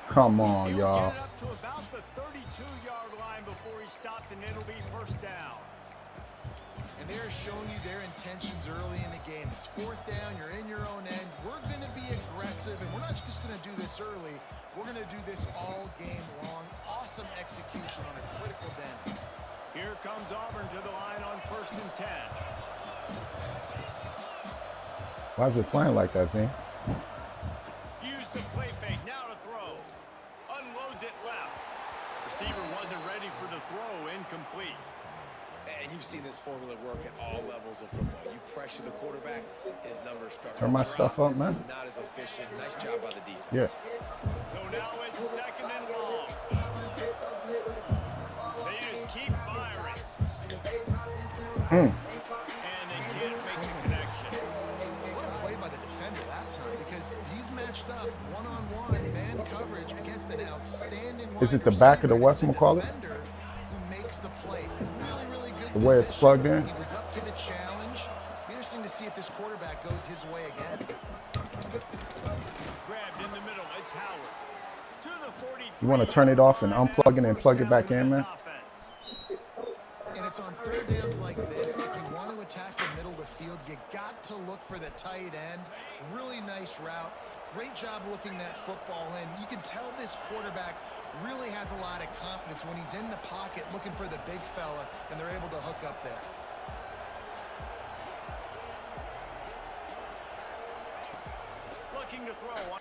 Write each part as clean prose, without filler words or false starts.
Come on, He'll get y'all. it up to about the 32-yard line before he stopped, and it'll be first down. And they're showing you their intentions early in the game. It's fourth down. You're in your own end. We're going to be aggressive, and we're not just going to do this early. We're going to do this all game long. Awesome execution on a critical down. Here comes Auburn to the line on 1st and 10. Why is it playing like that, Zane? Use the play fake. Now to throw. Unloads it left. Receiver wasn't ready for the throw. Incomplete. And you've seen this formula work at all levels of football. You pressure the quarterback, his numbers start to Turn my drop. stuff up, man. Not as efficient. Nice job by the defense. Yeah. So now it's 2nd and long. They just keep firing. And they can't make the connection. What a play by the defender that time, because he's matched up one-on-one man coverage against an outstanding wide Is it the back of the receiver. whatchamacallit? It's the defender who makes the play. Really good The way it's position. plugged in? He was up to the challenge. Be interesting to see if this quarterback goes his way again. Grabbed in the middle. It's Howard. To the 43. You want to turn it off and unplug it and plug it back in, man? And it's on third downs like this. If you want to attack the middle of the field, you got to look for the tight end. Really nice route. Great job looking that football in. You can tell this quarterback really has a lot of confidence when he's in the pocket looking for the big fella, and they're able to hook up there. Looking to throw.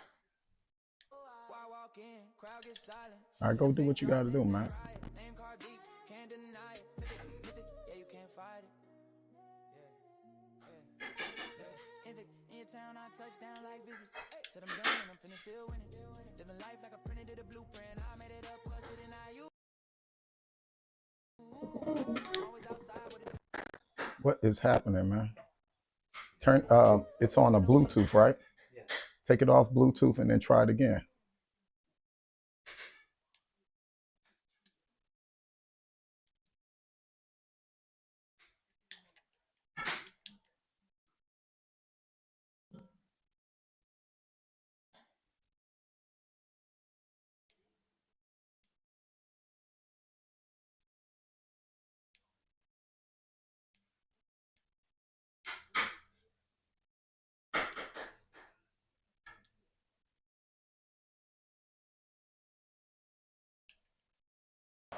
All right, go do what you got to do, man. What is happening, man? Turn. It's on a Bluetooth, right? Yeah. Take it off Bluetooth and then try it again.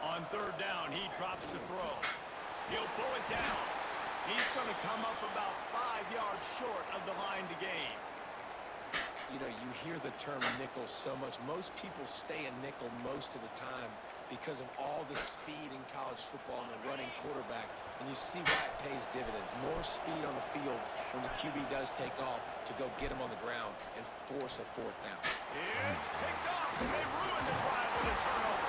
On third down, he drops to throw. He'll pull it down. He's going to come up about 5 yards short of the line to gain. You know, you hear the term nickel so much. Most people stay in nickel most of the time because of all the speed in college football and the running quarterback. And you see why it pays dividends. More speed on the field when the QB does take off to go get him on the ground and force a fourth down. It's picked off, and they ruined the drive with a turnover.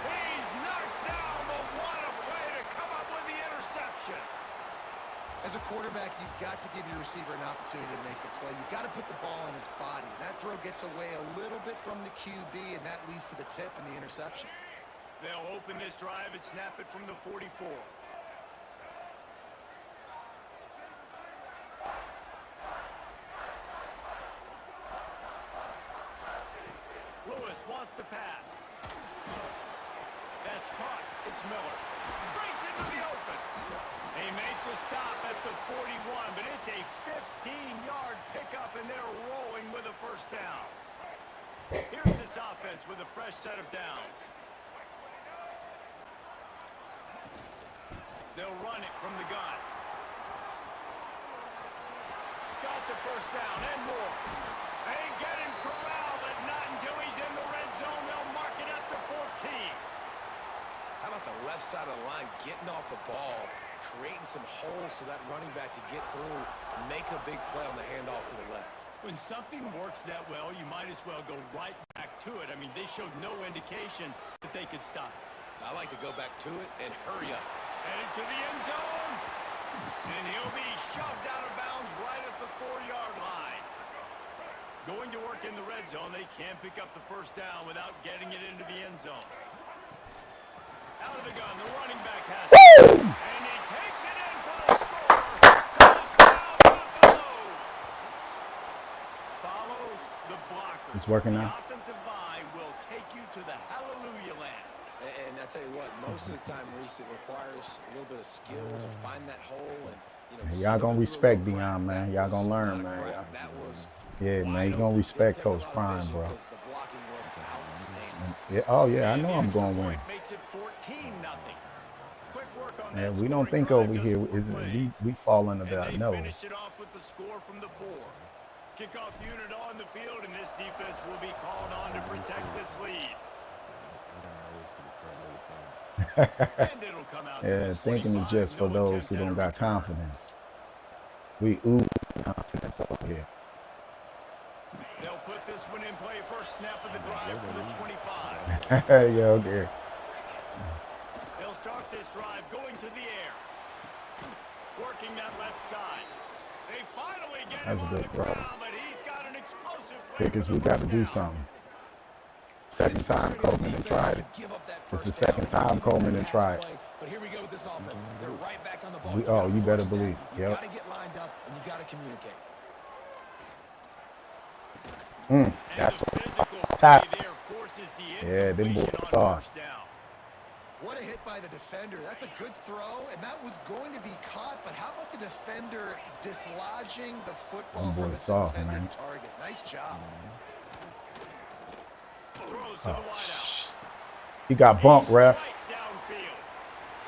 He's knocked down, but what a play to come up with the interception. As a quarterback, you've got to give your receiver an opportunity to make the play. You've got to put the ball in his body. That throw gets away a little bit from the QB, and that leads to the tip and the interception. They'll open this drive and snap it from the 44. Lewis wants to pass. That's caught. It's Miller. Breaks into the open. They make the stop at the 41, but it's a 15-yard pickup, and they're rolling with a first down. Here's this offense with a fresh set of downs. They'll run it from the gun. Got the first down and more. They get him corralled, but not until he's in the red zone. They'll mark it at the 14. How about the left side of the line getting off the ball, creating some holes so that running back to get through, make a big play on the handoff to the left. When something works that well, you might as well go right back to it. I mean, they showed no indication that they could stop it. I like to go back to it and hurry up. Headed to the end zone. And he'll be shoved out of bounds right at the 4-yard line. Going to work in the red zone, they can't pick up the first down without getting it into the end zone. Out of the gun, the running back has it. And he takes it in for the score. Touchdown, Buffaloes. Follow the blocker. It's working now. The offensive line will take to the hallelujah land. And I tell you what, most of the time, Reese, it requires a little bit of skill to find that hole and, you know, Y'all gonna slither through a respect little crack. Dion, man. That Y'all was gonna learn, not a man. crack. Y'all. That was Yeah, man. wide You gonna open. respect Didn't take Coach a lot of Prime, vision bro. because the blocking was outstanding. Yeah, oh yeah, I And know the I'm extra gonna win. point makes it 14-0. Quick work on Yeah, that we don't scoring think drive, over just here. 4 plays. We fall under And the they nose. finished it off with the score from the 4. Kickoff unit on the field, and this defense will be called on to protect this lead. And it'll come out to Yeah, the thinking is 25, just for no those attempt who at a don't got return. confidence. We ooze confidence over here. They'll put this one in play first snap of the drive from the 25. Yeah, okay. They'll start this drive going to the air. Working that left side. They finally get That's a him on good the throw. ground, but he's got an explosive play Kickers, for we the got to first do down. something. Second It's time frustrating Coleman the and defense tried to it. give up that It's the first down. second time Give up Coleman that and pass tried. play. But here we go with this offense. They're right back on the ball. Oh, you better force that. believe. You Yep. got to get lined up, and you got to communicate. That's And the physical top. play there forces the Yeah, them incompletion boys on saw. first down. What a hit by the defender. That's a good throw, and that was going to be caught, but how about the defender dislodging the football Them from boys its soft, intended man. target? Nice job. Throws to the wideout. He got bumped, ref. Right downfield.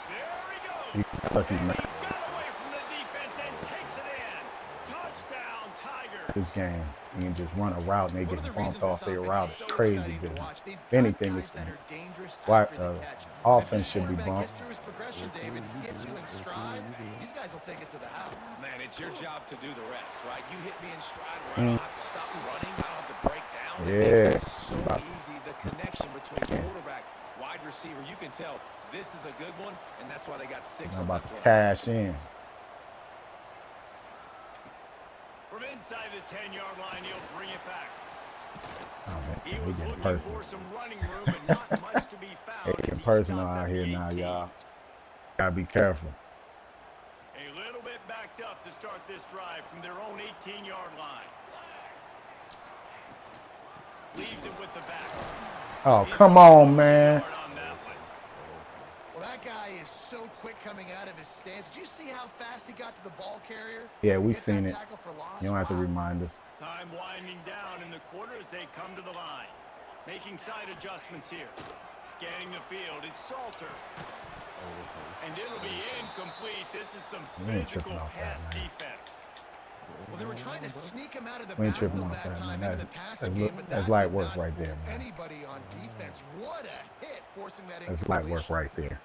There he goes. He lucky, And man. he got away from the defense and takes it in. Touchdown, Tigers. This game, you can just run a route and they One of get the bumped reasons off this their offense route. is It's so crazy exciting to business. watch. They've If got anything, guys it's that are dangerous why after the catch. If offense this should be quarterback bumped. gets through his progression, David, hits you in stride, these guys will take it to the house. Man, it's your job to do the rest, right? You hit me in stride where I don't have to stop running. I don't have to break down. It Yeah. makes it so easy. The connection between quarterback, wide receiver, you can tell this is a good one, and that's why they got 6 I'm on about that to play. cash in. From inside the 10-yard line, he'll bring it back. Oh, man, He they was getting looking personal. for some running room, and not much to be found. They as getting he personal stopped out at here the now, 18. y'all. Gotta be careful. A little bit backed up to start this drive from their own 18-yard line. Leaves it with the back. Oh, He's come got on, a man. yard on that one. Well, that guy is so quick coming out of his stance. Did you see how fast he got to the ball carrier? Yeah, we Get seen that it. tackle for loss? You don't have to Wow. remind us. Time winding down in the quarter as they come to the line. Making side adjustments here. Scanning the field, it's Salter. And it'll be incomplete. This is some We ain't tripping physical off that, pass man. defense. Well, they were trying to sneak him out of the We ain't tripping backfield off that that, time man. into the passing That's game, but that's that light did work not right fool there, man. anybody on defense. What a hit, forcing that That's light work incompletion. right there.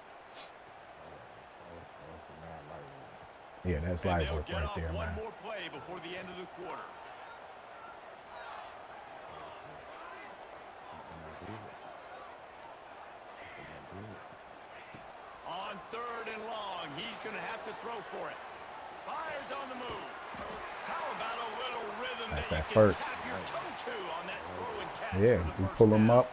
Yeah, that's And light they'll work get right off there, one man. more play before the end of the quarter. On 3rd and long, he's going to have to throw for it. Fires on the move. How about a little rhythm That's that that you first. can tap your toe to on that throw and catch Yeah, for the we first pull them down? up,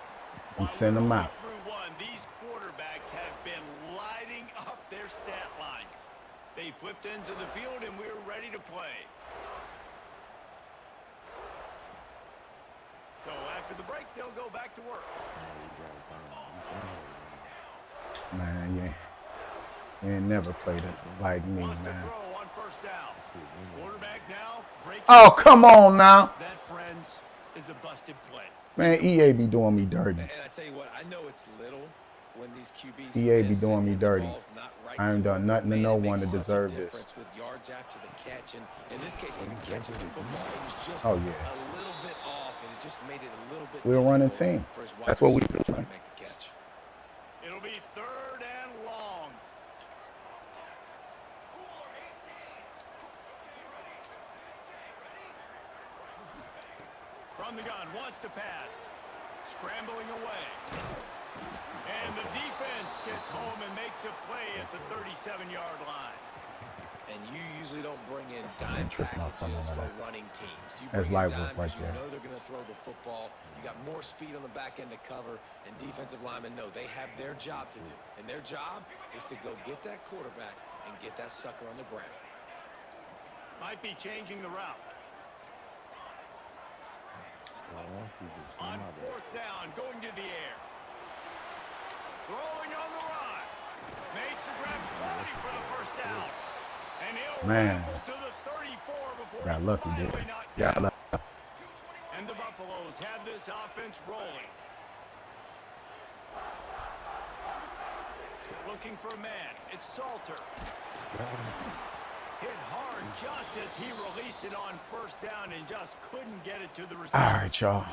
we send them out. Through one, these quarterbacks have been lighting up their stat lines. They flipped into the field, and we're ready to play. So after the break, they'll go back to work. Man, you ain't never played it like me, Wants to man. throw on first down. Quarterback now. Breaking. Oh, come on now. That, friends, is a busted play. Man, EA be doing me dirty. And I tell you what, I know it's little when these QBs EA be miss doing me and the dirty. ball's not right I ain't to done them. nothing to Man, no it one makes to such a deserve this. difference with yards after the catch, and in this case, even catching the football, it was just Oh, yeah. a little bit off, and it just made it a little bit We're a running difficult team. for his wide That's what we receiver to do. try to make the catch. It'll be 3rd and long. From the gun, wants to pass. Scrambling away. And the defense gets home and makes a play at the 37-yard line. And you usually don't bring in dime tripping off packages some for of that. running teams. You That's bring in live work dime right because you there. know they're going to throw the football. You got more speed on the back end to cover, and defensive linemen know they have their job to do. And their job is to go get that quarterback and get that sucker on the ground. Might be changing the route. On 4th down, going to the air. Throwing on the run. Makes the grab plenty for the first down. And he'll Man. ramble to the 34 before Got he's lucky, finally did. knocked Got down. lucky. And the Buffaloes have this offense rolling. Looking for a man. It's Salter. Hit hard just as he released it on first down and just couldn't get it to the receiver. All right, y'all.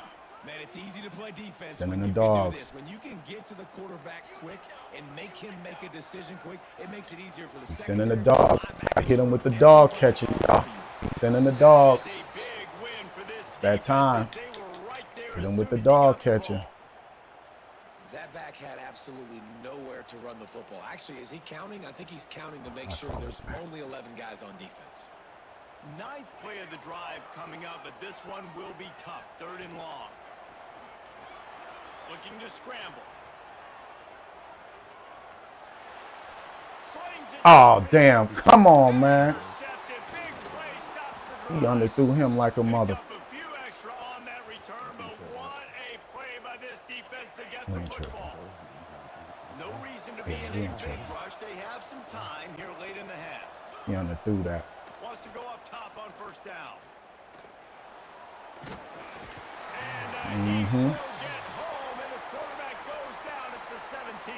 Man, it's easy to play defense Sending when the you can dogs. do this. When you can get to the quarterback quick and make him make a decision quick, it makes it easier for the He's sending the secondary dog. I hit him with the dog catcher, y'all. Sending the dogs. It's a big win for this It's that defense time. as they were right there Hit as him with soon the as he dog got the catcher. ball. That back had absolutely nowhere to run the football. Actually, is he counting? I think he's counting to make sure there's only 11 guys on defense. Ninth play of the drive coming up, but this one will be tough. 3rd and long. Looking to scramble. Slings it. Oh, damn. Come on, man. Intercepted. Big play stops the He underthrew him like a Picked mother. up a few extra on that return, but what a play by this defense to get the ain't tripping. football. No reason to be Yeah, in he a ain't big tripping. rush. They have some time here late in the half. He underthrew that. Wants to go up top on first down. And he will get home, and the quarterback goes down at the 17.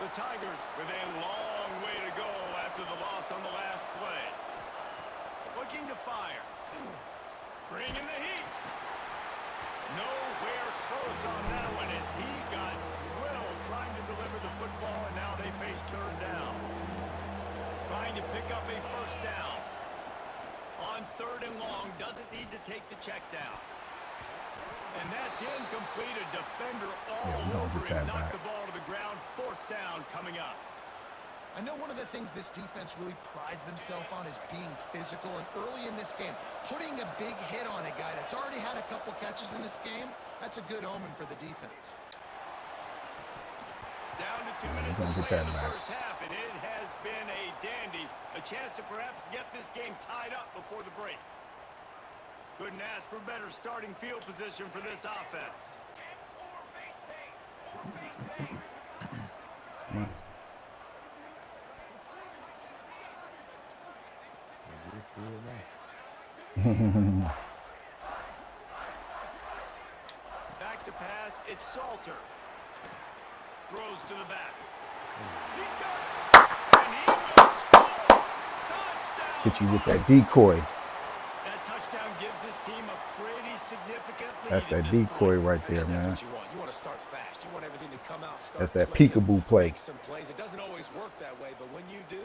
The Tigers with a long way to go after the loss on the last play. Looking to fire. Bringing the heat. Nowhere close on that one as he got drilled trying to deliver the football, and now they face 3rd down. Trying to pick up a first down. On 3rd and long, doesn't need to take the check down. And that's incomplete. A defender all over him. Knocked the ball to the ground. 4th down coming up. I know one of the things this defense really prides themselves on is being physical, and early in this game, putting a big hit on a guy that's already had a couple catches in this game, that's a good omen for the defense. Down to 2 minutes gonna to get play that in the back. first half, and it has been a dandy. A chance to perhaps get this game tied up before the break. Couldn't ask for better starting field position for this offense. Back to pass, it's Salter. Throws to the back. He's got it. And he will score. Touchdown. Hit you with that decoy. That touchdown gives his team a pretty significant lead. That's that at this decoy point. right there, That's man. what you want. You want to start fast. You want everything to come out, start That's that clicking, peekaboo play. make some plays. It doesn't always work that way, but when you do,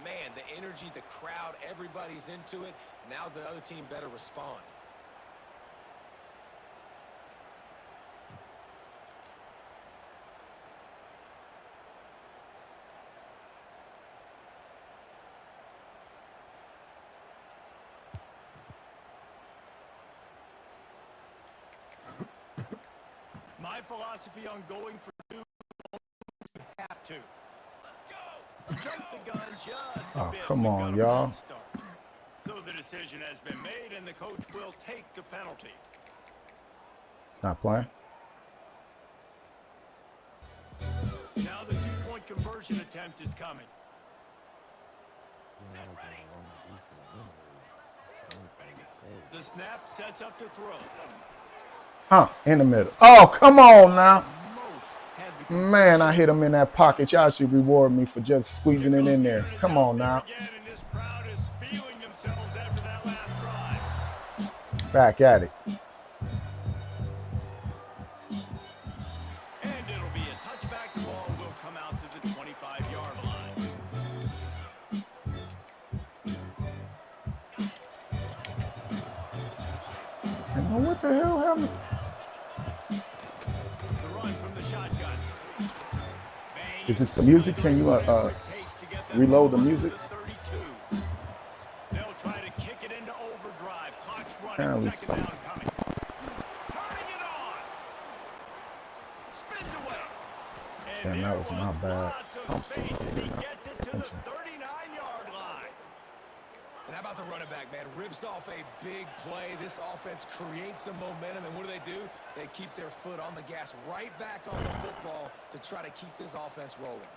man, the energy, the crowd, everybody's into it. Now the other team better respond. My philosophy on going for 2, you have to. Jump the gun just a Oh, bit. come We've on, got a y'all. false start. So the decision has been made, and the coach will take the penalty. It's not playing. Now the 2-point conversion attempt is coming. The snap sets up to throw. Huh, in the middle. Oh, come on now. Most had the Man, I hit him in that pocket. Y'all should reward me for just squeezing it in there. Come on now. Again, and this crowd is feeling themselves after that last drive. Back at it. And it'll be a touchback. The ball will come out to the 25-yard line. And what the hell happened? The run from the shotgun. Is it the music? Can you reload the music? They'll try to kick it into overdrive. Clock's Apparently running. Second so. down coming. Turning it on. Spins away. And Damn, that there was my bad. lots of I'm so space as he sorry. gets it to the 39-yard line. And how about the running back, man? Rips off a big play. This offense creates some momentum, and what do? They keep their foot on the gas right back on the football to try to keep this offense rolling.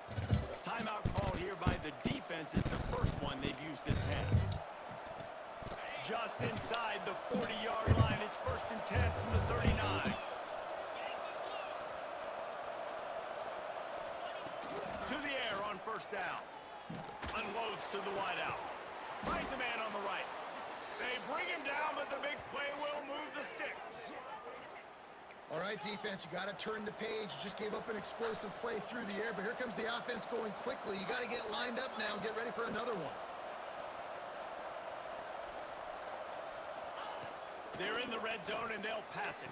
Timeout call here by the defense. It's the first one they've used this half. Just inside the 40-yard line. It's 1st and 10 from the 39. To the air on 1st down. Unloads to the wideout. Finds a man on the right. They bring him down, but the big play will move the sticks. All right, defense, you got to turn the page. You just gave up an explosive play through the air, but here comes the offense going quickly. You got to get lined up now and get ready for another one. They're in the red zone, and they'll pass it.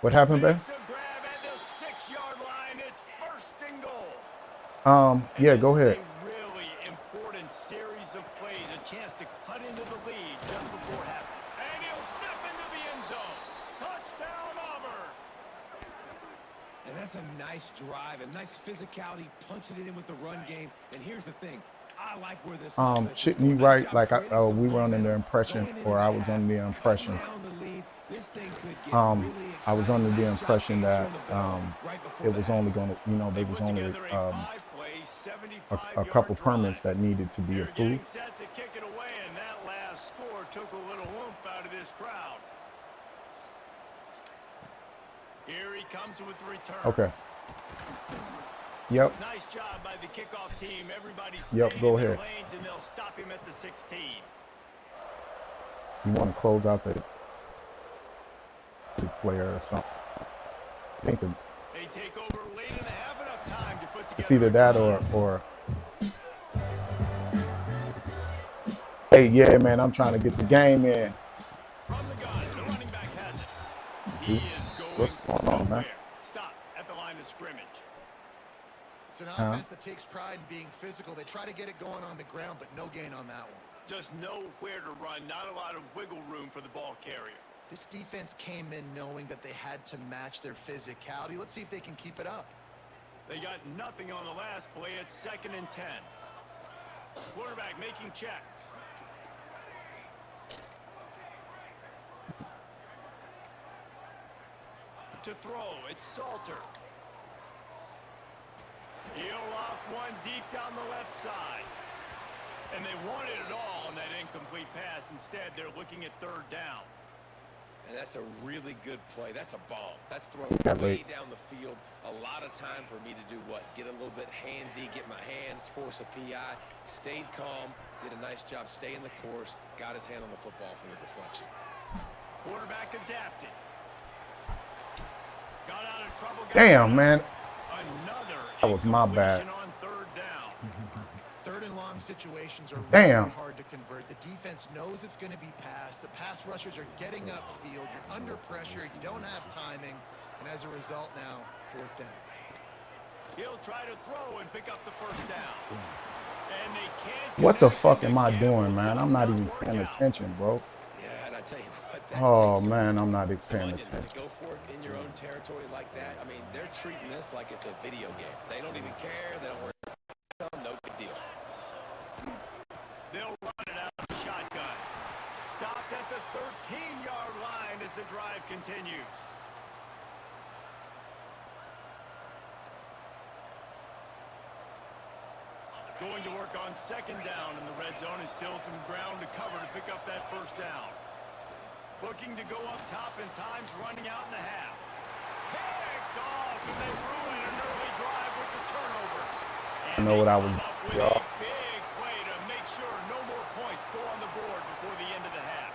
What happened, babe? Makes a grab at the 6-yard line. It's 1st and goal. Yeah, go ahead. A really important series of plays, a chance to cut into the lead just before half. And he'll step into the end zone. Touchdown, Auburn. And that's a nice drive, a nice physicality, punching it in with the run game. And here's the thing. I like where this shouldn't you write like we were under the impression, or I was under the impression, I was under the impression that it was only going to, they was only a couple permits that needed to be approved. Set to kick it away, and that last score took a little oomph out of this crowd. Here he comes with the return. Okay. Yep. Nice job by the kickoff team. Everybody's go ahead. lanes, and they'll stop him at the 16. You want to close out the player or something. I think they take over late and have enough time to put together. it's either that or hey, yeah, man, I'm trying to get the game in. From the gun, the running back has it. See? He is going What's going on, man? Stop at the line of scrimmage. It's an offense that takes pride in being physical. They try to get it going on the ground, but no gain on that one. Just nowhere to run, not a lot of wiggle room for the ball carrier. This defense came in knowing that they had to match their physicality. Let's see if they can keep it up. They got nothing on the last play. It's 2nd and 10. Quarterback making checks. To throw, it's Salter. He'll loft one deep down the left side. And they wanted it all on that incomplete pass. Instead, they're looking at 3rd down. And that's a really good play. That's a bomb. That's thrown way down the field. A lot of time for me to do what? Get a little bit handsy, get my hands, force a PI. Stayed calm, did a nice job staying the course, got his hand on the football for the deflection. Quarterback adapted. Got out of trouble. Damn, man. Another that was my bad. On 3rd down. 3rd and long situations are Damn. really hard to convert. The defense knows it's going to be passed. The pass rushers are getting upfield. You're under pressure. You don't have timing. And as a result now, 4th down. He'll try to throw and pick up the 1st down. And they can't. What the fuck am I doing, man? I'm not even paying attention, bro. Yeah, and I tell you what. Oh, man, I'm not paying attention. attention. To go for it in your own territory like that, I mean, they're treating this like it's a video game. They don't even care. They don't worry about it. No big deal. They'll run it out of the shotgun. Stopped at the 13-yard line as the drive continues. Going to work on 2nd down in the red zone, and still some ground to cover to pick up that 1st down. Looking to go up top, and time's running out in the half. Picked off, and they ruin an early drive with the turnover. I know what I was. Y'all. Big play to make sure no more points go on the board before the end of the half.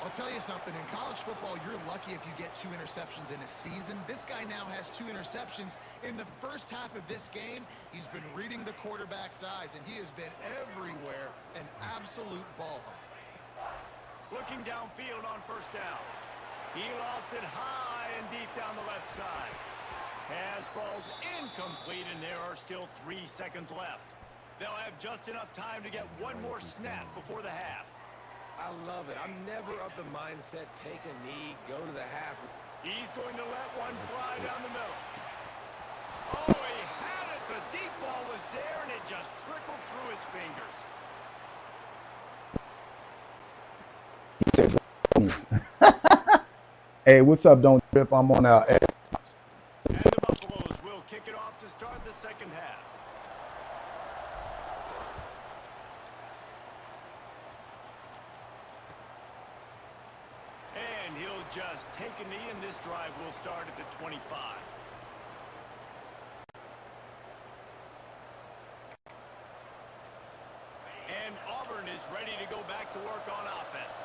I'll tell you something. In college football, you're lucky if you get 2 interceptions in a season. This guy now has 2 interceptions. In the first half of this game, he's been reading the quarterback's eyes, and he has been everywhere, an absolute ball hawk. Looking downfield on 1st down. He lofts it high and deep down the left side. Pass falls incomplete, and there are still 3 seconds left. They'll have just enough time to get one more snap before the half. I love it. I'm never of the mindset, take a knee, go to the half. He's going to let one fly down the middle. Oh, he had it. The deep ball was there, and it just trickled through his fingers. Hey, what's up? Don't trip. I'm on our. And the Buffaloes will kick it off to start the second half. And he'll just take a knee, and this drive will start at the 25. And Auburn is ready to go back to work on offense.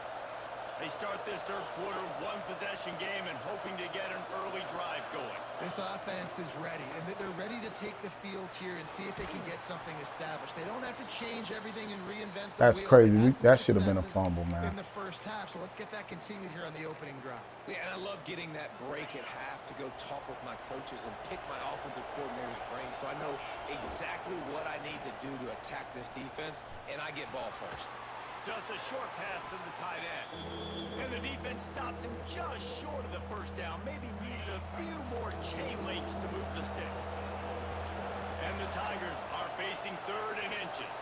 They start this third quarter, one-possession game, and hoping to get an early drive going. This offense is ready, and they're ready to take the field here and see if they can get something established. They don't have to change everything and reinvent the That's wheel. crazy. They've had some That should have been a successes fumble, man. in the first half, so let's get that continued here on the opening drive. Yeah, and I love getting that break at half to go talk with my coaches and pick my offensive coordinator's brain so I know exactly what I need to do to attack this defense, and I get ball first. Just a short pass to the tight end. And the defense stops him just short of the first down. Maybe needed a few more chain links to move the sticks. And the Tigers are facing 3rd and inches.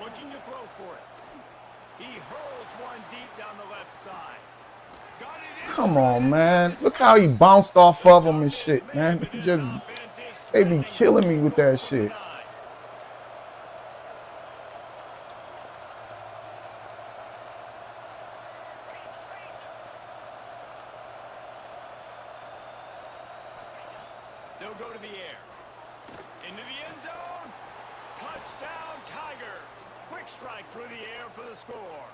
Looking to throw for it. He hurls one deep down the left side. Got it in. Come on, man. Look how he bounced off of him and shit, man. They be killing me with that shit. They'll go to the air. Into the end zone. Touchdown, Tigers. Quick strike through the air for the score.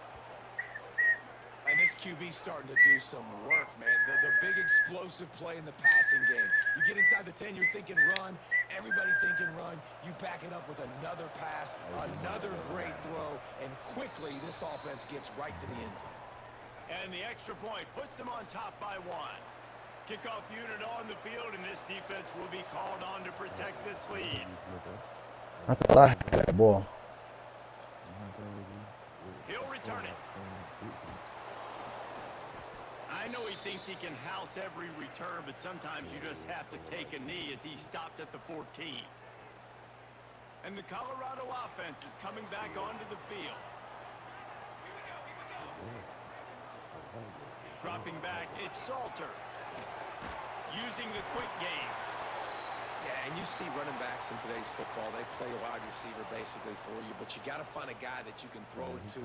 And this QB's starting to do some work, man. The big explosive play in the passing game. You get inside the 10, you're thinking run. Everybody thinking run. You back it up with another pass, another great throw, and quickly this offense gets right to the end zone. And the extra point puts them on top by 1. Kickoff unit on the field, and this defense will be called on to protect this lead. I thought I had that ball. He'll return it. I know he thinks he can house every return, but sometimes you just have to take a knee as he stopped at the 14. And the Colorado offense is coming back onto the field. Dropping back, it's Salter. Using the quick game. Yeah, and you see running backs in today's football, they play a wide receiver basically for you, but you got to find a guy that you can throw it to,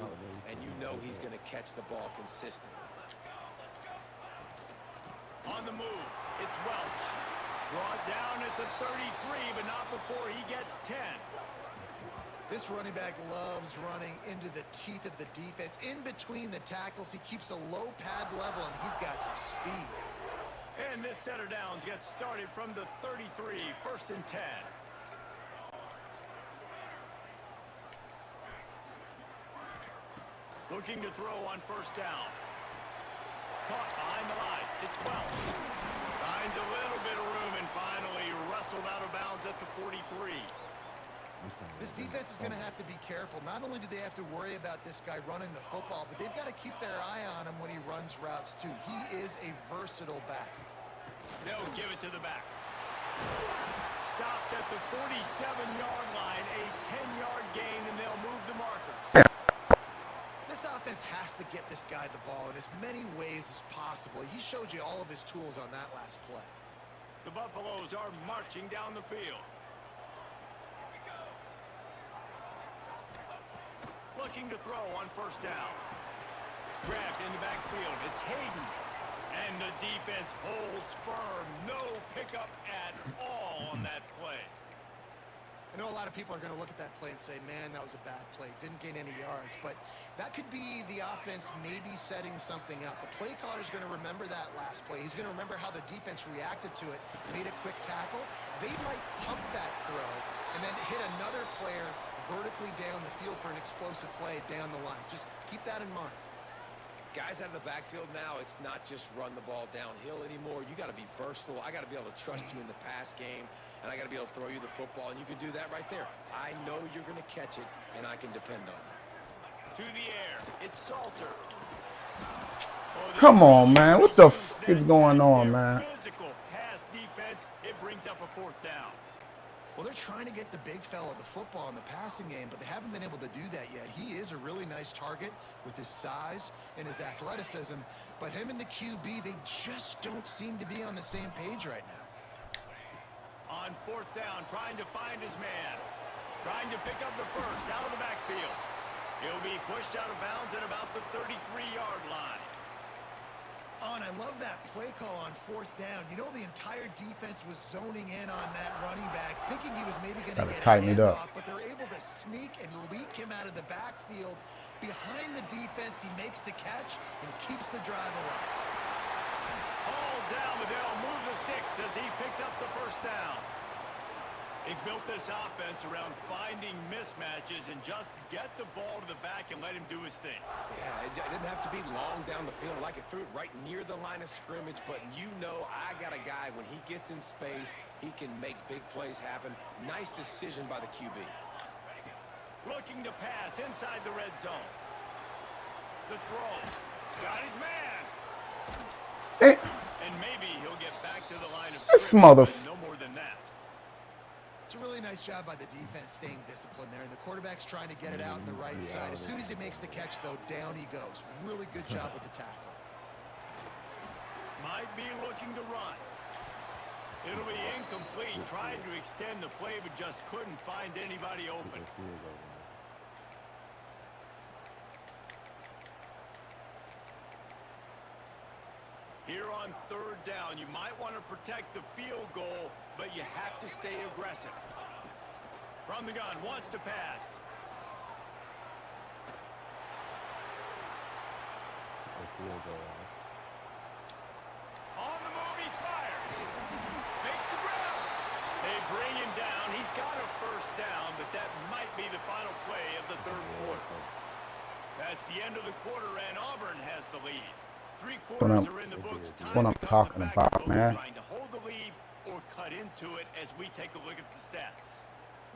and you know he's going to catch the ball consistently. On the move, it's Welch. Brought down at the 33, but not before he gets 10. This running back loves running into the teeth of the defense. In between the tackles, he keeps a low pad level, and he's got some speed. And this set of downs gets started from the 33, 1st and 10. Looking to throw on 1st down. Caught behind the line. It's Welch. Finds a little bit of room and finally wrestled out of bounds at the 43. This defense is going to have to be careful. Not only do they have to worry about this guy running the football, but they've got to keep their eye on him when he runs routes too. He is a versatile back. They'll give it to the back. Stopped at the 47-yard line, a 10-yard gain, and they'll move the markers. This offense has to get this guy the ball in as many ways as possible. He showed you all of his tools on that last play. The Buffaloes are marching down the field. Looking to throw on 1st down. Grabbed in the backfield. It's Hayden. And the defense holds firm. No pickup at all on that play. I know a lot of people are going to look at that play and say, man, that was a bad play. Didn't gain any yards. But that could be the offense maybe setting something up. The play caller is going to remember that last play. He's going to remember how the defense reacted to it, made a quick tackle. They might pump that throw and then hit another player vertically down the field for an explosive play down the line. Just keep that in mind. Guys out of the backfield now, it's not just run the ball downhill anymore. You got to be versatile. I got to be able to trust you in the pass game, and I got to be able to throw you the football, and you can do that right there. I know you're going to catch it, and I can depend on it. To the air, it's Salter. Come on, man. What the f is going on, man? Physical pass defense. It brings up a 4th down. Well, they're trying to get the big fella the football in the passing game, but they haven't been able to do that yet. He is a really nice target with his size and his athleticism, but him and the QB, they just don't seem to be on the same page right now. On fourth down, trying to find his man. Trying to pick up the first out of the backfield. He'll be pushed out of bounds at about the 33-yard line. Oh, and I love that play call on fourth down. You know, the entire defense was zoning in on that running back, thinking he was maybe going to get tighten it up. off, but they're able to sneak and leak him out of the backfield. Behind the defense, he makes the catch and keeps the drive alive. All down, but they'll move the sticks as he picks up the first down. They built this offense around finding mismatches and just get the ball to the back and let him do his thing. Yeah, it didn't have to be long down the field. Like it threw it right near the line of scrimmage, but you know I got a guy, when he gets in space, he can make big plays happen. Nice decision by the QB. Looking to pass inside the red zone. The throw. Got his man. Hey, And maybe he'll get back to the line of this scrimmage, but no more than that. It's a really nice job by the defense staying disciplined there, and the quarterback's trying to get it out on the right side. As soon as he makes the catch, though, down he goes. Really good job with the tackle. Might be looking to run. It'll be incomplete. Tried to extend the play, but just couldn't find anybody open. Here on third down, you might want to protect the field goal, but you have to stay aggressive. From the gun, wants to pass. On the move, he fires. Makes the ground. They bring him down. He's got a first down, but that might be the final play of the third quarter. That's the end of the quarter, and Auburn has the lead. 3 quarters are in the books. That's what I'm talking about, man. Trying to hold the lead or cut into it as we take a look at the stats.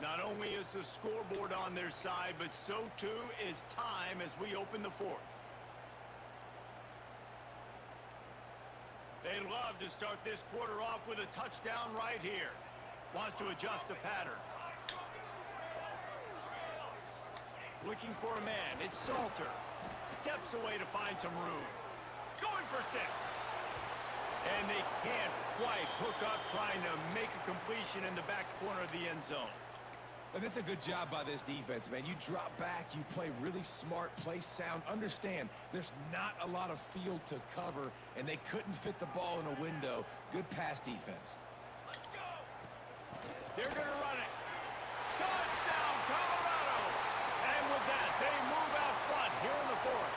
Not only is the scoreboard on their side, but so too is time as we open the fourth. They'd love to start this quarter off with a touchdown right here. Wants to adjust the pattern. Looking for a man. It's Salter. Steps away to find some room. Going for 6. And they can't quite hook up, trying to make a completion in the back corner of the end zone. And that's a good job by this defense, man. You drop back, you play really smart, play sound. Understand, there's not a lot of field to cover, and they couldn't fit the ball in a window. Good pass defense. Let's go. They're going to run it. Touchdown, Colorado. And with that, they move out front here in the fourth.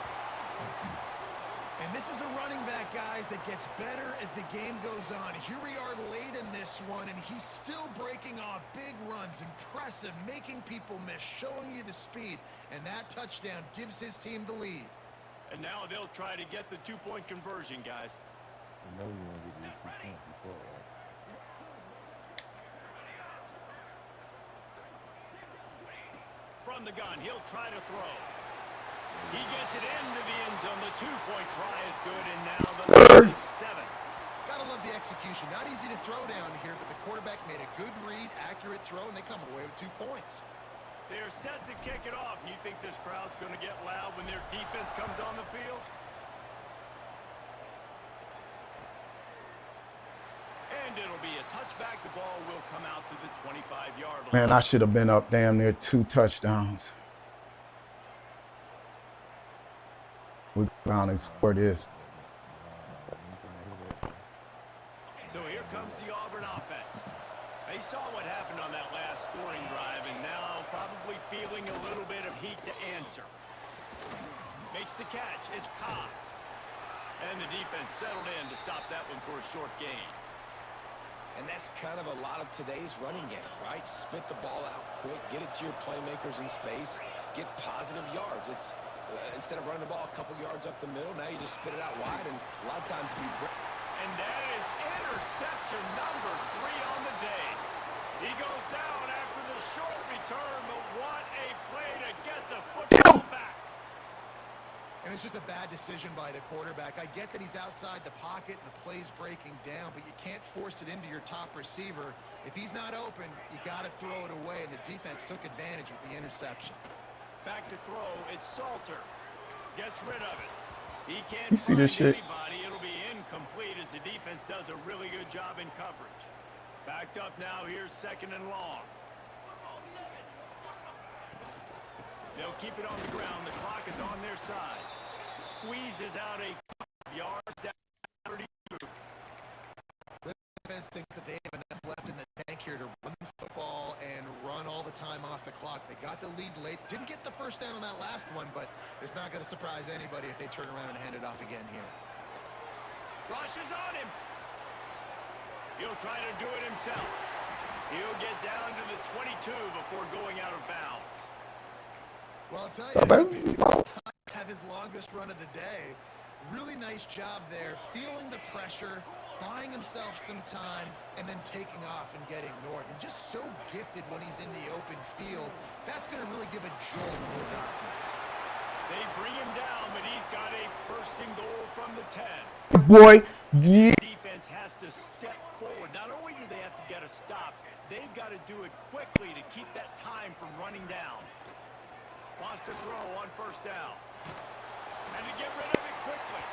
And this is a running back, guys, that gets better as the game goes on. Here we are late in this one, and he's still breaking off big runs. Impressive, making people miss, showing you the speed. And that touchdown gives his team the lead. And now they'll try to get the 2-point conversion, guys. From the gun, he'll try to throw. He gets it into the end zone. The 2-point try is good, and now the lead is 7. Gotta love the execution. Not easy to throw down here, but the quarterback made a good read, accurate throw, and they come away with 2 points. They're set to kick it off. You think this crowd's going to get loud when their defense comes on the field? And it'll be a touchback. The ball will come out to the 25-yard line. Man, I should have been up damn near 2 touchdowns. We finally scored this. So here comes the Auburn offense. They saw what happened on that last scoring drive, and now probably feeling a little bit of heat to answer. Makes the catch. It's Cobb. And the defense settled in to stop that one for a short gain. And that's kind of a lot of today's running game, right? Spit the ball out quick, get it to your playmakers in space, get positive yards. It's instead of running the ball a couple yards up the middle, now you just spit it out wide, and a lot of times if you... And that is interception number 3 on the day. He goes down after the short return, but what a play to get the football back. And it's just a bad decision by the quarterback. I get that he's outside the pocket and the play's breaking down, but you can't force it into your top receiver. If he's not open, you got to throw it away, and the defense took advantage with the interception. Back to throw, it's Salter. Gets rid of it. He can't You see this shit? anybody. It'll be incomplete as the defense does a really good job in coverage. Backed up now, here's 2nd and long. They'll keep it on the ground. The clock is on their side. Squeezes out a yards down 32. The defense thinks that they have enough left in the tank here to run the football and run all the time off the clock. They got the lead late. Didn't get the first down on that last one, but it's not going to surprise anybody if they turn around and hand it off again here. Rush is on him. He'll try to do it himself. He'll get down to the 22 before going out of bounds. Well, I'll tell you, have his longest run of the day. Really nice job there, feeling the pressure, buying himself some time, and then taking off and getting north. And just so gifted when he's in the open field. That's going to really give a jolt to his offense. They bring him down, but he's got a 1st and goal from the 10. Boy, yeah. Defense has to step forward. Not only do they have to get a stop, they've got to do it quickly to keep that time from running down. Wants to throw on 1st down. And to get rid of it quickly.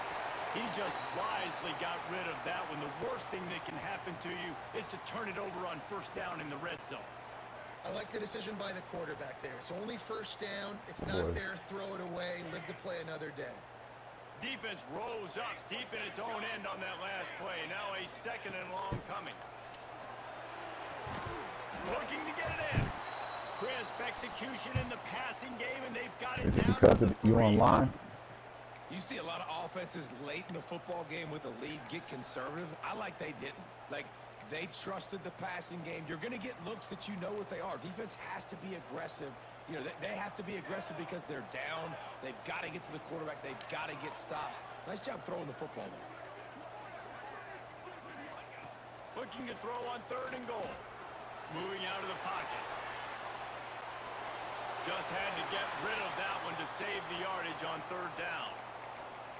He just wisely got rid of that one. The worst thing that can happen to you is to turn it over on 1st down in the red zone. I like the decision by the quarterback there. It's only 1st down. It's not there. Throw it away. Live to play another day. Defense rose up deep in its own end on that last play. Now a 2nd and long coming. Looking to get it in. Crisp execution in the passing game, and they've got it Is it down because to of the you 3. online? You see a lot of offenses late in the football game with a lead get conservative. I like they didn't. Like, they trusted the passing game. You're going to get looks that you know what they are. Defense has to be aggressive. You know, they have to be aggressive because they're down. They've got to get to the quarterback. They've got to get stops. Nice job throwing the football there. Looking to throw on 3rd and goal. Moving out of the pocket. Just had to get rid of that one to save the yardage on 3rd down.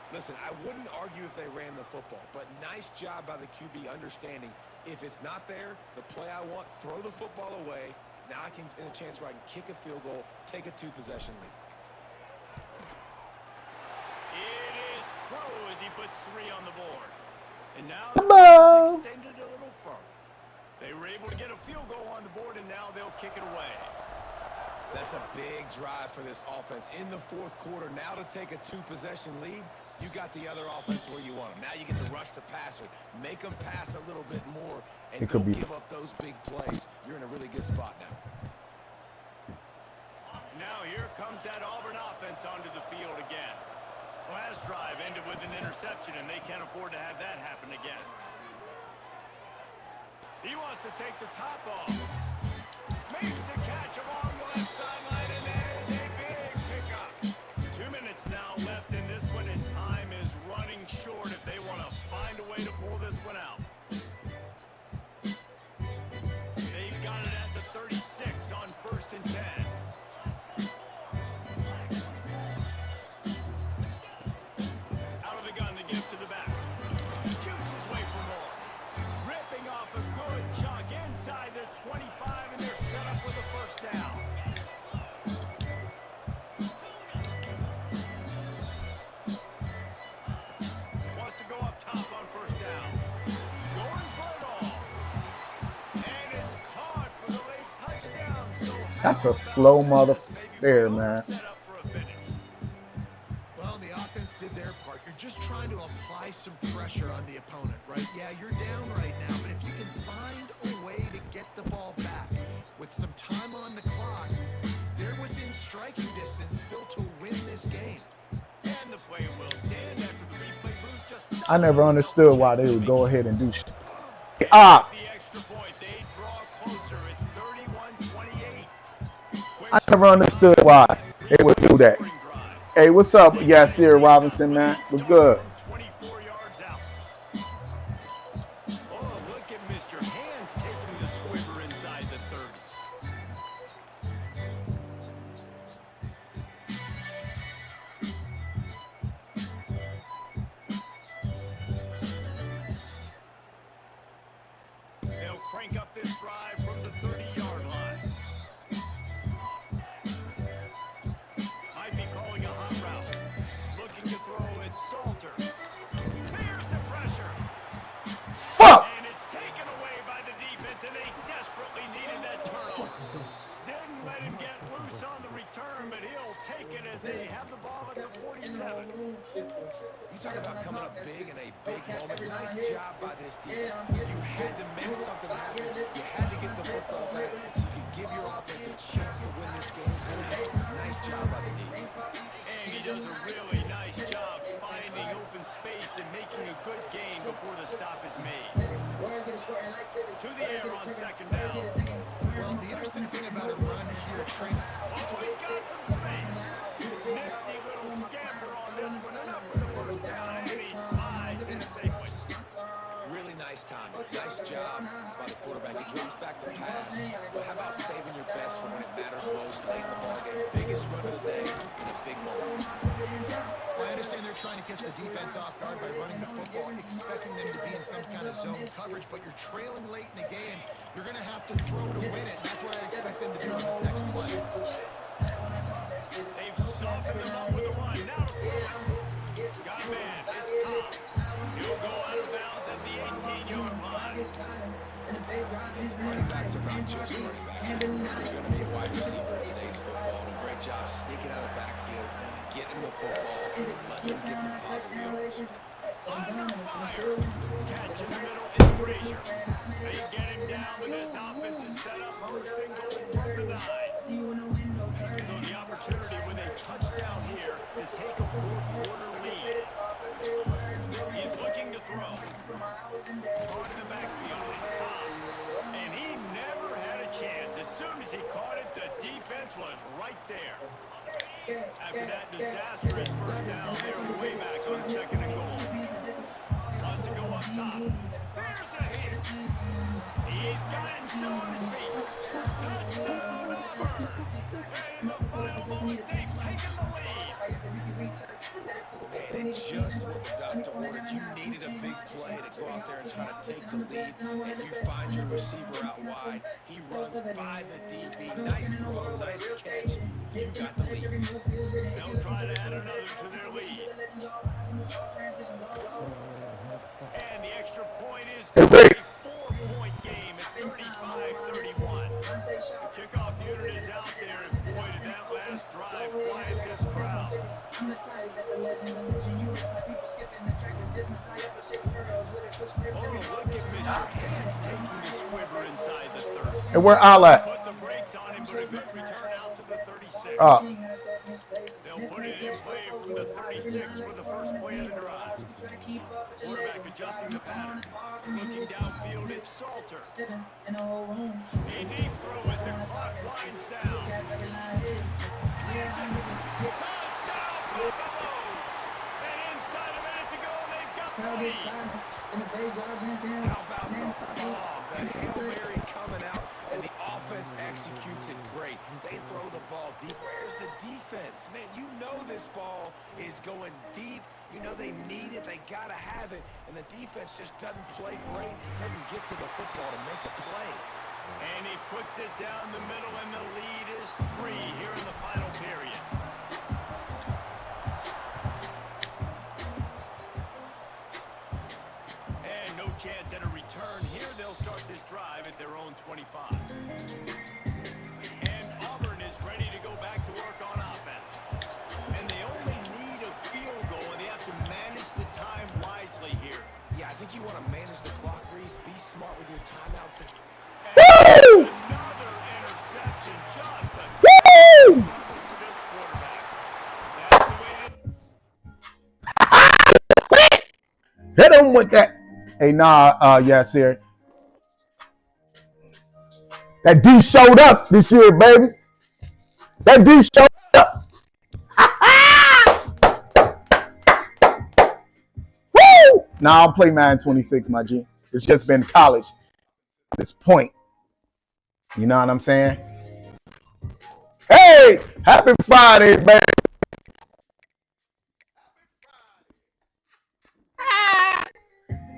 Listen, I wouldn't argue if they ran the football, but nice job by the QB understanding if it's not there, the play I want, throw the football away. Now I can, in a chance where I can kick a field goal, take a 2-possession lead. It is true as he puts 3 on the board. And now Hello. it's extended a little further. They were able to get a field goal on the board, and now they'll kick it away. That's a big drive for this offense in the 4th quarter. Now to take a 2-possession lead, you got the other offense where you want them. Now you get to rush the passer, make them pass a little bit more, and don't give up those big plays. You're in a really good spot now. Now here comes that Auburn offense onto the field again. Last drive ended with an interception, and they can't afford to have that happen again. He wants to take the top off. Makes a catch along the left sideline, and that is a big pickup. 2 minutes now left in this one, and time is running short if they want to find a way to pull this one out. They've got it at the 36 on 1st and 10. Out of the gun to give to the back. Shoots his way for more. Ripping off a good chunk inside the 25, and they're set up with a 1st down. Wants to go up top on 1st down. Going for it all. And it's caught for the late touchdown. So That's a slow mother there, man. set up for a finish. Well, the offense did their part. You're just trying to apply some pressure on the opponent, right? Yeah, you're down right now, but if you can find a way to get the ball back with some time on the clock, they're within striking distance still to win this game. And the play will stand after the replay booth just I never understood why they would go ahead and do shit. Ah, the extra point. They draw closer. It's 31-28. I never understood why they would do that. Hey, what's up, Yasir Robinson, man? What's good? 24 yards out. Oh, look at Mr. Hands taking the squibber inside the 30. they'll crank up this drive from the 30-yard line. Might be calling a hot route. Looking to throw it, Salter. Clears the pressure. Fuck! And it's taken away by the defense, and they desperately needed that turnover. Didn't let him get loose on the return, but he'll take it as they have the ball at the 47. You talk about coming up big in a big moment. Nice job by this team. You had to make something happen. You had to get the football back so you could give your offense a chance to win this game. Nice job by the defense. And he does a really nice job finding open space and making a good gain before the stop is made. To the air on second down. Well, the interesting thing about a run here, Trey. Oh, he's got some space. Nifty little scamper on this one. Enough for the first down, and he slides in safely. Really nice time. Nice job by the quarterback. He drops back to pass. But how about saving your best for when it matters most late in the ballgame? Biggest run of the day in a big moment. I understand they're trying to catch the defense off guard by running the football, expecting them to be in some kind of zone coverage, but you're trailing late in the game. You're going to have to throw to win it. That's what I expect them to do on this next play. They've softened him up with a run. Now to throw it. Got a man. It's Cobb. He'll go out of bounds at the 18-yard line. Running backs are not just running backs. They're going to be a wide receiver in today's football. And a great job sneaking out of the backfield, getting the football, letting them get some positive yards. Under fire. Catch in the middle is Frazier. They get him down with this offense is set up first and goal from the 9. So the opportunity with a touchdown here to take a fourth-quarter lead. He's looking to throw. Caught in the backfield, it's Cobb. And he never had a chance. As soon as he caught it, the defense was right there. After that disastrous first down, they're way back on second and goal. Wants to go up top. There's a hit. He's got him still on his feet. Touchdown, Auburn. And in the final moment, they've taken the lead. And it just worked out to order. You needed a big play to go out there and try to take the lead, and you find your receiver out wide. He runs by the DB. Nice throw, nice catch. You got the lead. They'll try to add another to their lead. And the extra point is a 4-point game at 35-31. The kickoff unit is out there, and boy, did that last drive quiet this crowd. Oh, look at Mr. Hands taking the squibber inside the 30. And where all at? Put the brakes on him, but a good return out to the 36. They'll put it in play from the 36 for the first play of the drive. Quarterback adjusting the pattern. Looking downfield, it's Salter. A deep throw as the clock winds down. Touchdown, Buffaloes! And inside a minute to go, they've got the lead. How about the bomb? The Hail Mary coming out, and the offense executes it great. They throw the ball deep. Where's the defense? Man, you know this ball is going deep. You know they need it. They got to have it. And the defense just doesn't play great, doesn't get to the football to make a play. And he puts it down the middle, and the lead is 3 here in the final period. And no chance at a return here. They'll start this drive at their own 25. And Auburn is ready to go back to work on offense. And they only need a field goal, and they have to manage the time wisely here. Yeah, I think you want to manage the clock, Reese. Be smart with your timeouts. Another interception, just a for this quarterback. That's the way it Hit him with that. Hey, nah, yeah, sir. That D showed up this year, baby. That D showed up. Woo! Nah, I'll play Madden 26, my G. It's just been college at this point. You know what I'm saying? Hey, happy Friday, baby.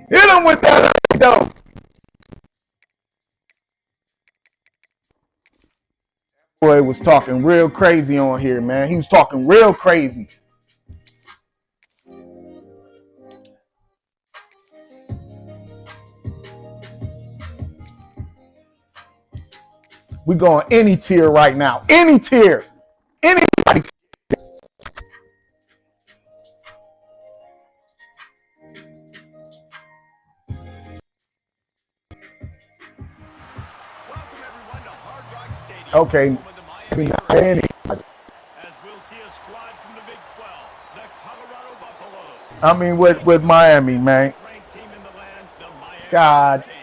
Hit him with that, though. Boy was talking real crazy on here, man. He was talking real crazy. We going any tier right now. Any tier. Anybody. Okay. Any. As we'll see a squad from the Big 12, the Colorado Buffaloes. I mean, with Miami, man. Ranked team in the land, the Miami God. Kings.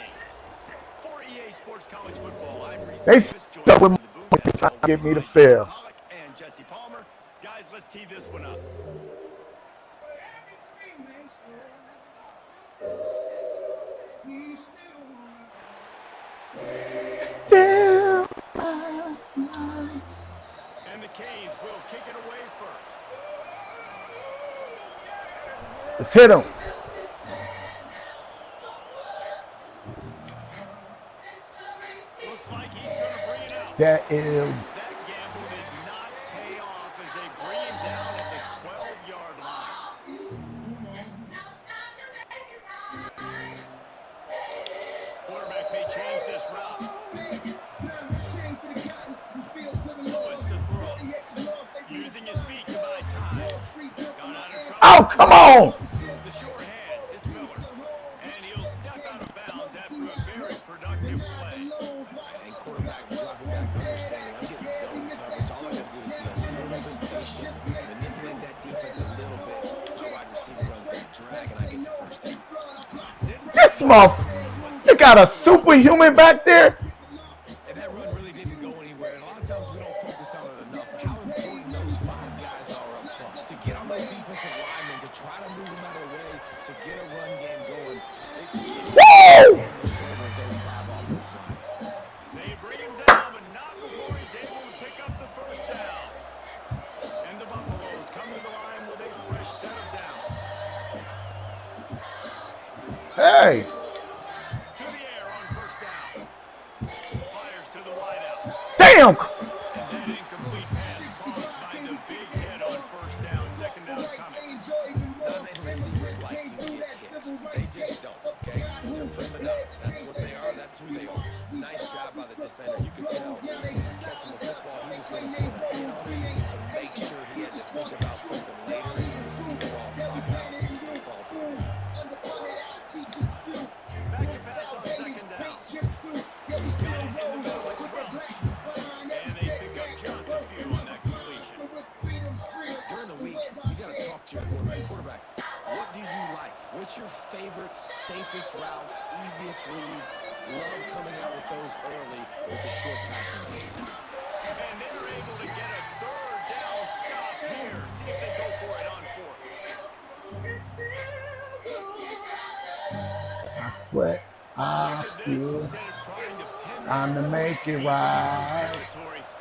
For EA Sports College Football, I'm Reese They Davis, stuck joined with in me the booth trying to get me to by fail. Pollock and Jesse Palmer. Guys, let's tee this one up. Still. And the Canes will kick it away first. Let's hit him. Looks like he's going to bring it out. That is. That gamble did not pay off as they bring him down at the 12-yard line. Quarterback may change this route. Twist to throw. Using his feet to buy time. Gone out of trouble. Oh, come on. The short hands, it's Miller. And he'll step out of bounds after a very productive play. And quarterback dropping back, understanding I'm getting zone coverage. All I got to do is be a little bit patient, manipulate that defense a little bit. My wide receiver runs that drag, and I get the first down. This motherfucker. They got a superhuman back there. And that run really didn't go anywhere. And a lot of times we don't focus on it enough. But how important those 5 guys are up front. To get on those defensive linemen, to try to move them out of the way, to get a run game going. It's shitty. Woo! Those 5 offensive linemen. They bring him down, but not before he's able to pick up the first down. And the Buffaloes come to the line with a fresh set of downs. Hey. To the air on first down. Fires to the wideout. Damn. And that incomplete pass caused by the big hit on first down. Second down coming. None of the receivers like to get hit. They just don't, okay? They're prima donnas. That's what they are. That's who they are. Nice job by the defender. You could tell he's catching the football. He was going to put a hand on it to make sure he had to think about something later. And you see the ball pop out and fall to him. Back to pass on second down. He's got it in the middle. It's Welch. And they pick up just a few on that completion. During the week, you got to talk to your quarterback. Quarterback, what do you like? What's your favorite, safest routes, easiest reads? Love coming out with those early with the short passing game. And they're able to get a third down stop here. See if they go for it on fourth. I sweat. I feel time to make it right.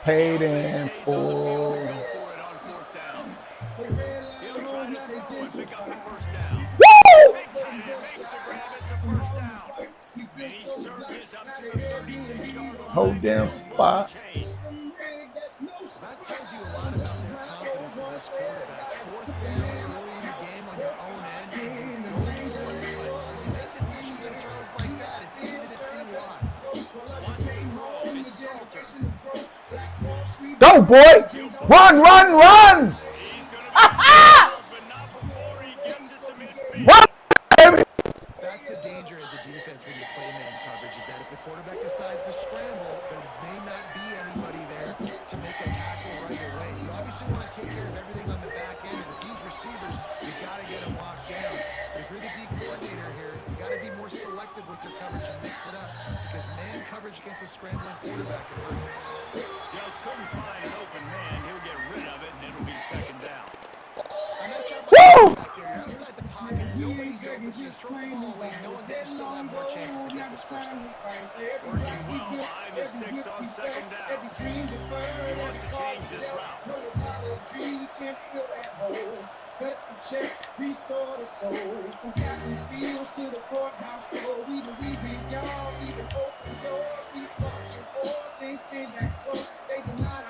Paid in full. Go for it on fourth down. He'll try to throw and pick up the first down. Woo! Big tight end makes the grab. It's a first down. And he surges up to the 36-yard line. Whole damn spot. That tells you a lot about their confidence in this quarterback. Fourth down early in the game on your own end. And you go for it. But when you make decisions and throws like that, it's easy to see why. It's Salter. Go, boy. Run, run, run. He's going to but not before he gets it to midfield. Run, baby. That's the danger as a defense when you play man coverage, is that if the quarterback decides to scramble, there may not be anybody there to make a tackle right away. You obviously want to take care of everything on the back end. With these receivers, you got to get them locked down. But if you're the D coordinator here, you got to be more selective with your coverage and mix it up, because man coverage against a scrambling quarterback can hurt. Just couldn't find an open man. He'll get rid of it, and it'll be second down. And nice job by Woo! the back there. You're outside the pocket. Nobody's open, so you throw the ball away knowing that you still have more chances to get this first down. Working well behind the sticks on second down. He wants to change this route. Cut the check, restore the soul. From Captain Fields to the courthouse floor, we the reason y'all even open doors. We fought your wars, they think that close. They deny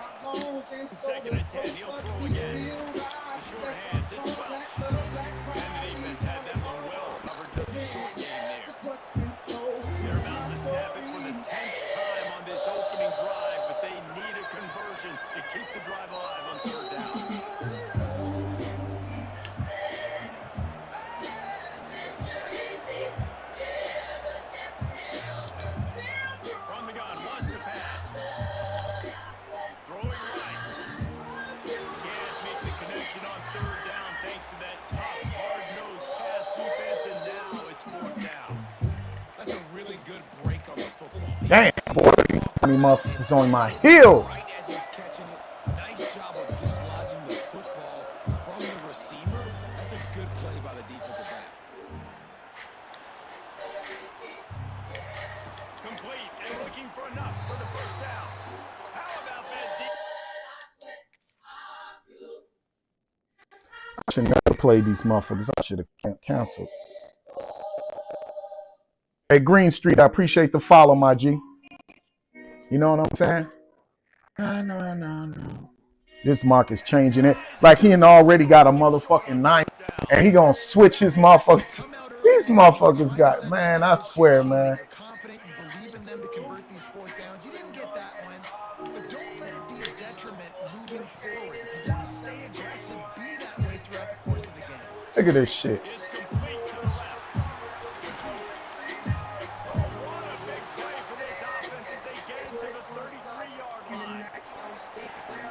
good break on the football. Damn, boy, these motherfuckers on my heels. Right as he's catching it, nice job of dislodging the football from the receiver. That's a good play by the defensive back. Complete and looking for enough for the first down. How about that I should never play these motherfuckers. I should have canceled. Hey, Green Street, I appreciate the follow, my G. You know what I'm saying? No. This market's changing it. Like he already got a motherfucking 9, and he gonna switch his motherfuckers. These motherfuckers got, man, I swear, man. You're confident, you believe in them to convert these fourth downs. You didn't get that one, but don't let it be a detriment moving forward. If you want to stay aggressive, be that way throughout the course of the game. Look at this shit. It's complete to the left. Oh, what a big play for this offense as they get into the 33-yard line.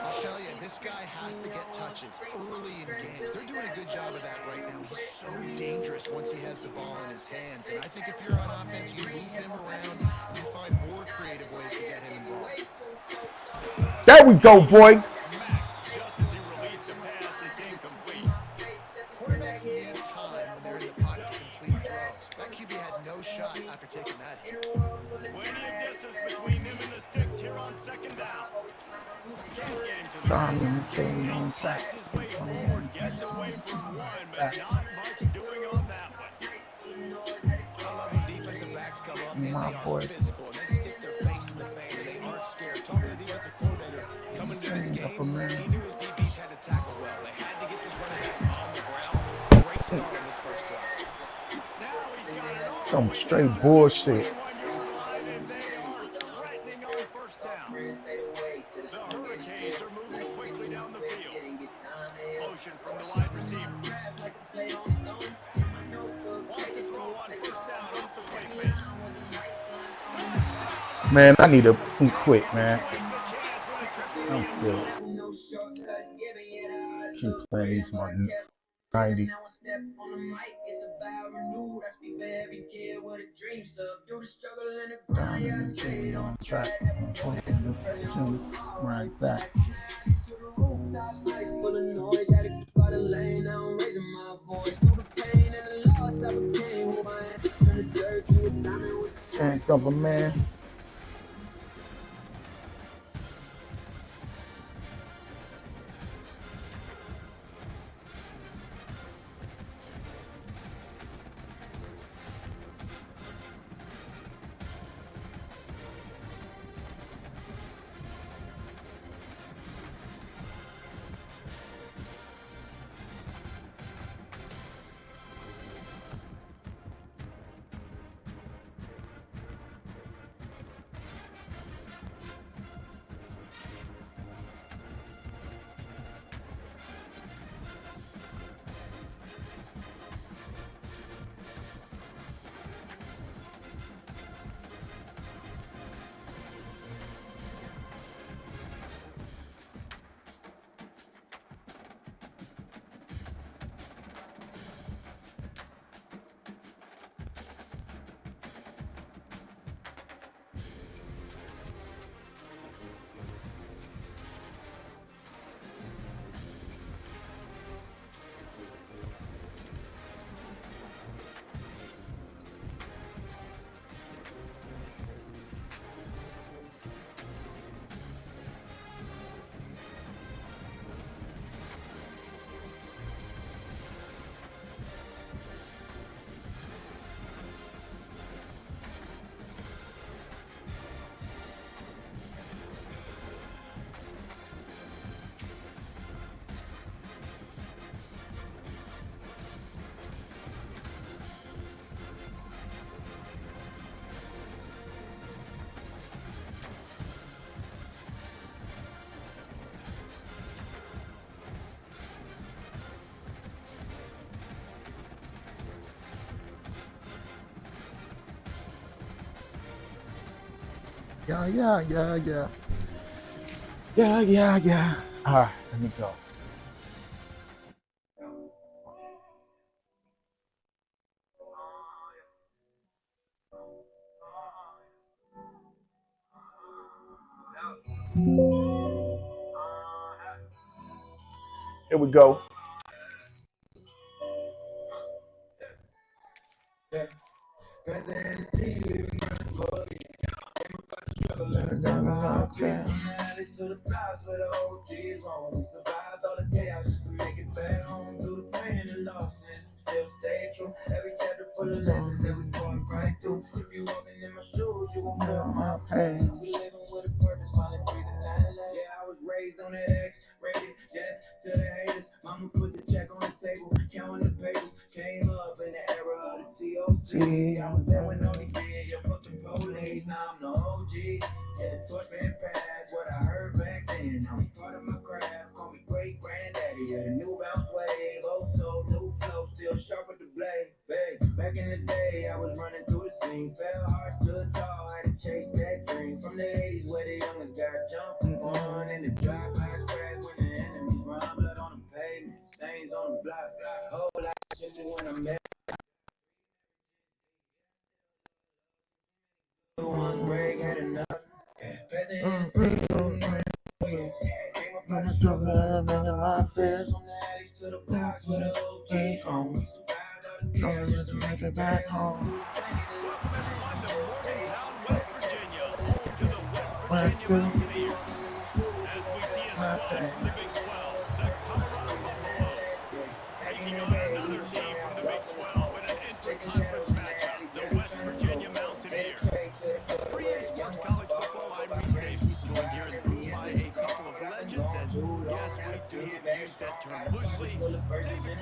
I'll tell you, this guy has to get touches early in games. They're doing a good job of that right now. He's so dangerous once he has the ball in his hands. And I think if you're on offense, you move him around, you find more creative ways to get him involved. There we go, boy. Just as he released the pass, it's incomplete. Quarterbacks need time when they're in the pocket to complete throws. That QB had no shot after taking that hit. Plenty of distance between him and the sticks here on second down. Can't get him to the ground. Fights his way forward, gets away from one, but not much doing on that one. I love when defensive backs come up and they are physical and they stick their face in the fan and they aren't scared. Talking to the defensive coordinator coming into this game, he knew his DBs had to tackle well. They had to get these running backs on the ground. Great start on this first drive. Now he's got it all Some the way straight down to the bullshit. 21-yard line, and they are threatening on first down. The Hurricanes are moving quickly down the field. Motion from the wide receiver. Wants to throw on first down off the play fake. Man, I need to quit, man. Take the chance with a triple I'm good. Keep playing these my 90. On track. Right back. Can't cover, man. Yeah. All right, let me go. Here we go. Still stay true. Every chapter full of lessons that we going right through. If you walking in my shoes, you gon' feel my pain. We living with a purpose, finally breathing that life. Yeah, I was raised on that X-rated death to the haters. Mama put the check on the table, counting the papers. Came up in the era of the COC. I was there when only did your fucking police. Now I'm the OG. Yeah, the torch been passed. What I heard back then, I was part of my craft. Call me great granddaddy. Yeah, the new bounce wave. Oh, so new flow, still sharp with the blade. Back in the day, I was running through the scene. Fell hard, stood tall, had to chase that dream. From the 80s where the youngest got jumped on. And the drive-bys crash when the enemies run. Blood on the pavement, stains on the block. Whole lot of shit when I met. The ones break, had enough. Passing in the city. Came up on the struggle, my fears. From the alleys to the blocks where the OGs home. We survived all the chaos just to make it back home. Welcome everyone to Morgantown, West Virginia, home to the West Virginia Mountaineers. As we see a squad from the Big 12, the Colorado Buffaloes, taking on another team from the Big 12 in an inter-conference matchup, the West Virginia Mountaineers. For EA Sports College Football, I'm Reese Davis, joined here in the room by a couple of legends, and yes, we do use that term loosely. David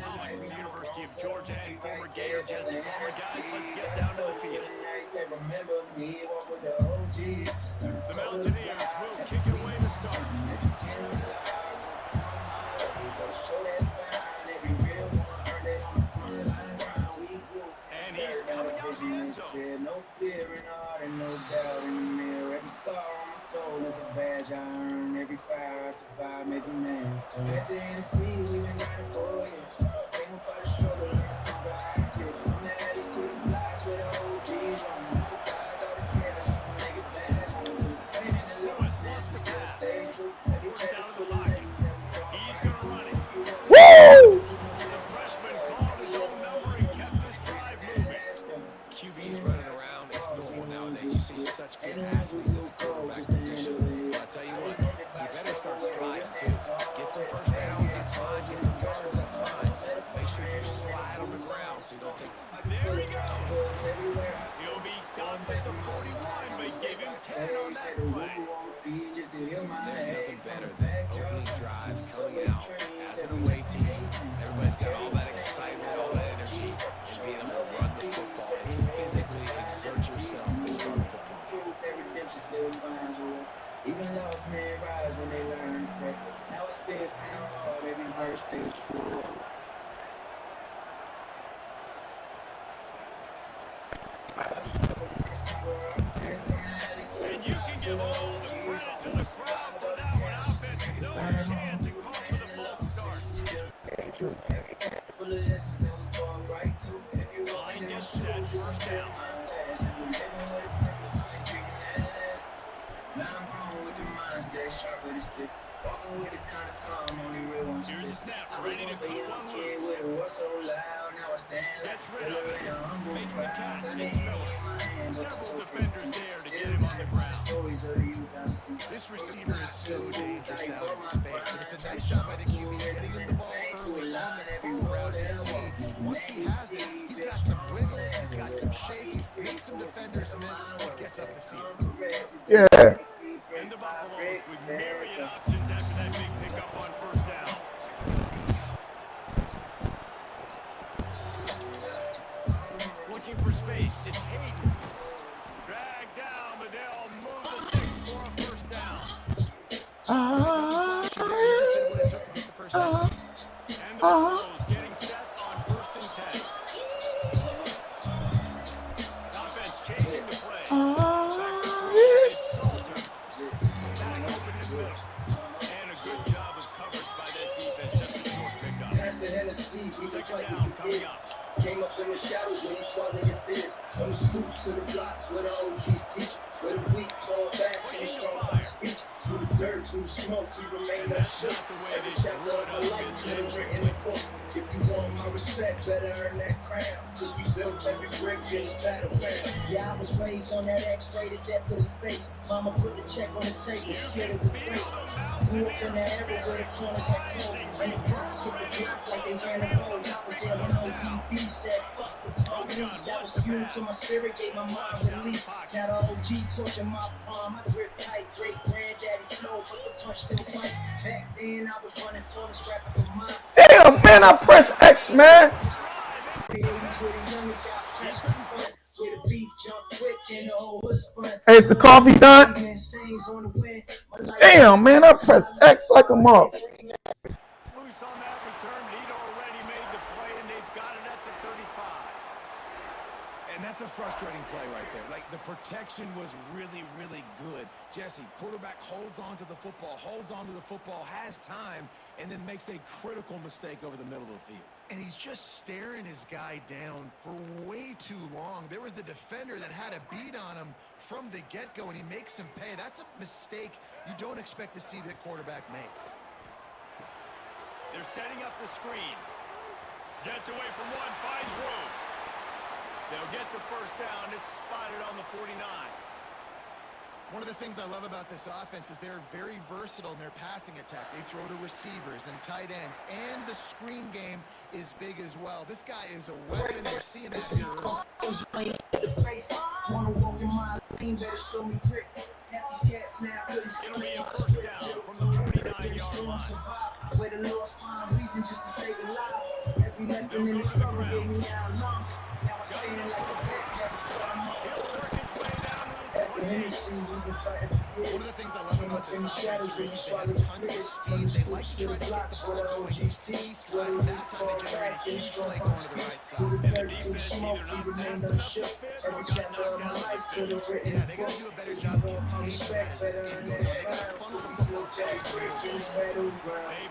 Pollock from the University of Georgia and former Gator Jesse Palmer. Guys, let's get down to the field. The Mountaineers will kick it away to start. And he's coming out of the end zone. No fear in heart and no doubt in the mirror. Every star on my soul is a badge I earn. Every fire I survive, make a man. So that's the NC, we've been riding for years. Came up out of struggle, from the alley to the blocks with the OGs on. We survived all the chaos just to make it back home. Pain in the loss, still stay true. Every First down chapter to the full of pocket. lessons. He's going to run it. Woo! The freshman called his own number and kept this drive moving. QBs running around, it's normal nowadays. You see such good athletes at the quarterback position. But I'll tell you what, you better start sliding too. Get some first downs, that's fine. Get some yards, that's fine. Make sure you slide on the ground so you don't take. There he goes. He'll be stopped at the 41, but gave him 10 on that play. There's nothing better than opening drive, coming out as an away team. Everybody's got all that excitement, all that energy, and being able to run the football and physically exert yourself to start a football game. Even lost men rise when they learn to pray. Now it's big from the heart, every verse stays true. And you can give all the credit to the crowd for that one. Offense, no chance and call for the false start. Line gets set, first down. Here's the snap, ready to cut one loose. Gets rid of it, makes the catch, it's Miller. Several defenders there to get him on the ground. This receiver is so dangerous out in space, and it's a nice job by the QB getting him the ball early on that full route. You see, once he has it, he's got some wiggle, he's got some shake, makes some defenders miss, and gets up the field. Yeah. And the Buffaloes with myriad options after that big pickup on first down. Looking for space, it's Hayden. Dragged down, but they'll move the sticks for a first down. And the Buffaloes getting set on first and 10. Offense changing the play. Back to throw, it's Salter. Back open in the middle. And a good job of coverage by that defense. Just a short pickup. Second down coming up. Came up in the shadows when you swallow your fears. On the scoops to the blocks where the OGs teach. Where the weak fall back and the strong speech. Through the dirt through smoke, we remain unshook. Every chapter of my life been written in a book. If you want my respect, better earn that crown. Cause we built every brick in this battleground. Yeah, I was raised on that X-rated depth of the face. Mama put the check on the table, scared it with grace. Grew up in that era where the corners had closed. And the cops hit the block like they ran the road. I was there when ODB said, fuck the police. That was fuel to my spirit, gave my mind relief. Now the OG torture my palm, I grip tight. Great granddaddy flow, but the punch still bites. Back then I was running for the scrapping for mine. Damn, man, I press X, man. Hey, is the coffee done? Damn, man, I press X like I'm up. Loose on that return. He'd already made the play, and they've got it at the 35. And that's a frustrating play right there. Like, the protection was really, really good. Jesse, quarterback holds on to the football, has time, and then makes a critical mistake over the middle of the field. And he's just staring his guy down for way too long. There was the defender that had a beat on him from the get-go, and he makes him pay. That's a mistake you don't expect to see the quarterback make. They're setting up the screen. Gets away from one, finds room. They'll get the first down. It's spotted on the 49. One of the things I love about this offense is they're very versatile in their passing attack. They throw to receivers and tight ends, and the screen game is big as well. This guy is a weapon. We're seeing this here. Wanna walk in my lane, better show me grit. These cats now couldn't It'll be a first down from the 49-yard line. Where the Lord's find reason just to stay alive. Every lesson in the struggle gave me out lungs. Now I'm staying like a vet, He'll work his way down to the 20. One of the things I love about this offense is they have tons of speed. They like to try to get the ball going east, west. That time they generate a huge play going to the right side. And the defense either not fast enough to fit or got knocked down by the defender. Yeah, they got to do a better job containing that as this game goes on. They got to funnel the football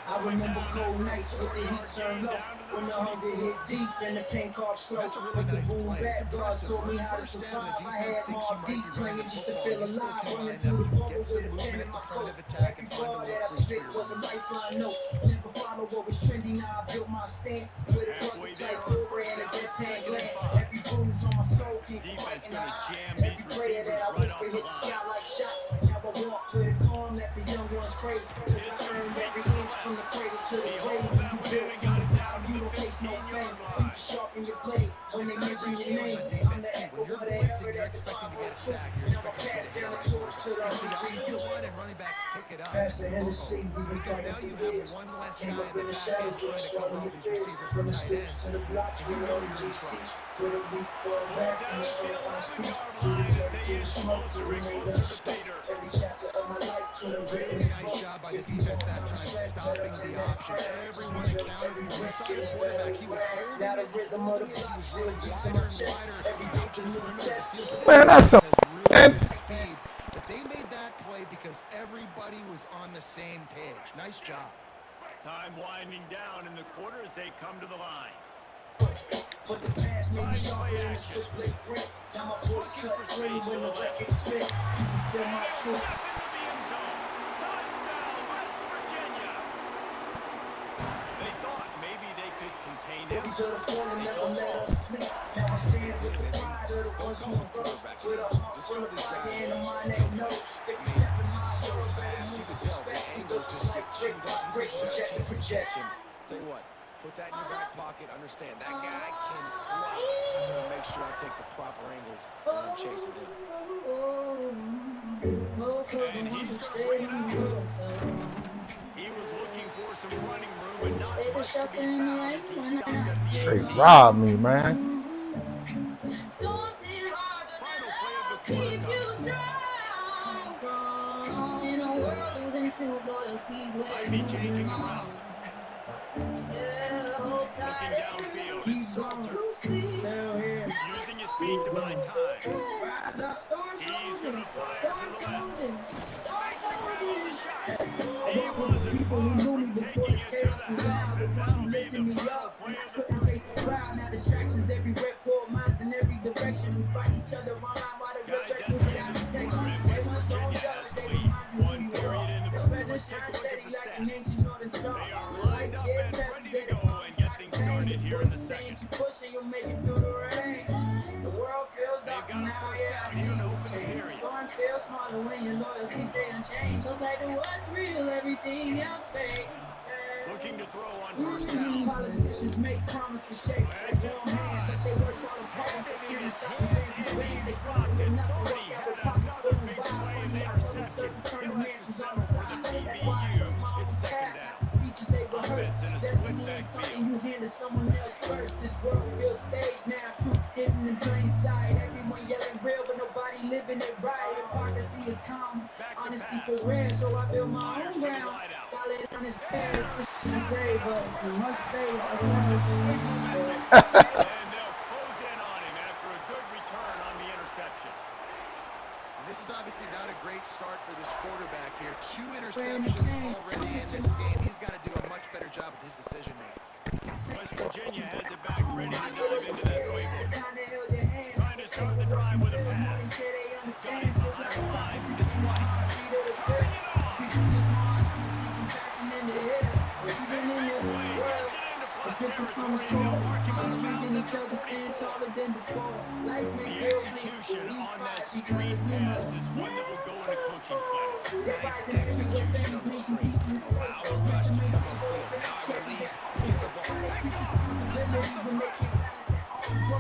I remember cold nights with the heat turned low. When the hunger hit deep and the pain cough slow. That's a really With the nice boom play. back, It's God aggressive. taught me It's how to first down. The survive. I defense had thinks more you might deep be playing running just the to football. feel They still alive. can Running line through the up, bubble get with some a pen movement in my coat. of attack and Every find a ball little that I crease for spit your was a running. lifeline note. Never follow what was trendy, now I built my stance. With a bucket type over and a dead tan glass. Every bruise on my soul keep Defense fighting gonna odds. jam these Every prayer receivers that I right off whisper the hit the line. shot like shots. Now I walk to the calm, let the young ones pray. Cause I earned every inch from the cradle to the grave. You built from the ground, you don't face no fame. You sharpen your blade when they mention your name. I'm the echo of the era that the Expecting to get a took. sack, you're Now I expecting to pass get down a the torch to the If the other offensive line and running backs pick it up, Pass the Hennessy, we've been because fighting now you for have years. one less guy Came up in in the the back end shadows, trying to just cover swallowing all your these fears. receivers From and the tight slips ends. to the blocks, we know you just teach. With a weak fall back and a strong on speech. To the dirt, to the smoke, to remain unstuck. Every chapter of my life to the written Really nice job by the defense that time, stopping the option. Everyone accounted for. You saw the quarterback, he was holding Now the it, rhythm of the block still beats in my chest. Every day's a new test. Man, that's a really good speed. But they made that play because everybody was on the same page. Nice job. Time winding down in the quarter as they come to the line. But the past made me sharper than a switchblade grip. Now my voice cut clean when the record spit. You can feel my truth. Step into the end zone. Touchdown, West Virginia. They thought maybe they could contain him. Babies of the fallen never let us sleep. Now I stand with the pride of the ones who reverse. With a heart full of fire and a mind that knows. If you step in my soul, better move with respect. We go just like brick by brick, project to project. Tell you what, put that in your back pocket. Understand that guy can fly. I'm gonna make sure I take the proper angles when I'm chasing him. And he's going to bring it out. He was looking for some running room, but not much to be found as he stopped at the straight 18. rob me, man. Final play of the quarter coming. Might be changing around. Looking downfield, it's Salter. Using his feet to buy time. He's going to fire to the left. Makes the grab on the shot. He wasn't far from taking it to the house, and that'll be the final play of the first. Now distractions everywhere, poor minds in every direction. We fight each other online while the Guys, rest at the end of the quarter, and West Virginia has the lead. One period in the times feel smaller when your loyalty stay unchanged. Don't matter what's real, everything else fades. Looking to throw on first down. Politicians make promises shake like one hand, but they work all apart. In his hands, and he dropped it. 30 had another big play, and they interception. He'll have to settle for the PBU. It's second down. Offense in a split backfield. You handle someone else first. This world real stage now. Truth hidden in plain sight. Everyone yelling real, but nobody living it right. Hypocrisy is calm. Honesty feels rare, so I build my own ground. Solid on his past. Save us. We must save ourselves. And they'll close in on him after a good return on the interception. This is obviously not a great start for this quarterback here. 2 interceptions already in this game. He's got to do a much better job with his decision making. West Virginia has it back ready to dive into that playbook. Trying to start the drive with a pass. Got it behind the line. It's White. Turning it on. Gets it into plus territory. They'll mark him on the mound at the 44. The execution on that screen pass is one that will go in a coaching play. Nice execution on the screen. Allow the rush to come upfield. Now release. Get the ball back off.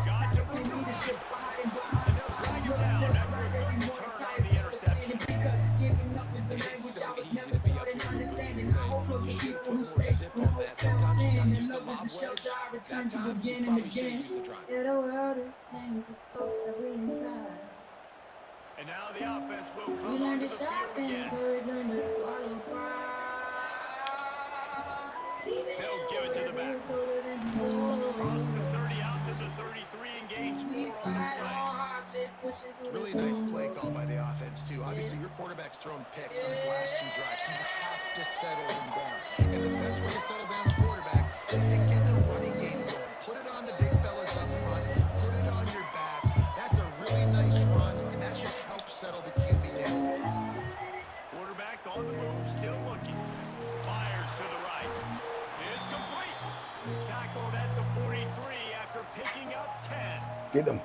Got to move the line. And they'll drag him down after a good return on the interception. It's so easy to be up here and say, you should put more zip on that. Sometimes you gotta use the mob wedge. That time, you probably should use the drive. Yeah, the world has changed, the scope that we inside. And now the offense will We come learn onto to the field sharpen, again. courage, learn to swallow pride. They'll give it to the back. Across the 30 out to the 33 and gains 4 on the play. Really nice play call by the offense, too. Obviously, your quarterback's thrown picks on his last 2 drives, so you have to settle him down. And the best way to settle down a quarterback is to get the running game going. Put it on the big fellas up front. Put it on your backs. That's a really nice run, and that should help settle the QB down. Quarterback on the move, still looking. Fires to the right. It's complete. Tackled at the 43 after picking up 10.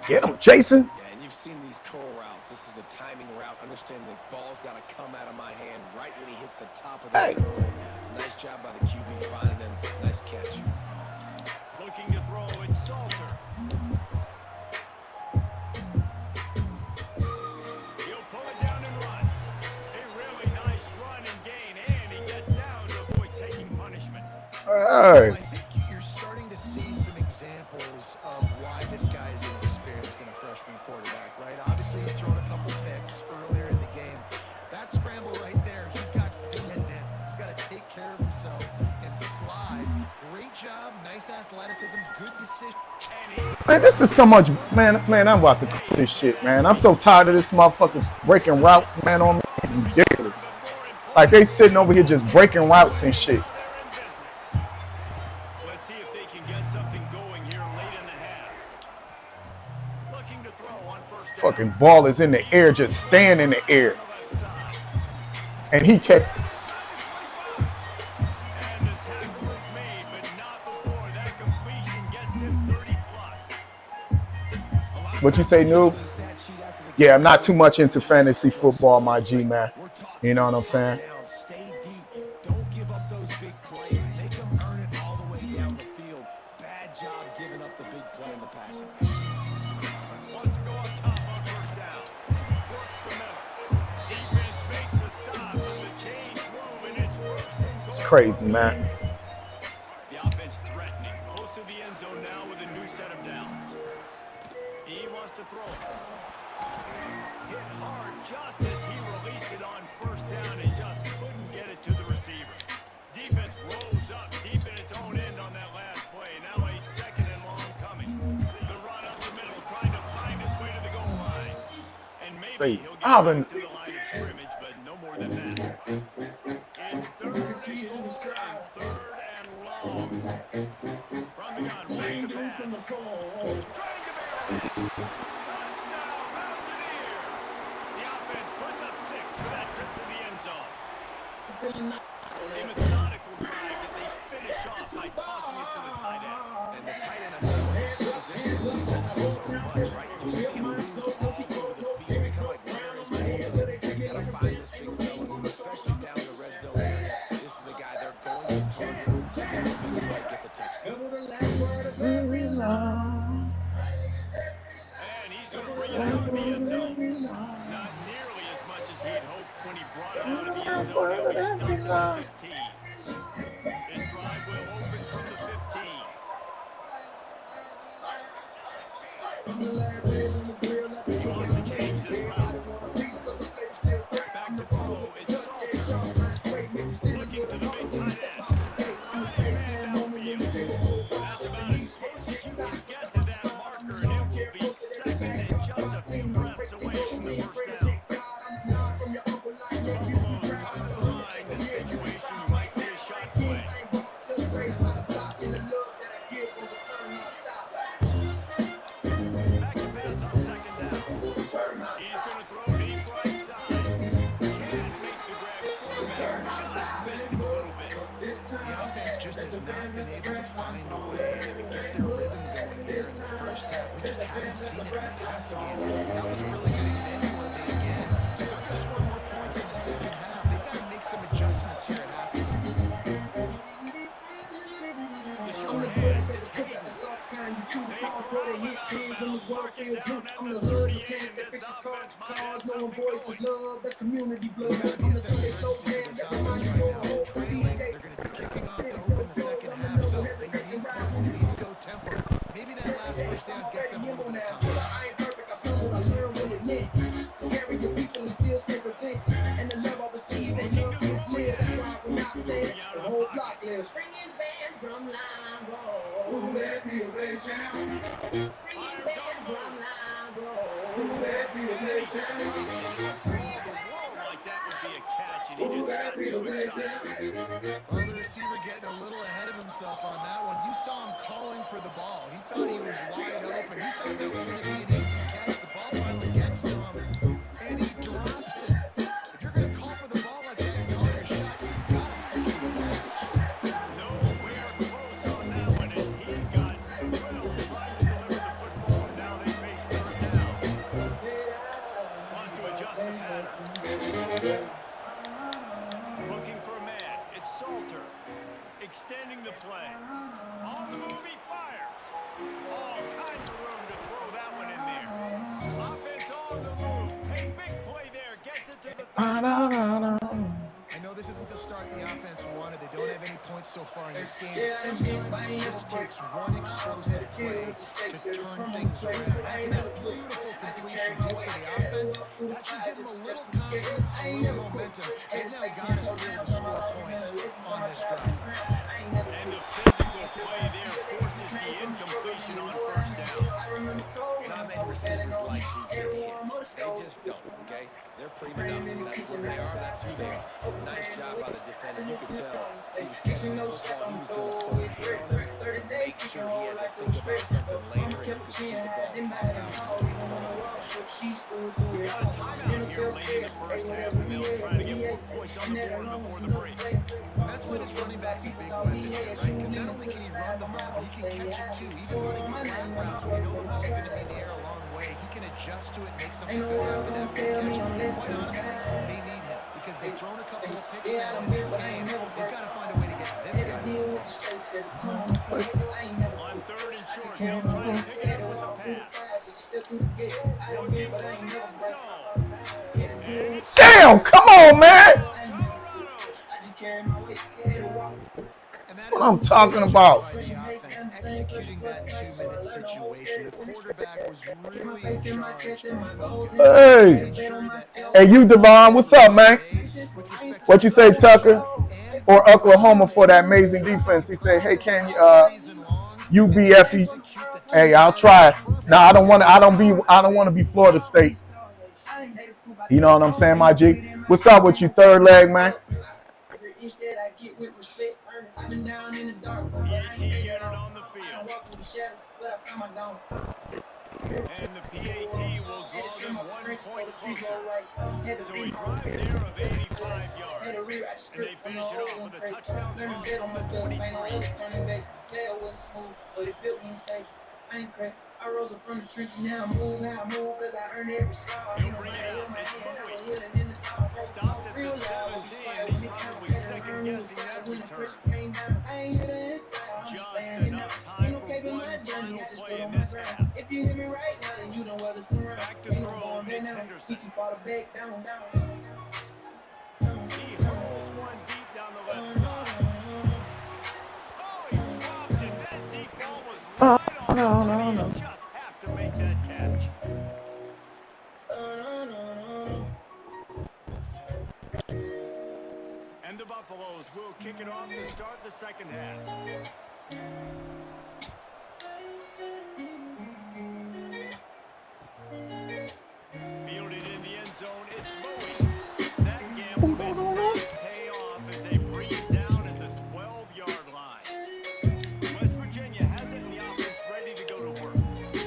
Get him, Jason. Yeah, and you've seen these curl routes. This is a timing route. Understand the ball's got to come out of my hand right when he hits the top of the curl. Nice job by the QB finding him. Nice catch. Looking to throw, it's Salter. He'll pull it down and run. A really nice run and gain, and he gets down to avoid taking punishment. All right. I think you're starting to see some examples of why this guy is inexperienced in a freshman quarterback, right? Obviously, he's thrown a couple picks earlier in the game. That scramble right there, he's got to get down. He's got to take care of himself and slide. Great job, nice athleticism, good decision. Man, this is so much, man, I'm about to quit this shit, man. I'm so tired of this motherfuckers breaking routes, man, on me. It's ridiculous. Like, they sitting over here just breaking routes and shit. Let's see if they can get something going here late in the half. Looking to throw on first down. Fucking ball is in the air, just staying in the air. And he kept... And the tackle is made, but not before that completion gets him 30 plus. What you say, noob? Yeah, I'm not too much into fantasy football, my G, man. You know what I'm saying? Stay deep. Don't give up those big plays. Make them earn it all the way down the field. Bad job giving up the big play in the passing game. Wants to go up top on first down. Works the middle. Defense makes a stop with the change move, and it's first and goal. It's crazy, man. The offense threatening. Close to the end zone now with a new set of downs. He wants to throw. Hit hard just as he released it on first down and just couldn't get it to the receiver. Defense rose up deep in its own end on that last play. Now a second and long coming. The run up the middle, trying to find its way to the goal line. And maybe he'll get back to the line of scrimmage, but no more than that. It's third and goal and third and long. From the gun, wants to pass. Trying to barrel. Touchdown, Mountaineer. The offense puts up 6 for that trip to the end zone. A methodical drive that they finish off by tossing it to the tight end. And the tight end, I mean, this position is evolved so much, right? You see him move all over the field. It's kind of like where is my brought him out of the end zone. He'll be stopped at the 15. This drive will open from the 15. Trying to change this route. Back to throw. It's Salter. Looking to the big tight end. Got his man downfield. That's about as close as you can get to that marker, and it will be second and just a few breaths away from the first down. Buffalo's come to the line. This situation, you might see a shot play. Back to pass on second down. He's going to throw deep right side. Can't make the grab. Quarterback just missed him a little bit. The offense just has not been able to find a way to get their rhythm going here in the first half. We just haven't seen it in the passing game. That was a really good example of it again. If they're going to score more points in the second half, they've got to make some adjustments here at halftime. The short hand. It's Hayden. They corral him out of bounds. Mark it down at the 38. This offense might have something going. There's got to be a sense of urgency for this offense right now. They're trailing. They're going to be kicking off to open the second half, so they need points. They need to go tempo. Maybe that last first down gets them a little bit of confidence. Well, the receiver getting a little ahead of himself on that one. You saw him calling for the ball. He thought he was wide open. He thought that was going to be an easy catch. The ball finally gets to him, and he drops it. If you're going to call for the ball like that and call your shot, you've got to secure the catch. Nowhere close on that one as he got drilled trying to deliver the football, and now they face third down. Wants to adjust the pattern. Looking for a man. It's Salter. Extending the play. On the move, he fires. All kinds of room to throw that one in there. Offense on the move. A big play there. Gets it to the 30. I know this isn't the start the offense wanted. They don't have any points so far in this game. Sometimes it just takes one explosive play to turn things around. After that beautiful completion did for the offense, that should give them a little confidence, a little momentum. They've now got us to be able to score points on this drive. And the physical play there forces the incompletion on first down. Not many receivers like to get hit. They just don't, okay? They're prima donnas. That's what they are. That's who they are. Nice job by the defender. You could tell he was catching the football. He was going to pull it here to make sure he had to think about something later, and you could see the ball pop out in front of him. We got a timeout here late in the first half, and they'll try to get more points on the board before the break. That's why this running back's a big weapon here, right? Because not only can he run the ball, but he can catch it too. Even running flat routes when you know the ball's going to be in the air a long way, he can adjust to it, make something good happen after the catch. Quite honestly, they need him because they've thrown a couple of picks now in this game. They've got to find a way to get this guy. On third and short, they'll try to pick it up with the pass. Looking for the end zone. And it's Damn, come on, man. Colorado. And What I'm talking about. by the offense executing that 2-minute situation. The quarterback was really in charge of focus. Hey, hey, you Devon, what's up, man? What you say, Tucker? Or Oklahoma for that amazing defense? He said, "Hey, can you UBF? Hey, I'll try." Now I don't want to be Florida State. You know what I'm saying, my G? What's up with you, third leg, man? PAT unit on the field. And the PAT will draw them 1 point closer. So a drive there of 85 yards. And they finish it off with a touchdown comes from the 23. I rose up from the trenches, now I move, cause I earned every star. He'll bring it up. It's Bowie. Stopped at the 17. He's probably second guessing that return. Just enough time for one final play in this half. If you hear me right now, then you know whether it's around. Back to throw, Mitch Henderson. right on the money. You just have to make that catch. And the Buffaloes will kick it off to start the second half. Fielded in the end zone, it's Bowie. That gamble did not pay off as they bring it down at the 12-yard line. West Virginia has it in the offense ready to go to work.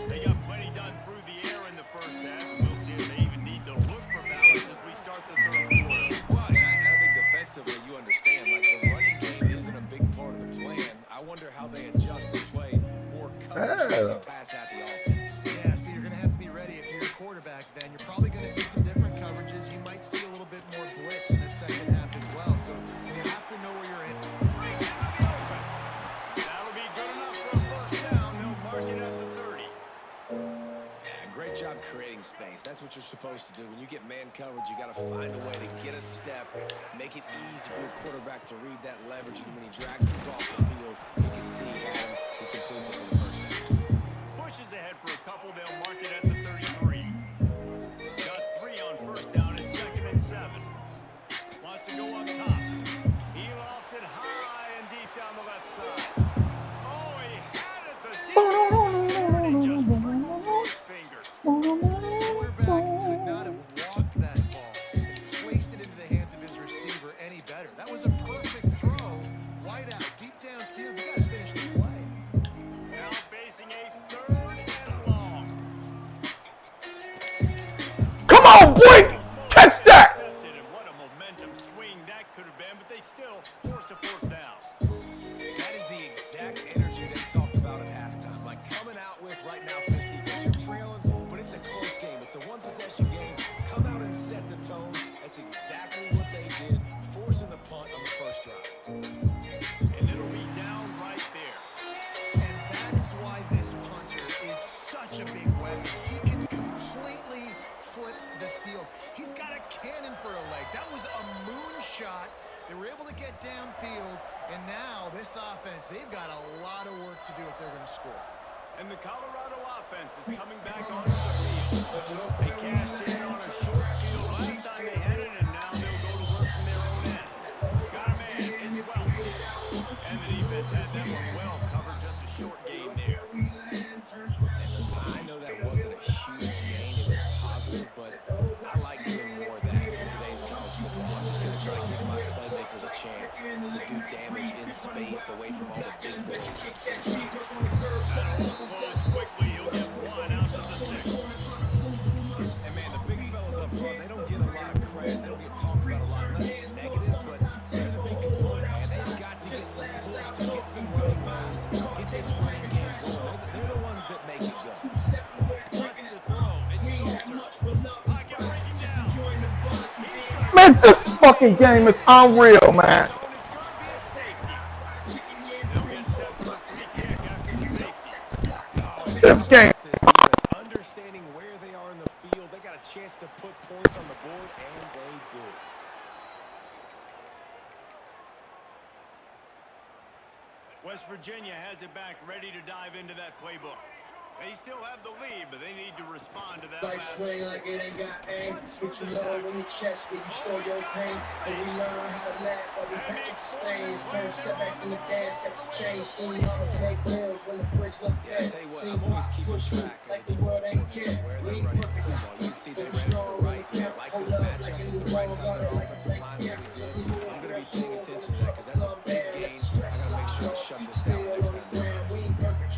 They got plenty done through the air in the first half, and we'll see if they even need to look for balance as we start the third quarter. Well, I think defensively, you understand, like the running game isn't a big part of the plan. I wonder how they adjust and play more coverage pass at the offense. Yeah, so you're going to have to be ready if you're a quarterback then. You're probably going to see some different coverages. You might see a little bit more blitz in the second half as well. So you have to know where you're in. That'll be good enough for a first down. They'll mark it at the 30. Yeah, great job creating space. That's what you're supposed to do. When you get man coverage, you got to find a way to get a step, make it easy for your quarterback to read that leverage. And when he drags across the field, you can see him. He completes it for the first down. Pushes ahead for a couple. They'll mark it at the 33. Got 3 on first down and 2nd and 7. Wants to go up top. He lofts it high and deep down the left side. Oh, he had it. The deep. He just trickled his fingers. The quarterback could not have walked that ball and placed it into the hands of his receiver any better. That was a perfect throw. Wide out, deep downfield. You got to finish the play. Now facing a 3rd and long. Come on, boy! Catch that! Intercepted, and what a momentum swing that could have been, but they still force a 4th down. That is the exact energy they talked about at halftime. Like coming out with right now for this defense. You're trailing, but it's a close game. It's a one-possession game. Come out and set the tone. That's exactly what they did, forcing the punt on the first drive. And it'll be down right there. And that is why this punter is such a big weapon. He can completely flip the field. He's got a cannon for a leg. That was a moonshot. They were able to get downfield, and now this offense, they've got a lot of work to do if they're going to score. And the Colorado offense is coming back onto the field. They cashed in on a short field last time they had it, and now they'll go to work from their own end. Got a man, it's Welch. And the defense had that one well covered, just a short gain there. And listen, I know that wasn't a huge gain. It was positive, but I like doing more of that in today's college football. I'm just going to try to give my playmakers a chance to do damage in space away from all the big boys inside. That'll close quickly. He'll get 1 out to the 6. And man, the big fellas up front, they don't get a lot of credit. They don't get talked about a lot unless it's negative, but they're the big component, man. They've got to get some push, to get some running runs, get this running game going. They're the ones that make it go. Wants to throw. It's Salter. Pocket breaking down. He's gonna Man, this fucking game is unreal, man. zone. It's going to be a safety. They'll get set for a free kick after the safety. This game. Understanding where they are in the field, they got a chance to put points on the board, and they do. West Virginia has it back, ready to dive into that playbook. They still have the lead, but they need to respond to that Like last swing like it ain't got aim. Hit you low in the chest, but you show your pain. And we learn how to laugh while we patch up stains. Turn setbacks in the gas, steps to change. Seen mamas make meals when the fridge look Yeah, I dead. tell you what, Seen I'm always pops keeping push you track as like a the world defensive ain't care. where We they're ain't running the perfect. football. You can see they ran to the right. I like this matchup. It's the right time. Their offensive line really good. I'm going to be paying attention to that because that's a big gain. I got to make sure to shut this down next time they're out.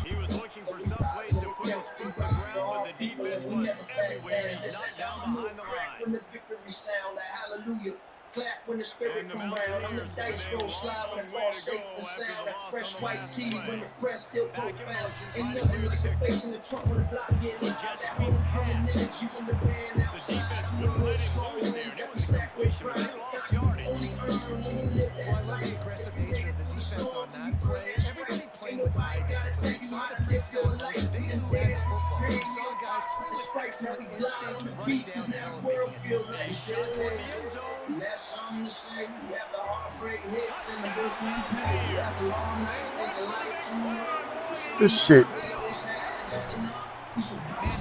He was looking for some place to put his foot in the ground, but the defense was everywhere. He's not down behind the When line. the victory sound like hallelujah. Clap when the spirit And the come round. I'm the Mountaineers dice with a roll slide when the long ball way to safe go and after sound. the That loss fresh on the white last tee play. when the press still Back in profound. motion, Ain't trying to nothing clear like the the picture. face in the trunk when the block get The loud. jet That sweep whole coming pass. energy when the band The outside. defense wouldn't let him loose there, and it was a completion, but they lost yardage. Well, I love the aggressive nature of the defense on that play. Everybody playing with high discipline. We saw the pre-snap motion. They knew who had the football. We saw guys play with excellent instinct, running downhill and making it happen. He shot toward the end zone. That's something to say. We have the heartbreak hits and the birthday. We have the long nights, think the light tomorrow. This shit. Man,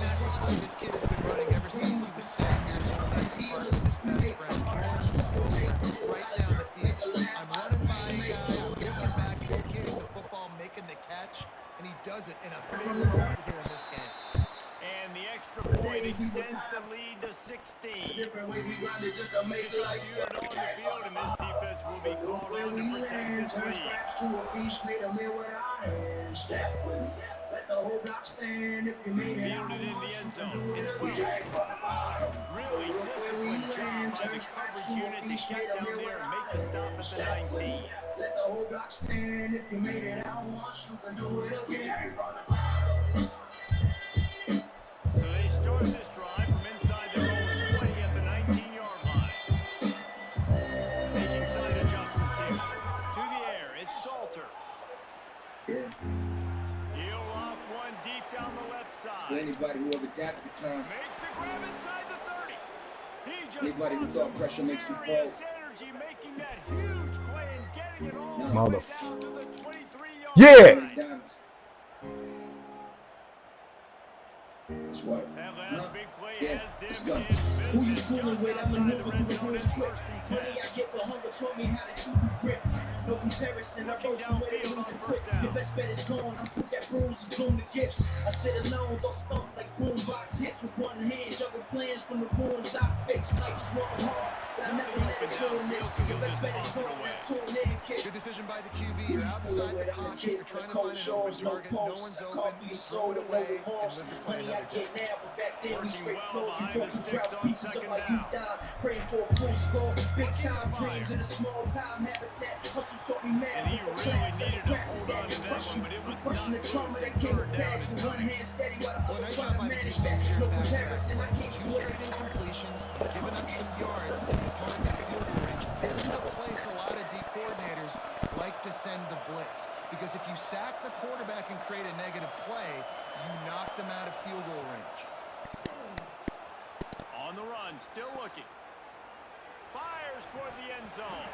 that's the play this kid has been running ever since he was 7 years old at the park with his best friend. George goes right down the field. I'm running by a guy, I'm looking back, locating the football, making the catch, and he does it in a big moment here in this game. And the extra point extends the lead to 16. Kick up unit on the field, and this defense will be called on to protect this lead. Fielded in the end zone. It's really disciplined job by the coverage unit to get down there and make the stop at the 19. Let the whole block stand. If you made it out once, you can do it again. So they start this drive from inside their own 20 at the 19-yard line. Making side adjustments here. To the air, it's Salter. He'll off one deep down the left side. For anybody who ever adapted the time, Makes the grab inside the 30. He just anybody who brought thought some pressure makes you fall. serious energy, making that huge play and getting it all the way Mother. down to the 23-yard Yeah. line. That's what. That last big play Yeah, has let's them go. in Who you business fooling just with? I'm a outside the nigga red who zone. knows It's grip. 1st and Money 10. I get, but hunger taught me how to chew the grip. No comparison, I Looking go somewhere to downfield lose on a first grip. down. Your best bet is gone. I'm proof that bruise is bloom the gifts. I sit alone, don't stump like boombox hits with one hand. Juggle plans from the ruins I fix. Life's one hard, but I never let it go in this. Your best bet is gone. Now tune in, kid. Good decision by the QB. You're outside the pocket. You're trying to find an open target. No one's open. Throw it away and live to play Money I another day. get now, but back then we Working straight well flows. We behind the broke sticks droughts, on pieces of second like down. you died. Praying for a full score. Big time dreams in a small time habitat. Hustle taught me mad. And he really needed to hold on to that one, but it was Crushing the not trauma loose. that And came third down attached. is With one coming. hand steady while the Well, other nice trying job to by the manage defense that. here No back to back. comparison, I can't Two do it. straight incompletions, giving up some yards, and opponents in field goal range. This is a place a lot of D coordinators like to send the blitz, because if you sack the quarterback and create a negative play, you knock them out of field goal range. On the run, still looking. Fires toward the end zone.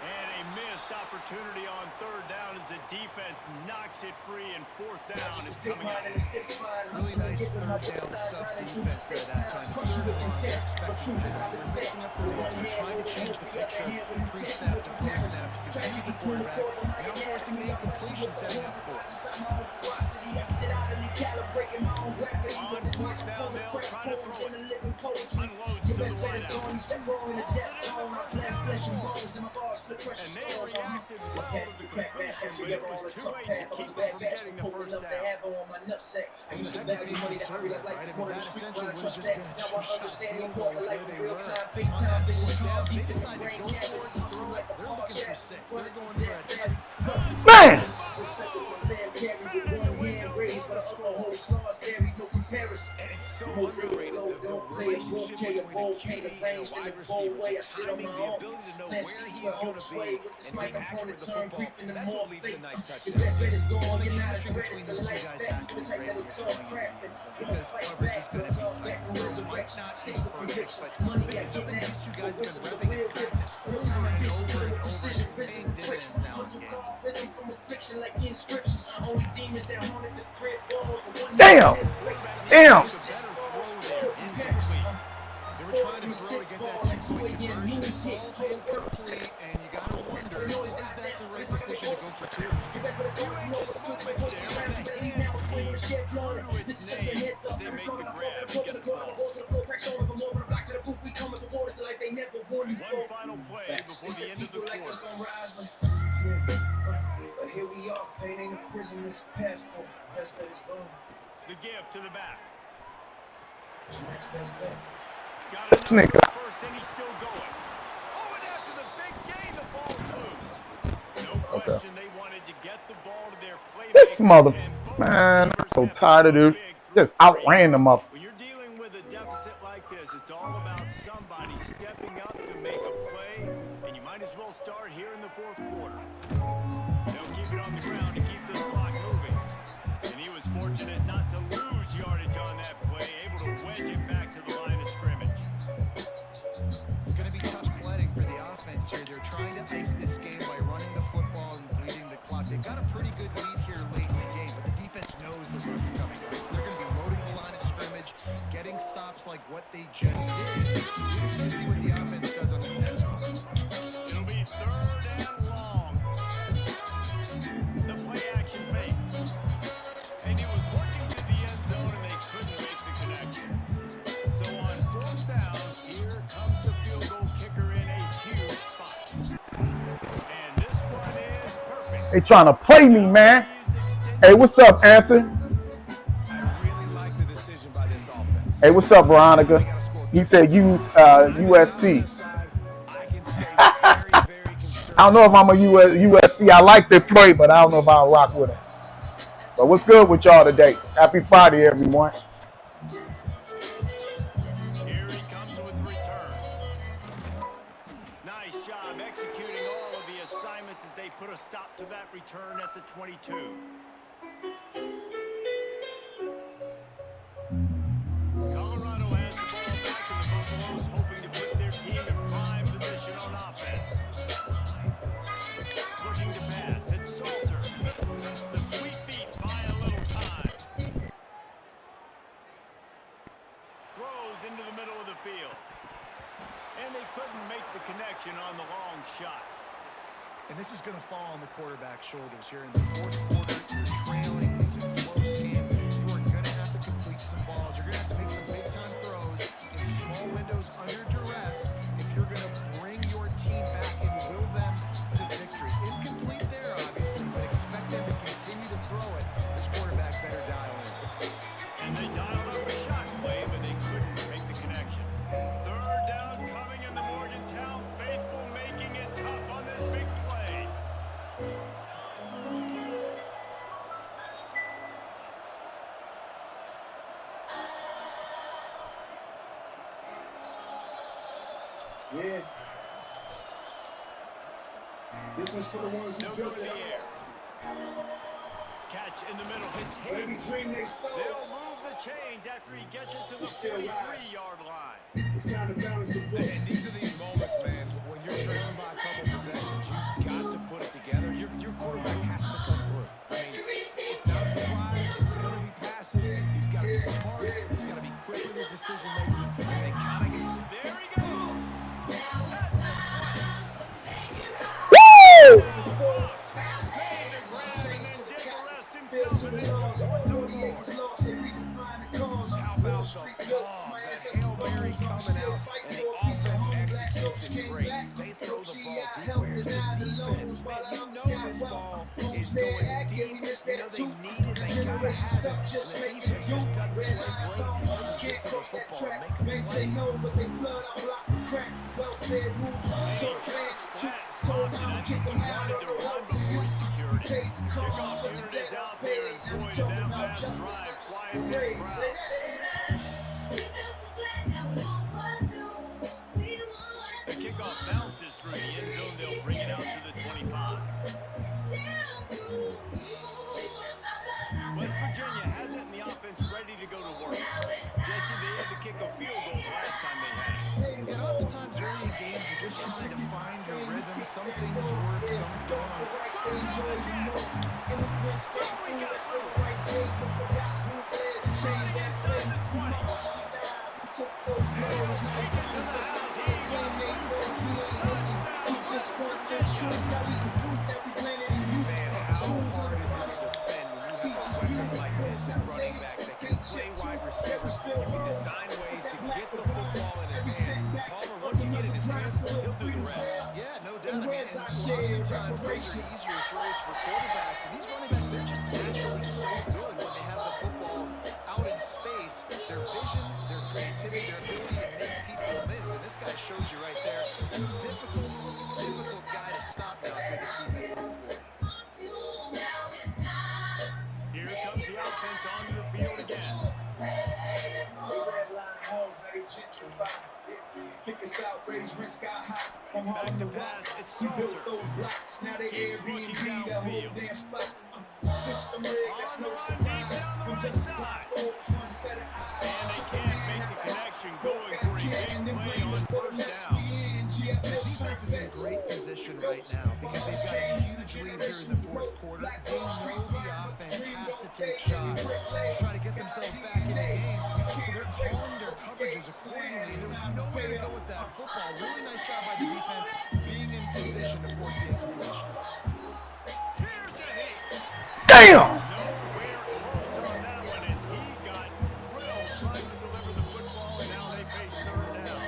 And a missed opportunity on third down as the defense knocks it free, and fourth down is coming up. Really nice third down sub defense there that time. It's third and long. They're expecting passes. They're mixing up the looks. They're trying to change the picture. Pre-snap to post-snap to confuse the quarterback. Now forcing the incompletion, setting up fourth. On fourth down, they'll try to throw it. Unloads to the wideout. And they reacted well to the completion, but it was too late to keep them from getting the first down. That would be conservative, right? I mean, that essentially would have just been a two-shot field goal where they were. On that fourth down, they decide to go for it and throw it. They're looking for 6. They're going for a touchdown. Man. And it's so underrated, the relationship between a QB and a wide receiver, the timing, the ability to know where he's going to be and be accurate with the football. That's what leads to nice touchdowns. Well, the chemistry between those two guys has to be great when you're throwing into the game, because coverage is going to be tight. Throw might not be perfect, but this is something these two guys have been repping in practice over and over and over, and it's paying dividends now in the game. Damn. Damn. They were trying to throw to get that two-point conversion. It falls incomplete, and you got to wonder, was that the right decision to go for 2? One final play before the end of the quarter. But here we are, painting a prison this passport. Best bet is gone. The give to the back. Next best bet. Got This another nigga. first, and he's still going. Oh, and after the big gain, the ball's loose. No Okay. question they wanted to get the ball to their playmakers. This mother, and both man, I'm receivers so have tired of been this. big Just through outran the mother. When you're dealing with a deficit like this, it's all about somebody stepping up to make a play, and you might as well start here in the fourth quarter. They'll keep it on the ground to keep this clock moving. And he was fortunate not to lose yardage on that play, able to wedge it back to the line of scrimmage. It's going to be tough sledding for the offense here. They're trying to ice this game by running the football and bleeding the clock. They've got a pretty good lead here late in the game, but the what they just did. We're interested to see what the offense does on this next one. It'll be 3rd and long. The play action fake. And he was working to the end zone, and they couldn't make the connection. So on 4th down, here comes the field goal kicker in a huge spot. And this one is perfect. They trying to play me, man. Hey, what's up, Anson? I really like the decision by this offense. Hey, what's up, Veronica? He said use USC. I don't know if I'm a USC. I like their play, but I don't know if I'll rock with them. But what's good with y'all today? Happy Friday, everyone. Here he comes with the return. Nice job executing all of the assignments as they put a stop to that return at the 22. Colorado has the ball back, and the Buffaloes hoping to put their team in prime position on offense. Looking to pass, it's Salter. The sweet feet buy a little time. Throws into the middle of the field. And they couldn't make the connection on the long shot. And this is going to fall on the quarterback's shoulders here in the 4th quarter. You're trailing. It's a close game. You are going to have to complete some balls. You're going to have to make some big-time throws in small windows under duress if you're going to bring your team back and will them to victory. Incomplete there, obviously, but expect them to continue to throw it. This quarterback better dial in. And they dialed up a shot play, but they couldn't make the connection. 3rd down coming in the Morgantown faithful, making it tough on this big play. Yeah. This one's for the ones who No go built to the it. air. Catch in the middle. It's Baby Hayden. dream they stole. They'll move the chains after he gets it to the It's still live. 43-yard line. It's time to balance the books. And these are these moments, man, when you're trailing by a couple possessions, you've got to put it together. Your quarterback has to come through. I mean, it's not a surprise. It's going to be passes. He's got to be smart. He's got to be quick with his decision-making. And they kind of get... There he goes. Woo! Made the grab and then did the rest himself and then put to the board. How about the Hail Mary coming out, and the offense executes it great. They throw the ball deep. Where's the defense? Man, you know this ball is going deep. You know they need it. They got to have it. And the defense just doesn't play great. Get to the football and make them play. And he just flat stopped it. I think he wanted to run before he secured it. Kickoff unit is out there, and boy, did that last drive quiet this crowd. The kickoff bounces through the end zone. They'll bring it out to the 25. West Virginia has it, and the offense ready to go to work. Jesse, they had to kick a field goal the last time they had it. And oftentimes early in games, you're just trying to find your rhythm. Some things work, some don't. Running inside the 20. Man, how hard is it to defend when you have a weapon like this at running back that can play wide receiver? You can design ways to get the football in his hand. Palmer, once you get it in his hands, he'll do the rest. Yeah, no doubt. I mean, and oftentimes those are easier throws for quarterbacks. And these running backs, they're just naturally so good when they have the football out in space. Their vision, their creativity, their ability to make people miss. And this guy shows you right there, a difficult guy to stop now for this defense moving forward. Here comes the offense onto the field again. Back to pass, it's Salter. Keeps looking downfield. On the run, deep down the right side. And they can't make the connection going for a big play on 1st down. The defense is in great position right now because they've got a huge lead here in the fourth quarter. They know the offense has to take shots to try to get themselves back in the game. So they're calling their coverages accordingly. There was nowhere to go with that football. Really nice job by the defense being in position to force the incompletion. Here's a hit. Damn! Nowhere close on that one as he got drilled trying to deliver the football, and now they face third down.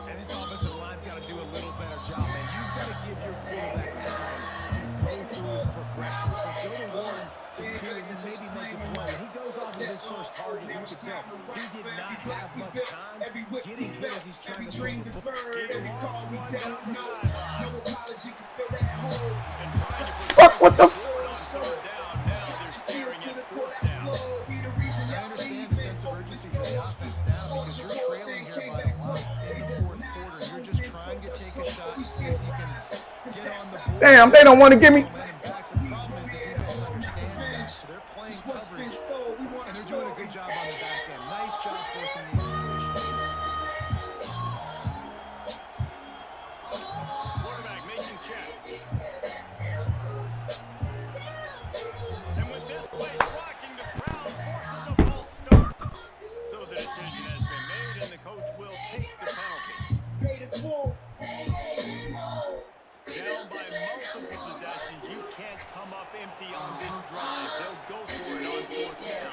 And this offensive line's got to do a little better job, man. You've got to give your quarterback time to go through his progressions. From go to 1 to 2 and then maybe make a play. When he goes off of his first target, you can tell he did not have much time getting hit as he's trying to throw the football. Fuck, what the f... I understand the sense of urgency for the offense now because you're trailing here by a lot in the fourth quarter. You're just trying to take a shot and see if you can get on the board. Damn, they don't want to give me... The problem is the defense understands that, so they're playing coverage, and they're doing a good job on the back end. Nice job forcing the incompletion. Quarterback making checks. And with this place rocking, the crowd forces a false start. So the decision has been made, and the coach will take the penalty. Down by multiple possessions, you can't come up empty on this drive. They'll go for it on fourth down.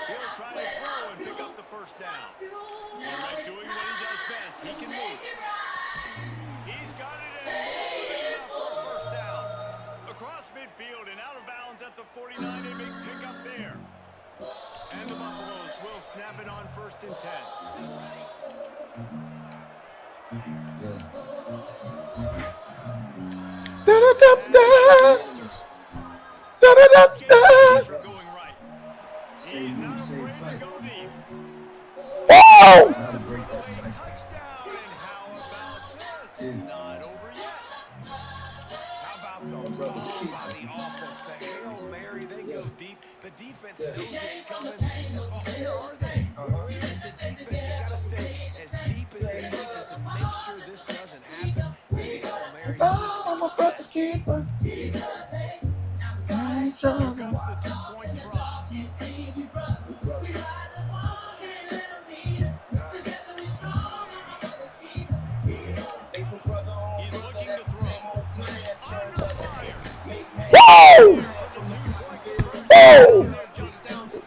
He'll try to throw and pick up the first down. Quarterback doing what he does best. He can move. He's got it in more than enough for a first down. Across midfield and out of bounds at the 49. A big pickup there. And the Buffaloes will snap it on 1st and 10. Da-da-da-da. Da-da-da-da. Going right. He's not afraid to go deep. Whoa! Touchdown, and how about this? It's not over yet. How about the bomb by the offense? The Hail Mary, they go deep. The defense knows it's coming. Where are they? Where is the defense? You got to stay as deep as the deepest and make sure this doesn't happen. The Hail Mary I'm a brother's keeper. Here comes the two-point try. He's looking to throw. Under fire. Whoa! Whoa! They're just down 6.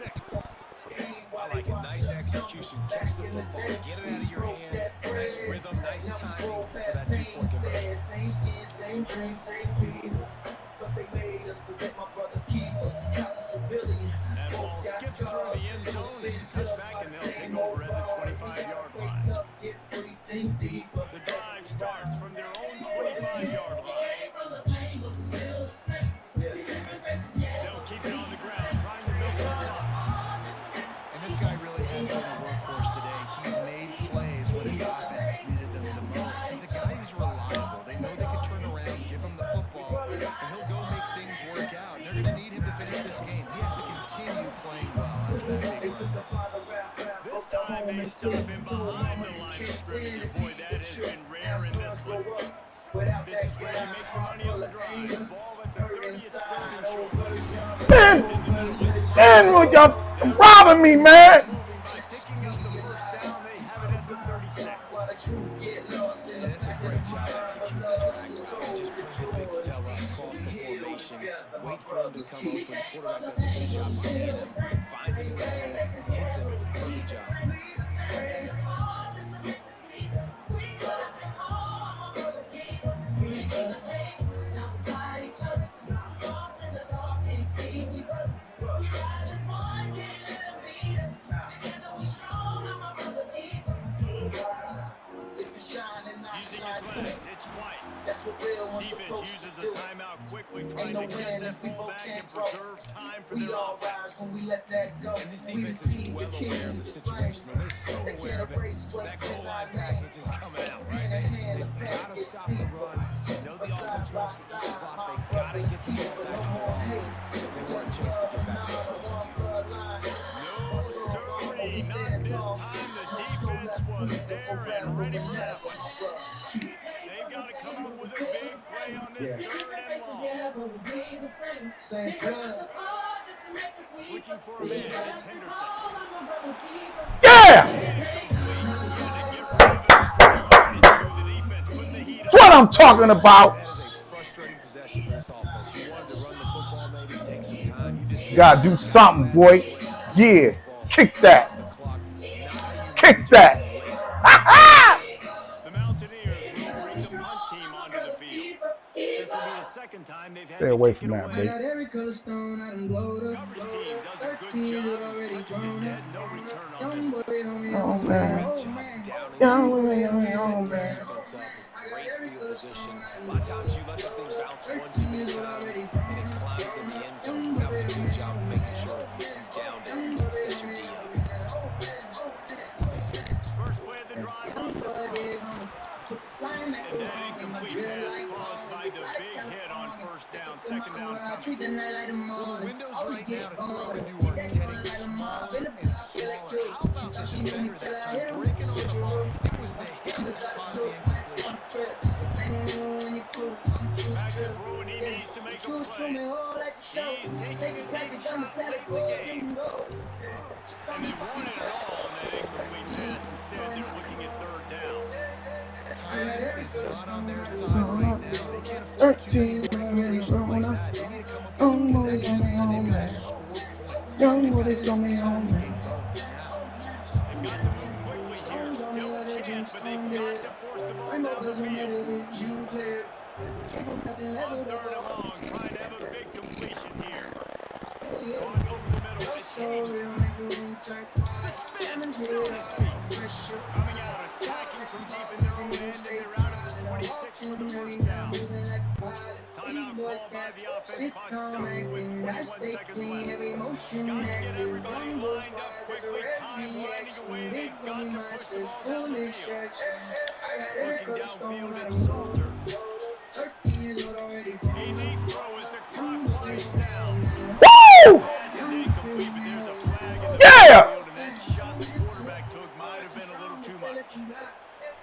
I like it. Nice execution. Catch the football. Get it out of your hand. Nice rhythm. Nice timing for that 2-point conversion. That ball skips through the end zone. It's a touchback, and they'll take over at the 25-yard line. The drive starts from their own 25-yard line. They'll keep it on the ground, trying to milk the clock. And this guy really has been a workhorse today. He's made plays when his offense has needed them the most. He's a guy who's reliable. They know they can turn around, give him the football, and he'll go make things work out. And they're going to need him to finish this game. He has to continue playing well after that big run. This time they stop him behind the line of scrimmage. And boy, that has been rare in this one. This is where you make your money on the drive. Ball at the 30, it's third and short. Man, would y'all robbing me, man? Moving by picking up the first down, they have it at the 36. And it's a great job executing the drag route. Just bring the big fella across the formation. Wait for him to come open. Quarterback does a good job seeing him. Finds him in the hole. Hits him. Perfect job. Using his legs, it's White. Defense uses a timeout quickly, trying to get that ball back and preserve time for their offense. And this defense is well aware of the situation. And they're so aware of it. That goal line package is coming out, right? They've got to stop the run. They know the offense wants to eat the clock. They got to get the ball back to their offense if they want a chance to get back to this football game. No, sirree, not this time. The was there and ready for that one. They've got to come up with a big play on this 3rd and long. Looking for a man. It's Henderson. Yeah! That's what I'm talking about. That is a frustrating possession for this offense. You wanted to run the football, maybe take some time. You didn't. You gotta do something, boy. Yeah. Kick that. Kick that. The Mountaineers will bring the punt team onto the field. This will be the 2nd time they've had Stay to away kick from it that, away. baby. Coverage team does a good job of punching it dead. No return on this one. Oh, man. Oh, man. Great field position. A lot of times you let the thing bounce one too many times and it climbs in the end zone. That was a good job of making sure you downed it and set your D up. First play of the drive was the throw. And that incomplete pass caused by the big hit on 1st down. 2nd down coming. Well, the windows right now to throw into are getting smaller and smaller. How about the defender that time breaking on the ball? It was the hit that caused the incompletion. Back to throw, and he needs to make a play. He's taking a deep shot late in the game. And they wanted it all on that incomplete pass. Instead, they're looking at 3rd down. Time is not on their side right now. They can't afford to make incompletions like that. They need to come up with some connections and they've got to score points. They've got to get this passing game going now. They've got to move quickly here. Still a chance, but they've got to force the ball down the field. On 3rd and long, trying to have a big completion here. Caught over the middle. It's Kenny. The spin, still on his feet. Coming out, attacking from deep in their own end, and they're out at the 26 for the 1st down. Timeout called by the offense. Clock stopped with 21 seconds left. Got to get everybody lined up quickly. Time winding away. They've got to push the ball down the field. Looking downfield, it's Salter. A deep throw as the clock winds down. Woo! Pass is incomplete, but there's a flag in the Yeah! field, and that shot the quarterback took might have been a little too much.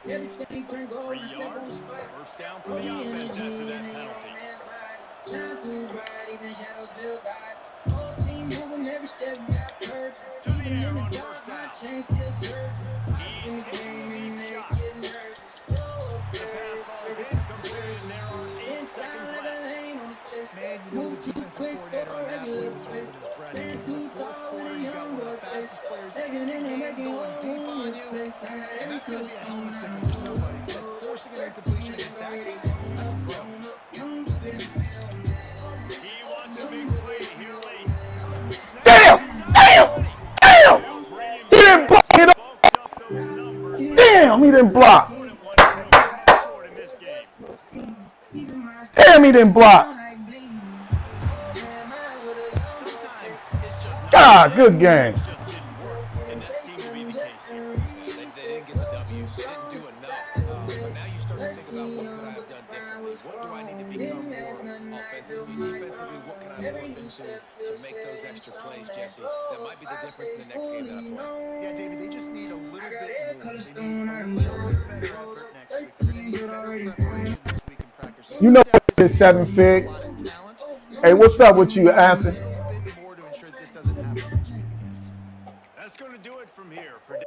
3 yards. 1st down for the offense after that penalty. To the air on 1st down. He's taking the deep shot. The pass falls incomplete, and there are 8 seconds left. Man, you know the defensive coordinator on that play was holding his breath. Because in the 4th quarter, you got one of the fastest players in the game going deep on you. And that's going to be a helmet sticker for somebody. But forcing an incompletion against that game, that's a pro. He wants a big play here late. Damn! Damn! Damn! He didn't block it up. Damn, he didn't block. Damn, he didn't block. God, good game. And that seemed to be the case here. They didn't get the W. They didn't do enough. But now you start to think about what could I have done differently? What do I need to become more offensively, defensively? What can I morph into to make those extra plays, Jesse? That might be the difference in the next game that I play. Yeah, David, they just need a little bit more. They need a little bit better effort next week. They're going to need better preparation this week in practice. You know it's 7 Fig. Hey, what's up with you, Anson? That's going to do it from here. For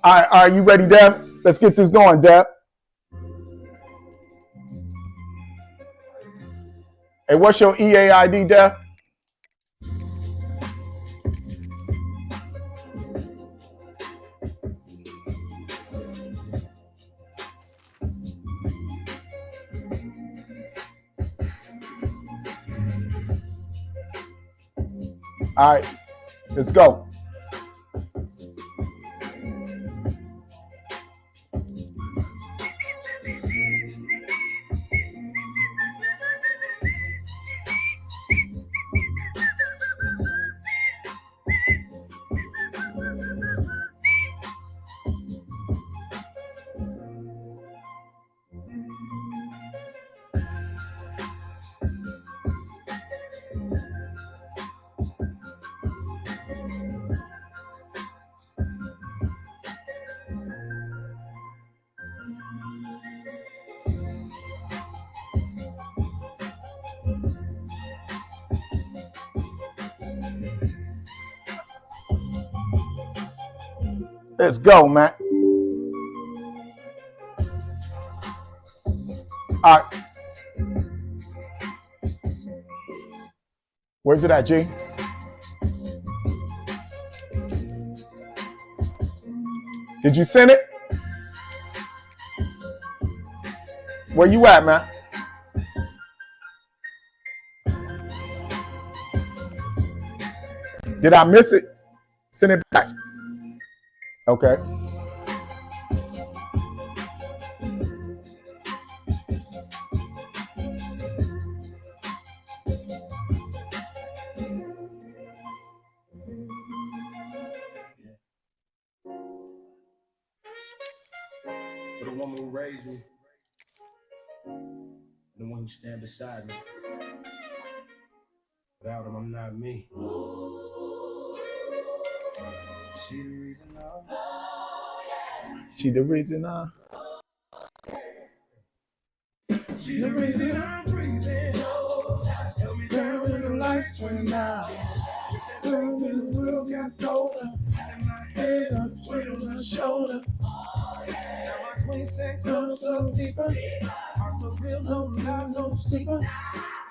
All right, you ready, Deb? Let's get this going, Deb. Hey, what's your EA ID, Deb? All right, let's go. Let's go, man. All right. Where's it at, G? Did you send it? Where you at, man? Did I miss it? Send it back. Okay. For the woman who raised me, the one who stand beside me. Without him, I'm not me. She the reason She the reason She the reason I'm breathing. Help me down when the lights went out. Girl, when the world got colder, and my hands are weight on her shoulder. Now my queen said, come slow deeper. Heart so real, no time, no sleeper.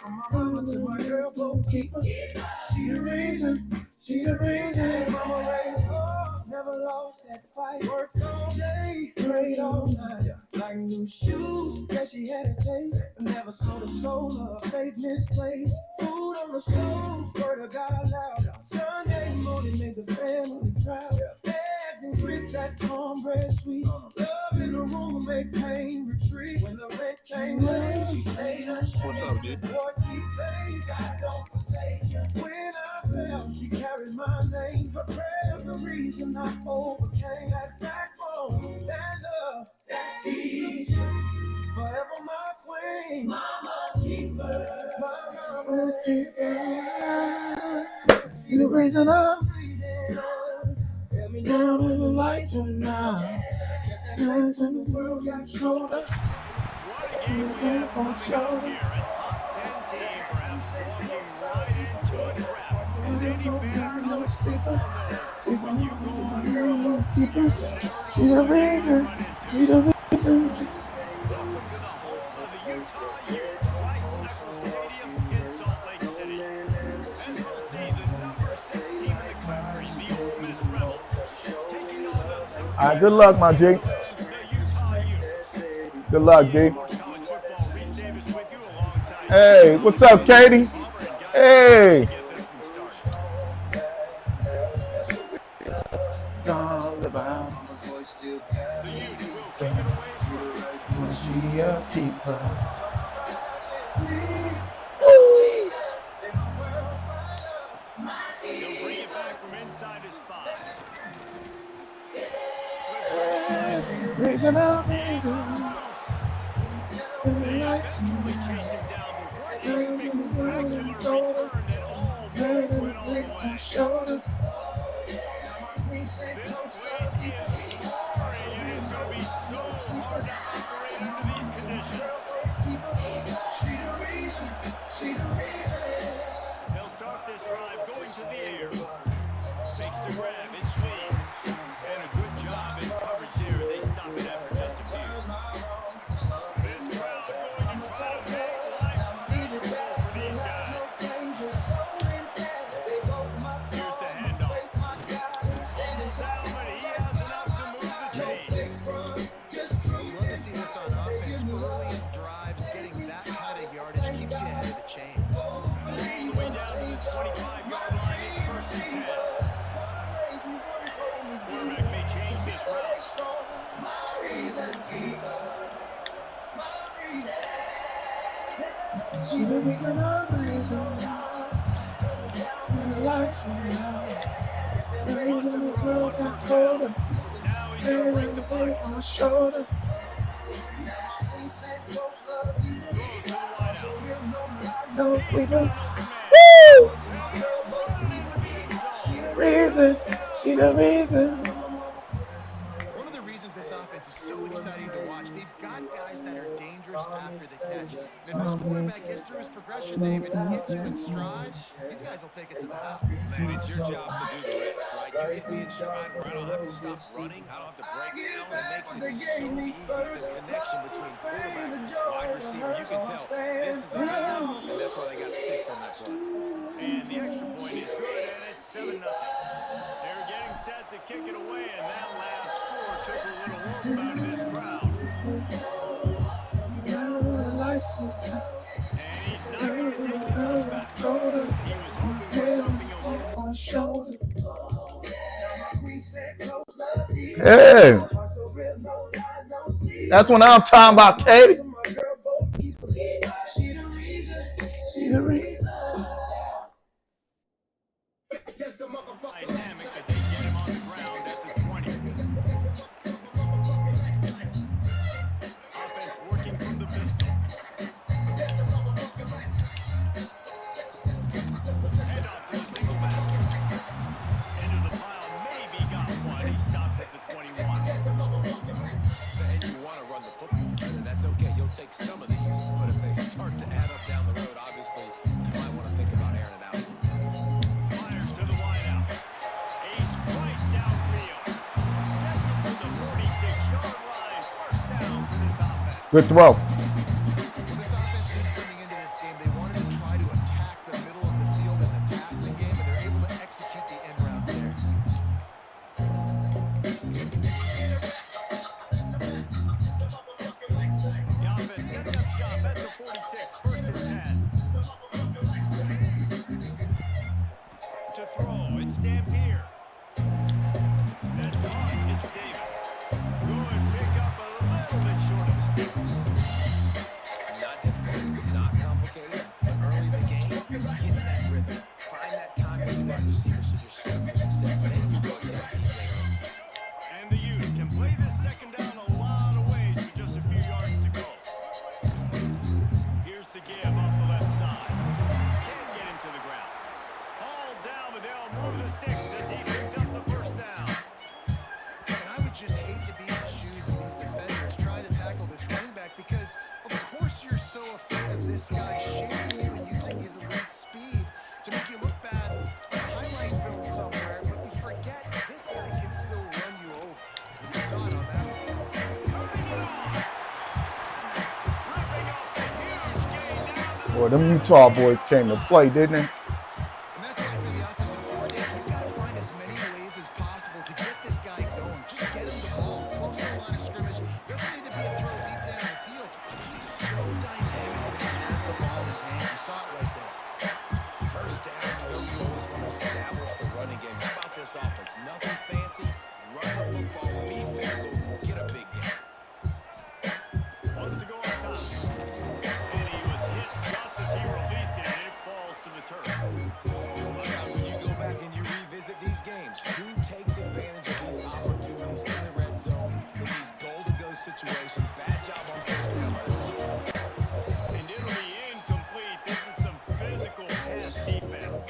From my mama to my girl, goalkeeper. She the reason, she the reason. Mama raised up, never lost that fight. Worked all day, prayed all night. Like new shoes, yeah, she had a taste. Never sold a soul, her faith misplaced. Food on the stove, word of God loud. Sunday morning, made the family proud. Eggs and grits, that cornbread sweet. Love in the room, make pain retreat. When the rent came late, she stayed unshaken. What's up, dude? Lord, keep faith, God don't forsake you. When I fell, she carried my name. Her prayer's the reason I overcame. That backbone, that love, that teacher. Forever my queen, mama's keeper. My mama's keeper. She the reason I'm breathing. Held me down when the lights went out. And when the world got colder. What a game we have coming up here. A top 10 team perhaps walking right into a trap. As any fan from the football knows, when you go under a hoop, She's the reason. She's the reason. welcome to the home of the Utah Utes, Rice Eccles Stadium in Salt Lake City. As you'll see, the number 6 team in the country, the Ole Miss Rebels, taking on the All right, good luck, my G. the Utah Utes. Good luck, D. College football, Reese Davis with you alongside. Hey, what's up, Katie? Hey. It's all about The Utes will take it away from she a keeper. He'll bring it back from inside his 5. Reason I'm They eventually chase him down, but what a spectacular return that all both went all the way. This place is roaring, and it's going to be so hard to operate under these conditions. They'll start this drive going to the air. Makes the grab, it's Lee. And a good job in coverage here. They stop it after just a few. This crowd going to try to make life miserable for these guys. Here's the handoff. Falls down, but he has enough to move the chains. Love to see this on offense. Early in drives, getting that kind of yardage keeps you ahead of the chains. All the way down to the 25-yard line. It's first and 10. Quarterback may change this route. She's the reason I'm breathing. When the lights went out, the reason the world got colder. Now he's going to break the play. On my shoulder. Goes to the wideout. No sleeping. Woo! Reason. She the reason. One of the reasons this offense is so exciting to watch, they've got guys that are dangerous after the catch. If this quarterback gets through his progression, David, hits you in stride, these guys will take it to the house. Man, it's your job to do the rest, right? You hit me in stride where I don't have to stop running. I don't have to break down. It makes it so easy. The connection between quarterback, wide receiver, you can tell this is a good one, and that's why they got 6 on that play. And the extra point is good, and it's 7-0. They're getting set to kick it away, and that last score took a little warmth out of this crowd. And he's not going to take the touchback. He was hoping for something a little. Hey, that's what I'm talking about, Katie. Dynamic that they get him on the ground at the 20. Offense working from the pistol. Head off to the single back. Into the pile, maybe got one. He stopped at the 21. And you want to run the football, and that's okay. You'll take some of these, but if they start to add up down the road, obviously, you might want to think about airing it out. Fires to the wideout. Ace right downfield. Gets it to the 46-yard line. First down for this offense. Good throw. This offense knew coming into this game, they wanted to try to attack the middle of the field in the passing game, and they're able to execute the end route there. The offense setting up shop at the 46. First and 10. To throw, it's Dampier. That's caught, it's Davis. Good pick up a little bit short of the sticks. Not difficult, not complicated, but early in the game, get in that rhythm. Find that time with the wide receiver so you're set up for success. Then you go attack deep later on. And the Utes can play this second down a lot of ways with just a few yards to go. Here's the give off the left side. Can't get him to the ground. All down, but they'll move the sticks as he picks up the first down. And I would just hate to be in the shoes of these defenders trying to tackle this running back because, of course, you're so afraid of this guy shaking you and using his elite speed to make you look bad on a highlight film somewhere, but you forget this guy can still run you over. You saw it on that one. Ripping off the huge gain down to the Boy, them Utah boys came to play, didn't they? And that's why for the offensive coordinator, you've got to find as many ways as possible to get this guy going. Just get him the ball close to the line of scrimmage. Doesn't need to be a throw deep down the field. He's so dynamic when he has the ball in his hands. You saw it right there. First down, you know you always want to establish the running game. How about this offense? Nothing fancy. Run the football, be physical, get a big game. wants to go on top. And he was hit just as he released it, and it falls to the turf. Sometimes when you go back and you revisit these games, who takes advantage of these opportunities in the red zone, in these goal-to-go situations? Bad job on first down by this offense. And it'll be incomplete. This is some physical pass defense.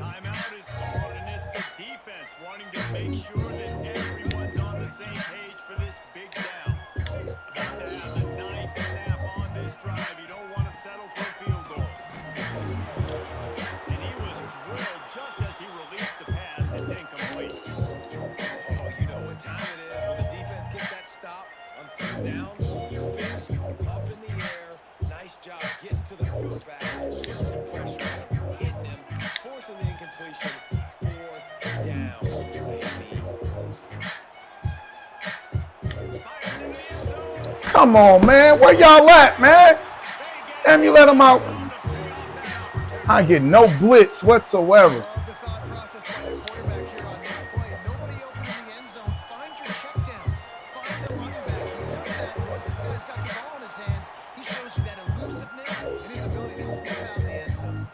Timeout is called, and it's the defense wanting to make sure that everyone's on the same page for this big down. About to have the 9th snap on this drive. You don't want to settle for a field goal. And he was drilled just as he released the pass. It's incomplete. Oh, you know what time it is when the defense gets that stop on third down. Fist up in the air. Nice job getting to the quarterback, getting some pressure on him, hitting him, forcing the incompletion. 4th down, baby. Fires into the end zone. Come on, man. Where y'all at, man? Damn, you let them out. I get no blitz whatsoever. Love the thought process by the quarterback here on this play. Nobody open in the end zone. Find your check down. Find the running back. He does that. Once this guy's got the ball in his hands, he shows you that elusiveness and his ability to sniff out the end zone.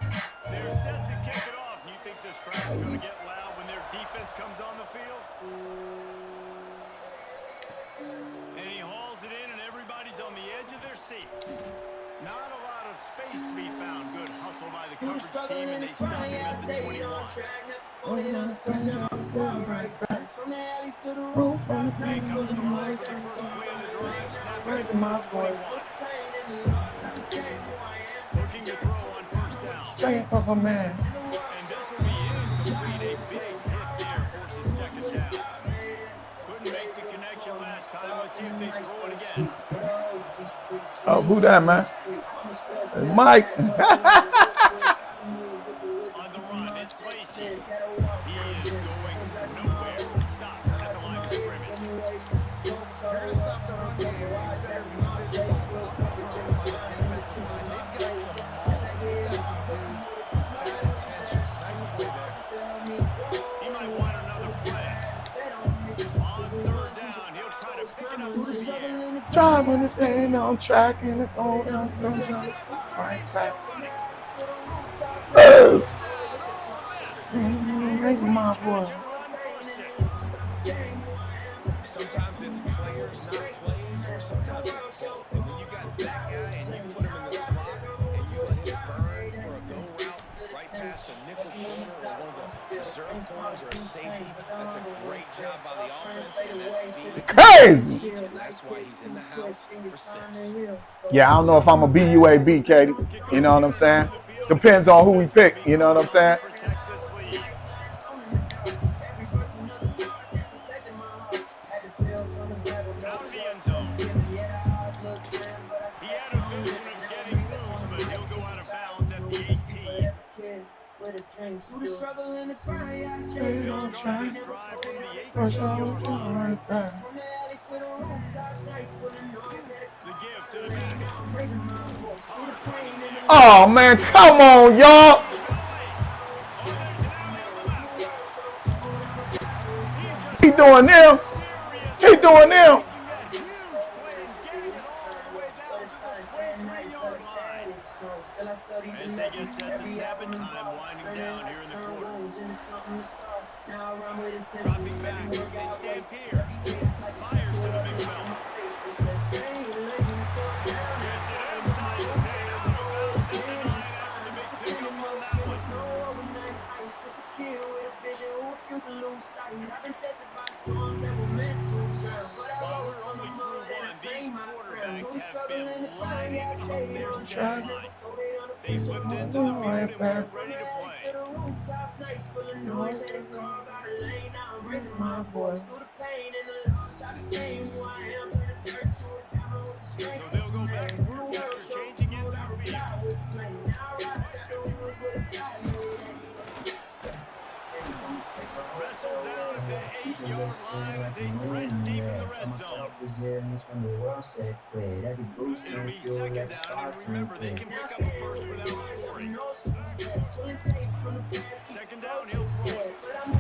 They're set to kick it off. And you think this crowd's going to get loud when their defense comes on the field? And he hauls it in, and everybody's on the edge of their seats. Not a lot of space to be found. Good hustle by the coverage team, and they stop him at the 21. They come to the line for the first play of the drive. Snap it to the 21. of a man. And this will be incomplete. A big hit there forces second down. Couldn't make the connection last time. Let's see if they throw it again. Oh, who that, man? It's Mike. On the run, it's Lacey. He is going nowhere. Stop at the line of scrimmage. You're going to stop the run game. You better be physical up front on the defensive line. They've got some maulers. They've got some dudes. Bad intentions. Nice play there. He might want another play. On third down, he'll try to pick it up through the air. Driving this thing on track and it's going down. Right back. Oh. Raise my boy. Sometimes it's players, not plays, or sometimes it's both. And when you got that guy and you put him in the slot and you let him burn for a go route right past a nickel corner or one of the reserve corners or a safety, that's a great job by the offense and that speed. Crazy. And that's why he's in the house for 6. Yeah, I don't know if I'm a BUAB, Katie. You know what I'm saying? Depends on who we pick. You know what I'm saying? Protect this lead. Out of the end zone. He had a vision of getting loose, but he'll go out of bounds at the 18. He'll start this drive from the 18-yard line. The give to the back. Oh, man, come on, y'all. He doing them. He doing them. As they get set to snap in time, winding down here in the quarter. Dropping back, they stand here. Fires to the big fella. Gets it inside, taken out of bounds, and denied after the big pickup on that one. While we're only through one, these quarterbacks have been lining up their stat line. They flipped into the field and were ready to play. So they'll go back to work after changing into the field. Wrestled down at the 8-yard line as they thread deep in the red zone. It'll be second down, and remember, they can pick up a first without scoring. Second down, he'll throw it. And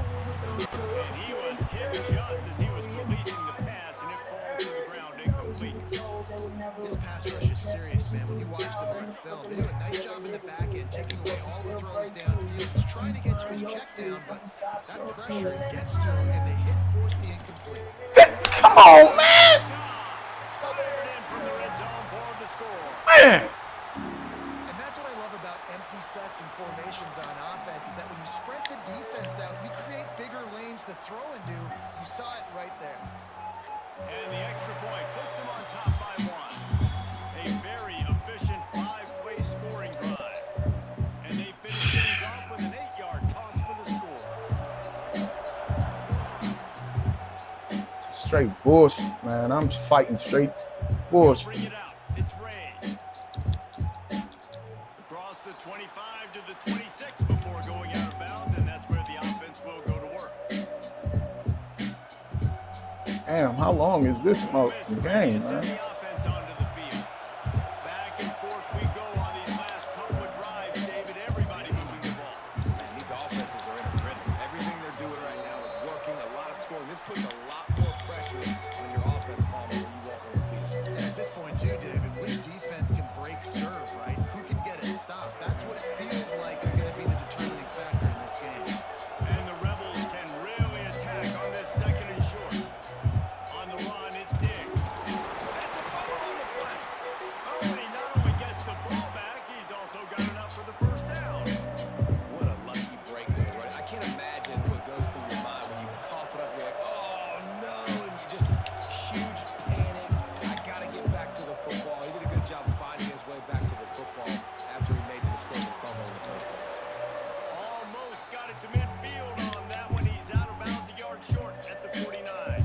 he was hit just as he was releasing the pass, and it falls to the ground incomplete. This pass rush is serious, man. When you watch them on film, they do a nice job in the back end, taking away all the throws downfield. He's trying to get to his check down, but that pressure gets to him, and they force the incomplete. Come on, man. Fired in from the red zone for the score. Man. And that's what I love about empty sets and formations on offense, is that when you spread the defense out, you create bigger lanes to throw into. You saw it right there. And the extra point puts them on top by 1. A very efficient 5-play scoring drive. And they finish things off with an 8-yard toss for the score. Straight bullshit, man. I'm fighting straight bullshit. Bring it out. It's Ray. Across the 25 to the 26 before going out of bounds, and that's where the offense will go to work. Damn, how long is this game, man? The offense onto the field. Back and forth we go on these last couple of drives, David. Everybody moving the ball. Man, these offenses are in a rhythm. Everything they're doing right now is working, a lot of scoring. This puts a lot more pressure on your offense, Palmer, when you walk on the field. And at this point, too, David, which defense can break serve, right? Who can get a stop? That's what it feels like is going to be the determining factor in this game. And the Rebels can really attack on this second and short. On the run, it's Diggs. That's a fumble on the play. Oh, and he not only gets the ball back, he's also got enough for the first down. What a lucky break for the right. I to midfield on that one. He's out of bounds, a yard short at the 49.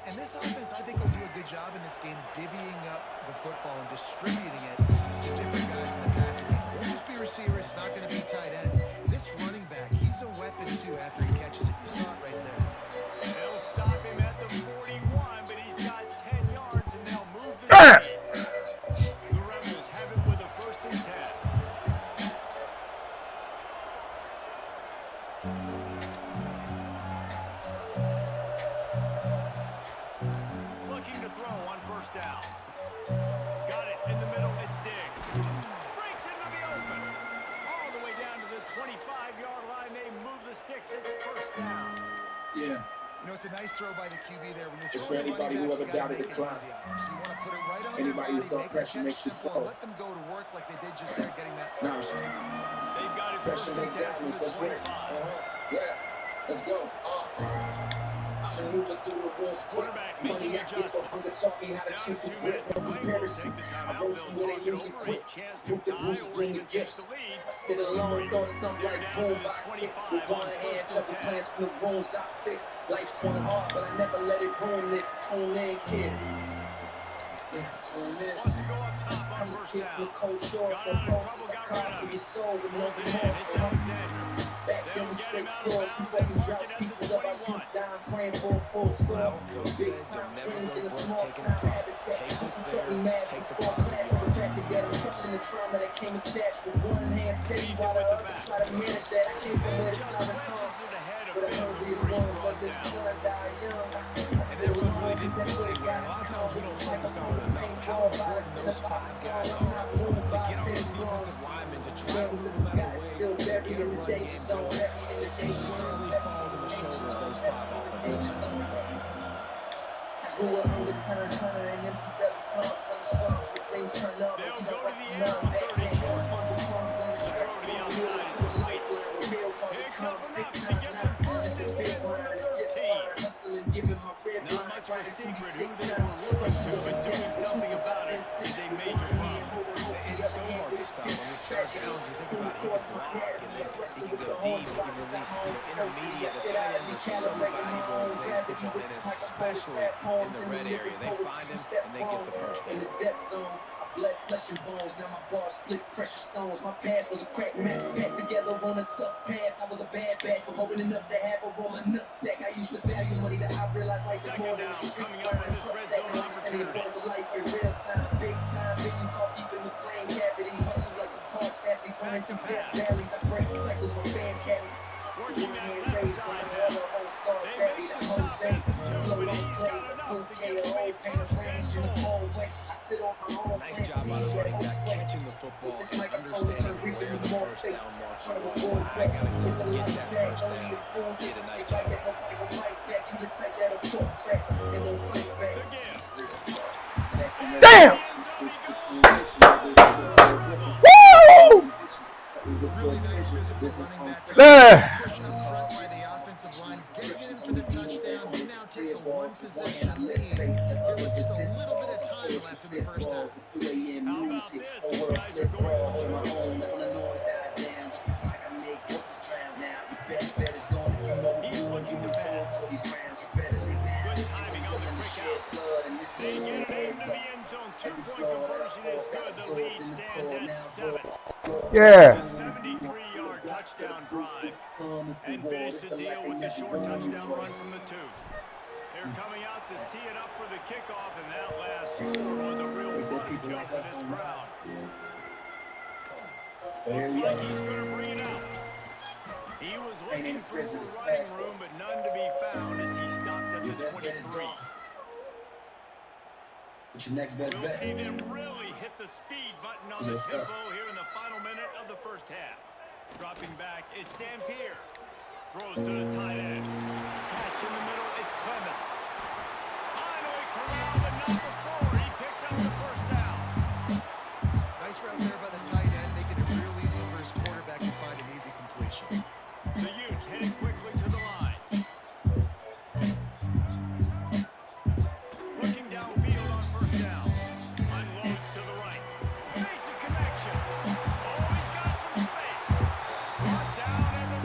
And this offense, I think, will do a good job in this game divvying up the football and distributing it to different guys in the passing game. It won't just be receivers. It's not going to be tight ends. This running back, he's a weapon, too, after he catches it. You saw it right there. They'll stop him at the 41, but he's got 10 yards, and they'll move the Damn! The Rebels have it with a 1st and 10. Looking to throw on 1st down. Got it in the middle. It's Diggs. Breaks into the open. All the way down to the 25-yard line. They move the sticks. It's 1st down. Yeah. You know, it's a nice throw by the QB there. When you're It's throwing for anybody running who backs, ever you gotta doubted make the it climb. easy on them. So you want to put it right on Anybody their who body, thought make the pressure catch makes you simple, fall. and let them go to work like they did just there getting that Nah. first. They've got it 1st Pressure and make 10 from downwards. the Let's work. 25. Yeah. Let's go. I'm moving through the walls. Quarterback Money making I get adjustment. from the taught me how to Down keep to the 2 grip minutes to no play. We'll comparison. take the I timeout. roll They'll some when talk they it lose it over. A quick. chance to Proof the tie boost, or bring the even take gifts. the lead. I sit alone, don't stump They're like down to the boombox hits. 25 With on one 1st hand, and trouble 10. plans from the rooms I fix. Life's one hard, but I never let it ruin this. Tune in, kid. Yeah, tune in. Wants to go up top on 1st down. With cold shorts Got and out of pulses, trouble, I got cry rid for of your it. soul with no Pulls it in. remorse. It's Alexander. Back They'll in the get straight him out of floors, bounds fucking and work drought it at the pieces of our 41. youth down, praying for a full score. Well, Coach Big says time don't never dreams in a look small work taking a town profit. habitat. Take what's Some there, took me mad take the before positive class of the yards. fact that I'm trusting the trauma that came attached with one hand steady Leads while it the with the other back. try to manage that. I came from where the Just sun is wedges hung. it ahead a But I bit heard these before he's ones brought let the down. sun die young. And that run really didn't go anywhere. A lot of times we don't focus on it enough. How important those 5 guys are to get on those defensive linemen to try to move them out of the way, to get a run game going. It squarely falls on the shoulder of those 5 offensive linemen. Grew up on the turn, hunter and empty belly slumps on the slumps with dreams turned up. They'll go to the air on 3rd and short. The throw to the outside is complete. Picks up enough to get them 1st and 10 from the 13. Not much of a secret who they were looking to, but doing something about it is a major problem. It's so hard to stop. On these 3rd downs, you think about he can block, and then he can go deep, he can release intermediate. The tight ends are so valuable in today's football, and especially in the red area. They find him, and they get the 1st in down. the death zone. Blood, flesh, and bones. Now my bars split precious stones. My past was a crack man. Passed together on a tough path. I was a bad batch, but hoping enough to have a roll my nutsack. I used to value money that I realized life is more than a street Coming up on this red zone opportunity. It was a life in real time, big time. Visions caught deep in the claim cavity. Hustle like some parts, fastly running through death valleys. I break cycles with fan carries. Working that left side now. They make the stop at the 2, but he's got enough to get away first and goal. Nice job by the running back catching the football and understanding where the 1st down marker was. I gotta go get that 1st down. Did a nice job. Damn! Woo! Really nice physical running back. Yeah. Pushing up front by the offensive line, getting it in for the touchdown. They now take a 1-possession lead here with just a little bit of time left in the 1st half. How about this? These guys are going home. He's looking to pass. Good timing on the quick out. They get it into the end zone. 2-point conversion is good. The lead stands at 7. Yeah. 73-yard touchdown drive. And finish the deal with the short touchdown run from the 2. They're coming out to tee it up for the kickoff, and that last score was a real buzzkill for this crowd. Looks like he's going to bring it out. He was looking for running room, but none to be found as he stopped at the 23. What's your next best We'll bet? see them really hit the speed button on the tempo here in the final minute of the 1st half. Dropping back, it's Dampier. Throws to the tight end. Catch in the middle, it's Clemens. Finally corralled the number 4. He picks up the 1st down. Nice route there by the tight end, making it real easy for his quarterback to find an easy completion. The Utes heading quickly to the line. Looking downfield on 1st down. Unloads to the right. Makes a connection. Oh, he's got some space. Brought down at the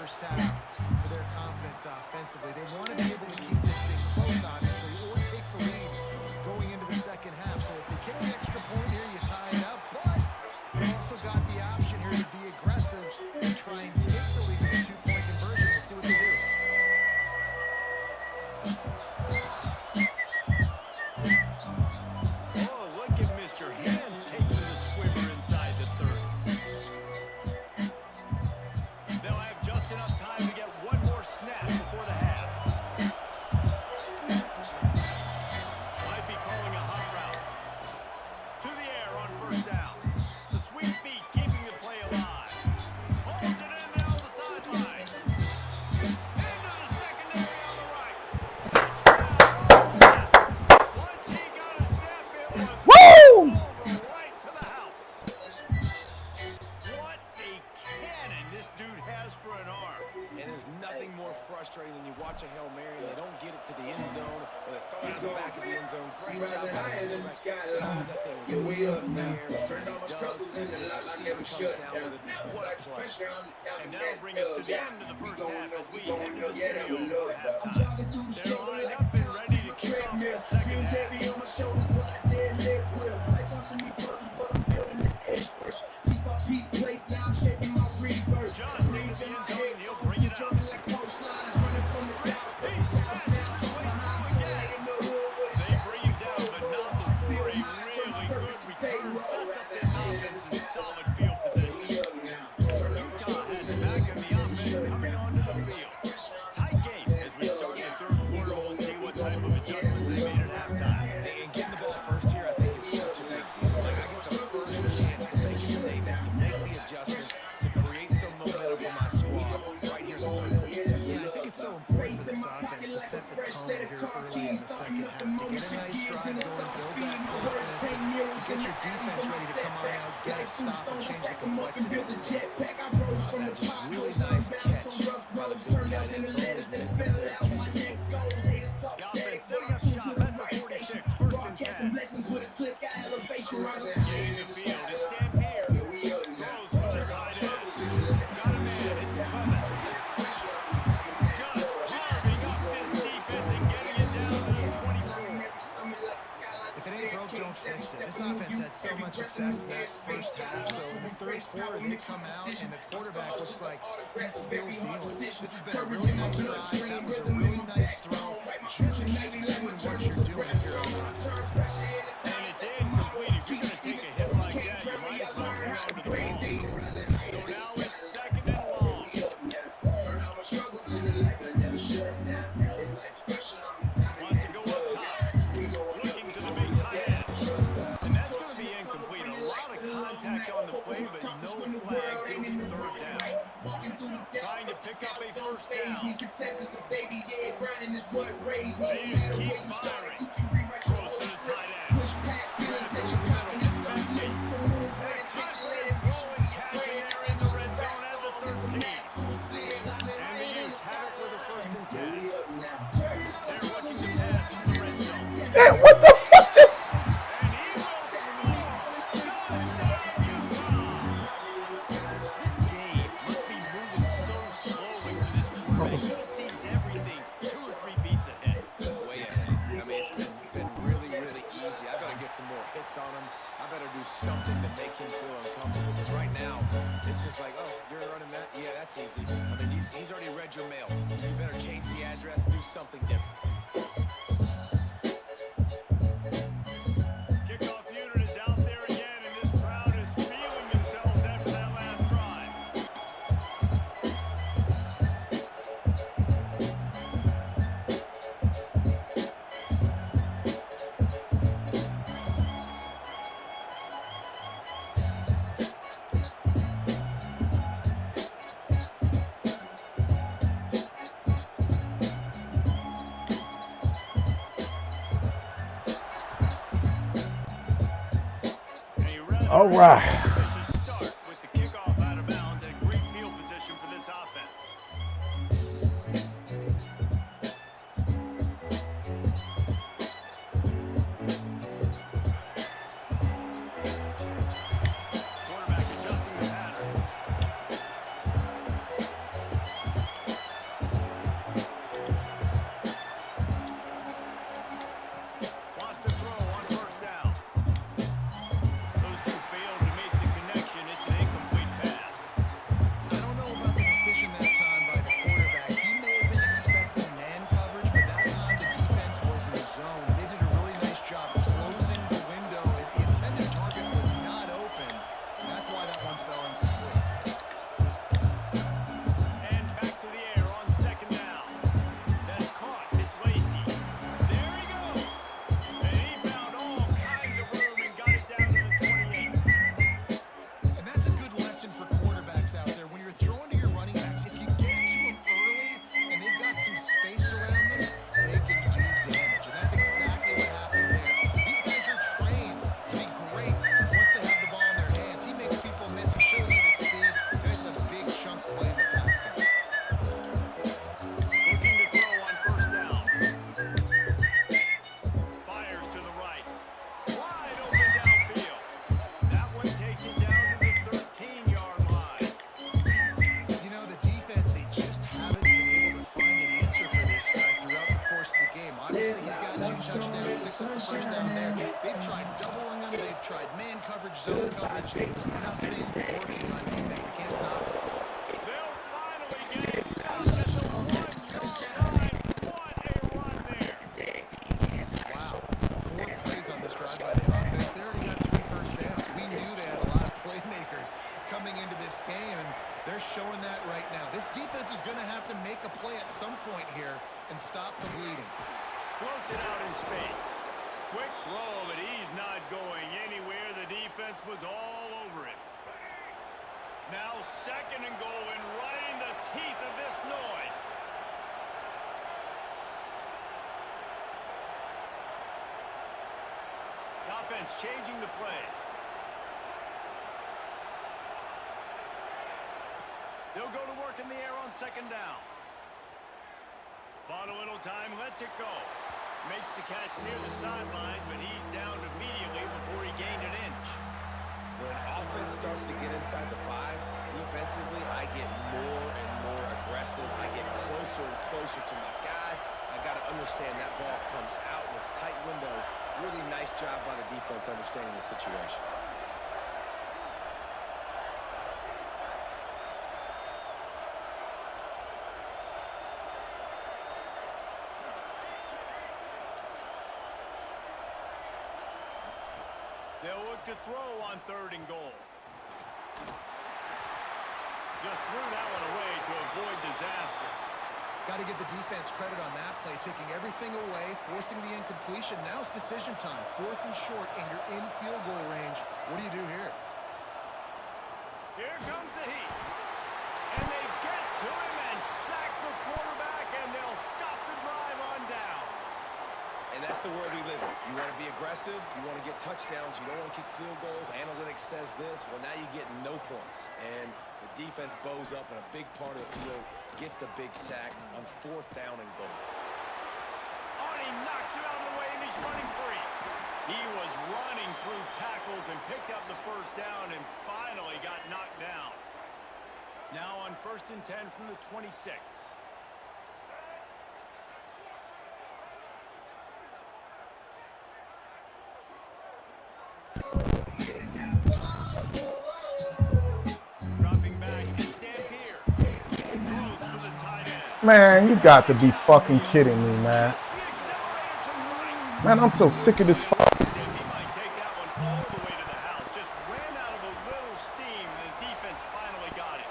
first half for their confidence offensively. They want to be able to keep this thing close, obviously, or take the lead going into the second half. So if they kick the extra point here, you tie it up. But you also got the option here to be aggressive and try and take the lead with a two-point conversion. We'll see what they do. Oh, look at Mr. Hands taking the squibber inside the 30. They'll have just enough time to get one more snap before the half. Might be calling a hot route. To the air on first down. The sweet feet keeping the play alive. Holds it in down the sideline. Into the secondary on the right. Once he got a step, it was Woo! over right to the house. What a cannon this dude has for an arm. And there's nothing more frustrating than you watch a Hail Mary and they don't get it to the end zone or they throw it out the back of the end zone. Great job by the quarterback. That thing way up in the air. And he does. And his receiver comes down with it. What a play. And that'll bring us to the end of the first half as we head to the studio for halftime. They're lined up and ready to kick off the second half. Just into the end zone and he'll bring it up. He smashes his way through again. They bring him down, but not before a really good return sets up this offense in solid field position. Utah has it back in the offense coming onto the field. Tight game as we start the third quarter. We'll see what type of adjustments they made at halftime. And getting the ball first here, I think, is such a big deal. Like, I get the first chance to make a statement, to make the adjustments, to create some momentum for my squad right here in the third quarter. Yeah, I think it's so important for this offense to set the tone here early in the second half, to get a nice drive going, build that confidence, and get your defense ready to come on out, get a stop, and change the complexity of this game. That's a really nice catch by the big tight end. His minutes up there catching the football. The offense setting up shop at the 46, first and 10. Getting the field, it's Dampier. Throws for the tight end. Got a man, it's Clement. Just carving up this defense and getting it down to the 24. If it ain't broke, don't fix it. This offense had so much success in that first half, so in the third quarter, they come out, and the quarterback looks like he's still dealing. This has been a really nice drive. That was a really nice throw. Just keep doing what you're doing if you're on offense. And it's incomplete. If you're going to take a hit like that, you might as well hang on to the ball. So now it's second and long. Wants to go up top. Looking to the big tight end. And that's going to be incomplete. A lot of contact on the play, but no flags. It'll be third down. Trying to pick up a first down. They just keep firing. Throws to the tight end. It's Bentley. And a confident throwing catch in there in the red zone at the 13. And the Utes have it with a first and 10. They're looking to pass from the red zone. Hey, what the fuck just? And he will score! Touchdown, Utah! This game must be moving so slowly for this quarterback. He sees everything 2 or 3 beats ahead. Way ahead. I mean, it's been really, really easy. I better get some more hits on him. I better do something to make him feel uncomfortable. Because right now, it's just like, oh, you're running that? Yeah, that's easy. I mean, he's already read your mail. You better change the address, do something different. Kickoff unit is out there again, and this crowd is feeling themselves after that last drive. All right. Auspicious start with the kickoff out of bounds and great field position for this offense. Quarterback adjusting the pattern. on playing the pass game. Looking to throw on first down. Fires to the right. Wide open downfield. That one takes it down to the 13-yard line. You know, the defense, they just haven't been able to find an answer for this guy throughout the course of the game. Obviously, he's got 2 touchdowns, picks up the first down there. They've tried doubling him. They've tried man coverage, zone coverage. Nothing working on defense. They can't stop him. They'll finally get it stopped at the 1-yard line. What a run there. Wow. 4 plays on this drive by the offense. They already got 3 first downs. We knew they had a lot of playmakers coming into this game, and they're showing that right now. This defense is going to have to make a play at some point here and stop the bleeding. Floats it out in space. Quick throw, but he's not going anywhere. The defense was all over him. Now 2nd and goal, and right in the teeth of this noise. The offense changing the play. They'll go to work in the air on 2nd down. Bought a little time, lets it go. Makes the catch near the sideline, but he's down immediately before he gained an inch. When offense starts to get inside the 5, defensively, I get more and more aggressive. I get closer and closer to my guy. I got to understand that ball comes out and it's tight windows. Really nice job by the defense understanding the situation. They'll look to throw on 3rd and goal. Just threw that one away to avoid disaster. Got to give the defense credit on that play, taking everything away, forcing the incompletion. Now it's decision time. 4th and short, and you're in field goal range. What do you do here? Here comes the heat. And they get to him and sack the quarterback, and they'll stop the drive on downs. And that's the world we live in. You want to be aggressive. You want to get touchdowns. You don't want to kick field goals. Analytics says this. Well, now you get no points. And the defense bows up in a big part of the field, gets the big sack on 4th down and goal. Oh, and he knocks it out of the way, and he's running free. He was running through tackles and picked up the first down and finally got knocked down. Now on 1st and 10 from the 26. Dropping back and stand here. Throws for the tight end. Man, you got to be fucking kidding me, man. It's the accelerator to right. Man, I'm so sick of this fuck. As if he might take that one all the way to the house. Just ran out of a little steam, and the defense finally got it.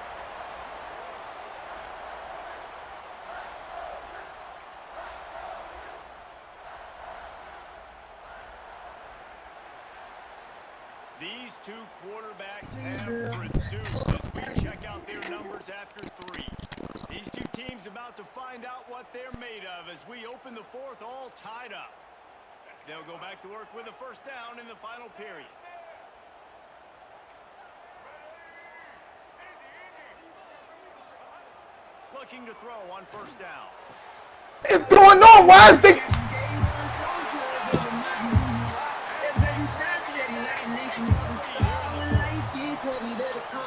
These 2 quarterbacks have produced as we check out their numbers after 3. These 2 teams about to find out what they're made of as we open the 4th all tied up. They'll go back to work with a first down in the final period. Looking to throw on first down. It's going on. Why is they?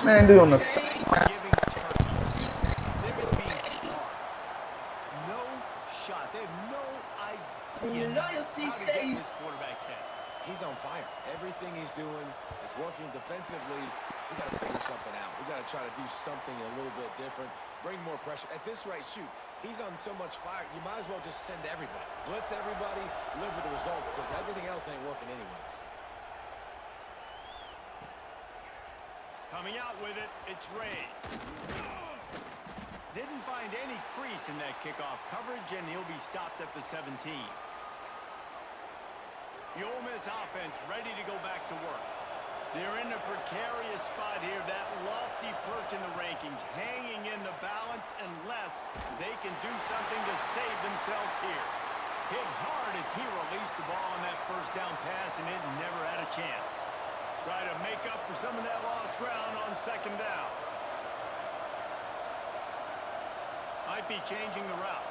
Man, doing the same. Thanksgiving turkey. They was being hard. No shot. They have no idea how to get this quarterback's head. He's on fire. Everything he's doing is working defensively. We got to figure something out. We got to try to do something a little bit different. Bring more pressure. At this rate, shoot, he's on so much fire, you might as well just send everybody. Blitz everybody, live with the results, because everything else ain't working anyways. Coming out with it, it's Ray. Didn't find any crease in that kickoff coverage, and he'll be stopped at the 17. The Ole Miss offense ready to go back to work. They're in a precarious spot here, that lofty perch in the rankings, hanging in the balance unless they can do something to save themselves here. Hit hard as he released the ball on that first down pass, and it never had a chance. Try to make up for some of that lost ground on 2nd down. Might be changing the route.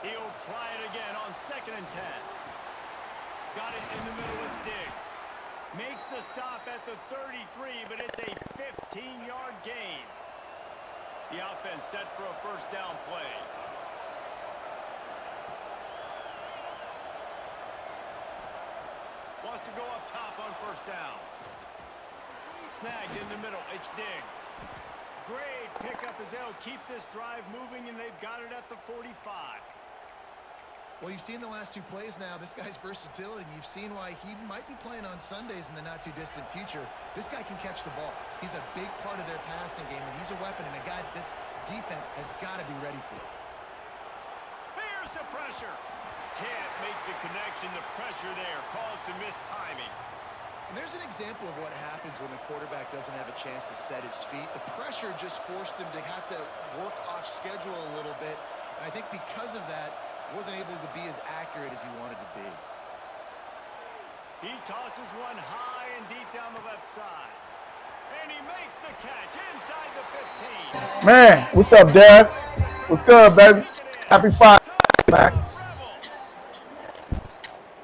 He'll try it again on 2nd and 10. Got it in the middle. It's Diggs. Makes the stop at the 33, but it's a 15-yard gain. The offense set for a first down play. Wants to go up top on first down. Snagged in the middle. It's Diggs. Great pickup as they'll keep this drive moving, and they've got it at the 45. Well, you've seen the last 2 plays now. This guy's versatility, and you've seen why he might be playing on Sundays in the not-too-distant future. This guy can catch the ball. He's a big part of their passing game, and he's a weapon and a guy that this defense has got to be ready for. Here's the pressure. Can't make the connection. The pressure there caused the missed timing. And there's an example of what happens when the quarterback doesn't have a chance to set his feet. The pressure just forced him to have to work off schedule a little bit. And I think because of that, wasn't able to be as accurate as he wanted to be. He tosses one high and deep down the left side. And he makes the catch inside the 15. Man, what's up, Dad? What's good, baby? Happy Friday, man.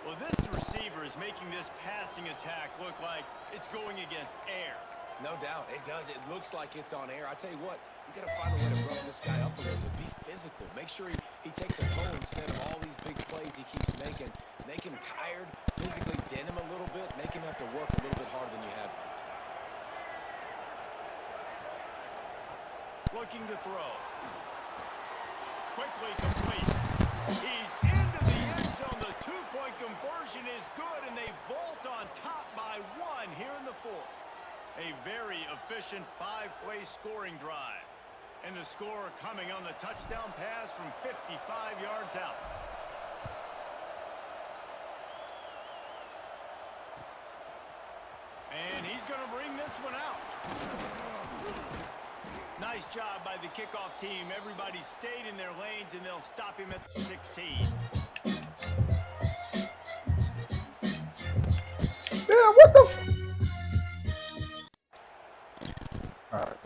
Well, this receiver is making this passing attack look like it's going against air. No doubt, it does. It looks like it's on air. I tell you what, you got to find a way to rough this guy up a little bit. Be physical. Make sure he takes a toll instead of all these big plays he keeps making. Make him tired, physically dent him a little bit, make him have to work a little bit harder than you have been. Looking to throw. Quickly complete. He's into the end zone. The 2-point conversion is good, and they vault on top by 1 here in the 4th. A very efficient 5-play scoring drive. And the score coming on the touchdown pass from 55 yards out. And he's going to bring this one out. Nice job by the kickoff team. Everybody stayed in their lanes, and they'll stop him at the 16. Yeah, what the All right.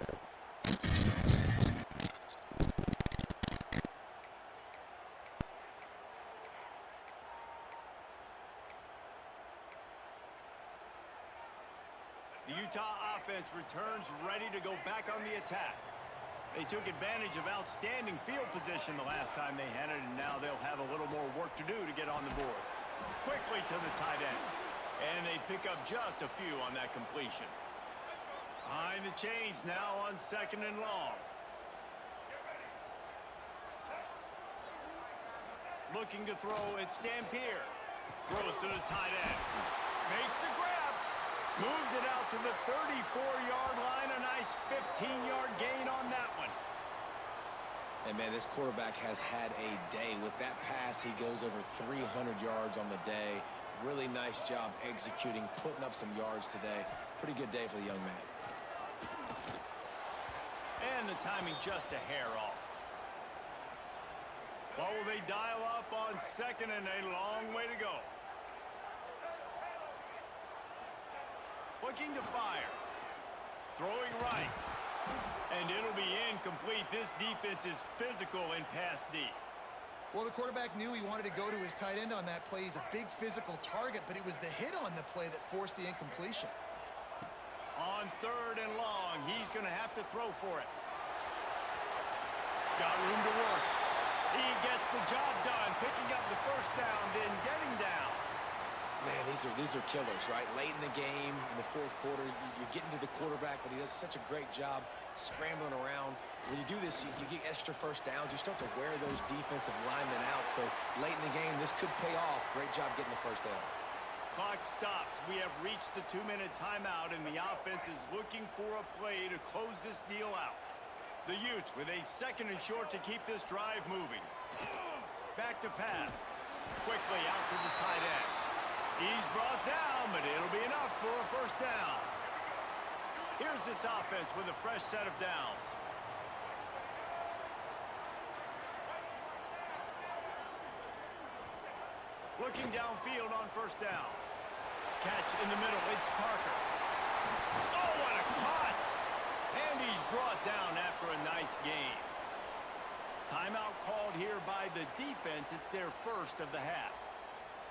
The Utah offense returns ready to go back on the attack. They took advantage of outstanding field position the last time they had it, and now they'll have a little more work to do to get on the board. Quickly to the tight end. And they pick up just a few on that completion. Behind the chains now on 2nd and long. Looking to throw, it's Dampier. Throws to the tight end. Makes the grab. Moves it out to the 34-yard line. A nice 15-yard gain on that one. And, man, this quarterback has had a day. With that pass, he goes over 300 yards on the day. Really nice job executing, putting up some yards today. Pretty good day for the young man. And the timing just a hair off. What will they dial up on 2nd and a long way to go? Looking to fire. Throwing right. And it'll be incomplete. This defense is physical and pass deep. Well, the quarterback knew he wanted to go to his tight end on that play. He's a big physical target, but it was the hit on the play that forced the incompletion. On 3rd and long, he's going to have to throw for it. Got room to work. He gets the job done, picking up the first down, then getting down. Man, these are killers, right? Late in the game, in the 4th quarter, you're getting to the quarterback, but he does such a great job scrambling around. When you do this, you get extra first downs. You start to wear those defensive linemen out. So late in the game, this could pay off. Great job getting the first down. Clock stops. We have reached the 2-minute timeout, and the offense is looking for a play to close this deal out. The Utes with a 2nd and short to keep this drive moving. Back to pass. Quickly out to the tight end. He's brought down, but it'll be enough for a first down. Here's this offense with a fresh set of downs. Looking downfield on first down. Catch in the middle. It's Parker. Oh, what a cut! And he's brought down after a nice gain. Timeout called here by the defense. It's their first of the half.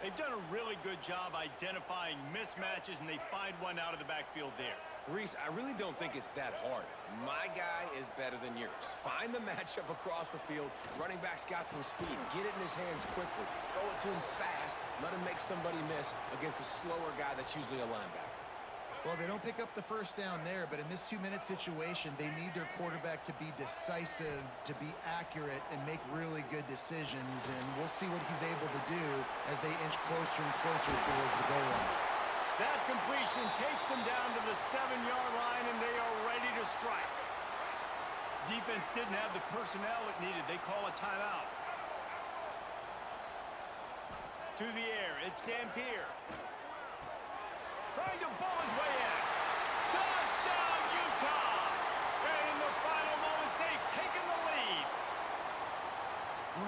They've done a really good job identifying mismatches, and they find one out of the backfield there. Reese, I really don't think it's that hard. My guy is better than yours. Find the matchup across the field. Running back's got some speed. Get it in his hands quickly. Throw it to him fast. Let him make somebody miss against a slower guy that's usually a linebacker. Well, they don't pick up the first down there, but in this 2-minute situation, they need their quarterback to be decisive, to be accurate, and make really good decisions. And we'll see what he's able to do as they inch closer and closer towards the goal line. That completion takes them down to the 7-yard line, and they are ready to strike. Defense didn't have the personnel it needed. They call a timeout. To the air, it's Dampier. Trying to bowl his way in. Touchdown, Utah! And in the final moments, they've taken the lead.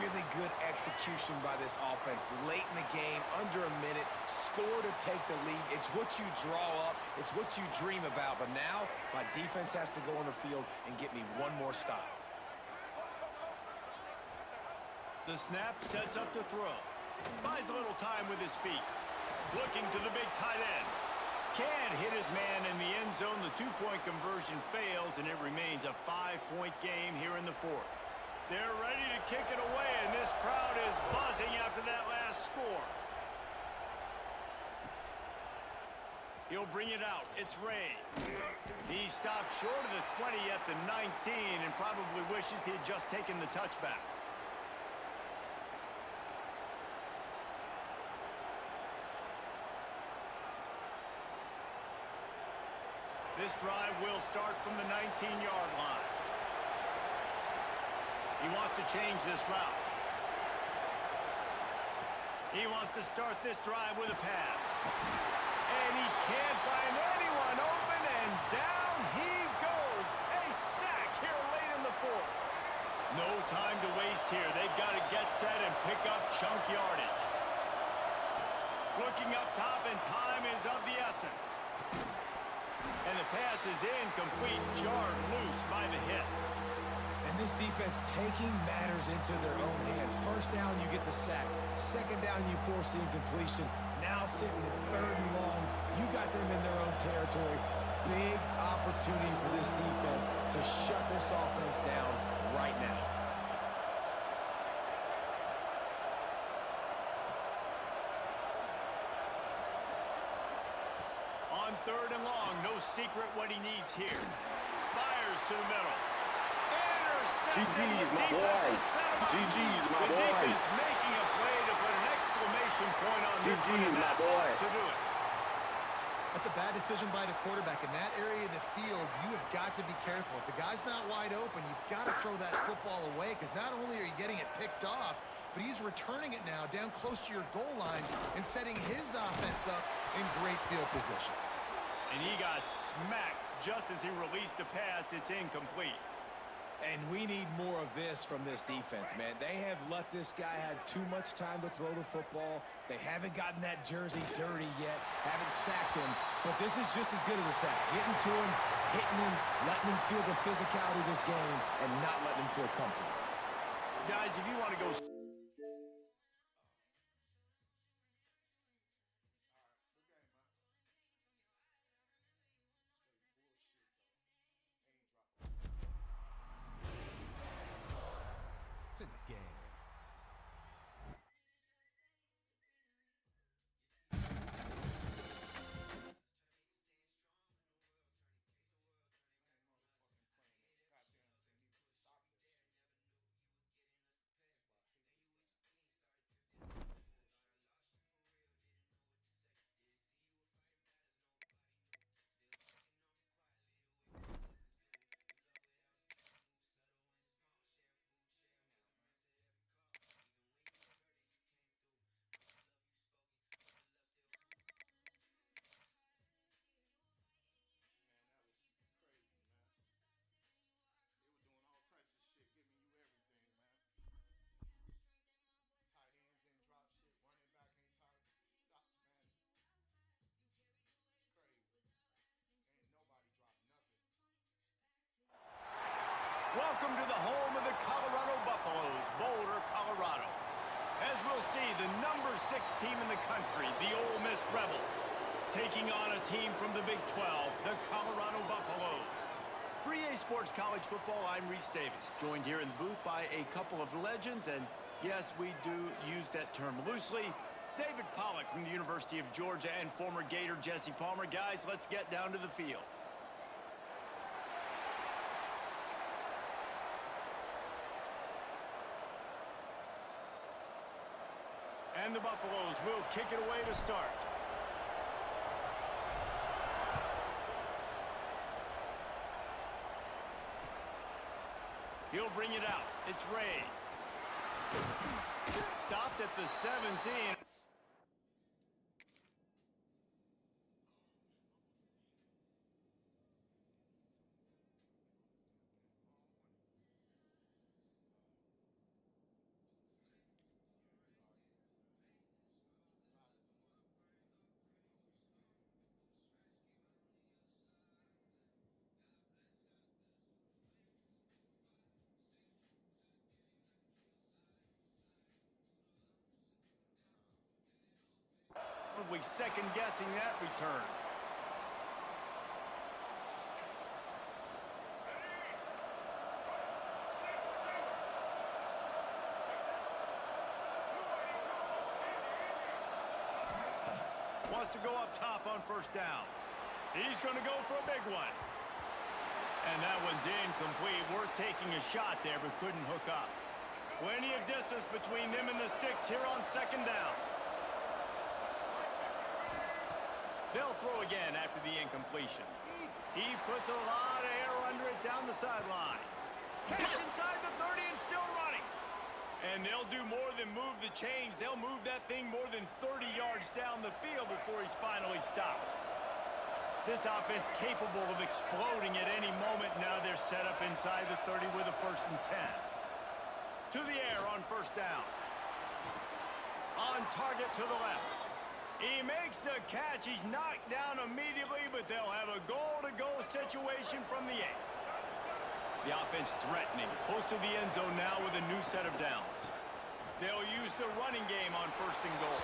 Really good execution by this offense. Late in the game, under a minute, score to take the lead. It's what you draw up. It's what you dream about. But now, my defense has to go on the field and get me one more stop. The snap sets up to throw. Buys a little time with his feet. Looking to the big tight end. Can't hit his man in the end zone. The two-point conversion fails, and it remains a 5-point game here in the fourth. They're ready to kick it away, and this crowd is buzzing after that last score. He'll bring it out. It's Ray. He stopped short of the 20 at the 19 and probably wishes he had just taken the touchback. This drive will start from the 19-yard line. He wants to change this route. He wants to start this drive with a pass. And he can't find anyone open, and down he goes. A sack here late in the fourth. No time to waste here. They've got to get set and pick up chunk yardage. Looking up top, and time is of the essence. And the pass is incomplete, jarred loose by the hit. And this defense taking matters into their own hands. First down, you get the sack. Second down, you force the incompletion. Now sitting at 3rd and long, you got them in their own territory. Big opportunity for this defense to shut this offense down right now. On 3rd and long, no secret what he needs here. Fires to the middle. GG's, my boy. GG's, my boy. The defense making a play to put an exclamation point on this one, and that ought to do it. That's a bad decision by the quarterback. In that area of the field, you have got to be careful. If the guy's not wide open, you've got to throw that football away, because not only are you getting it picked off, but he's returning it now down close to your goal line and setting his offense up in great field position. And he got smacked just as he released the pass. It's incomplete. And we need more of this from this defense, man. They have let this guy have too much time to throw the football. They haven't gotten that jersey dirty yet, haven't sacked him, but this is just as good as a sack. Getting to him, hitting him, letting him feel the physicality of this game, and not letting him feel comfortable. Guys, if you want to go... It's in the game. Welcome to the home of the Colorado Buffaloes, Boulder, Colorado. As we'll see, the number 6 team in the country, the Ole Miss Rebels, taking on a team from the Big 12, the Colorado Buffaloes. For EA Sports College Football, I'm Reese Davis, joined here in the booth by a couple of legends, and yes, we do use that term loosely. David Pollack from the University of Georgia and former Gator Jesse Palmer. Guys, let's get down to the field. And the Buffaloes will kick it away to start. He'll bring it out. It's Ray. Stopped at the 17. Probably second-guessing that return. Wants to go up top on first down. He's going to go for a big one. And that one's incomplete. Worth taking a shot there, but couldn't hook up. Plenty of distance between them and the sticks here on second down. They'll throw again after the incompletion. He puts a lot of air under it down the sideline. Catch inside the 30 and still running. And they'll do more than move the chains. They'll move that thing more than 30 yards down the field before he's finally stopped. This offense capable of exploding at any moment. Now they're set up inside the 30 with a 1st and 10. To the air on first down. On target to the left. He makes the catch. He's knocked down immediately, but they'll have a goal-to-goal situation from the 8. The offense threatening. Close to the end zone now with a new set of downs. They'll use the running game on 1st and goal.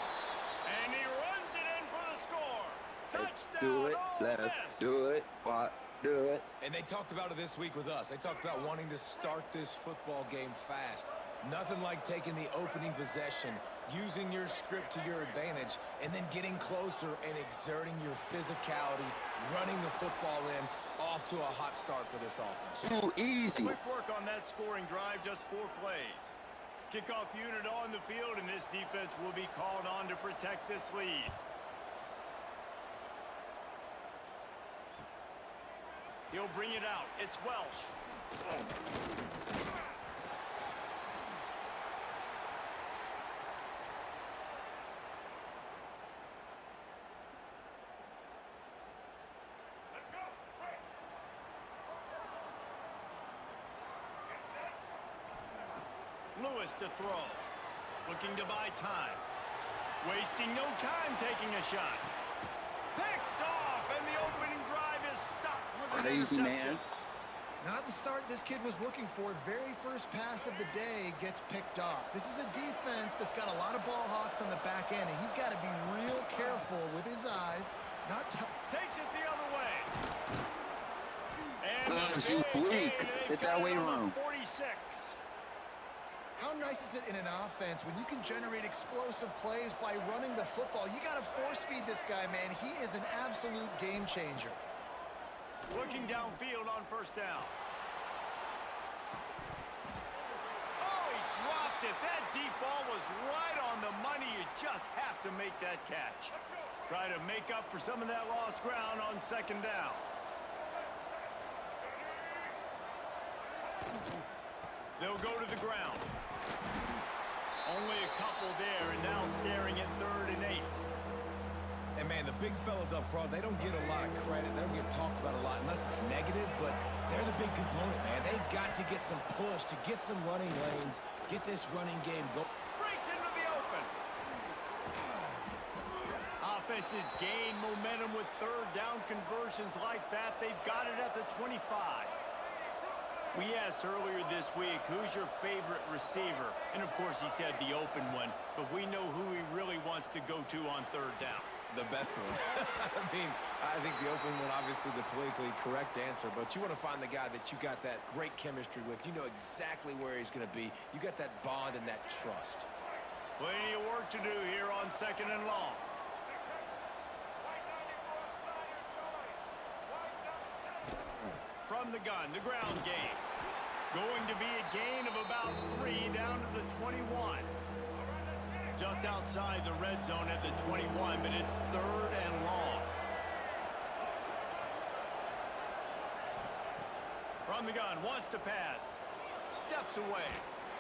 And he runs it in for the score. Touchdown, do it, let's do it, what, do it. And they talked about it this week with us. They talked about wanting to start this football game fast. Nothing like taking the opening possession, using your script to your advantage, and then getting closer and exerting your physicality, running the football in, off to a hot start for this offense. Too easy. Quick work on that scoring drive, just 4 plays. Kickoff unit on the field, and this defense will be called on to protect this lead. He'll bring it out. It's Welsh. Lewis to throw. Looking to buy time. Wasting no time taking a shot. Picked off, and the opening drive is stopped with an Crazy interception. man. Not the start this kid was looking for. Very first pass of the day gets picked off. This is a defense that's got a lot of ball hawks on the back end, and he's got to be real careful with his eyes. Takes it the other way. And Cause you weak. It's that way room. 46. How nice is it in an offense when you can generate explosive plays by running the football? You got to force feed this guy, man. He is an absolute game changer. Looking downfield on first down. Oh, he dropped it. That deep ball was right on the money. You just have to make that catch. Try to make up for some of that lost ground on second down. They'll go to the ground. Only a couple there, and now staring at 3rd and 8. And, man, the big fellas up front, they don't get a lot of credit. They don't get talked about a lot unless it's negative, but they're the big component, man. They've got to get some push, to get some running lanes, get this running game going. Breaks into the open. Offenses gain momentum with 3rd down conversions like that. They've got it at the 25. We asked earlier this week, who's your favorite receiver? And of course he said the open one, but we know who he really wants to go to on third down. The best one. I mean, I think the open one, obviously the politically correct answer, but you want to find the guy that you got that great chemistry with. You know exactly where he's going to be. You got that bond and that trust. Plenty of work to do here on 2nd and long. From the gun, the ground game. Going to be a gain of about 3 down to the 21. Just outside the red zone at the 21, but it's 3rd and long. From the gun, wants to pass. Steps away.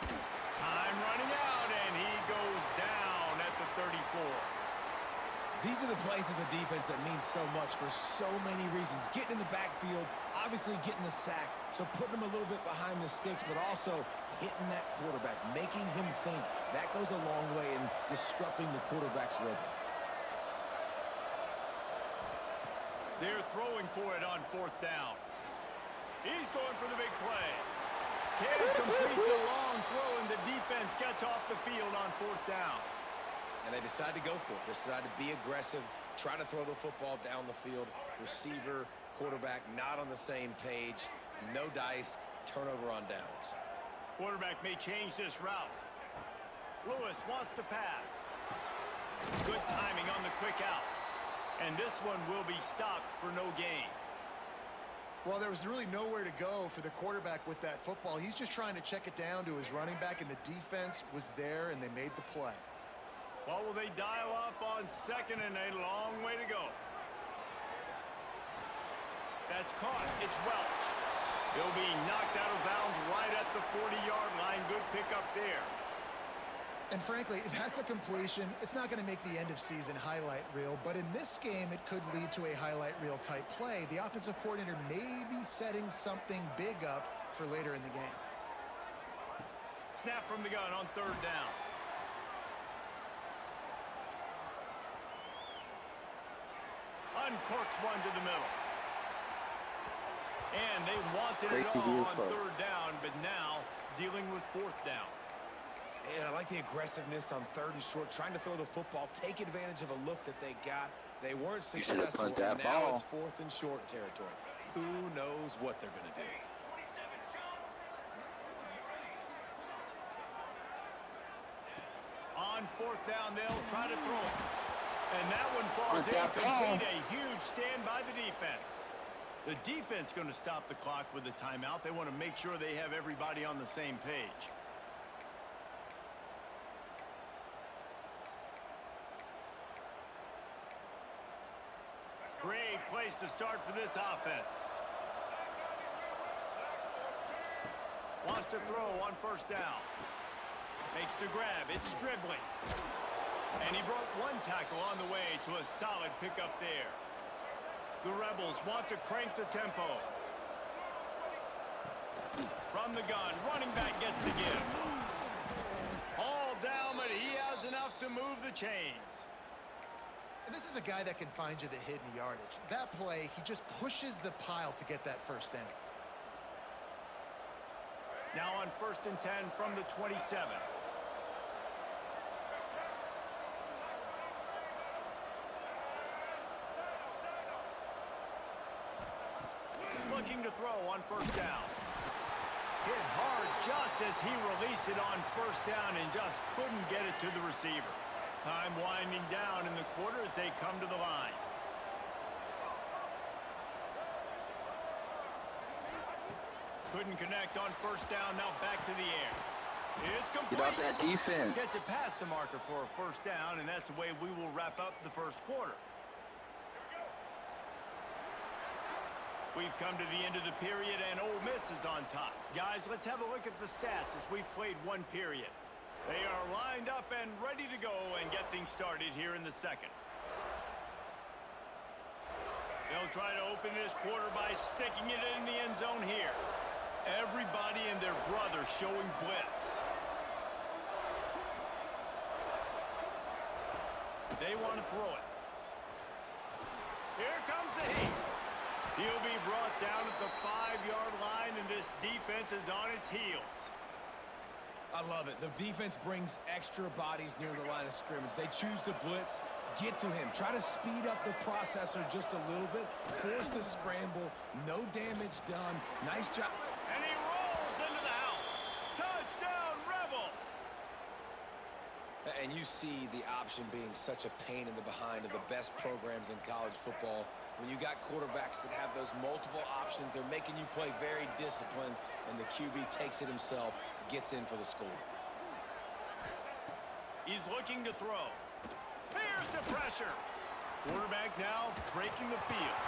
Time running out, and he goes down at the 34. These are the plays as a defense that mean so much for so many reasons. Getting in the backfield, obviously getting the sack, so putting him a little bit behind the sticks, but also hitting that quarterback, making him think. That goes a long way in disrupting the quarterback's rhythm. They're throwing for it on 4th down. He's going for the big play. Can't complete the long throw, and the defense gets off the field on 4th down. And they decide to go for it. They decide to be aggressive, try to throw the football down the field. Receiver, quarterback, not on the same page. No dice, turnover on downs. Quarterback may change this route. Lewis wants to pass. Good timing on the quick out. And this one will be stopped for no gain. Well, there was really nowhere to go for the quarterback with that football. He's just trying to check it down to his running back, and the defense was there, and they made the play. What will they dial up on 2nd and a long way to go? That's caught. It's Welch. He'll be knocked out of bounds right at the 40-yard line. Good pickup there. And frankly, if that's a completion, it's not going to make the end-of-season highlight reel. But in this game, it could lead to a highlight reel type play. The offensive coordinator may be setting something big up for later in the game. Snap from the gun on 3rd down. Uncorks one to the middle. And they wanted it all on 3rd down, but now dealing with 4th down. And I like the aggressiveness on 3rd and short, trying to throw the football, take advantage of a look that they got. They weren't successful, and now it's 4th and short territory. Who knows what they're going to do? On 4th down, they'll try to throw it. And that one falls incomplete. A huge stand by the defense. The defense going to stop the clock with a timeout. They want to make sure they have everybody on the same page. Great place to start for this offense. Wants to throw on 1st down. Makes the grab. It's dribbling. And he broke one tackle on the way to a solid pickup there. The Rebels want to crank the tempo. From the gun, running back gets the give. All down, but he has enough to move the chains. And this is a guy that can find you the hidden yardage. That play, he just pushes the pile to get that 1st down. Now on 1st and 10 from the 27. Looking to throw on 1st down. Hit hard just as he released it on 1st down and just couldn't get it to the receiver. Time winding down in the quarter as they come to the line. Couldn't connect on 1st down, now back to the air. It's complete. Get off that defense. Gets it past the marker for a 1st down, and that's the way we will wrap up the 1st quarter. We've come to the end of the period, and Ole Miss is on top. Guys, let's have a look at the stats as we've played one period. They are lined up and ready to go and get things started here in the 2nd. They'll try to open this quarter by sticking it in the end zone here. Everybody and their brother showing blitz. They want to throw it. Here comes the heat. He'll be brought down at the 5-yard line, and this defense is on its heels. I love it. The defense brings extra bodies near the line of scrimmage. They choose to blitz, get to him, try to speed up the processor just a little bit, force the scramble, no damage done. Nice job. And he rolls into the house. Touchdown, Rebels! And you see the option being such a pain in the behind of the best programs in college football. When you got quarterbacks that have those multiple options, they're making you play very disciplined, and the QB takes it himself, gets in for the score. He's looking to throw. Here's the pressure. Quarterback now breaking the field.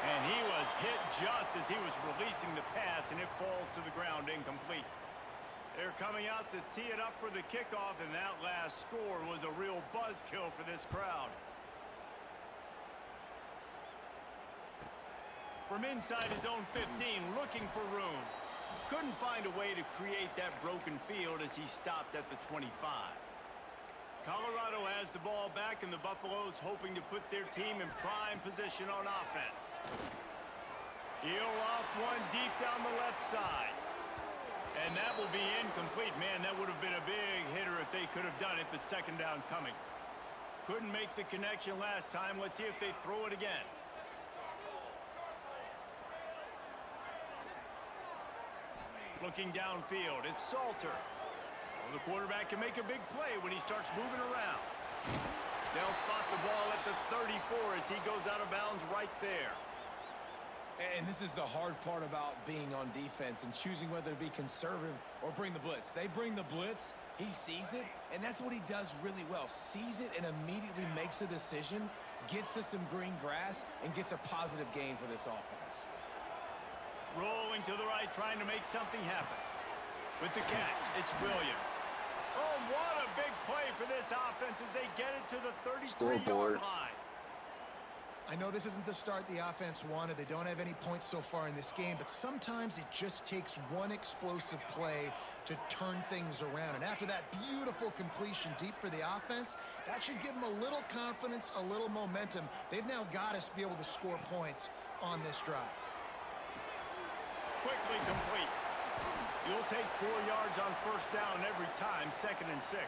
And he was hit just as he was releasing the pass, and it falls to the ground incomplete. They're coming out to tee it up for the kickoff, and that last score was a real buzzkill for this crowd. From inside his own 15, looking for room. Couldn't find a way to create that broken field as he stopped at the 25. Colorado has the ball back, and the Buffaloes hoping to put their team in prime position on offense. He'll off one deep down the left side. And that will be incomplete. Man, that would have been a big hitter if they could have done it, but second down coming. Couldn't make the connection last time. Let's see if they throw it again. Looking downfield, it's Salter. Well, the quarterback can make a big play when he starts moving around. They'll spot the ball at the 34 as he goes out of bounds right there. And this is the hard part about being on defense and choosing whether to be conservative or bring the blitz. They bring the blitz, he sees it, and that's what he does really well. Sees it and immediately makes a decision, gets to some green grass, and gets a positive gain for this offense. Rolling to the right, trying to make something happen. With the catch, it's Williams. Oh, what a big play for this offense as they get it to the 33-yard line. I know this isn't the start the offense wanted. They don't have any points so far in this game, but sometimes it just takes one explosive play to turn things around. And after that beautiful completion deep for the offense, that should give them a little confidence, a little momentum. They've now got us to be able to score points on this drive. Quickly complete. You'll take 4 yards on first down every time, 2nd and 6.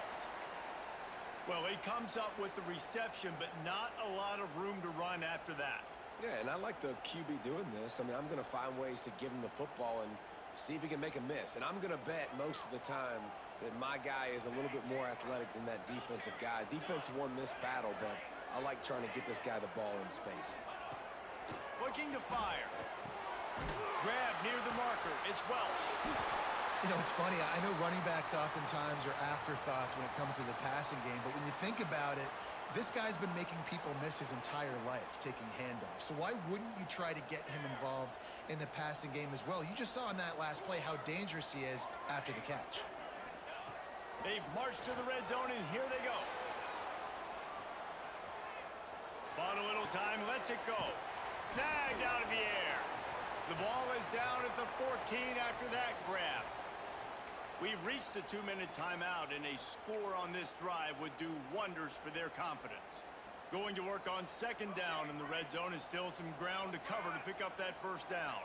Well, he comes up with the reception, but not a lot of room to run after that. Yeah, and I like the QB doing this. I mean, I'm going to find ways to give him the football and see if he can make a miss. And I'm going to bet most of the time that my guy is a little bit more athletic than that defensive guy. Defense won this battle, but I like trying to get this guy the ball in space. Looking to fire. Grab near the marker. It's Welsh. You know, it's funny. I know running backs oftentimes are afterthoughts when it comes to the passing game, but when you think about it, this guy's been making people miss his entire life taking handoffs. So why wouldn't you try to get him involved in the passing game as well? You just saw in that last play how dangerous he is after the catch. They've marched to the red zone, and here they go. Bought a little time, lets it go. Snagged out of the air. The ball is down at the 14 after that grab. We've reached the 2-minute timeout, and a score on this drive would do wonders for their confidence. Going to work on 2nd down in the red zone, is still some ground to cover to pick up that first down.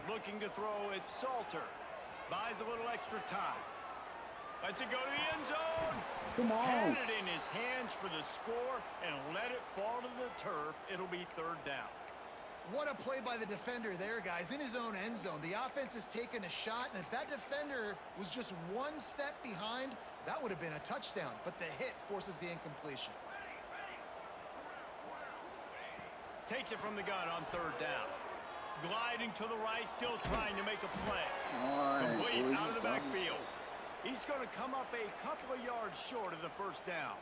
Looking to throw, it's Salter. Buys a little extra time. Lets it go to the end zone. Come on. Had it in his hands for the score and let it fall to the turf. It'll be 3rd down. What a play by the defender there, guys, in his own end zone. The offense has taken a shot, and if that defender was just one step behind, that would have been a touchdown. But the hit forces the incompletion. Takes it from the gun on 3rd down. Gliding to the right, still trying to make a play. Complete out of the backfield. He's going to come up a couple of yards short of the first down.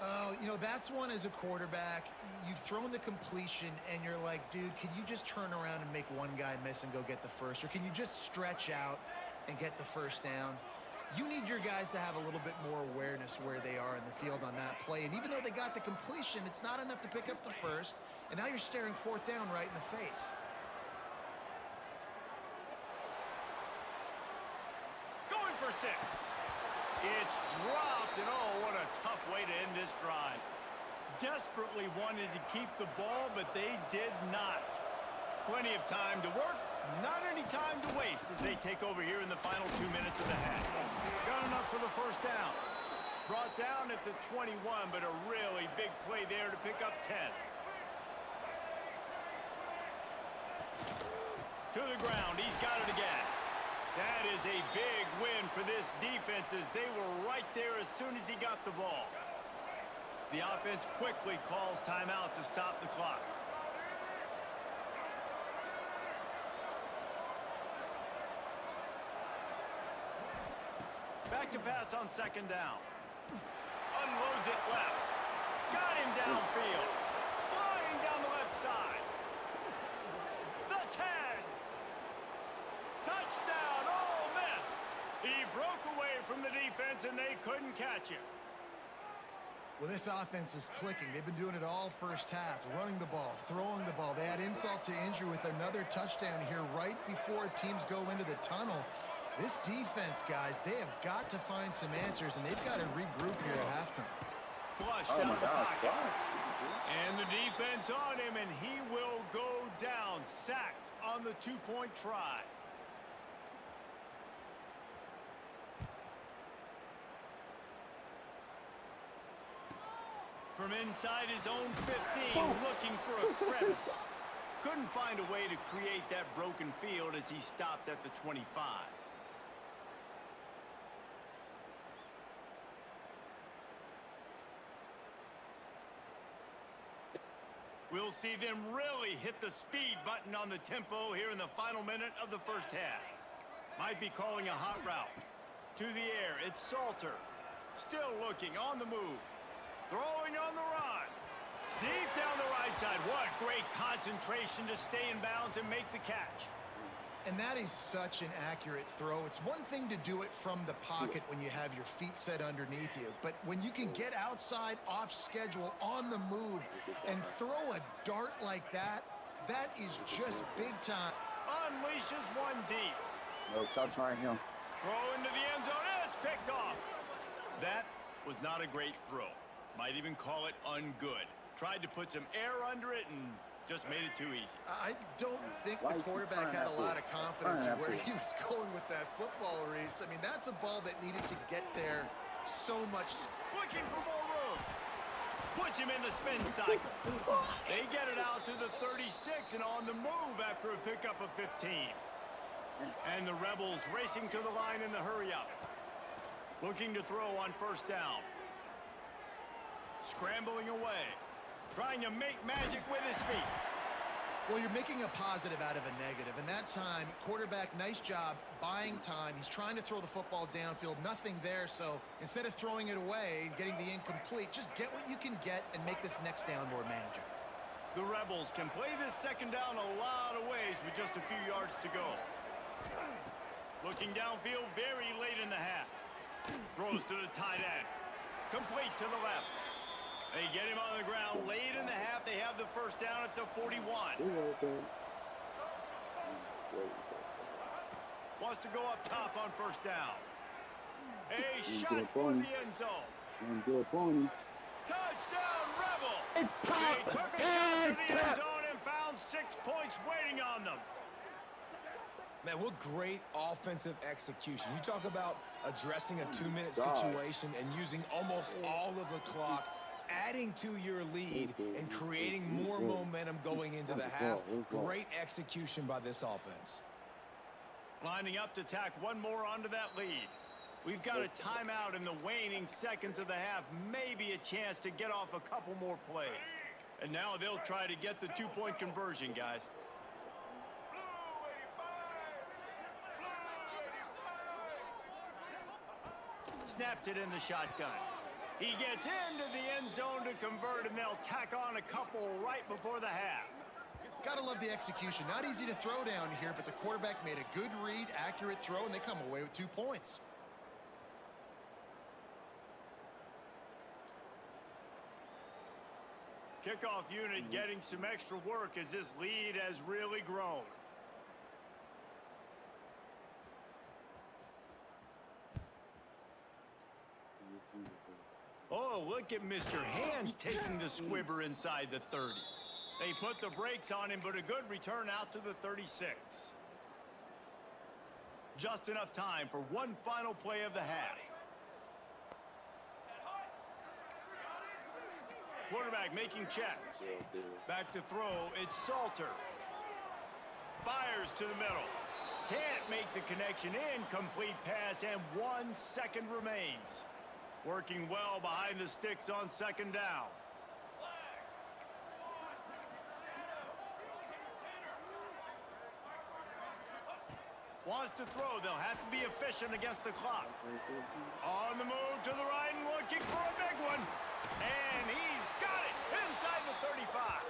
Oh, you know, that's one as a quarterback. You've thrown the completion, and you're like, dude, can you just turn around and make one guy miss and go get the first? Or can you just stretch out and get the first down? You need your guys to have a little bit more awareness where they are in the field on that play. And even though they got the completion, it's not enough to pick up the first. And now you're staring 4th down right in the face. Going for 6. It's dropped, and oh, what a tough way to end this drive. desperately wanted to keep the ball, but they did not. Plenty of time to work, not any time to waste as they take over here in the final 2 minutes of the half. Got enough for the first down. Brought down at the 21, but a really big play there to pick up 10. To the ground, he's got it again. That is a big win for this defense as they were right there as soon as he got the ball. The offense quickly calls timeout to stop the clock. Back to pass on second down. Unloads it left. Got him downfield. Flying down the left side. The 10. Touchdown, Ole Miss. He broke away from the defense and they couldn't catch him. Well, this offense is clicking. They've been doing it all first half, running the ball, throwing the ball. They add insult to injury with another touchdown here right before teams go into the tunnel. This defense, guys, they have got to find some answers, and they've got to regroup here at halftime. Flushed out of the pocket. And the defense on him, and he will go down, sacked on the two-point try. From inside his own 15, looking for a crevice. Couldn't find a way to create that broken field as he stopped at the 25. We'll see them really hit the speed button on the tempo here in the final minute of the first half. Might be calling a hot route. To the air, it's Salter. Still looking, on the move. Throwing on the run. Deep down the right side. What great concentration to stay in bounds and make the catch. And that is such an accurate throw. It's one thing to do it from the pocket when you have your feet set underneath you, but when you can get outside, off schedule, on the move, and throw a dart like that, that is just big time. Unleashes one deep. No, stop trying him. Throw into the end zone, and it's picked off. That was not a great throw. Might even call it ungood. Tried to put some air under it and just made it too easy. I don't think the quarterback had a lot of confidence in where he was going with that football, Reese. I mean, that's a ball that needed to get there so much. Looking for more room. Puts him in the spin cycle. They get it out to the 36 and on the move after a pickup of 15. And the Rebels racing to the line in the hurry-up. Looking to throw on first down. Scrambling away. Trying to make magic with his feet. Well, you're making a positive out of a negative. And that time, quarterback, nice job buying time. He's trying to throw the football downfield. Nothing there. So instead of throwing it away, getting the incomplete, just get what you can get and make this next down more manageable. The Rebels can play this second down a lot of ways with just a few yards to go. Looking downfield very late in the half. Throws to the tight end. Complete to the left. They get him on the ground late in the half. They have the first down at the 41. Wants to go up top on first down. A shot for the end zone. Touchdown, Rebel! They took a shot to the end zone and found 6 points waiting on them. Man, what great offensive execution. You talk about addressing a 2-minute situation and using almost all of the clock, adding to your lead and creating more momentum going into the half. Great execution by this offense. Lining up to tack one more onto that lead. We've got a timeout in the waning seconds of the half. Maybe a chance to get off a couple more plays. And now they'll try to get the 2-point conversion, guys. Snaps it in the shotgun. He gets into the end zone to convert, and they'll tack on a couple right before the half. Gotta love the execution. Not easy to throw down here, but the quarterback made a good read, accurate throw, and they come away with 2 points. Kickoff unit getting some extra work as this lead has really grown. Oh, look at Mr. Hands taking the squibber inside the 30. They put the brakes on him, but a good return out to the 36. Just enough time for one final play of the half. Quarterback making checks. Back to throw, it's Salter. Fires to the middle. Can't make the connection. Incomplete pass, and 1 second remains. Working well behind the sticks on second down. Wants to throw. They'll have to be efficient against the clock. On the move to the right and looking for a big one. And he's got it inside the 35.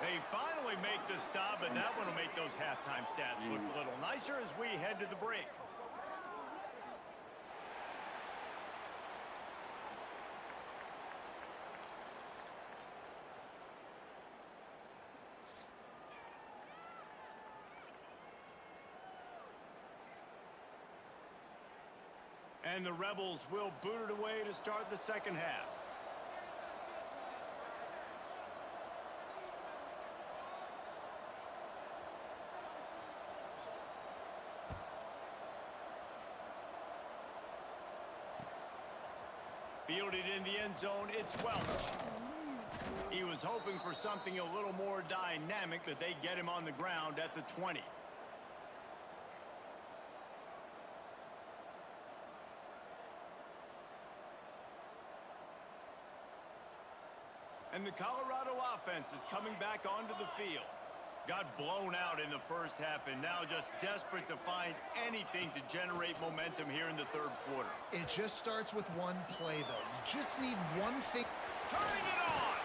They finally make the stop, but that one will make those halftime stats look a little nicer as we head to the break. And the Rebels will boot it away to start the second half. Fielded in the end zone, it's Welch. He was hoping for something a little more dynamic, but they get him on the ground at the 20. And the Colorado offense is coming back onto the field. Got blown out in the first half and now just desperate to find anything to generate momentum here in the third quarter. It just starts with one play, though. You just need one thing. Turning it on!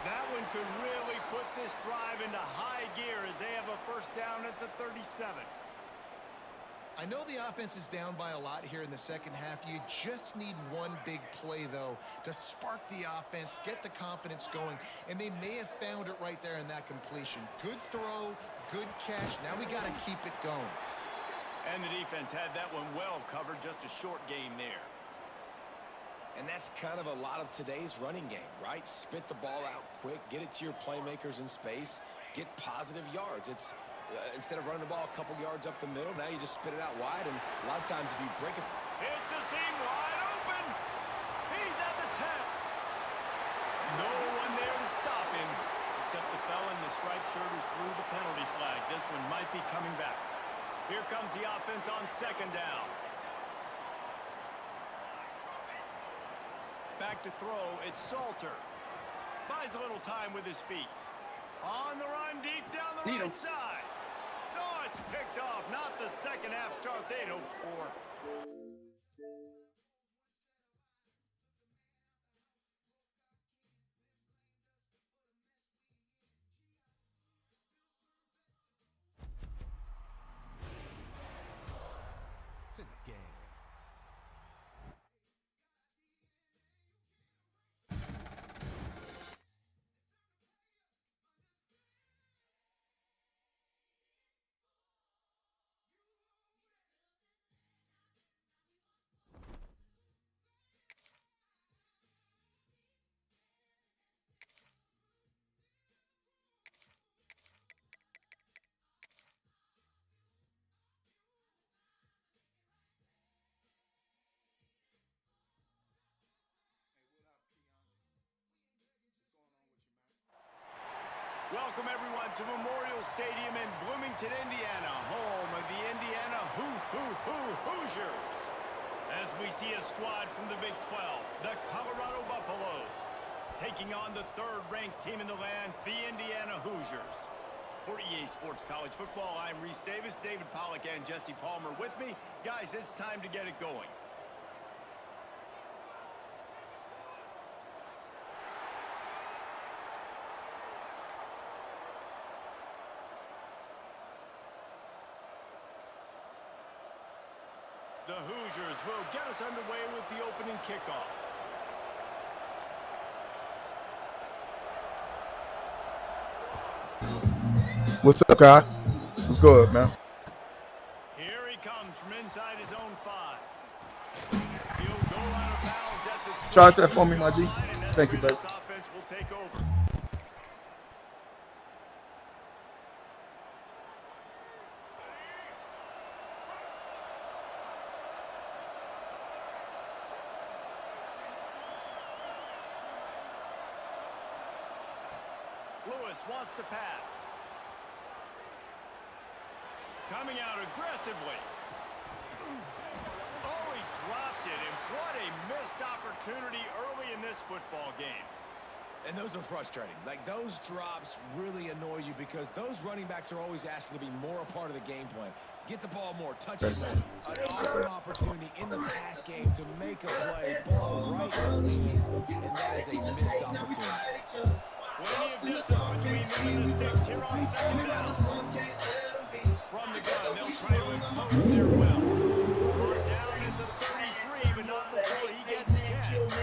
That one could really put this drive into high gear as they have a first down at the 37. I know the offense is down by a lot here in the second half. You just need one big play, though, to spark the offense, get the confidence going, and they may have found it right there in that completion. Good throw, good catch. Now we got to keep it going. And the defense had that one well covered, just a short game there. And that's kind of a lot of today's running game, right? Spit the ball out quick, get it to your playmakers in space, get positive yards. It's instead of running the ball a couple yards up the middle, now you just spit it out wide, and a lot of times if you break it... It's a seam wide open! He's at the 10! No one there to stop him, except the fella in the striped shirt who threw the penalty flag. This one might be coming back. Here comes the offense on second down. Back to throw, it's Salter. Buys a little time with his feet. On the run, deep down the right side. Oh, it's picked off. Not the second half start they'd hoped for. It's in the game. Welcome, everyone, to Memorial Stadium in Bloomington, Indiana, home of the Indiana Hoosiers. As we see a squad from the Big 12, the Colorado Buffaloes, taking on the third-ranked team in the land, the Indiana Hoosiers. For EA Sports College Football, I'm Reese Davis, David Pollack, and Jesse Palmer with me. Guys, it's time to get it going. The Hoosiers will get us underway with the opening kickoff. What's up, Kai? What's good, man? Here he comes from inside his own 5. He'll go out of bounds at the Charge that for me, my G. Thank you, baby. Offense will take over. Lewis wants to pass. Coming out aggressively. Oh, he dropped it, and what a missed opportunity early in this football game. And those are frustrating. Like, those drops really annoy you because those running backs are always asking to be more a part of the game plan. Get the ball more, touch it more. An awesome opportunity in the pass game to make a play, ball right in his hands, and that is a missed opportunity. Plenty of distance between them and the sticks here on second down. From the gun, they'll try to impose their will. We're down at the 33, but not before he gets 10. You want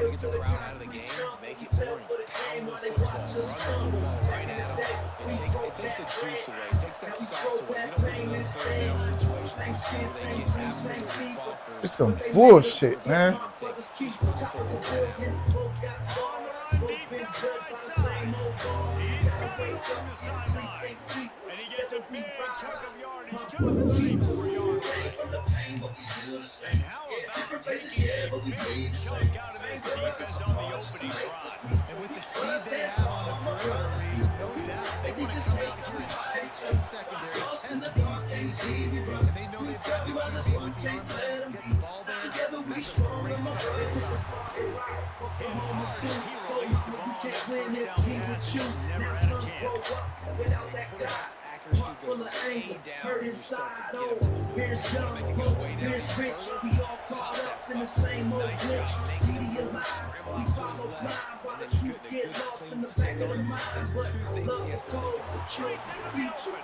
to get the crowd out of the game, make it boring. Pound the football, run the football right at them. It takes the juice away. It takes that sauce away. You don't get to those third down situations where they get absolutely bonkers. It's some bullshit, man. Just run the football right at them. On the run deep down the right side. He's got it along the sideline. And he gets a big chunk of yardage to the 34-yard line. And how about taking a big chunk out of this defense on the opening drive? And with the speed they have on the perimeter, Reese, no doubt they want to come out here and test the secondary, test these DBs, and they know they've got the QB with the arm talent to get the ball there. That's a great start to this offense. Hit hard as he released the ball on that first down pass and never had a chance. Quarterback's accuracy goes way down when you start to get him on the move. You want to make it go way down even further. Pop that sucker. Nice job making him move, scramble out to his left, and then getting a good clean stick on him. That's two things he has to make him move. Breaks into the open.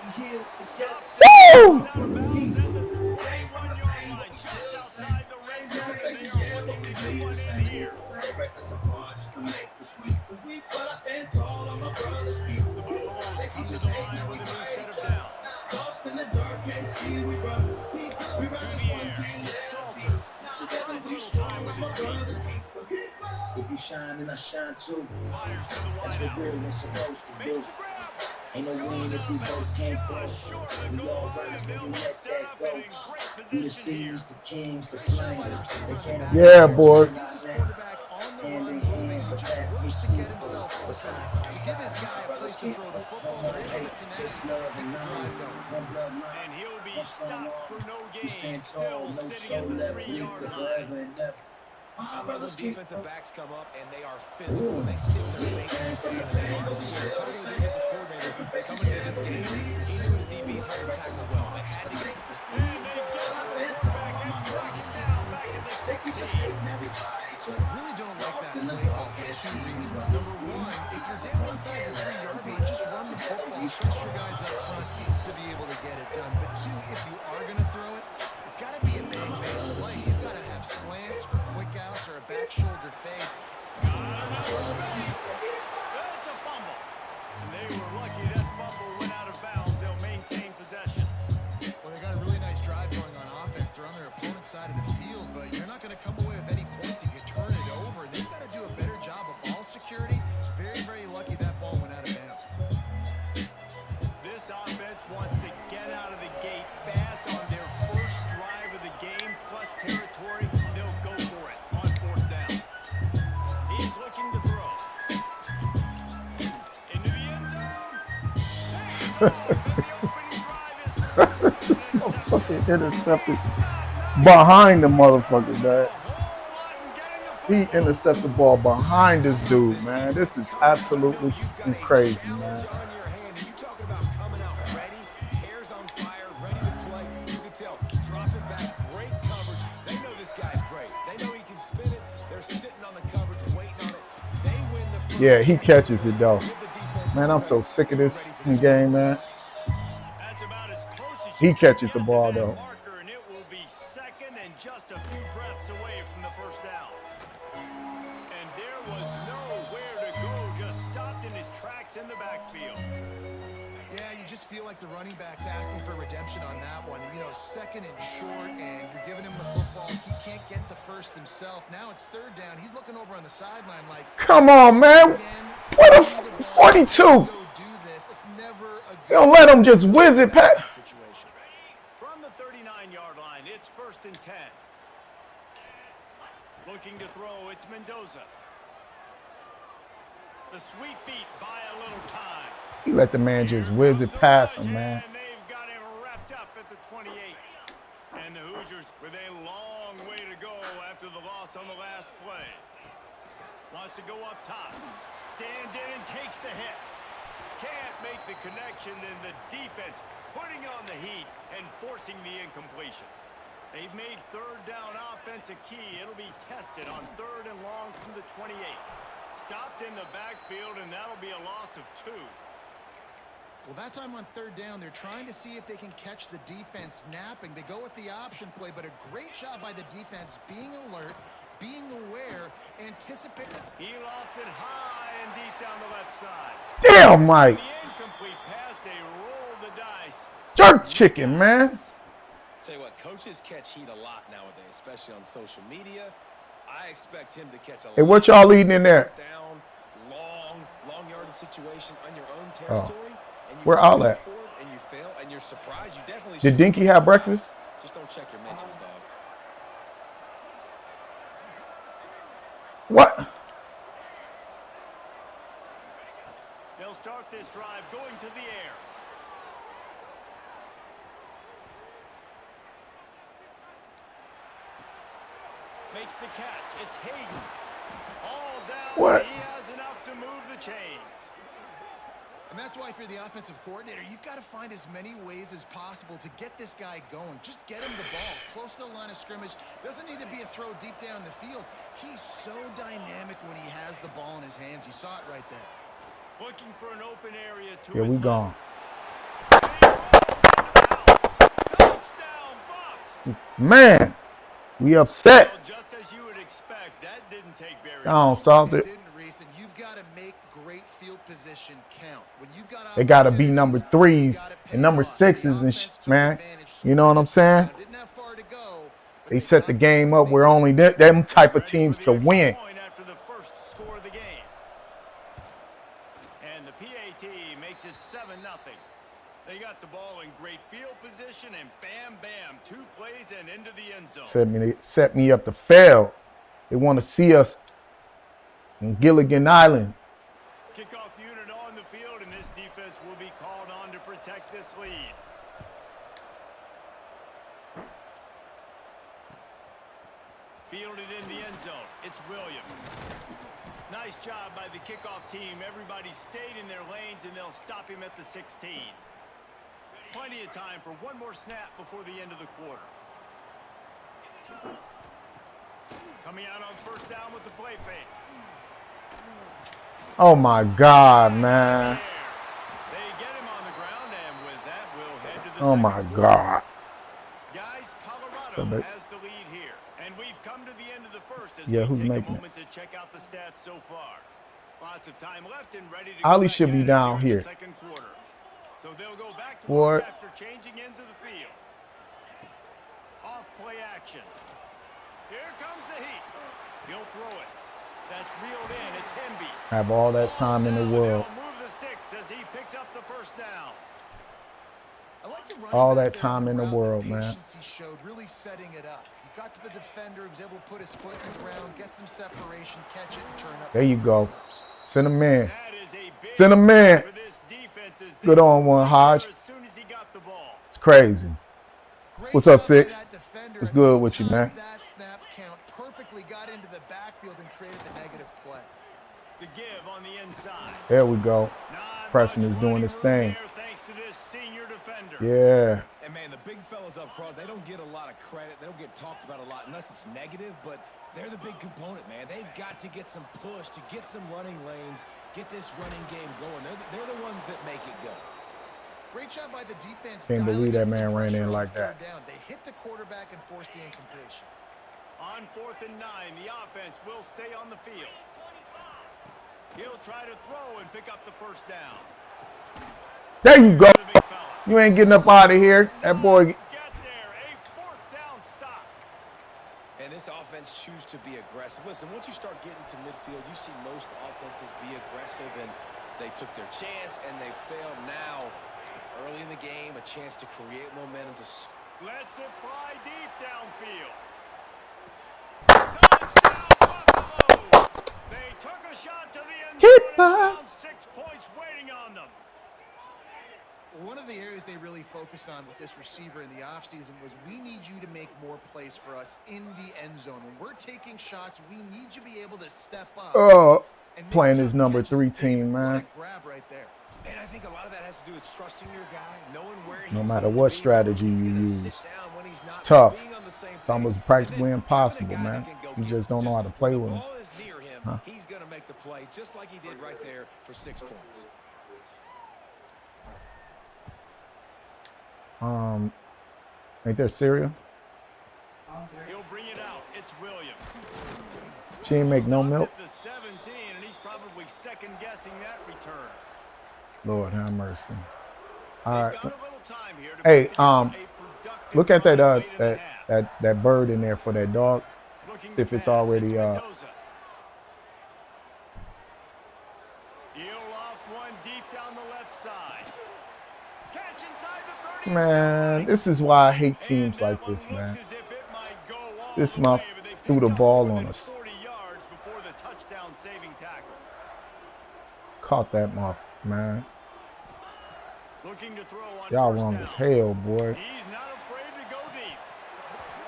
Stop Woo! out of bounds at the 41-yard line, just outside the red zone, and they are looking to get one in here. The Buffaloes come to the line with a new set of downs. Through the air, Salter buys a little time with his feet. If you shine, then I shine too. Fires to the That's what wideout. real was supposed to Makes do. the grab. Ain't no win Goes if out we of both bounds can't go. just short of the We goal all line, rise and when they'll we be let set that up go. in great We the position here. seas, the kings, the Great job flame. by the receiver They on the can't back. Yeah, boys. Sees his quarterback on the run moving. He just works to get himself open. To give his guy a place to throw the football, they're able to connect and keep the drive going. And he'll be stopped for no gain, still sitting at the 3-yard line. I love when defensive backs come up and they are physical and they stick their face in the fan and they aren't scared. Talking to the defensive coordinator coming into this game, he knew his DBs had to tackle well. They had to get. And they get the quarterback and knock him down back at the 16. Really don't like that play call for two reasons. Number one, if you're down inside the 3-yard line, just run the football. Trust your guys up front to be able to get it done. But two, if you are going to throw it, it's got to be a bang-bang play. You've got to have slants or quick outs or a back shoulder fade. Got enough space. That's a fumble. And they were lucky that fumble went out of bounds. They'll maintain possession. Well, they got a really nice drive going on offense. They're on their opponent's side of the field, but you're not going to come away with any points if you turn it over. They've got to do a better job of ball security. Very, very lucky that ball went out of bounds. This offense wants to get out of the gate fast on their first drive of the game, plus territory. They'll go for it on 4th down. He's looking to throw. Into the end zone. Fucking intercepted behind the motherfucker, man. He intercepted the ball behind this dude, man. This is absolutely crazy, man. On your hand, and you talking about coming out ready, hairs on fire, ready to play. You can tell, dropping back, great coverage. They know this guy's great. They know he can spin it. They're sitting on the coverage, waiting on it. They win the first. Yeah, he catches it though. Man, I'm so sick of this game, man. That's about as close as He you catches can the get ball, to that though. marker, and it will be second and just a few breaths away from the first down. And there was nowhere to go, just stopped in his tracks in the backfield. Yeah, you just feel like the running back's asking for redemption on that one. You know, second and short, and you're giving him the football. He can't get the first himself. Now it's third down. He's looking over on the sideline like, come on, man. What a 42. go do this. It's never a You don't let him just whiz it past. situation. From the 39-yard line, it's 1st and 10. Looking to throw, it's Mendoza. The sweet feet buy a little time. You let the man just whiz it past him, man. And they've got him wrapped up at the 28. And the Hoosiers with a long way to go after the loss on the last play. Wants to go up top. Stands in and takes the hit. Can't make the connection, and the defense putting on the heat and forcing the incompletion. They've made third down offense a key. It'll be tested on 3rd and long from the 28. Stopped in the backfield, and that'll be a loss of 2. Well, that time on 3rd down, they're trying to see if they can catch the defense napping. They go with the option play, but a great job by the defense being alert, being aware, anticipating. He lost it high and deep down the left side. Damn, Mike. The incomplete pass, they roll the dice. Jerk chicken, man. Tell you what, coaches catch heat a lot nowadays, especially on social media. I expect him to catch a Hey, what y'all leading in there? down, long yardage situation on your own territory. And you Where all go at? for it and you fail and you're surprised. You definitely Did should. Dinky have breakfast? Just don't check your mentions, dog. What? They'll start this drive going to the air. Makes the catch. It's Hayden. All down. What? He has enough to move the chains. And that's why if you're the offensive coordinator, you've got to find as many ways as possible to get this guy going. Just get him the ball close to the line of scrimmage. Doesn't need to be a throw deep down the field. He's so dynamic when he has the ball in his hands. You saw it right there. Looking for an open area to Yeah, his we left. gone. Touchdown, Buffs. Man, we upset. Well, just as you would expect, that didn't take very Go long. on, Salter. It didn't, Reese, and you've got to make great field position count. When you've got They got to be number 3s and number 6s and man. You know what I'm saying? Didn't have far to go, but They set the game up where only them type of teams can win. After the first score of the game. And the PAT makes it 7-0. They got the ball in great field position, and bam, bam, 2 plays and into the end zone. Set me up to fail. They want to see us on Gilligan Island. Kickoff unit on the field, and this defense will be called on to protect this lead. Fielded in the end zone. It's Williams. Nice job by the kickoff team. Everybody stayed in their lanes, and they'll stop him at the 16. Plenty of time for one more snap before the end of the quarter. Coming out on 1st down with the play fake. Oh my God, man. They get him on the ground, and with that, we'll head to the Oh my second. God. Guys, Colorado So that- has the lead here, and we've come to the end of the first as Yeah, we who's take making a it? moment to check out the stats so far. Lots of time left and ready to Ali go back should be at it down in here. the second quarter. So they'll go back to What? work after changing into the field. Off play action. Here comes the heat. He'll throw it. That's reeled in. It's Hemby. Have all that time in the world. They'll move the sticks as he picks up the 1st down. I like the running All back that there, time in the route world, and man. patience he showed, really setting it up. He got to the defender, he was able to put his foot in the ground, get some separation, catch it, and turn up. There you go. First. Send him in. That is a big Send him in. for this defense as Good they on one, Hodge. as soon as he got the ball. It's crazy. Great What's up, job by Six? that defender, What's and good he with you, timed man? That snap count perfectly, got into the backfield and created the negative play. The give on the inside. There we go. Not Preston much is doing running his room thing. there thanks to this senior defender. Yeah. And man, the big fellas up front, they don't get a lot of credit. They don't get talked about a lot unless it's negative, but they're the big component, man. They've got to get some push, to get some running lanes, get this running game going. They're the ones that make it go. Great job by the defense. Can't believe that dialing in man some ran pressure in on like 3rd that. down. They hit the quarterback and forced the incompletion. On 4th and 9, the offense will stay on the field. He'll try to throw and pick up the 1st down. There you go. The big fella. You ain't getting up out of here. That boy. Get there. A to be aggressive. Listen, once you start getting to midfield, you see most offenses be aggressive, and they took their chance, and they failed. Now, early in the game, a chance to create momentum to... Lets it fly deep downfield. Touchdown, Buffalo! They took a shot to the end zone and found 6 points waiting on them. One of the areas they really focused on with this receiver in the offseason was we need you to make more plays for us in the end zone. When we're taking shots, we need you to be able to step up. And playing his number 3 team, man. Grab right there. And I think a lot of that has to do with trusting your guy, knowing where he's No matter what strategy you use, it's tough. It's almost practically impossible, man. You just don't know how to play with him. Huh? He's going to make the play just like he did right there for 6 points. Ain't there Syria? He'll bring it out. It's Williams. She ain't make no milk. The 17, and he's probably second guessing that return. Lord have mercy. All right. Hey, look at that bird in there for that dog. See if it's already Man, this is why I hate teams like this, man. This month threw the ball on us. Caught that muff, man. Y'all wrong as hell, boy.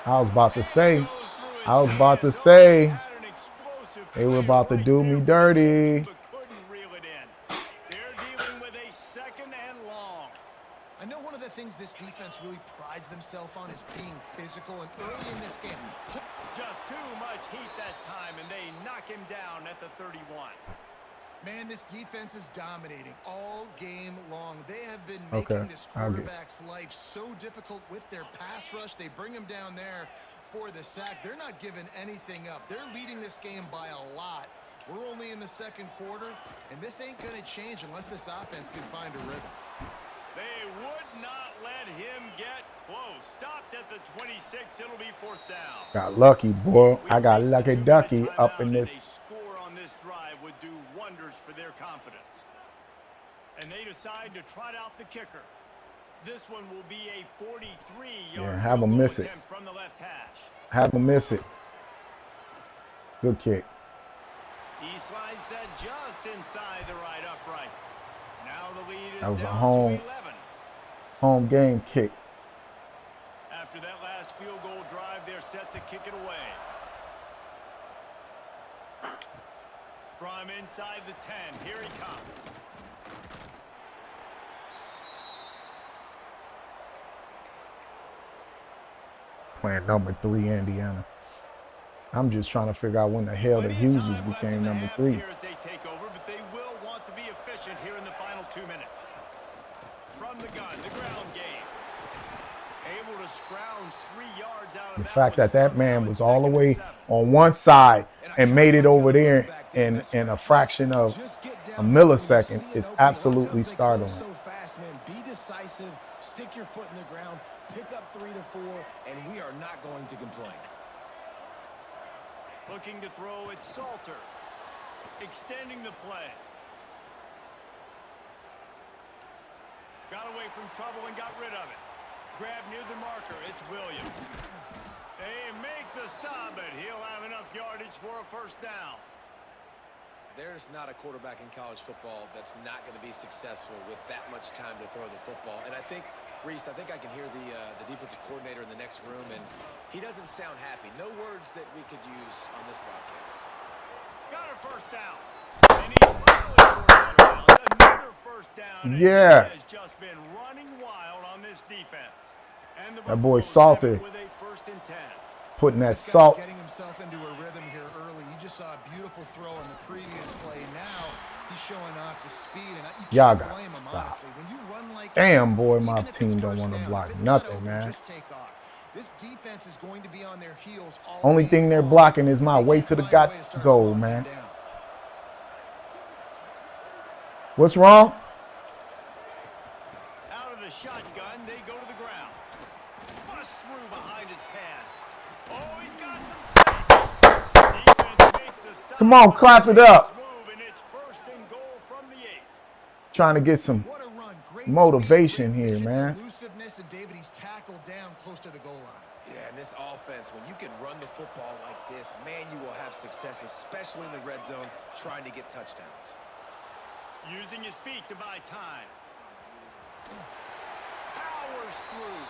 I was about to say, they were about to do me dirty. I know one of the things this defense really prides themselves on is being physical, and early in this game, just too much heat that time, and they knock him down at the 31. Man, this defense is dominating all game long. They have been making this quarterback's life so difficult with their pass rush. They bring him down there for the sack. They're not giving anything up. They're leading this game by a lot. We're only in the second quarter, and this ain't going to change unless this offense can find a rhythm. They would not let him get close. Stopped at the 26. It'll be 4th down. Got lucky, boy. I got lucky ducky up in this. A score on this drive would do wonders for their confidence. And they decide to trot out the kicker. This one will be a 43-yard have him miss it. From the left hash. Have him miss it. Good kick. He slides that just inside the right upright. Now the lead is that was a down to 11. Home game kick. After that last field goal drive, they're set to kick it away. From inside the 10, here he comes. Playing number 3, Indiana. I'm just trying to figure out when the hell the Hughes became number 3. Here as they take over, but they will want to be efficient here in the final 2 minutes. From the gun, the ground game. Able to scrounge 3 yards out of the fact that man was all the way on one side and made it over there in a fraction of a millisecond is absolutely startling. So fast, man. Be decisive, stick your foot in the ground, pick up 3 to 4, and we are not going to complain. Looking to throw, it's Salter. Extending the play. Got away from trouble and got rid of it. Grab near the marker, it's Williams. They make the stop, but he'll have enough yardage for a 1st down. There's not a quarterback in college football that's not going to be successful with that much time to throw the football. And I think, Reese, I think I can hear the defensive coordinator in the next room, and he doesn't sound happy. No words that we could use on this broadcast. Got a 1st down. And he's finally another 1st down. Yeah. He has just been running wild on this defense. And the that boy Salter with a 1st and 10. Putting that salt. Getting himself into a rhythm here early. You just saw a beautiful throw on the previous play. Now he's showing off the speed, and you y'all can't got blame to him, stop. honestly. When you run like Damn, boy, my even if team it's don't 1st want to down, block if it's nothing, not man. Just take off. This defense is going to be on their heels all Only thing they're blocking is my way to the goal, man. What's wrong? Out of the shotgun, they go to the ground. Bust through behind his pad. Oh, he's got some space. Come on, clap it up. Move, and it's first and goal from the 8. Trying to get some What a run. Great motivation speed, great here, vision, man. Elusiveness, and David, he's tackled down close to the goal line. Yeah, and this offense, when you can run the football like this, man, you will have success, especially in the red zone, trying to get touchdowns. Using his feet to buy time. Powers through.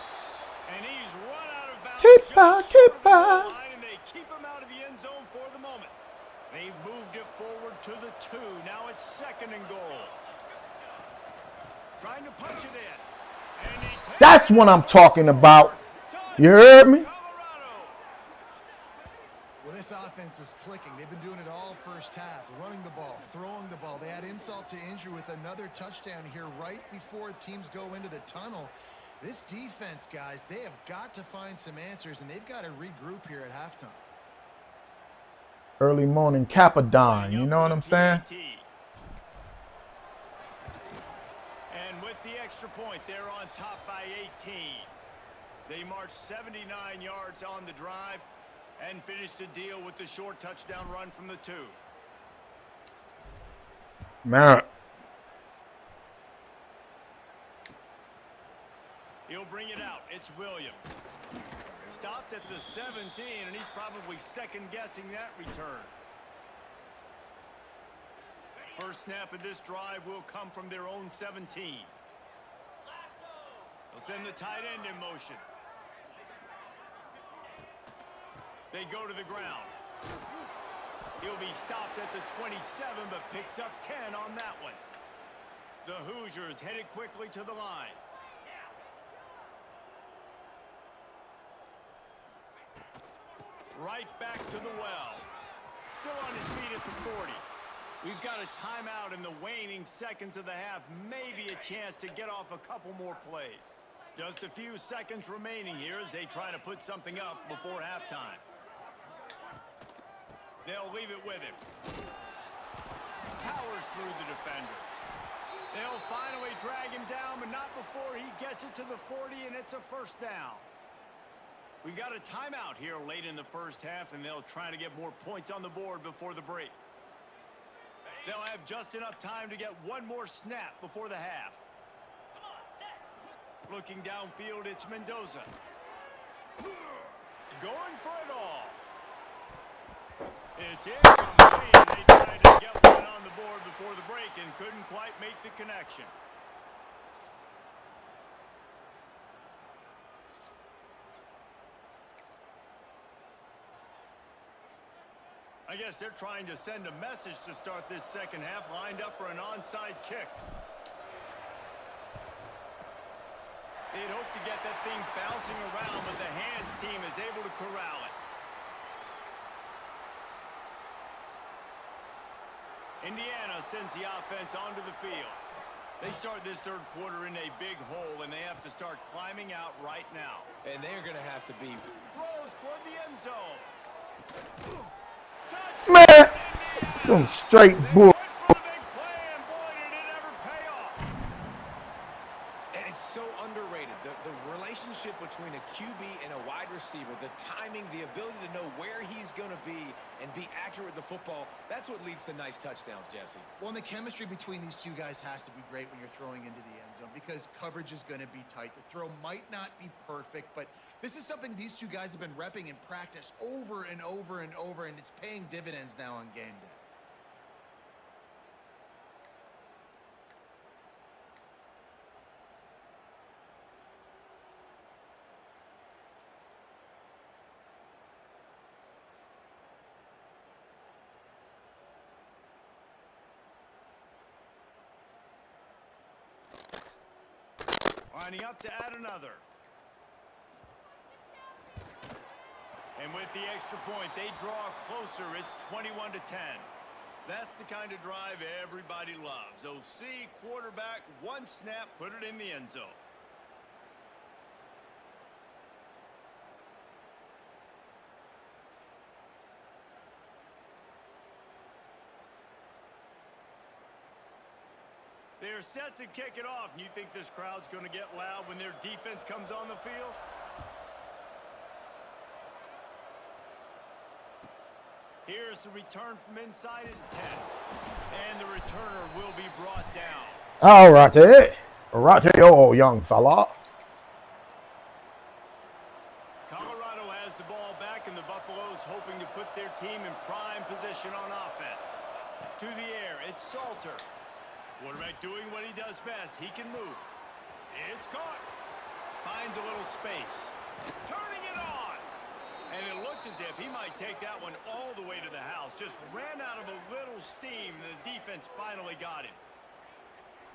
And he's run out of bounds. Keep on. And they keep him out of the end zone for the moment. They've moved it forward to the 2. Now it's second and goal. Trying to punch it in. And he takes That's what I'm talking about. You heard me? Well, this offense is clicking. They've been doing it all first half, running the ball, throwing the ball. They had insult to injury with another touchdown here right before teams go into the tunnel. This defense, guys, they have got to find some answers, and they've got to regroup here at halftime. Early morning Capadine, you know what I'm saying? And with the extra point, they're on top by 18. They marched 79 yards on the drive and finished the deal with the short touchdown run from the 2. Man. He'll bring it out. It's Williams. Stopped at the 17, and he's probably second-guessing that return. First snap of this drive will come from their own 17. They'll send the tight end in motion. They go to the ground. He'll be stopped at the 27, but picks up 10 on that one. The Hoosiers headed quickly to the line. Right back to the well. Still on his feet at the 40. We've got a timeout in the waning seconds of the half. Maybe a chance to get off a couple more plays. Just a few seconds remaining here as they try to put something up before halftime. They'll leave it with him. Powers through the defender. They'll finally drag him down, but not before he gets it to the 40, and it's a first down. We've got a timeout here late in the first half, and they'll try to get more points on the board before the break. They'll have just enough time to get one more snap before the half. Looking downfield, it's Mendoza. Going for it all. It's incomplete. They tried to get one on the board before the break and couldn't quite make the connection. I guess they're trying to send a message to start this second half, lined up for an onside kick. They'd hope to get that thing bouncing around, but the hands team is able to corral it. Indiana sends the offense onto the field. They start this third quarter in a big hole, and they have to start climbing out right now. And they're going to have to be... Throws toward the end zone. Man, some straight bull. And it's so underrated. The relationship between a QB and a wide receiver, the timing, the ability to know where he's going to be and be accurate with the football, that's what leads to nice touchdowns, Jesse. Well, and the chemistry between these two guys has to be great when you're throwing into the end zone because coverage is going to be tight. The throw might not be perfect, but this is something these two guys have been repping in practice over and over and over, and it's paying dividends now on game day. Lining up to add another. And with the extra point, they draw closer. It's 21-10. That's the kind of drive everybody loves. OC, quarterback, one snap, put it in the end zone. They're set to kick it off, and you think this crowd's going to get loud when their defense comes on the field? Here's the return from inside his 10. And the returner will be brought down. All right. Oh, young fella. Colorado has the ball back, and the Buffaloes hoping to put their team in prime position on offense. To the air, it's Salter. Quarterback doing what he does best. He can move. It's caught. Finds a little space. Turning it on. And it looked as if he might take that one all the way to the house. Just ran out of a little steam, and the defense finally got him.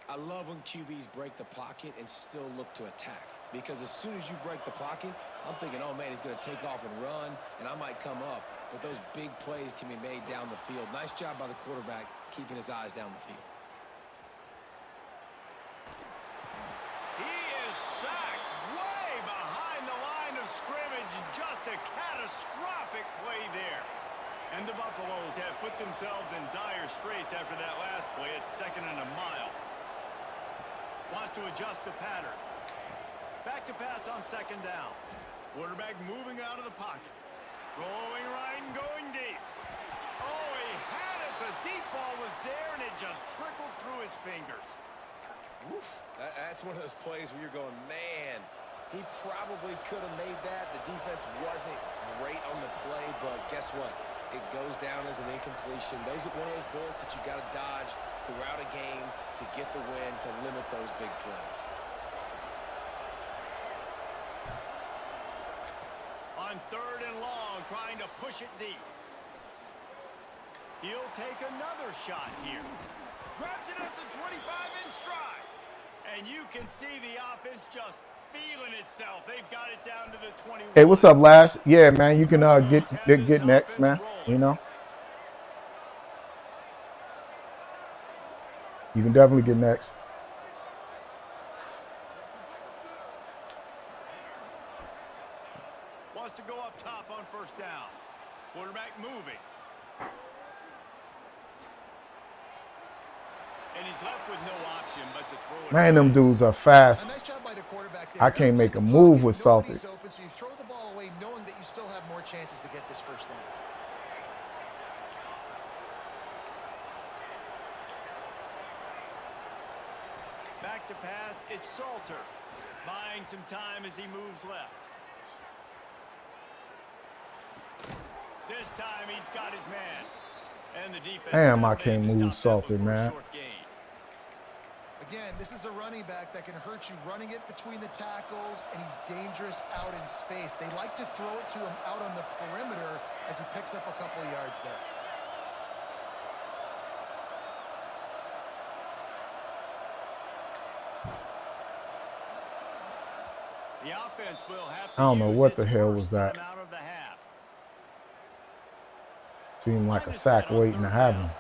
I love when QBs break the pocket and still look to attack. Because as soon as you break the pocket, I'm thinking, oh, man, he's going to take off and run, and I might come up. But those big plays can be made down the field. Nice job by the quarterback keeping his eyes down the field. He is sacked way behind the line of scrimmage. Just a catastrophic play there. And the Buffaloes have put themselves in dire straits after that last play. It's 2nd and a mile. Wants to adjust the pattern. Back to pass on 2nd down. Quarterback moving out of the pocket. Rolling right and going deep. Oh, he had it. The deep ball was there, and it just trickled through his fingers. Oof. That's one of those plays where you're going, man, he probably could have made that. The defense wasn't great on the play, but guess what? It goes down as an incompletion. Those are one of those bullets that you got to dodge throughout a game to get the win, to limit those big plays. On 3rd and long, trying to push it deep. He'll take another shot here. Grabs it at the 25-inch stride. And you can see the offense just feeling itself. They've got it down to the 21. Hey, what's up, Lash? Yeah, man, you can get next, man. You know, you can definitely get next. Wants to go up top on 1st down. Quarterback moving. And he's left with no option but to throw it. Man, them dudes are fast. Nice job by the quarterback there. I can't make a move with Salter. Open, so you throw the ball away knowing that you still have more chances to get this 1st down. Back to pass, it's Salter. Buying some time as he moves left. This time he's got his man. And the defense. Damn, I can't move Salter, man. Again, this is a running back that can hurt you running it between the tackles, and he's dangerous out in space. They like to throw it to him out on the perimeter as he picks up a couple of yards there. The offense will have to I don't know use what the its hell first was that. time out of the half. Seemed like a sack waiting to happen.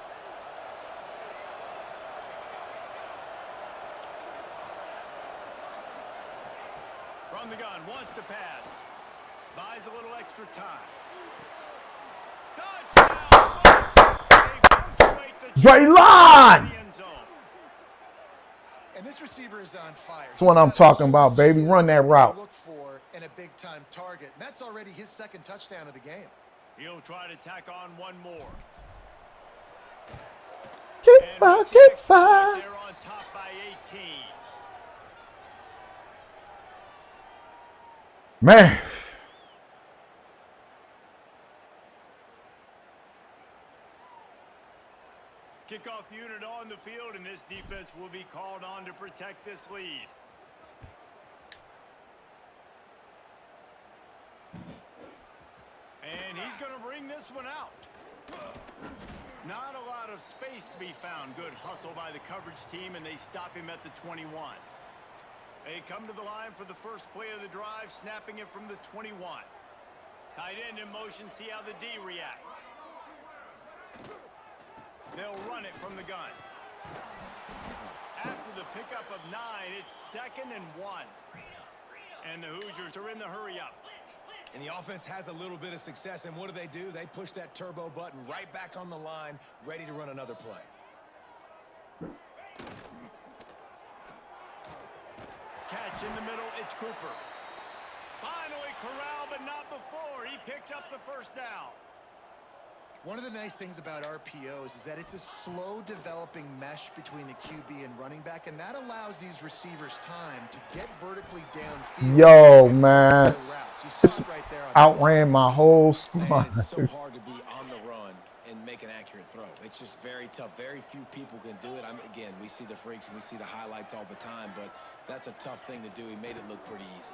From the gun, wants to pass. Buys a little extra time. Touchdown! Draylon! And this receiver is on fire. That's what I'm talking about, baby. Run that route. Look for and a big-time target. And that's already his 2nd touchdown of the game. He'll try to tack on one more. Get five. They're on top by 18. Man. Kickoff unit on the field, and this defense will be called on to protect this lead. And he's going to bring this one out. Not a lot of space to be found. Good hustle by the coverage team, and they stop him at the 21. They come to the line for the first play of the drive, snapping it from the 21. Tight end in motion, see how the D reacts. They'll run it from the gun. After the pickup of 9, it's 2nd and 1. And the Hoosiers are in the hurry-up. And the offense has a little bit of success, and what do? They push that turbo button right back on the line, ready to run another play. Catch in the middle, it's Cooper. Finally corralled, but not before. He picks up the 1st down. One of the nice things about RPOs is that it's a slow developing mesh between the QB and running back, and that allows these receivers time to get vertically downfield. Yo, man. You saw it right there on Outran my whole squad. Man, it's so hard to be on the run and make an accurate throw. It's just very tough. Very few people can do it. Again, we see the freaks and we see the highlights all the time, but that's a tough thing to do. He made it look pretty easy.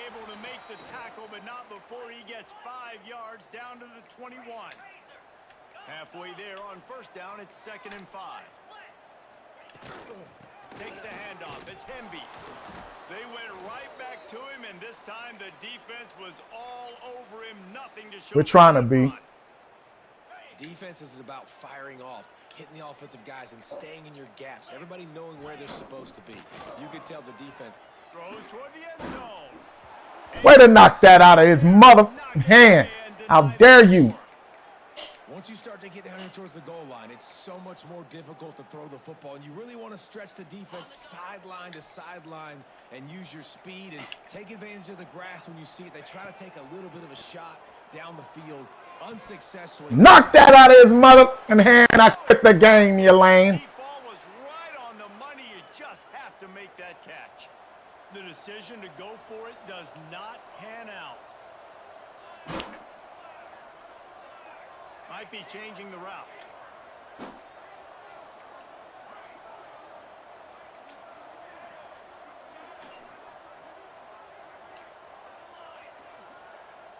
Able to make the tackle, but not before he gets 5 yards down to the 21. Halfway there on first down, it's 2nd and 5. Takes the handoff. It's Hemby. They went right back to him, and this time the defense was all over him. Nothing to show. We're trying to be. Defense is about firing off, hitting the offensive guys, and staying in your gaps. Everybody knowing where they're supposed to be. You could tell the defense. Throws toward the end zone. Way to knock that out of his mother hand. How dare you? Once you start to get down here towards the goal line, it's so much more difficult to throw the football, and you really want to stretch the defense sideline to sideline and use your speed and take advantage of the grass when you see it. They try to take a little bit of a shot down the field, unsuccessfully. Knock that out of his mother hand. I quit the game, you lame. The ball was right on the money. You just have to make that catch. The decision to go for it does not pan out. Might be changing the route.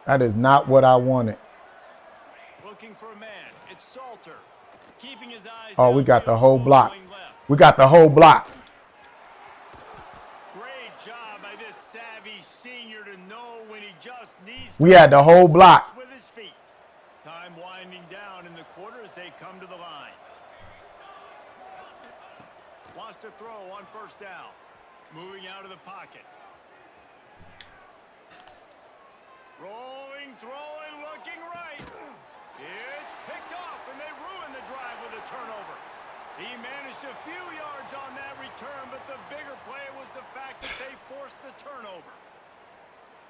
That is not what I wanted. Looking for a man. It's Salter. Keeping his eyes. Oh, we got the whole block. We got the whole block. Great job by this savvy senior to know when he just needs to. We had the whole block. With his feet. Time winding down in the quarter as they come to the line. Wants to throw on first down. Moving out of the pocket. Rolling, throwing, looking right. It's picked off, and they ruin the drive with a turnover. He managed a few yards on that return, but the bigger play was the fact that they forced the turnover.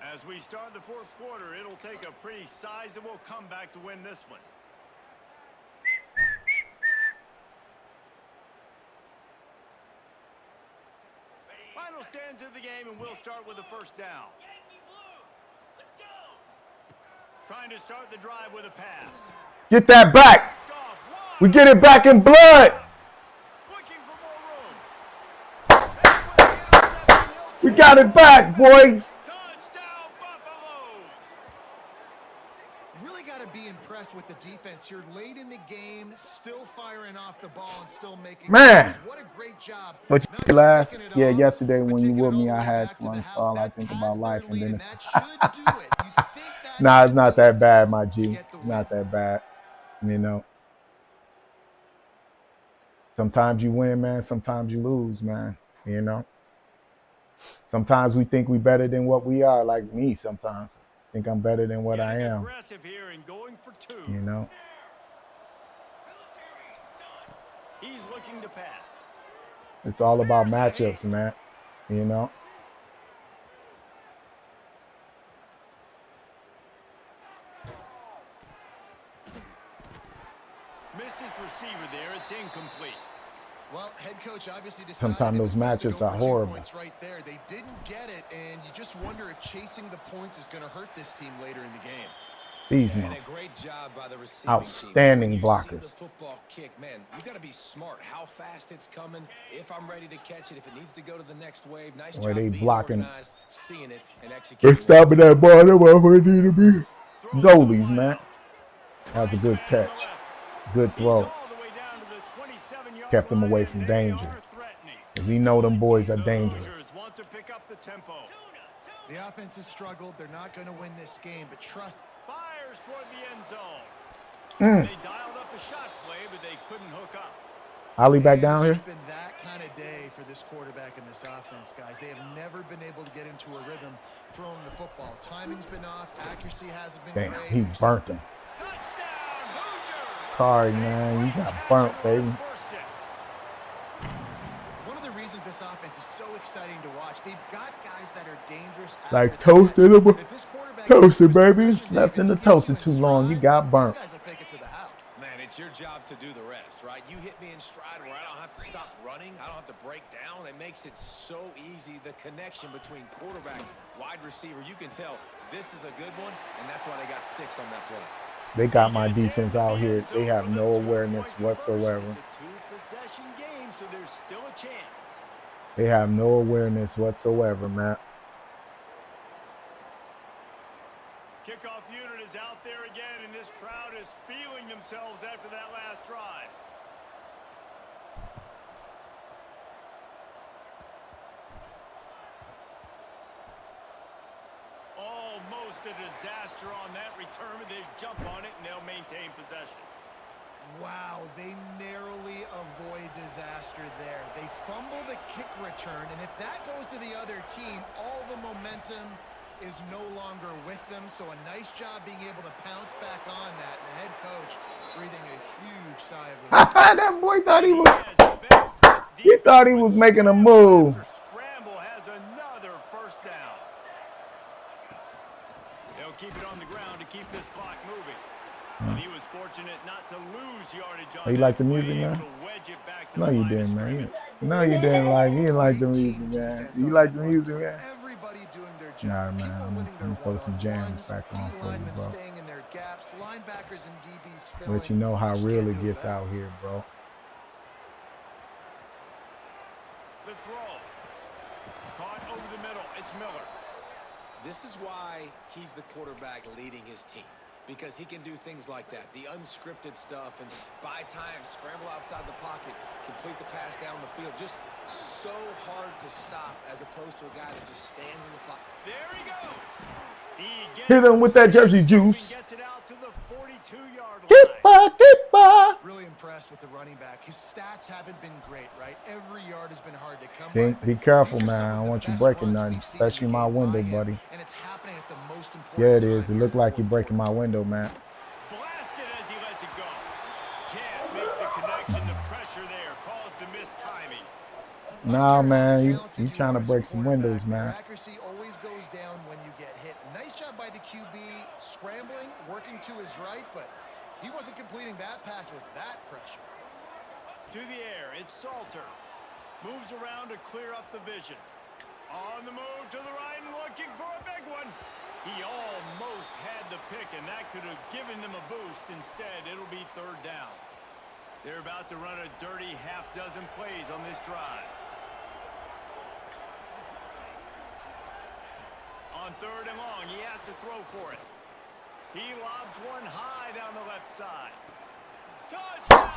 As we start the fourth quarter, it'll take a pretty sizable comeback to win this one. Final stanza of the game, and we'll start with the first down. Trying to start the drive with a pass. Get that back. We get it back in blood. Looking for more room. We got it back, boys. Touchdown, Buffaloes. Really got to be impressed with the defense here late in the game, still firing off the ball and still making Man. plays. What a great job. What Not you just last? picking it Yeah, off, yesterday but when you taking with it me, all I the way had back to the install. house. I That think pads about their life, and lead, then and it's. that should do it. You think that Nah, it's should not do that it bad, my to G. get the It's win. not that bad. You know. Sometimes you win, man. Sometimes you lose, man. You know. Sometimes we think we better than what we are. Like me, sometimes I think I'm better than what I Getting am. aggressive here and going for two. You know. He's looking to pass. It's all about matchups, man. You know. Missed his receiver there. It's incomplete. Well, head coach obviously decided Sometimes it those was best to matchups go are for 2 horrible. points right there. They didn't get it, and you just wonder if chasing the points is going to hurt this team later in the game. These And men. a great job by the receiving Outstanding team. When you see blockers. the football kick, man, you got to be smart. How fast it's coming, if I'm ready to catch it, if it needs to go to the next wave. Nice Where job they being blocking. organized, seeing it, and They're executing. stopping that ball. That's where it need to be. Goalies, man. That was a good catch. Good throw. Kept them away from danger. Because we know them boys are dangerous. Want to pick up the tempo. The offense has struggled. They're not going to win this game, but trust. Fires toward the end zone. Mm. They dialed up a shot play, but they couldn't hook up. Ollie back down here. It's just been that kind of day for this quarterback and this offense, guys. They have never been able to get into a rhythm throwing the football. Timing's been off. Accuracy hasn't been Damn, great. he burnt him. Touchdown, Hoosiers! Sorry, man. You got burnt, baby. One of the reasons this offense is so exciting to watch, they've got guys that are dangerous. Like after the catch. toasted him. If this quarterback Toasted, baby. Left in the toaster too long. You got burnt. These guys will take it to the house. Man, it's your job to do the rest, right? You hit me in stride where I don't have to stop running. I don't have to break down. It makes it so easy. The connection between quarterback, wide receiver, you can tell this is a good one, and that's why they got 6 on that play. They got my defense out here. They have no awareness whatsoever. It's a two-possession game, so there's still a chance. They have no awareness whatsoever, man. Kickoff unit is out there again, and this crowd is feeling themselves after that last drive. Almost a disaster on that return, but they jump on it, and they'll maintain possession. Wow, they narrowly avoid disaster there. They fumble the kick return, and if that goes to the other team, all the momentum is no longer with them. So a nice job being able to pounce back on that. And the head coach breathing a huge sigh of relief. That boy thought he thought he was making a move. Scramble has another first down. They'll keep it on the ground to keep this clock moving. And he was fortunate not to lose yardage on You like the music, man? No, you didn't, man. No, you didn't like the music, man. You like the music, man? Everybody doing their job. Nah, man. I'm gonna put some jams back on for you, bro. Staying in their gaps, linebackers and DBs filling. Let you know how real it gets out here, bro. The throw. Caught over the middle. It's Miller. This is why he's the quarterback leading his team. Because he can do things like that, the unscripted stuff, and buy time, scramble outside the pocket, complete the pass down the field. Just so hard to stop as opposed to a guy that just stands in the pocket. There he goes. Hit him with that jersey juice. Gets it out to the 42-yard line. Really impressed with the running back. His stats haven't been great, right? Every yard has been hard to come by. Be careful, man. I don't want you breaking nothing, especially my window, buddy. And it's happening at the most important Yeah, it is. It looked like you're breaking my window, man. Blasted as he lets it go. Can't make the connection. The pressure there caused the missed timing. Nah, man. You trying to break some windows, man. Accuracy always goes down when you get hit. Nice job by the QB scrambling, working to his right, but he wasn't completing that pass with that pressure. To the air, it's Salter. Moves around to clear up the vision. On the move to the right and looking for a big one. He almost had the pick, and that could have given them a boost. Instead, it'll be third down. They're about to run a dirty half-dozen plays on this drive. On third and long, he has to throw for it. He lobs one high down the left side. Touchdown!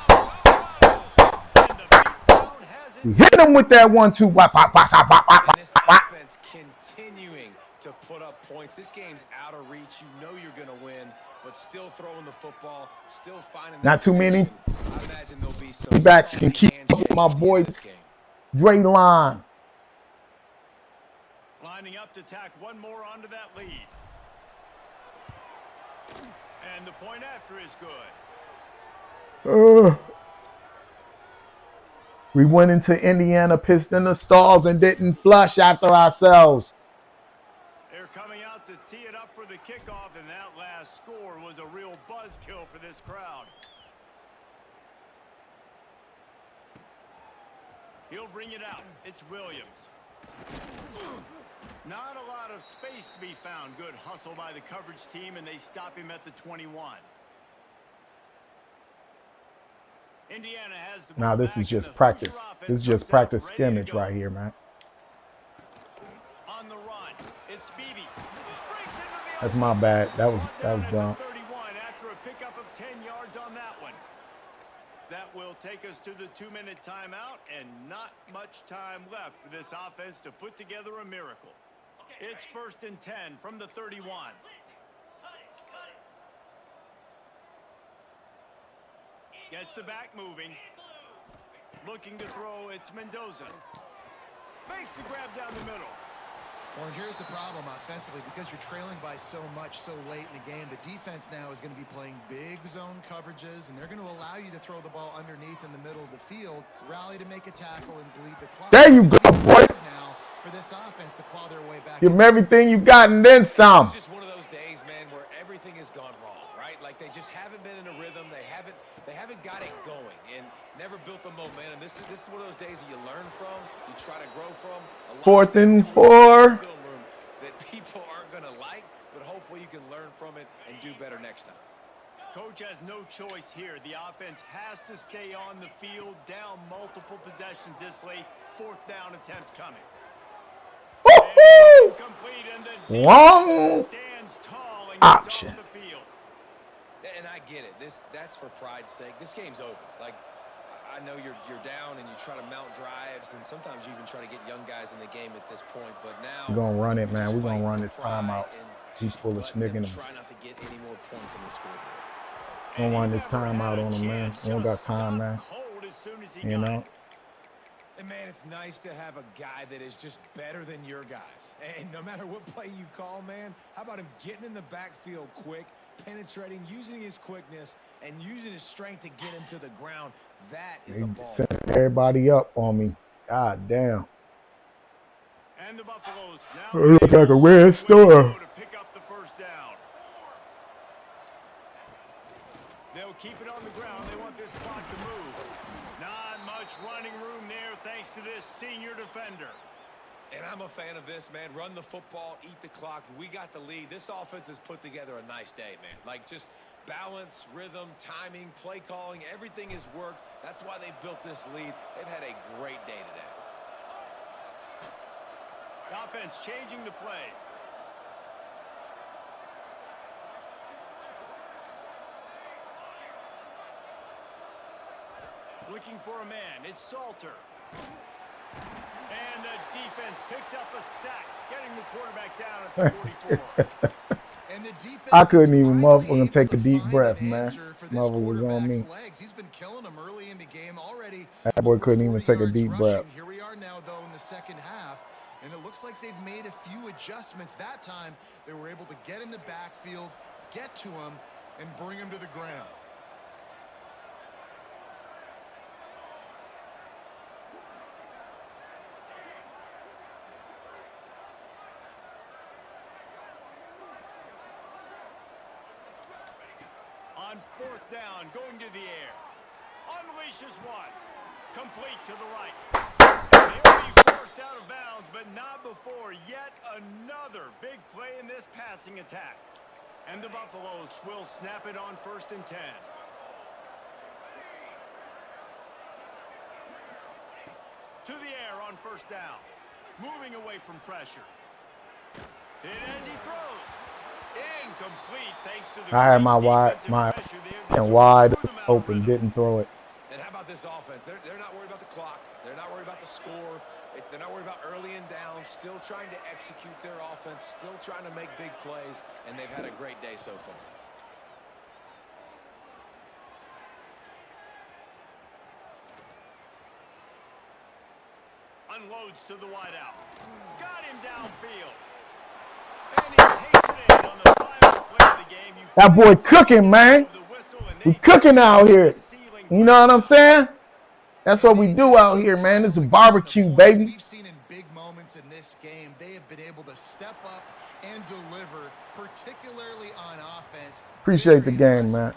And the beatdown has it. You hit him with that 1-2. And this offense continuing to put up points. This game's out of reach. You know you're going to win, but still throwing the football, still finding Not too many. I imagine there'll be some Backs can keep up with my boy Dre Line. Lining up to tack one more onto that lead. And the point after is good. We went into Indiana, pissed in the stalls, and didn't flush after ourselves. They're coming out to tee it up for the kickoff, and that last score was a real buzzkill for this crowd. He'll bring it out. It's Williams. Not a lot of space to be found. Good hustle by the coverage team, and they stop him at the 21. Indiana has the ball. Now this is just practice. This is just practice scrimmage right here, man. On the run, it's Beebe. That's my bad. That was dumb. 31 after a pickup of 10 yards on that one. That will take us to the 2-minute timeout, and not much time left for this offense to put together a miracle. It's 1st and 10 from the 31. Gets the back moving. Looking to throw, it's Mendoza. Makes the grab down the middle. Well, and here's the problem offensively. Because you're trailing by so much so late in the game, the defense now is going to be playing big zone coverages, and they're going to allow you to throw the ball underneath in the middle of the field, rally to make a tackle, and bleed the clock. There you go, boy. Now for this offense to claw their way back. Give them everything you got and then some. It's just one of those days built the momentum. This is one of those days that you learn from, you try to grow from. A lot Fourth of things and that we see in the 4. film room that people aren't going to like, but hopefully you can learn from it and do better next time. Coach has no choice here. The offense has to stay on the field, down multiple possessions this late. Fourth down attempt coming. Woo-hoo! Complete, and the Wrong stands tall and option. gets off the field. And I get it. That's for pride's sake. This game's over. Like, I know you're down and you try to mount drives, and sometimes you even try to get young guys in the game at this point. But now We're gonna run it, man. just We're gonna fight run for this pride timeout. and He's just full of let them snigging. try not to get any more points on the scoreboard. We're gonna run this timeout on him, man. We don't got time, man. You know. And, man, it's nice to have a guy that is just better than your guys. And no matter what play you call, man, how about him getting in the backfield quick, penetrating, using his quickness, and using his strength to get him to the ground? That is a ball. Send everybody up on me. God damn. And the Buffaloes It looks like a red star. to pick up the first down. They'll keep it on the ground. They want this clock to move. Not much running room there thanks to this senior defender. And I'm a fan of this, man. Run the football, eat the clock. We got the lead. This offense has put together a nice day, man. Like, just balance, rhythm, timing, play calling, everything has worked. That's why they've built this lead. They've had a great day today. Offense changing the play. Looking for a man. It's Salter. And the defense picks up a sack, getting the quarterback down at the 44. And the defense I couldn't even finally motherfucking able take to a deep find breath, an man. answer for this Mother was on me. quarterback's legs. He's been killing them early in the game already. That boy Over couldn't even 40 take a yards deep rushing. breath. Here we are now, though, in the second half. And it looks like they've made a few adjustments. That time, they were able to get in the backfield, get to him, and bring him to the ground. On fourth down, going to the air. Unleashes one. Complete to the right. He'll be forced out of bounds, but not before yet another big play in this passing attack. And the Buffaloes will snap it on 1st and 10. To the air on 1st down. Moving away from pressure. And as he throws, incomplete thanks to the I had my wide open, didn't throw it. And how about this offense? They're not worried about the clock. They're not worried about the score. They're not worried about early and down. Still trying to execute their offense. Still trying to make big plays. And they've had a great day so far. Unloads to the wideout. Got him downfield. And he takes it in on the final play of the game. That boy cooking, man. We cooking out here. You know what I'm saying? That's what we do out here, man. It's a barbecue, baby. We've seen in big moments in this game, they have been able to step up and deliver, particularly on offense. Appreciate the game, man.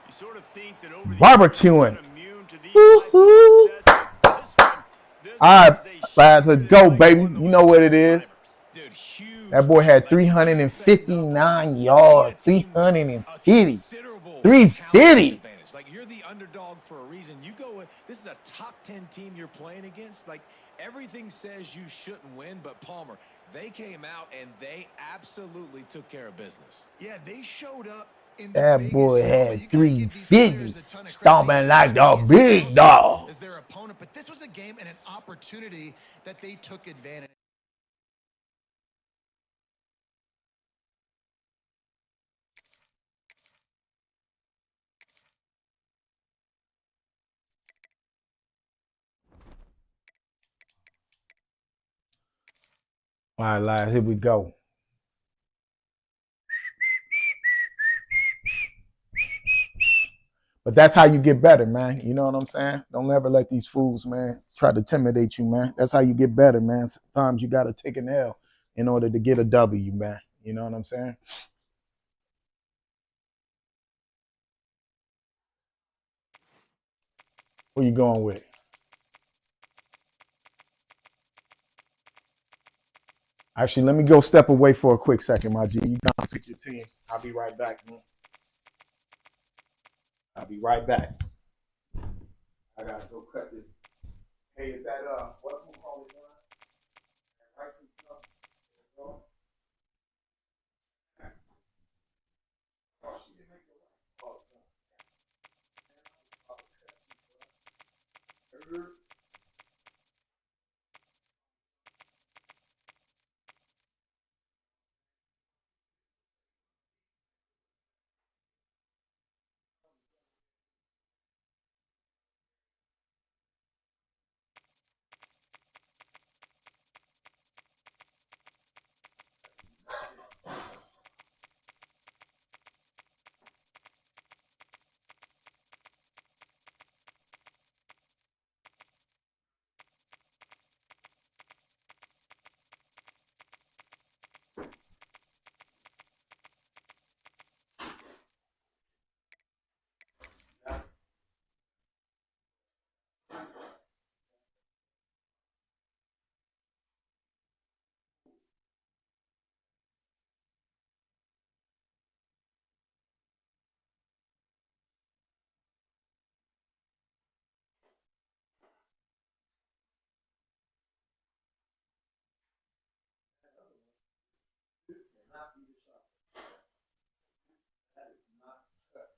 You sort of think that over the Barbecuing. immune to these Woo-hoo. types of upsets. All right, lads, let's go, baby. You know what it is. Dude, huge. That boy had 359 yards. 350. 350. Like, you're the underdog for a reason. You go in, this is a top 10 team you're playing against. Like, everything says you shouldn't win, but Palmer, they came out and they absolutely took care of business. Yeah, they showed up in the That boy biggest role. had You gotta give these 350. players a ton of credit. Stomping like a big dog. As their opponent, but this was a game and an opportunity that they took advantage. All right, lads, here we go. But that's how you get better, man. You know what I'm saying? Don't ever let these fools, man, try to intimidate you, man. That's how you get better, man. Sometimes you got to take an L in order to get a W, man. You know what I'm saying? Where you going with? Actually, let me go step away for a quick second, my G. You gonna pick your team. I'll be right back, man. I'll be right back. I gotta go cut this. Hey, is that what's my call it? Rice and stuff. Oh, she didn't make the right. Oh, no. This cannot be the shot. That is not cut.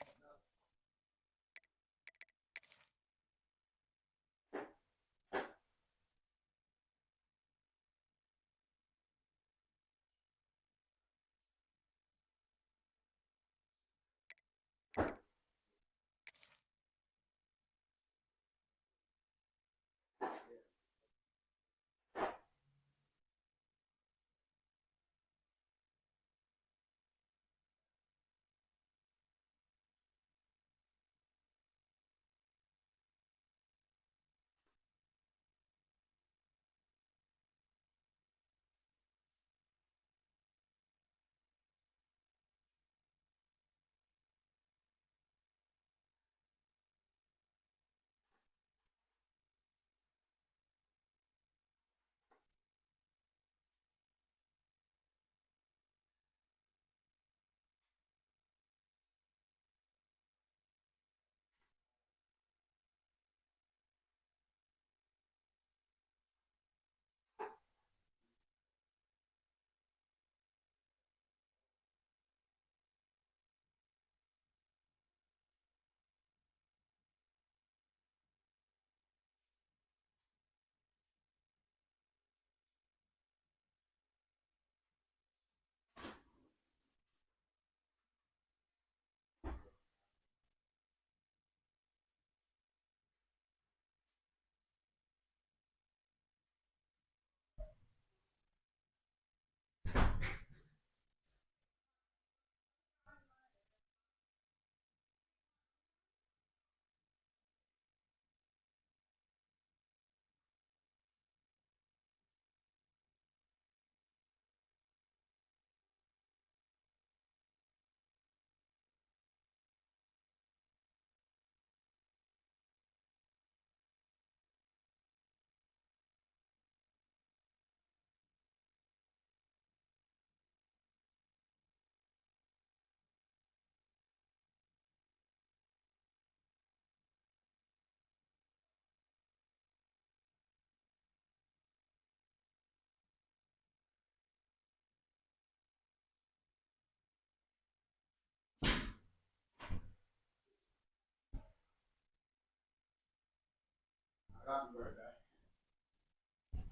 I'll be right back.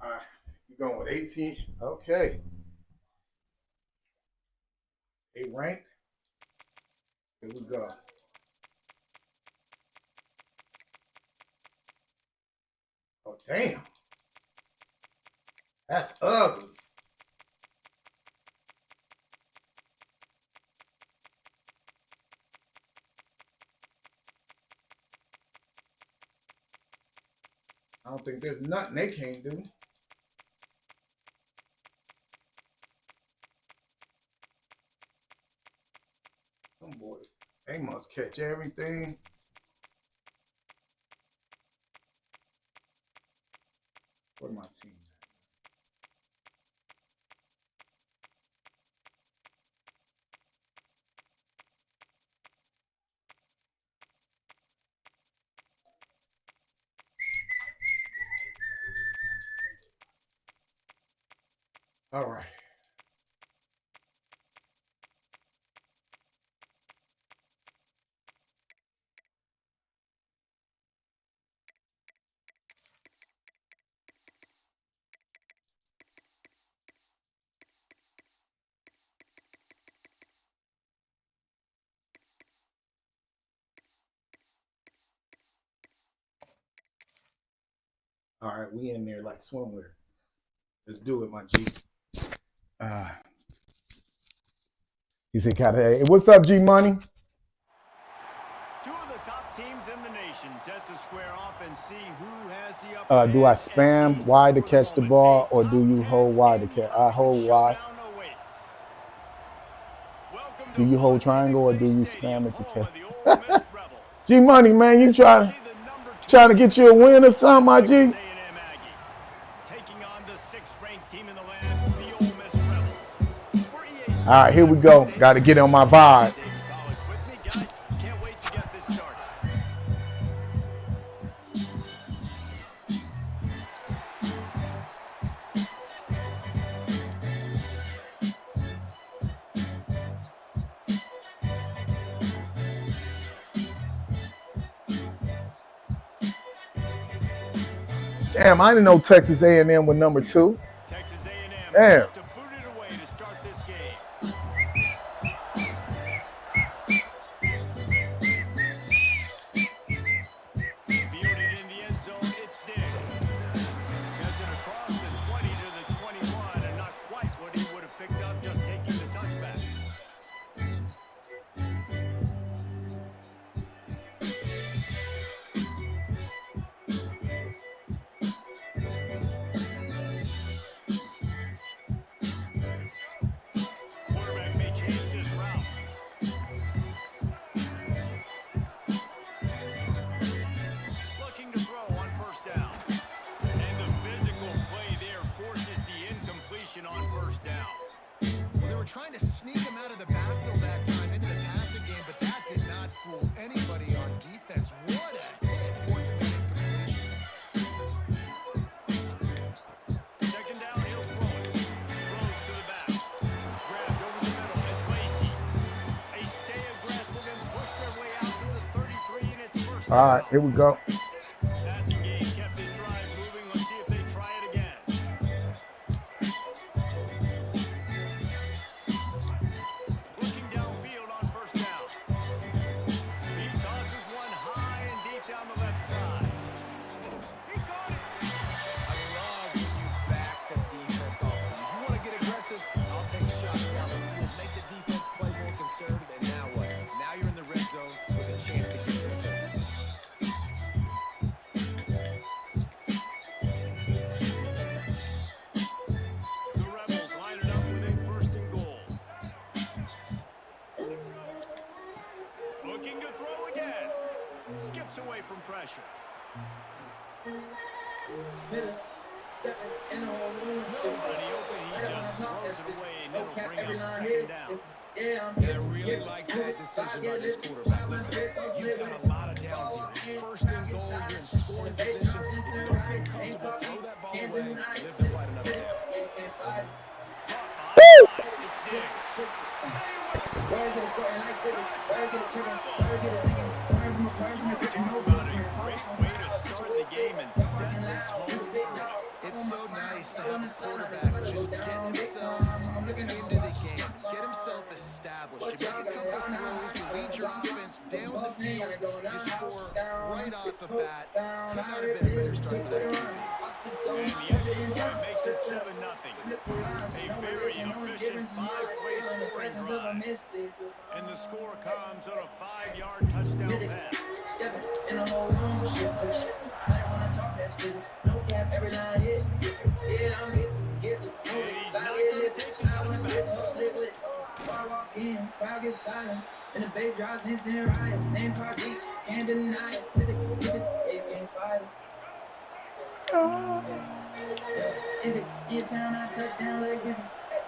All right. You going with 18? Okay. They ranked. Here we go. Oh, damn. That's ugly. I don't think there's nothing they can't do. Some boys, they must catch everything. All right. All right, we in there like swimwear. Let's do it, my G. He said, hey, what's up, G Money? Two of the top teams in the nation set to square off and see who has the upper Do I hand, at spam least wide to for the catch the moment. ball, A or do you top hold 10 wide to catch? I hold wide. showdown awaits. Welcome Do to you hold Walt triangle, or do Disney you Stadium, spam it to home catch? of the Ole Miss Rebels. G Money, man, you trying to get you a win or something, my G? Texas A&M Aggies taking on the 6th-ranked team in the land, the Ole Miss Rebels. For EA Sports, All right, here we go. Got to get on my vibe. David Pollack with me, guys. Can't wait to get this started. Damn, I didn't know Texas A&M was number 2. Texas A&M Damn. to boot it away to start this game. Fielded in the end zone, it's Diggs. Gets it across the 20 to the 21, and not quite what he would have picked up just taking the touchback. Quarterback may change this route. Looking to throw on first down. And the physical play there forces the incompletion on first down. Well, they were trying to sneak him out of the backfield that time into the passing game, but that did not fool anybody on defense. What a hit, forcing that incompletion. Second down, he'll throw it. Throws to the back. Grabbed over the middle. It's Lacey. They stay aggressive and push their way out to the 33, and it's first down. All right, here we go. Passing game kept his drive moving. Let's see if they try it again. Looking downfield on first down. He tosses one high and deep down the left side. He caught it. I love when you back the defense off. If you want to get aggressive, I'll take shots down the field. Make the defense play more conservative, and now what? Now you're in the red zone with a chance to get some points. The Rebels line it up with a first and goal. Looking to throw again. Skips away from pressure. Nobody open. He just throws it away, and it'll bring up second down. And I really like that decision by this quarterback. Listen, you've got a lot of downs here. It's first and goal. You're in scoring position. If you don't feel comfortable, throw that ball away. Live to fight another down. It's Diggs. Talk about a great way to start the game and set the tone early. It's so nice to have a quarterback just get himself into the game, get himself established. You make a couple of throws, you lead your offense down the field, you score right off the bat. Could not have been a better start for that team. And the extra point makes it 7-0. A very efficient 5-play scoring drive. And the score comes on a 5-yard touchdown pass. In the whole room, shit, push. I don't wanna talk that physics. No cap, every line hit. Yeah, I'm hit. And he's not going to take the touchback. I walk in, crowd gets silent. And the bass drops instant riot. Name part beat, can't deny it. It can't fight it. If it get town, I touch down like this.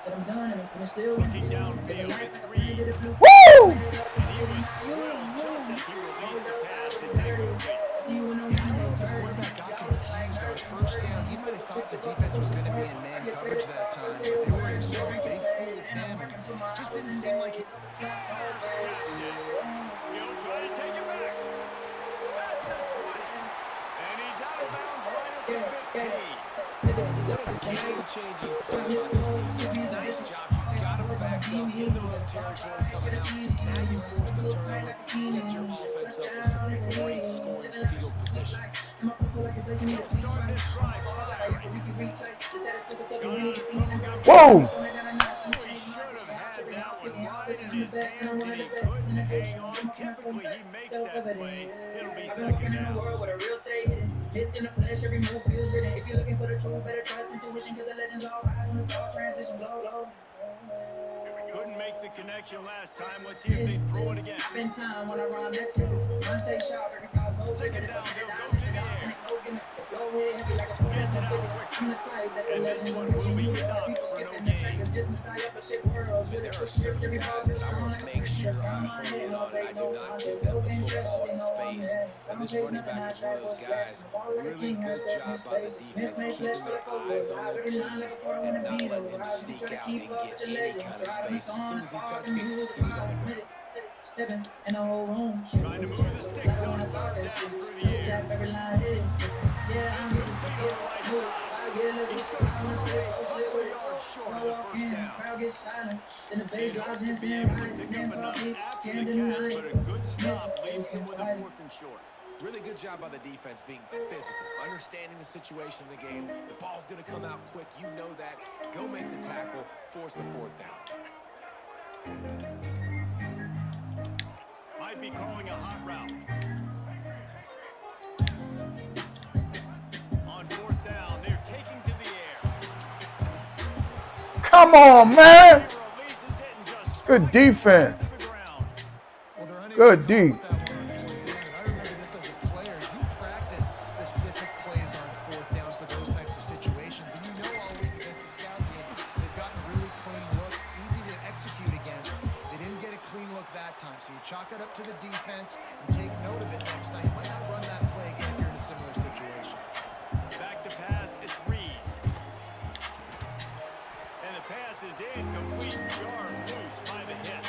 Said I'm done and I'm finished still. Looking downfield, it's Reed. Woo! And he was drilled just as he released the pass and take the lead. The quarterback got confused on On first down, he might have thought the defense was going to be in man coverage that time, but they were in zone. They fooled him and just didn't seem like he... Intercepted. He'll try to take it back. At the 20. And he's out of bounds right at the 15. What a game-changing play by this defense. Nice job. You got him backed up. You know the territory coming out. Now you force the turnover. Set your offense up with some great scoring field position. Start this drive firing. Whoa! He should have had that one right in his hands, and he couldn't hang on. Typically, he makes that play. It'll be second down. If you're looking for the truth, better trust intuition, because the legends all rise when the stars transition low. Couldn't make the connection last time. Let's see if they throw it again. Spend time when I rhyme, that's physics. One stay sharp, every cause over. Second down, he'll go to the air. Go ahead, heavy like a Gets it out quick. And this one will be stopped for no gain. There are certain guys that I want to make sure I hone in on. I do not give them the football in space. And this running back is one of those guys. Really good job by the defense keeping their eyes on their keys and not letting him sneak out and get any kind of space. As soon as he touched it, he was on the ground. In the whole room. Trying to move the sticks on third down through the air. Yeah, He's going to come away a couple of yards short of the first down. Crowd gets silent. Then the He bass hopes drops to and be stand able to right. pick Then up enough talk it, after can't the deny catch, it. but a good stop leaves him with a 4th and short. Really good job by the defense being physical, understanding the situation in the game. The ball's going to come out quick. You know that. Go make the tackle, force the 4th down. Might be calling a hot route. On 4th down, they're taking to the air. Come on, man. He releases it and just Good defense. to the ground. Well, they're unable Good to D. come up with that one on 4th down, and I remember this as a player. You practice specific plays on 4th down for those types of situations, and you know all week against the scout team, they've gotten really clean looks, easy to execute against. They didn't get a clean look that time, so you chalk it up to the defense and take note of it next time. You might not run that play again if you're in a similar situation. Back to pass, it's Reed. And the pass is incomplete. Jar loose by the hit.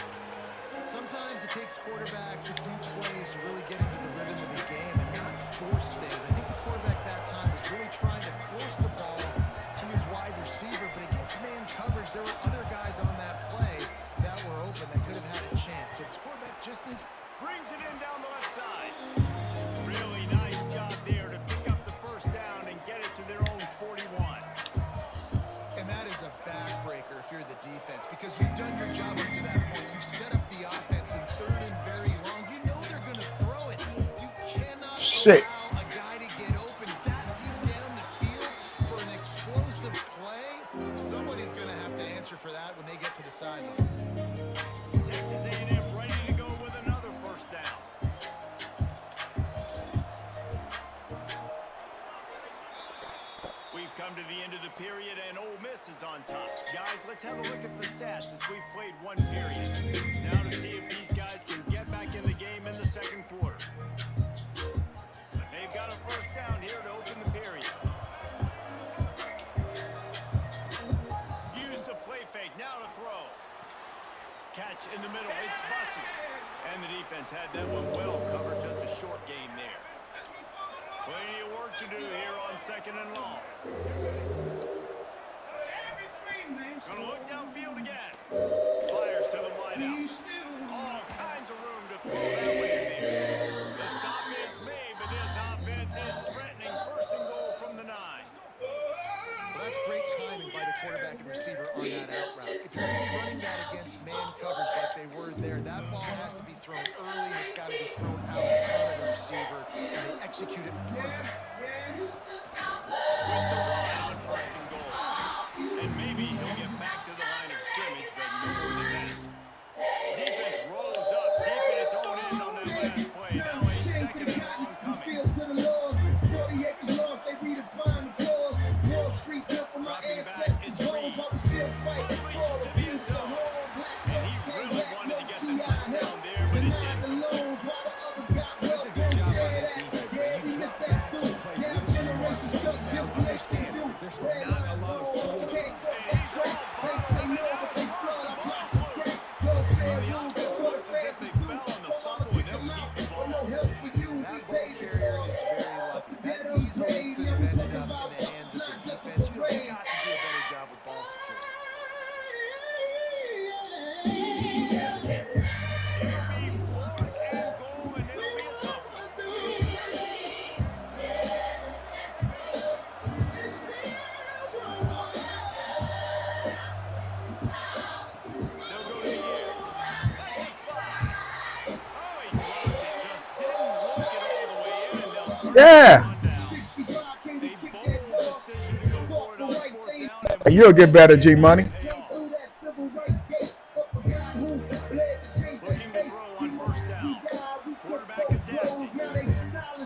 Sometimes it takes quarterbacks a few plays to really get into the rhythm of the game and not force things. I think the quarterback that time was really trying to force the ball to his wide receiver, but against man coverage, there were other guys on that play that were open that could have had a chance. So this quarterback just needs... Brings it in down the left side. Really nice job there to pick up the first down and get it to their own 41. And that is a backbreaker if you're the defense, because you've done your job up to that point. You've set up the offense in 3rd and very long. You know they're going to throw it. You cannot Shit. allow a guy to get open that deep down the field for an explosive play. Somebody's going to have to answer for that when they get to the sidelines. Texas A&M ready to go with another first down. We've come to the end of the period, and Ole Miss is on top. Guys, let's have a look at the stats as we've played one period. Now to see if these guys can get back in the game in the second quarter. They've got a first down here to open the period. Use the play fake, now to throw. Catch in the middle, it's Bussey. And the defense had that one well covered, just a short gain there. Plenty of work to do here on 2nd and long. Gonna look downfield again. Fires to the wideout. All kinds of room to throw that one in there. The stop is made, but this offense is threatening 1st and goal from the 9. Well, that's great timing by the quarterback and receiver on that out route. If you're going to be running that against man coverage like they were there, that ball has to be thrown early and it's got to be thrown out in front of the receiver, and they execute it perfect. With the run on 1st and goal. And maybe he'll get back to the line of scrimmage, but no more than that. Defense rolls up deep in its own end on that last play. Now a 2nd and long coming. Dropping back, it's Reed. Unleashes to the end zone. And he really wanted to get the touchdown there, but it didn't. That's a good job by this defense, man. You drop back Yeah. You'll get better, G Money. Looking to throw on first down. Quarterback is down. And that incomplete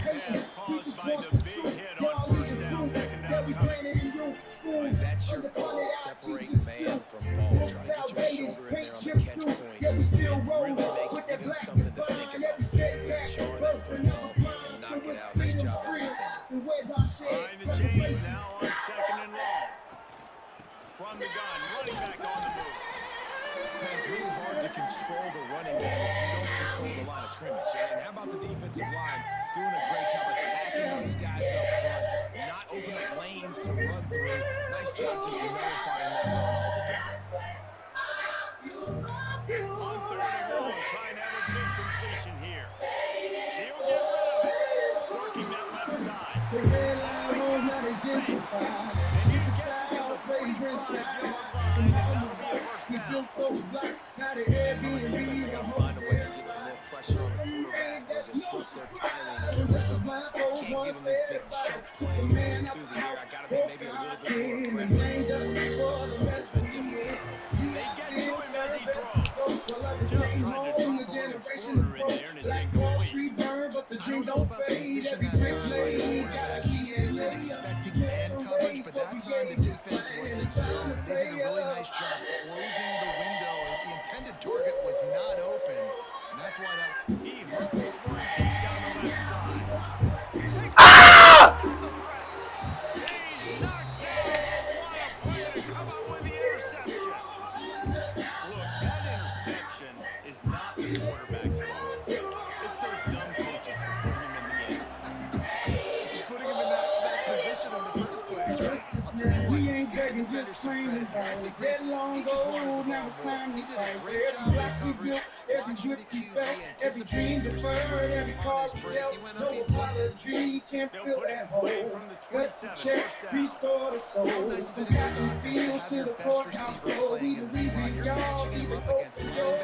pass caused by the big hit on first down, second down coming. That's your goal, separate man from ball. Try to get your shoulder in there on the catch point and really give him something to think about physically, jar that football and knock it out. Nice job by the defense. Behind the chains now on second and long. From the gun, running back on the move. It's really hard to control the running game if you don't control the line of scrimmage. And how about the defensive line doing a great job attacking those guys up front, not opening up lanes to run through. Nice job just nullifying that run altogether. On third and long, trying to have a big completion here. He'll get rid of it. Working that left side. And he gets it to the 45-yard line, and that'll be a first down. Find a way to get some more pressure on the quarterback or disrupt their timing. Can't give them this big chunk play through the air. I got to be maybe a little bit more aggressive. They get to him as he throws. Just trying to drop a little further in there, and it's incomplete. I don't know about the decision that time by expecting man coverage, but that time the defense wasn't sure. They did a really nice job closing the window. The intended target was not open, and that's why that He hurls one deep down the left side. He's knocked down. What a play to come up with the interception. Look, that interception is not the quarterback's fault. It's those dumb coaches for putting him in the end. putting him in that position in the first place, right? I'll tell you what, let's give the defender some credit. I think he just wanted the ball more. He did a great job of coverage, watching the QB, anticipating the receiver, and on his break, he went up, he blocked it. They'll put it away from the 27, first down. How nice is it in this offense to have your best receiver playing in the slot? You're matching him up against linebackers,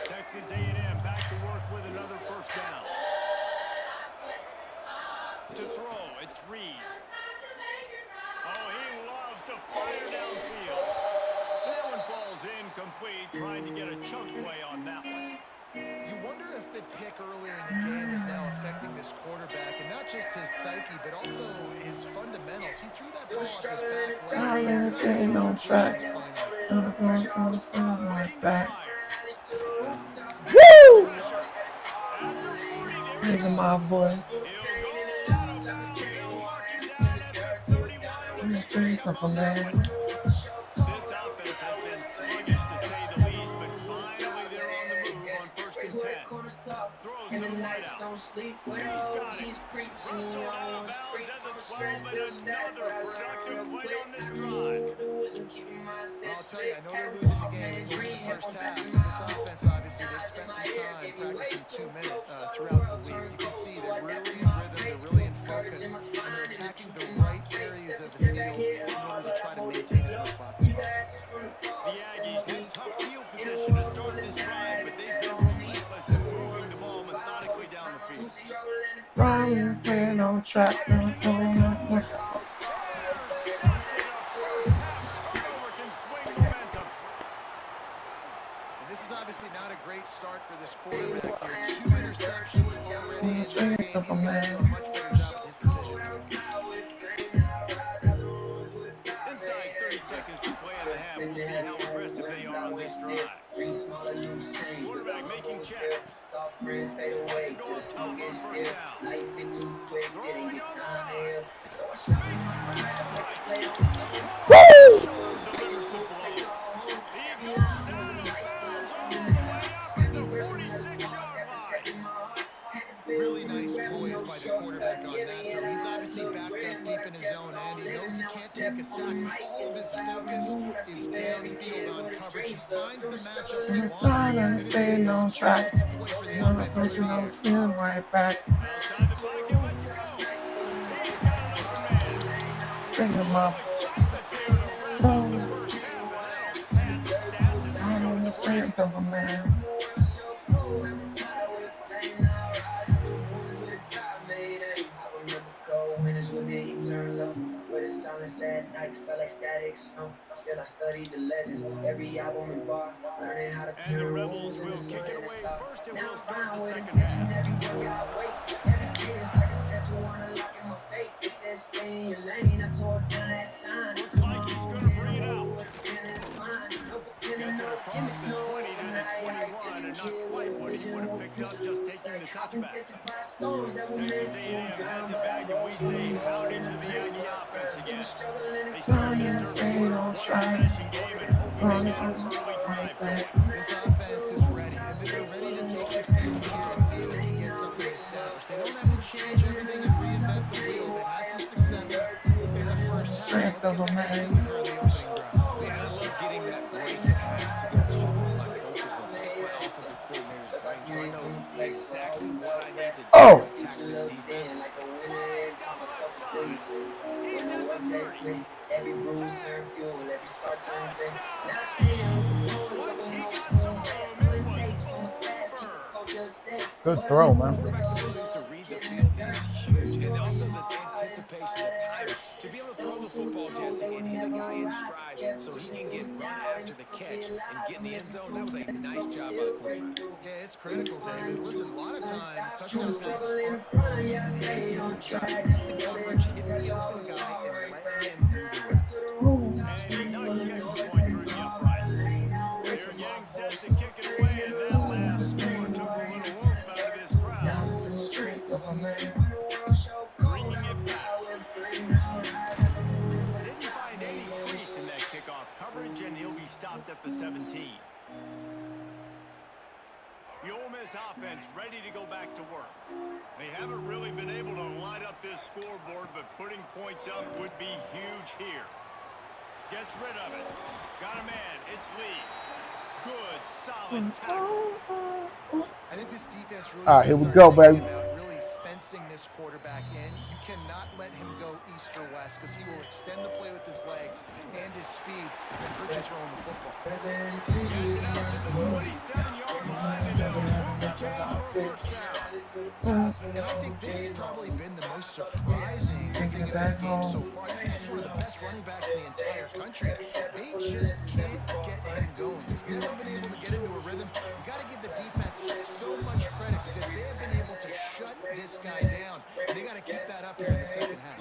Texas A&M back to work with another first down. To throw, it's Reed. Oh, he loves to fire downfield. That one falls incomplete, trying to get a chunk play on that one. You wonder if the pick earlier in the game is now affecting this quarterback, and not just his psyche, but also his fundamentals. He threw that ball off his back leg. Woo! These are my voice. From there. This offense has been sluggish to say the least, but finally they're on the move on first and 10. Throws to the wide out. He's got it. Russell out of bounds at the 12, and another productive play on this drive. I'll tell you, I know they're losing the game in the first half. This offense, obviously, they've spent some time practicing 2 minutes throughout the league. You can see they're really in rhythm, they're really in focus, and they're attacking the right areas of the field in order to try to maintain as much clock as possible. The Aggies in tough field position to start this drive, but they've been relentless in moving the ball methodically down the field. Running on track. obviously not a great start for this quarterback here. 2 interceptions already in this game. He's got to do a much better job with his decision. Inside 30 seconds to play in the half. We'll see how aggressive they are on this drive. Quarterback making checks. Wants to go up top on first down. Throwing on the run. Makes it right. Delivers the blow. He goes out of bounds all the way up at the 46-yard line. Really nice poise by the quarterback on that throw. He's obviously backed up deep in his own end. He knows he can't take a sack, but all of his focus is downfield on coverage. He finds the matchup he wants. And it's an explosive play for the offense to create. Right back. Outside the pocket, let's go. He's got an open man. Bring him up. Excitement there to wrap up the first half. That'll pad the stats as we go to Strength of a man. Still I studied the legends, every album and bar, learning how to And the Rebels will kick it away first, and we'll start the second half. Every kid is like a step to one unlock in my fate. It says stay in your lane, I tore down that sign. Looks like he's going to bring it out. Gets it Got across the 20 to the 21, and not quite what he would have picked up just taking the touchback. Texas A&M has it back, and we say howdy to the Aggie offense again. They started this early, one-possession game, and hoping they get an early drive going. This offense is ready. And they're ready to take this field here and see if they can get something established. They don't have to change everything and reinvent the wheel. They've had some successes in the first half. Strength of a man. For the opening drive. Man, I love getting that break at half to go totally my coaches and pick my offensive coordinator's brain so I know exactly what I need to do Oh. to attack this defense. Flying down the left side. He's at the 30. Every bruise turn fuel, every spark turn thing. Touchdown. Once he got some room, it was over. Good throw, man. Quarterback's abilities to read the field is huge, and also the anticipation, the timing. To be able to throw the football, Jesse, and hit a guy in stride so he can get run after the catch and get in the end zone, that was a nice job by the quarterback. Yeah, it's critical, David. Listen, a lot of times, touchdown passes are the coverage, hit the open guy, and let him do the rest. And he knocks the extra point through the uprights. They're getting set to kick it away, and that last score took a little warmth out of this crowd. Bringing it back. Didn't find any crease in that kickoff coverage, and he'll be stopped at the 17. The Ole Miss offense ready to go back to work. They haven't really been able to light up this scoreboard, but putting points up would be huge here. Gets rid of it. Got a man. It's Lee. Good, solid tackle. I think this defense really All right, here we started go, thinking baby. about really fencing this quarterback in. You cannot let him go east or west because he will extend the play with his legs and his speed and hurt you throwing the football. Gets it out to the 27-yard line, and they'll move the chains for a first down. And I think this has probably been the most surprising thing of this game so far. This guy's one of the best running backs in the entire country. They just can't get him going. He's never been able to get into a rhythm. You got to give the defense so much credit because they have been able to shut this guy down. And they got to keep that up here in the second half.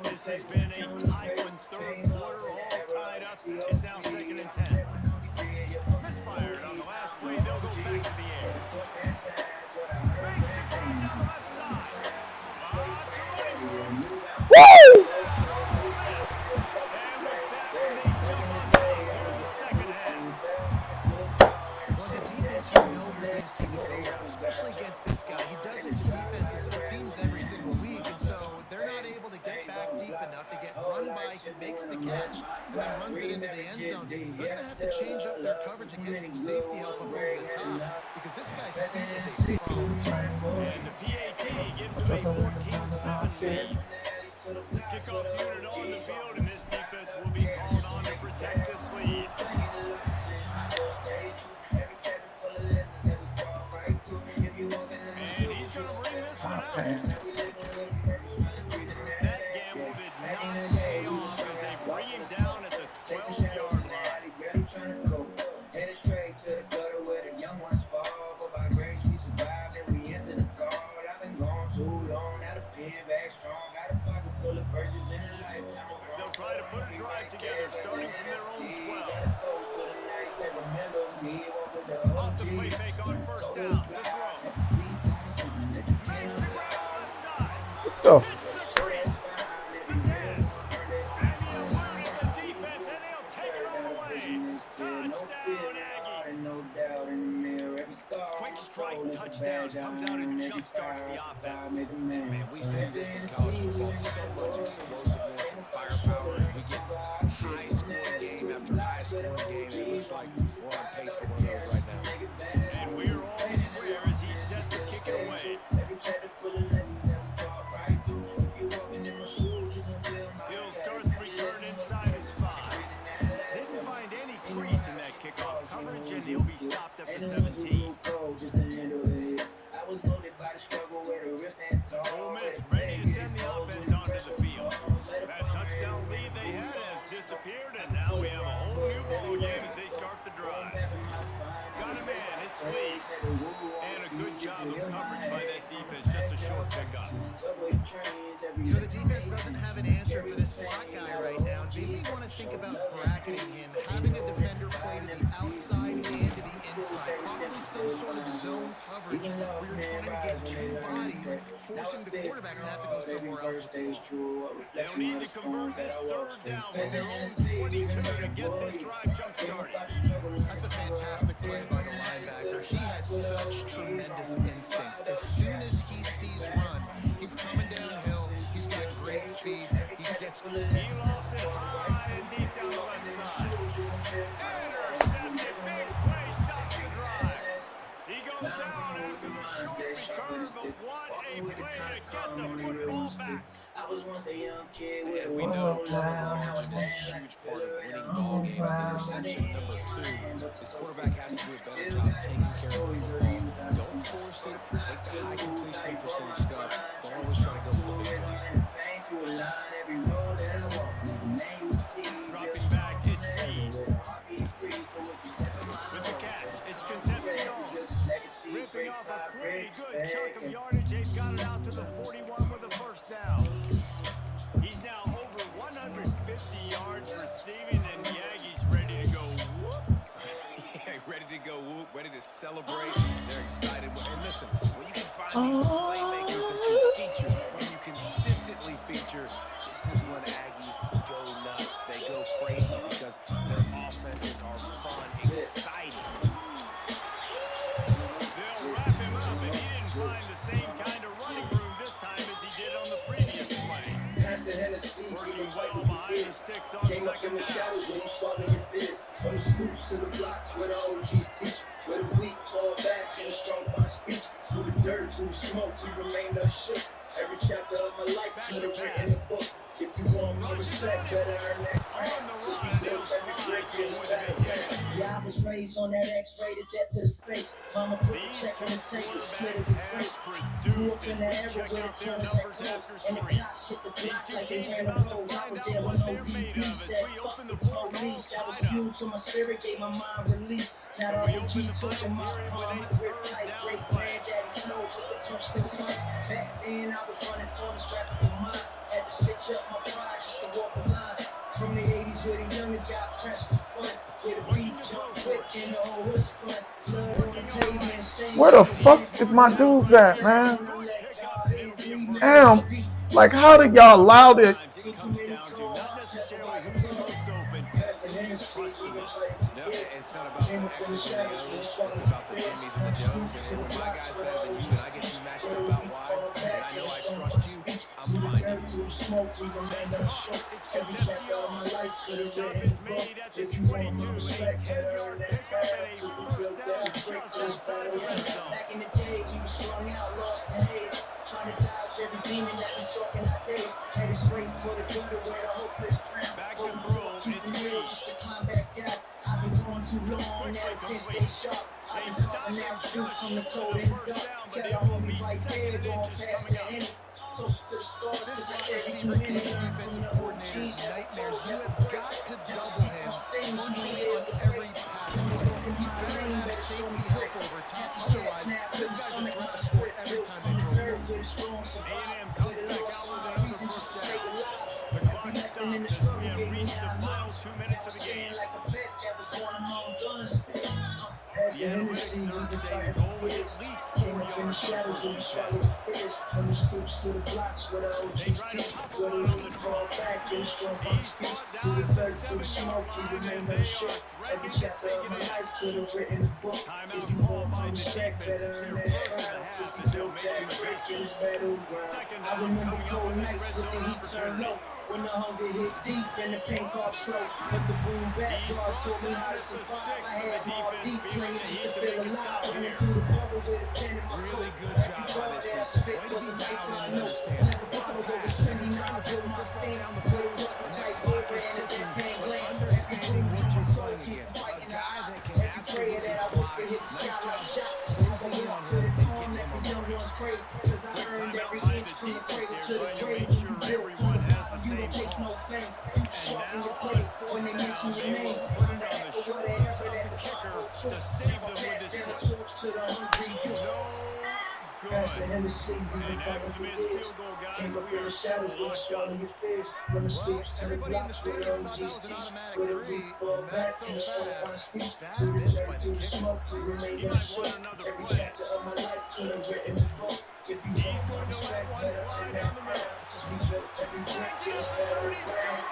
This has been a tight one, third quarter, all tied up. It's now 2nd and 10. Misfired on the last play. They'll go back to the air. Makes the throw down the left side. To running. Woo! And with that one, they jump on top here in the second half. Well, as a defense, you know you're going to see the throw, especially against this guy. He does it to defenses, it seems, every single week. And so they're not able to get back deep enough to get run by. He makes the catch and then runs it into the end zone. They're going to have to change up their coverage and get some safety help up over the top because this guy's speed is a problem. And the PAT gives them a 14-7 lead. Kickoff unit on the field, and this defense will be called on to protect this lead. And he's going to bring this one out. That gamble did not pay off as they bring him down at the 12-yard line. yourself. The 10. And the alert of the defense, and they'll take it all away. Touchdown, Aggie. No doubt in the mirror. Every star Quick strike touchdown comes out and jumpstarts the offense. Man, we see this in college football, so much explosiveness and firepower, and we get high-scoring game after high-scoring game. It looks like we're on pace for one of those right now. And we're all square as he set to kick it away. He'll start the return inside his 5. Didn't find any crease in that kickoff coverage, and he'll be stopped at the 17. Ole Miss ready to send the offense onto the field. That touchdown lead they had has disappeared, and now we have a whole new ball game as they start the drive. Got a man, it's Lee. And a good job of coverage by that defense, just a short pickup. You know, the defense doesn't have an answer for this slot guy right now. Maybe you want to think about bracketing him, having a defender play to the outside and to the inside. Probably some sort of zone coverage where you're trying to get two bodies, forcing the quarterback to have to go somewhere else with the ball. They'll need to convert this third down from their own 22 to get this drive jump-started. That's a fantastic play by the linebacker. He has such tremendous instincts. As soon as he sees run, he's coming downhill. He's got great speed. He gets... He lost it high and deep down the left side. Intercepted. Big play stops the drive. He goes down after the short return, but what a play to get the football back. And we know turnover margin is a huge part of winning ball games. Interception number 2. The quarterback has to do a better job taking care of the football. Don't force it. Take the high completion percentage stuff. Don't always try to go for the big play. Dropping back, it's Reed. With the catch, it's Concepcion. Ripping off a pretty good chunk of yardage. They've got it out to the 41 with a first down. He's now over 150 yards receiving, and the Aggies ready to go whoop. Yeah, ready to go whoop, ready to celebrate. They're excited. And listen, when you can find these playmakers that you feature, when you consistently feature, this is when Aggies go nuts. They go crazy because their offenses are fun, exciting. They'll wrap him up, and he didn't find the same kind of running room this time as he did on the previous play. Working well behind the sticks on second down. From the scoops to the blocks where the OGs teach, where the weak fall back and the strong find speech. Through the dirt, through the smoke, we remain unshook. Every chapter of my life, could have written a book. If you want my respect, better earn that crack. On the run, they'll slide to avoid the big hit. Yeah, I was raised on that X-rated death to the face. Mama put a These check two on the table, split quarterbacks it with have grace. Grew up produced in it. the We era check where the out their corners numbers had after closed, and the 3. cops hit the These block two like they teams ran about to the road. I find was out there what when they're made of ODB as said, we fuck open the the fourth police. That was tied up. fuel to my spirit, gave my mind release. Now So the we OG open the took final him out, period with my a grip third tight, down great play. granddaddy flow, took a touch to punch. Back then I was running for the strap for mine. Had to switch up my pride just to walk the line. From the 80s where the youngest got pressed for fun. Where the beat jumped quick and the whole hood spun. Blood on the pavement, stains Where the on fuck is my dudes at, man? Good pickup. It'll be a first Damn. down. Like, how did y'all allow it? Sometimes it comes down to not necessarily who's the most open, who you trust the most. No, it's not about the X's and the O's. It's about the Jimmys and the Joes. And when my guy's better than you and I get you matched up out wide, and I know I trust you, I'm fine. It's Concepcion. The stop is made at the 22. A 10-yard pickup and a first down just outside the red zone. Back in the day, we were strung out, lost in haze. Trying to dodge every demon that was stalking our days. Headed straight for the gutter where the hopeless drown. Back to throw, it's Reed. Just to climb back out. I've been going too long, now I can't stay sharp. I've been stopping out truth from the cold and dark. Tell the homie right there, going past the end. Close to the stars, This cause is I your carry too secret to many. these defensive coordinators' nightmares. You have got to double him virtually on every pass play. He better have safety help over top. Otherwise, this guy's a threat to score every time they throw the ball. A&M comes back out with another first down. The clock stops as we have reached the final 2 minutes of the game. The analytics nerds say the goal was at least 4 yards for the first down. From the stoops to the blocks where the OGs teach, where the weak fall back and the strong from speak. Through the dirt, through the smoke, we remain unshook. Every chapter of my life to the written book. If you want my respect, better earn that crown. If you built that brick in this battleground. I remember cold nights with the heat turned low. When the hunger hit deep and the pain caught slow, but the boom back guards taught me how to survive. I had more deep playing just to feel alive. Running through the bubble with a pen in my coat. Every guard that I spit was a lifeline note. Never followed over 79, I built my stance. Put a weapon type over and a campaign glance. Every bruise in my soul keep fighting the odds. Every prayer that I whisper hit the sky like shots. As I get up to the calm, let the young ones pray. Cause I earned every inch from the cradle to the grave. You built from the bottom, you don't taste no fame. You sharpen your blade when they mention your name. I'm the echo of whatever that the kicker to save them with this torch to the hungry youth. Pass the Hennessy, we been fighting for years. Came up in the shadows, don't swallow your fears. From the streets to the blocks where the OGs teach. Where the weak fall back and the strong find speech. Through the dirt, through the smoke, we remain unshook. Every chapter of my life to the written book. If you want my respect, better earn that crown. Cause we built every brick to this battleground.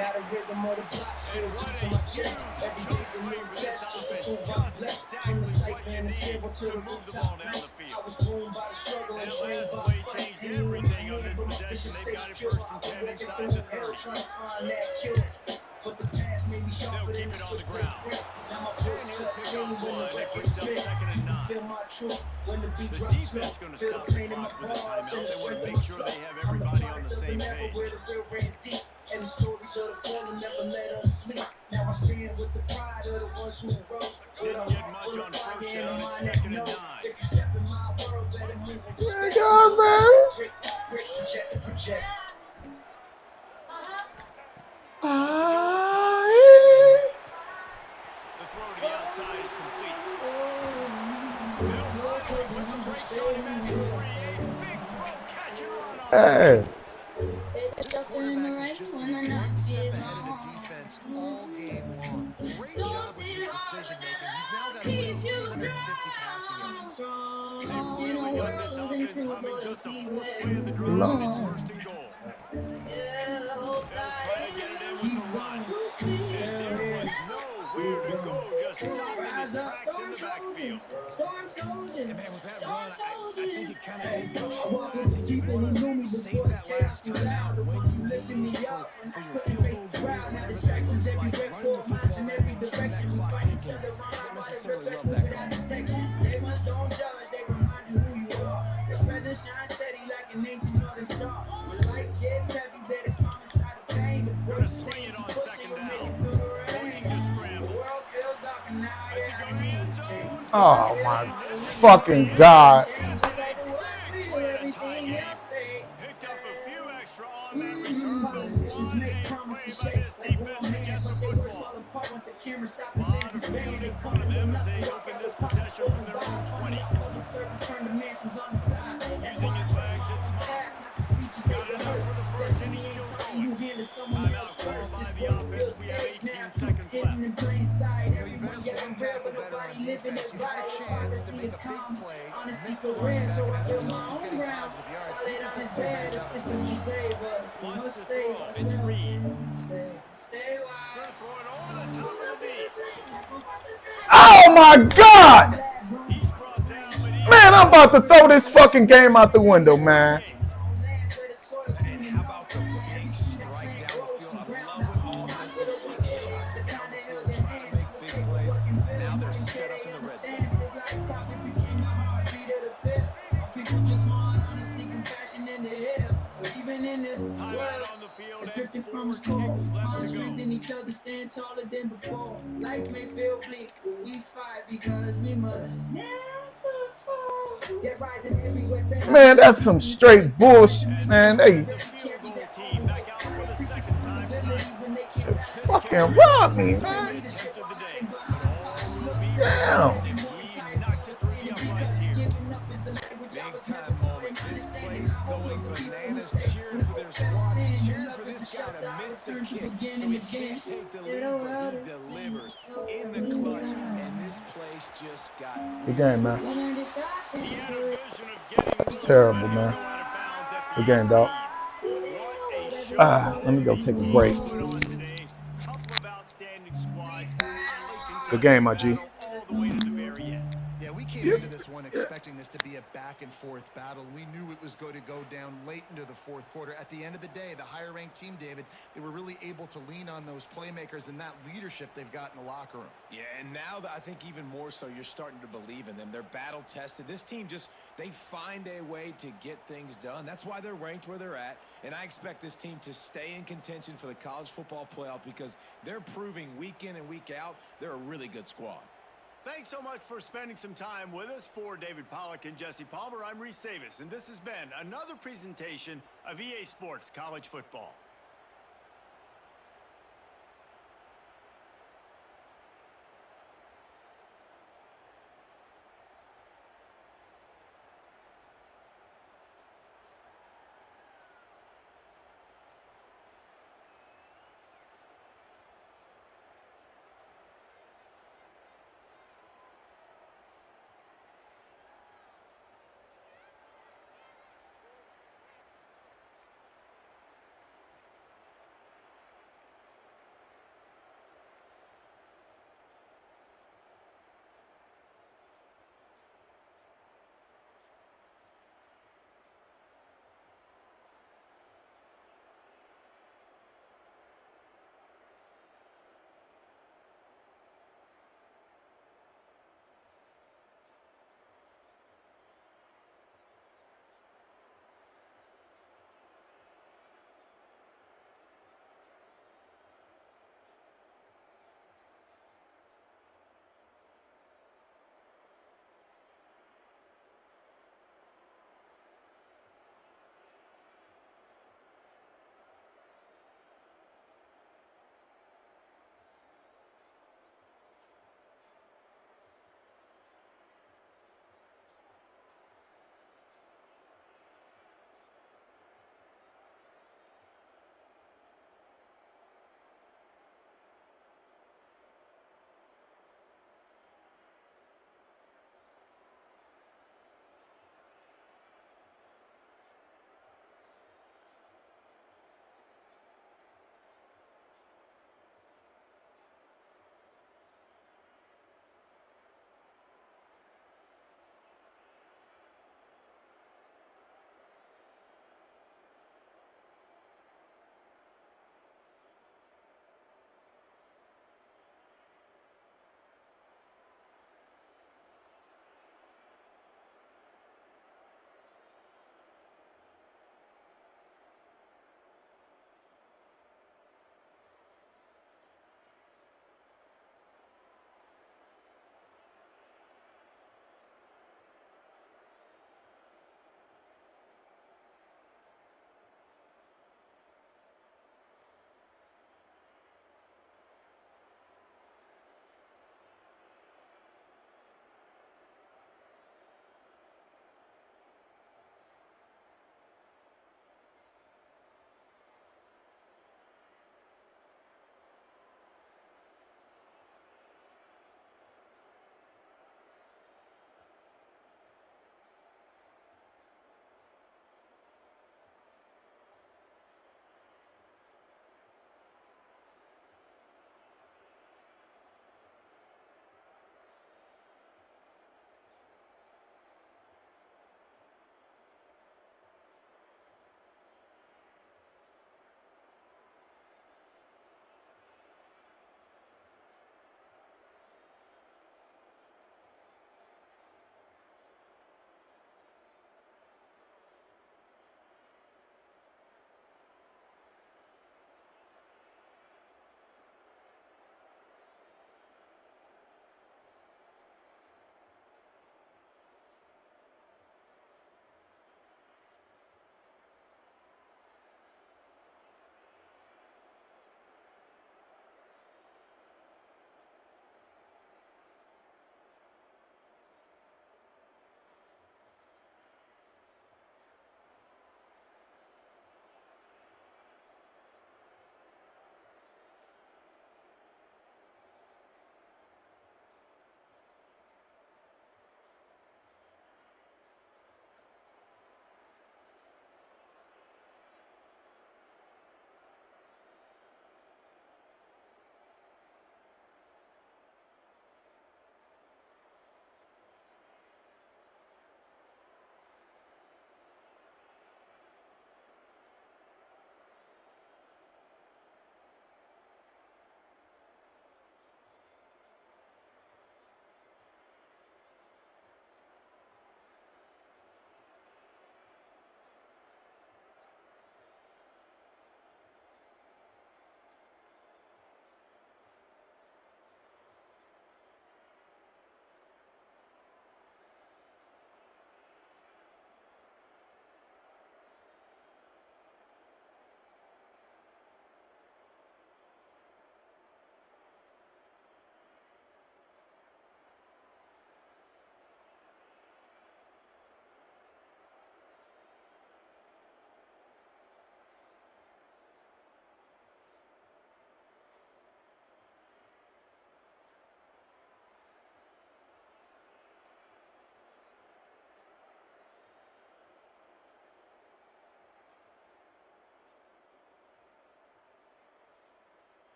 Now the rhythm of the block still beats in my chest. Every day's a new test just to prove I'm blessed. From the cipher and the stable to the rooftop nights. I was groomed by the struggle and trained by the fight. Everything on this possession, they've got it first and 10 inside the 30. Trying to find that killer. But the past made me sharper than the switchblade grip. Now my voice cut clean when the record spit. Feel my truth when the beat drops slow. Feel the pain in my bars and the strength in my flow. I'm the product of the never where the real ran deep. And the stories of the fallen never let us sleep. Now I stand with the pride of the ones who rose. With a heart full of fire and a mind that knows. If you step in my world, better move with respect. Break, project to project. The throw to the outside is complete. Bill finally put the brakes on him at the 3. Big throw, catch and run on. Hey. Quarterback has just been one step ahead of the defense all game long. Great job with his decision making. He's now got over 350 passing yards. They really got this offense humming just a fourth play of the drive, and it's first and goal. They'll try to get it in with the run. And there was nowhere to go, just stopping his tracks in the backfield. And man, with that run, I think it kind of handcuffs you. I think you want to save that last time out when you leave for your field goal goal, whatever that looks like. Running the football, that means keeping that clock ticking. Don't necessarily love that call. They must don't judge, they remind you who you are. Your presence shines steady like an ancient northern star. When life gets heavy, better come inside the pain. Gonna swing it on second down. Looking to scramble. The world feels dark and now That's a good end zone. Oh my fucking God. Picked up a few extra on that return, but one big play by this defense to get the football. Lots of field in front of them as they open this possession from their own 20. Using his legs, it's Moss. Got enough for the first, and he's still going. Timeout called by the offense. We have 18 seconds left. You better swing tackle better on defense. You had a chance to make a big play. Missed the running back, and as a result, he's getting positive yards. Defense has done a great job of finishing. Wants to throw. It's Reed. Gonna throw it over the top of the knee. Oh my God. He's brought down, but he Man, I'm about to throw this fucking game out the window, man. And how about the big strike down the field? I love when offenses take shots down the field, trying to make big plays. Now they're set up in the red zone. timeout on the field and 4 kicks left to go. Each other stand taller than before. Life may feel bleak, but we fight because we must never fall. Get rising everywhere. Man, that's some straight bullshit, man. They The field goal team back out for the second time tonight. just fucking robbed me, man. Attempt of the day, but all will be Damn. he knocks it through the uprights here. Big time moment. This place going bananas, cheering for their squad, cheering for this guy to miss the kick, so he can't take the lead, but he delivers in the clutch, and this place just got Good game, man. He had a vision of getting That's terrible, man. out of bounds Good game, dog. What a show Let me go these take a teams break. put on today. Couple of outstanding squads. Highly Good contested game, my G. battle all the way to the very end. Yeah, we came into this one expecting this to be a back-and-forth battle. We knew it was going to go down late into the fourth quarter. At the end of the day, the higher-ranked team, David, they were really able to lean on those playmakers and that leadership they've got in the locker room. Yeah, and now that I think even more so, you're starting to believe in them. They're battle-tested. This team just, they find a way to get things done. That's why they're ranked where they're at, and I expect this team to stay in contention for the college football playoff because they're proving week in and week out they're a really good squad. Thanks so much for spending some time with us. For David Pollack and Jesse Palmer, I'm Reese Davis, and this has been another presentation of EA Sports College Football.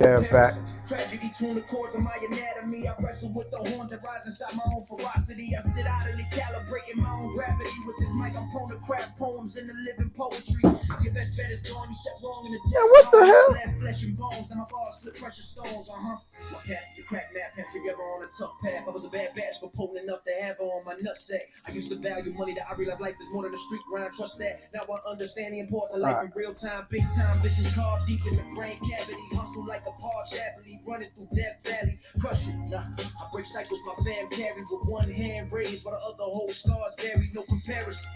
head back. Tragedy tune the chords of my anatomy. I wrestle with the horns that rise inside my own ferocity. I sit idly calibrating my own gravity. With this mic, I'm prone to craft poems in the living poetry. Your best bet is gone. You step wrong in the Yeah, what the hell? flesh and bones. Now my bars flip precious stones. My cast is a crack map, hands together on a tough path. I was a bad batch, but potent enough to have her on my nutsack. I used to value money that I realized life is more than a street grind. Trust that. Now I understand the importance of life in real time. Big time visions carved deep in the brain cavity. Hustle like a parched athlete, running through death valleys. Crush it. Nah, I break cycles my fam carry with one hand raised, but the other whole scars buried. No comparison.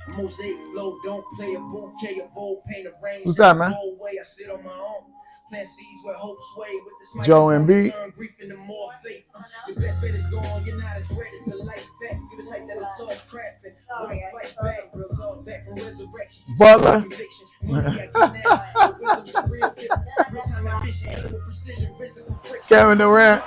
Mosaic flow, don't play a bouquet of old paint arranged. Who's that, man? Way I sit on my own. Plant seeds where hope sway with this mic. Joe and B. Turn grief into more faith. Your best bet is gone. You're not a threat. It's a life fact. You're the type that'll talk crap and fight back. Real talk back from resurrection. Butler. Conviction. Money I get now. Wisdom's a real gift. Real time ambition. With precision. Risen from friction. Kevin Durant.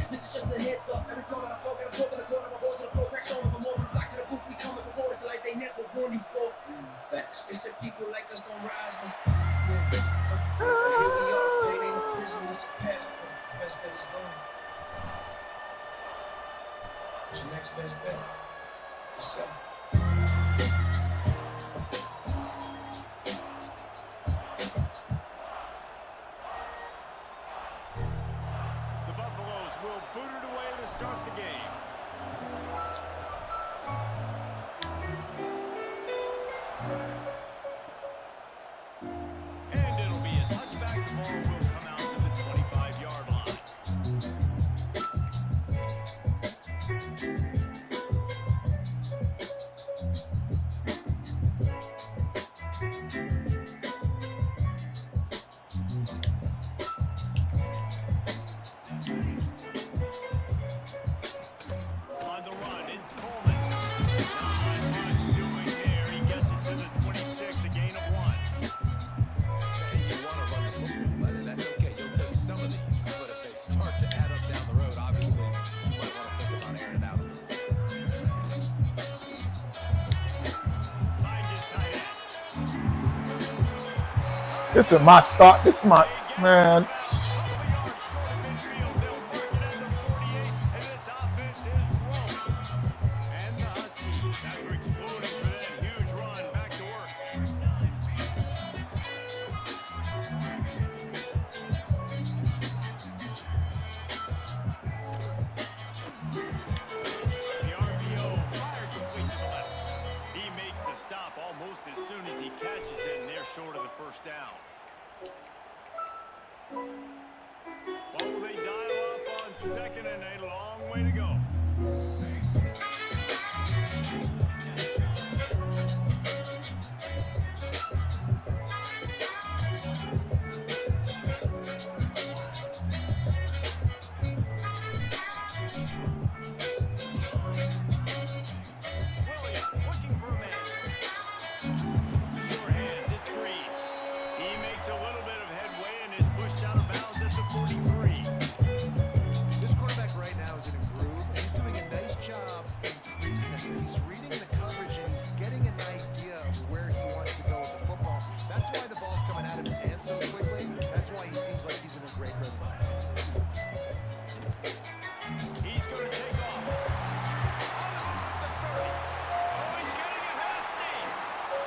This is just a heads up. Every time I fuck, I'm talking to go to my boys to the floor, crack on from over the block to the booth. We coming for quarters like they never warned you for. Facts. They said people like us don't rise, but here we are. They ain't in prison. This is passport. Best bet is gone. What's your next best bet? Yourself. Will boot it away to start the game. And it'll be a touchback. The ball will come out to the 25-yard line. This is my start. This is my, man. Almost as soon as he catches it, and they're short of the first down. What will they dial up on second and a long way to go? A little bit of headway and is pushed out of bounds at the 43. This quarterback right now is in a groove, and he's doing a nice job increasing. He's reading the coverage, and he's getting an idea of where he wants to go with the football. That's why the ball's coming out of his hands so quickly. That's why he seems like he's in a great rhythm. He's going to take off. At the 30. Oh, he's getting ahead of steam.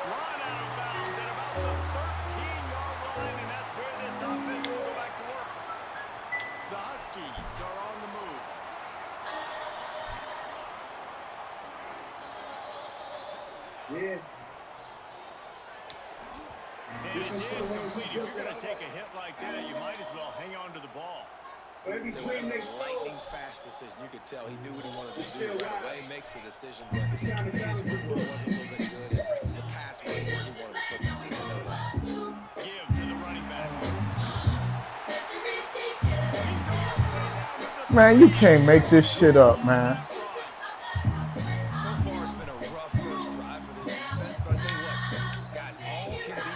Run out of bounds at about the 13-yard line, and that's where this offense will go back to work. The Huskies are on the move. Yeah. And it's incomplete. If you're going to take a hit like that, you might as well hang on to the ball. Every team makes lightning fast decision. You could tell he knew what he wanted to do right away. Makes the decision, but his football wasn't a little bit good. The pass wasn't where he wanted to put that. I know that. Give to the running back. Man, you can't make this shit up, man. So far, it's been a rough first drive for this defense, but I'll tell you what, guys, all can be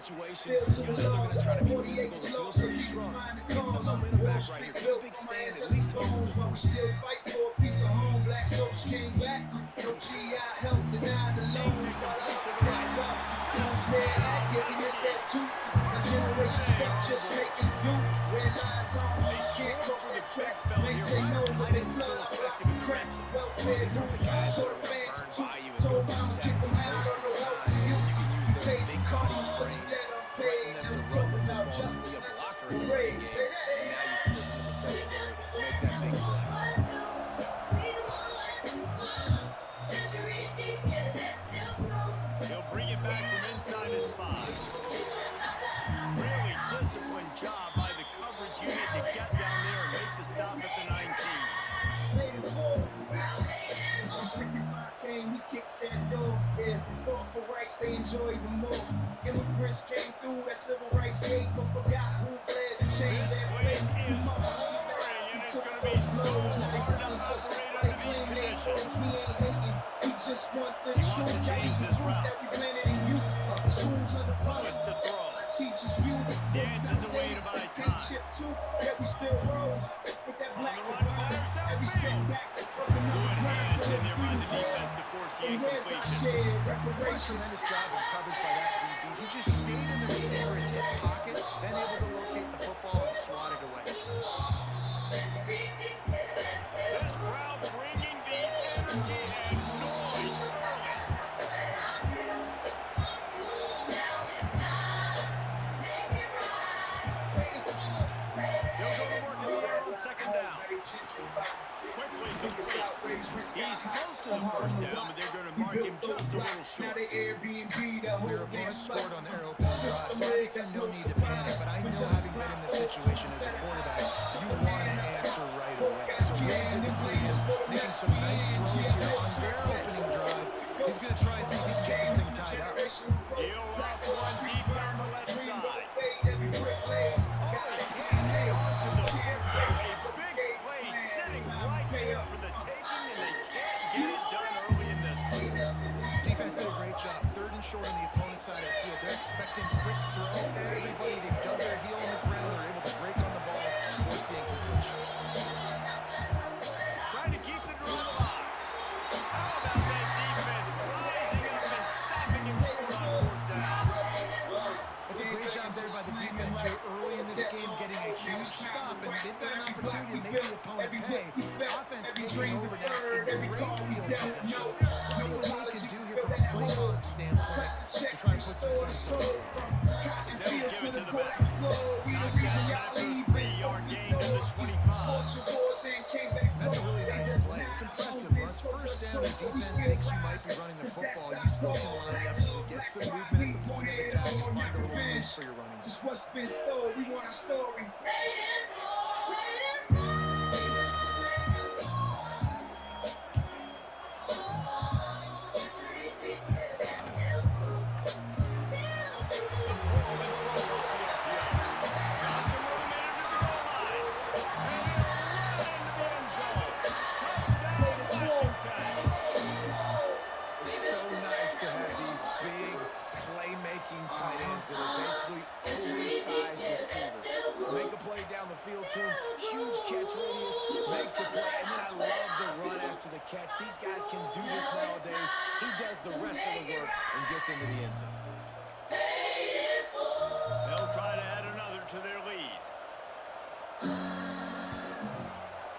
situation, you know they're going to try to be physical. The field's already shrunk. Get some momentum back right here. Get a big stand, at least hold the three. Still fight for a piece of home. Black soldiers came back. No GI help denied the loans. While I stand up, don't stare at you. We missed that too. My generation stuck just making do. Red lines on. Can't go for the track. Maintain no with the flood. Crack. Welfare. These aren't the guys that are going to burn by you and go for second most of the time. You can use their big body frames, threaten them to run the football and be a blocker in the running game. And now you slip into the secondary, make that big play. He'll bring it back from inside his 5. Really disciplined job by the coverage unit to get down there and make the stop at the 19. We kicked that door, yeah. Fought for rights, they enjoy even more. Immigrants came through that civil rights gate, but forgot who led the change This that place face. is roaring, and it's going to be so hard to operate under these conditions. We ain't hating, we just want the He wants to truth. change this route. That we planted in youth. Schools underfunded. Twist to throw. Teachers viewed it. Dances away to buy time. Chip too, yet we still rose. With that black On the run, fires downfield. every setback. Good hands in there by the defense to force the incompletion. What a tremendous job of coverage by that DB. He just stayed in the receiver's hip pocket, then able to locate the football and swat it away. This crowd bringing the energy and noise early. He'll go to work in the air on second down. Quickly complete. He's close to the first down, but they're going to mark him just a little short. Their opponent scored on their opening drive, so I say no need to panic, but I know having been in this situation as a quarterback, you want an answer right away. So really good to see him making some nice throws here on their opening drive. He's going to try and see if he can get this thing tied up. He'll rough one deep down the left side. Oh, he can't hang on to the football. A big play sitting right there for the taking, and they can't get it done early in this one. Defense did a great job. Third and short on the opponent's side of the field. They're expecting quick throw. Everybody, they dug their heel on the ground. They're able to break on the ball and force the incompletion. Trying to keep the drive alive. How about that defense rising up and stopping him short on fourth down? It's a great job there by the defense here early in this game, getting a huge stop, and they've got an opportunity to make the opponent pay. Offense taking over now in great field position. Let's see what they can do here from a play calling standpoint to try and put some points on the board. They'll give it to the back. Knocked down after a 3-yard gain to the 25. That's a really nice play. It's impressive. Once first down, the defense thinks you might be running the football. You still can line up and get some movement at the point of attack and find a little place for your running. Just what's been stored, we want our story. Tight ends that are basically oversized receivers. Make a play down the field to him, huge catch radius, makes the play, and then I love the run after the catch. These guys can do this nowadays. He does the rest of the work and gets into the end zone. They'll try to add another to their lead.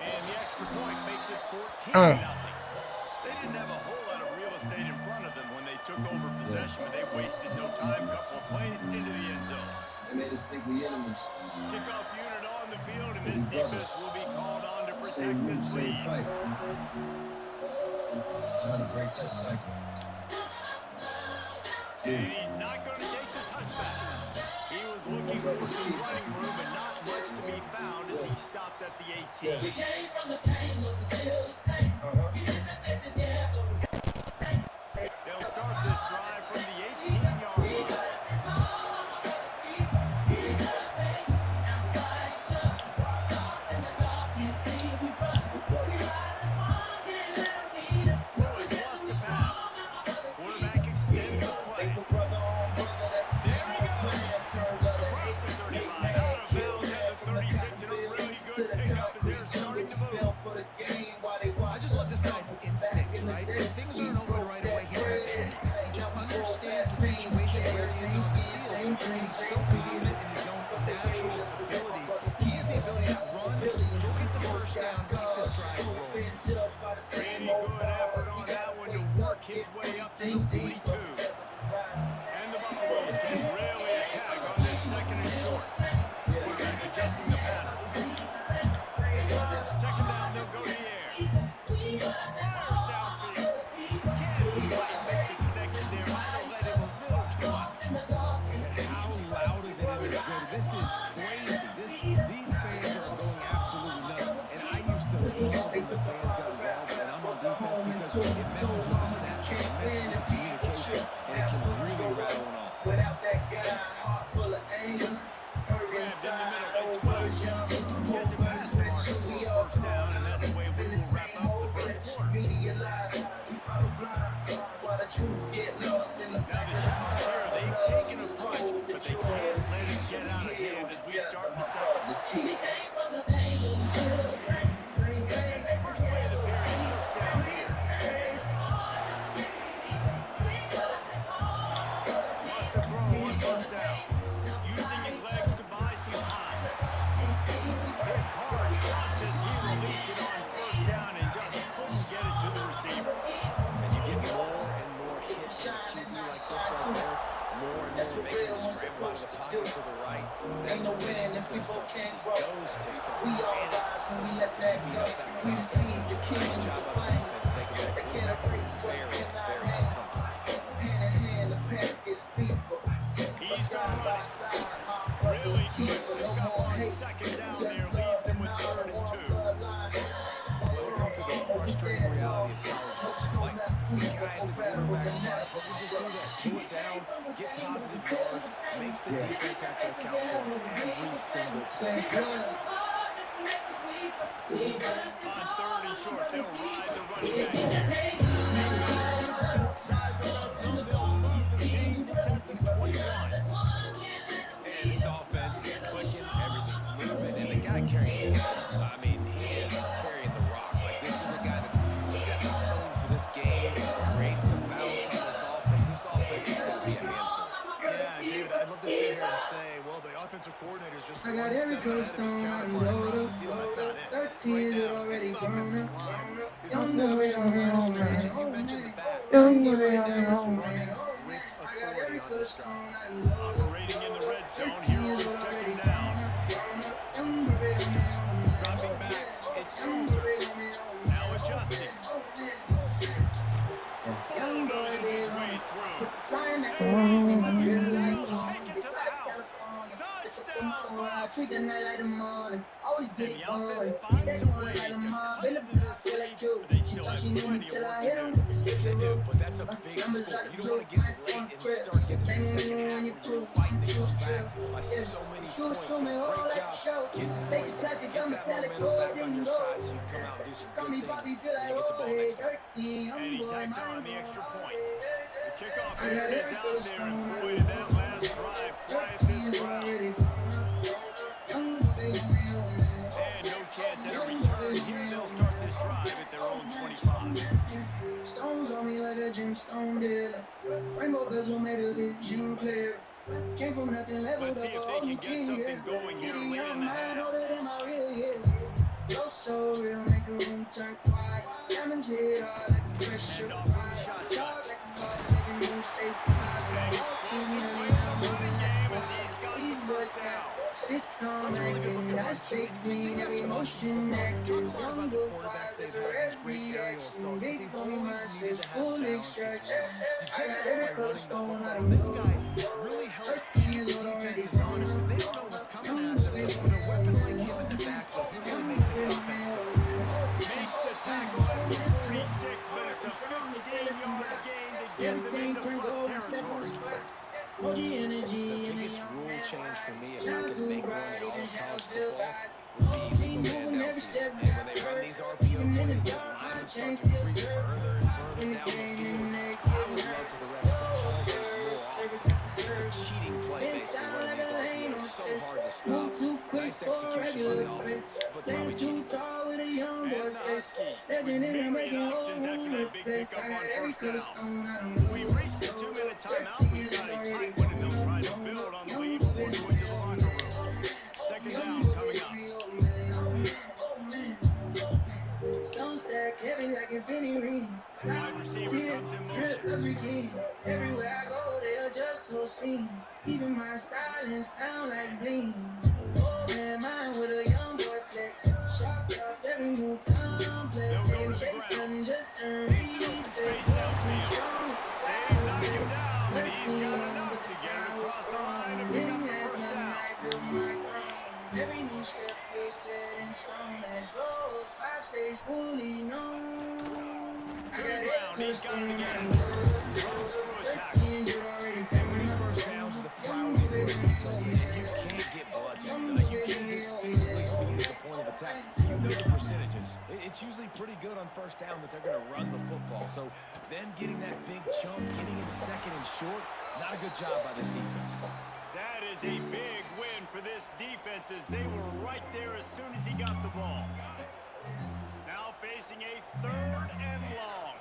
And the extra point makes it 14-0. They didn't have a whole lot of real estate in front of them when they took over possession, but they wasted no time. Couple of plays into the end zone. They made us think we enemies. Kickoff unit on the field, and this defense will be called on to protect this lead. Trying to break that cycle. And he's not going to take the touchback. He was looking for some running room, but not much to be found as he stopped at the 18. We came from the pain, but we still the same. We did the business, yeah, but we They'll start this drive from the 18-yard line. Quarterback extends the play. There he goes. and the fans got involved, and I'm on defense because it messes with the snap count, it messes with the communication, and it can really rattle an offense. Without that guy, heart full of anger. Grabbed in the middle, it's well. Gets it past the mark for a first down, and that's the way we will wrap up the first quarter. Now the challenge here, they've taken a punch, but they can't let it get out of hand as we start the second. First play of the period, first down here. Must have thrown one first down. Using his legs to buy some time. Hit hard just as he released it on first down and just couldn't get it to the receiver. And you get more and more hits in a QB like this right there. More and more making him scramble out of the pocket to the right. That's when he's going to start to see those to start to panic. We'll start to speed up that process. Nice job by the defense making that quarterback very, very uncomfortable. He's going to run it. Really good. Just got one second down there. Leaves him with 3rd and 2. Welcome to the frustrating reality of college football. Like, the guy at the quarterback spot, but we just do that. Pull it down, get positive yards, makes the defense have to account for every single play. On 3rd and short, they'll ride the running back. Outside the red zone, they'll move the chains at the 21. And this offense is clicking, everything's moving, and the guy carrying it, I mean, he is carrying the rock. Like, this is a guy that's set the tone for this game, creating some balance on this offense. This offense is going to be a handful. Yeah, David, I'd love to sit here and say, well, the offensive coordinator is just I one got step every ahead of his stone counterpart across the field. That's not it. 13 is already grown up. Young boy, You mentioned the back. young boy, Right young now, he's boy. running with authority on this drive. Operating in the red zone here on 2nd down. Dropping back, it's Salter. Now adjusting. Noses his way through. And he's able to take it to the house. Touchdown, Treat the night like the morning. Always get And it the offense going. finds That's a one way like to a mob. cut In the into block, this feel like lead, you. but they She still thought have she knew me plenty of till I work hit to him. do. They do, but that's a big score. You don't want to get late and start getting the second half when you're fighting to come back by so many points. So great job getting points, get that momentum back on your side so you come out and do some good things when you get the ball next time. And he tacks on the extra point. The kickoff here is out there, and boy, did that last drive quiet this crowd. And no chance at a return here. They'll start this drive at their own 25. Stones on me like a gemstone dealer. Rainbow bezel made a vision clear. Came from nothing, leveled Let's see up if they can get something going here late in the half. older than my real years. Flow so real, make the room turn quiet. Diamonds hit hard like the pressure. And off from the shotgun. Dog like a ball, taking moves, stay quiet. And explosive play in the running game as he's got the first down. Sit down, That's a really good looking I run, stay too. clean, every motion active. Talk a lot about the quarterbacks they've had, these great aerial assaults, but they've always needed to have balance as well. You get that by running the football. And this guy really helps keep the defenses honest because they don't know what's coming at them. But with a weapon like him in the backfield, he really makes this offense go. Makes the tackle at the 46, but it's a 15-yard gain to get them into plus territory. OG The energy in the biggest young rule man. change for me, if I Shine could too make one bright, in all even of college shadows feel football, bad. would be legal man downfield. And when they run these RPO plays, those linemen start to creep further and further down the field. I would love for the refs to call those more often. It's a cheating play, basically, running these RPOs. So hard to stop. Nice execution by the offense, but probably cheating. And the Huskies with myriad options after that big pickup on first down. We've reached the 2-minute timeout. We've got a tight one, and they'll try to build on the lead before going to the locker room. Second down coming up. Stone stack heavy like infinity ring. Wide receiver comes in motion. Every king, everywhere I go, they adjust so scenes. Even my silence sound like bling. Oh man, mine with a young boy flex. Sharp drops, every move complex. They'll go to the Chase ground. them just turn Needs some open space downfield. They knock him down, but he's got enough to get it across the line and pick up the first down. Every new step is set in stone as road. 5 stays full He's got it again. Runs through a tackle. And winning first downs is a priority for a defense, and you can't get bludgeoned. You can't get physically beat at the point of attack. You know the percentages. It's usually pretty good on first down that they're going to run the football. So them getting that big chunk, getting in second and short, not a good job by this defense. That is a big win for this defense as they were right there as soon as he got the ball. Now facing a 3rd and long.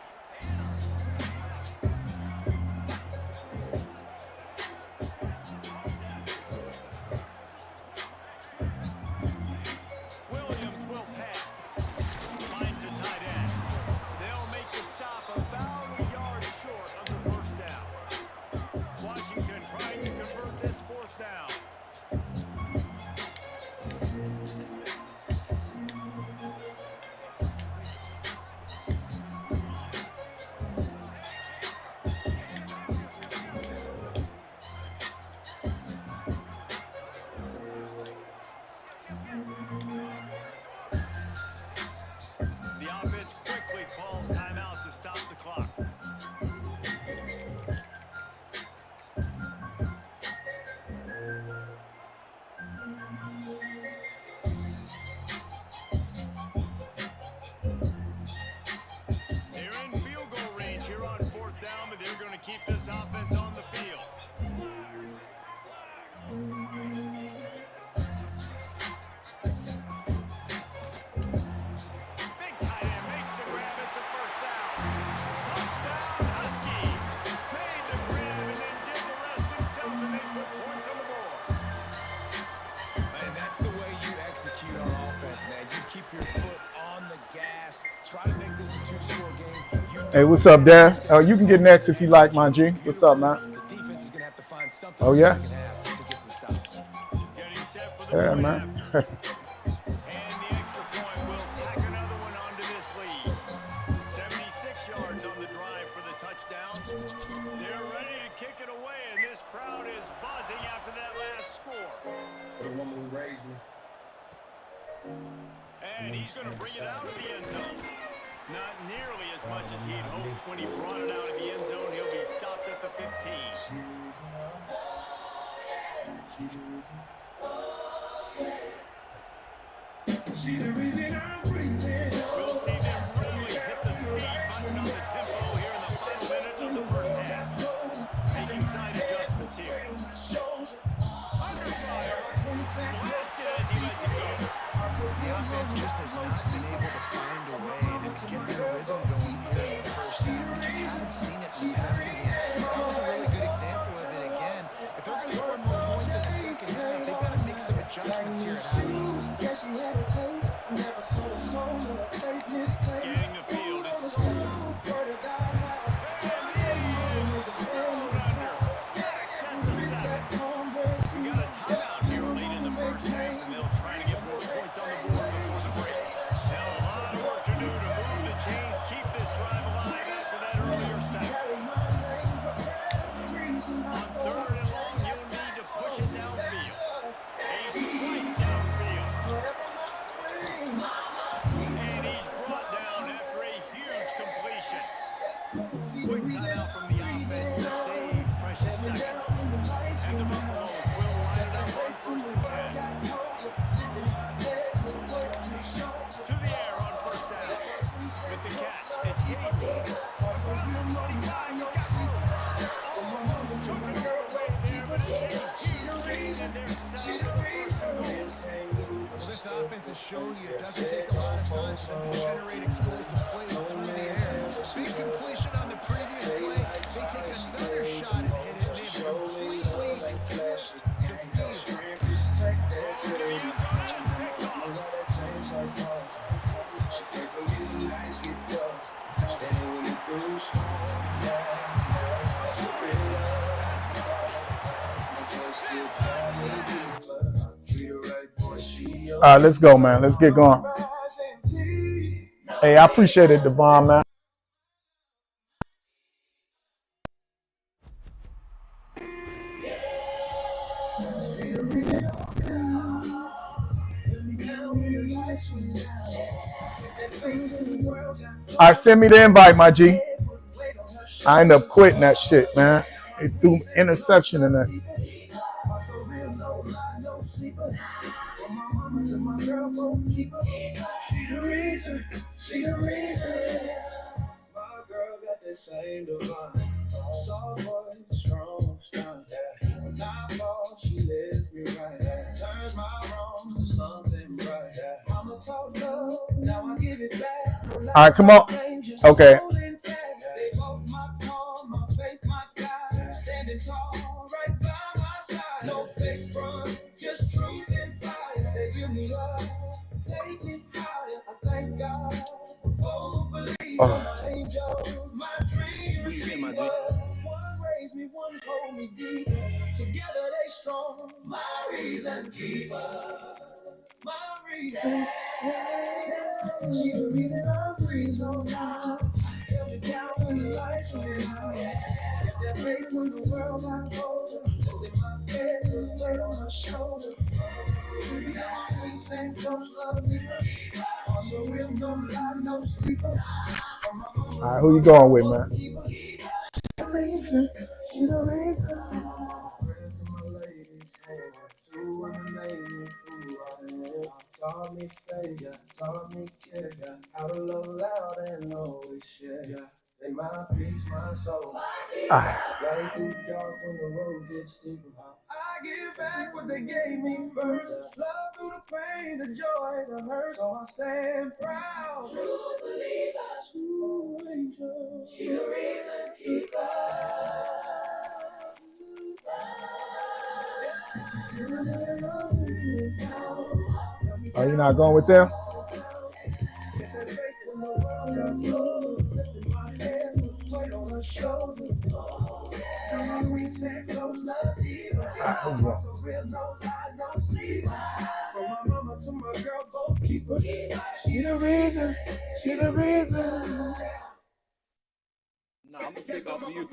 Williams will pass. Finds the tight end. They'll make the stop about a yard short of the first down. Washington trying to convert this 4th down. The offense quickly calls timeout to stop the clock. They're in field goal range here on 4th down, but they're going to keep this offense on the field. Big tight end makes the grab. It's a first down. Touchdown, Huskies. Made the grab and then did the rest himself, and they put points on the board. And that's the way you execute on offense, man. You keep your foot on the gas. Try to make this a 2-score game. Hey, what's up, Dan? You can get next if you like, my G. What's up, man? The defense is going to have to find something Oh, in yeah? the second half to get some stops. Getting set for the Yeah, point man. after. And the extra point will tack another one onto this lead. 76 yards on the drive for the touchdown. They're ready to kick it away, and this crowd is buzzing after that last score. The woman who raised me. And he's going to bring it out of the end zone. Not nearly as much as he'd hoped when he brought it out of the end zone. He'll be stopped at the 15. She the reason I'm breathing. We'll see them really hit the speed button on the tempo here in the final minute of the first half. Making side adjustments here. Under fire. Blasted as he lets it go. The offense just has not been able to find a way to get their rhythm going here in the first half. We just haven't seen it in the passing game. That was a really good example of it again. If they're going to score more points in the second half, they've got to make some adjustments here at halftime. Scanning the field. It's so We got a timeout here late in the first half, and they'll try to get more points on the board before the break. Now a lot of work to do to move the chains, keep this drive alive after that earlier sack. On 3rd and long, you'll need to push it downfield. A strike downfield. And he's brought down after a huge completion. Quick timeout from the offense to save precious seconds. And the Buffaloes will line it up on 1st and 10. To the air on 1st down. With the catch, it's Hayden. Across the 25, he's got room. Almost took it away there, but it's a huge gain, and they're set up for the 1st and goal. Well, this offense has shown you it doesn't take a lot of time for them to generate explosive plays through the air. Big completion on the previous play. They take another shot and hit it. They've completely flipped the field. All right, let's go, man. Let's get going. Hey, I appreciate it, Devon, man. That brings me All right, send me the invite, my G. I end up quitting that shit, man. It threw interception in that. She the reason. My girl got that same divine. Soft voice, strong style. When I fall, she lifts me right. Turns my wrongs to something bright. Mama taught love, now I give it back. All right, come on. Okay. They both my calm, my faith, my guide. Standing tall, right by my side. No fake front, just truth and fire. They give me love, take me higher. I thank God. Oh, believe my angels, my dream receiver. One raise me, one hold me deep. Together they strong. My reason keeper. My reason. She the reason I breathe on now. Held me down when the lights went out. If that faith when the world got colder. Holding my head and weight on my shoulder. Please stand close, love me. Also real, no lie, no sleeper. All right, who you going with, man? She the reason. Prayers to my ladies, hey, two women made me who I am. Taught me faith, taught me care, how to love loud and always share. They my peace, my soul. Light through dark when the road gets steeper. I give back what they gave me first. Love through the pain, the joy, the hurt. So I stand proud. True believer, true angel. She the reason keeper. Are you not going with them? She the reason. She the reason. Nah, I'm gonna pick off of you.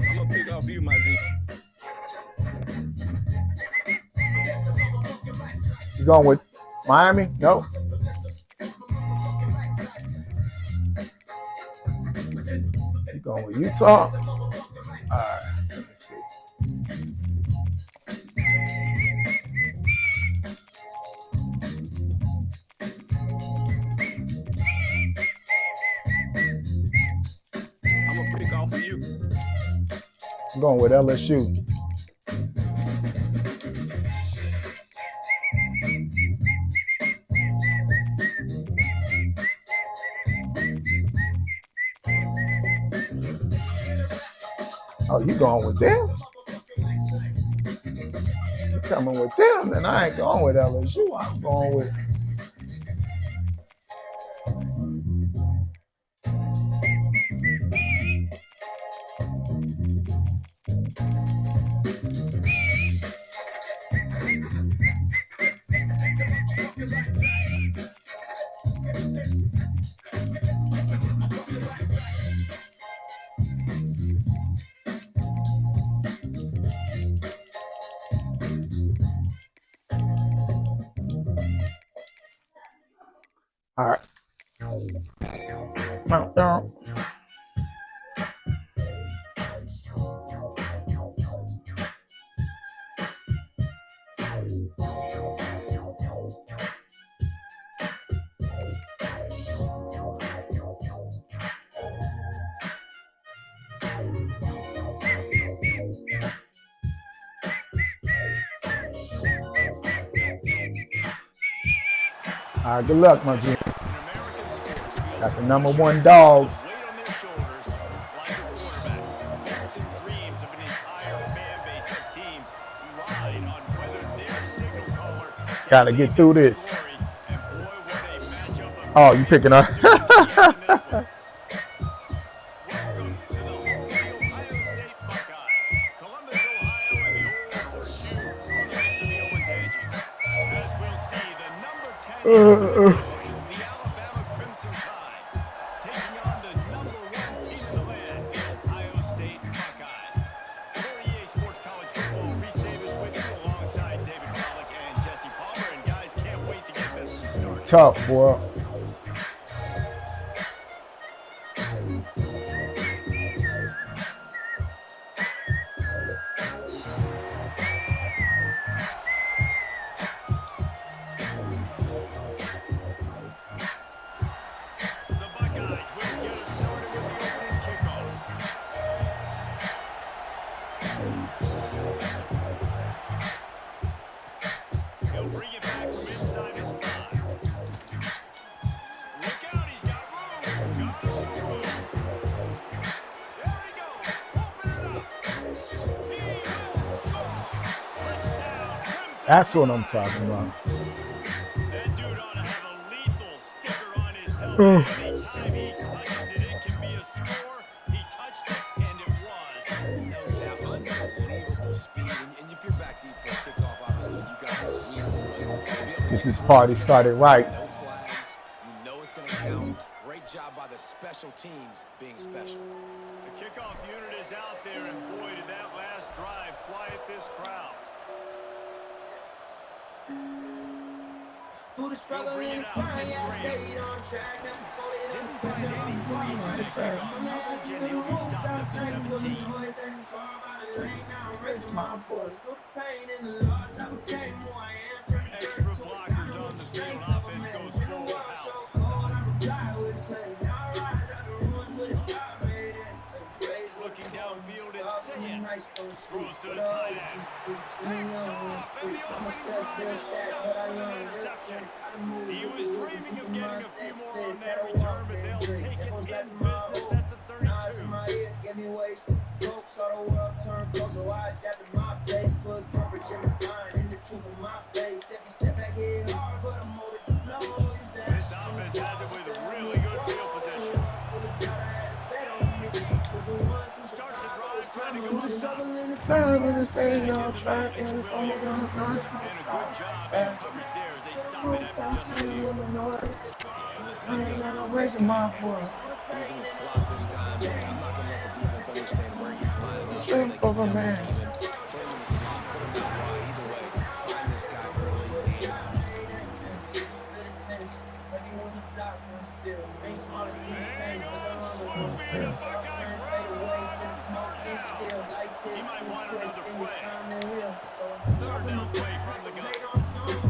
I'm gonna pick off you, my G. You going with Miami? No. You going with Utah? All right, let me see. I'm gonna pick off of you. I'm going with LSU. Oh, you going with them? You coming with them, then I ain't going with LSU. I'm going with. All right. Down. All right, good luck, my G. Got the number one dogs. Gotta get through this. Oh, you picking up? tough, boy. The Buckeyes will get us started with the opening kickoff. He'll bring it back from inside his 5. Look out, he's got room. Got him some room. There he goes. Open it up. He will score. Touchdown, Crimson That's what I'm Tide. talking about. That dude ought to have a lethal sticker on his helmet. Mm. Anytime he touches it, it can be a score. He touched it, and it was. No doubt, unbelievable speed. And if you're back deep for a kickoff, obviously you got those wheels, but to be able to Get this through party it, started right. no flags, you know it's going to count. Great job by the special teams being special. The kickoff unit is out there, and boy, did that last drive quiet this crowd. Through the struggle bring and it the out. crying, It's I Graham. stayed on track. Never folded, Didn't never find pressure, any I'm crease in that falling. kickoff I'm not coverage, and to the he'll be roof, stopped top at the tight, full of 17. noise, and car by the lane. Now I'm raising my voice. Through the pain and the loss, I became who I am. Turning Extra dirt to a blockers diamond on with the the field. strength of a Offense man. goes When the full world house. so cold, I reply with clay. Now I rise out the ruins with a God made it. Looking downfield, it's Saying. Throws to the tight end. Picked off, and the opening drive is stopped with an interception. He was dreaming of getting a few more on that return, but they'll take it in business at the 32. Get me wasted. Folks saw the world turn closer. I adapted my pace. Put coverage in my spine and the truth in my face. Every step back hit hard, but I'm molded to blow. This offense has it with really good field position. Starts the drive, trying to go to top. Back in the middle, it's Williams. And a good job in coverage there as they stop it after just a few. And listen, I'm going to move this guy everywhere. He's in the slot this time. I'm not going to let the defense understand where he's lining up so they can double team him. Put him in the slot, put him out wide. Either way, find this guy early and often. Hang on, swooping a Buckeye crowd on third down. He might want another play. Third down play from the gun.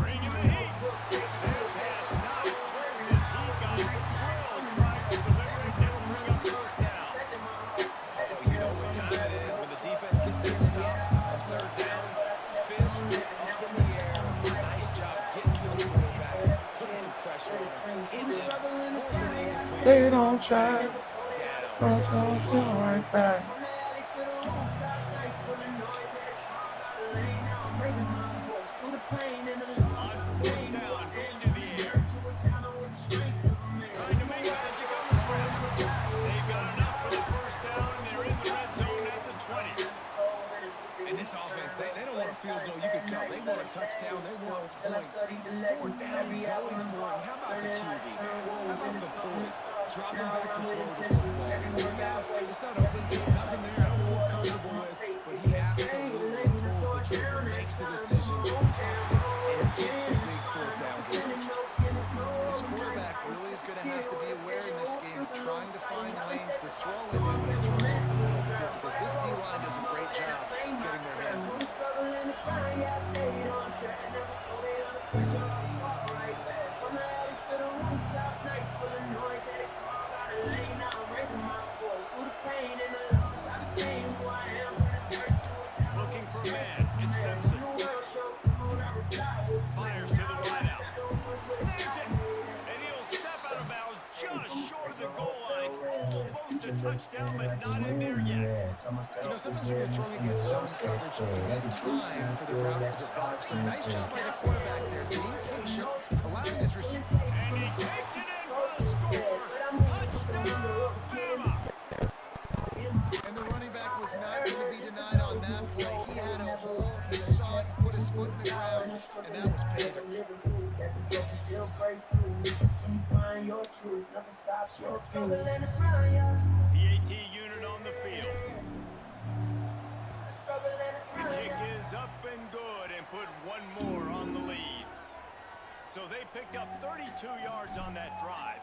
Bring him the heat. That pass not close as he got drilled trying to deliver it. They'll bring up third down. Oh, you know what time it is when the defense gets that stop on third down. Fist up in the air. Nice job getting to the quarterback, putting some pressure on him. Forcing the incomplete. They don't try. Data. Right back. On fourth down, going to the air. Trying to make magic on the scramble. They've got enough for the first down, and they're in the red zone at the 20. And this offense, they don't want a field goal. You can tell. They want a touchdown. They want points. Fourth down, going for it. How about the QB, man? How about the boys dropping back to throw the football? Now, it's not open. Nothing there I don't feel comfortable with. But he absolutely pulls the trigger, makes the decision, tucks it, and gets the big fourth down conversion. This quarterback really is going to have to be aware in this game of trying to find lanes to throw into when he's throwing over the middle of the field, because this D-line does a great job getting their hands on it. Looking for a man. It's Simpson. Fires to the wideout. Snags it. And he'll step out of bounds just short of the goal line. Almost a touchdown, but not in there yet. You know, sometimes when you're throwing against zone coverage, you need time for the routes to develop. So nice job by the quarterback there, being patient, allowing his receiver. And he takes it in for the score. Touchdown, Bama. And the running back was not going to be denied on that play. He had a hole, he saw it, he put his foot in the ground, and that was payback. The AT unit on the field. The kick is up and good and put one more on the lead. So they picked up 32 yards on that drive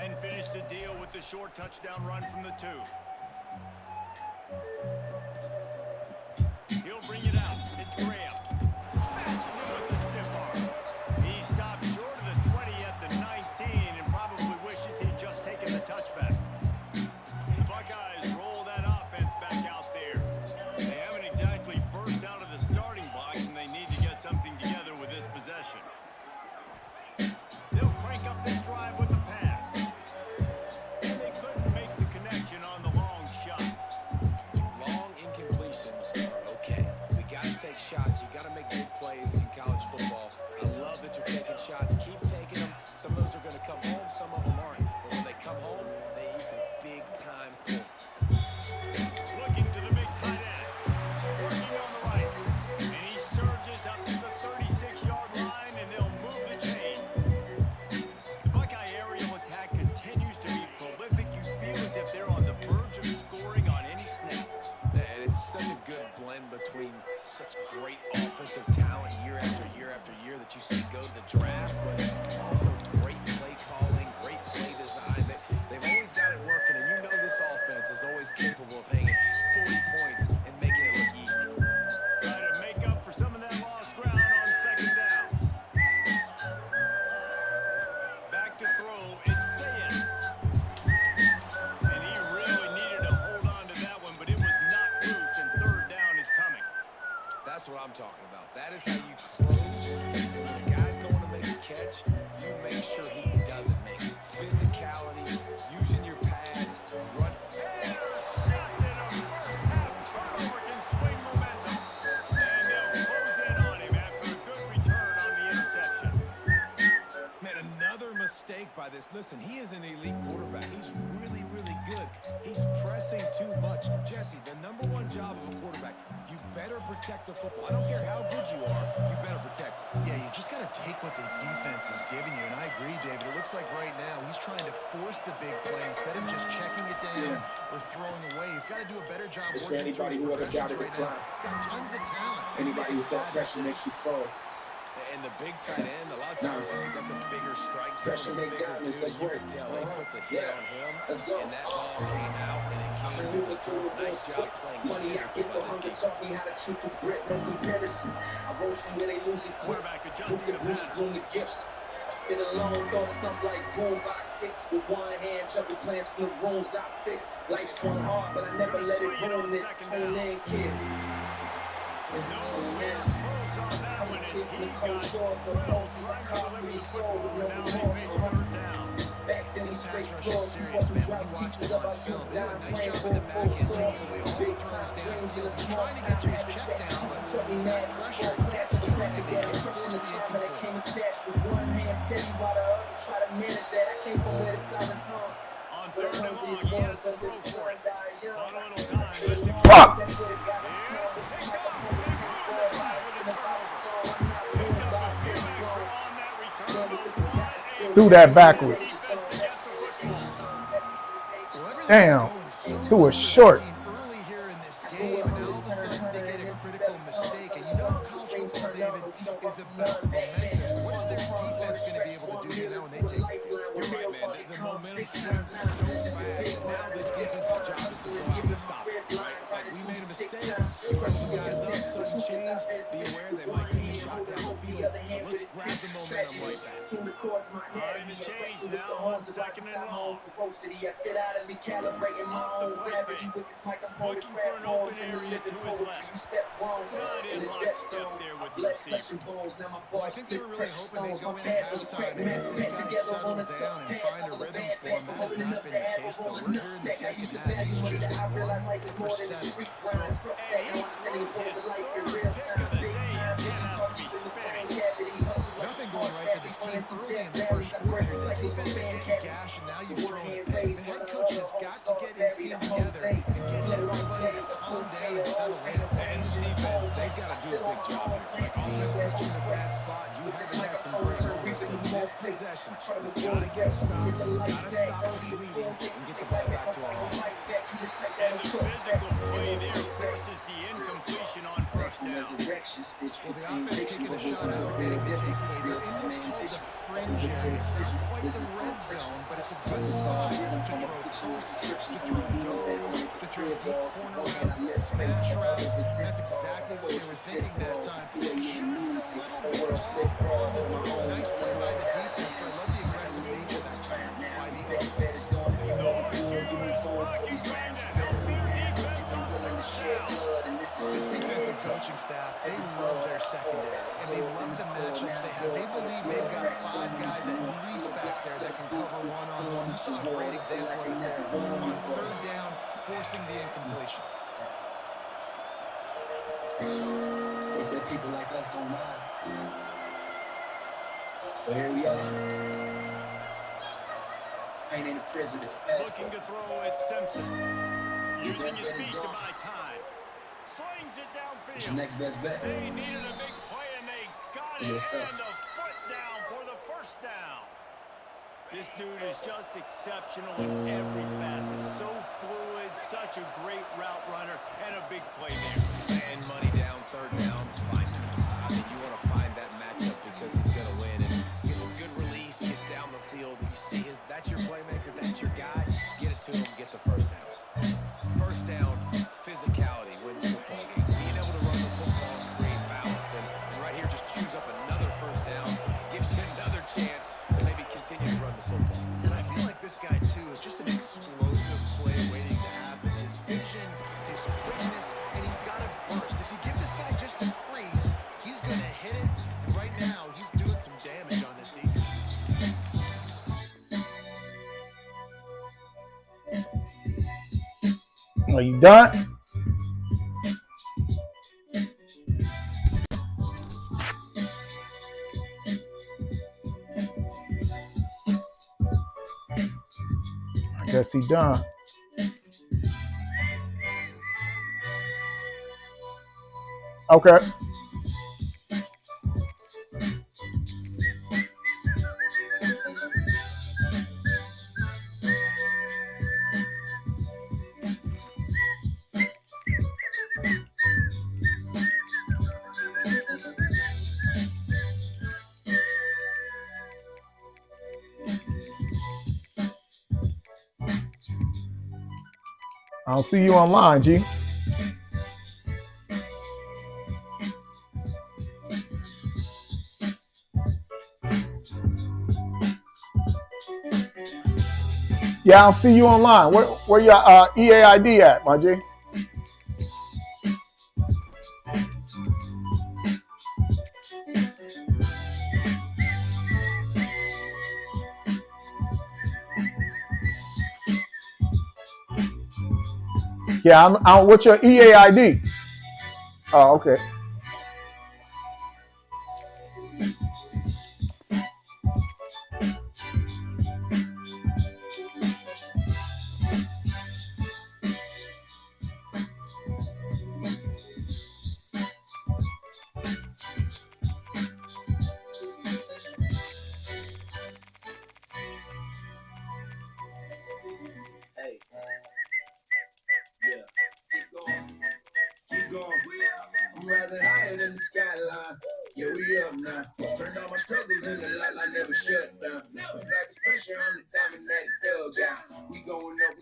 and finished the deal with the short touchdown run from the 2. He'll bring it out. It's Graham. Smashes it with the stiff arm. He stopped short of the 20 at the 19 and probably wishes he'd just taken the touchback. The Buckeyes roll that offense back out there. They haven't exactly burst out of the starting box, and they need to get something together with this possession. They'll crank up this drive with the pass. And they couldn't make the connection on the long shot. Long incompletions are okay. We got to take shots. You got to make big plays in college football. I love that you're taking shots. Keep taking them. Some of those are going to come home. Some of them aren't. But when they come home, they equal big-time points. Looking to the big tight end. Working on the right. And he surges up to the 36-yard line, and they'll move the chain. The Buckeye aerial attack continues to be prolific. You feel as if they're on the verge of scoring on any snap. And it's such a good blend between such great offensive talent year after year after year that you see go to the draft, but also great play calling, great play design. They've always got it working, and you know this offense is always capable of hanging 40 points and making it look easy. Try to make up for some of that lost ground on second down. Back to throw, it's Sayin. And he really needed to hold on to that one, but it was not loose, and third down is coming. That's what I'm talking about. That is how you close. And when a guy's going to make a catch, you make sure he doesn't make it. Physicality, using your pads, run. Intercepted, a first half turnover can swing momentum. And they'll close in on him after a good return on the interception. Man, another mistake by this. Listen, he is an elite quarterback. He's really, really good. He's pressing too much. Jesse, the number one job of a quarterback, you better protect the football. I don't care how good you are, you better protect it. Yeah, you just got to take what the defense is giving you, and I agree, David. It looks like right now he's trying to force the big play instead of just checking it down or throwing away. He's got to do a better job It's for working through anybody his who ever progressions doubted right the now. climb. It's got tons of talent. Anybody who thought pressure makes you fall. And the big tight end, a lot of times, that's a bigger strike zone. Pressure a make bigger diamonds, dude. let's You work. could tell they put the hit on him, Let's go. and that ball came out, and it came to the top. Nice job playing Money I physical get by the this hunger defense. taught me how to keep the grip, no comparison. I roll some where they lose it quick. Quarterback adjusting Look the at Bruce pattern. bloom the gifts. I sit alone, don't stump like boombox hits with one hand, jumping plans from the rooms I fix. Life swung hard, but I never let it ruin this. Tune in, kid. No clear throws on that one as he got well trying to deliver the football. Now they face third down. Back then, we This straight pass rush floors, is we serious, fucking man. When drop you watch pieces them of on our film, youth they do down, a nice playing job for in the a back full end, score. taking away all the Big throws time downfield. dreams in a They're small trying to get time to his check habitat. down, but Taught me when mad that pressure before gets class to was him, back they again. can Trust in force the the trauma that incomplete. came attached with one hand steady while the other try to manage that. I came from where the silence hung. On Where third the and long, hungriest he ones has to until throw the for sun it. died young. On a little time. Still Let's long, Fuck. that's what it got us strong. It's It's picked like a off. hungry They ruined the drive with a turnover. I'm not Picked moved up by a few big extra drones. on that return, Stand but with the what guys a still Do that backwards. defense to get the football. Well, everything Damn. was going so Threw well a for this short. team early here in this game, and now all of a sudden they get a critical mistake. And you know how college football, David, is about momentum. What is their defense going to be able to do here now when they take the field? You're right, man. The momentum swings so fast, and now this defense's job is to go out and stop it, right? Like, we made a mistake. You bring the guys up, sudden change. Be aware they might take a shot down the field, but let's grab the momentum right back. Starting to change now on second and long. I sit out and be calibrating my Off the own play gravity fake. with this mic. I'm Looking for an open area to his left. You step wrong Not in in the lockstep depth zone. there with the Blood, receiver. flesh, and bones. Now my Well, I boss think they were spit really precious hoping they'd stones. go My in at past was halftime cracked, and man. these Back guys together settle on a down tough and path. find I a was a rhythm bad for man them. That for has holding not up been the the half case, of though. rolling We're up here in the sack. I second used to half. value It's money just that I realize 1 life is for more than a 7. street grind. Truck And stack he on spending throws for his the life in third real pick time. of the Big day. time. His 10 has to be In the spanked. brain cavity. Hustle like Nothing a going hard right for cat. this Running team through early death in the valleys. first I quarter. break Your cycles of defense is fan getting cabins. gashed, and now The you've one thrown a hand pick. raised The while head the coach other has holds got to guard get his buried. team I'm together Jose. and get Look everybody like to that. calm Cool down and KO. settle in. And this defense, they've got to do a big job here. Like, offense puts you in a bad spot. You haven't had some great moments, but this possession. Gotta get a stop. Gotta stop the bleeding and get the ball back to our own. And the physical play there forces the incompletion on first down. Well, the offense taking a shot after getting the takeaway. They're in what's called the fringe area. It's not quite the red zone, but it's a good spot to throw posts, to throw goals, to throw deep corner routes, smash routes. That's exactly what they were thinking that time. Just a little bit off on the throw. Nice play by the defense, but I love the aggressive nature that time by the offense. This defensive coaching staff, they love their secondary, and they love the matchups they have. They believe they've got 5 guys at least back there that can cover one-on-one. You saw a great example of it there on third down, forcing the incompletion. They said people like us don't rise. But here we are. Ain't in the president's Looking to throw at Simpson. Using his feet to buy time. Slings it downfield. What's your next best bet? They needed a big play, and they got it. Yourself. And the foot down for the first down. This dude is just exceptional in every facet. So fluid, such a great route runner, and a big play there. And money down, third down, find him. You want to find that matchup because he's going to win. And gets a good release, gets down the field. You see that's your playmaker, that's your guy. Get it to him, get the first down. First down, physicality wins football games. Being able to run the football, create balance, and right here just choose up another first down, gives you another chance to maybe continue to run the football. And I feel like this guy, too, is just an explosive play waiting to happen. His vision, his quickness, and he's got a burst. If you give this guy just a crease, he's going to hit it. And right now, he's doing some damage on this defense. Are you done? I guess he done. Okay. I'll see you online, G. Yeah, I'll see you online. Where your EAID at, my G? Yeah, I'm what's your EAID? Oh, okay. Hey, yeah, keep going. I'm rising higher than the skyline. Yeah, we up now. Turned all my struggles into light like never shut down. Like this pressure, I'm the diamond that thugs out. We going up,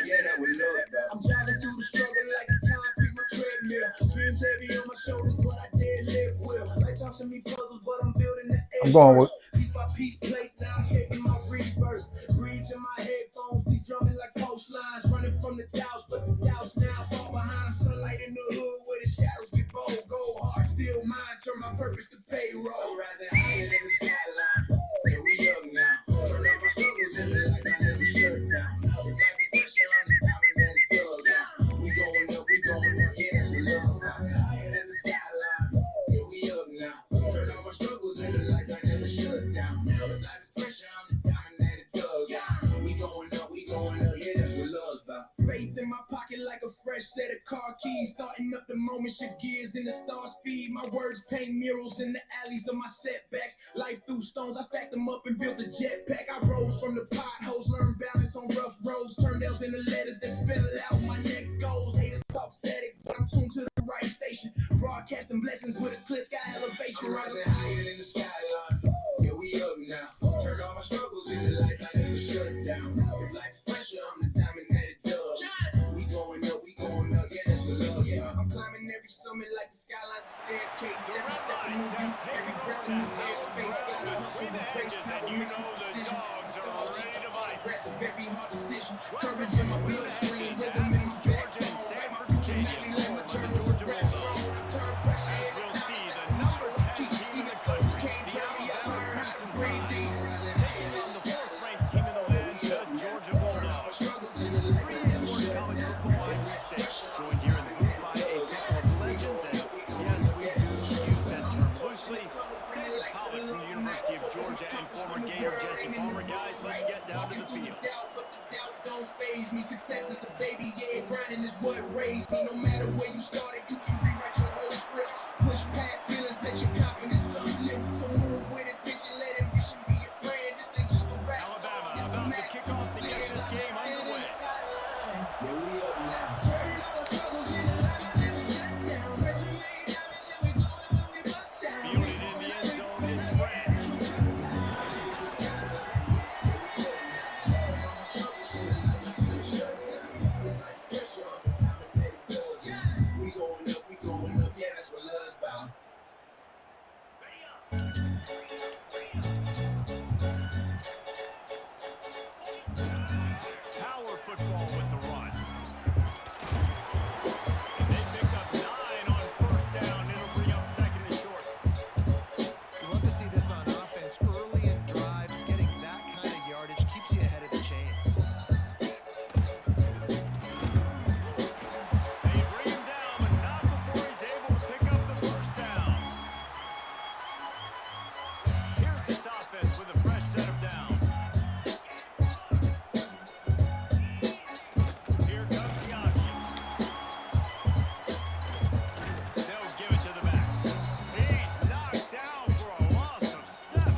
yeah, that was love. I'm driving through the struggle like a concrete, my treadmill. Dreams heavy on my shoulders, but I did live well. Like tossing me puzzles, but I'm building the edge. I'm going with piece by piece, place down, shaping my rebirth. Breeze in my headphones, these drumming like post lines, running from the doubts, but the doubts now fall behind. I'm sunlight in the hood where the shadows get bold. Go hard, still mine, turn my purpose to payroll. Rising higher than the skyline. Yeah, we up now. Turn up my struggles in the light, I never shut down. Like this pressure, I'm the diamond that it thugs out. We going up, yeah, that's the love. Rising higher than the skyline. Yeah, we up now. Turn up my struggles in the light, I never shut down. Like this pressure, I'm the diamond that it thugs out. We going up, yeah, that's what love's about. Faith in my pocket like a friend. fresh set of car keys, starting up the moment, shift gears in the star speed. My words paint murals in the alleys of my setbacks. Life through stones, I stacked them up and built a jetpack. I rose from the potholes, learned balance on rough roads, turned L's into letters that spell out my next goals. Haters talk static, but I'm tuned to the right station. Broadcasting blessings with a clear sky elevation. Rising higher than the skyline. Yeah, we up now. Turned all my struggles into life, I never shut down. If life's pressure, I'm the diamond that it does. We going up, yeah, that's for love. Yeah, I'm climbing every summit like the skyline's a staircase. Every step I move, every breath in the air space. Gotta hustle with face power, mixed with precision. Stars aggressive, every hard decision. Courage in my bloodstream, rhythm in my backbone. Write my future nightly like my journals of rap roll. Turn pressure into knowledge, that's the number one key. Even souls can't drown me, I learned how to breathe deep. On the fourth-ranked team in the land, the Georgia Bulldogs. 3 Sports College Football Iowa State. Joined here in the booth by a couple of legends, and yes, we do use that term loosely. David Pollock from the University of Georgia and former Gator Jesse Palmer. Guys, let's get down to the field. But the doubt don't phase me. Success is a baby, yeah, grinding is what raised me. No matter where you started, you can rewrite your whole script. Push past feelings, let your confidence uplift. So move with attention, let ambition be your friend. This ain't just a rap song, Alabama it's a about to math. kick off to get this game underway. Yeah, we up now. Turn all the struggles into life, I never shut down. Pressure made diamonds and we glowing when we bust down. Fielded in the end zone, it's Brad. We going up, yeah, that's what love's about. Power football with the run. And they pick up 9 on first down. It'll bring up second and short. You love to see this on offense. Early in drives, getting that kind of yardage keeps you ahead of the chains. They bring him down, but not before he's able to pick up the first down. Here's this offense with a fresh set of downs. Here comes the option. They'll give it to the back. He's knocked down for a loss of 7.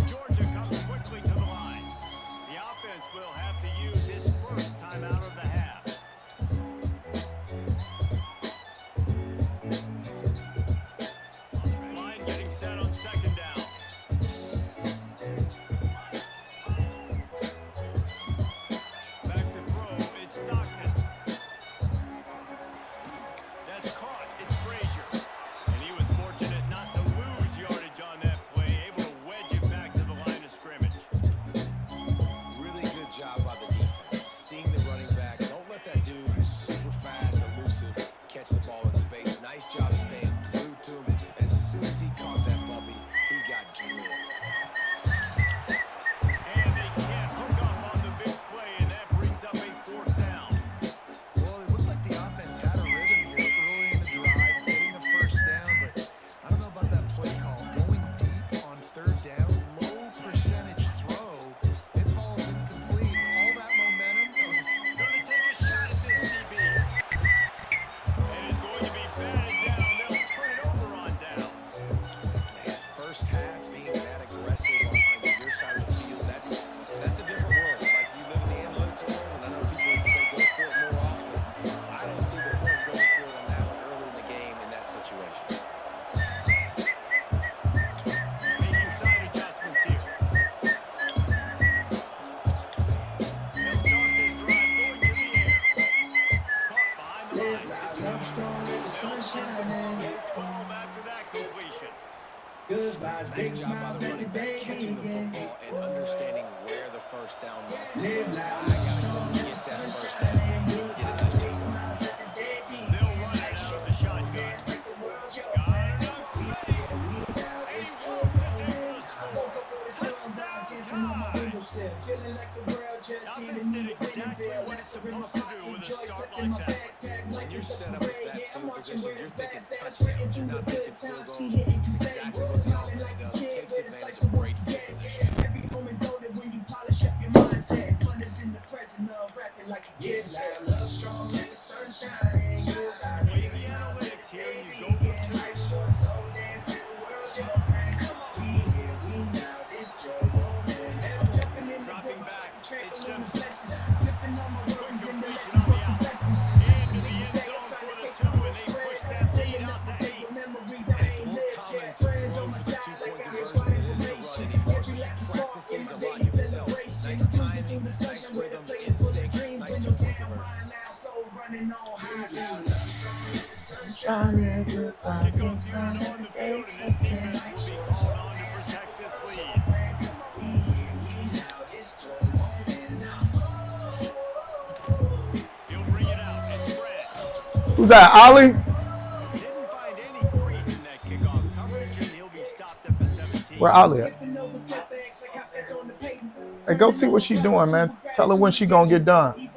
Georgia comes quickly to the line. The offense will have to use its first timeout of the half. Line getting set on second down. Back to throw, it's Stockton. That's caught, it's Frazier. And he was fortunate not to lose yardage on that play, able to wedge it back to the line of scrimmage. Really good job by the defense. Seeing the running back. Don't let that dude who's super fast, elusive, catch the ball in space. Nice job staying glued to him. As soon as he caught that puppy, he got drilled. And they can't hook up on the big play, and that brings up a fourth down. Well, it looked like the offense had a rhythm here early in the drive, getting the first down, but I don't know about that play call. Going deep on third down, low percentage throw, it falls incomplete. All that momentum, that was a Gonna take a shot at this DB. And it's going to be batted down. They'll turn it over on downs. Man, first half being that aggressive on your side of the field, that's a different world. Like, you live in the analytics world, and I know people say go for it more often. I don't see the point going for it on that one early in the game in that situation. Making side adjustments here. They'll start this drive going to the air. Caught behind the line. It's Love strong in the sun shining. Get 12 after that completion. Good vibes, big Nice job by smiles, the let the running day back, catching the begin. football and understanding where the first down marker Live is. loud, I gotta go strong in get the that sun first shining. down. Good Get a vibes, nice big job. smiles, let the day begin. They'll run it out of the shotgun. Dance like the world's your Got friend. enough space. We now And he is rolls it into the I score. woke up with a sunrise, dancing on my windowsill, feeling like the world just Offense hitting me did exactly what it's supposed to do with a start like that. When you're set up at that field position, you're thinking touchdown. You're not thinking field goal. It's exactly what the offense does. Takes advantage of great field position. Every moment golden when you polish up your mindset. Fun is in the present of rapping like a gift. Love strong in the sun Kickoff unit on the field, and this defense will be called on to protect this lead. He'll bring it out. It's Brad. Who's that, Ollie? Didn't find any crease in that kickoff coverage, and he'll be stopped at the 17. Where Ollie at? Hey, go see what she doing, man. Tell her when she gonna get done.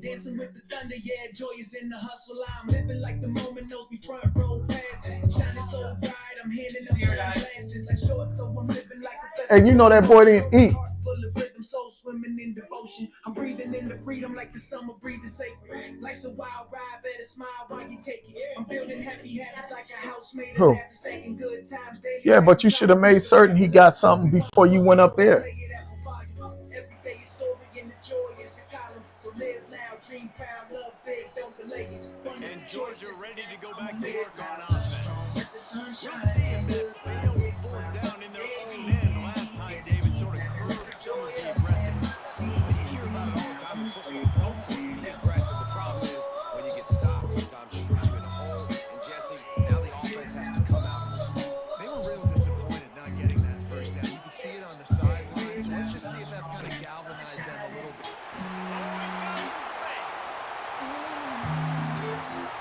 Dancing with the thunder, yeah, joy is in the hustle. I'm living like the moment knows me front row passes. Shining so bright, I'm handing up glasses like short, so I'm living like a Hey, you know that boy didn't eat. full of rhythm, soul swimming in devotion. I'm breathing in the freedom like the summer breeze is sacred. Life's a wild ride, better smile while you take it. I'm building happy habits like a house made of habits, stacking good times daily. Yeah, but you should have made certain he got something before you went up there. Every day is story and the joy is the column. So live loud, dream proud, love big, don't delay it. And Georgia ready to go back to work on offense. We'll see if that failed fourth down in their own end. Last time, David sort of curbed some of the aggressiveness. You hear about it all the time in football. Go for it. Be aggressive. The problem is when you get stopped, sometimes it puts you in a hole. And Jesse, now the offense has to come out and respond. They were real disappointed not getting that first down. You could see it on the sidelines. So let's just see if that's kind of galvanized them a little bit. Always got some space.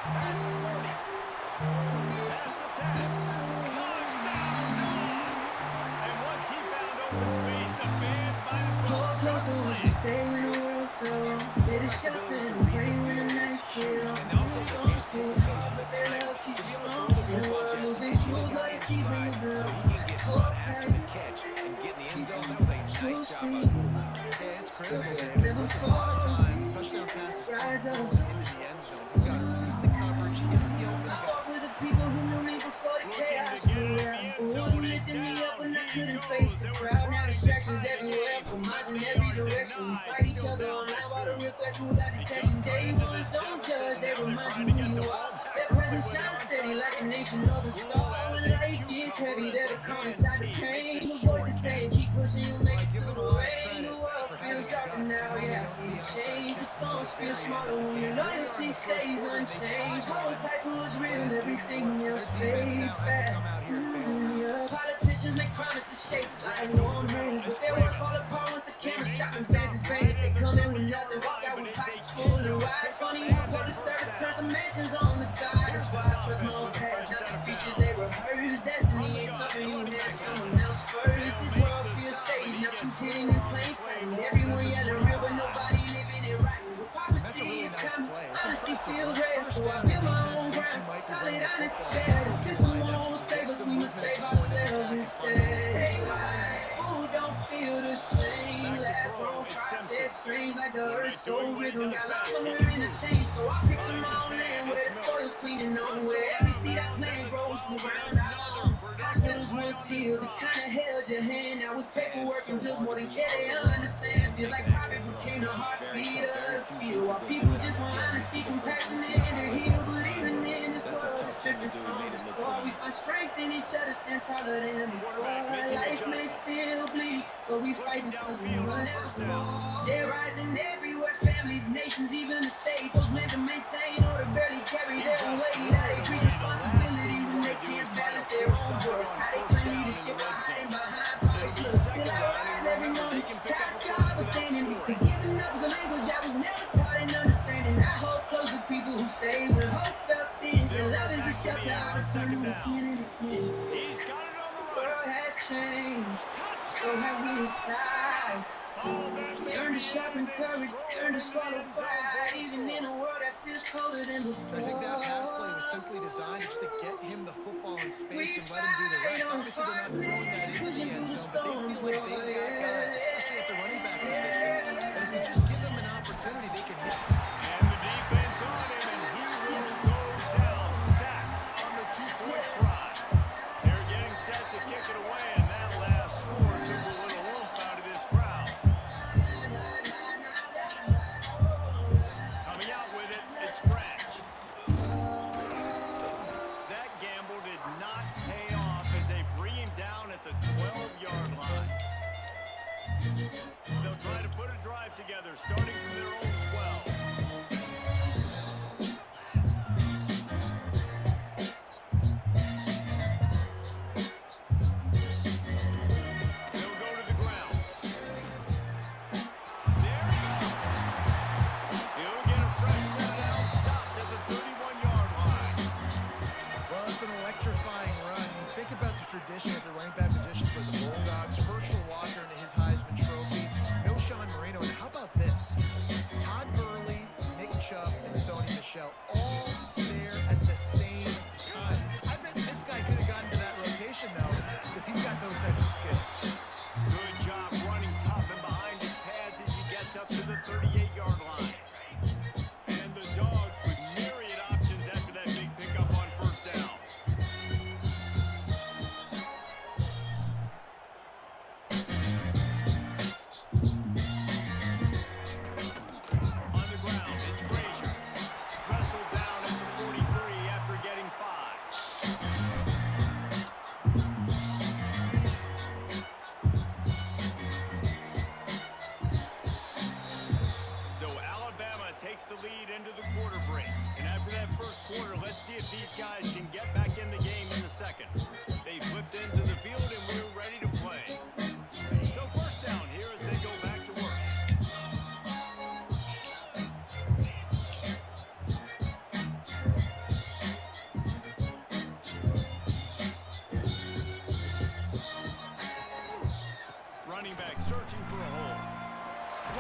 Pass to 30. Pass to 10. Touchdown, Dogs. And once he found open space, the band might as well start playing. And also the anticipation of time to be able to throw the football, Jesse, and get a guy in stride so he can get run after the catch and get in the end zone. That was a nice job by the quarterback. Yeah, it's critical, David. Listen, a lot of times, touchdown passes into the end zone. You got to read the coverage, you got to be open. Looking to get it in the end zone. And down he goes. There were plenty distractions everywhere. From miles in every direction. We fight each other online while the real threats move out detection. Day ones don't judge, they remind you who you are. Their presence shines steady like a nation of the star. When life gets heavy, they're the calm inside the pain. The voices saying, keep pushing, you make it through the rain. The world feels darker now, yeah, I see change. The storms feel smaller when your loyalty stays unchanged. Hold tight to what's real and everything else fades fast. Politicians make promises shaped like warm hands, but their words fall apart once the camera stops and fans is banned. They come in with nothing, walk out with pockets full and ride. Funny how public service turns some mansions on the side. That's why I trust my own path, not the speeches they rehearse. Destiny ain't something you have someone else first. This world feels staged, now who's hitting in plain sight. Everyone yelling real, but nobody living it right. Hypocrisy is coming, honesty feels rare, so I build my own ground. Solid, honest, fair. The system won't save us, we must save ourselves instead. Who don't feel the same? Laugh on process, strange like the earth's soul rhythm. Got lost somewhere in the change, so I picture my own land where the soil's cleaning on, where every seed I plant grows from ground I own. Hospitals once healed, it kinda held your hand. Now it's paperwork and bills more than care they understand. Feel like private became the heartbeat of the field, while people just want to see compassion and to heal. But even in this world, it's stripping from the score. We find strength in each other, stand taller than before. Life may feel bleak, but we fight because we must fall. They're rising everywhere, families, nations, even the state. Those men to maintain or to barely carry their own weight. How they treat responsibility when they can't balance their own words. How they claim leadership while hiding behind pockets. Look, still I rise every morning. Past God was standing. Because giving up is a language I was never taught and understanding. I hold close to people who stay when hope felt thin. And love is a shelter I return again and again. He's got it on the The world has changed, so have we inside. Learn to sharpen courage, learn to swallow pride, even in a world that feels colder than before. I think that pass play was simply designed just to get him the football in space and let him do the rest. Obviously, they're not throwing that into the end zone, but they feel like they've got guys, especially at the running back position, that if you just give them an opportunity, they can hit. And the defense on him, and he will go down. Sack on the 2-point try. They're getting set to kick it away, and that last score took a little oomph out of this crowd. Coming out with it, it's Branch. That gamble did not pay off as they bring him down at the 12-yard line. They'll try to put a drive together, starting from their own 12.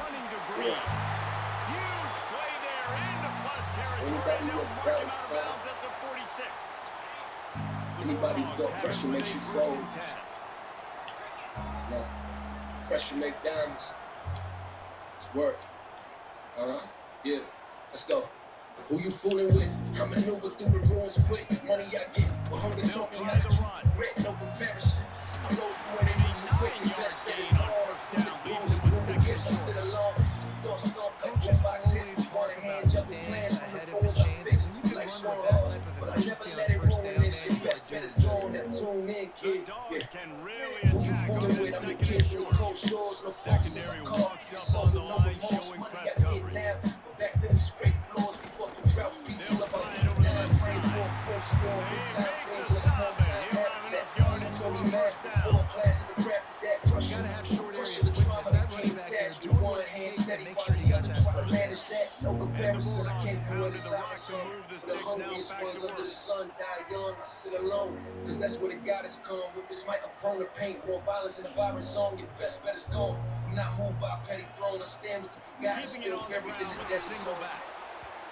running to Green. Huge play there into plus territory. Anybody They'll with mark him doubt, out of bounds at the 46. Anybody who thought pressure makes you fold. No. Pressure make diamonds. It's work. Yeah. Let's go. Who you fooling with? I maneuver through the ruins quick. Money I get. 100 taught me how to regret. No comparison. I rose from where they need you quick. The best bet is gone. Gifts I sit alone. Thought stomp like one box hits. One hand jumping plans from the goals I fix. Like swung hard. But I never let it ruin this. Your best bet is gone. Now tune in, kid. Can really Who you attack on fooling the with? I'm the second kid and from short. cold shores. No Secondary walks up on the line, showing press coverage. Back then we scraped floors before the droughts. Pieces of our time frame for a full score. Big time dreams and a small time habitat. Tony Mack before class of the craft that crush. Gotta have short area Pressure the quickness. trauma That that running came back there attached to doing one what he hand can steady to make while sure he the got other that try to first manage that. No comparison. I came from where the Pounded the side rock is to on. move the The sticks now hungriest back ones to under work. the sun die young. I sit alone. Cause that's where the goddess come. With this mic I'm prone to paint. More violence in a vibrant song. Your best bet is gone. I'm not moved by a petty throne. I stand with the forgotten. Keeping it Still on the buried in ground the with a desert single zone. back.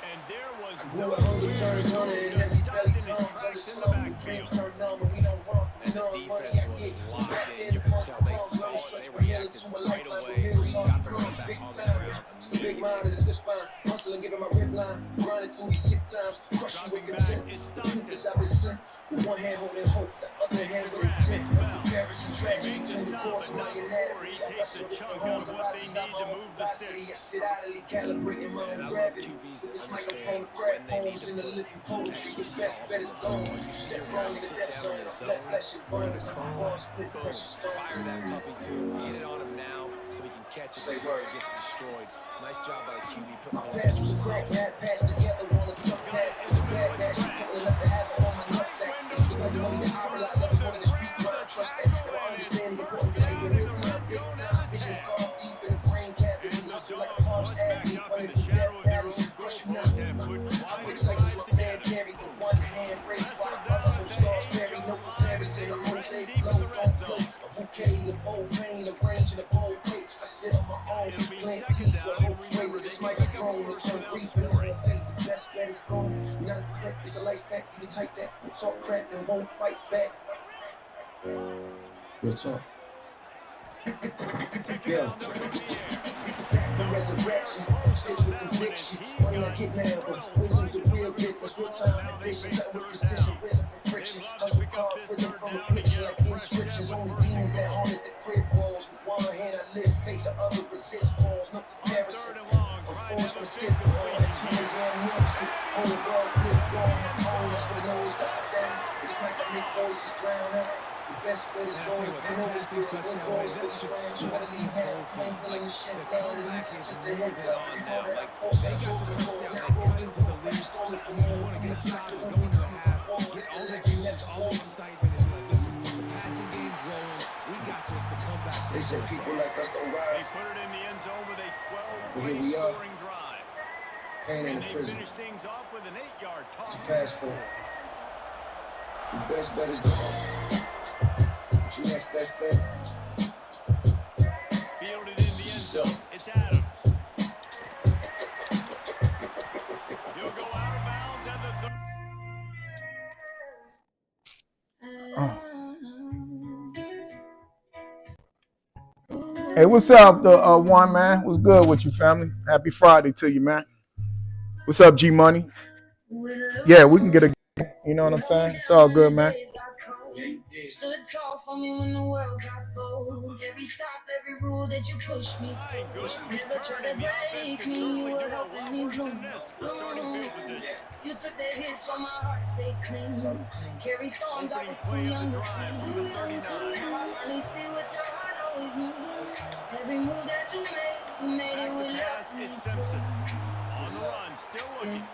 And there was Grew no a hunger turns on it, and every belly stopped in his comes under tracks in the slum. backfield. Dreams turn numb, but we don't run from And the none. Money defense I was get, locked back in. in You the could tell they front, saw money it. stretch They from here reacted to a right lifeline away. from bills Got on the guns, running back big on the time. ground Big immediately. mind and a stiff spine, hustling, giving my rib line, grinding through these sick times, crushing with Dropping back, contempt. it's The truth Stockton. is I've been sent. With one hand holding hope, the other hand the with grab, intent. it's No Bell. comparison, tragedy Make the between the stop, chords but of my not before anatomy. he I takes wrestle a with chunk the out horns of of what they rises need out my to own move the velocity. I sticks. sit idly, calibrating my And own I love gravity. QBs With that this understand microphone, when crack they need poems to in the put living some poetry. extra Your best sauce bet on is the gone. football. You see Step your wrong guys in the sit depth down zone. in the I let zone, flesh and run bones a like a cone, ball split boom, precious stone. fire that puppy too. Get it on him now so he can catch it before it gets destroyed. Nice job by the QB putting My all that pass extra was a crack, sauce. mad pass together on a tough path. It was a bad match. You couldn't let the habit on my nutsack. It's the best money that I realized I was winning the street grind. Trust that. Now I understand the importance of life in real time. Big time visions carved deep in the brain cavity. And the Hustle like a Dogs, harsh once back athlete, up in running the through shadow death of their valleys. own Crush you goalpost, now. have put I quite break a cycles drive my man together. carried with one hand raised by Wrestled other down whole at the stars carry 8-yard no line as comparison. they A threaten mosaic deep in flow the red don't zone. play. A bouquet of old pain, a range and a bold plate. I sit on my own, It'll be plant second seeds down, with and hope sway remember, with they this can pick up a microphone. first Turn without grief into scoring. a faith. The best bet is gone. You're not a threat, it's a life fact. You type that, talk crap and won't fight back. Real talk. Second Yeah. down, they'll go to the air. Back from resurrection, filled with conviction. Money I get now, but wisdom's the real difference. Real time ambition, cut with precision, risen from friction. Hustle carved rhythm from affliction, like inscriptions. Only demons that haunted the crib walls. With one hand I live, face the other resist falls. No comparison. Third and long, I'm trying to forced have a from big skip the ball. completion Too here. many damn music. Hold the ball, flip ball. Home, that's for the nose, got down. It's like the Nick voices drown out. The best bet is And I tell going you what, for that nose, passing with touchdown, balls, that with should slams. start Gotta leave this half, whole plain team. willing to shut The down. And comeback this is is just a more heads than up. on Before them. that, Like, I forced they that got the vocal touchdown, cord. they Now cut into the lead. stole it from You all want to from get the a stop top to to go into the half, all get this all the election juices, that's all the on. excitement, and be like, listen, the passing game's rolling. We got this. The comeback's They in said full people effect. like us don't They rise. put it in the end zone with a But here 12-play we are. scoring drive. Pain in And the they prison. finish things off with an 8-yard toss. It's a fast forward. The best bet is gone. What's your next best bet? Fielded in the end zone. It's Adams. He'll go out of bounds at the Hey, what's up, the one man? What's good with you, family? Happy Friday to you, man. What's up, G Money? Yeah, we can get a. You know what I'm saying? It's all good, man. Stood tall for me when the world got cold. Every stop, every rule that you pushed me. line. Good Never return, tried to and the offense break could me. certainly You do were a lot helping me worse grow. than this for starting field position. You took the hits so my heart stayed clean. Carry storms, I Opening was too play of young the to drive see. from the 39. Now I finally see what your heart always knew. Every move that you made Back it to with pass, love. it's Simpson. On the run, still looking.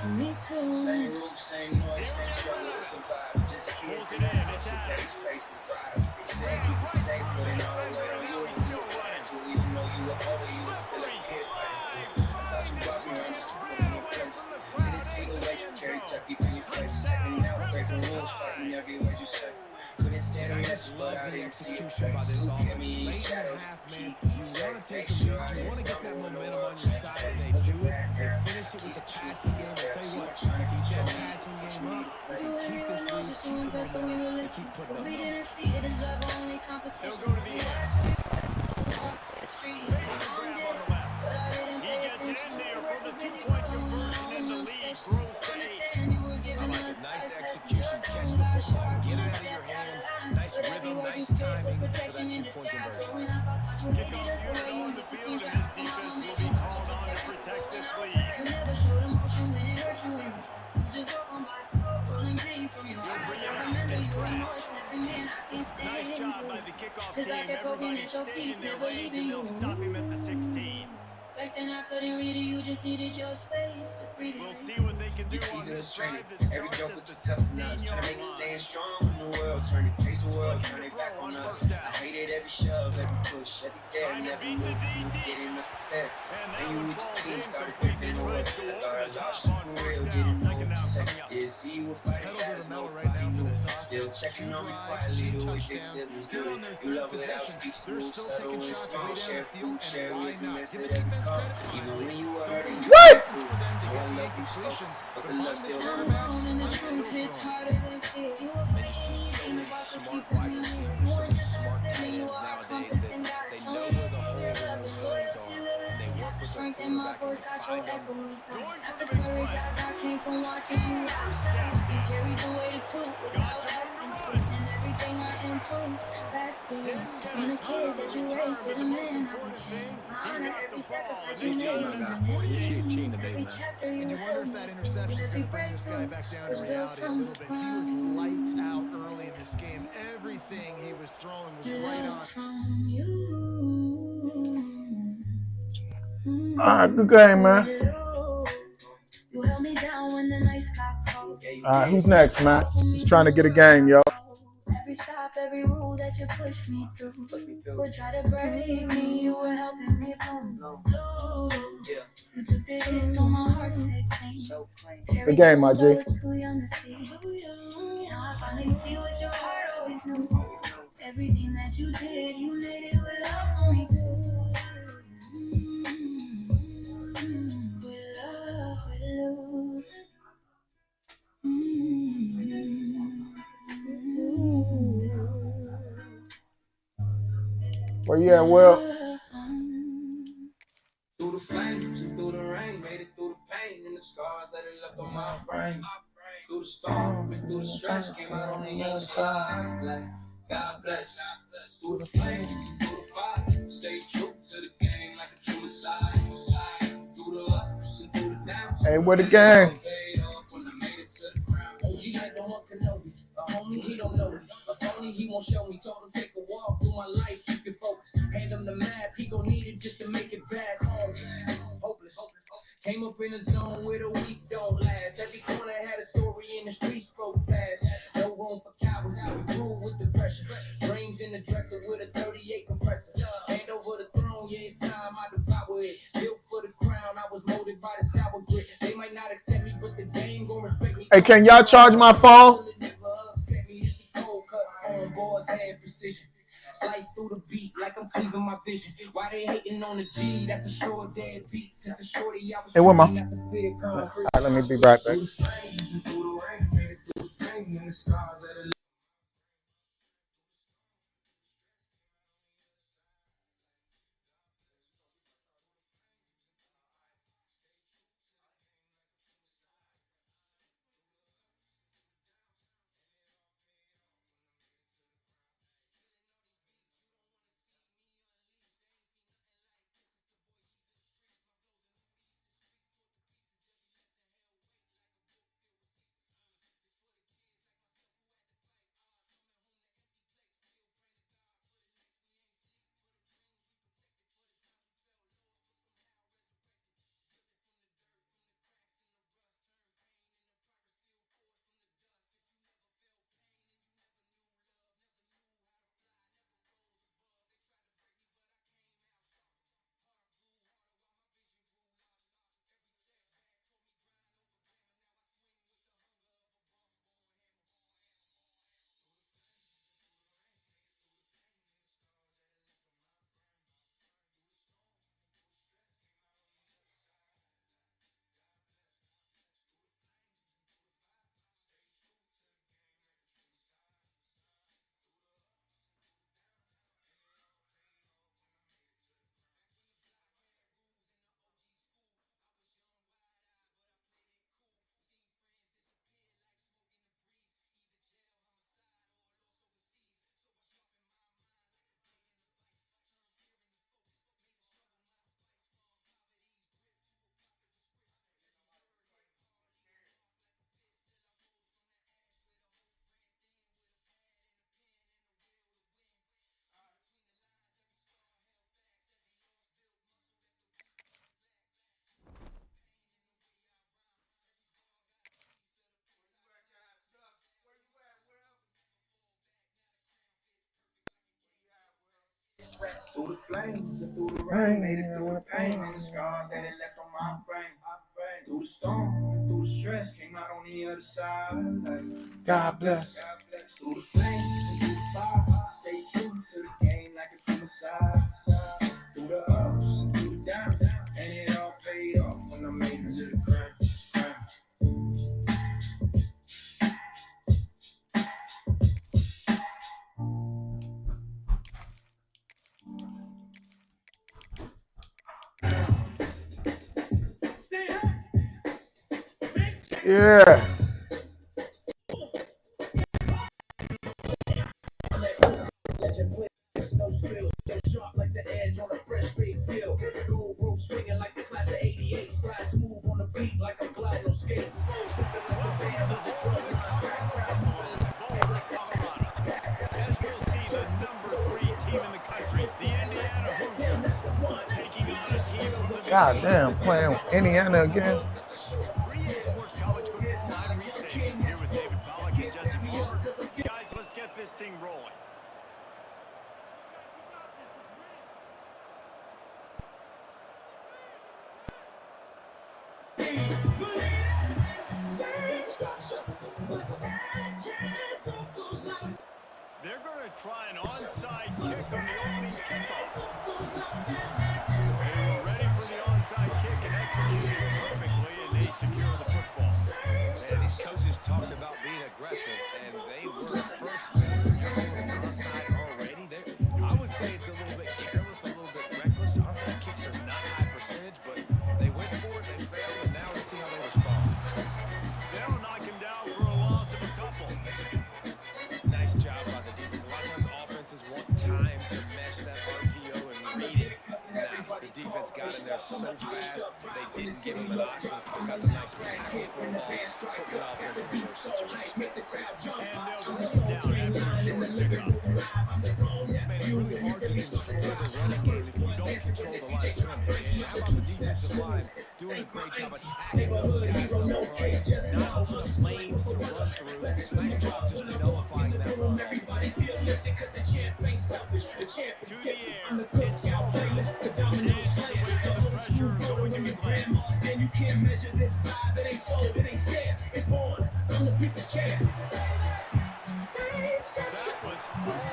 For me too. Same move, same noise, same struggle to survive. Just a kid Pulls it in, it's Adams. face to drive. He said keep it safe, putting all the weight on you. He's still running. So even though you were older, you were still a Slippery kid. slide. Thought you brought me around just to put me in place. Didn't see the way you carry tuck deep in your face. Second out, breaking rules, fighting every word you say. Couldn't stand a mess, but I the execution by this offense. Late in the half, man, you want to take the lead. You want to get that momentum on your side, and they do it. They finish it with the passing game. I tell you what, keep that passing game up. You keep this lead, keep the momentum, and keep putting up numbers. They'll go to the air. Fakes the grab on the left. He gets it in there for the two-point conversion, and the lead grows to 8. I like it. Nice execution. Catch the football, get it out of your hand. Nice rhythm, nice timing for that two-point conversion. Kickoff unit on the field, and this defense will be called on to protect this lead. He'll bring it out. It's Crash. Nice job by the kickoff team. Everybody staying in their lanes, and they'll stop him at the 16. Back then I couldn't read it, you just needed your space to breathe. We'll see what they can do on this drive that Every starts joke at was the successful now. 16-yard Trying to make it stand line. strong in the world. Turn it, chase the world, Looking turn to it back throw on on us. first down. I hated every shove, every push, every dare, Trying to never beat the moved. DD. Get in, Mr. Pep. And that And you one with your falls team started incomplete. picking Detroit away. go over Guard the lost top on for real, first get down. it Second down moved. coming up. Yeah, see you will fight Pedal to as the metal no right now for body this move. Still offense. checking Two on me drives, quietly, two the way big touchdowns. siblings Here do on it. their You third love it how possession, speaks they're smooth, still subtle taking and shots small. way down Share the field, food, and share why with me, not? miss Give it the every defense call. credit Even finally. when you were Something hurting, you What? came through. for them to No, get I the love you so, incompletion, but but the love finding this still quarterback, runs. And the I'm still truth hits throwing it. harder than fear. You were And you see so fighting many about to smart keep wide in mind. receivers, so More many than smart tight necessity, you ends are a nowadays compass that and God they know showing where me the for holes real in love their and zones loyalty, are, little. and they work Got the with their strength in my quarterback and voice, they got your find them. echo inside. Going for Got the the big courage play. I got came from watching you outside. You Intercepted. carried the weight of truth without Got some room to asking to. run. And everything I improved back to you. Didn't get From a the ton kid on the that you raised return, to but the the most man I important became. thing, I he honor got every the ball, sacrifice and you they Appreciate it, held made my him in to guy. the end. 48. Appreciate Chin today, Every man. chapter And you you wonder held if me that through. interception is going Every to bring this guy breakthrough back down to was built reality a from little the bit. He was lights out ground. early in this game. Everything he was throwing was right Love on. from you. All right, good game, man. You held me down when the nights got cold. All right, who's next, man? Just trying to get a game, yo. Every stop, every rule that you pushed me through would try to break me. You were helping me bloom. You took the hits so my heart stayed clean. Good game, my I G. was too young to see. Now I finally see what your heart always knew. Everything that you did, you made it with love for me too. With love, with love. Well, yeah, well, Through the flames and through the rain, made it through the pain and the scars that it left on my brain. Through the storm, been through the stretch, came out on the other side. Like, God bless. Through the flames and through the fire, stay true to the game like a true messiah. Through the ups and through the downs. hey, what the game? Paid off when I made it to the ground. OG like no one can know me. A homie, he don't know me. A phony, he won't show me. Told him take a walk through my life, keep it focused. Hand him the map, he gon' need it just to make it back home. Hopeless. Came up in a zone where the weak don't last. Every corner had a story in the streets spoke fast. No room for cowards, we grew with the pressure. Dreams in the dresser with a 38 compressor. Hand over the throne, yeah, it's time I devour it. Built for the crown, I was molded by the sour grit. They might not accept me, but the game gon' respect me. Hey, can y'all charge my phone? Never upset me, it's a cold cut on boards, hand precision. Slice through the beat like I'm cleaving my vision. Why they hating on the G? That's a short dead beat. Since the shorty I was Hey, where my? trying not to fear concrete. All right, let me be right back. Through the flames and through the rain, made it through the pain and the scars that it Through the flames and through the rain, made it through the pain and the scars that it left on my brain. Through the storm and through the stress, came out on the other side. Like, God bless. God bless. Through the flames and through the fire, stay true to the game like a true messiah. Through the ups and through the downs, and it all paid off when I made it to the ground. Yeah. No spills, so sharp like the edge on a fresh fade skill. Dual rope swinging like the class of 88. Slide smooth on the beat like I'm gliding on skates. Slipping like a band with the drug in my background. As we'll see the number 3 team in the country, the Indiana Hoosiers, taking on a team from the God damn, playing with Indiana again. 3A Sports College Football Live Restatements here with David Pollack and Jesse Palmer. Guys, let's get this thing rolling. They're going to try an onside kick on the opening kickoff. They were ready for the onside kick and executed perfectly, and they secure the football. Man, these coaches talked about being aggressive, and they were the first onside already. I would say it's a little bit careless, a little bit reckless. Onside kicks are not high percentage, but they went for it, they failed, and now let's see how they respond. They'll knock him down for a loss of a couple. Nice job by the defense. A lot of times offenses want time to mesh that RPO and read it. Now, the defense got in there so fast, they didn't give him an option. Got the nice tackle for a loss, put the offense in their situation. And they'll bring him down after a short pickup. Man, it's really hard to control the running game if you don't control the line of scrimmage. And how about the defensive line doing a great job attacking those guys up front, not opening up lanes to run through. Nice job just nullifying that run altogether. To the air, it's Sullivan. Dances away from the pressure, going to his left. And you can't measure this vibe, it ain't sold, it ain't scared, it's born, I'm the people's champ. That was almost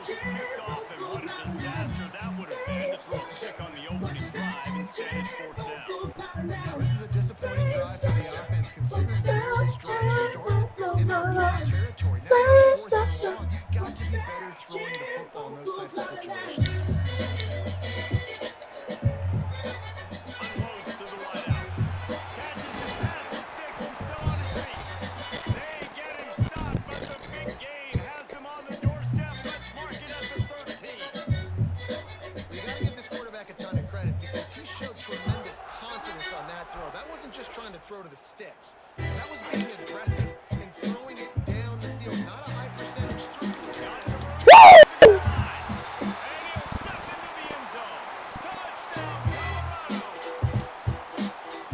kicked off, and what a disaster that would have been to throw a kick on the opening drive. Instead, it's 4th down. This is a disappointing drive for the offense, considering where this drive started in their opponent territory. Now you're 4th and long. You've got to be better throwing the football in those types of situations. Unloads to the right out. Catches it past the sticks and still on his feet. They get him stopped, but the big gain has him on the doorstep. Let's mark it at the 13. You got to give this quarterback a ton of credit because he showed tremendous confidence on that throw. That wasn't just trying to throw to the sticks. That was being aggressive and throwing it down the field. Not a high percentage throw. Got to run to the line. And he'll step into the end zone. Touchdown, Colorado.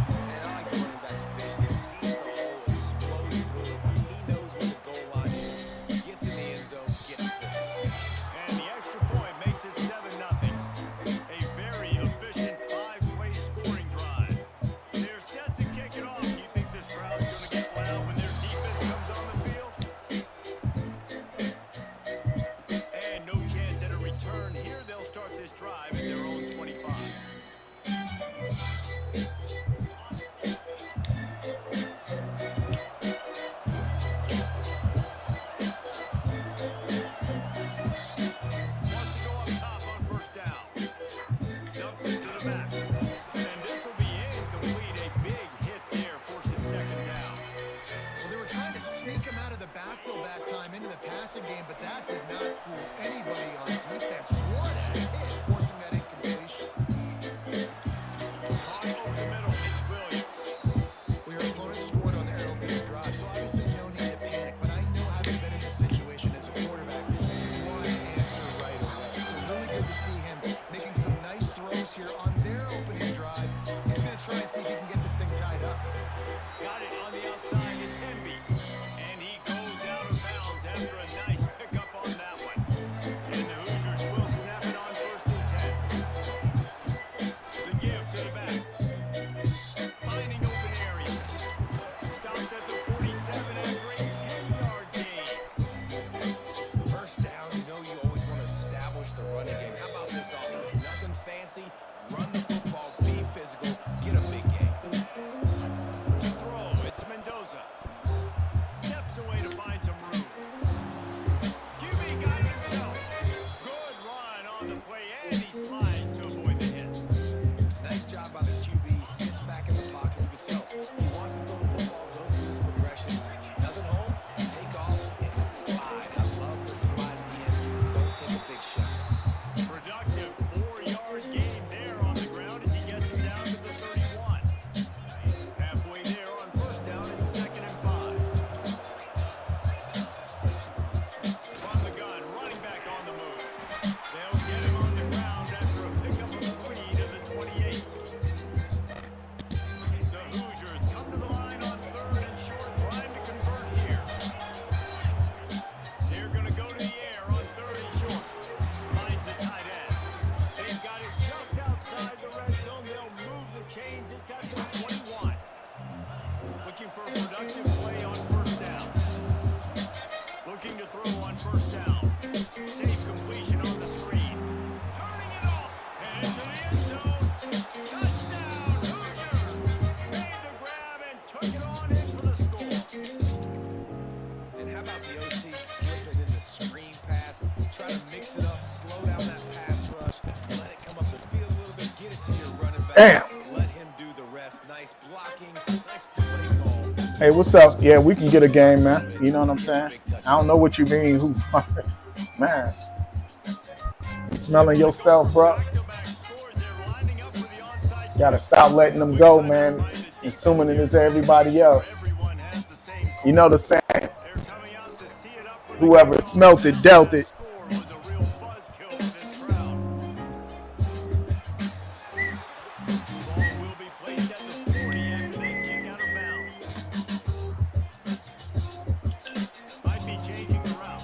And I like the running back's vision. He sees the hole, explodes through it. He knows where the goal line is. Gets in the end zone, gets 6. And the extra point makes it 7-0. A very efficient 5-way scoring drive. They're set to kick it off. You think this crowd running game. How about this offense? Nothing fancy. Run the football, be physical, get a big game. To throw, it's Mendoza. Steps away to find some room. QB got it himself. Good run on the play, and he slides to avoid the hit. Nice job by the QB, sitting back in the pocket. You can tell he wants to throw the football, go through his progressions. Nothing home, take off and slide. I love the slide at the end. Don't take a big shot. Productive 4-yard gain there on the ground as he gets him down to the 31. Halfway there on first down and 2nd and 5. From the gun, running back on the move. They'll get him on the ground after a pickup of 3 to the 28. The Hoosiers come to the line on 3rd and short, trying to convert here. They're going to go to the air on 3rd and short. Finds the tight end. They've got it just outside the red zone. They'll move the chains. It's at the 21. Looking for a productive play on first down. Looking to throw on first down. Safe completion on the screen. Turning it off. And into the end zone. Touchdown, Hoosiers. Made the grab and took it on in for the score. And how about the OC slipping in the screen pass, try to mix it up, slow down that pass rush, let it come up the field a little bit, get it to your running back. Damn. Let him do the rest. Nice blocking, nice play call. Hey, what's up? Yeah, we can get a game, man. You know what I'm saying? I don't know what you mean. Who, man? You smelling yourself, bro? Back-to-back scores. They're lining up for the onside. Gotta stop letting them go, man. Assuming it is everybody else. Everyone has the same. You know the saying. They're coming out to tee it up for the Whoever smelt it, dealt it. score was a real buzzkill for this crowd. Ball will be placed at the 40 after they kick out of bounds. Might be changing the route.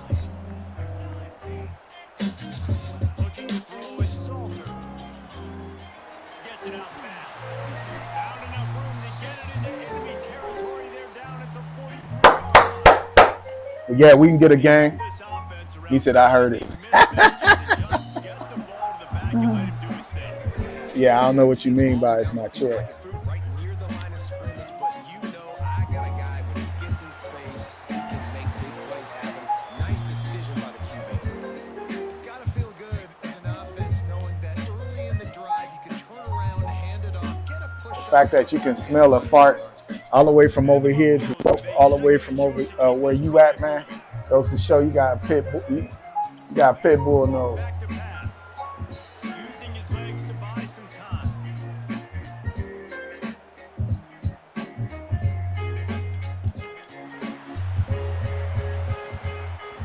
Looking to throw it, Salter. Gets it out fast. Found enough room to get it into enemy territory. They're down at the 43-yard line. But yeah, we can get a game. This offense around He said, I heard it. just get the ball to the back and let him do his thing. Yeah, I don't know what you mean by it's my choice. Through right near the line of scrimmage, but you know I got a guy when he gets in space, he can make big plays happen. Nice decision by the QB. It's got to feel good as an offense knowing that early in the drive you can turn around, hand it off, get a push. The fact that you can smell a fart all the way from over here to all the way from over where you at, man, goes to show you got a pit bull, you got a pit bull nose. Back to pass. Using his legs to buy some time.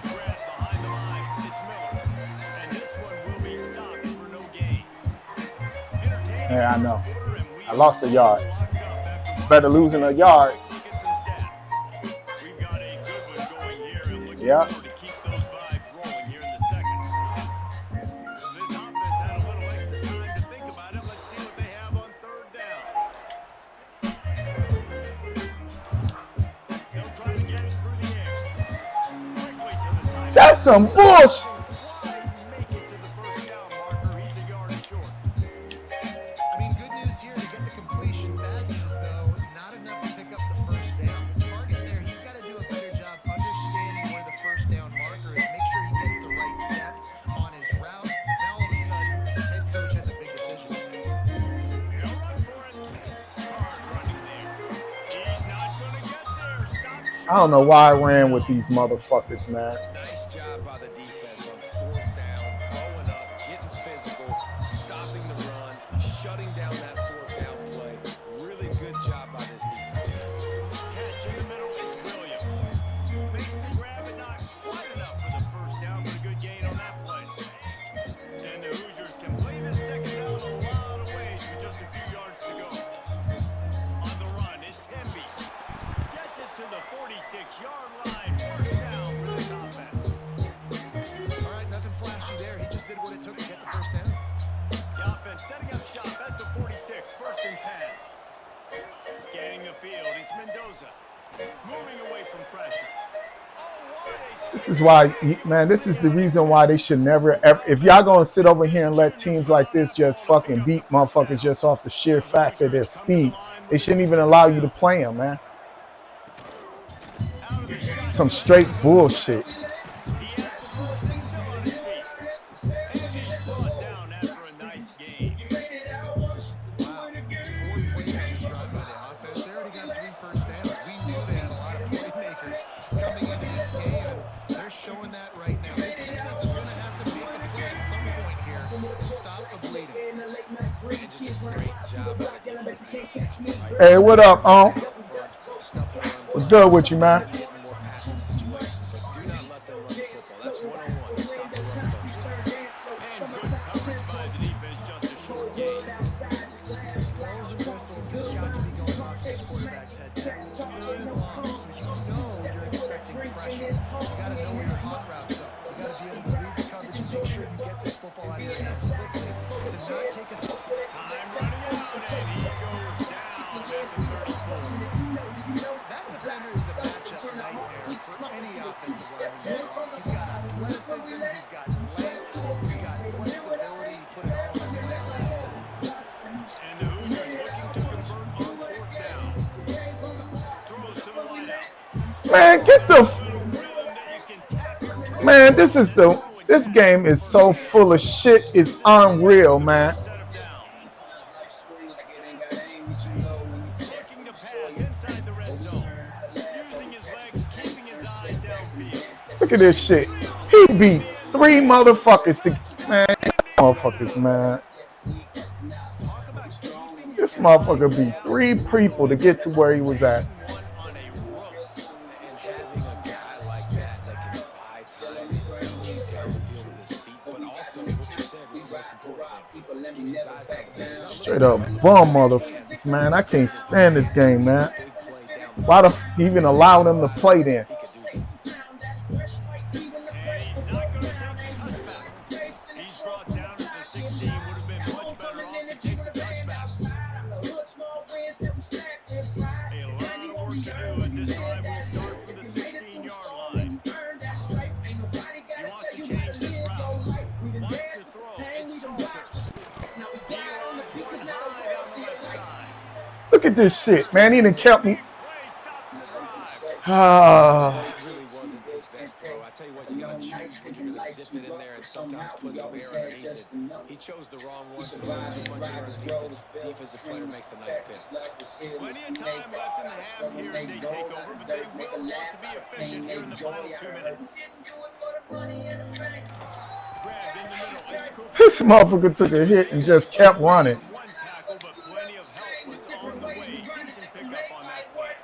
Grab behind the line. It's Miller. And this one will be stopped for no gain. Entertaining Yeah, I know. quarter, and we I lost a yard. locked up after It's better losing a yard. look at some stats. We've got a good one going here and looking Yeah. forward to keep those vibes rolling here in the second. This offense had a little extra time to think about it. Let's see what they have on 3rd down. They'll try to get it through the air. Quickly to the tight end. That's some bullshit. Quite make it to the first down marker. He's a yard short. I mean, good news here to get the completion. Bad news, though, not enough to pick up the first down. The target there, he's got to do a better job understanding where the first down marker is. Make sure he gets the right depth on his route. Now, all of a sudden, the head coach has a big decision. He'll run for it. Hard running there. He's not going to get there. Stop short. I don't know why I ran with these motherfuckers, man. Nice job by the defense on 4th down, blowing up, getting physical, stopping the run, shutting down that 4th down play. Really good job by this defense. Catch in the middle, it's Williams. Makes the grab and not quite enough for the first down, but a good gain on that play. And the Hoosiers can play this second down a lot of ways with just a few yards to go. On the run, it's Temby. Gets it to the 46-yard line. First down for this offense. All right, nothing flashy there. He just did what it took to get the first down. The offense setting up shop at the 46, 1st and 10. Scanning the field, it's Mendoza. Moving away from pressure. This is why, man, this is the reason why they should never, ever, if y'all gonna sit over here and let teams like this just fucking beat motherfuckers just off the sheer fact of their speed, they shouldn't even allow you to play them, man. Some straight bullshit. He has the first and still on his feet. And he's brought down after a nice game. Wow, 4 plays on this drive by the offense. They already got 3 first downs. We knew they had a lot of playmakers coming into this game, and they're showing that right now. This defense is going to have to make a play at some point here and stop the bleeding. And just a great job by the defense. Hey, what up, What's good with you, man? Getting more passing situations, but do not let them run the football. That's 1-on-1. Stop the run first. And good coverage by the defense, just a short gain. Bells and whistles have got to be going off this quarterback's head. It's third and long, so you know you're expecting pressure. You got to know where your hot routes are. You got to be able to read the coverage and make sure you get this football out of your hands quickly to not take a step. Time running out, and he goes down at the 34. That defender is a matchup nightmare for any offensive lineman. He's got athleticism, he's got length, he's got flexibility. He put it all on his play on that side. And the Hoosiers looking to convert on 4th down. Throws to the wideout. Man, get the, Rhythm that you can tap your toe. man, this game is so full of shit, it's unreal, man. Set of downs. Looking to pass inside the red zone. Using his legs, keeping his eyes downfield. Look at this shit. He beat 3 motherfuckers to, man, motherfuckers, man. This motherfucker beat 3 people to get to where he was at. On a rope. And having a guy like that that can buy time and beat you down the field with his feet, but also what you said was the most important thing. Keeps his eyes down the field. Straight up bum motherfuckers, man. I can't stand this game, man. Why the even allow them to play then? And he's not going to attempt a touchback. He's brought down to the 16. Would have been much better off to take the touchback. A lot of work to do as this drive will start from the 16-yard line. He wants to change this route. Wants to throw. It's Salter. He runs one high down the left side. Look at this shit, man. He done kept me. Play stops the drive. Ah, It really wasn't his best throw. I tell you what, you got to choose when you're going to zip it in there and sometimes put some air underneath it. He chose the wrong one, put too much air underneath it. Defensive player makes the nice pick. Plenty of time left in the half here as they take over, but they will want to be efficient here in the final 2 minutes. Grabbed in the middle. It's Cooper. this motherfucker took a hit and just kept running. One tackle, but plenty of help was on the way. Decent pickup on that play.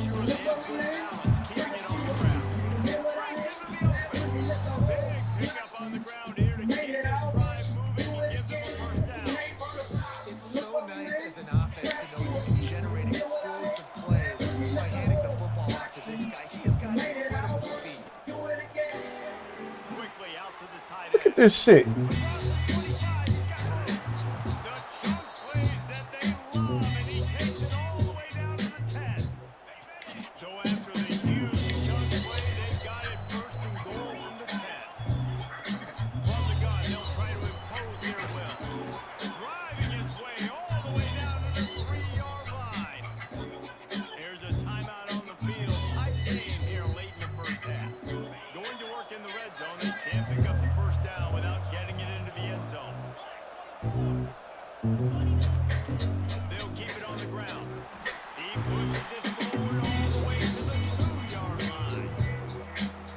Sure they have good balance, keeping it on the ground. Breaks into the open. Big pickup on the ground here to keep this drive moving. Will give them a first down. It's so nice as an offense to know you can generate explosive plays by handing the football off to this guy. He has got incredible speed. Quickly out to the tight Look end. at this shit. Across the 25, he's got it. The chunk plays that they love, and he takes it all the way down to the 10. So after the huge chunk play, they've got it first and goal from the 10. From the gun, they'll try to impose their will. Driving his way all the way down to the 3-yard line. Here's a timeout on the field. Tight game here late in the first half. Going to work in the red zone. They can't pick up the first down without getting it into the end zone. They'll keep it on the ground. He pushes it forward all the way to the 2-yard line.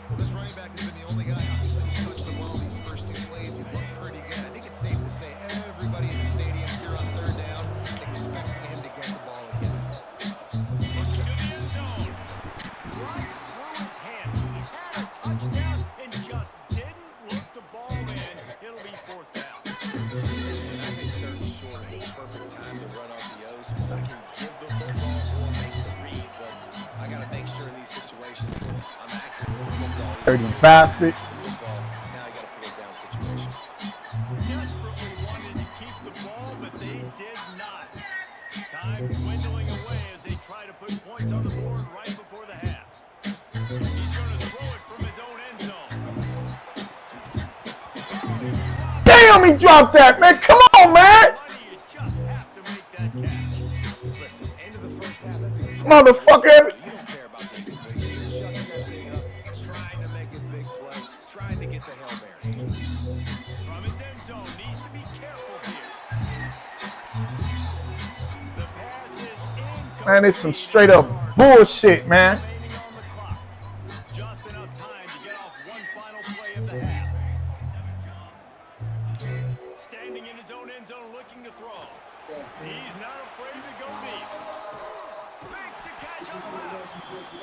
Well, this running back has been the only guy who's touched the ball these first 2 plays. He's looked pretty good. I think it's safe to say everybody in the stadium here on 3rd down expecting him to get the ball again. Looking to the end zone. Right through his hands. He had a touchdown and just didn't look the ball in. It'll be 4th down. And I think 3rd and short is the perfect time to run off the O's because I can give the football or make the read, but I got to make sure in these situations I'm accurate with the football. Dirty bastard. Football, now you got a 4th down situation. Desperately wanted to keep the ball, but they did not. Time dwindling away as they try to put points on the board Damn, he dropped that, man. Come on, man. You just have to make that catch. Listen, end of the first half, that's exactly Motherfucker. you don't care about the incompletion. You're chucking that thing up, trying to make a big play, trying to get the Hail Mary. From his end zone, needs to be careful here. The pass is incomplete. Man, it's some straight up bullshit, man. Remaining on the clock. Just enough time to get off one final play of the half. Standing in his own end zone, looking to throw. He's not afraid to go deep. Makes the catch on the left.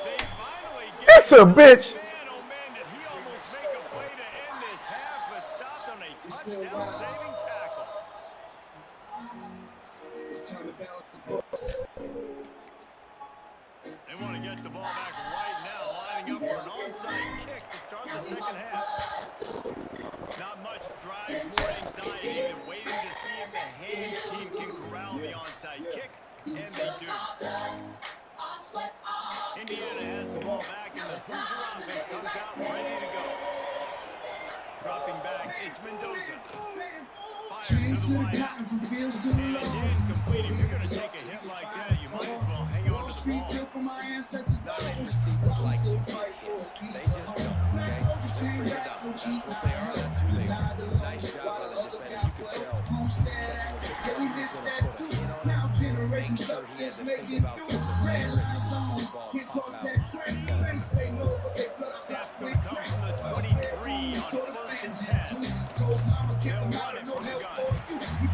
They finally get This a bitch. Man, oh man, did he almost make a play to end this half, but stopped on a touchdown-saving tackle. It's time to balance the books. They want to get the ball back right now, lining up for an onside kick to start the second half. Not much drives more anxiety than waiting to see if the hands team can corral the onside kick, and they do. Indiana has the ball back, and the Hoosier offense comes out ready to go. Dropping back, it's Mendoza. Fires to the wide. And it's incomplete. If you're going to take a hit like that, you might as well hang on to the ball. Not many receivers like to get hit. They just don't, okay? They're pretty dumb. That's what they are. That's who they are. Nice job by the defender. You could tell he's catching the football. He's going to put a hit on it to make sure he had to think about something there, and you can see the ball pop out and fall. Snap's going to come from the 23 on 1st and 10. They'll run it from the gun.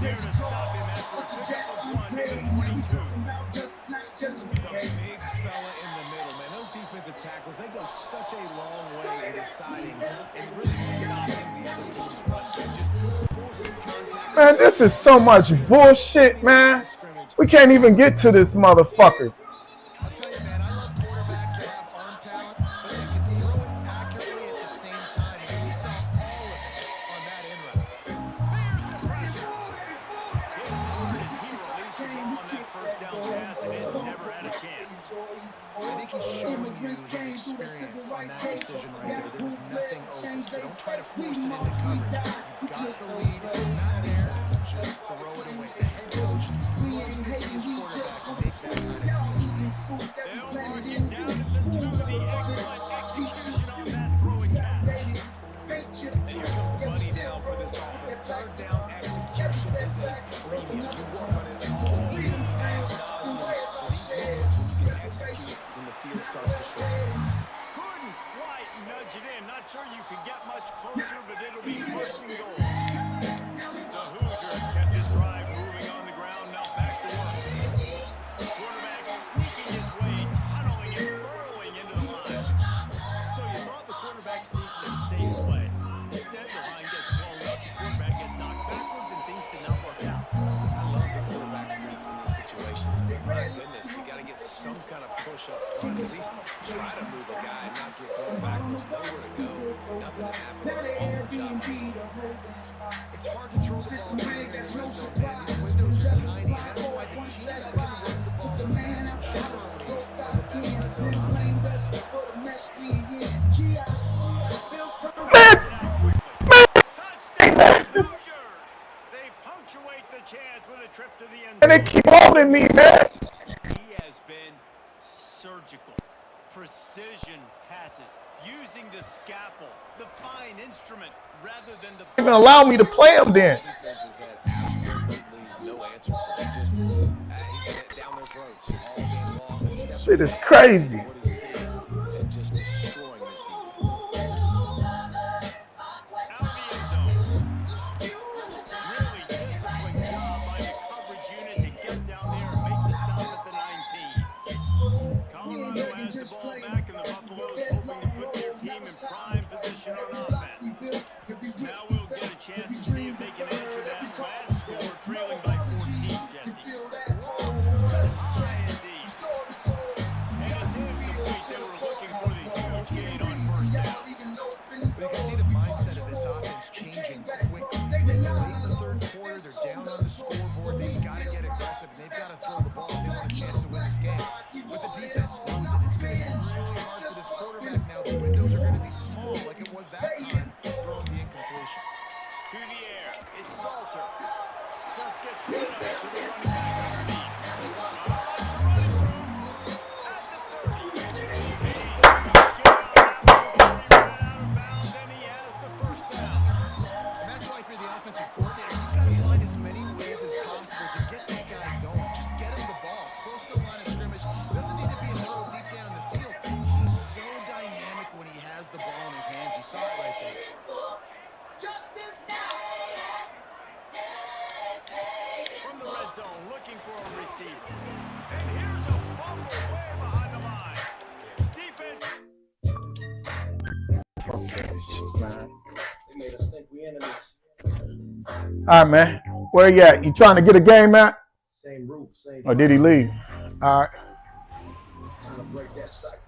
There to stop him after a pickup of 1 to the 22. The big fella in the middle, man. Those defensive tackles, they go such a long way in deciding and really stopping the other team's run game. Just forcing contact. Man, this is so much bullshit, man. We can't even get to this motherfucker. I'll tell you, man, I love quarterbacks that have arm talent, but they can throw it accurately at the same time. And you saw all of it on that in route. There's the pressure. Hit hard as he released the ball on that first down pass, and it never had a chance. I think he's showing you his experience on that decision right there. There was nothing open, so don't try to force it into coverage. You've got the lead. It's not there. Just throw it away. The head coach loves to see his quarterback make that kind of decision. They'll mark it down to the 2. The excellent execution on that throwing catch. And here comes money down for this offense. Third down execution is a premium. You work on it all week ad nauseum for these moments when you can execute when the field starts to shrink. Couldn't quite nudge it in. Not sure you could get much closer, but it'll be 1st and goal. The Hoosiers kept this drive moving on the ground. Now back to work. Quarterback sneaking his way, tunneling and burrowing into the line. So you thought the quarterback sneak was a safe play. Instead, the line gets blown up, the quarterback gets knocked backwards, and things did not work out. I love the quarterback sneak in these situations, but my goodness, you got to get some kind of push up front. At least try to move a guy and not get blown backwards. Nowhere to go, nothing to happen. Awful job. It's hard to throw the ball in the red zone, man. These windows are tiny. That's why the teams that can run the ball the best generally are the best red zone offenses. Touchdown, Hoosiers! They punctuate the chance with a trip to the end And they zone. keep holding me, man. He has been surgical. Precision passes, using the scalpel, the fine instrument, rather than the... Even allow me to play him then. Defense has had absolutely no answer for him. Just he's got it down their throats all game long. This Shit is crazy. what he's seeing and just destroying this defense. Out of the end zone. Really disciplined job by the coverage unit to get down there and make the stop at the 19. Colorado has the ball back, and the Buffaloes hoping to put their team in prime position on offense. Now we'll get a chance to see if they can answer that last score, trailing by 14, Jesse. High indeed. And it's incomplete. air. It's Salter. Just gets rid of it to the running back underneath. It's a running room at the 30. He's getting on that one before he ran out of bounds, and he has the first down. And that's why if you're the offensive coordinator, you've got to find as many ways as possible to get this guy going. Just get him the ball close to the line of scrimmage. Doesn't need to be a throw deep down the field. He's so dynamic when he has the ball in his hands. You saw it right there. From the red zone, looking for a receiver. And here's a fumble way behind the line. Defense. They made us think we enemies. All right, man. Where you at? You trying to get a game out? Same route, same. Or did he leave? All right. Trying to break that cycle.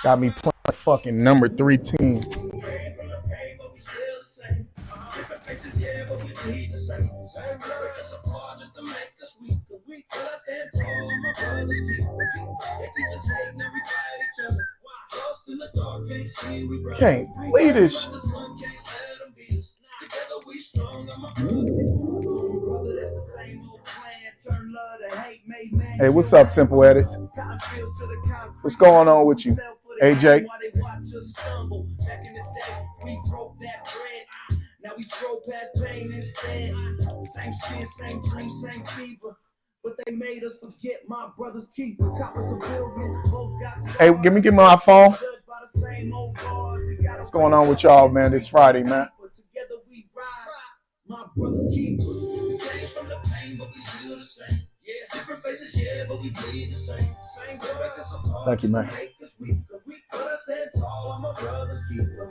Got me playing fucking number 3 team. Can't believe this shit. Hey, what's up, Simple Edits? What's going on with you, AJ? Now we scroll past pain instead. Same skin, same dream, same fever. But they made us forget my brother's keeper. Coppers a billion, both got. Hey, give me my phone. What's going on with y'all, man? This Friday, man. Together we rise. My brother's keeper. We came from the pain, but we still the same. Yeah, different faces, yeah, but we bleed the same. Same God. Thank you, man. But I stand tall, I'm my brother's keeper.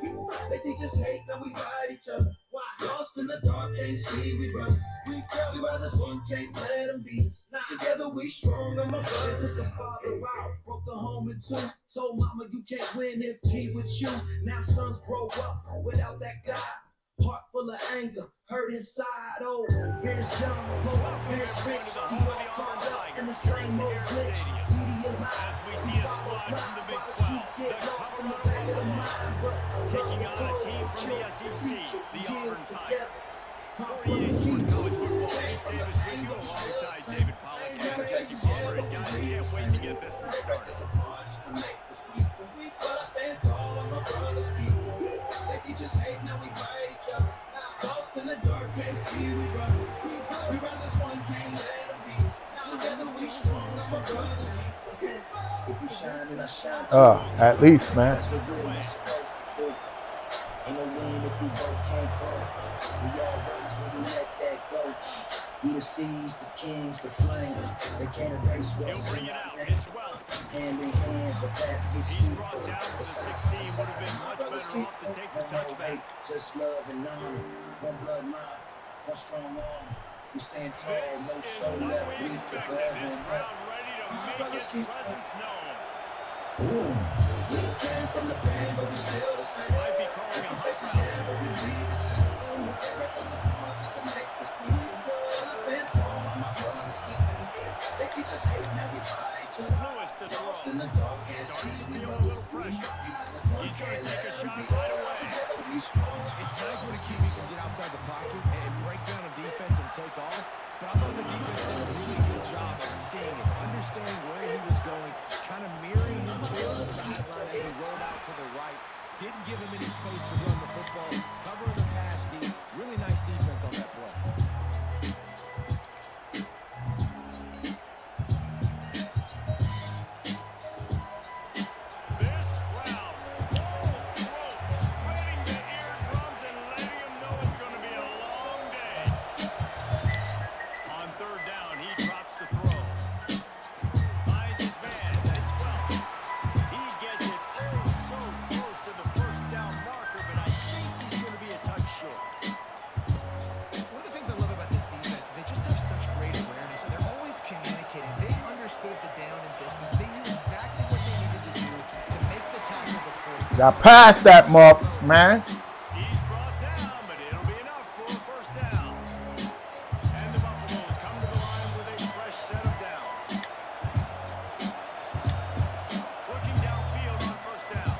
They teach us hate, now we fight each other. Why? Lost in the dark, can't see we brothers. We rise as one, can't let them beat us. Together we strong, I'm my brother. Took the father out, broke the home in two. Told mama you can't win if he with you. Now sons grow up without that God. Heart full of anger, hurt inside. Oh, here's young, here's rich. He all caught up in the same old glitch. As we see a squad from the Big 12, the cover of the Mars, taking on a team from the SEC, the Auburn Tigers. For EA Sports College Football, Vince Davis with you alongside David Pollack and Jesse Palmer, and guys, can't wait to get this one started. But I stand tall, I'm my brother's keeper. They teach us hate, now we fight each other. Lost in the dark, can't see we brothers. We rise as one, can't let them beat us. Together we strong, I'm my brother's keeper. If you shine, then I shine. At least, man. Ain't no win if we both can't go. We always when we let that go. We the seas, the kings, the flame. They can't erase what's He'll bring it out. It's well. hand in hand, but that He's brought down with a 16. Would have been much better off to take the touchback. Just love and honor. One blood mind, one strong arm. We stand tall, This no is soul what left. we We expected. This crowd ready to make its presence known. We came from the pain, but we still the same. Might be calling a hot route. But we lead the same. They rep us apart just to make us feel good. I stand tall, my brothers keeping it. They teach us hate, now we fight each other. Lewis to Lost throw. in the dark, can't see Starting to we feel a brothers. little pressure. He's going to take a shot right away. We strong. It's nice when a QB can get outside the pocket and break down a defense and take off. But I thought the defense did a really good job of seeing it, understanding where he was going, kind of mirroring him towards the sideline as he rolled out to the right. Didn't give him any space to run the football, covering the pass deep. Really nice defense on that play. This crowd, full throats, spreading the eardrums and letting him know it's going to be a long day. On third down, he drops the throw. Finds his man. It's Welch. He gets it so close to the first down marker, but I think he's going to be a touch short. One of the things I love about this defense is they just have such great awareness, and they're always communicating. They understood the down and distance. They knew exactly what they needed to do to make the tackle the first time. Got past that mark, man. He's brought down, but it'll be enough for a first down. And the Buffaloes come to the line with a fresh set of downs. Looking downfield on first down.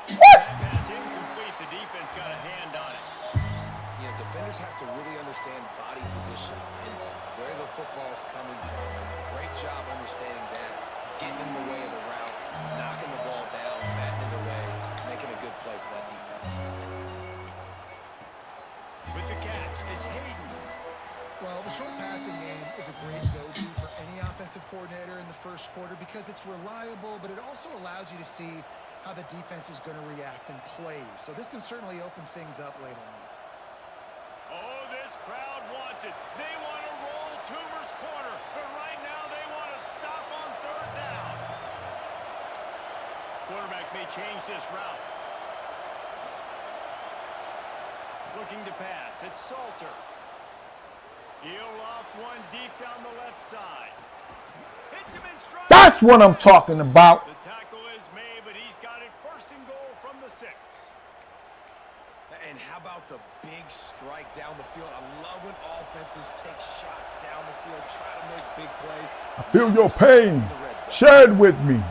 That pass incomplete. The defense got a hand on it. You know, defenders Players have to really understand body positioning and where the football's coming from. And great job understanding that, getting in the way of the route, knocking the ball down, batting it away, making a good play for that defense. With the catch, it's Hayden. Well, the short passing game is a great go-to for any offensive coordinator in the first quarter because it's reliable, but it also allows you to see how the defense is going to react and play. So this can certainly open things up later on. Oh, this crowd wants it. They want to roll Toomer's corner, but right now they want to stop on third down. Quarterback may change this route. Looking to pass. It's Salter. He'll loft one deep down the left side. Hits him in stride. That's what I'm talking about. The tackle is made, but he's got it first and goal from the 6. And how about the big strike down the field? I love when offenses take shots down the field, try to make big plays. I feel your pain. Share it with me.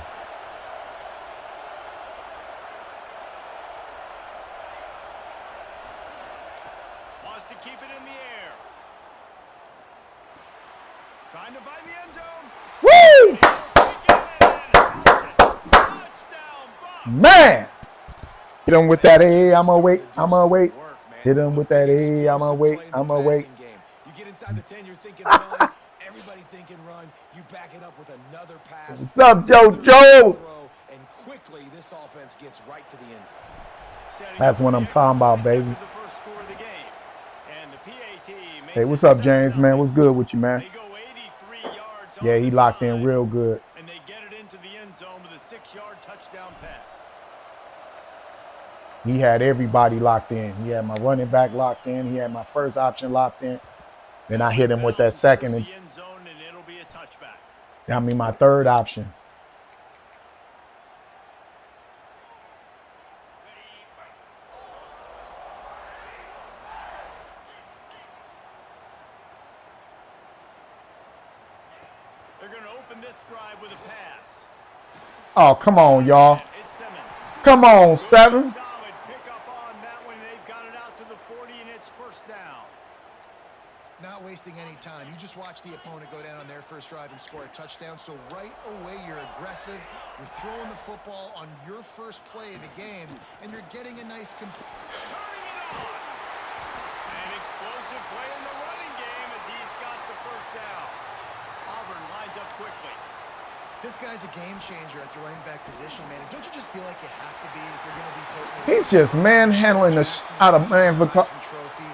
Wants to keep it in the air. Trying to find the end zone. Woo! Touchdown, Bucks. Man! Hit him with that A, I'ma wait, I'ma wait. Hit him with that A, I'ma wait, I'ma wait. You get inside the 10, you're thinking run. Everybody thinking run. You back it up with another pass. What's up, JoJo? And quickly, this offense gets right to the end zone. That's what I'm talking about, baby. The first score of the game. And the PAT makes Hey, what's up, James, man? What's good with you, man? They go 83 yards. Yeah, he on the locked in drive, real good. And they get it into the end zone with a 6-yard touchdown pass. He had everybody locked in. He had my running back locked in. He had my first option locked in. Then I hit him with that second, and The end zone, and it'll be a touchback. I mean my third option. They're going to open this drive with a pass. Oh, come on, y'all. It's Simmons. Come on, 7. Solid pickup on that one. They've got it out to the 40, and it's first down. Not wasting any time. You just watch the opponent go down on their first drive and score a touchdown. So right away, you're aggressive. You're throwing the football on your first play of the game, and you're getting a nice Turning it on. An explosive play in the running game as he's got the first down. Auburn lines up quickly. This guy's a game changer at the running back position, man. And don't you just feel like you have to be if you're going to be totally... He's just manhandling the out of man Trophy.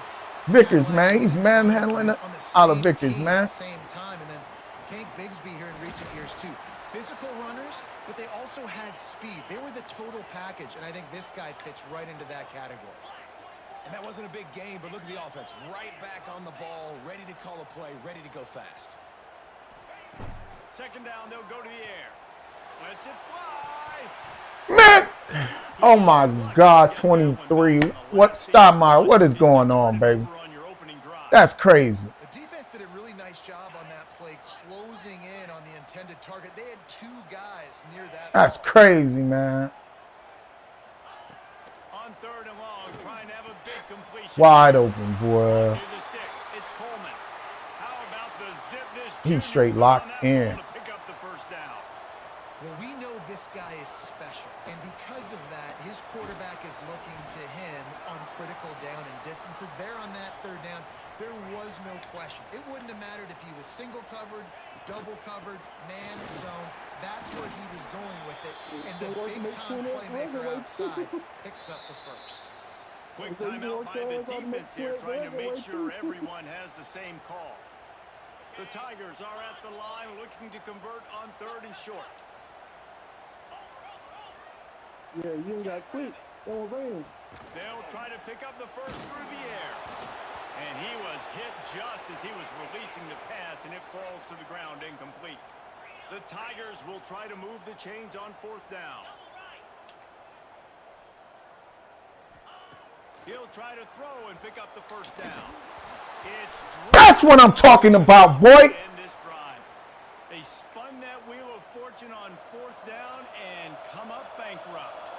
Vickers, man. He's manhandling the out of Vickers, man. At the same time, and then Tank Bigsby here in recent years too. Physical runners, but they also had speed. They were the total package, and I think this guy fits right into that category. And that wasn't a big game, but look at the offense. Right back on the ball, ready to call a play, ready to go fast. Second down, they'll go to the air. Lets it fly. Man! Oh my God, 23. What? Stoudemire, what is going on, baby? That's crazy. The defense did a really nice job on that play, closing in on the intended target. They had 2 guys near that. That's crazy, man. On third and long, trying to have a big completion. Wide open, boy. Near the sticks, it's Coleman. How about the zip this He's junior straight on locked that in. ball to pick up the first down. Well, we know this guy is special, and because of that, his quarterback is looking to him on critical down and distances. There on that third down, there was no question. It wouldn't have mattered if he was single covered, double covered, man zone. That's where he was going with it, and the big-time playmaker outside picks up the first. Quick timeout by the defense here, trying to make sure everyone has the same call. The Tigers are at the line looking to convert on third and short. Yeah, you ain't got quick. You know what I'm saying? They'll try to pick up the first through the air. And he was hit just as he was releasing the pass, and it falls to the ground incomplete. The Tigers will try to move the chains on fourth down. He'll try to throw and pick up the first down. That's what I'm talking about, boy. End this drive. They spun that wheel of fortune on fourth down and come up bankrupt.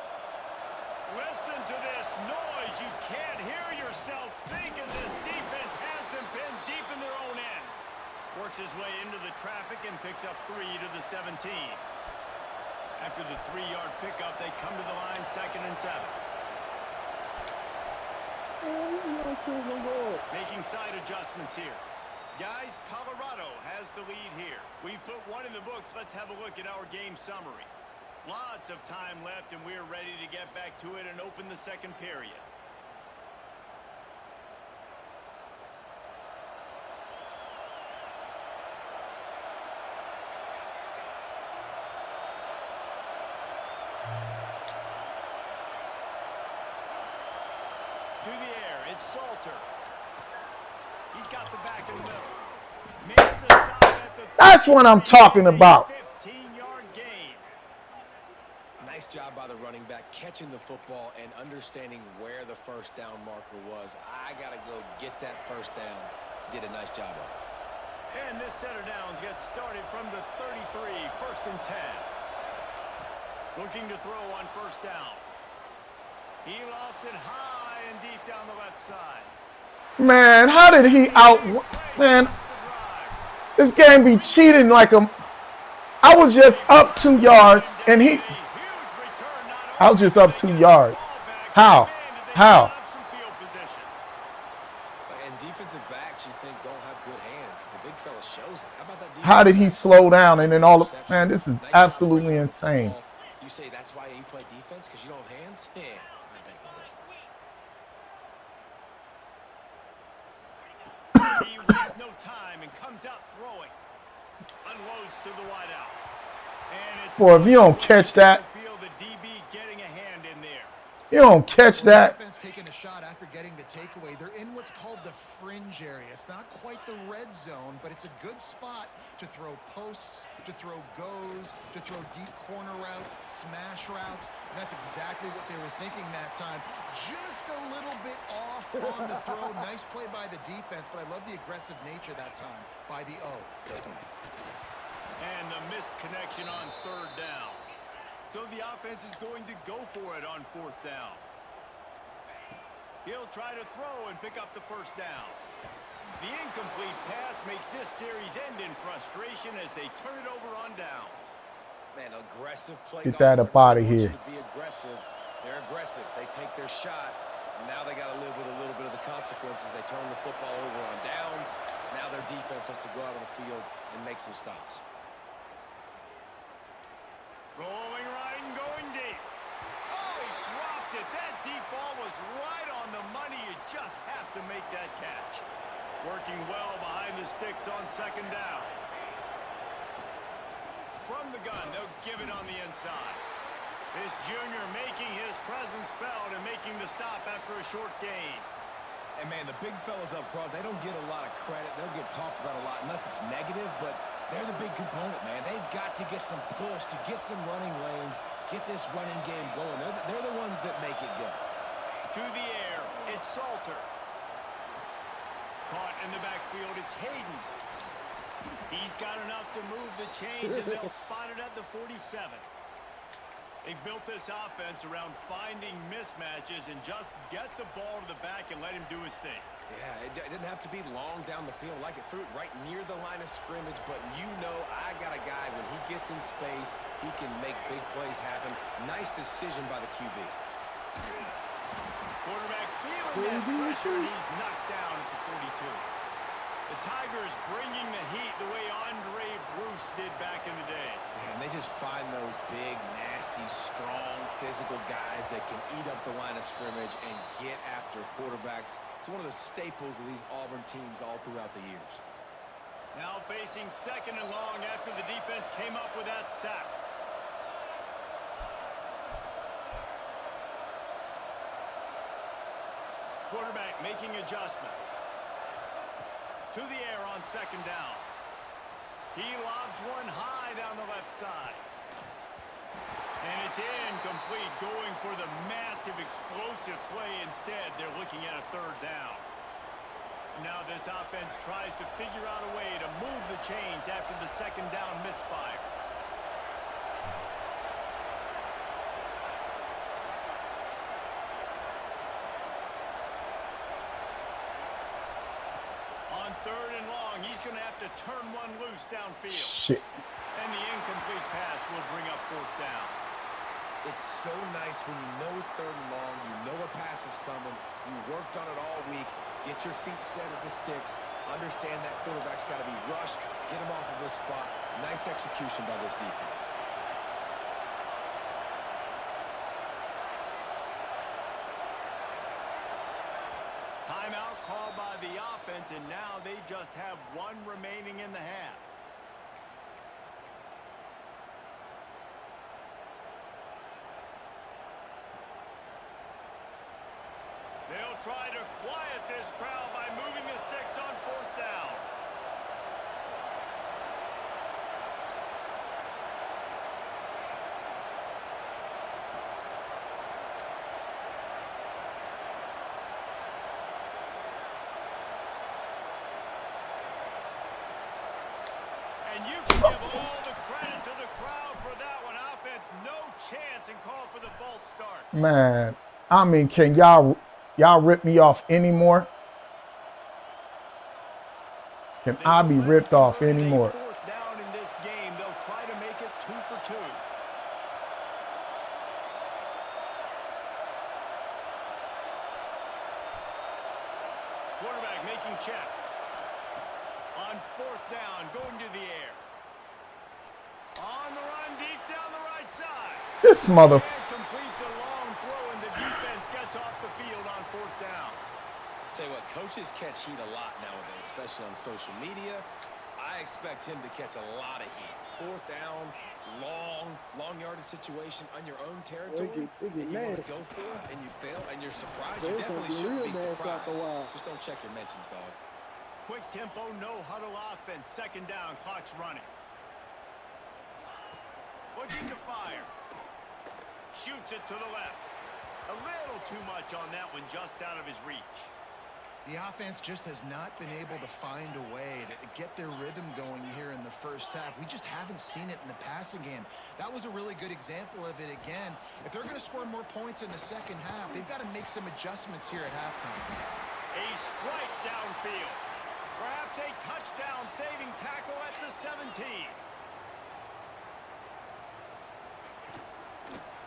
Listen to this noise. You can't hear yourself think as this defense traffic and picks up 3 to the 17. After the 3-yard pickup, they come to the line 2nd and 7. Making side adjustments here. Guys, Colorado has the lead here. We've put one in the books. Let's have a look at our game summary. Lots of time left, and we're ready to get back to it and open the second period. To the air, it's Salter. He's got the back in the middle. Makes the stop at the That's what I'm talking about. 15-yard gain. Nice job by the running back catching the football and understanding where the first down marker was. I got to go get that first down. Did a nice job of it. And this set of downs gets started from the 33, 1st and 10. Looking to throw on first down. He lofts it high and deep down the left side. Man, how did he man, this game be cheating like a... I was just up 2 yards, and I was just up 2 yards. How? How? And defensive backs you think don't have good hands. The big fella shows it. How about that defense? How did he slow down? And then all of... Man, this is absolutely insane. You say that's why you play defense, because you don't have hands? Yeah. He wastes no time and comes out throwing. Unloads to the wideout. And it's Boy, if you don't catch that, feel the DB getting a hand in there. you don't catch that. Defense taking a shot after getting the takeaway. They're in what's called the fringe area. It's not quite the red zone, but it's a good spot to throw posts, to throw goes, to throw deep corner routes, smash routes. And that's exactly what they were thinking that time. Just a little bit off on the throw. Nice play by the defense, but I love the aggressive nature that time by the O. And the missed connection on 3rd down. So the offense is going to go for it on 4th down. He'll try to throw and pick up the first down. The incomplete pass makes this series end in frustration as they turn it over on downs. Man, aggressive play. Get that up out of here. Be aggressive. They're aggressive. They take their shot. Now they got to live with a little bit of the consequences. They turn the football over on downs. Now their defense has to go out on the field and make some stops. Rolling right and going deep. Oh, he dropped it. That deep ball was right on the money. You just have to make that catch. Working well behind the sticks on 2nd down. From the gun, they'll give it on the inside. This junior making his presence felt and making the stop after a short gain. And, man, the big fellas up front, they don't get a lot of credit. They'll get talked about a lot unless it's negative, but they're the big component, man. They've got to get some push, to get some running lanes, get this running game going. They're the ones that make it go. To the air, it's Salter. Caught in the backfield, it's Hayden. He's got enough to move the chains, and they'll spot it at the 47. They've built this offense around finding mismatches and just get the ball to the back and let him do his thing. Yeah, it didn't have to be long down the field. Like it threw it right near the line of scrimmage, but you know I got a guy, when he gets in space, he can make big plays happen. Nice decision by the QB. Quarterback feeling that pressure, and he's knocked down at the 42. The Tigers bringing the heat the way Andre Bruce did back in the day. Man, they just find those big, nasty, strong, physical guys that can eat up the line of scrimmage and get after quarterbacks. It's one of the staples of these Auburn teams all throughout the years. Now facing 2nd and long after the defense came up with that sack. Quarterback making adjustments. To the air on 2nd down. He lobs one high down the left side. And it's incomplete, going for the massive explosive play. Instead, they're looking at a 3rd down. Now this offense tries to figure out a way to move the chains after the 2nd down misfire. On 3rd and long. He's going to have to turn one loose downfield. Shit. And the incomplete pass will bring up 4th down. It's so nice when you know it's 3rd and long, you know a pass is coming, you worked on it all week, get your feet set at the sticks, understand that quarterback's got to be rushed, get him off of his spot. Nice execution by this defense. Timeout called by the offense, and now they just have one remaining in the half. They'll try to quiet this crowd by moving the sticks on 4th down. And you can give all the credit to the crowd for that one. Offense, no chance, and call for the false start. Man, I mean, can y'all rip me off anymore? Can I be ripped off anymore? 4th down in this game. They'll try to make it 2 for 2. Quarterback making checks. On 4th down, going to the air. On the run, deep down the right side. This mother... Complete the long throw, and the defense gets off the field on 4th down. Tell you what, coaches catch heat a lot nowadays, especially on social media. I expect him to catch a lot of heat. 4th down, long yardage situation on your own territory, and you want to go for it, and you fail, and you're surprised. You definitely shouldn't be surprised. Just don't check your mentions, dog. Quick tempo, no huddle offense. 2nd down, clock's running. Looking to fire. Shoots it to the left. A little too much on that one, just out of his reach. The offense just has not been able to find a way to get their rhythm going here in the first half. We just haven't seen it in the passing game. That was a really good example of it again. If they're going to score more points in the second half, they've got to make some adjustments here at halftime. A strike downfield. Perhaps a touchdown-saving tackle at the 17.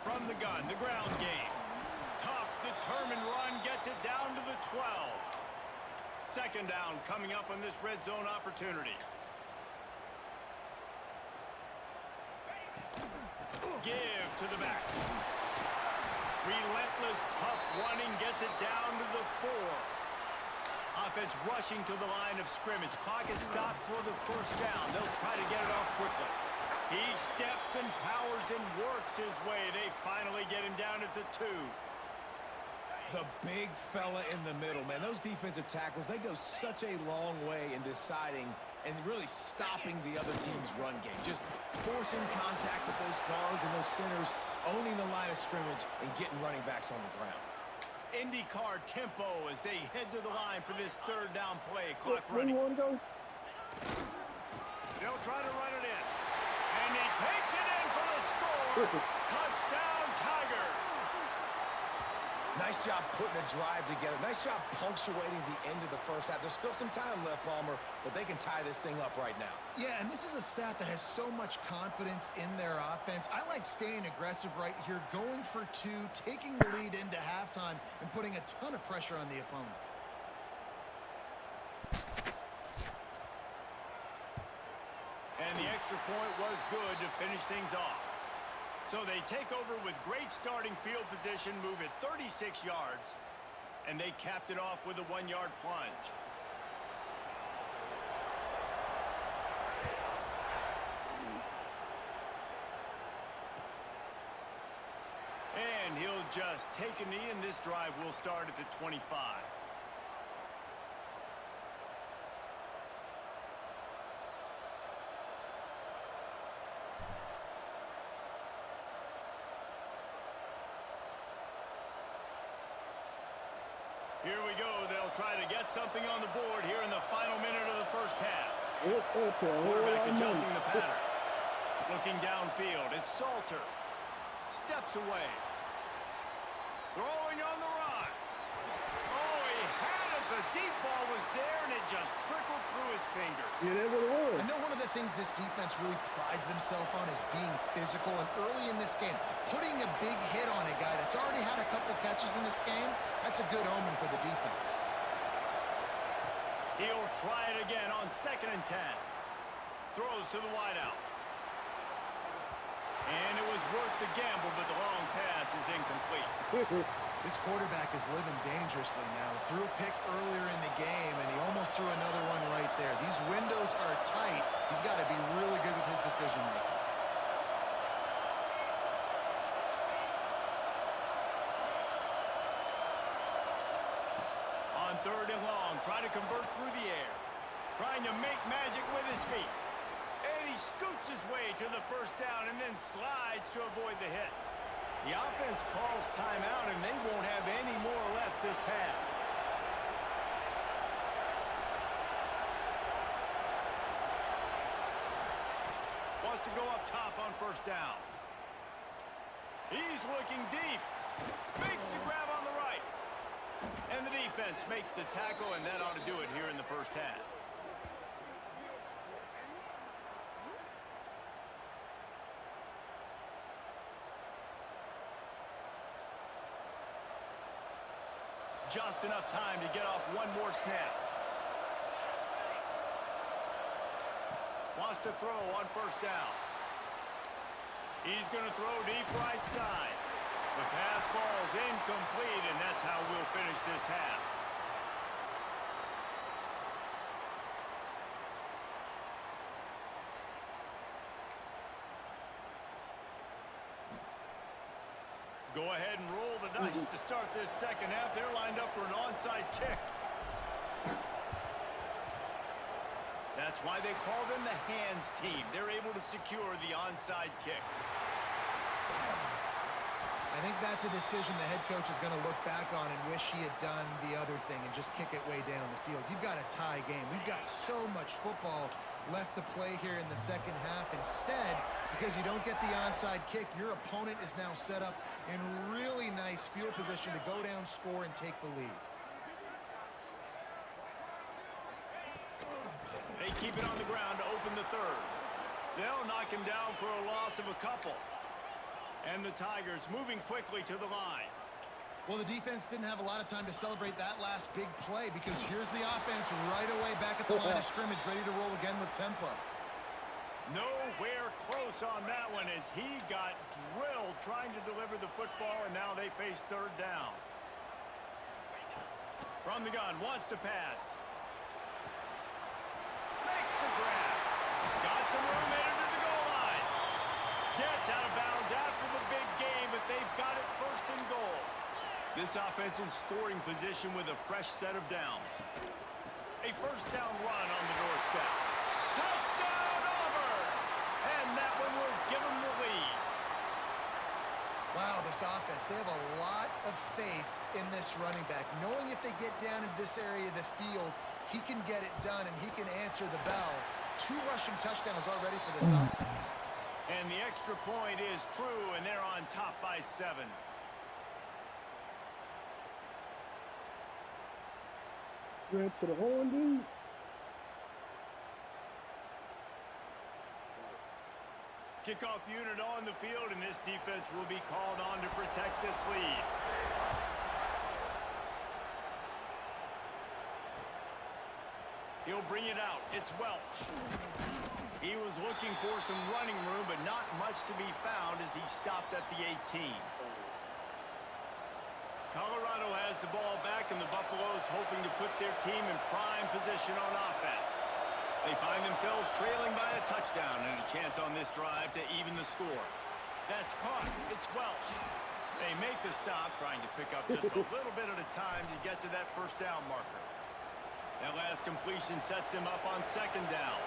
From the gun, the ground game. Tough, determined run gets it down to the 12. 2nd down coming up on this red zone opportunity. Give to the back. Relentless, tough running gets it down to the 4. Offense rushing to the line of scrimmage. Clock is stopped for the 1st down. They'll try to get it off quickly. He steps and powers and works his way. They finally get him down at the 2. The big fella in the middle, man. Those defensive tackles, they go such a long way in deciding and really stopping the other team's run game. Just forcing contact with those guards and those centers, owning the line of scrimmage, and getting running backs on the ground. IndyCar tempo as they head to the line for this 3rd down play. Clock running. Where you want to go? They'll try to run it in. And he takes it in for the score. Touchdown, Tigers. Nice job putting a drive together. Nice job punctuating the end of the first half. There's still some time left, Palmer, but they can tie this thing up right now. Yeah, and this is a staff that has so much confidence in their offense. I like staying aggressive right here, going for 2, taking the lead into halftime, and putting a ton of pressure on the opponent. And the extra point was good to finish things off. So they take over with great starting field position, move it 36 yards, and they capped it off with a 1-yard plunge. And he'll just take a knee, and this drive will start at the 25. Here we go. They'll try to get something on the board here in the final minute of the first half. Quarterback adjusting the pattern. Looking downfield. It's Salter. Steps away. Throwing on the run. Oh, he had it. The deep ball was there, and it just trickled his fingers. Yeah, that's what it was. I know one of the things this defense really prides themselves on is being physical, and early in this game, putting a big hit on a guy that's already had a couple catches in this game, that's a good omen for the defense. He'll try it again on 2nd and 10. Throws to the wideout. And it was worth the gamble, but the long pass is incomplete. This quarterback is living dangerously now. Threw a pick earlier in the game, and he almost threw another one right there. These windows are tight. He's got to be really good with his decision-making. On 3rd and long, trying to convert through the air. Trying to make magic with his feet. And he scoots his way to the 1st down and then slides to avoid the hit. The offense calls timeout, and they won't have any more left this half. Wants to go up top on 1st down. He's looking deep. Makes the grab on the right. And the defense makes the tackle, and that ought to do it here in the 1st half. Just enough time to get off one more snap. Wants to throw on 1st down. He's going to throw deep right side. The pass falls incomplete, and that's how we'll finish this half. Go ahead and roll the dice to start this 2nd half. They're lined up for an onside kick. That's why they call them the hands team. They're able to secure the onside kick. I think that's a decision the head coach is going to look back on and wish he had done the other thing and just kick it way down the field. You've got a tie game. We've got so much football left to play here in the 2nd half. Instead, because you don't get the onside kick, your opponent is now set up in really nice field position to go down, score, and take the lead. They keep it on the ground to open the 3rd. They'll knock him down for a loss of a couple. And the Tigers moving quickly to the line. Well, the defense didn't have a lot of time to celebrate that last big play because here's the offense right away back at the line of scrimmage, ready to roll again with tempo. Nowhere close on that one as he got drilled trying to deliver the football, and now they face 3rd down. From the gun, wants to pass. Makes the grab. Got some room headed to the goal line. Gets out of bounds after the big game, but they've got it 1st and goal. This offense in scoring position with a fresh set of downs. A 1st down run on the doorstep. Touchdown, Auburn! And that one will give them the lead. Wow, this offense, they have a lot of faith in this running back. Knowing if they get down in this area of the field, he can get it done and he can answer the bell. 2 rushing touchdowns already for this offense. And the extra point is true, and they're on top by 7. Went to the horn, dude. Kickoff unit on the field, and this defense will be called on to protect this lead. He'll bring it out. It's Welch. He was looking for some running room, but not much to be found as he stopped at the 18. Colorado has the ball back, and the Buffaloes hoping to put their team in prime position on offense. They find themselves trailing by a touchdown and a chance on this drive to even the score. That's caught. It's Welch. They make the stop, trying to pick up just a little bit at a time to get to that 1st down marker. That last completion sets him up on 2nd down.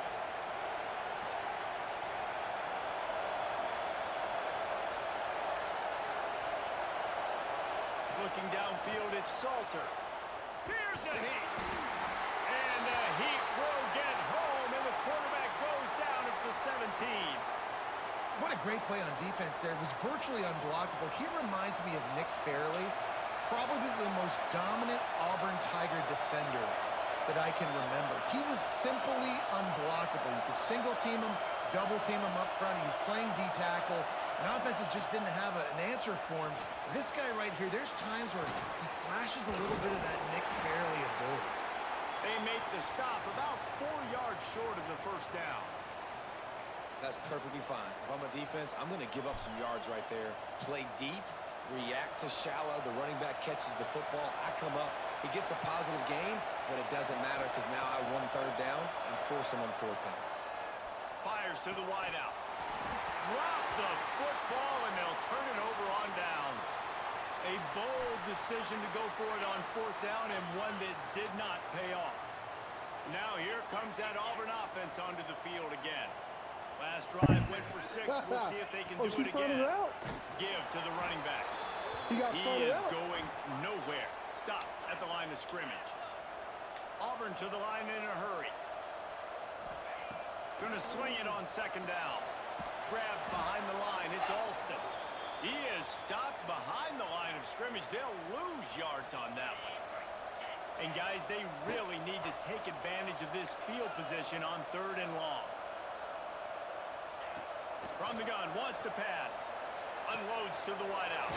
Looking downfield, it's Salter. Here's a heat. And the heat will get home, and the quarterback goes down at the 17. What a great play on defense there. It was virtually unblockable. He reminds me of Nick Fairley, probably the most dominant Auburn Tiger defender that I can remember. He was simply unblockable. You could single team him, double team him up front. He was playing D-tackle, and offenses just didn't have an answer for him. This guy right here, there's times where he flashes a little bit of that Nick Fairley ability. They make the stop about 4 yards short of the first down. That's perfectly fine. If I'm a defense, I'm going to give up some yards right there. Play deep, react to shallow. The running back catches the football. I come up. He gets a positive gain, but it doesn't matter because now I won third down and forced him on fourth down. Fires to the wideout. Drop the football, and they'll turn it over on downs. A bold decision to go for it on fourth down, and one that did not pay off. Now here comes that Auburn offense onto the field again. Last drive went for 6. We'll see if they can do it again. Give to the running back. He is going nowhere. Stop at the line of scrimmage. Auburn to the line in a hurry. Going to swing it on second down. Grab behind the line. It's Alston. He is stopped behind the line of scrimmage. They'll lose yards on that one. And guys, they really need to take advantage of this field position on third and long. From the gun, wants to pass. Unloads to the wideout.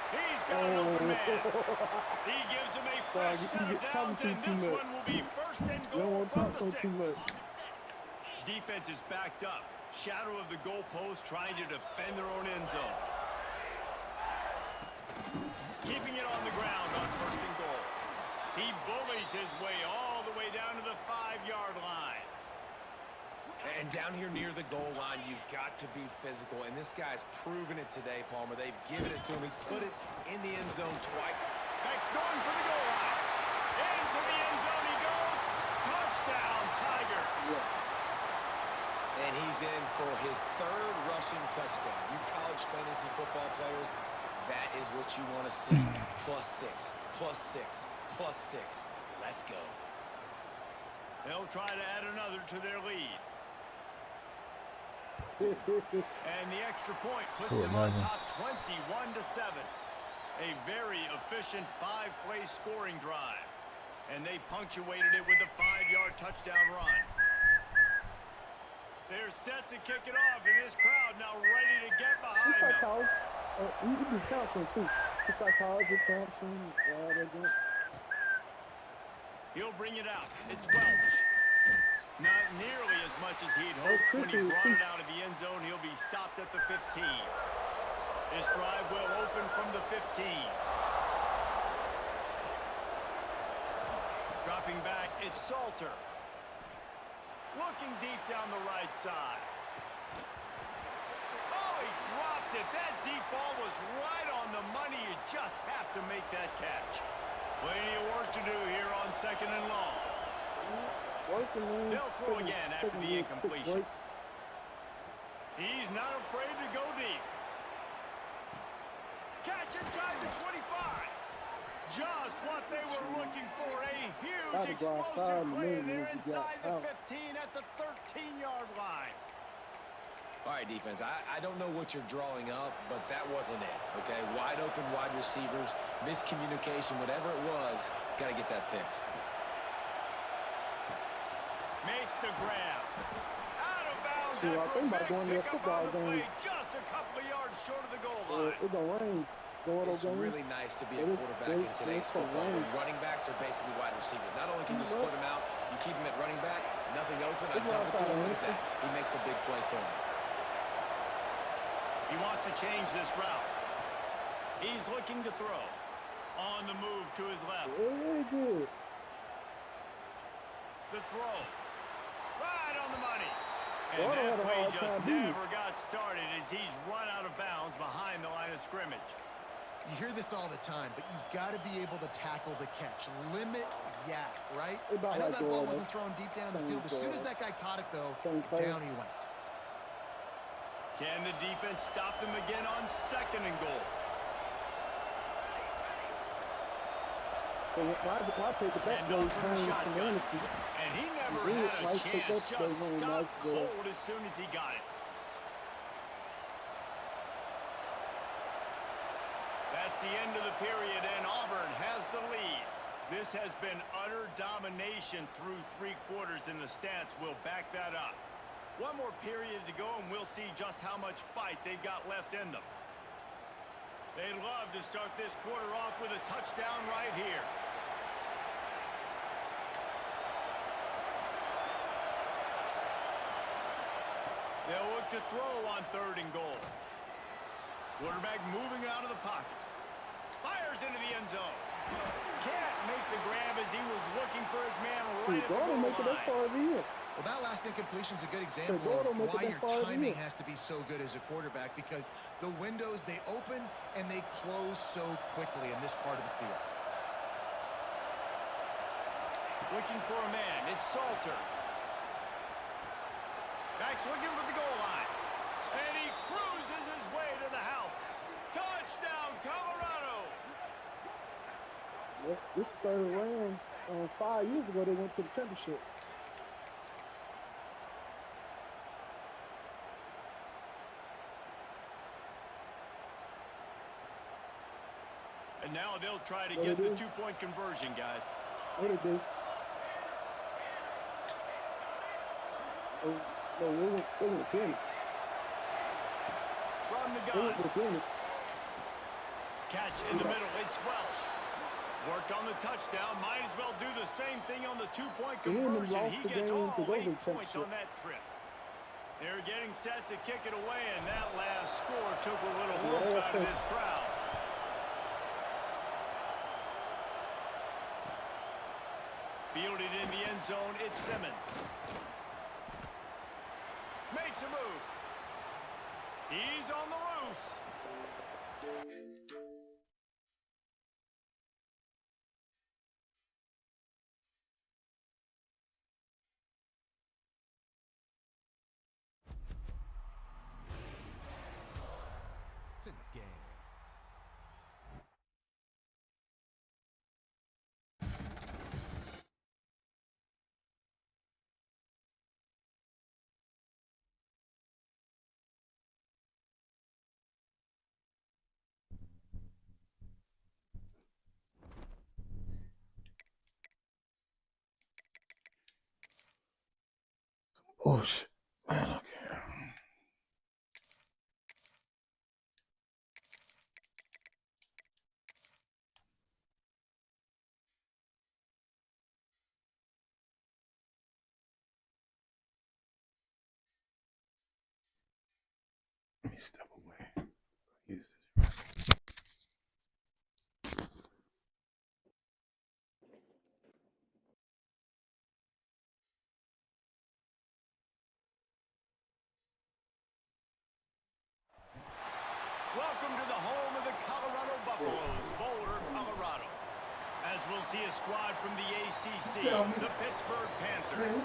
He's got an open man. He gives him a fresh set of downs, and this one will be first and goal from the 6. Defense is backed up. Shadow of the goalpost, trying to defend their own end zone. Keeping it on the ground on first and goal. He bullies his way all the way down to the 5-yard line. And down here near the goal line, you've got to be physical. And this guy's proven it today, Palmer. They've given it to him. He's put it in the end zone twice. Beck's going for the goal line. Into the end zone he goes. Touchdown, Tiger. And he's in for his 3rd rushing touchdown. You college fantasy football players, that is what you want to see. +6, +6, +6. Let's go. They'll try to add another to their lead. And the extra point puts them on top 21-7. A very efficient 5-play scoring drive. And they punctuated it with a 5-yard touchdown run. They're set to kick it off, and this crowd now ready to get behind them. Psychology. You can do counseling too. Psychology, counseling, He'll bring it out. It's Welch. Not nearly as much as he'd hoped when he brought it out of the end zone. He'll be stopped at the 15. This drive will open from the 15. Dropping back, it's Salter. Looking deep down the right side. Oh, he dropped it. That deep ball was right on the money. You just have to make that catch. Plenty of work to do here on second and long. They'll throw again after the incompletion. He's not afraid to go deep. Catch inside the 25. Just what they were looking for. A huge explosive play, and they're inside the 15 at the 13-yard line. All right, defense, I don't know what you're drawing up, but that wasn't it, okay? Wide open wide receivers, miscommunication, whatever it was, got to get that fixed. Makes the grab. Out of bounds See, I after think a about going to big a pickup football on the play, game. just a couple of yards short of the goal line. It don't rain. It's really nice to be a quarterback in today's football when running backs are basically wide receivers. Not only can you split them out, you keep them at running back, nothing open, I double to him, what is that? He makes a big play for me. He wants to change this route. He's looking to throw. On the move to his left. Very good. The throw. Right on the money. And Well, that play hard just time beating. never got started as he's run out of bounds behind the line of scrimmage. You hear this all the time, but you've got to be able to tackle the catch. Limit yak, right? About I know like that ball Jordan. wasn't thrown deep down the Same field. As soon as Jordan. that guy caught it, though, Same play. down he went. Can the defense stop them again on second and goal? Why take the back And road off from the playing shotgun. Dynasty? And he never He had a likes to chance. go play Just when he stopped likes to go. cold as soon as he got it. That's the end of the period, and Auburn has the lead. This has been utter domination through 3 quarters, and the stats will back that up. One more period to go, and we'll see just how much fight they've got left in them. They'd love to start this quarter off with a touchdown right here. They'll look to throw on 3rd and goal. Quarterback moving out of the pocket. Fires into the end zone. Can't make the grab as he was looking for his man right at the goal line. Well, that last incompletion is a good example of why your timing has to be so good as a quarterback, because the windows, they open and they close so quickly in this part of the field. Looking for a man. It's Salter. Back's looking for the goal line. And he cruises his way to the house. Touchdown, Colorado! This third round, 5 years ago, they went to the championship. And now they'll try to get the 2-point conversion, guys. What did they do? No, they went to penny. From the They went gun. to penny. Catch in the middle. It's Welsh. Worked on the touchdown. Might as well do the same thing on the 2-point conversion. He gets all 8 points on that trip. They're getting set to kick it away, and that last score took a little hope out of this crowd. Fielded in the end zone, it's Simmons. Makes a move. He's on the loose. It's in the game. Oh, shit. Man, I can't. Let me step away. Use this. Welcome to the home of the Colorado Buffaloes, Boulder, Colorado. As we'll see a squad from the ACC, the Pittsburgh Panthers,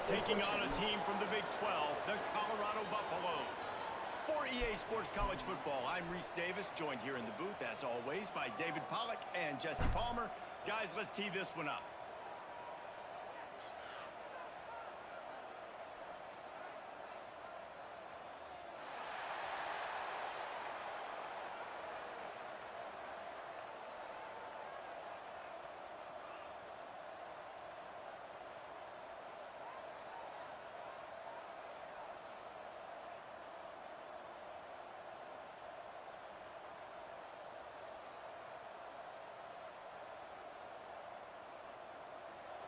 taking on a team from the Big 12, the Colorado Buffaloes. For EA Sports College Football, I'm Reese Davis, joined here in the booth, as always, by David Pollack and Jesse Palmer. Guys, let's tee this one up.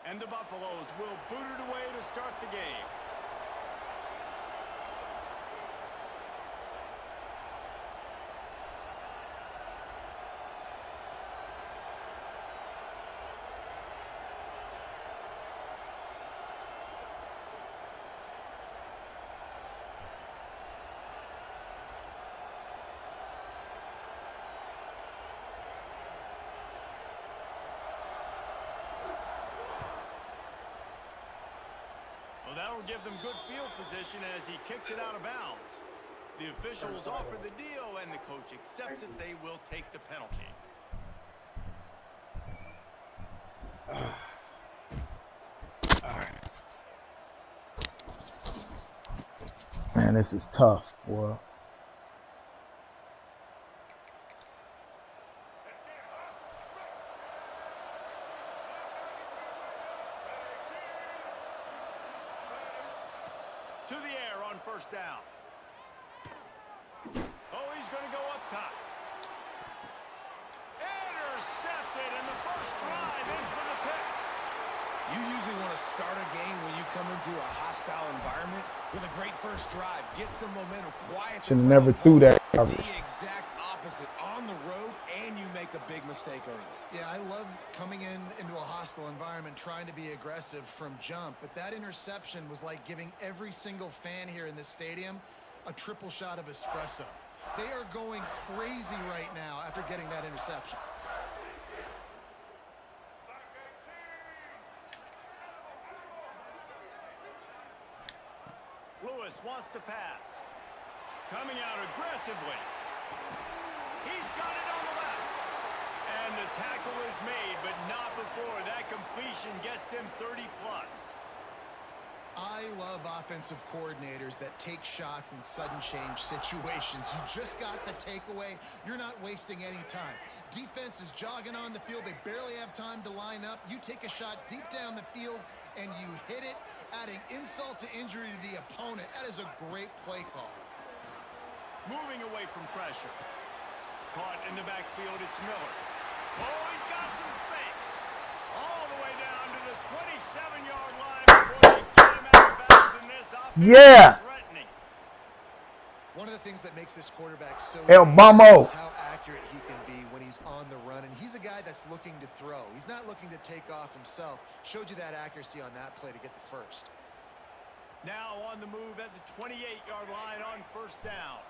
And the Buffaloes will boot it away to start the game. Well, that'll give them good field position as he kicks it out of bounds. The officials offer the deal, and the coach accepts it. They will take the penalty. Man, this is tough, boy. To the air on first down. Oh, he's going to go up top. Intercepted, and the first drive ends with a pick. You usually want to start a game when you come into a hostile environment with a great first drive. Get some momentum, quiet. Should have never threw that. The exact opposite on the road, and you make a big mistake early. Yeah, I love coming into a hostile environment, trying to be aggressive from jump, but that interception was like giving every single fan here in this stadium a triple shot of espresso. They are going crazy right now after getting that interception. Lewis wants to pass. Coming out aggressively. He's got it on the left. And the tackle is made, but not before that completion gets them 30 plus. I love offensive coordinators that take shots in sudden change situations. You just got the takeaway. You're not wasting any time. Defense is jogging on the field. They barely have time to line up. You take a shot deep down the field, and you hit it, adding insult to injury to the opponent. That is a great play call. Moving away from pressure. Caught in the backfield, it's Miller. Oh, he's got some space. All the way down to the 27-yard line before they get him out of bounds in this offense. Yeah. Threatening. One of the things that makes this quarterback so El Bamo. is how accurate he can be when he's on the run. And he's a guy that's looking to throw. He's not looking to take off himself. Showed you that accuracy on that play to get the first. Now on the move at the 28-yard line on first down.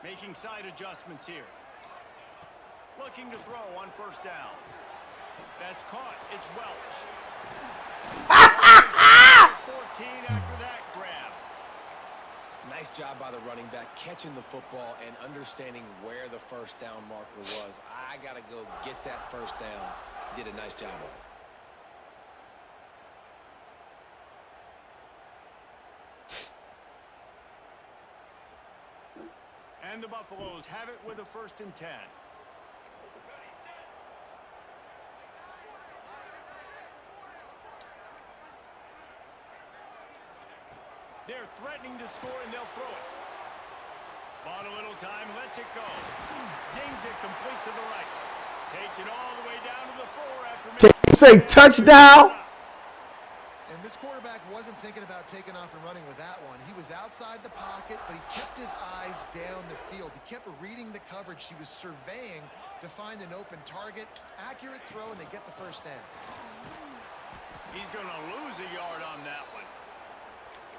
Making side adjustments here. Looking to throw on first down. That's caught. It's Welch. 14 after that grab. Nice job by the running back catching the football and understanding where the first down marker was. I got to go get that first down. Did a nice job of it. And the Buffaloes have it with a 1st and 10. They're threatening to score, and they'll throw it. Bought a little time, lets it go. Zings it complete to the right. Takes it all the way down to the 4 after Can you say touchdown? And this quarterback wasn't thinking about taking off and running with that one. He was outside the pocket, but he kept his eyes down the field. He kept reading the coverage. He was surveying to find an open target. Accurate throw, and they get the first down. He's going to lose a yard on that one.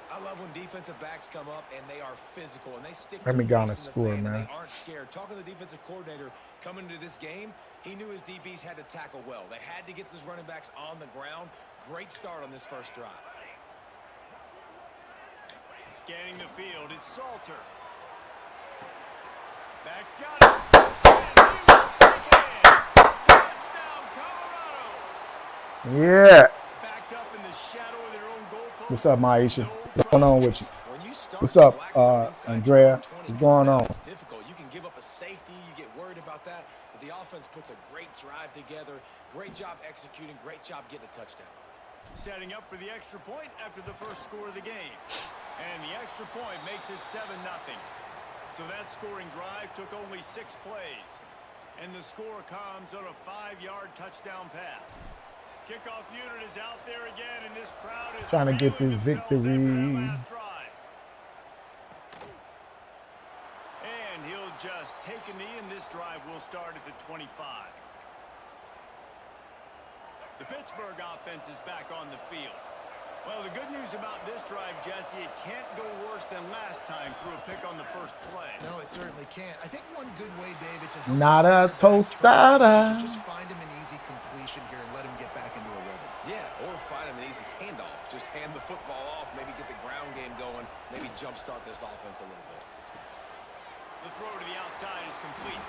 I love when defensive backs come up and they are physical and they stick Let me their go on face the in score, fan and man. they aren't scared. Talking to the defensive coordinator coming into this game, he knew his DBs had to tackle well. They had to get those running backs on the ground. Great start on this first drive. Scanning the field, it's Salter. Back's got it. And he will take it in. Touchdown, Colorado. Yeah. Backed up in the shadow of their own goalpost. What's up, Maisha? What's going on with you? What's up, Andrea? What's going on? It's difficult. You can give up a safety. You get worried about that. But the offense puts a great drive together. Great job executing. Great job getting a touchdown. Setting up for the extra point after the first score of the game. And the extra point makes it 7-0. So that scoring drive took only 6 plays. And the score comes on a 5-yard touchdown pass. Kickoff unit is out there again, and this crowd is Trying to get this victory. And he'll just take a knee, and this drive will start at the 25. The Pittsburgh offense is back on the field. Well, the good news about this drive, Jesse, it can't go worse than last time through a pick on the first play. No, it certainly can't. I think one good way, David, to help Not a tostada. just find him an easy completion here and let him get back into a rhythm. Yeah, or find him an easy handoff. Just hand the football off, maybe get the ground game going, maybe jumpstart this offense a little bit. The throw to the outside is complete.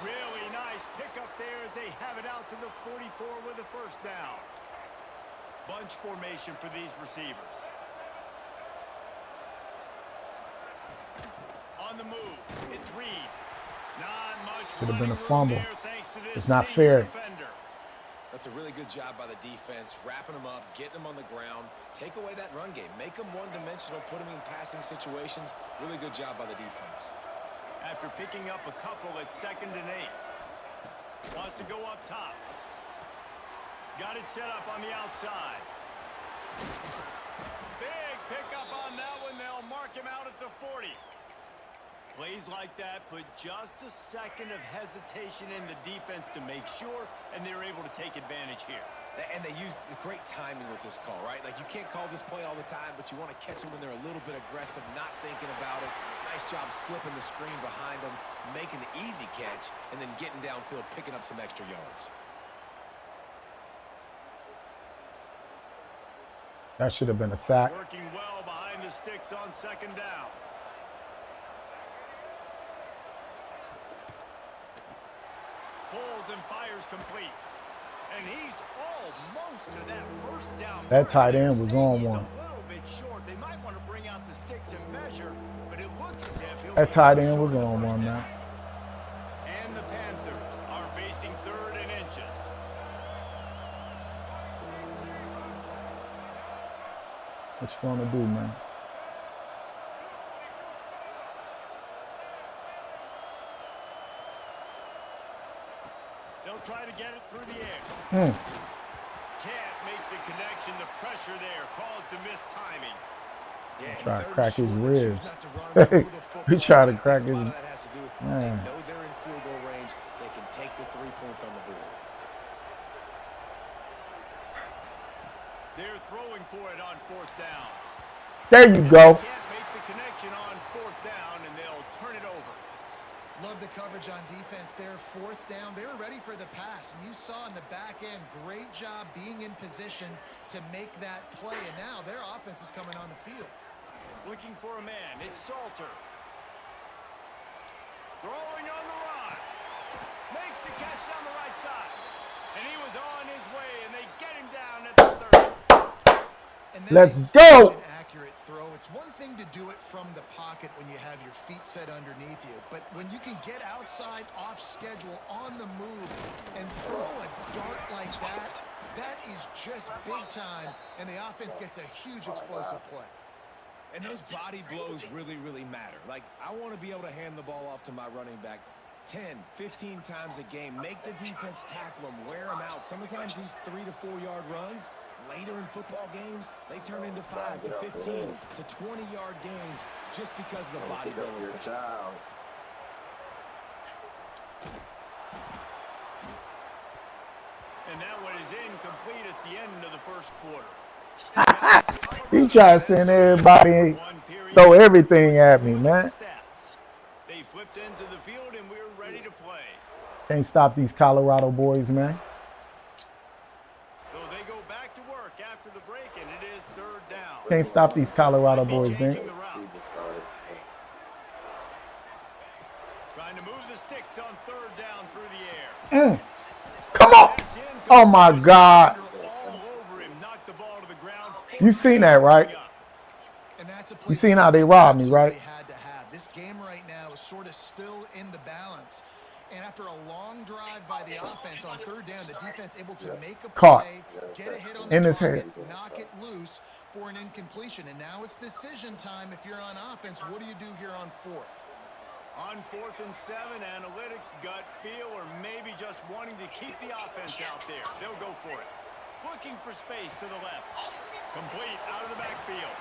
Really nice pickup there as they have it out to the 44 with a first down. Bunch formation for these receivers. On the move, it's Reed. Not much Should have been a running room fumble. there thanks to this It's not senior fair. defender. That's a really good job by the defense, wrapping them up, getting them on the ground, take away that run game, make them one-dimensional, put them in passing situations. Really good job by the defense. After picking up a couple at 2nd and 8. Wants to go up top. Got it set up on the outside. Big pickup on that one. They'll mark him out at the 40. Plays like that put just a second of hesitation in the defense to make sure, and they're able to take advantage here. And they use the great timing with this call, right? Like, you can't call this play all the time, but you want to catch them when they're a little bit aggressive, not thinking about it. Nice job slipping the screen behind them, making the easy catch, and then getting downfield, picking up some extra yards. That should have been a sack. Working well behind the sticks on 2nd down. Pulls and fires complete. And he's almost to that first down. That tight end was on He's one. a little bit short. They might want to bring out the sticks and measure, but it looks as if he'll That be tight just end was short of on the one, first man. down. And the Panthers are facing 3rd and inches. What you gonna do, man? They'll try to get it through the air. Can't make the connection. The pressure there caused the missed timing. Yeah, Try to third crack his and short, they choose ribs. not to run through the football. He tried to I think crack a his. lot of that has to do with Man. they know they're in field goal range. They can take the 3 points on the board. They're throwing for it on 4th down. There you go. Can't make the connection on 4th down, and they'll turn it over. Love the coverage on defense there. 4th down. They were ready for the pass. And you saw in the back end, great job being in position to make that play. And now their offense is coming on the field. Looking for a man. It's Salter. Throwing on the run. Makes the catch down the right side. And he was on his way, and they get him down at the 30. And Let's is go. such an accurate throw. It's one thing to do it from the pocket when you have your feet set underneath you, but when you can get outside, off schedule, on the move, and throw a dart like that, that is just big time, and the offense gets a huge explosive play. And those body blows really, really matter. Like, I want to be able to hand the ball off to my running back 10, 15 times a game. Make the defense tackle them, wear them out. Sometimes these 3 to 4 yard runs, later in football games, they turn into 5 to 15 to 20-yard gains just because of the body blow effect. And that one is incomplete. It's the end of the first quarter. He trying to send everybody, throw everything at me, man. They flipped into the field, and we're ready to play. Can't stop these Colorado boys, man. So they go back to work after the break, and it is 3rd down. Can't stop these Colorado boys, man. Changing the route. Trying to move the sticks on 3rd down through the air. Come on. Oh, my God. All over him, knocked the ball to the ground. You seen that, right? And that's a play You seen how they robbed me, right? had to have. This game right now is sort of still in the balance. And after a long drive by the offense on 3rd down, the defense able to make a Caught. play, get a hit on the In his target, head. knock it loose for an incompletion. And now it's decision time if you're on offense. What do you do here on 4th? On 4th and 7, analytics, gut feel, or maybe just wanting to keep the offense out there. They'll go for it. Looking for space to the left. Complete out of the backfield.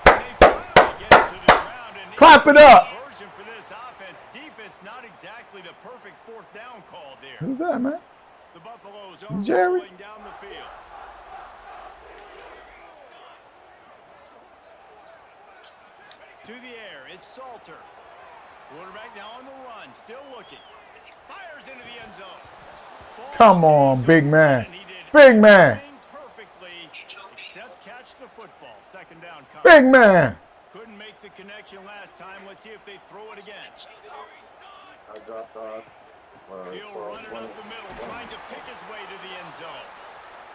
And they finally get it to the ground. And Clap it up. Version for this offense. Defense not exactly the perfect 4th down call there. Who's that, man? The Buffaloes are Jerry? rolling down the field. To the air, it's Salter. Quarterback now on the run, still looking. Fires into the end zone. Falls Come on, big man. and he did Big man. everything perfectly except catch the football. 2nd down cover. Big man. Couldn't make the connection last time. Let's see if they throw it again. I dropped off. He'll run it up the middle, trying to pick his way to the end zone.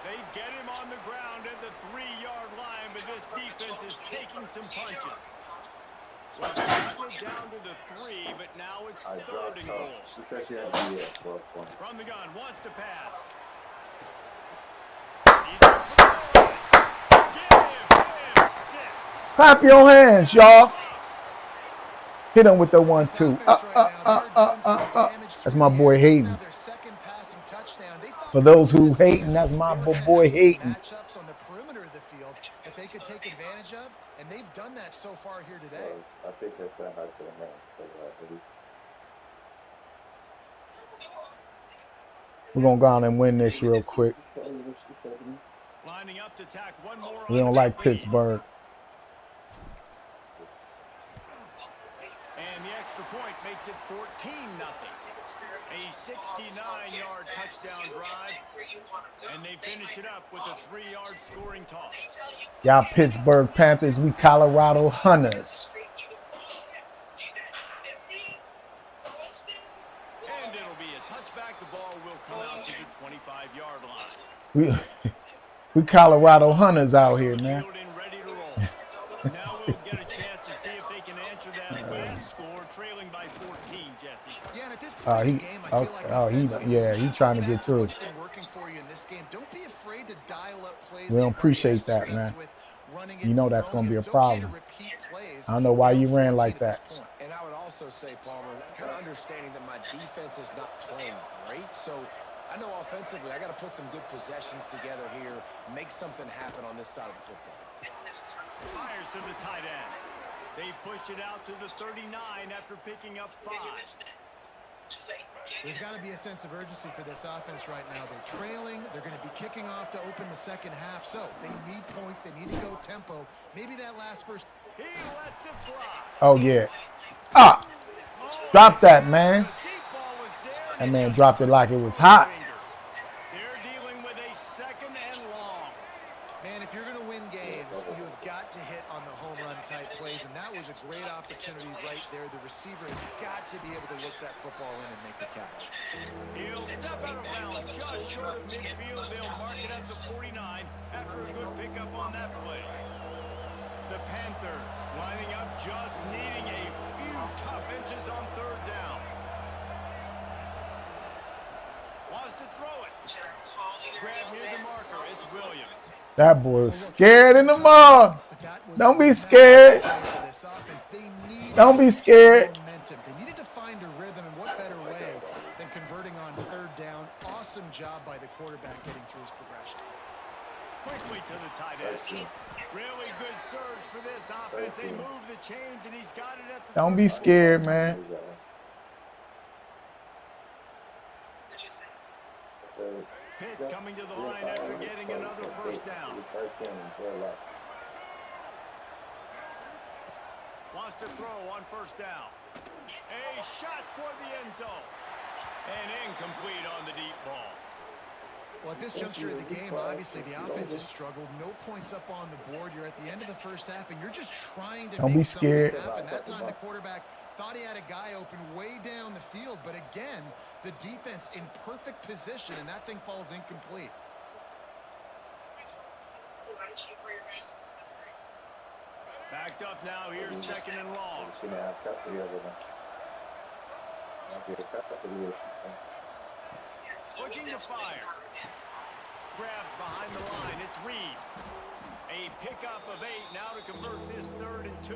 They get him on the ground at the 3-yard line, but this defense is taking some punches. Well, they're cutting it down to the 3, but now it's 3rd and goal. She said she had to be at 12 points. From the gun, wants to pass. Clap your hands, y'all. Hit him with the 1-2. That's my boy Hayden. For those who hating, that's my boy hating. Matchups on the perimeter of the field that they could take advantage of, and they've done that so far here today. I think that's a hard to the We're going to go on and win this real quick. Lining up to tack one more. We don't like Pittsburgh. And the extra point makes it 14-0. A 69-yard touchdown drive, and they finish it up with a 3-yard scoring toss. Y'all Pittsburgh Panthers, we Colorado Hunters. And it'll be a touchback. The ball will come out to the 25-yard line. We Colorado Hunters out here, man. Ready to roll. Now we'll get a chance to see if they can answer that last score, trailing by 14, Jesse. Yeah, and at this point in the game, I feel like he trying to get through. What's been working for you in this game? Don't be afraid to dial up plays. We don't appreciate that, man. You know that's going to be a problem. I don't know why you ran like that. And I would also say, Palmer, kind of understanding that my defense is not playing great, so I know offensively I got to put some good possessions together here, make something happen on this side of the football. Fires to the tight end. They've pushed it out to the 39 after picking up 5. There's got to be a sense of urgency for this offense right now. They're trailing. They're going to be kicking off to open the second half. So they need points. They need to go tempo. Maybe that last first. He lets it fly. Oh, yeah. Drop that, man. That man dropped it like it was hot. They're dealing with a second and long. Man, if you're going to win games, you have got to hit on the home run type plays, and that was a great opportunity right there. The receiver has got to be able to look that football in and make the catch. He'll step out of bounds just short of midfield. They'll mark it at the 49 after a good pickup on that play. The Panthers lining up, just needing a few tough inches on third down. Wants to throw it. Grab near the marker. It's Williams. That boy was scared in the mall. Don't be scared. Don't be scared. They needed to find a rhythm, and what better way than converting on third down. Awesome job by the quarterback getting through his progression. Quickly to the tight end. Really good surge for this offense. They move the chains, and he's got it at the. Don't be scared, man. Pitt coming to the line after getting another first down. Wants to throw on first down. A shot toward the end zone. And incomplete on the deep ball. Well, at this juncture of the game, obviously the offense has struggled. No points up on the board. You're at the end of the first half, and you're just trying to make something happen. That time the quarterback thought he had a guy open way down the field, but again, the defense in perfect position, and that thing falls incomplete. Backed up now, here's second and long. Looking to fire. Grabbed behind the line, it's Reed. A pickup of 8 now to convert this 3rd and 2.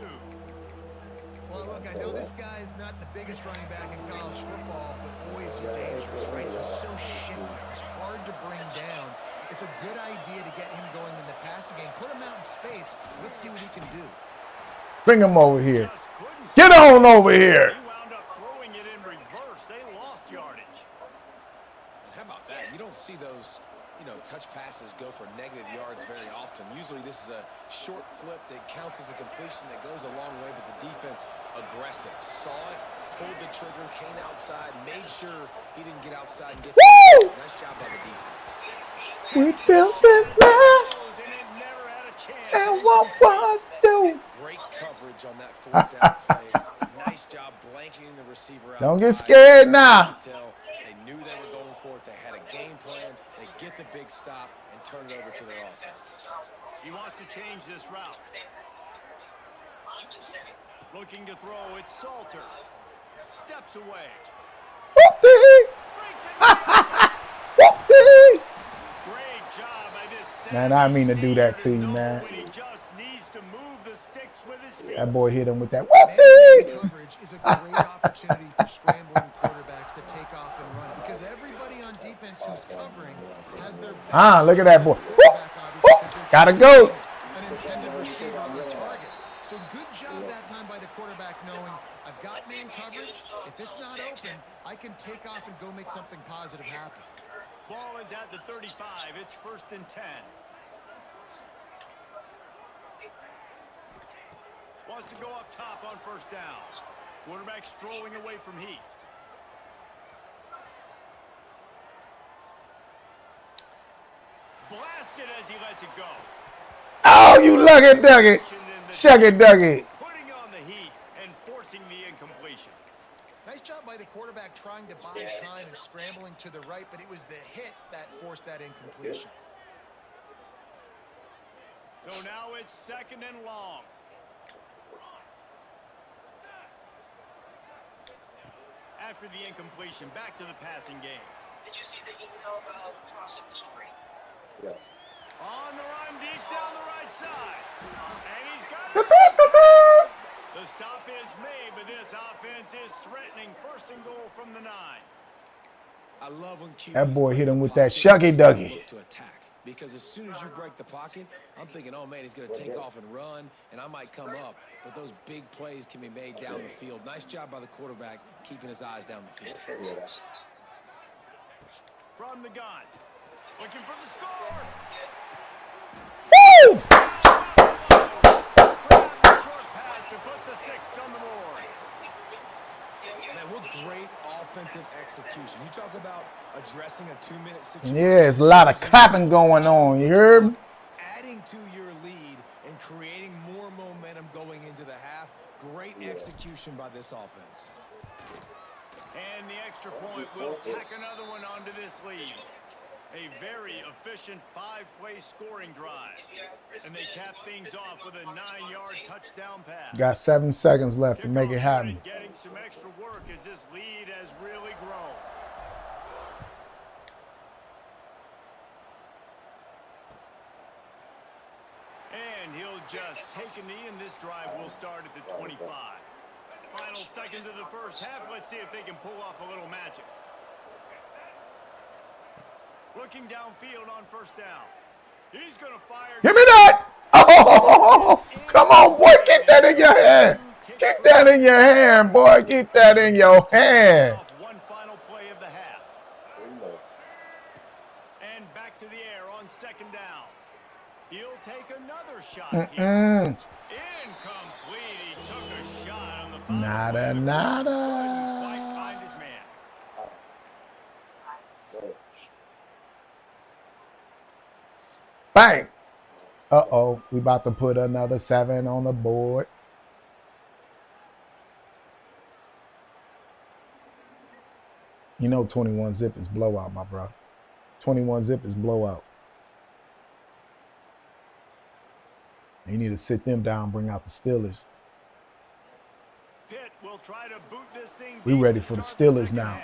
Well, look, I know this guy's not the biggest running back in college football, but boy, is he dangerous, right? He's so shifty. He's hard to bring down. It's a good idea to get him going in the passing game. Put him out in space. Let's see what he can do. Bring him over here. Get on over here. He wound up throwing it in reverse. They lost yardage. And how about that? You don't see those, touch passes go for negative yards very often. Usually this is a short flip that counts as a completion that goes a long way, but the defense aggressive. Saw it, pulled the trigger, came outside, made sure he didn't get outside and get the nice job by the defense. We built this land, and what was due? Great coverage on that 4th down play. Nice job blanketing the receiver out. Don't get scared now. They knew they were going for it. They had a game plan. They get the big stop and turn it over to their offense. He wants to change this route. Looking to throw, it's Salter. Steps away. Great job by this. Man, I didn't mean to do that to you, man. He just needs to move the sticks That boy hit him with that. Man coverage is a great opportunity for scrambling quarterbacks to take off and run because everybody on defense who's covering has their back. Look at that boy. Quarterback, obviously, because they're Gotta go. an intended receiver or target. So good job that time by the quarterback knowing I've got man coverage. If it's not open, I can take off and go make something positive happen. Ball is at the 35. It's 1st and 10. Wants to go up top on 1st down. Quarterback strolling away from heat. Blasted as he lets it go. Oh, you lucky ducky. Shuck it, ducky. Putting on the heat and forcing the incompletion. Nice job by the quarterback trying to buy time and scrambling to the right, but it was the hit that forced that incompletion. So now it's 2nd and long. After the incompletion, back to the passing game. Did you see the email about crossing the street? Yes. On the run, deep down the right side. And he's got it. The stop is made, but this offense is threatening. 1st and goal from the 9. I love when QBs That boy hit him with that pocket shucky ducky. look to attack. Because as soon as you break the pocket, I'm thinking, oh, man, he's going to take off and run, and I might come up. But those big plays can be made down the field. Nice job by the quarterback keeping his eyes down the field. From the gun. Looking for the score. Woo! Short pass to put the 6 on the board. Man, what great offensive execution. You talk about addressing a 2-minute situation. Yeah, it's a lot of clapping going on. You heard? Adding to your lead and creating more momentum going into the half. Great execution by this offense. And the extra point will tack another one onto this lead. A very efficient 5-play scoring drive. And they cap things off with a 9-yard touchdown pass. Got 7 seconds left to make it happen. Getting some extra work as this lead has really grown. And he'll just take a knee, and this drive will start at the 25. Final seconds of the 1st half. Let's see if they can pull off a little magic. Looking downfield on 1st down. He's going to fire. Give me that! Oh, come on, boy. Keep that in your hand. Keep that in your hand, boy. Keep that in your hand. One final play of the half. And back to the air on 2nd down. He'll take another shot here. Incomplete. He took a shot on the final. Nada, nada. Quite find his man. Bang. Uh-oh. We about to put another 7 on the board. You know 21 zip is blowout, my bro. 21 zip is blowout. You need to sit them down, bring out the Steelers. Pitt will try to boot this thing. We ready for the Steelers now. Half.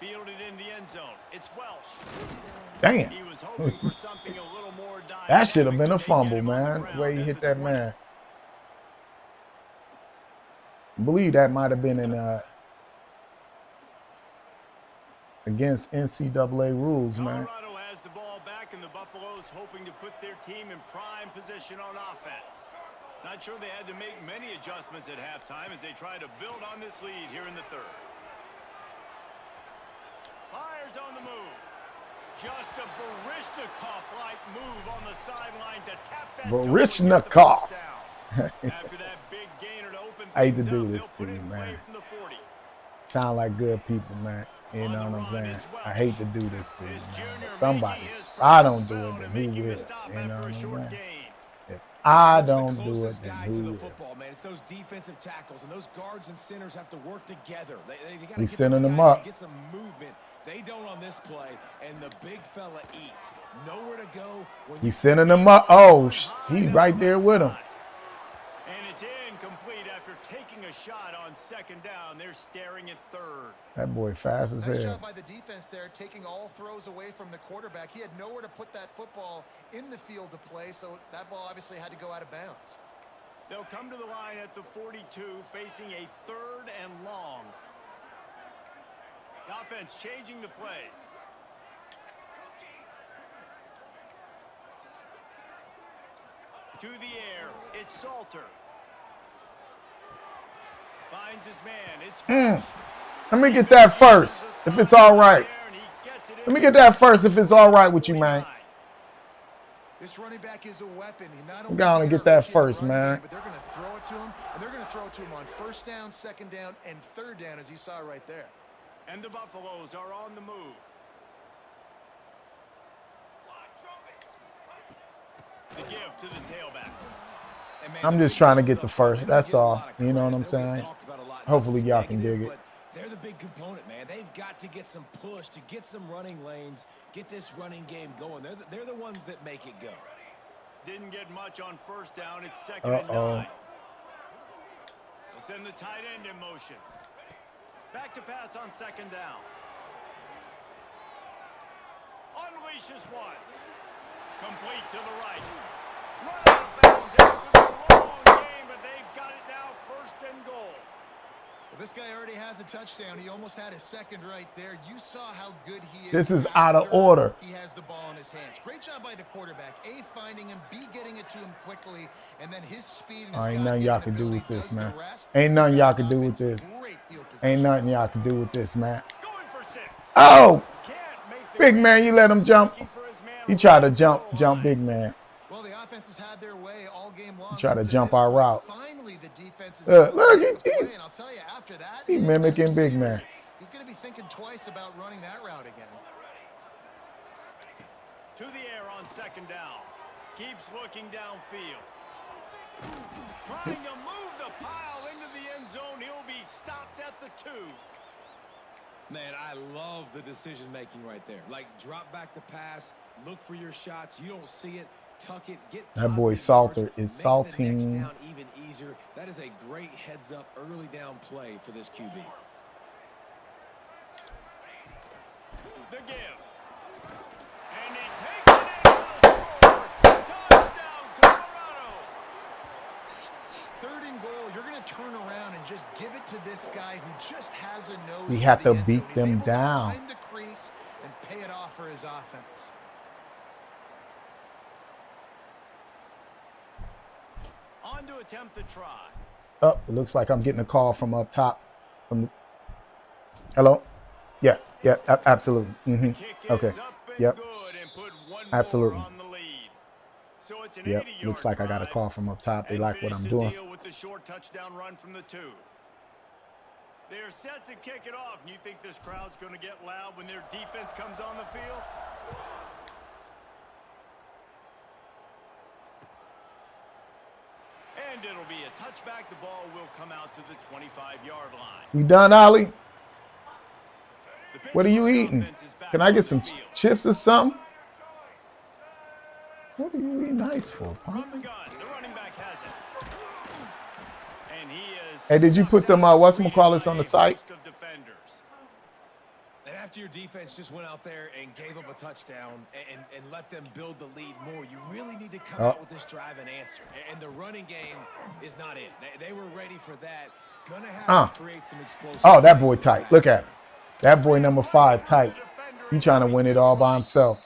Fielded in the end zone. It's Welsh. Damn. He was hoping for something a little more dynamic. That should have been a fumble, man. The way he hit that man. I believe that might have been in against NCAA rules, man. Colorado has the ball back, and the Buffaloes hoping to put their team in prime position on offense. Not sure they had to make many adjustments at halftime as they try to build on this lead here in the 3rd. Fires on the move. Just a Barishnikov-like move on the sideline to tap that. Barishnikov. After that big gainer to open I hate to things do up, this they'll to put you, it man. away from the 40. Sound like good people, man. You know what I'm saying? I hate to do this to you, man. But somebody. If I don't do it, then who will? You know what I'm saying? If I don't do it, then who will? Football, man. It's those defensive tackles, and those guards and centers have to work together. They got We to sending them up. get some movement. They don't on this play, and the big fella eats. Nowhere to go. When We sending them up. Oh, he right there with him. And it's incomplete after after taking a shot on second down, they're staring at third. That boy fast as Nice hell. job by the defense there, taking all throws away from the quarterback. He had nowhere to put that football in the field to play, so that ball obviously had to go out of bounds. They'll come to the line at the 42, facing a 3rd and long. The offense changing the play. To the air, it's Salter. Finds his man, it's Fresh. Let me get that first, if it's all right. Let me get that first, if it's all right with you, man. This running back is a weapon. He not I'm only gonna get that first, man. but they're going to throw it to him, and they're going to throw it to him on 1st down, 2nd down, and 3rd down, as you saw right there. And the Buffaloes are on the move. The give to the tailback. I'm just trying to get the first. That's all. You know what I'm saying? Hopefully y'all can dig it. They're the big component, man. They've got to get some push, to get some running lanes, get this running game going. They're the ones that make it go. Didn't get much on 1st down. It's 2nd and 9. They'll send the tight end in motion. Back to pass on 2nd down. Unleashes one. Complete to the right. Run out of bounds after the long game, but they've got it now 1st and goal. Well, this guy already has a touchdown. He almost had his 2nd right there. You saw how good he is. This is out of order. He has the ball in his hands. Great job by the quarterback. A, finding him. B, getting it to him quickly. And then his speed and his Ain't nothing y'all can do with ability this, does the man. rest. Ain't nothing This y'all guy's can do with offense, this. great field Ain't position. nothing y'all can do with this, man. Going for 6. Oh, Can't make the big man, you let him jump. looking for his man He on tried the to jump, goal line. big man. Well, the offense has had their way all game long. He tried to up jump this our point. route. Finally, the defense is Look, able to make look, the play, and I'll tell you, after that, he mimicking big man. He's going to be thinking twice about running that route again. To the air on 2nd down. Keeps looking downfield. Trying to move the pile into the end zone. He'll be stopped at the 2. Man, I love the decision-making right there. Like, drop back to pass, look for your shots. You don't see it, tuck it, get That boy positive Salter yards, is makes the salting. next down even easier. That is a great heads-up, early down play for this QB. The give. And he takes it in for the score. Touchdown, Colorado. 3rd and goal, you're going to turn around and just give it to this guy who just has a nose. We for have the to end beat zone. He's them able to down. find the crease and pay it off for his offense. On to attempt the try. Oh, it looks like I'm getting a call from up top. Hello? Yeah, absolutely. Kick is Okay. up and Yep. good and put one Absolutely. more on the lead. So it's an Yep. 80-yard Looks like I got a drive, call from up top. They and like what finish I'm the doing. deal with the short touchdown run from the 2. They're set to kick it off. And you think this crowd's going to get loud when their defense comes on the field? And it'll be a touchback. The ball will come out to the 25-yard line. You done, Ollie? The What are you Pittsburgh eating? offense is back Can I get on some the field. chips or something? What are you eating ice for, From the punk? gun, the running back has it. And he is Hey, did you put them whatchamacallits on the site? host of defenders. And after your defense just went out there and gave up a touchdown and let them build the lead more, you really need to come out with this drive and answer. And the running game is not it. They were ready for that. Gonna have to create some explosive. Oh, that boy plays tight. fast. Look at him. That boy number 5 tight. He trying to win it all by himself.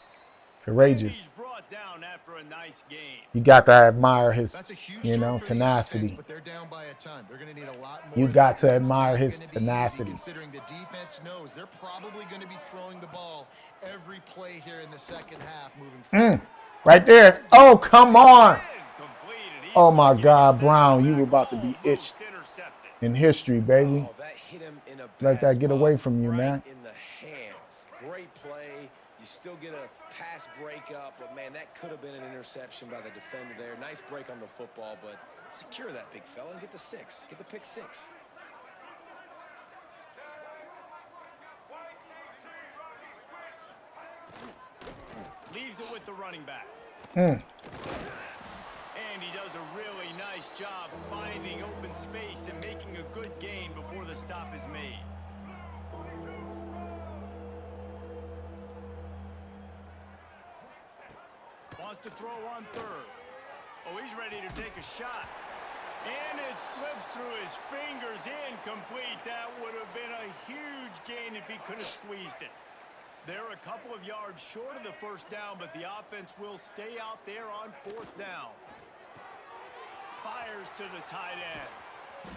Courageous. He's brought down after a nice game. You got to admire his, That's a huge you start know, for the offense, tenacity. but they're down by a ton. They're going to need a lot more. You got to defense. admire It's his not gonna be easy tenacity. Considering the defense knows they're probably going to be throwing the ball every play here in the 2nd half moving forward. Right there. Oh, come on. Complete, and he's Oh, my looking to God, get that Brown. You back were about to be home. itched Most intercepted. in history, baby. Oh, that hit him in a Let bad that get spot, away from you, right man. in the hands. Great play. You still get a pass breakup, but man, that could have been an interception by the defender there. Nice break on the football, but secure that big fella and get the 6. Get the pick 6. Leaves it with the running back. Mm. And he does a really nice job finding open space and making a good gain before the stop is made. Wants to throw on third. Oh, he's ready to take a shot. And it slips through his fingers, incomplete. That would have been a huge gain if he could have squeezed it. They're a couple of yards short of the first down, but the offense will stay out there on fourth down. Fires to the tight end.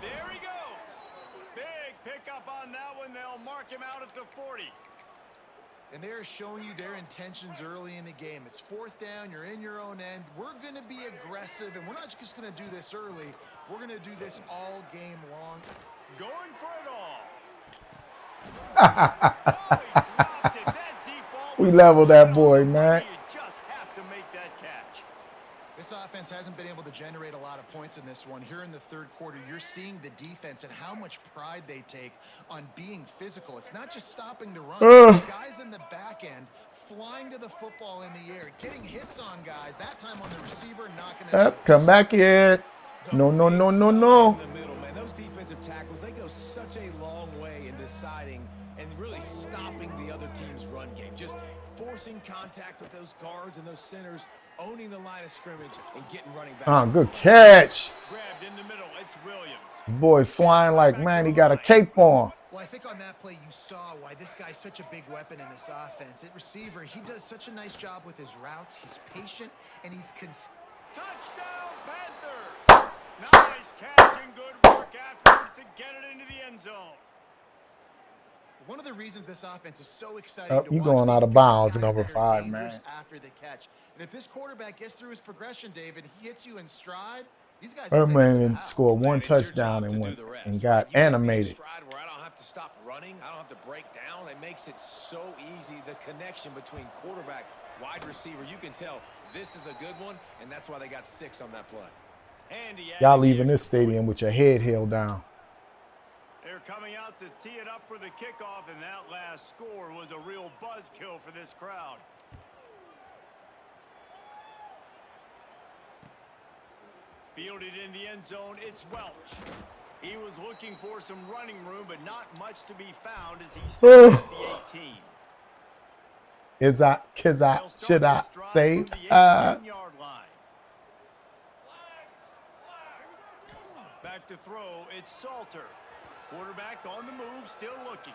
There he goes. Big pickup on that one. They'll mark him out at the 40. And they're showing you their intentions early in the game. It's fourth down. You're in your own end. We're going to be aggressive, and we're not just going to do this early. We're going to do this all game long. Going for it all. Oh, he dropped it. That deep ball We leveled that boy, man. You just have to make that catch. This offense hasn't been able to generate a lot of points in this one. Here in the third quarter, you're seeing the defense and how much pride they take on being physical. It's not just stopping the run. Guys in the back end flying to the football in the air, getting hits on guys. That time on the receiver, knocking it out. Come back in. No, no, no, no, no. In the middle, man. Those defensive tackles, they go such a long way in deciding and really stopping the other team's run game. Just forcing contact with those guards and those centers, owning the line of scrimmage and getting running back. Good catch. Grabbed in the middle. It's Williams. This boy flying like, man, he got a cape on. Well, I think on that play you saw why this guy's such a big weapon in this offense. At receiver, he does such a nice job with his routes. He's patient, and he's Touchdown, Panther! Nice catch and good work afterwards to get it into the end zone. One of the reasons this offense is so exciting to You watch going out of bounds, number 5, man. after the catch. And if this quarterback gets through his progression, David, he hits you in stride. These guys That man scored one touchdown and got animated. Where I don't have to stop running, I don't have to break down. It makes it so easy. The connection between quarterback, wide receiver, you can tell this is a good one, and that's why they got 6 on that play. Y'all leaving this stadium with your head held down. They're coming out to tee it up for the kickoff, and that last score was a real buzzkill for this crowd. Fielded in the end zone, it's Welch. He was looking for some running room, but not much to be found as he stands at the 18. Should I say? Yard line. Back to throw, it's Salter. Quarterback on the move, still looking.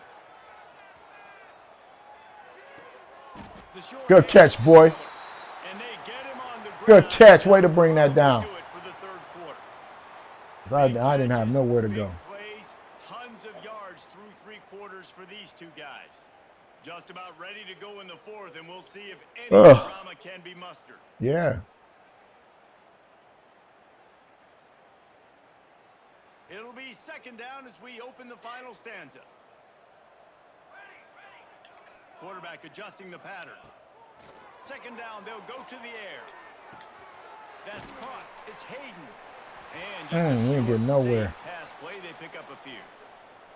Good catch, boy. And they get him on the Good ground. catch. Way to bring that down. Do it for the third quarter. 'Cause I didn't have nowhere to go. Big plays, tons of yards through 3 quarters for these two guys. Just about ready to go in the fourth, and we'll see if any drama can be mustered. Yeah. It'll be second down as we open the final stanza. Quarterback adjusting the pattern. Second down, they'll go to the air. That's caught. It's Hayden. And just We ain't getting nowhere. pass play, they pick up a few.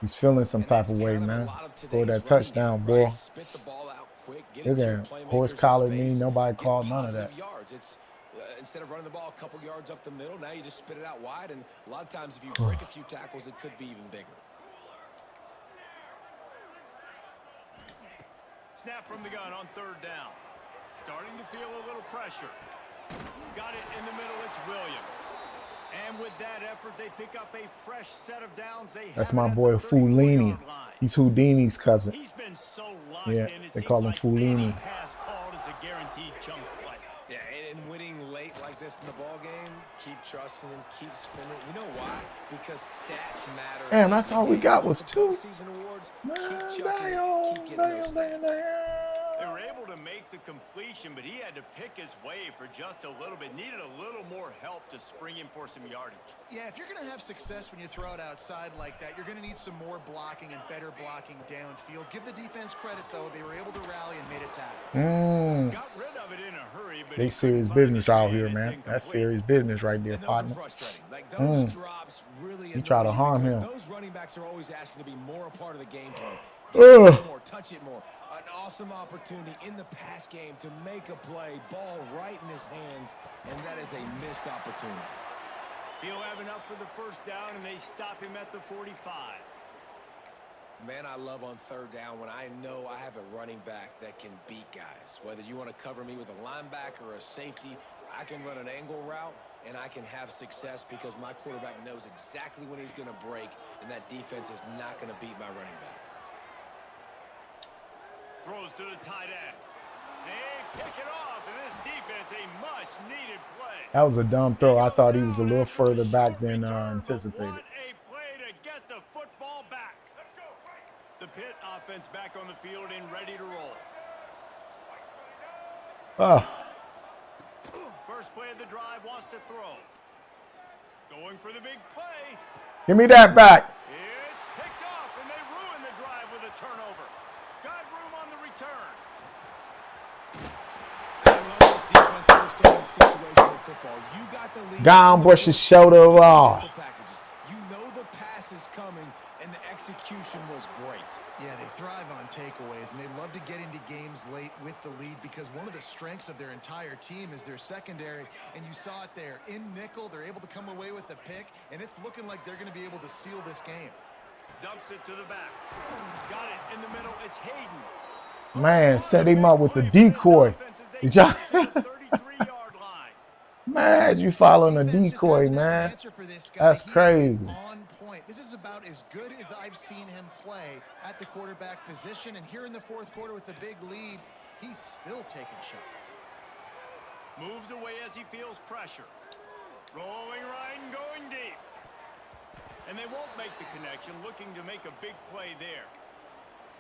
He's feeling some type of way, man. Scored that touchdown, boy. Spit the ball out quick, get Look it to your at playmakers horse in collared me. space, Nobody get called none of that. positive yards. It's instead of running the ball a couple yards up the middle, now you just spit it out wide, and a lot of times if you break a few tackles, it could be even bigger. Snap from the gun on third down. Starting to feel a little pressure. Got it in the middle, it's Williams. And with that effort, they pick up a fresh set of downs. That's my boy Fulini. He's Houdini's cousin. He's been so locked in, it they call him seems like any Fulini. pass called is a guaranteed chunk play. Yeah, and winning late like this in the ball game, keep trusting and keep spinning. You know why? Because stats matter. Damn, that's all we got was 2. Season awards, keep chucking it, keep getting those stats. They were able to make the completion, but he had to pick his way for just a little bit. Needed a little more help to spring him for some yardage. Yeah, if you're going to have success when you throw it outside like that, you're going to need some more blocking and better blocking downfield. Give the defense credit, though. They were able to rally and made a tackle. Got rid of it in a hurry, but They serious business out here, man. That's serious business right there, partner. Frustrating. Like those drops really He tried to annoy harm because him. those running backs are always asking to be more a part of the game plan. Get it more, touch it more. An awesome opportunity in the pass game to make a play, ball right in his hands, and that is a missed opportunity. He'll have enough for the first down, and they stop him at the 45. Man, I love on third down when I know I have a running back that can beat guys. Whether you want to cover me with a linebacker or a safety, I can run an angle route, and I can have success because my quarterback knows exactly when he's going to break, and that defense is not going to beat my running back. Throws to the tight end. They pick it off, and this defense, a much-needed play. That was a dumb throw. I thought he was a little further back than anticipated. What a play to get the football back. The Pitt offense back on the field and ready to roll. First play of the drive, wants to throw. Going for the big play. Give me that back. It's picked off, and they ruin the drive with a turnover. Got room on the return. I love this defense understanding situational football. You got the lead. Gone Bush's shoulder off. You know the pass is coming, and the execution was great. Yeah, they thrive on takeaways, and they love to get into games late with the lead because one of the strengths of their entire team is their secondary, and you saw it there. In nickel, they're able to come away with the pick, and it's looking like they're going to be able to seal this game. Dumps it to the back. Got it in the middle. It's Hayden. Man, set him up with the decoy. Did y'all? Man, you following the decoy, man. That's crazy. On point. This is about as good as I've seen him play at the quarterback position. And here in the fourth quarter with a big lead, he's still taking shots. Moves away as he feels pressure. Rolling right and going deep. And they won't make the connection, looking to make a big play there.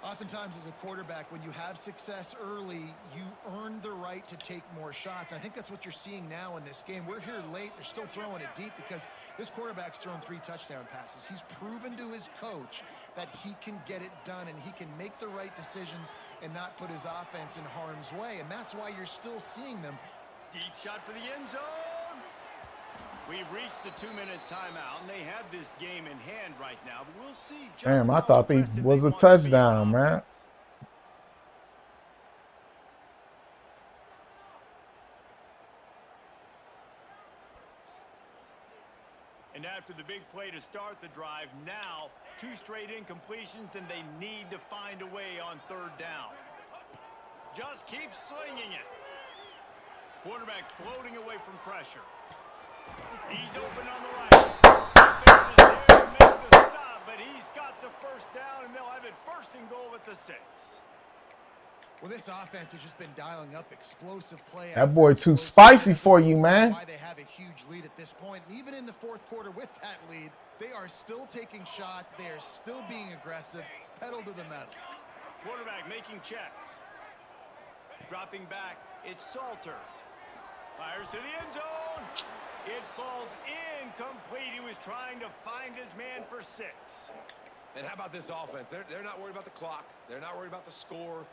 Oftentimes as a quarterback, when you have success early, you earn the right to take more shots. And I think that's what you're seeing now in this game. We're here late. They're still throwing it deep because this quarterback's thrown 3 touchdown passes. He's proven to his coach that he can get it done and he can make the right decisions and not put his offense in harm's way. And that's why you're still seeing them. Deep shot for the end zone. We've reached the 2-minute timeout, and they have this game in hand right now. But we'll see. Damn, I thought they was a touchdown, man. And after the big play to start the drive, now 2 straight incompletions, and they need to find a way on third down. Just keep slinging it. Quarterback floating away from pressure. He's open on the right. Defense is there to make the stop, but he's got the first down, and they'll have it first and goal at the 6. Well, this offense has just been dialing up explosive play. That boy too spicy for you, man. Why they have a huge lead at this point. And even in the fourth quarter with that lead, they are still taking shots. They are still being aggressive. Pedal to the metal. Quarterback making checks. Dropping back, it's Salter. Fires to the end zone. It falls incomplete. He was trying to find his man for 6. And how about this offense? They're not worried about the clock. They're not worried about the score.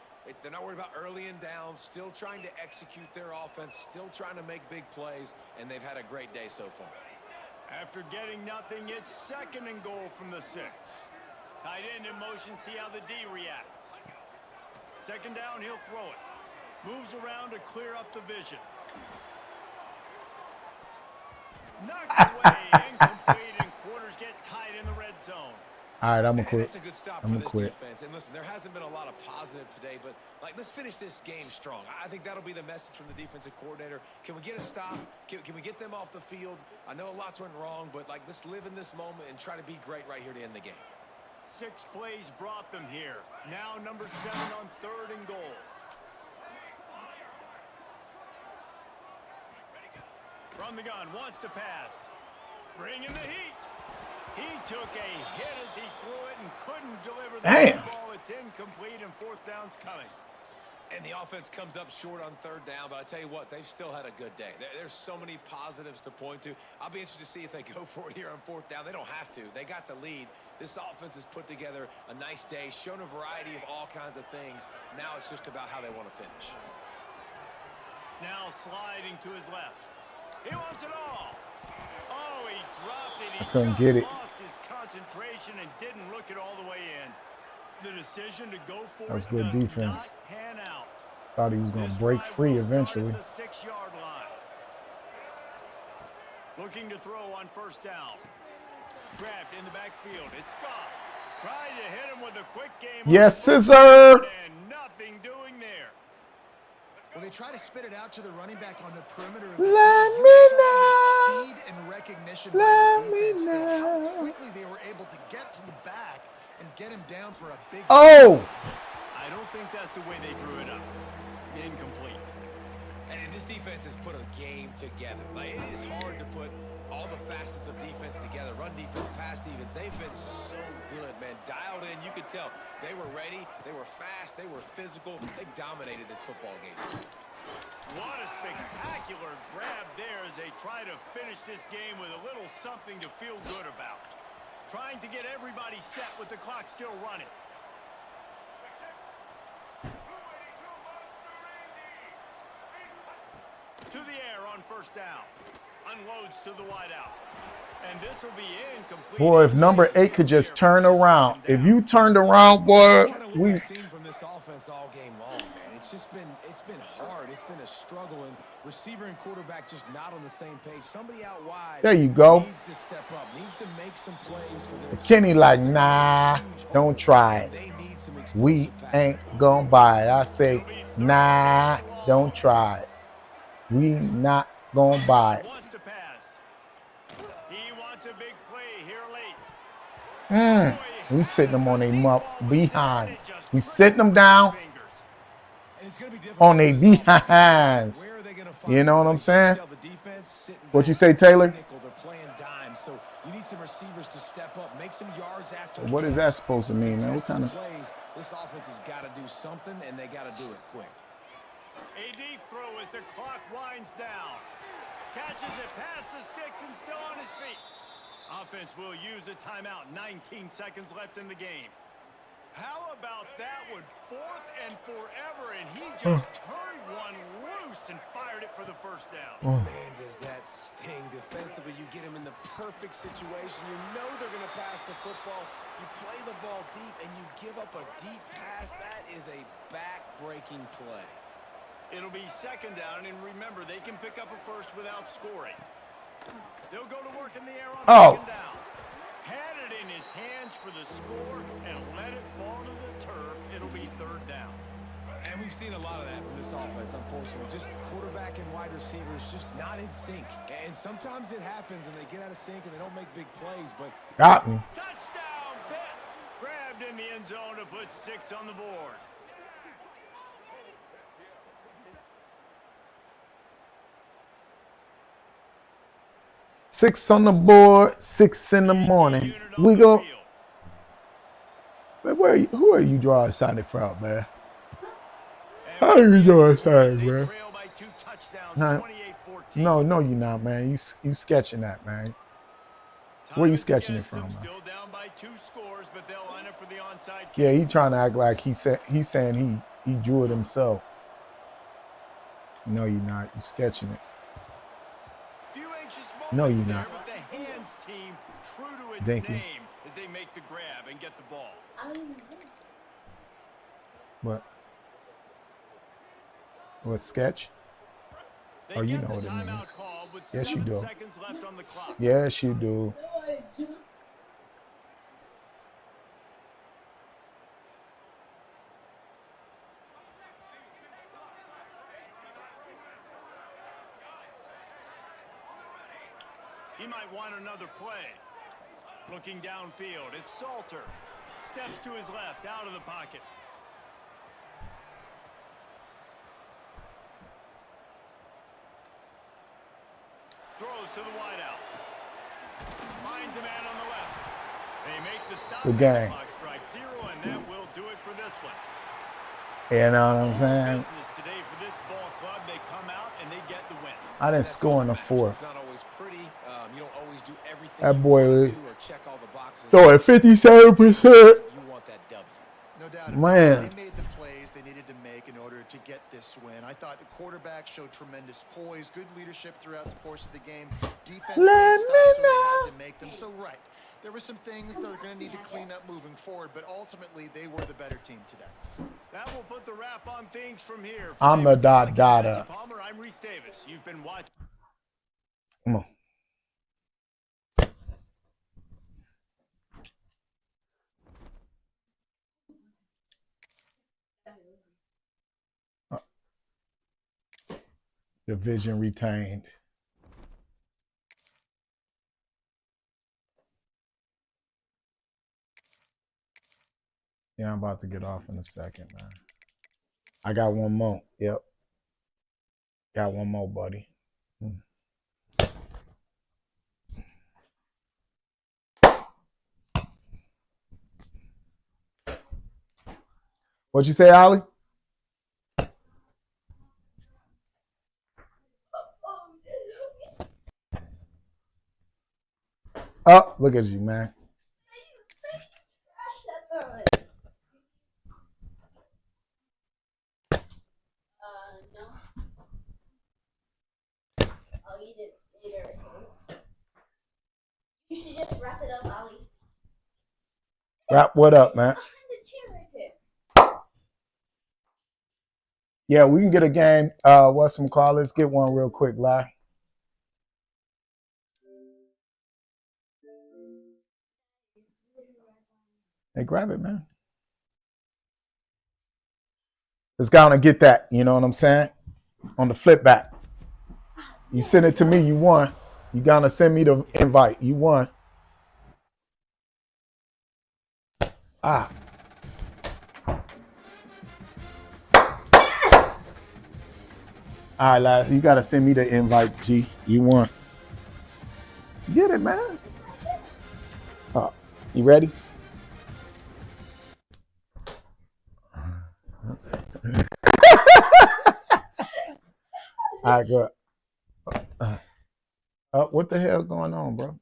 They're not worried about early and down. Still trying to execute their offense. Still trying to make big plays. And they've had a great day so far. After getting nothing, it's 2nd and goal from the 6. Tight end in motion. See how the D reacts. 2nd down, he'll throw it. Moves around to clear up the vision. Knocked away, incomplete, and quarters get tight in the red zone. All right, I'm gonna quit. That's a good stop I'm for gonna this quit. defense. And listen, there hasn't been a lot of positive today, but let's finish this game strong. I think that'll be the message from the defensive coordinator. Can we get a stop? Can we get them off the field? I know lots went wrong, but let's live in this moment and try to be great right here to end the game. 6 plays brought them here. Now number 7 on 3rd and goal. From the gun, wants to pass. Bringing the heat. He took a hit as he threw it and couldn't deliver the ball. It's incomplete, and 4th down's coming. And the offense comes up short on 3rd down, but I tell you what, they've still had a good day. There's so many positives to point to. I'll be interested to see if they go for it here on 4th down. They don't have to. They got the lead. This offense has put together a nice day, shown a variety of all kinds of things. Now it's just about how they want to finish. Now sliding to his left. He wants it all. Oh, he dropped it. He I couldn't just get it. lost his concentration and didn't look it all the way in. The decision to go for That was it good does defense. not pan out. Thought he was going This to break drive free will start eventually. at the 6-yard line. Looking to throw on first down. Grabbed in the backfield. It's Scott. Trying to hit him with a quick game. Yes, scissor. And nothing doing there. Well, they try to spit it out to the running back on the perimeter. Of Let the field. me You saw the know. speed and recognition Let by the me defense there. How know. quickly they were able to get to the back and get him down for a big. Oh! I don't think that's the way they drew it up. Incomplete. And this defense has put a game together. Like, it is hard to put all the facets of defense together. Run defense, pass defense. They've been so good, man. Dialed in. You could tell they were ready. They were fast. They were physical. They dominated this football game. What a spectacular grab there as they try to finish this game with a little something to feel good about. Trying to get everybody set with the clock still running. To the air on first down. Unloads to the wideout. And this will be incomplete. Boy, if number 8 could just turn around. If you turned around, boy, Kind of what we... we've seen from this offense all game long, man. It's been hard. It's been a struggle, and receiver and quarterback just not on the same page. Somebody out wide There you go. needs to step up, needs to make some plays for their Kenny like, nah, don't try it. They need some We explosive pass. ain't gonna buy it. I say, nah, don't try it. We not gonna buy it. Wants to pass. He wants a big play here late. We sitting them on their behinds. We sitting them down And it's gonna be difficult on their for this offense. behinds. Where are they gonna find You know what the I'm place? saying? Tell the defense sitting What you back, say, Taylor? nickel, they're playing dime, so you need some receivers to step up, make some yards after. What the is catch. that supposed to mean, man? What Contested kind of... plays? This offense has got to do something, and they got to do it quick. A deep throw as the clock winds down. Catches it past the sticks and still on his feet. Offense will use a timeout. 19 seconds left in the game. How about that one? 4th and forever, and he just turned one loose and fired it for the first down. Man, does that sting defensively. You get him in the perfect situation. You know they're going to pass the football. You play the ball deep, and you give up a deep pass. That is a back-breaking play. It'll be second down, and remember, they can pick up a first without scoring. They'll go to work in the air on second down. Had it in his hands for the score and let it fall to the turf. It'll be third down. And we've seen a lot of that from this offense, unfortunately. Just quarterback and wide receivers just not in sync. And sometimes it happens, and they get out of sync, and they don't make big plays, but... Got me. Touchdown, Pitt! Grabbed in the end zone to put 6 on the board. Six on the board, 6 in the morning. We go. Man, who are you drawing signing from, man? How are you drawing signing, man? No, you're not, man. You sketching that, man. Where you sketching it from, man? Still down by 2 scores, but they'll line up for the onside kick. Yeah, he trying to act like he's saying he drew it himself. No, you're not. You sketching it. No, you're not. But the hands team true to its Thank you. name as they make the grab and get the ball. What sketch? They Oh, you get know the what it timeout means. called with Yes, you 7 do. seconds left on the clock. Yes, you do. He might want another play. Looking downfield, it's Salter. Steps to his left, out of the pocket. Throws to the wideout. Finds a man on the left. They make the stop. Good game. Clock strikes 0, and that will do it for this one. You know what I'm saying? Business today for this ball club. They come out and they get the win. I didn't score in the 4th. It's not always pretty. You don't always do everything That you boy want was to do or check all the boxes. throwing 57%. You want that W. No doubt. Man. They made the plays they needed to make in order to get this win. I thought the quarterback showed tremendous poise, good leadership throughout the course of the game. Defense made stops when they had to make them. So, right, there were some things that are going to need to clean up moving forward, but ultimately they were the better team today. That will put the wrap on things from here. I'm the dada. Palmer, I'm Reese Davis. You've been watching. Come on. Division retained. Yeah, I'm about to get off in a second, man. I got one more. Yep. Got one more, buddy. What you say, Ollie? Oh, look at you, man. No. I'll eat it later. You should just wrap it up, Ollie. Wrap what up, man? Yeah, we can get a game. What's some call? Let's get one real quick, live. Hey, grab it, man. Let's go and get that. You know what I'm saying? On the flip back. You send it to me, you won. You gotta send me the invite. You won. Ah. All right, lads, you gotta send me the invite, G. You won. Get it, man. Oh, you ready? All right, good. What the hell going on, bro?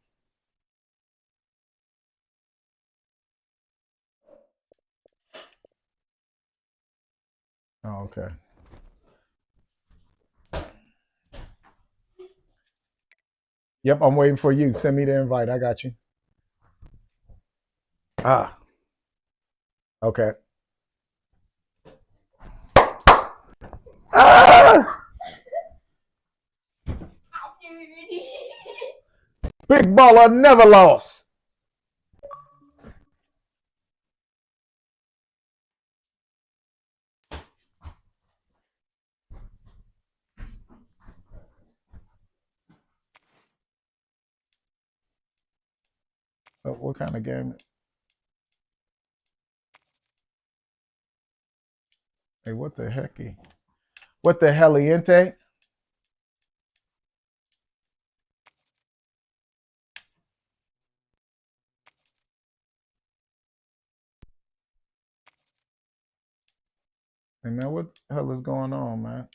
Oh, okay. Yep, I'm waiting for you. Send me the invite. I got you. Ah. Okay. Ah! Big baller never lost. What kind of game? Hey, what the hecky? What the heliente? Hey, man, what the hell is going on, man?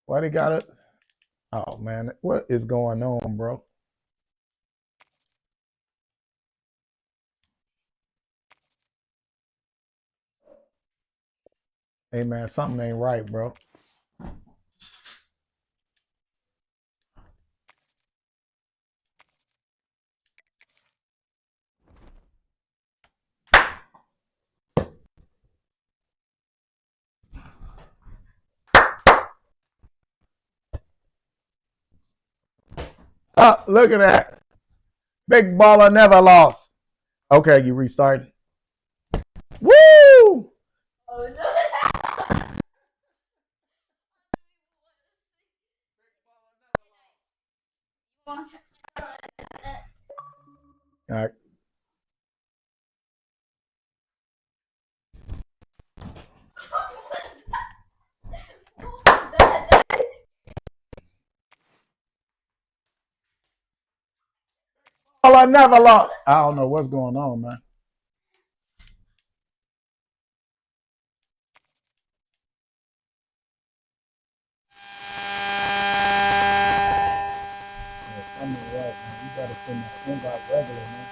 Why they got it? Oh, man, what is going on, bro? Hey, man, something ain't right, bro. Oh, look at that. Big baller never lost. Okay, you restarting. Woo! Oh, no. All right. Baller never lost. I don't know what's going on, man. I mean, right, man. You gotta send that invite regular, man.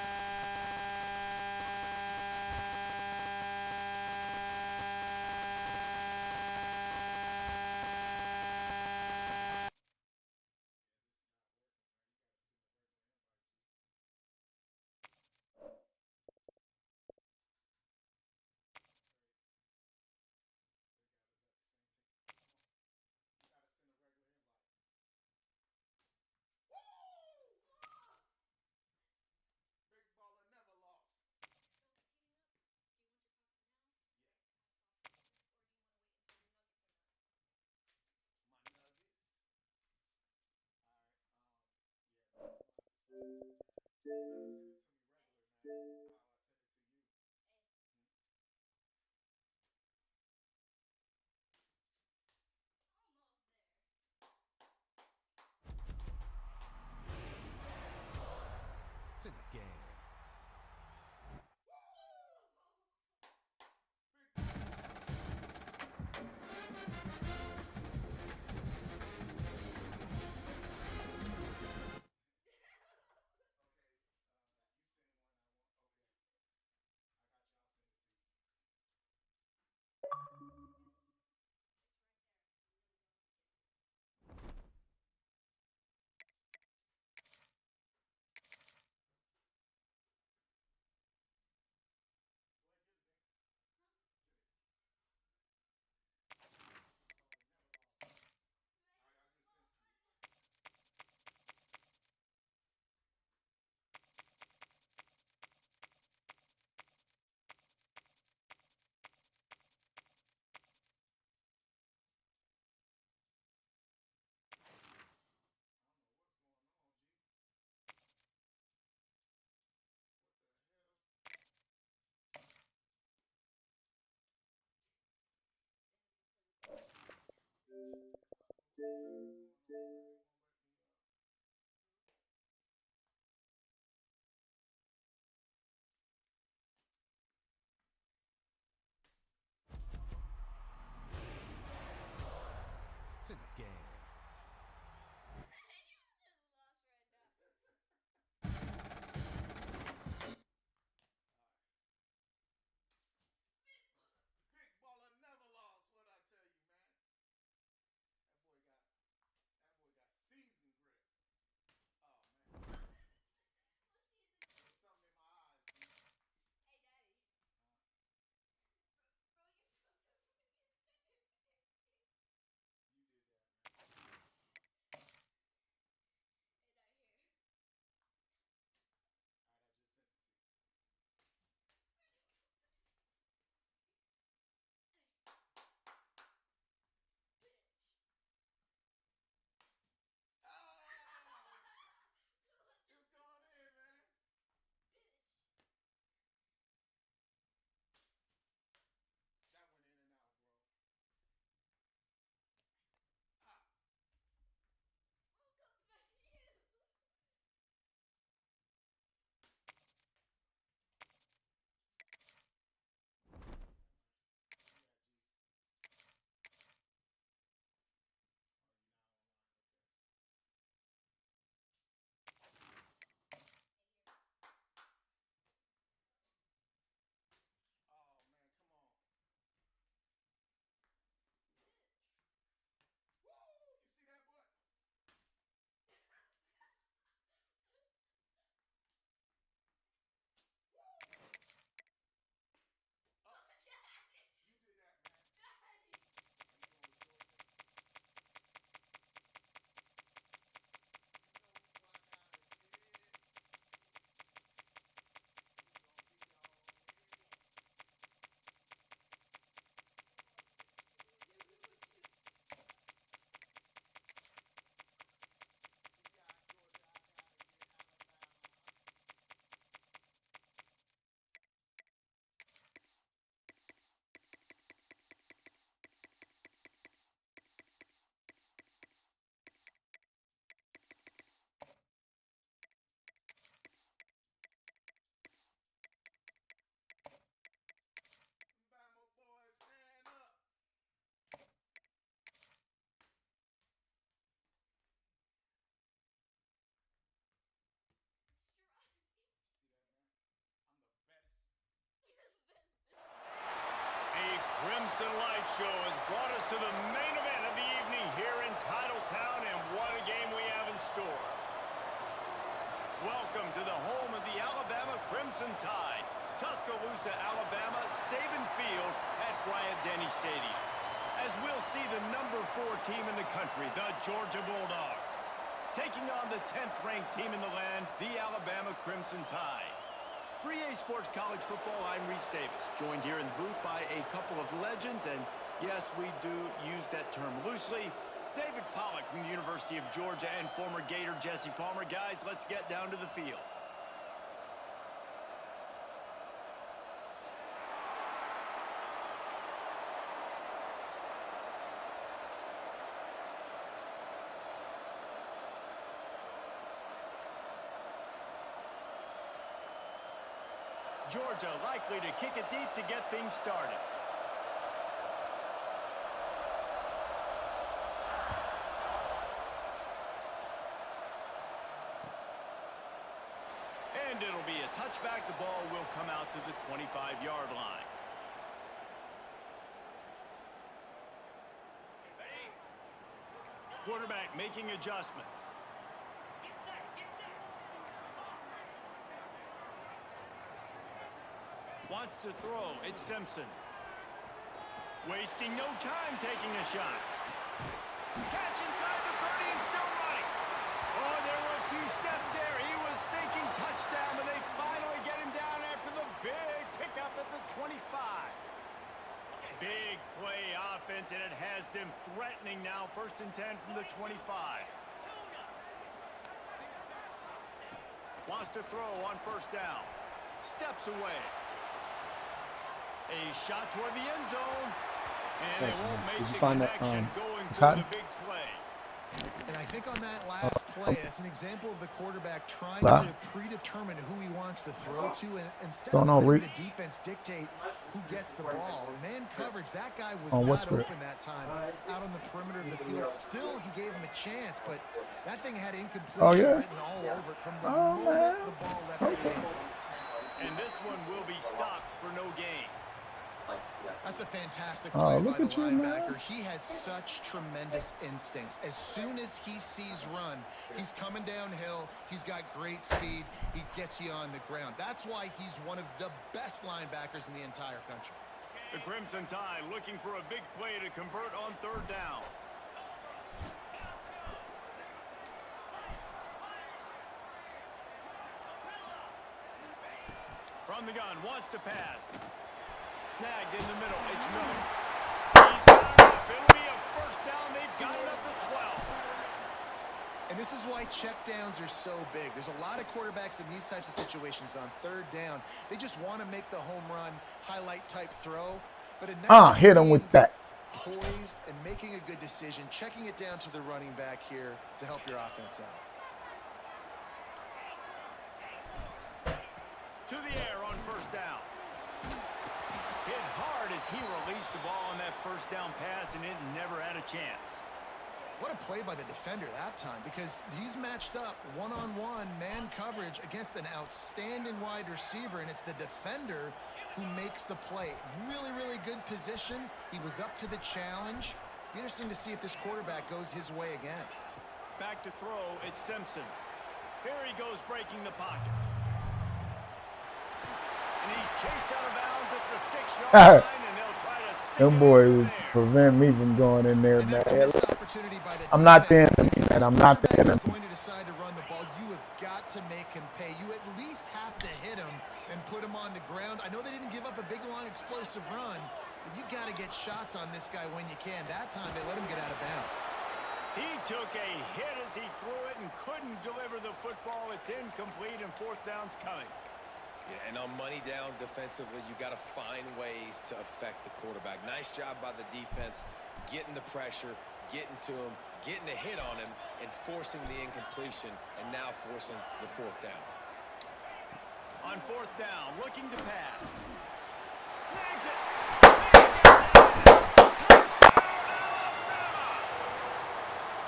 It's in the game. It's in the game. Big baller never lost. What I tell you, man. That boy got seasoned grip. Oh man. There's something in my eyes, dude. Hey, Daddy. Bro, you fucked up. You did that, man. Hey, Dad, here. Alright, I just sent it to you. It was going in, man. That went in and out, bro. Ah. Bro, comes back to you. Yeah, G. Oh, you're not online. Okay. Oh man, come on. Woo! You see that, boy? Oh, you did that, man. Daddy. Are you going with Georgia? You know what I gotta get. It's gonna be all here. You got Georgia, I gotta get Alabama. Bama boys, stand up. See that, man? I'm the best. A Crimson Light show has brought us to the main event of the evening here in Titletown, and what a game we have in store. Welcome to the home of the Alabama Crimson Tide, Tuscaloosa, Alabama, Saban Field at Bryant-Denny Stadium. As we'll see the number 4 team in the country, the Georgia Bulldogs, taking on the 10th-ranked team in the land, the Alabama Crimson Tide. For EA Sports College Football, I'm Reese Davis, joined here in the booth by a couple of legends, and yes, we do use that term loosely, David Pollock from the University of Georgia and former Gator Jesse Palmer. Guys, let's get down to the field. Georgia likely to kick it deep to get things started. And it'll be a touchback. The ball will come out to the 25-yard line. Quarterback making adjustments. Wants to throw. It's Simpson. Wasting no time taking a shot. Catch inside the 30 and still running. Oh, there were a few steps there. He was thinking touchdown, but they finally get him down after the big pickup at the 25. Big play offense, and it has them threatening now. 1st and 10 from the 25. Wants to throw on 1st down. Steps away. A shot toward the end zone. And they won't make the connection going for the big play. And I think on that last play, that's an example of the quarterback trying to predetermine who he wants to throw to, and instead of letting the defense dictate who gets the ball. Man coverage, that guy was not open that time out on the perimeter of the field. Still, he gave him a chance, but that thing had incompletion written all over it from the moment the ball left his hand. And this one will be stopped for no gain. That's a fantastic play by the linebacker. He has such tremendous instincts. As soon as he sees run, he's coming downhill. He's got great speed. He gets you on the ground. That's why he's one of the best linebackers in the entire country. The Crimson Tide looking for a big play to convert on 3rd down. From the gun, wants to pass. Snagged in the middle. It's Miller. He's got it up. It'll be a 1st down. They've got it up to 12. And this is why checkdowns are so big. There's a lot of quarterbacks in these types of situations on 3rd down. They just want to make the home run, highlight type throw. But hit him with that. Poised and making a good decision, checking it down to the running back here to help your offense out. To the air on 1st down. Hit hard as he released the ball on that 1st down pass, and it never had a chance. What a play by the defender that time, because he's matched up one-on-one man coverage against an outstanding wide receiver, and it's the defender who makes the play. Really, really good position. He was up to the challenge. Be interesting to see if this quarterback goes his way again. Back to throw, it's Simpson. Here he goes breaking the pocket. And he's chased out of bounds at the 6-yard line, and they'll try to stick them boys prevent me from going in there, man. I'm not the enemy, man. I'm not the enemy. Going to decide to run the ball, you have got to make him pay. You at least have to hit him and put him on the ground. I know they didn't give up a big, long, explosive run, but you got to get shots on this guy when you can. That time, they let him get out of bounds. He took a hit as he threw it and couldn't deliver the football. It's incomplete, and 4th down's coming. Yeah, and on money down defensively, you got to find ways to affect the quarterback. Nice job by the defense, getting the pressure, getting to him, getting a hit on him, and forcing the incompletion, and now forcing the 4th down. On 4th down, looking to pass. Snags it.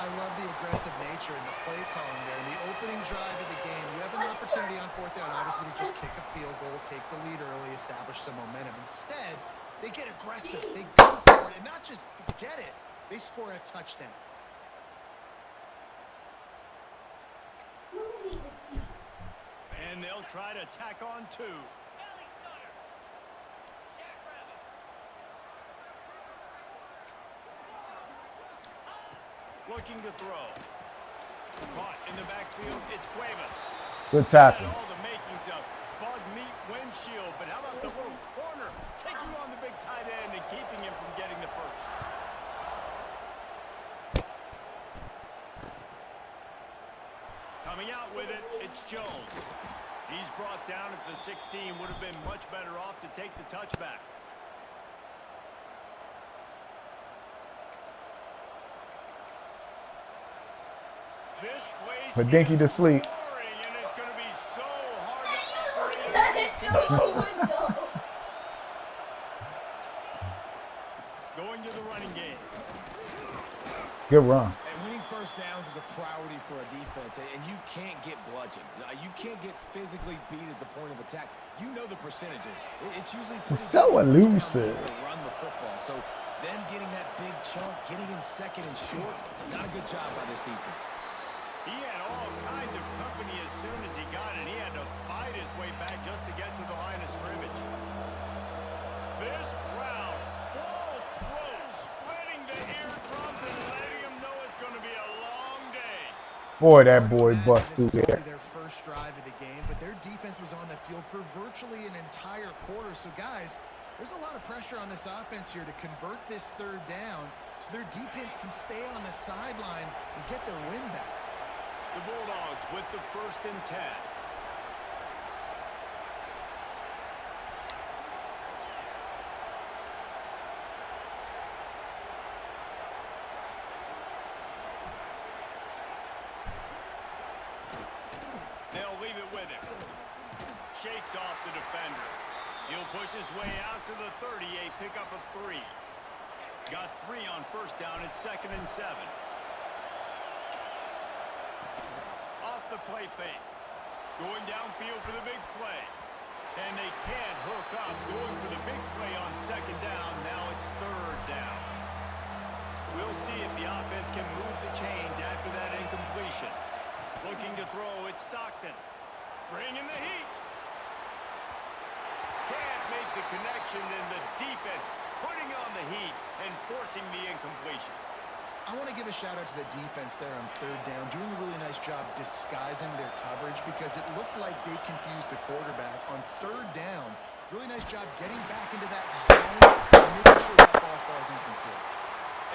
I love the aggressive nature and the play calling there. In the opening drive of the game, you have an opportunity on 4th down, obviously, to just kick a field goal, take the lead early, establish some momentum. Instead, they get aggressive. They go for it, and not just get it, they score a touchdown. And they'll try to tack on 2. Looking to throw. Caught in the backfield, it's Cuevas. Good tackle. All the makings of bug meat windshield, but how about the little corner taking on the big tight end and keeping him from getting the 1st? Coming out with it, it's Jones. He's brought down at the 16. Would have been much better off to take the touchback. This place Put Dinky to sleep. boring, and it's going to be so hard to operate under these conditions. Going to the running game. Good run. And winning first downs is a priority for a defense, and you can't get bludgeoned. You can't get physically beat at the point of attack. You know the percentages. It's usually pretty So good elusive. to run the football. So them getting that big chunk, getting in second and short, not a good job by this defense. He had all kinds of company as soon as he got it. He had to fight his way back just to get to the line of scrimmage. This crowd, full throat, splitting the eardrums and letting him know it's going to be a long day. Boy, that boy bust through there. Their first drive of the game, but their defense was on the field for virtually an entire quarter. So, guys, there's a lot of pressure on this offense here to convert this third down so their defense can stay on the sideline and get their win back. The Bulldogs with the 1st and 10. They'll leave it with him. Shakes off the defender. He'll push his way out to the 38, pick up a 3. Got 3 on first down at 2nd and 7. Off the play fake. Going downfield for the big play. And they can't hook up. Going for the big play on 2nd down. Now it's 3rd down. We'll see if the offense can move the chains after that incompletion. Looking to throw, it's Stockton. Bringing the heat. Can't make the connection, and the defense putting on the heat and forcing the incompletion. I want to give a shout out to the defense there on 3rd down, doing a really nice job disguising their coverage because it looked like they confused the quarterback on 3rd down. Really nice job getting back into that zone and making sure that ball falls incomplete.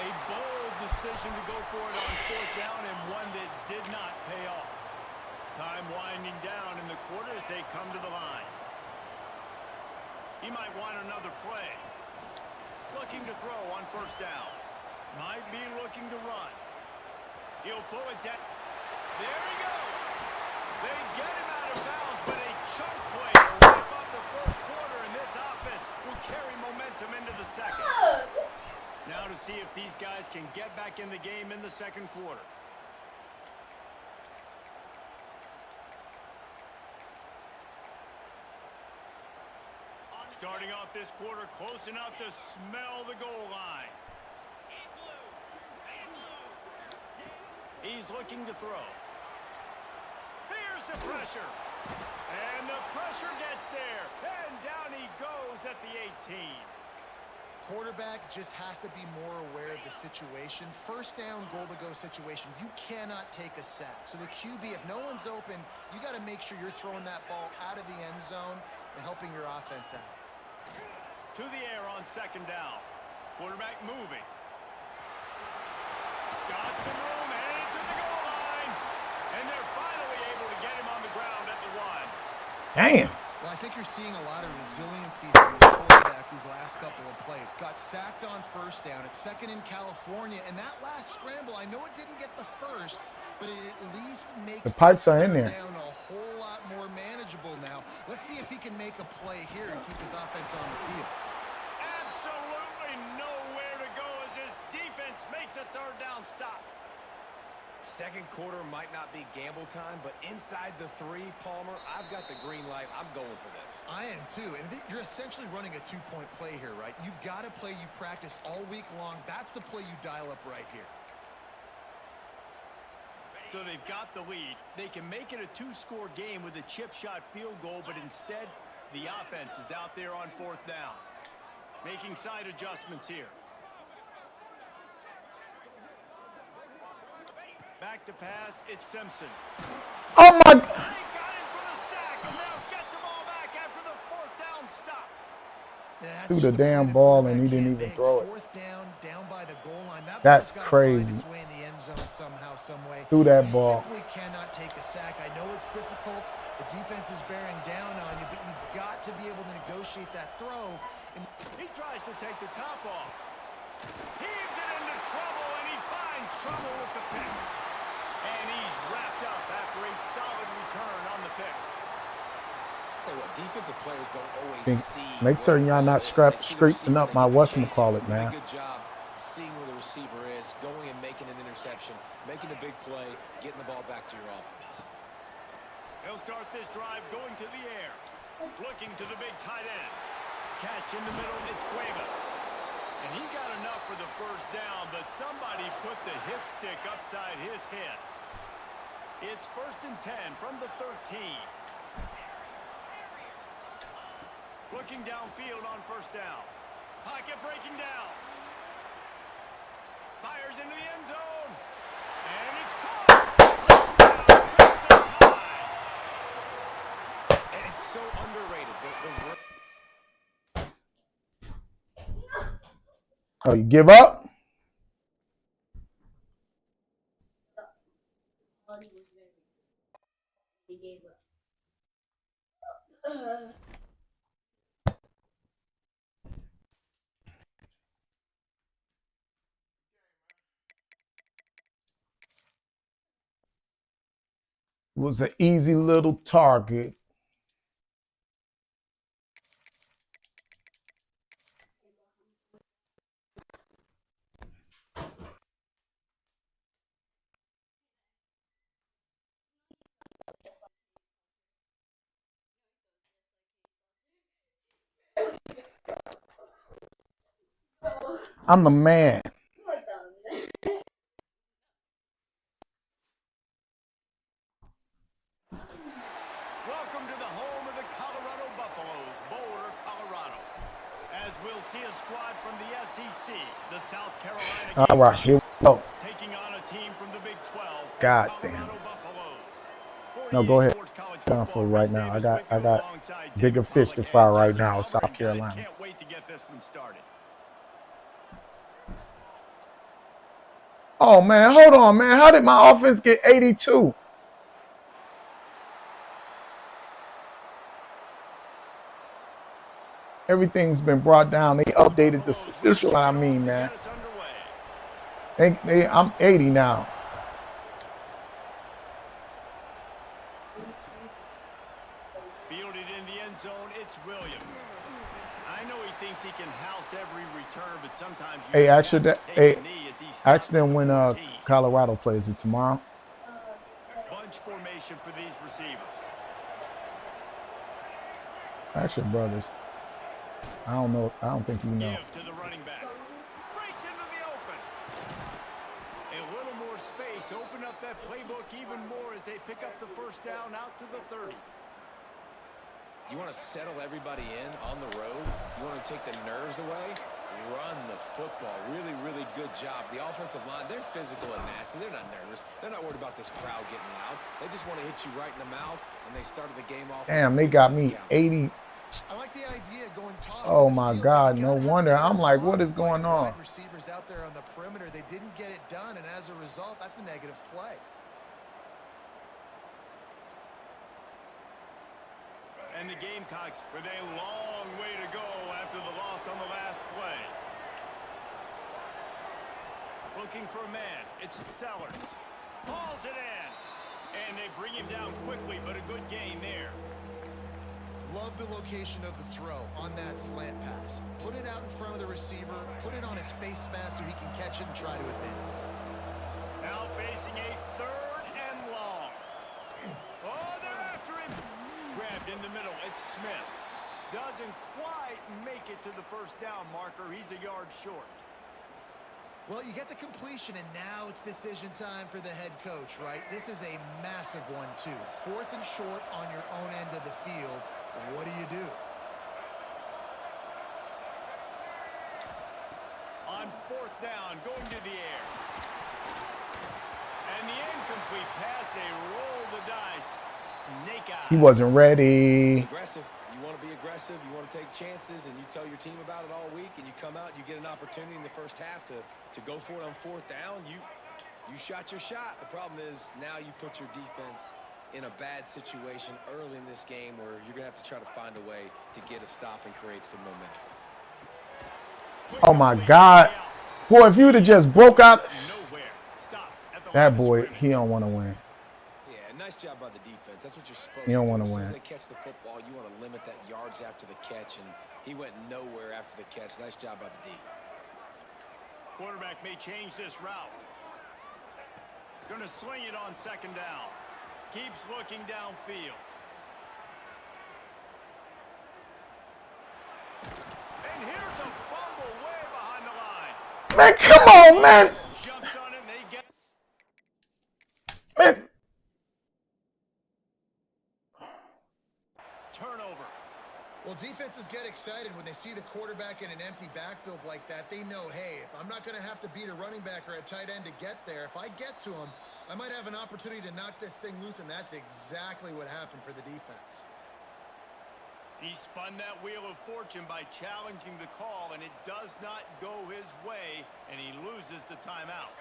A bold decision to go for it on 4th down and one that did not pay off. Time winding down in the quarter as they come to the line. He might want another play. Looking to throw on 1st down. Might be looking to run. He'll pull it down. There he goes. They get him out of bounds, but a chunk play to wrap up the 1st quarter, and this offense will carry momentum into the 2nd. Now to see if these guys can get back in the game in the 2nd quarter. Starting off this quarter close enough to smell the goal line. He's looking to throw. Here's the pressure. And the pressure gets there. And down he goes at the 18. Quarterback just has to be more aware of the situation. 1st down, goal-to-go situation. You cannot take a sack. So the QB, if no one's open, you got to make sure you're throwing that ball out of the end zone and helping your offense out. To the air on 2nd down. Quarterback moving. Got some room, headed to the goal line. And they're finally able to get him on the ground at the 1. Damn. Well, I think you're seeing a lot of resiliency from the quarterback these last couple of plays. Got sacked on 1st down. It's 2nd in California. And that last scramble, I know it didn't get the first, but it at least makes The pipes are in there. down a whole lot more manageable now. Let's see if he can make a play here and keep his offense on the field. Absolutely nowhere to go as this defense makes a 3rd down stop. 2nd quarter might not be gamble time, but inside the 3, Palmer, I've got the green light. I'm going for this. I am too, and you're essentially running a 2-point play here, right? You've got a play you've practiced all week long. That's the play you dial up right here. So they've got the lead. They can make it a 2-score game with a chip shot field goal, but instead, the offense is out there on 4th down. Making side adjustments here. Back to pass, it's Simpson. Oh my. They got him for the sack, and they'll get the ball back after the 4th down stop. That's Threw just the a play damn the ball and quarterback he didn't can't even make. throw it. Fourth down by the goal line. That That's ball's got to find crazy. its way in the end zone somehow, some way. Threw that You ball. simply cannot take a sack. I know it's difficult. The defense is bearing down on you, but you've got to be able to negotiate that throw. And He tries to take the top off. Heaves it into trouble, and he finds trouble with the pick. And he's wrapped up after a solid return on the pick. Tell you what, defensive players don't always see. Make certain y'all not scraping up my whatchamacallit, man. man. Good job seeing where the receiver is, going and making an interception, making a big play, getting the ball back to your offense. He'll start this drive going to the air. Looking to the big tight end. Catch in the middle, it's Cuevas. And he got enough for the first down, but somebody put the hit stick upside his head. It's 1st and 10 from the 13. Looking downfield on 1st down. Pocket breaking down. Fires into the end zone. And it's caught. Touchdown, Crimson Tide. And it's so underrated. Oh, you give up? He gave up. It was an easy little target. I'm the man. Welcome to the home of the Colorado Buffaloes, Boulder, Colorado. As we'll see a squad from the SEC, the South Carolina All right, here we go. taking on a team from the Big 12, God the damn. Colorado Buffaloes. No, go ahead. Done for right now. I got bigger fish to fry right now, South Carolina. Can't wait to get this one started. Oh man, hold on, man. How did my offense get 82? Everything's been brought down. They updated the system. This is what I mean, man. I'm 80 now. Fielded in the end zone, it's Williams. I know he thinks he can house every return, but sometimes you Hey, just have to take a knee as he ask stops them the when 14. Colorado plays it tomorrow. Bunch formation for these receivers. Ask your brothers. I don't know. I don't think you know. Give to the running back. Breaks into the open. A little more space. Open up that playbook even more as they pick up the first down out to the 30. You want to settle everybody in on the road? You want to take the nerves away? Run the football. Really, really good job. The offensive line, they're physical and nasty. They're not nervous. They're not worried about this crowd getting loud. They just want to hit you right in the mouth, and they started the game off. Damn, they got me 80. I like the idea going toss. Oh my God, no wonder. I'm like, what is going on? Receivers out there on the perimeter, they didn't get it done, and as a result, that's a negative play. And the Gamecocks with a long way to go after the loss on the last play. Looking for a man. It's Sellers. Hauls it in. And they bring him down quickly, but a good gain there. Love the location of the throw on that slant pass. Put it out in front of the receiver. Put it on his face mask so he can catch it and try to advance. Now facing a 3rd and long. Oh, they're after him. Grabbed in the middle. It's Smith. Doesn't quite make it to the first down marker. He's a yard short. Well, you get the completion, and now it's decision time for the head coach, right? This is a massive one, too. 4th and short on your own end of the field. What do you do? On 4th down, going to the air. And the incomplete pass, they roll the dice. snake eyes. He wasn't ready. Aggressive. You want to be aggressive. You want to take chances, and you tell your team about it all week, and you come out, you get an opportunity in the first half to go for it on fourth down. You shot your shot. The problem is now you put your defense in a bad situation early in this game where you're going to have to try to find a way to get a stop and create some momentum. Oh, my God. Boy, if you would have just broke out. That boy, he don't want to win. Yeah, nice job by the defense. That's what you're supposed to do. You don't want to as soon win. as they catch the football, you want to limit that yards after the catch, and he went nowhere after the catch. Nice job by the D. Quarterback may change this route. Going to swing it on second down. Keeps looking downfield. And here's a fumble way behind the line. Man, come on, man. Jumps on it and they get... Man. Turnover. Well, defenses get excited when they see the quarterback in an empty backfield like that. They know, hey, if I'm not going to have to beat a running back or a tight end to get there, if I get to him, I might have an opportunity to knock this thing loose, and that's exactly what happened for the defense. He spun that wheel of fortune by challenging the call, and it does not go his way, and he loses the timeout.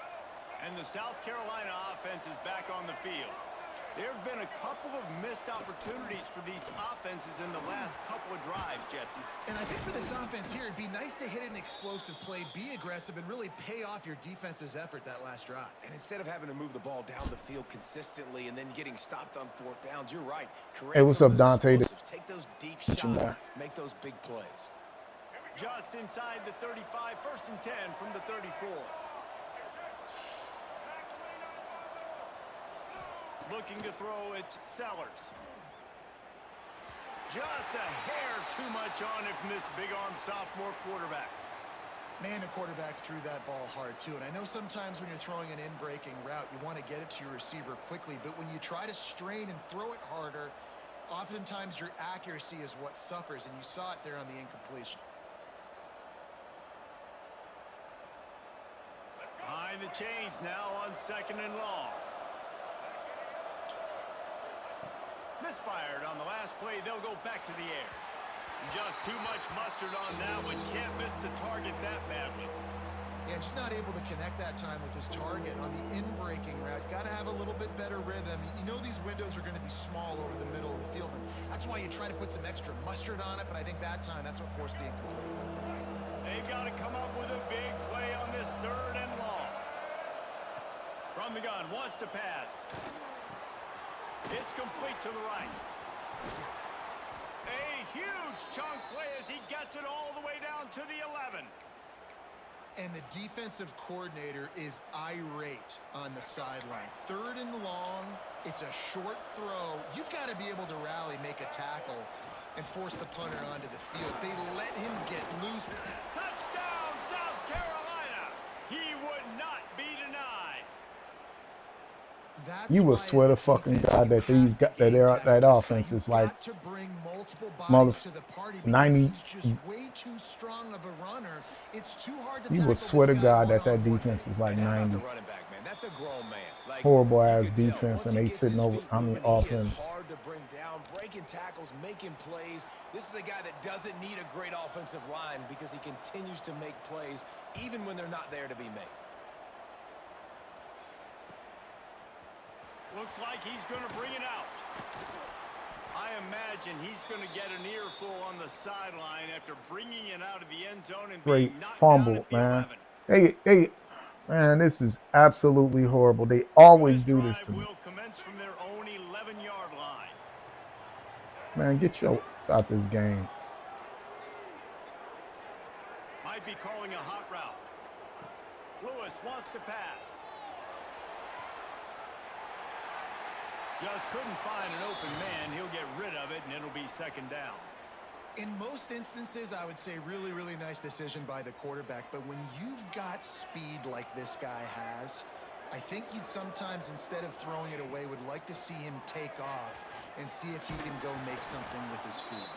And the South Carolina offense is back on the field. There have been a couple of missed opportunities for these offenses in the last couple of drives, Jesse. And I think for this offense here, it'd be nice to hit an explosive play, be aggressive, and really pay off your defense's effort that last drive. And instead of having to move the ball down the field consistently and then getting stopped on fourth downs, you're right. Hey, what's up, Dante? Take those deep shots, make those big plays. Just inside the 35, 1st and 10 from the 34. Looking to throw, it's Sellers. Just a hair too much on it from this big-arm sophomore quarterback. Man, the quarterback threw that ball hard, too. And I know sometimes when you're throwing an in-breaking route, you want to get it to your receiver quickly. But when you try to strain and throw it harder, oftentimes your accuracy is what suffers. And you saw it there on the incompletion. Behind the chains now on 2nd and long. Misfired on the last play. They'll go back to the air. Just too much mustard on that one. Can't miss the target that badly. Yeah, just not able to connect that time with his target on the in-breaking route. Got to have a little bit better rhythm. You know these windows are going to be small over the middle of the field. And that's why you try to put some extra mustard on it. But I think that time, that's what forced the incomplete. They've got to come up with a big play on this 3rd and long. From the gun, wants to pass. It's complete to the right. A huge chunk play as he gets it all the way down to the 11. And the defensive coordinator is irate on the sideline. 3rd and long. It's a short throw. You've got to be able to rally, make a tackle, and force the punter onto the field. They let him get loose. Touchdown, South Carolina. He would not be denied. You would swear to fucking God that that offense is like mother 90. You would swear to God that defense is like 90. That's a grown man. Like, horrible ass defense, and they sitting over. I mean, offense. Hard to bring down, breaking tackles, making plays. This is a guy that doesn't need a great offensive line because he continues to make plays even when they're not there to be made. Looks like he's going to bring it out. I imagine he's going to get an earful on the sideline after bringing it out of the end zone and Great being knocked fumble, down at the man. 11. Man, this is absolutely horrible. They always do this to me. Will commence from their own 11-yard line. Man, get your ass out this game. Might be calling a hot route. Lewis wants to pass. Just couldn't find an open man. He'll get rid of it, and it'll be 2nd down. In most instances, I would say really, really nice decision by the quarterback. But when you've got speed like this guy has, I think you'd sometimes, instead of throwing it away, would like to see him take off and see if he can go make something with his feet.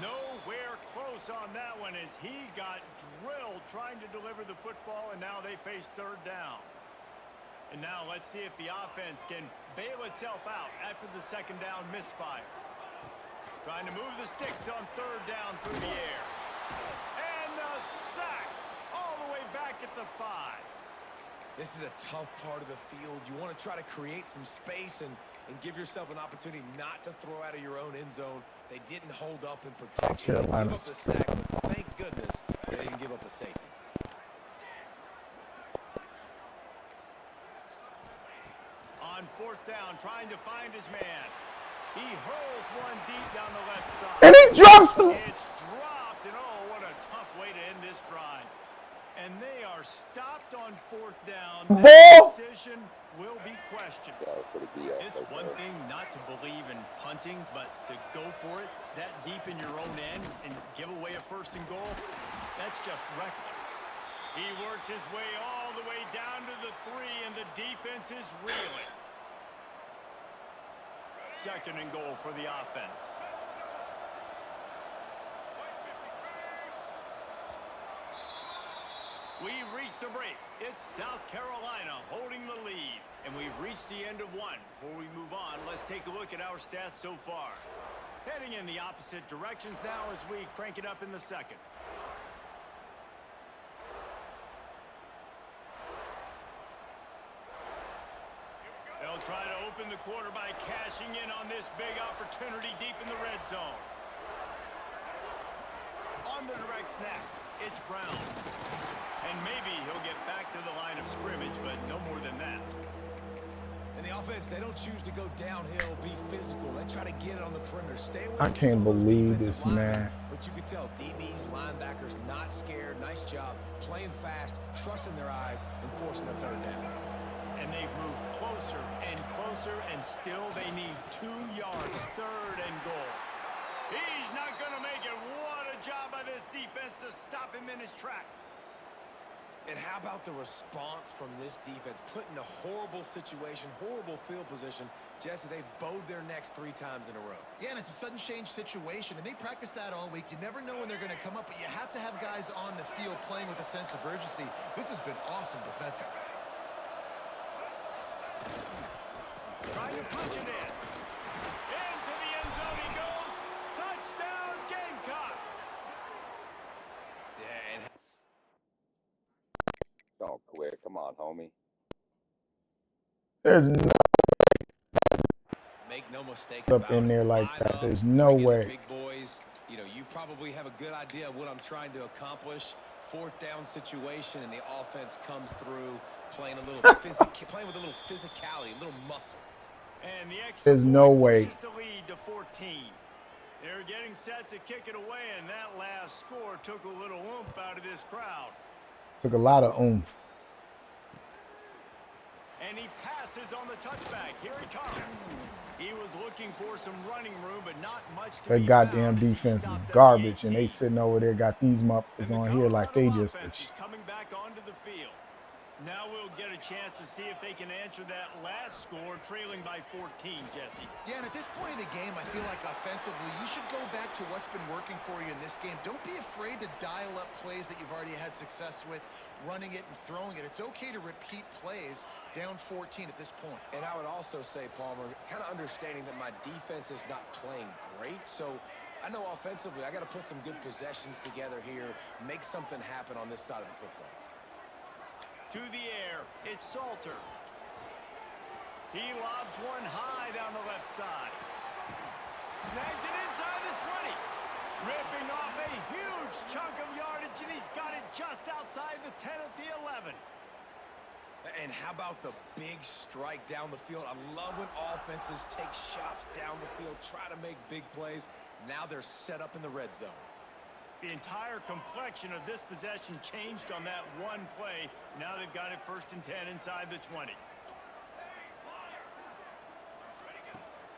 Nowhere close on that one as he got drilled trying to deliver the football, and now they face 3rd down. And now let's see if the offense can bail itself out after the second down misfire. Trying to move the sticks on third down through the air. And the sack all the way back at the 5. This is a tough part of the field. You want to try to create some space and give yourself an opportunity not to throw out of your own end zone. They didn't hold up in protection. They give up the sack, but thank goodness they didn't give up a safety. On fourth down, trying to find his man. He hurls one deep down the left side. And he drops the... It's dropped, and oh, what a tough way to end this drive. And they are stopped on fourth down. That decision will be questioned. It's one thing not to believe in punting, but to go for it that deep in your own end and give away a first and goal, that's just reckless. He works his way all the way down to the 3, and the defense is reeling. Second and goal for the offense. We've reached the break. It's South Carolina holding the lead. And we've reached the end of one. Before we move on, let's take a look at our stats so far. Heading in the opposite directions now as we crank it up in the second. They'll try to open the quarter by cashing in on this big opportunity deep in the red zone. On the direct snap, it's Brown. And maybe he'll get back to the line of scrimmage, but no more than that. And the offense, they don't choose to go downhill, be physical. They try to get it on the perimeter. Stay away. I can't believe this, man. But you can tell DBs, linebackers, not scared. Nice job playing fast, trusting their eyes, and forcing a third down. And they've moved closer, and still they need 2 yards, third and goal. He's not going to make it. What a job by this defense to stop him in his tracks. And how about the response from this defense? Put in a horrible situation, horrible field position. Jesse, they've bowed their necks 3 times in a row. Yeah, and it's a sudden change situation, and they practice that all week. You never know when they're going to come up, but you have to have guys on the field playing with a sense of urgency. This has been awesome defensively. Trying to punch it in. Into the end zone he goes. Touchdown, Gamecocks. Yeah, and don't quit. Come on, homie. There's no make no mistake up in there like that. There's no way. Big boys, you know, you probably have a good idea of what I'm trying to accomplish. Fourth down situation, and the offense comes through playing a little playing with a little physicality, a little muscle. And the extra There's no way. pushes the lead to 14. They're getting set to kick it away, and that last score took a little oomph out of this crowd. Took a lot of oomph. And he passes on the touchback. Here he comes. He was looking for some running room, but not much to That be goddamn found as he defense is stopped at the garbage, and 18. they sitting over there got these motherfuckers on here like they just Colorado offense is coming back onto the field. Now we'll get a chance to see if they can answer that last score, trailing by 14, Jesse. Yeah, and at this point in the game, I feel like offensively, you should go back to what's been working for you in this game. Don't be afraid to dial up plays that you've already had success with, running it and throwing it. It's okay to repeat plays down 14 at this point. And I would also say, Palmer, kind of understanding that my defense is not playing great, so I know offensively I got to put some good possessions together here, make something happen on this side of the football. To the air, it's Salter. He lobs one high down the left side. Snags it inside the 20. Ripping off a huge chunk of yardage, and he's got it just outside the 10 at the 11. And how about the big strike down the field? I love when offenses take shots down the field, try to make big plays. Now they're set up in the red zone. The entire complexion of this possession changed on that one play. Now they've got it 1st and 10 inside the 20.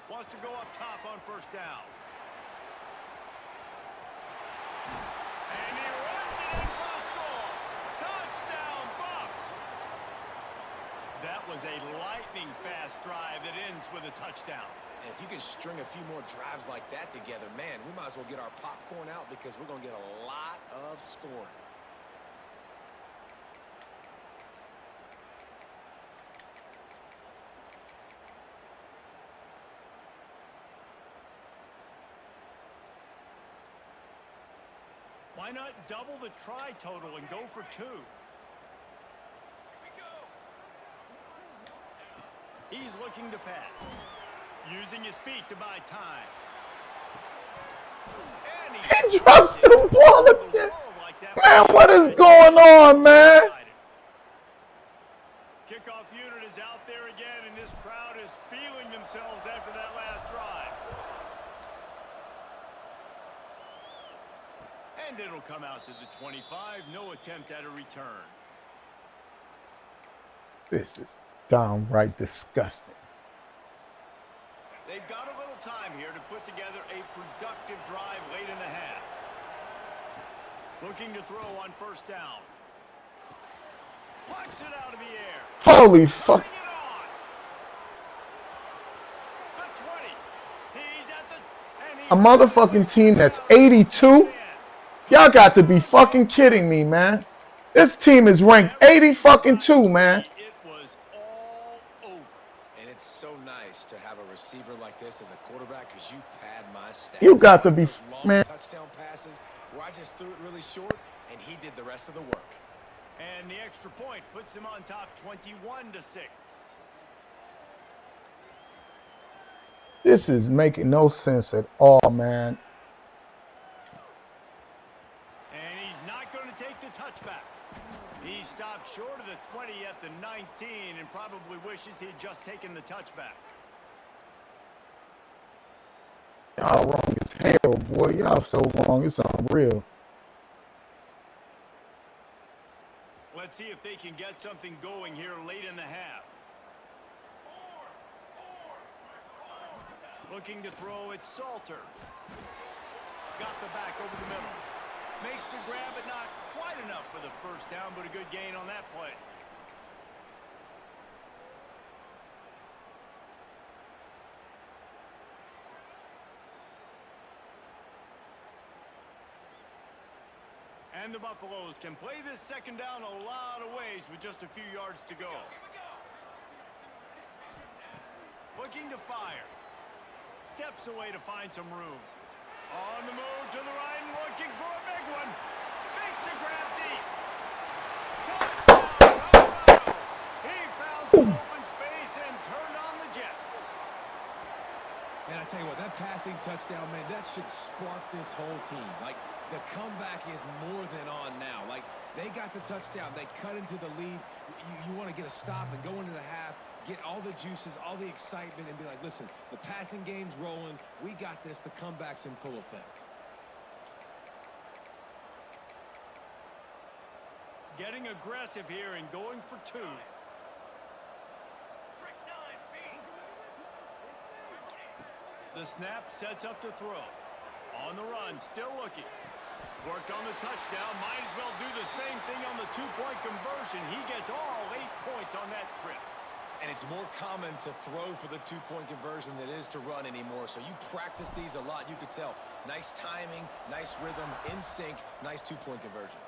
Wants to go up top on 1st down. And he runs it in for the score. Touchdown, Bucks! That was a lightning-fast drive that ends with a touchdown. And if you can string a few more drives like that together, man, we might as well get our popcorn out because we're going to get a lot of scoring. Why not double the try total and go for 2? He's looking to pass. Using his feet to buy time. And He drops the ball again. Man, what is going on, man? Kickoff unit is out there again, and this crowd is feeling themselves after that last drive. And it'll come out to the 25. No attempt at a return. This is downright disgusting. They've got a little time here to put together a productive drive late in the half. Looking to throw on first down. Punts it out of the air. Holy fuck. A motherfucking team that's 82? Y'all got to be fucking kidding me, man. This team is ranked 80 fucking 2, man. It was all over. And it's so nice to have a receiver like this as a quarterback because you pad my stats. You got to be, man. Touchdown passes where I just threw it really short and he did the rest of the work. And the extra point puts him on top 21-6. This is making no sense at all, man. And he's not going to take the touchback. He stopped short of the 20 at the 19 and probably wishes he'd just taken the touchback. Y'all wrong as hell, boy. Y'all so wrong. It's unreal. Let's see if they can get something going here late in the half. Looking to throw, it's Salter. Got the back over the middle. Makes the grab, but not quite enough for the first down, but a good gain on that play. And the Buffaloes can play this second down a lot of ways with just a few yards to go. Looking to fire. Steps away to find some room. On the move to the right and looking for a big one. Makes the grab deep. Touchdown, Colorado. He found some open space and turned on the Jets. Man, I tell you what, that passing touchdown, man, that should spark this whole team. Like, the comeback is more than on now. Like, they got the touchdown. They cut into the lead. You want to get a stop and go into the half, get all the juices, all the excitement, and be like, listen, the passing game's rolling. We got this. The comeback's in full effect. Getting aggressive here and going for 2. The snap sets up to throw. On the run, still looking. Worked on the touchdown. Might as well do the same thing on the 2-point conversion. He gets all 8 points on that trip. And it's more common to throw for the 2-point conversion than it is to run anymore. So you practice these a lot. You could tell. Nice timing, nice rhythm, in sync, nice 2-point conversion.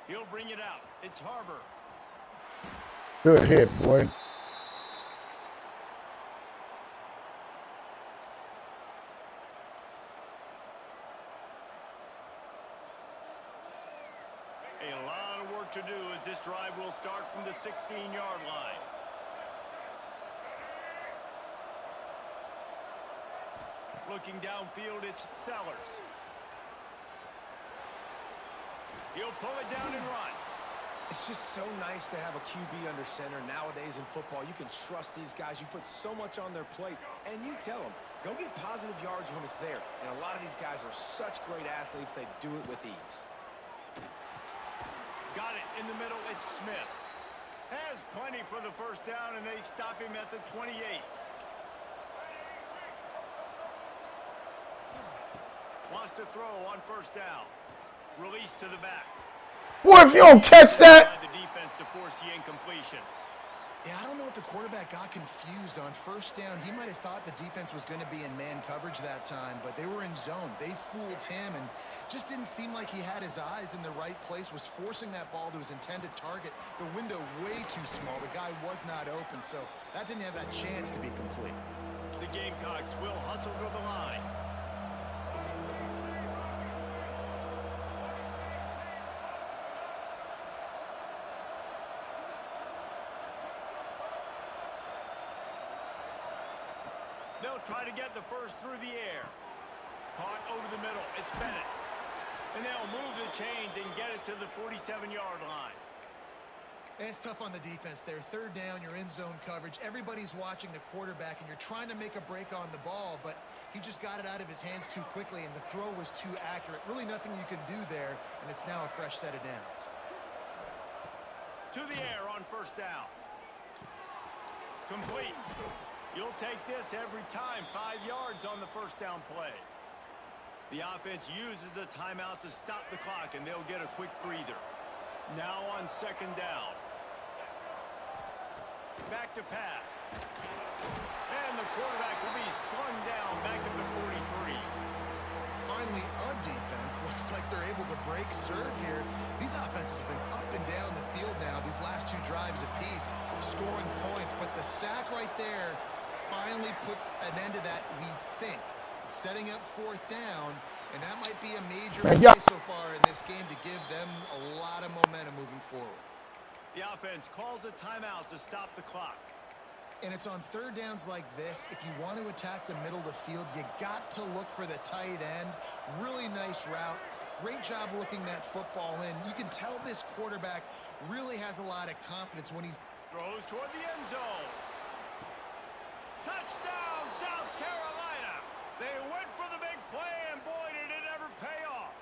He'll bring it out. It's Harbor. Good hit, boy. A lot of work to do as this drive will start from the 16-yard line. Looking downfield, it's Sellers. He'll pull it down and run. It's just so nice to have a QB under center nowadays in football. You can trust these guys. You put so much on their plate, and you tell them, go get positive yards when it's there. And a lot of these guys are such great athletes, they do it with ease. Got it in the middle, it's Smith. Has plenty for the first down, and they stop him at the 28. Wants to throw on first down. Release to the back. Boy, if you don't catch that. The defense to force the incompletion. Yeah, I don't know if the quarterback got confused on first down. He might have thought the defense was going to be in man coverage that time, but they were in zone. They fooled him and just didn't seem like he had his eyes in the right place, was forcing that ball to his intended target. The window way too small. The guy was not open, so that didn't have that chance to be complete. The Gamecocks will hustle to the line. They'll try to get the first through the air. Caught over the middle. It's Bennett. And they'll move the chains and get it to the 47-yard line. It's tough on the defense there. Third down, you're in zone coverage. Everybody's watching the quarterback, and you're trying to make a break on the ball, but he just got it out of his hands too quickly, and the throw was too accurate. Really nothing you can do there, and it's now a fresh set of downs. To the air on first down. Complete. You'll take this every time. 5 yards on the first down play. The offense uses a timeout to stop the clock, and they'll get a quick breather. Now on second down. Back to pass. And the quarterback will be slung down back at the 43. Finally, a defense looks like they're able to break serve here. These offenses have been up and down the field now, these last 2 drives apiece, scoring points. But the sack right there finally puts an end to that, we think. Setting up fourth down, and that might be a major play so far in this game to give them a lot of momentum moving forward. The offense calls a timeout to stop the clock. And it's on third downs like this. If you want to attack the middle of the field, you got to look for the tight end. Really nice route. Great job looking that football in. You can tell this quarterback really has a lot of confidence when he's... Throws toward the end zone. Touchdown, South Carolina. They went for the big play, and boy, did it ever pay off.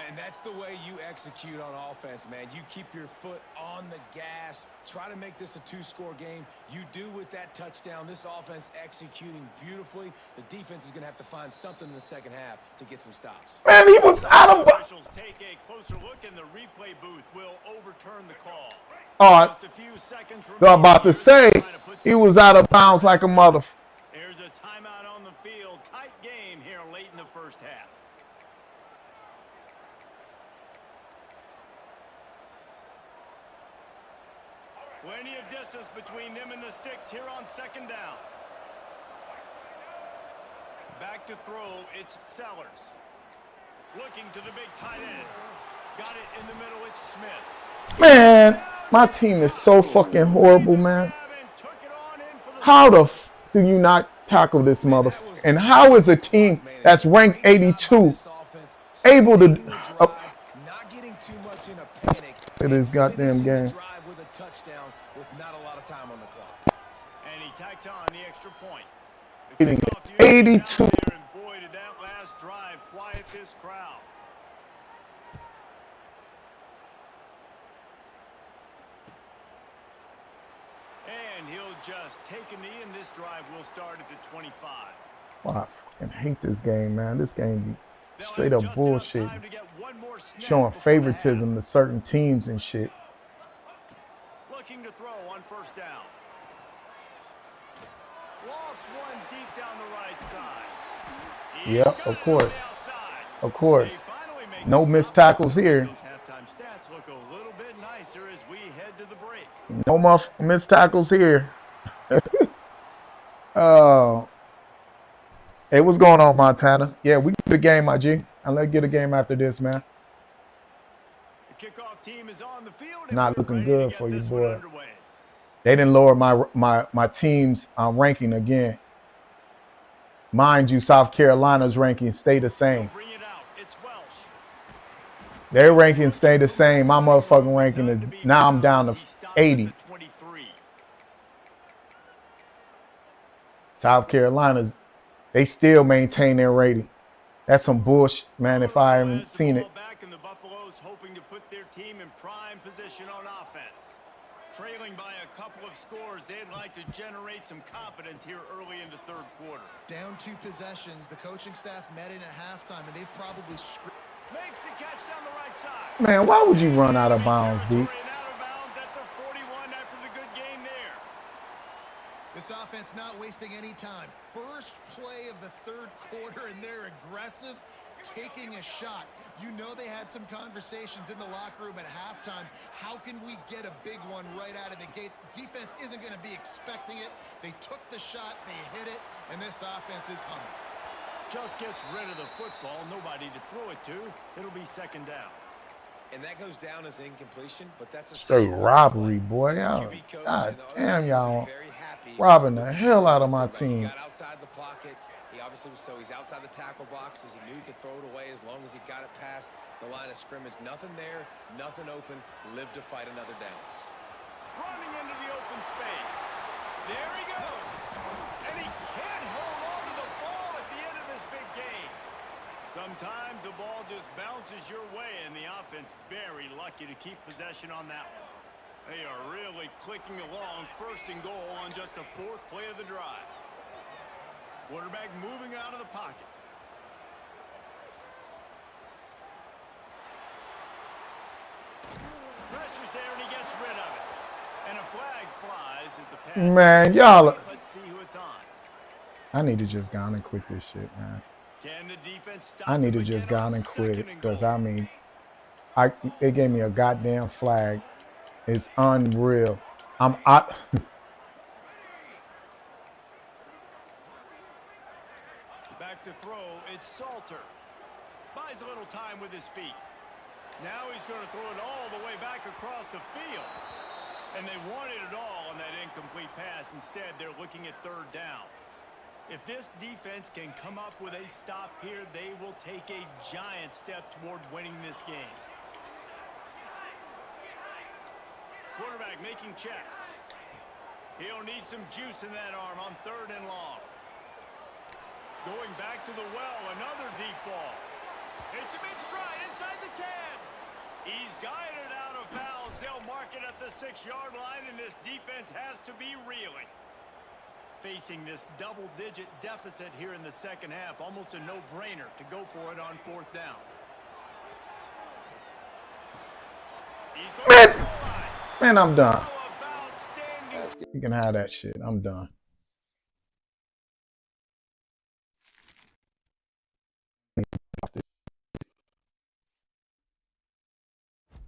And that's the way you execute on offense, man. You keep your foot on the gas. Try to make this a 2-score game. You do with that touchdown. This offense executing beautifully. The defense is going to have to find something in the second half to get some stops. Man, he was out of bounds. Officials take a closer look, and the replay booth will overturn the call. Oh, Just a few seconds so I'm about to say he was out of bounds like a mother. There's a timeout on the field. Tight game here late in the first half. Plenty of distance between them and the sticks here on second down. Back to throw, it's Sellers. Looking to the big tight end. Got it in the middle, it's Smith. Man, my team is so fucking horrible, man. How the f do you not tackle this mother? And how is a team that's ranked 82 able to not getting too much in a panic to this goddamn game? Drive with a touchdown with not a lot of time on the clock. And he tacks on the extra point. It's 82. And boy, did that last drive quiet this crowd. And he'll just take a knee, and this drive will start at the 25. Wow, I fucking hate this game, man. This game be straight up bullshit. Showing favoritism to certain teams and shit. Looking to throw on first down. Lost one deep down the right side. Yep, of course. Of course. No missed tackles here. Halftime stats look a little bit nicer as we head to the break. No more missed tackles here. Oh. Hey, what's going on, Montana? Yeah, we get a game, my G. And let's get a game after this, man. The kickoff team is on the field. Not looking good for you, boy. They didn't lower my team's ranking again. Mind you, South Carolina's ranking stay the same. Their ranking stay the same. My motherfucking ranking is now I'm down to 80. South Carolina's, they still maintain their rating. That's some bullshit, man, if I haven't seen it. And the Buffaloes hoping to put their team in prime position on offense. Trailing by a couple of scores, they'd like to generate some confidence here early in the third quarter. Down 2 possessions. The coaching staff met in at halftime, and they've probably makes the catch down the right side. Man, why would you run out of bounds, B? Out of bounds at the 41 after the good game there. This offense not wasting any time. First play of the third quarter, and they're aggressive, taking a shot. You know they had some conversations in the locker room at halftime. How can we get a big one right out of the gate? Defense isn't going to be expecting it. They took the shot, they hit it, and this offense is humming. Just gets rid of the football, nobody to throw it to. It'll be second down. And that goes down as incompletion, but that's a straight robbery, boy. God damn, y'all. Very happy Pete. Robbing With the the hell out of facility my quarterback, he team. got outside the pocket. He obviously was he's outside the tackle boxes. He knew he could throw it away as long as he got it past the line of scrimmage. Nothing there, nothing open. Lived to fight another down. Running into the open space. There he goes. And he can't hold on to the ball at the end of this big game. Sometimes the ball just bounces your way, and the offense very lucky to keep possession on that one. They are really clicking along, first and goal on just the 4th play of the drive. Quarterback moving out of the pocket. Pressure's there, and he gets rid of it. And a flag flies as the pass. Man, y'all. Let's see who it's on. I need to just go on and quit this shit, man. Can the defense stop I need to him just again go on on and quit it. 2nd and Because, goal? I mean, they gave me a goddamn flag. It's unreal. I'm out. Back to throw, it's Salter. Buys a little time with his feet. Now he's going to throw it all the way back across the field. And they wanted it all on that incomplete pass. Instead, they're looking at 3rd down. If this defense can come up with a stop here, they will take a giant step toward winning this game. Quarterback making checks. He'll need some juice in that arm on 3rd and long. Going back to the well, another deep ball. Hits him in stride inside the 10. He's guided out of bounds. They'll mark it at the 6-yard line, and this defense has to be reeling. Facing this double-digit deficit here in the second half, almost a no-brainer to go for it on 4th down. He's going to the goal line. Man, I'm done. That's You can have that shit. I'm done.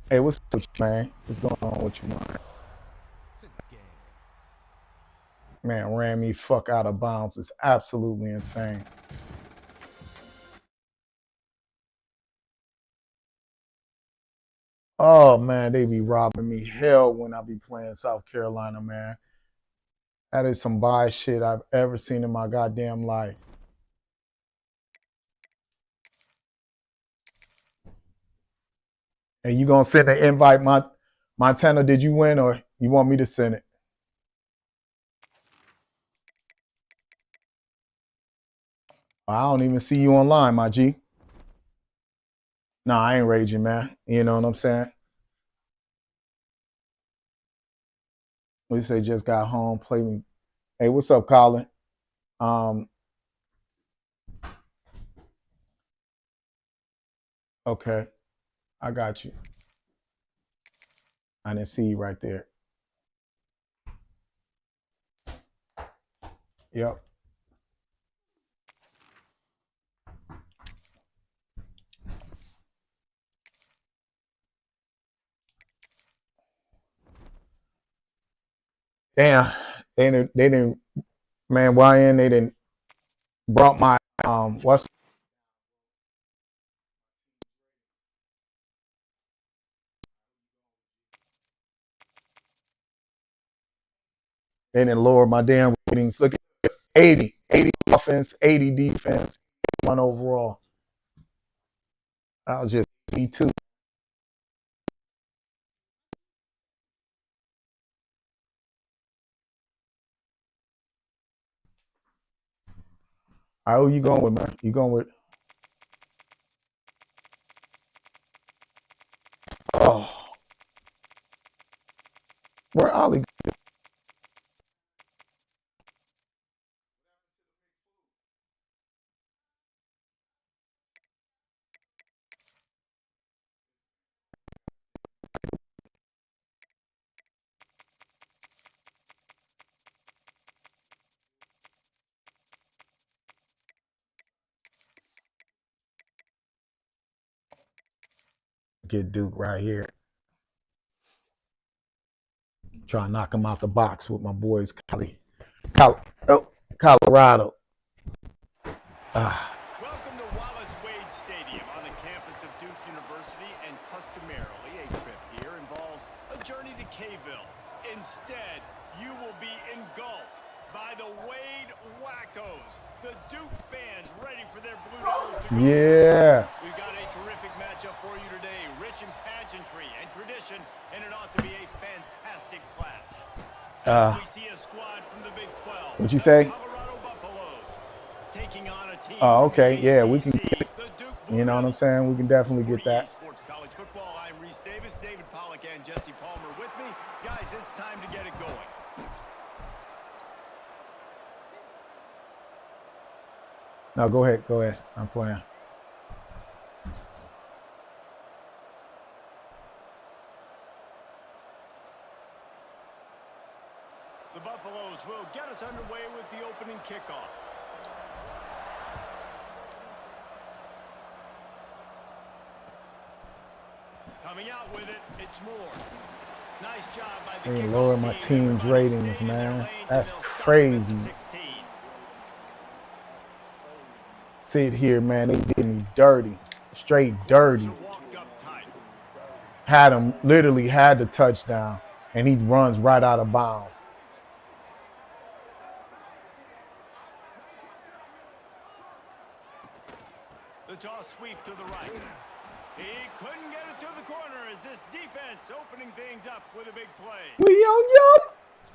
Hey, what's up, man? What's going on with you, man? Man, ran me fuck out of bounds. It's absolutely insane. Oh, man, they be robbing me hell when I be playing South Carolina, man. That is some biased shit I've ever seen in my goddamn life. And you gonna send an invite, Montana, did you win, or you want me to send it? I don't even see you online, my G. Nah, I ain't raging, man. You know what I'm saying? We say just got home, play me. Hey, what's up, Colin? Okay, I got you. I didn't see you right there. Yep. Damn, they didn't, man, YN, they didn't brought my, what's, they didn't lower my damn ratings. Look at 80 offense, 80 defense, 1 overall. I was just 82. All right, who you going with, man? You going with, oh, where Ollie? Get Duke right here. Try to knock him out the box with my boys, Colorado. Welcome to Wallace Wade Stadium on the campus of Duke University, and customarily a trip here involves a journey to Kayville. Instead, you will be engulfed by the Wade Wackos. The Duke fans ready for their Blue Devils to go. Yeah. We've got a terrific matchup for you today. Rich in pageantry and tradition, and it ought to be a fantastic clash. As we see a squad from the Big 12. What you say? Colorado Buffaloes taking on a team Oh, okay. from the Yeah, we can ACC, get it. the Duke Blue You know what I'm Devils. saying? We can definitely get 48 that. Sports College Football. I'm Reese Davis, David Pollack, and Jesse Palmer with me. Guys, it's time to get it going. No, go ahead. Go ahead. I'm playing. The Buffaloes will get us underway with the opening kickoff. Coming out with it, it's Moore. Nice job by the They kickoff lower my team. team's Everybody ratings, staying in their man. lanes, and That's they'll start crazy. with the 16. Sit here, man. They did me dirty. Straight dirty. Quarters are walked up tight. Had him, literally had the touchdown, and he runs right out of bounds. The toss sweep to the right. He couldn't get it to the corner as this defense opening things up with a big play. We yo,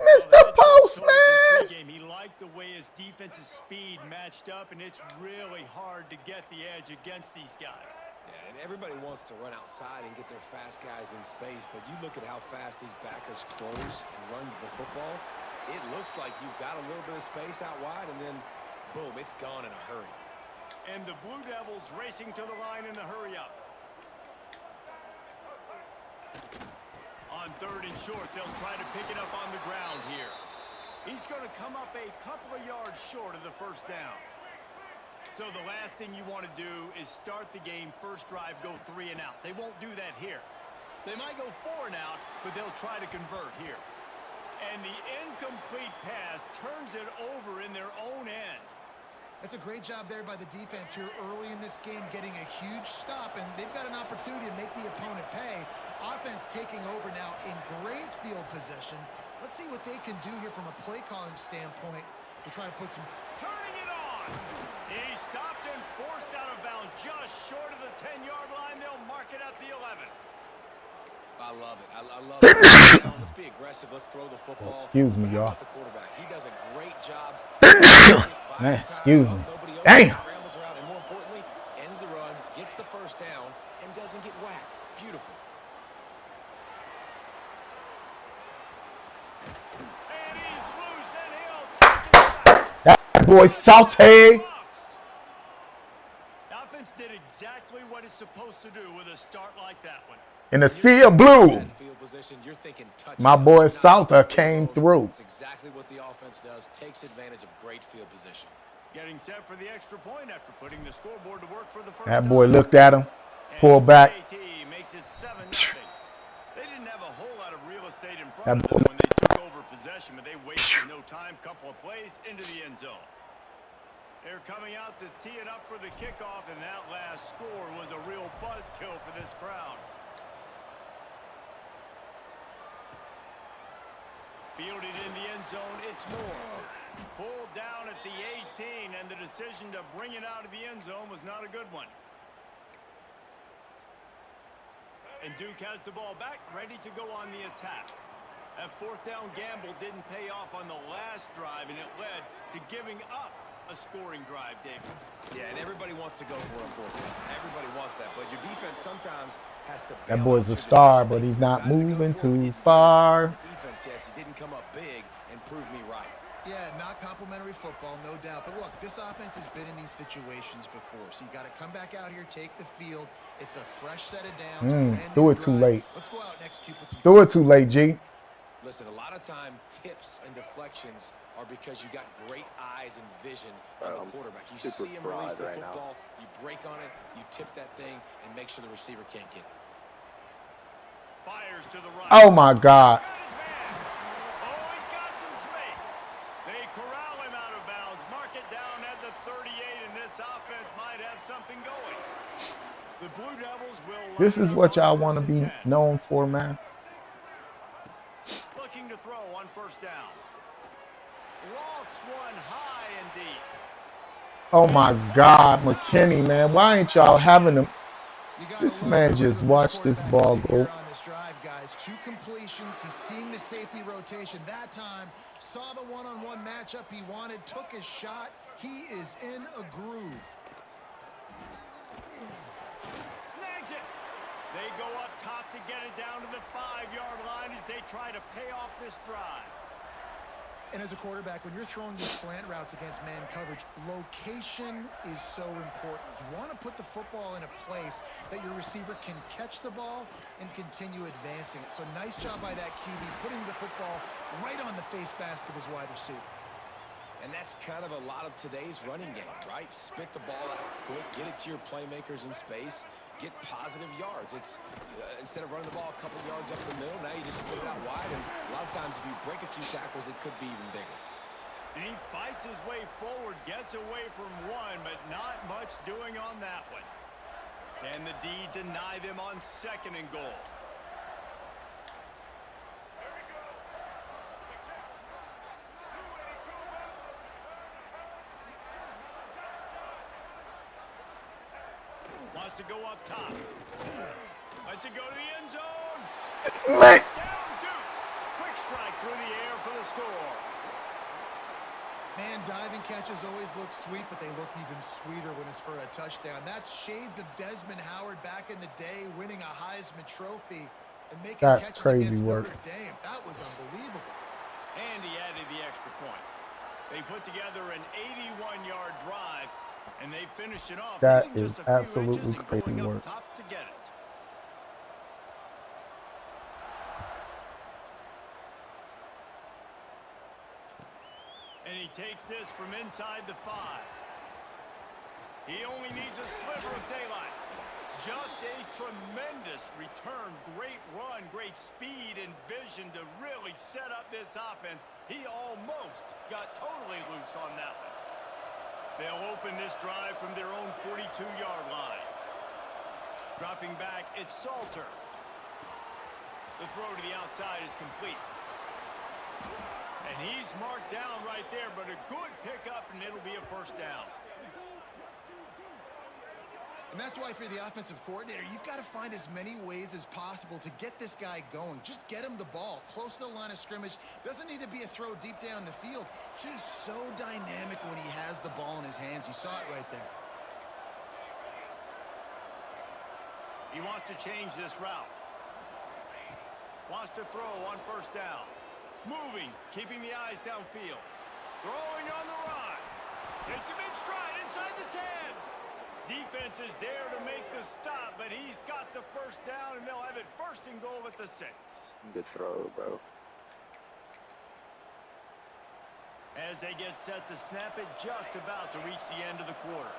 missed the post, man. He liked the way his defensive speed matched up, and it's really hard to get the edge against these guys. Yeah, and everybody wants to run outside and get their fast guys in space, but you look at how fast these backers close and run to the football, it looks like you've got a little bit of space out wide, and then, boom, it's gone in a hurry. And the Blue Devils racing to the line in a hurry up. On third and short, they'll try to pick it up on the ground here. He's going to come up a couple of yards short of the first down. So the last thing you want to do is start the game, first drive, go 3 and out. They won't do that here. They might go 4 and out, but they'll try to convert here. And the incomplete pass turns it over in their own end. That's a great job there by the defense here early in this game, getting a huge stop, and they've got an opportunity to make the opponent pay. Offense taking over now in great field possession. Let's see what they can do here from a play calling standpoint to try to put some... Turning it on. He stopped and forced out of bounds just short of the 10-yard line. They'll mark it at the 11. I love it. I love it. Let's be aggressive. Let's throw the football. Excuse me, y'all. The quarterback. He does a great job. Man, excuse me. Damn. Scrambles around, and more importantly, ends the run, gets the first down, and doesn't get whacked. Beautiful. And he's loose, and he'll take it back. That boy Saute. Offense did exactly what it's supposed to do with a start like that one. In the sea of blue. You're thinking My boy Salta came through. That's exactly what the offense does. Takes advantage of great field position. Getting set for the extra point after putting the scoreboard to work for the first That boy time. looked at him, pulled back. Makes it 7-0. They didn't have a whole lot of real estate in front of them when they took over possession, but they wasted no time. Couple of plays into the end zone. They're coming out to tee it up for the kickoff, and that last score was a real buzzkill for this crowd. Fielded in the end zone, it's Moore. Pulled down at the 18, and the decision to bring it out of the end zone was not a good one. And Duke has the ball back, ready to go on the attack. That fourth down gamble didn't pay off on the last drive, and it led to giving up a scoring drive, David. Yeah, and everybody wants to go for a fourth down. Everybody wants that, but your defense sometimes has to... That boy's a star, but he's not moving too far. The defense, Jesse, didn't come up big and prove me right. Yeah, not complimentary football, no doubt. But look, this offense has been in these situations before. So you got to come back out here, take the field. It's a fresh set of downs. Do it too late. Let's go out and execute with some... Do it too late, G. Listen, a lot of time tips and deflections are because you got great eyes and vision on the quarterback. You see him release the football, you break on it, you tip that thing, and make sure the receiver can't get it. Fires to the right. Oh, my God. Oh, he's got some space. They corral him out of bounds. Mark it down at the 38, and this offense might have something going. The Blue Devils will... This is what y'all want to be known for, man. Looking to throw on first down. Lofts one high and deep. Oh my God, McKinney, man. Why ain't y'all having him? This man just watched this ball go. On this drive, guys. 2 completions. He's seeing the safety rotation that time. Saw the one-on-one matchup he wanted. Took his shot. He is in a groove. Snags it. They go up top to get it down to the 5-yard line as they try to pay off this drive. And as a quarterback, when you're throwing these slant routes against man coverage, location is so important. You want to put the football in a place that your receiver can catch the ball and continue advancing it. So nice job by that QB, putting the football right on the face mask of his wide receiver. And that's kind of a lot of today's running game, right? Spit the ball out quick, get it to your playmakers in space, get positive yards. It's instead of running the ball a couple yards up the middle, now you just split it out wide. And a lot of times if you break a few tackles, it could be even bigger. And he fights his way forward, gets away from one, but not much doing on that one. Can the D deny them on 2nd and goal? Wants to go up top. Lets it go to the end zone. Man. Down Duke. Quick strike through the air for the score. Man, diving catches always look sweet, but they look even sweeter when it's for a touchdown. That's shades of Desmond Howard back in the day, winning a Heisman Trophy and making catches crazy against work. Notre Dame. That was unbelievable. And he added the extra point. They put together an 81-yard drive, and they finished it off. That needing is just a few absolutely inches and crazy going work. up top to get it. And he takes this from inside the 5. He only needs a sliver of daylight. Just a tremendous return. Great run, great speed and vision to really set up this offense. He almost got totally loose on that one. They'll open this drive from their own 42-yard line. Dropping back, it's Salter. The throw to the outside is complete. And he's marked down right there, but a good pickup, and it'll be a first down. And that's why if you're the offensive coordinator, you've got to find as many ways as possible to get this guy going. Just get him the ball close to the line of scrimmage. Doesn't need to be a throw deep down the field. He's so dynamic when he has the ball in his hands. You saw it right there. He wants to change this route. Wants to throw on first down. Moving, keeping the eyes downfield. Throwing on the run. Takes him in stride inside the 10. Defense is there to make the stop, but he's got the first down, and they'll have it 1st and goal at the 6. Good throw, bro. As they get set to snap it, just about to reach the end of the quarter.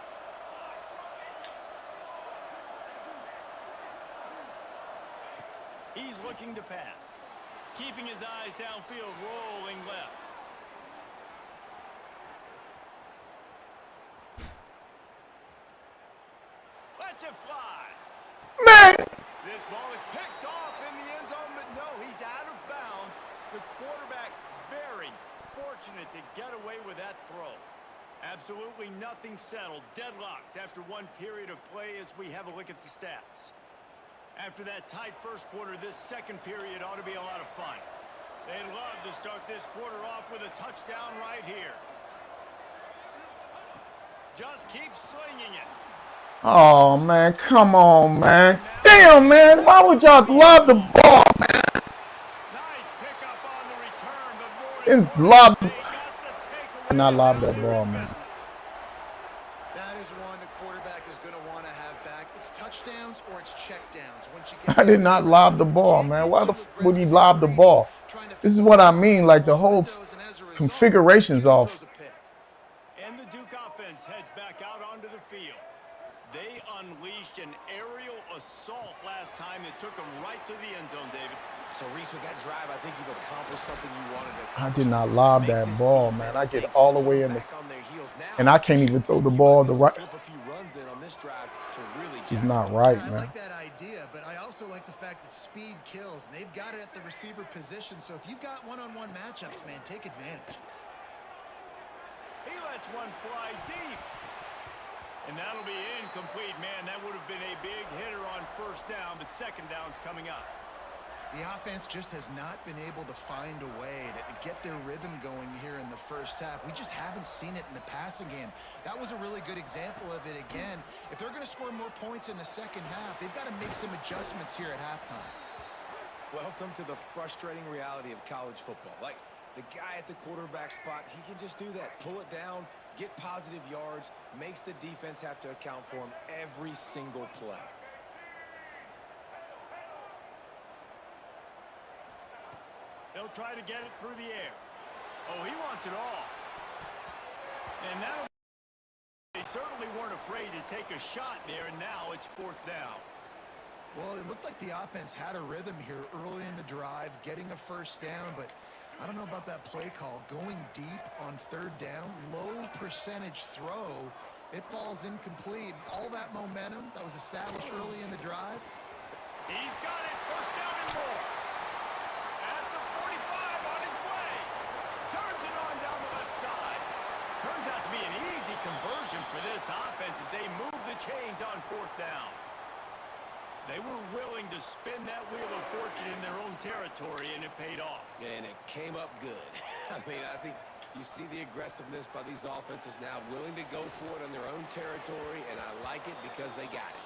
He's looking to pass. Keeping his eyes downfield, rolling left. Lets it fly. Man. This ball is picked off in the end zone, but no, he's out of bounds. The quarterback very fortunate to get away with that throw. Absolutely nothing settled. Deadlocked after one period of play as we have a look at the stats. After that tight first quarter, this second period ought to be a lot of fun. They'd love to start this quarter off with a touchdown right here. Just keep slinging it. Oh, man. Come on, man. Damn, man. Why would y'all lob the ball, man? Nice pickup on the return, but more And lob. Not lob that ball, man. That is one the quarterback is going to want to have back. It's touchdowns or it's checkdowns. Once you get I did not lob the ball, man. Why the f would he lob the ball? This is what I mean. Like, the whole configuration's off. And the Duke offense heads back out onto the field. They unleashed an aerial assault last time that took them right to the end zone, David. So, Reese, with that drive, I think you've accomplished something you wanted to I accomplish. did not lob that ball, man. I get all the way in the, and I can't even throw the ball the right. He's not right, I man. like that idea, but I also like the fact that speed kills, and they've got it at the receiver position. So if you've got one-on-one matchups, man, take advantage. lets one fly deep. And that'll be incomplete, man. That would have been a big hitter on first down, but second down's coming up. The offense just has not been able to find a way to get their rhythm going here in the first half. We just haven't seen it in the passing game. That was a really good example of it again. If they're going to score more points in the second half, they've got to make some adjustments here at halftime. Welcome to the frustrating reality of college football. Like, the guy at the quarterback spot, he can just do that. Pull it down, get positive yards, makes the defense have to account for him every single play. They'll try to get it through the air. Oh, he wants it all. And now they certainly weren't afraid to take a shot there, and now it's fourth down. Well, it looked like the offense had a rhythm here early in the drive, getting a first down, but I don't know about that play call. Going deep on third down, low percentage throw, it falls incomplete. And all that momentum that was established early in the drive. He's got it, first down and more. At the 45 on his way. Turns it on down the left side. Turns out to be an easy conversion for this offense as they move the chains on fourth down. They were willing to spin that wheel of fortune in their own territory, and it paid off. And it came up good. I mean, I think you see the aggressiveness by these offenses now, willing to go for it on their own territory, and I like it because they got it.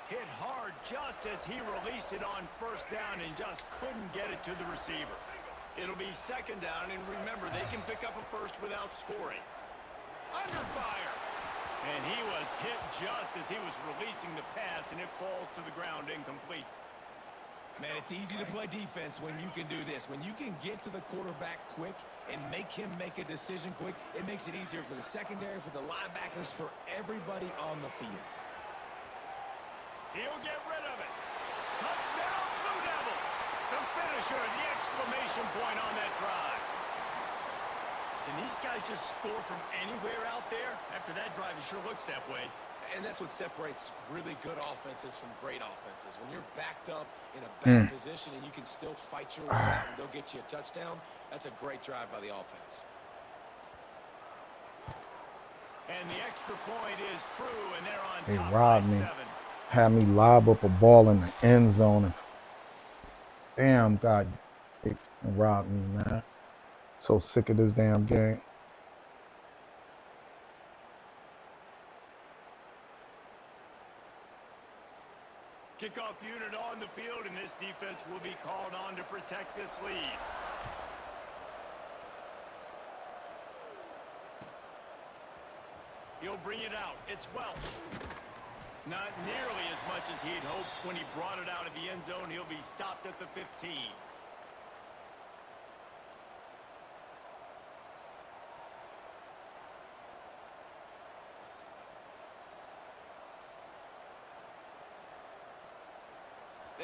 Hit hard just as he released it on first down and just couldn't get it to the receiver. It'll be second down, and remember, they can pick up a first without scoring. Under fire. And he was hit just as he was releasing the pass, and it falls to the ground incomplete. Man, it's easy to play defense when you can do this. When you can get to the quarterback quick and make him make a decision quick, it makes it easier for the secondary, for the linebackers, for everybody on the field. He'll get rid of it. Touchdown, Blue Devils. The finisher, the exclamation point on that drive. Can these guys just score from anywhere out there? After that drive, it sure looks that way. And that's what separates really good offenses from great offenses. When you're backed up in a bad position and you can still fight your way out and they'll get you a touchdown, that's a great drive by the offense. And the extra point is true, and they're on They top robbed by me. 7. Had me lob up a ball in the end zone. Damn, God, they robbed me, man. So sick of this damn game. Kickoff unit on the field, and this defense will be called on to protect this lead. He'll bring it out. It's Welch. Not nearly as much as he'd hoped when he brought it out of the end zone. He'll be stopped at the 15.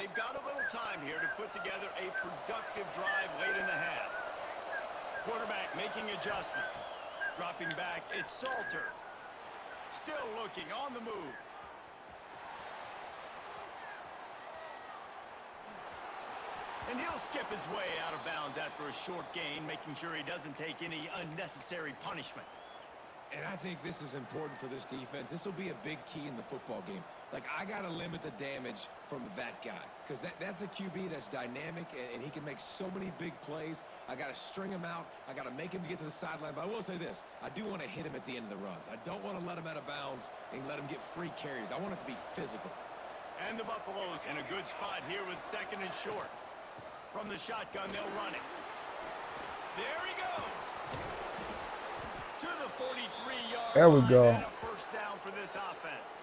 They've got a little time here to put together a productive drive late in the half. Quarterback making adjustments. Dropping back, it's Salter. Still looking on the move. And he'll skip his way out of bounds after a short gain, making sure he doesn't take any unnecessary punishment. And I think this is important for this defense. This will be a big key in the football game. Like, I got to limit the damage from that guy because that's a QB that's dynamic, and he can make so many big plays. I got to string him out. I got to make him get to the sideline. But I will say this. I do want to hit him at the end of the runs. I don't want to let him out of bounds and let him get free carries. I want it to be physical. And the Buffaloes in a good spot here with second and short. From the shotgun, they'll run it. There he goes. To the 43-yard There we go. line, and a first down for this offense.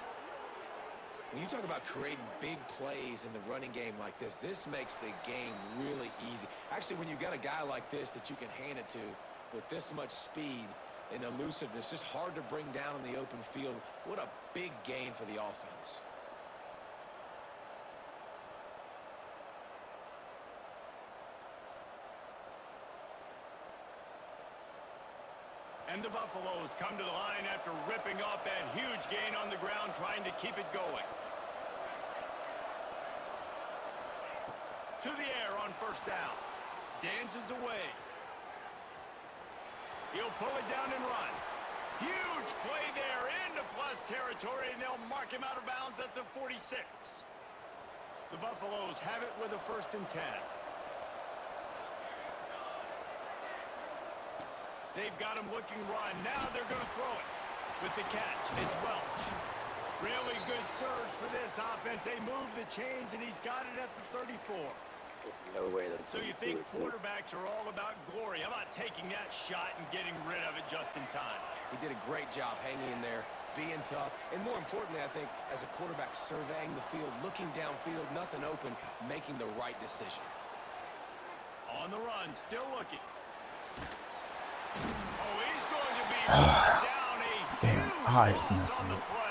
When you talk about creating big plays in the running game like this, this makes the game really easy. Actually, when you've got a guy like this that you can hand it to with this much speed and elusiveness, just hard to bring down in the open field, what a big gain for the offense. And the Buffaloes come to the line after ripping off that huge gain on the ground, trying to keep it going. To the air on first down. Dances away. He'll pull it down and run. Huge play there into plus territory, and they'll mark him out of bounds at the 46. The Buffaloes have it with a 1st and 10. They've got him looking run. Now they're going to throw it. With the catch, it's Welch. Really good surge for this offense. They move the chains, and he's got it at the 34. No way that's So you think quarterbacks are all about glory. How about taking that shot and getting rid of it just in time? He did a great job hanging in there, being tough, and more importantly, I think, as a quarterback surveying the field, looking downfield, nothing open, making the right decision. On the run, still looking. Oh, he's going to be down a huge loss on the play.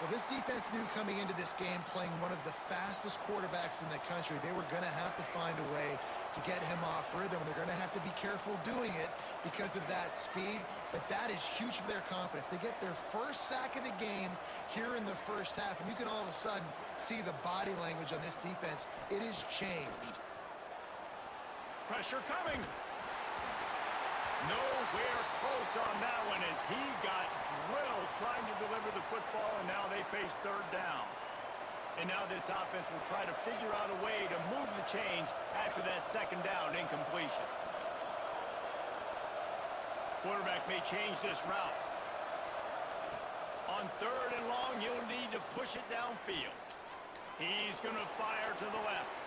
Well, this defense knew coming into this game, playing one of the fastest quarterbacks in the country, they were going to have to find a way to get him off rhythm. They're going to have to be careful doing it because of that speed, but that is huge for their confidence. They get their first sack of the game here in the first half, and you can all of a sudden see the body language on this defense. It is changed. Pressure coming. Nowhere close on that one as he got drilled trying to deliver the football, and now they face 3rd down. And now this offense will try to figure out a way to move the chains after that 2nd down incompletion. Quarterback may change this route. On 3rd and long, he'll need to push it downfield. He's going to fire to the left.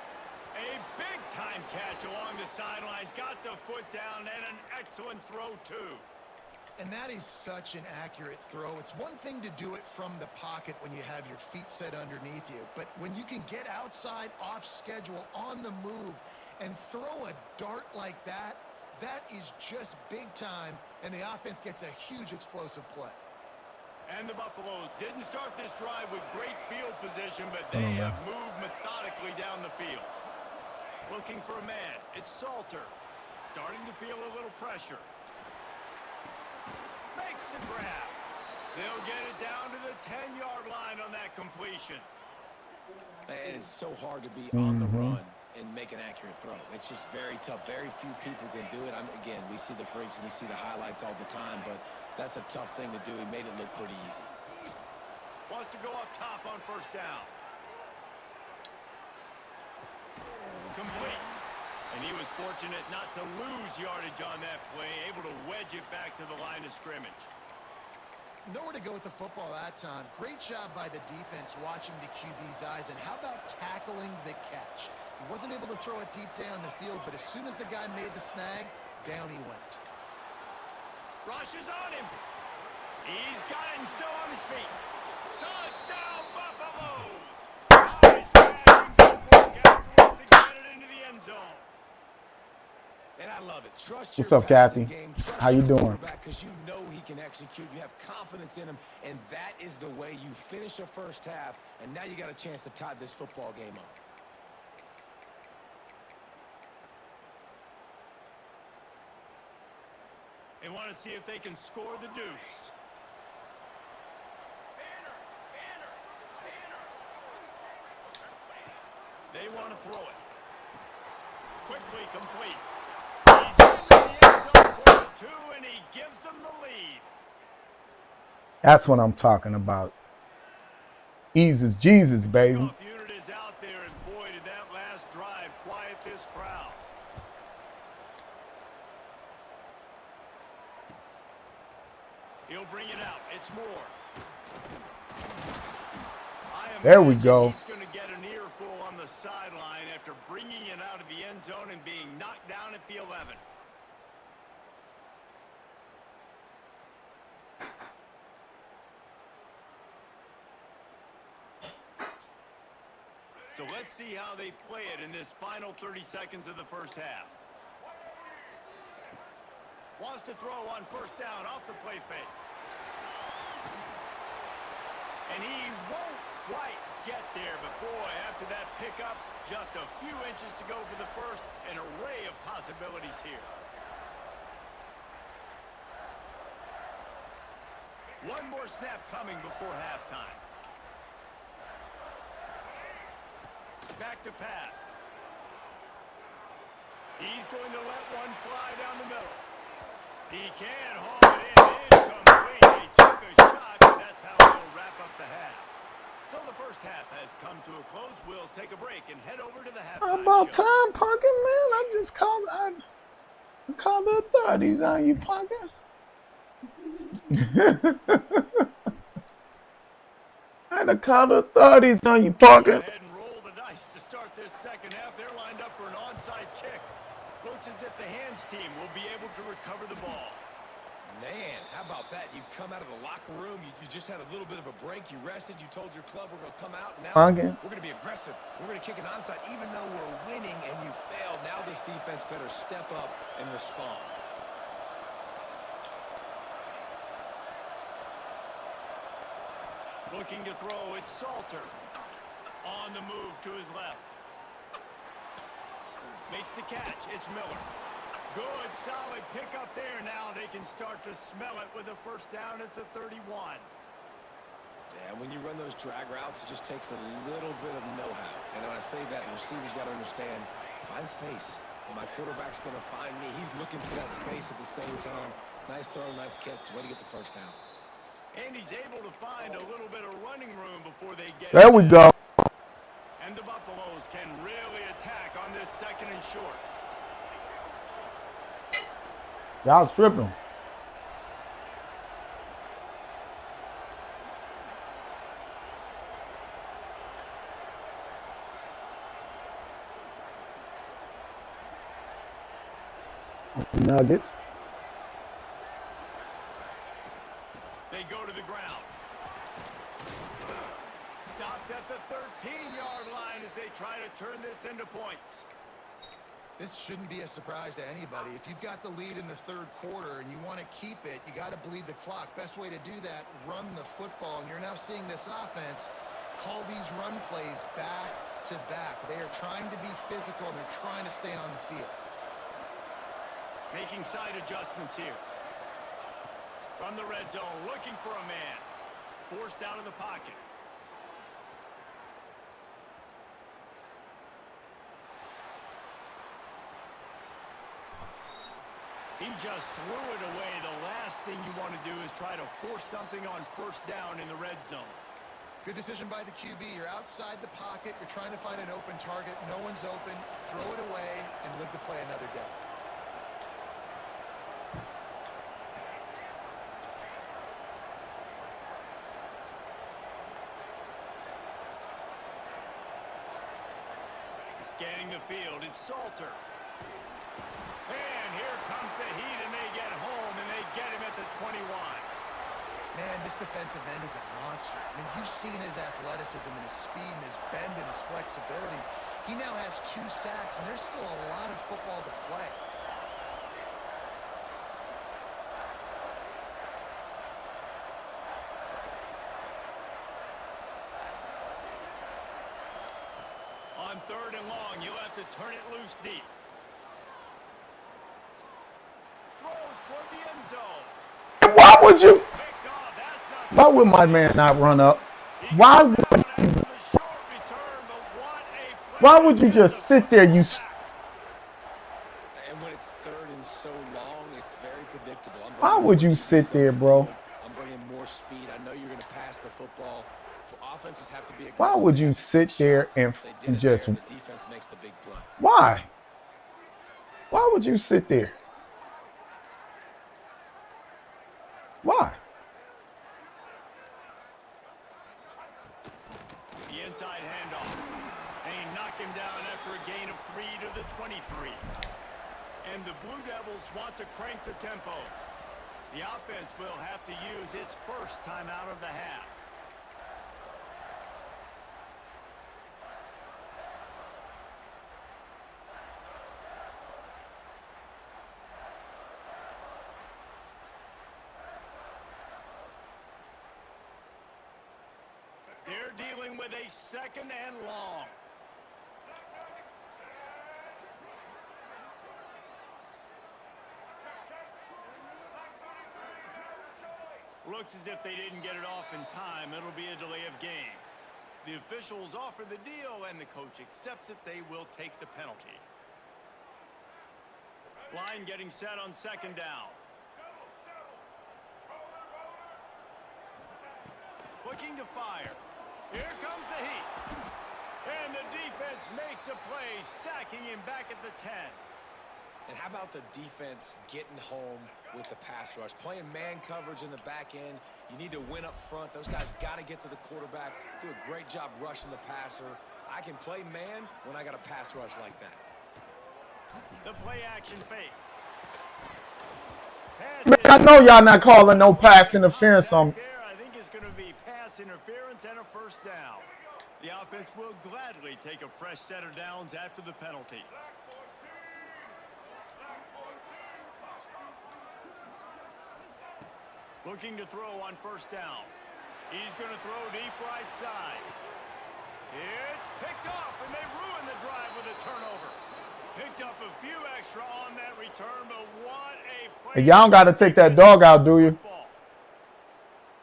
A big-time catch along the sidelines. Got the foot down, and an excellent throw, too. And that is such an accurate throw. It's one thing to do it from the pocket when you have your feet set underneath you, but when you can get outside, off schedule, on the move, and throw a dart like that, that is just big time, and the offense gets a huge explosive play. And the Buffaloes didn't start this drive with great field position, but they have moved methodically down the field. Looking for a man. It's Salter. Starting to feel a little pressure. Makes the grab. They'll get it down to the 10-yard line on that completion. And it's so hard to be on the run and make an accurate throw. It's just very tough. Very few people can do it. Again, we see the freaks and we see the highlights all the time, but that's a tough thing to do. He made it look pretty easy. Wants to go up top on 1st down. Complete. And he was fortunate not to lose yardage on that play, able to wedge it back to the line of scrimmage. Nowhere to go with the football that time. Great job by the defense watching the QB's eyes, and how about tackling the catch? He wasn't able to throw it deep down the field, but as soon as the guy made the snag, down he went. Rush is on him. He's got it and still on his feet. Touchdown, Buffaloes! Nice catch and good work afterwards to get it into the end zone. And I love it. Trust What's your up, Kathy? game. Trust How you your doing? Because you know he can execute. You have confidence in him, and that is the way you finish a first half, and now you got a chance to tie this football game up. They want to see if they can score the deuce. They want to throw it. Quickly complete. He's in the end zone for the 2, and he gives them the lead. That's what I'm talking about. Eases Jesus, baby. Kickoff unit is out there, and boy, did that last drive quiet this crowd. He'll bring it out. It's Moore. There we go. He's going to get an earful on the sideline after bringing it out of the end zone and being knocked down at the 11. So let's see how they play it in this final 30 seconds of the first half. Wants to throw on 1st down off the play fake. And he won't quite get there, but boy, after that pickup, just a few inches to go for the first, an array of possibilities here. One more snap coming before halftime. Back to pass. He's going to let one fly down the middle. He can haul it in. In comes So the first half has come to a close. We'll take a break and head over to the How halftime about show. time, Pumpkin, man? I just called the authorities on you, Pumpkin. I had to call the authorities on you, Go Pumpkin. ahead and roll the dice to start this second half. They're lined up for an onside kick. Looks as if the hands team will be able to recover the ball. Man, how about that? You come out of the locker room, you just had a little bit of a break, you rested, you told your club we're going to come out, now Pumpkin. we're going to be aggressive. We're going to kick an onside even though we're winning and you failed. Now this defense better step up and respond. Looking to throw, it's Salter. On the move to his left. Makes the catch, it's Miller. Good, solid pickup there. Now they can start to smell it with a first down at the 31. Yeah, when you run those drag routes, it just takes a little bit of know-how. And when I say that, receivers got to understand, find space. When my quarterback's going to find me, he's looking for that space at the same time. Nice throw, nice catch. Way to get the first down. And he's able to find a little bit of running room before they get There we go. And the Buffaloes can really attack on this second and short. Y'all tripping. Nuggets. They go to the ground. Stopped at the 13-yard line as they try to turn this into points. This shouldn't be a surprise to anybody. If you've got the lead in the third quarter and you want to keep it, you got to bleed the clock. Best way to do that, run the football. And you're now seeing this offense call these run plays back to back. They are trying to be physical and they're trying to stay on the field. Making side adjustments here. From the red zone, looking for a man. Forced out of the pocket. He just threw it away. The last thing you want to do is try to force something on first down in the red zone. Good decision by the QB. You're outside the pocket. You're trying to find an open target. No one's open. Throw it away and live to play another day. Scanning the field, it's Salter. And here comes the heat, and they get home, and they get him at the 21. Man, this defensive end is a monster. I mean, you've seen his athleticism and his speed and his bend and his flexibility. He now has 2 sacks, and there's still a lot of football to play. On third and long, you'll have to turn it loose deep. Throws toward the end zone. Why would you? Picked off. That's not. Why would my man not run up? Why would? After the short return, but what a Why would you just sit there? You. And when it's third and so long, it's very predictable. Why would you sit there, bro? I'm bringing more speed. I know you're going to pass the football. Offenses have to be aggressive. Why would you sit there and just? The defense makes the big play. Why? Why would you sit there? Why? The inside handoff. And he knocked him down after a gain of 3 to the 23. And the Blue Devils want to crank the tempo. The offense will have to use its first time out of the half. They're dealing with a second and long. Looks as if they didn't get it off in time. It'll be a delay of game. The officials offer the deal, and the coach accepts it. They will take the penalty. Line getting set on second down. Looking to fire. Here comes the heat. And the defense makes a play, sacking him back at the 10. And how about the defense getting home with the pass rush? Playing man coverage in the back end. You need to win up front. Those guys got to get to the quarterback. Do a great job rushing the passer. I can play man when I got a pass rush like that. The play action fake. Man, I know y'all not calling no pass interference on. I think it's going to be pass interference and a first down. The offense will gladly take a fresh set of downs after the penalty. Looking to throw on first down. He's going to throw deep right side. It's picked off, and they ruin the drive with a turnover. Picked up a few extra on that return, but what a play. Y'all don't got to take that dog out, do you?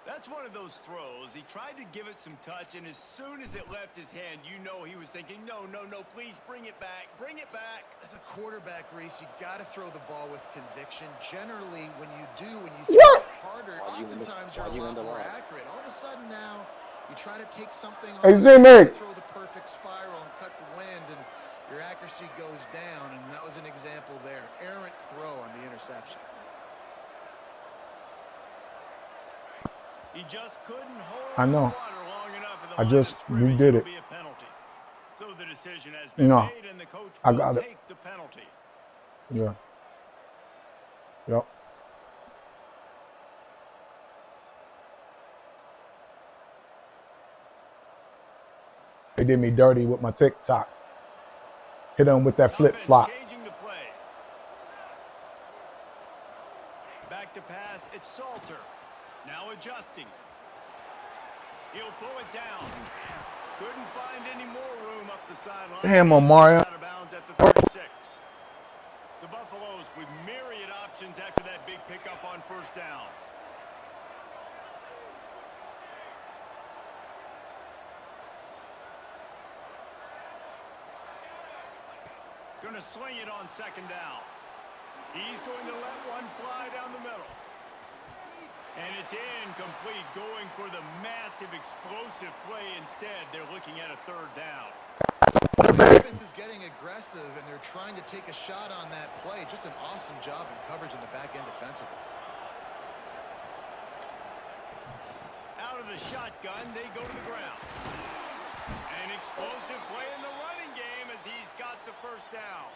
That's one of those throws. He tried to give it some touch, and as soon as it left his hand, you know he was thinking, no, no, no, please bring it back. Bring it back. As a quarterback, Reese, you got to throw the ball with conviction. Generally, when you throw it harder, oftentimes you're a lot more accurate. All of a sudden now, you try to take something on, throw the perfect spiral and cut the wind, and your accuracy goes down, and that was an example there. Errant throw on the interception. He just couldn't hold I know. his water long enough in the I line just of scrimmage. redid it. It'll be a penalty. So the decision has been No, made, and the coach I will got it. take the penalty. Yeah. Yep. They did me dirty with my TikTok. Hit him with that flip flop. Changing the play. Back to pass. It's Salter. Now adjusting. He'll pull it down. Couldn't find any more room up the sideline. Damn, Mario. Out of bounds at the 36. The Buffaloes with myriad options after that big pickup on first down. Going to sling it on second down. He's going to let one fly down the middle. And it's incomplete, going for the massive explosive play instead. They're looking at a third down. The defense is getting aggressive, and they're trying to take a shot on that play. Just an awesome job in coverage in the back end defensively. Out of the shotgun, they go to the ground. An explosive play in the running game as he's got the first down.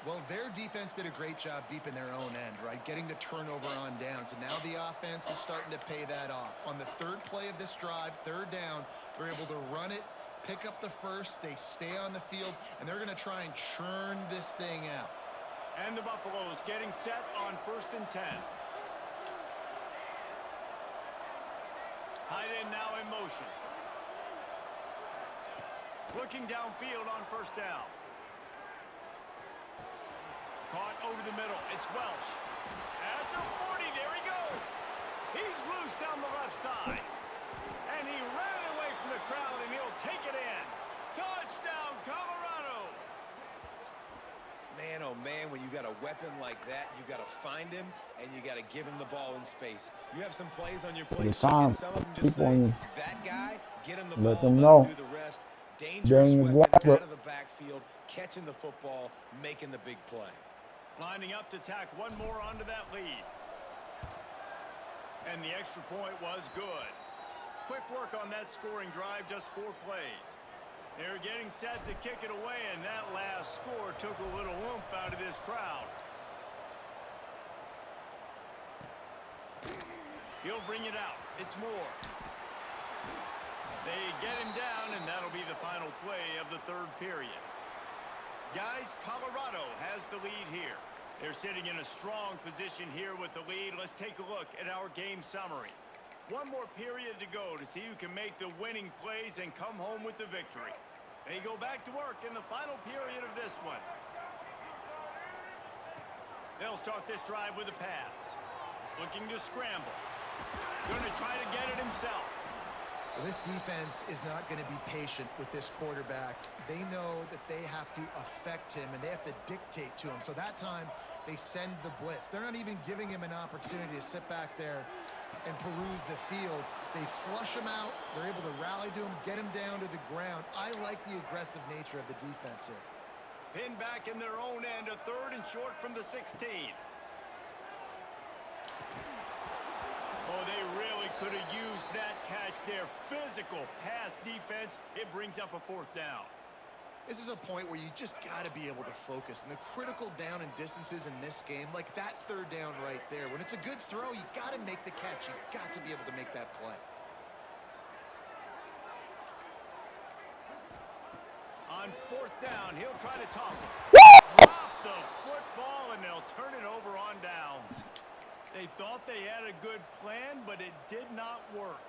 Well, their defense did a great job deep in their own end, right? Getting the turnover on downs. And now the offense is starting to pay that off. On the third play of this drive, third down, they're able to run it, pick up the first, they stay on the field, and they're going to try and churn this thing out. And the Buffaloes getting set on 1st and 10. Tight end now in motion. Looking downfield on first down. Caught over the middle. It's Welsh. At the 40, there he goes. He's loose down the left side. And he ran away from the crowd, and he'll take it in. Touchdown, Colorado. Man, oh man, when you got a weapon like that, you got to find him, and you got to give him the ball in space. You have some plays on your play sheet, and some of them just say, that guy, get him the ball, let him do the rest. Dangerous weapon out of the backfield, catching the football, making the big play. Lining up to tack one more onto that lead. And the extra point was good. Quick work on that scoring drive, just 4 plays. They're getting set to kick it away, and that last score took a little oomph out of this crowd. He'll bring it out. It's Moore. They get him down, and that'll be the final play of the third period. Guys, Colorado has the lead here. They're sitting in a strong position here with the lead. Let's take a look at our game summary. One more period to go to see who can make the winning plays and come home with the victory. They go back to work in the final period of this one. They'll start this drive with a pass. Looking to scramble. Going to try to get it himself. Well, this defense is not going to be patient with this quarterback. They know that they have to affect him, and they have to dictate to him. So that time, they send the blitz. They're not even giving him an opportunity to sit back there and peruse the field. They flush him out. They're able to rally to him, get him down to the ground. I like the aggressive nature of the defense here. Pinned back in their own end, a 3rd and short from the 16. Oh, they really could have used that catch there. Physical pass defense. It brings up a 4th down. This is a point where you just got to be able to focus. And the critical down and distances in this game, like that 3rd down right there, when it's a good throw, you got to make the catch. You got to be able to make that play. On 4th down, he'll try to toss it. Drop the football, and they'll turn it over on downs. They thought they had a good plan, but it did not work.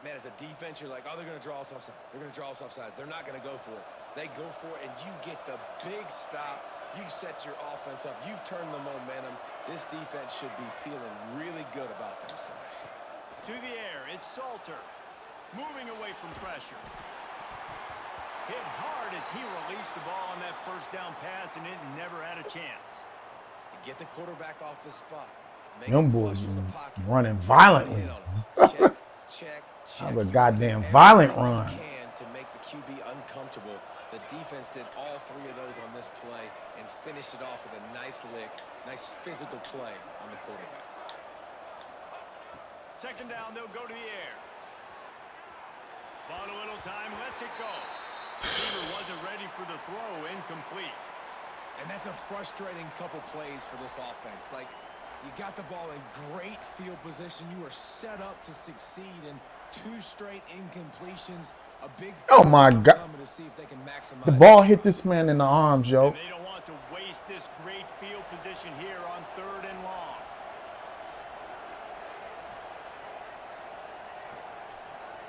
Man, as a defense, you're like, oh, they're going to draw us offside. They're going to draw us offside. They're not going to go for it. They go for it, and you get the big stop. You've set your offense up. You've turned the momentum. This defense should be feeling really good about themselves. To the air, it's Salter. Moving away from pressure. Hit hard as he released the ball on that 1st down pass, and it never had a chance. Get the quarterback off his spot. Them boys running violently. Check, check, check. That was a goddamn violent run. To make the QB uncomfortable. The defense did all 3 of those on this play and finished it off with a nice lick, nice physical play on the quarterback. 2nd down, they'll go to the air. Bought a little time, lets it go. Receiver wasn't ready for the throw, incomplete. And that's a frustrating couple plays for this offense. Like, you got the ball in great field position. You are set up to succeed, and 2 straight incompletions. A big oh my God. To see if they can maximize the ball hit this man in the arms, yo. And they don't want to waste this great field position here on 3rd and long.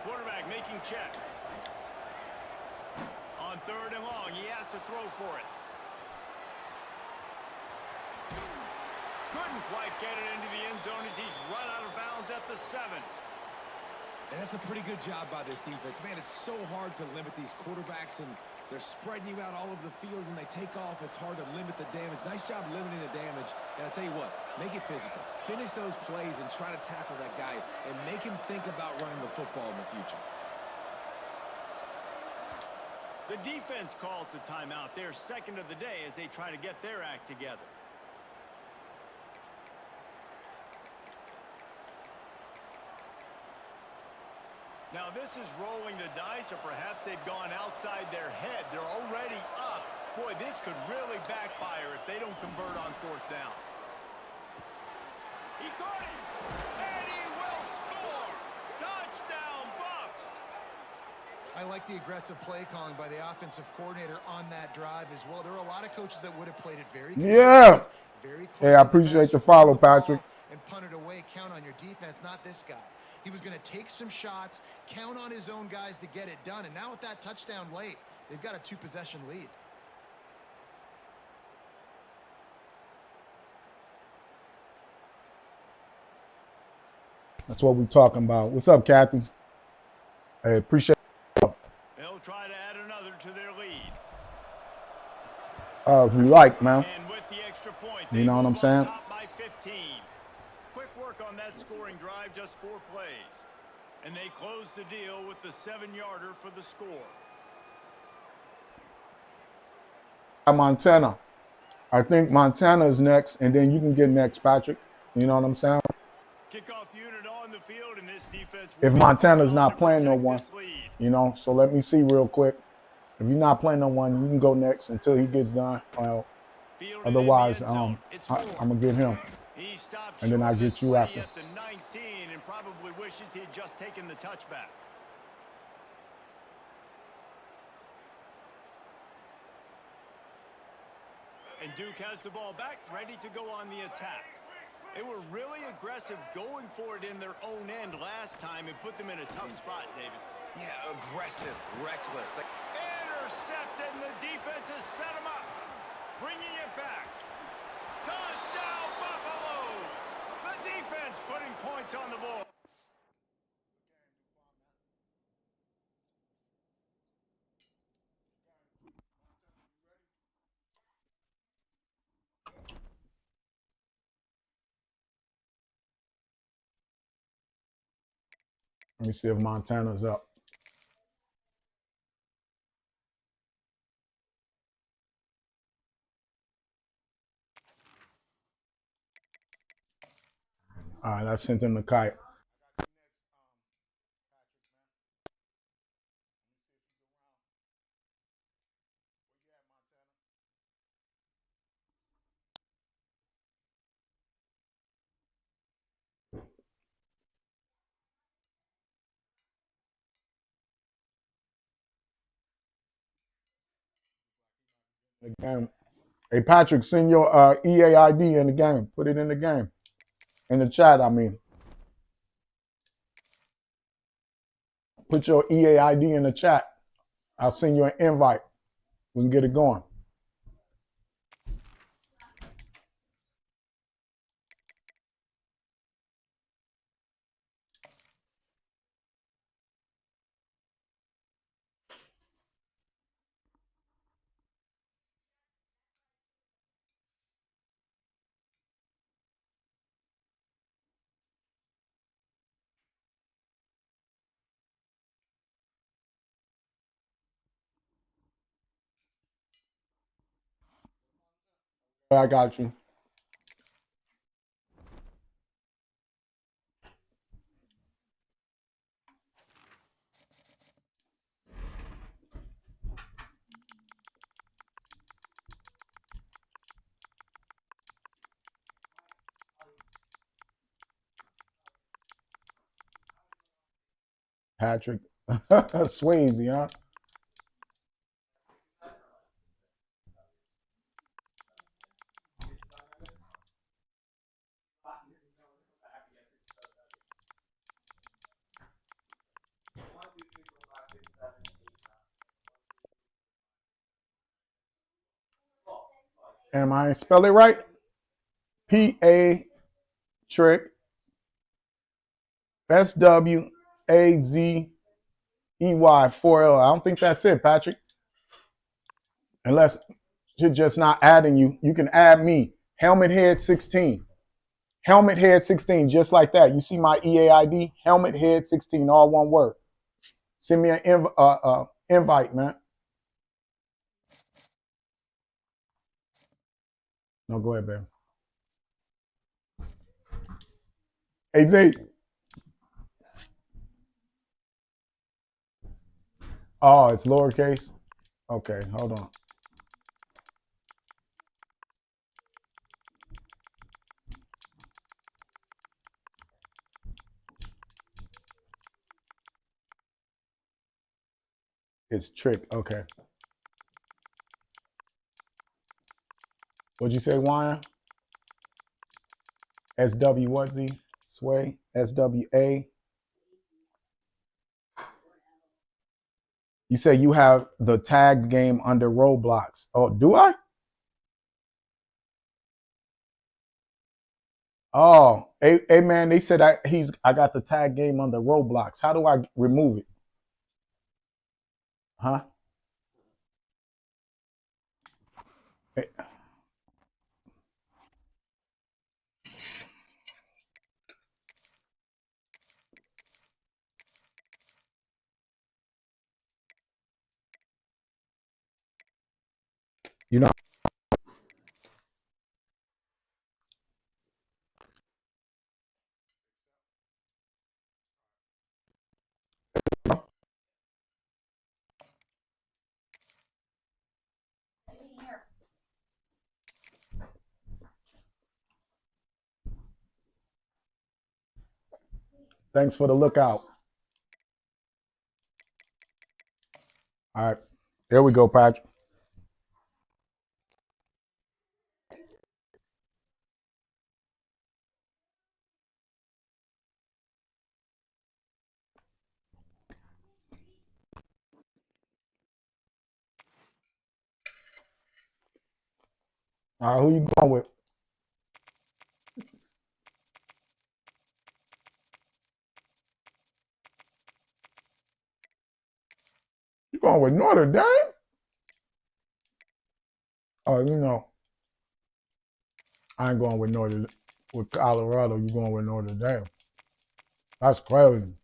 Quarterback making checks. On 3rd and long, he has to throw for it. Couldn't quite get it into the end zone as he's run out of bounds at the 7. And that's a pretty good job by this defense. Man, it's so hard to limit these quarterbacks, and they're spreading you out all over the field. When they take off, it's hard to limit the damage. Nice job limiting the damage. And I'll tell you what, make it physical. Finish those plays and try to tackle that guy and make him think about running the football in the future. The defense calls the timeout. Their 2nd of the day as they try to get their act together. Now this is rolling the dice, or perhaps they've gone outside their head. They're already up. Boy, this could really backfire if they don't convert on 4th down. He caught it, and he will score. Touchdown, Buffs. I like the aggressive play calling by the offensive coordinator on that drive as well. There are a lot of coaches that would have played it very very close. Hey, I appreciate the follow, Patrick. And punt it away. Count on your defense, not this guy. He was going to take some shots, count on his own guys to get it done. And now with that touchdown late, they've got a 2-possession lead. That's what we're talking about. What's up, Kathy? Hey, appreciate it. They'll try to add another to their lead. If you like, man. And with the extra point, You know what I'm saying? Top by 15. Quick work on that scoring drive, just 4 plays. And they close the deal with the 7-yarder for the score. Montana. I think Montana is next, and then you can get next, Patrick. You know what I'm saying? Kickoff unit on the field, and this defense. If Montana's not playing no one, you know, so let me see real quick. If you're not playing no one, you can go next until he gets done. Otherwise, I'm gonna get him, and then I get you after. At the 19, and probably wishes he had just taken the touchback. And Duke has the ball back, ready to go on the attack. They were really aggressive going for it in their own end last time and put them in a tough spot, David. Yeah, aggressive, reckless. Intercepted, and the defense has set him up. Bringing it back. Touchdown, Buffaloes! The defense putting points on the board. Let me see if Montana's up. All right, I sent him the kite. The game. Hey, Patrick, send your EAID in the game. Put it in the game. In the chat, I mean. Put your EAID in the chat. I'll send you an invite. We can get it going. I got you. Patrick. Swayze, huh? Am I spell it right? P-A trick S-W-A-Z-E-Y 4L. I don't think that's it, Patrick. Unless you're just not adding you. You can add me. Helmet Head 16. Helmet Head 16, just like that. You see my EAID? Helmet Head 16, all one word. Send me an invite, man. No, go ahead, baby. Hey, Z. Oh, it's lowercase? Okay, hold on. It's trick. Okay. What'd you say, Wire? SW what, Z? Sway? SWA? You say you have the tag game under Roblox. Oh, do I? Oh, hey man, they said I got the tag game under Roblox. How do I remove it? Huh? Hey, you know, thanks for the lookout. All right, there we go, Patrick. All right, who you going with? You going with Notre Dame? Oh, you know, I ain't going with Colorado. You going with Notre Dame? That's crazy.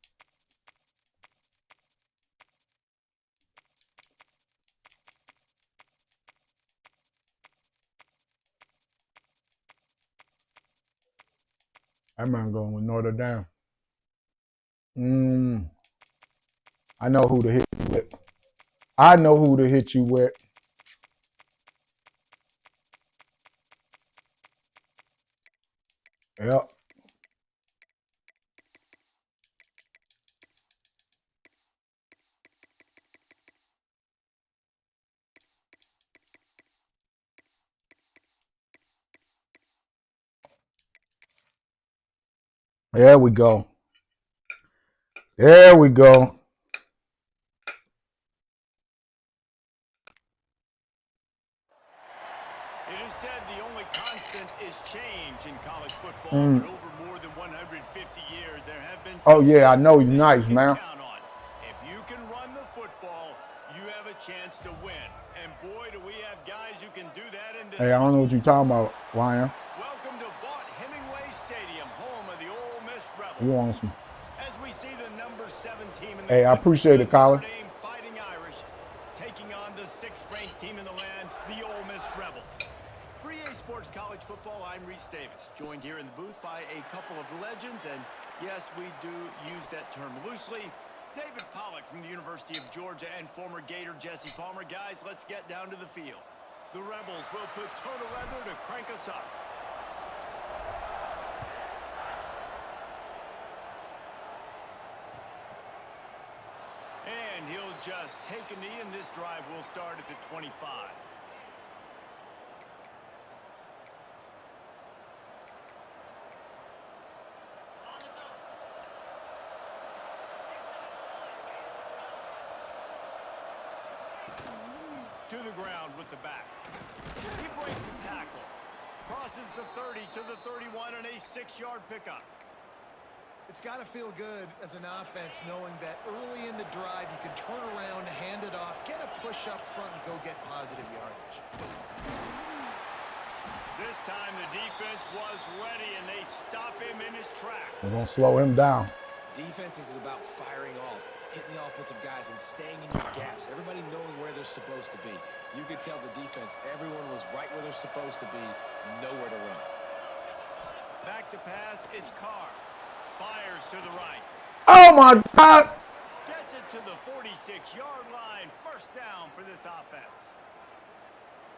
That man going with Notre Dame. I know who to hit you with. I know who to hit you with. Yep. There we go. There we go. It is said the only constant is change in college football, but over more than 150 years, there have been Oh, yeah, I know you're nice, you can man. count on. If you can run the football, you have a chance to win. And boy, do we have guys who can do that in this. Hey, I don't know what you're talking about, Ryan. Welcome to Vaught Hemingway Stadium, home of the Ole Miss Rebels. You want some? As we see the number 7 team in the Hey, I appreciate it, Colin. Fighting Irish taking on the 6th-ranked team in the land, the Ole Miss Rebels. For EA Sports College Football, I'm Reese Davis, joined here in the booth by a couple of legends, and yes, we do use that term loosely. David Pollack from the University of Georgia and former Gator Jesse Palmer. Guys, let's get down to the field. The Rebels will put total leather to crank us up. And he'll just take a knee, and this drive will start at the 25. To the ground with the back. He breaks a tackle. Crosses the 30 to the 31 and a 6-yard pickup. It's got to feel good as an offense knowing that early in the drive you can turn around, hand it off, get a push up front, and go get positive yardage. This time the defense was ready, and they stop him in his tracks. We're going to slow him down. Defense is about firing off, hitting the offensive guys and staying in your gaps. Everybody knowing where they're supposed to be. You could tell the defense, everyone was right where they're supposed to be, nowhere to run. Back to pass, it's Carr. Fires to the right. Oh, my God. Gets it to the 46-yard line. First down for this offense.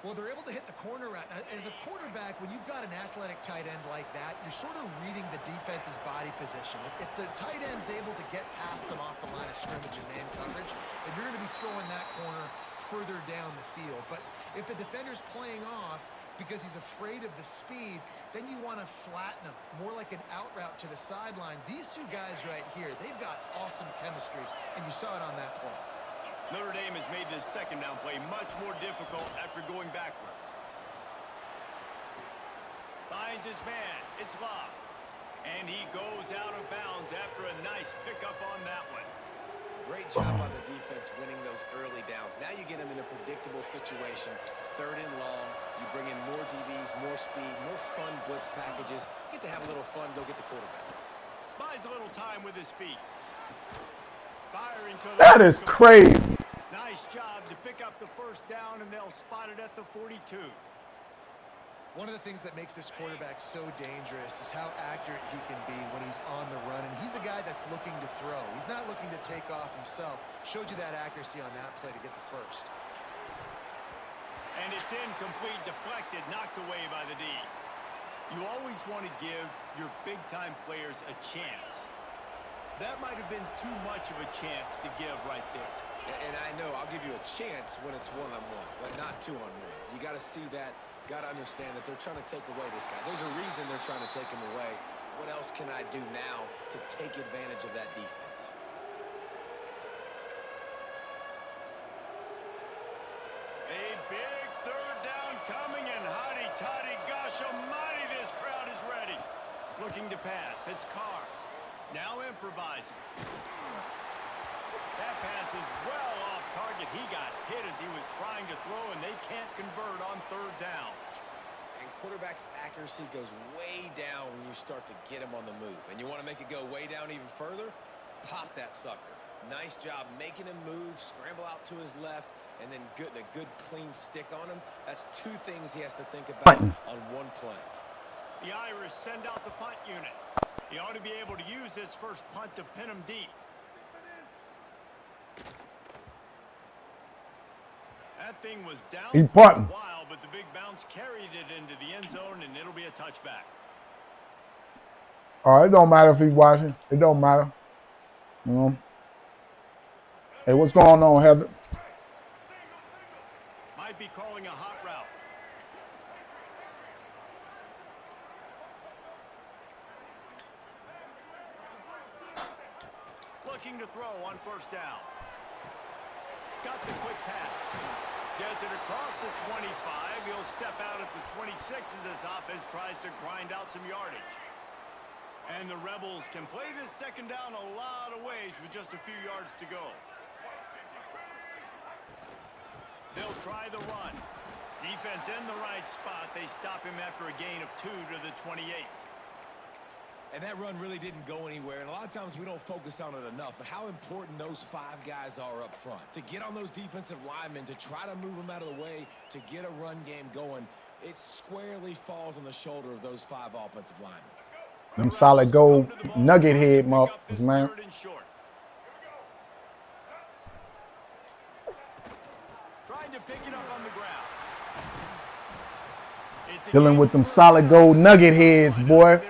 Well, they're able to hit the corner route. Now, as a quarterback, when you've got an athletic tight end like that, you're sort of reading the defense's body position. If the tight end's able to get past them off the line of scrimmage and man coverage, then you're going to be throwing that corner further down the field. But if the defender's playing off because he's afraid of the speed, then you want to flatten him, more like an out route to the sideline. These two guys right here, they've got awesome chemistry, and you saw it on that play. Notre Dame has made this second down play much more difficult after going backwards. Finds his man. It's Love. And he goes out of bounds after a nice pickup on that one. Great job on the defense winning those early downs. Now you get them in a predictable situation. 3rd and long. You bring in more DBs, more speed, more fun blitz packages. Get to have a little fun, go get the quarterback. Buys a little time with his feet. Firing to the That is crazy. Nice job to pick up the first down, and they'll spot it at the 42. One of the things that makes this quarterback so dangerous is how accurate he can be when he's on the run. And he's a guy that's looking to throw. He's not looking to take off himself. Showed you that accuracy on that play to get the first. And it's incomplete, deflected, knocked away by the D. You always want to give your big-time players a chance. That might have been too much of a chance to give right there. And I know I'll give you a chance when it's one-on-one, but not two-on-one. You got to see that, got to understand that they're trying to take away this guy. There's a reason they're trying to take him away. What else can I do now to take advantage of that defense? A big 3rd down coming, and hotty-toddy, gosh almighty, this crowd is ready. Looking to pass, it's Carr. Now improvising. That pass is well off target. He got hit as he was trying to throw, and they can't convert on 3rd down. And quarterback's accuracy goes way down when you start to get him on the move. And you want to make it go way down even further? Pop that sucker. Nice job making him move, scramble out to his left, and then getting a good clean stick on him. That's 2 things he has to think about on one play. The Irish send out the punt unit. He ought to be able to use this first punt to pin him deep. That thing was down He for a punting. while, but the big bounce carried it into the end zone, and it'll be a touchback. All right, it don't matter if he's watching. It don't matter. You know. Hey, what's going on, Heather? Might be calling a hot route. Looking to throw on first down. Got the quick pass. Gets it across the 25. He'll step out at the 26 as this offense tries to grind out some yardage. And the Rebels can play this second down a lot of ways with just a few yards to go. They'll try the run. Defense in the right spot. They stop him after a gain of 2 to the 28. And that run really didn't go anywhere. And a lot of times we don't focus on it enough. But how important those 5 guys are up front. To get on those defensive linemen, to try to move them out of the way, to get a run game going, it squarely falls on the shoulder of those 5 offensive linemen. Them solid gold nugget head motherfuckers, man. Trying to pick it up on the ground. Dealing with them solid gold nugget heads, boy.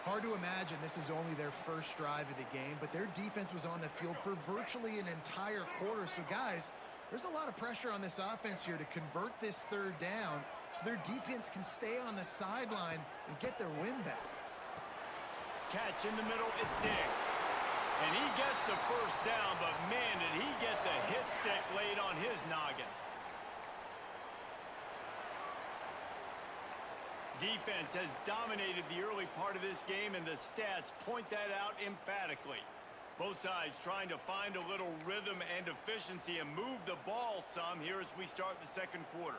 Hard to imagine this is only their first drive of the game, but their defense was on the field for virtually an entire quarter. So, guys, there's a lot of pressure on this offense here to convert this third down so their defense can stay on the sideline and get their win back. Catch in the middle, it's Diggs. And he gets the first down, but man, did he get the hit stick laid on his noggin. Defense has dominated the early part of this game, and the stats point that out emphatically. Both sides trying to find a little rhythm and efficiency and move the ball some here as we start the second quarter.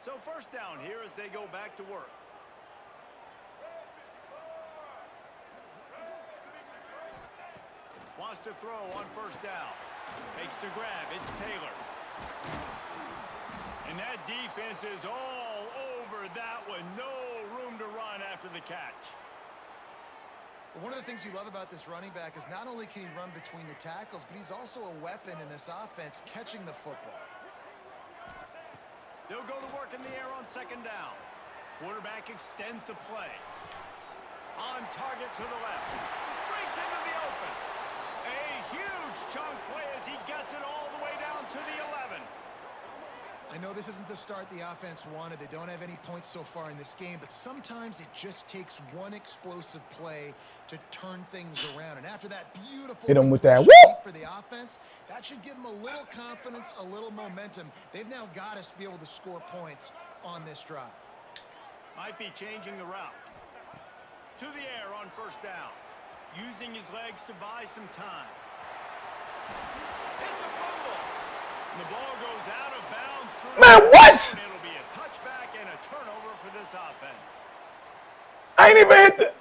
So first down here as they go back to work. Wants to throw on first down. Makes the grab. It's Taylor. And that defense is all over that one. No room to run after the catch. One of the things you love about this running back is not only can he run between the tackles, but he's also a weapon in this offense catching the football. They'll go to work in the air on second down. Quarterback extends the play. On target to the left. Breaks into the open. A huge chunk play as he gets it all the way down to the 11. I know this isn't the start the offense wanted. They don't have any points so far in this game, but sometimes it just takes one explosive play to turn things around. And after that beautiful hit him with that for the offense, that should give them a little confidence, a little momentum. They've now got us to be able to score points on this drive. Might be changing the route. To the air on first down. Using his legs to buy some time. It's a fumble. And the ball goes out of bounds. Man, what? It'll be a touchback and a turnover for this offense. I ain't even hit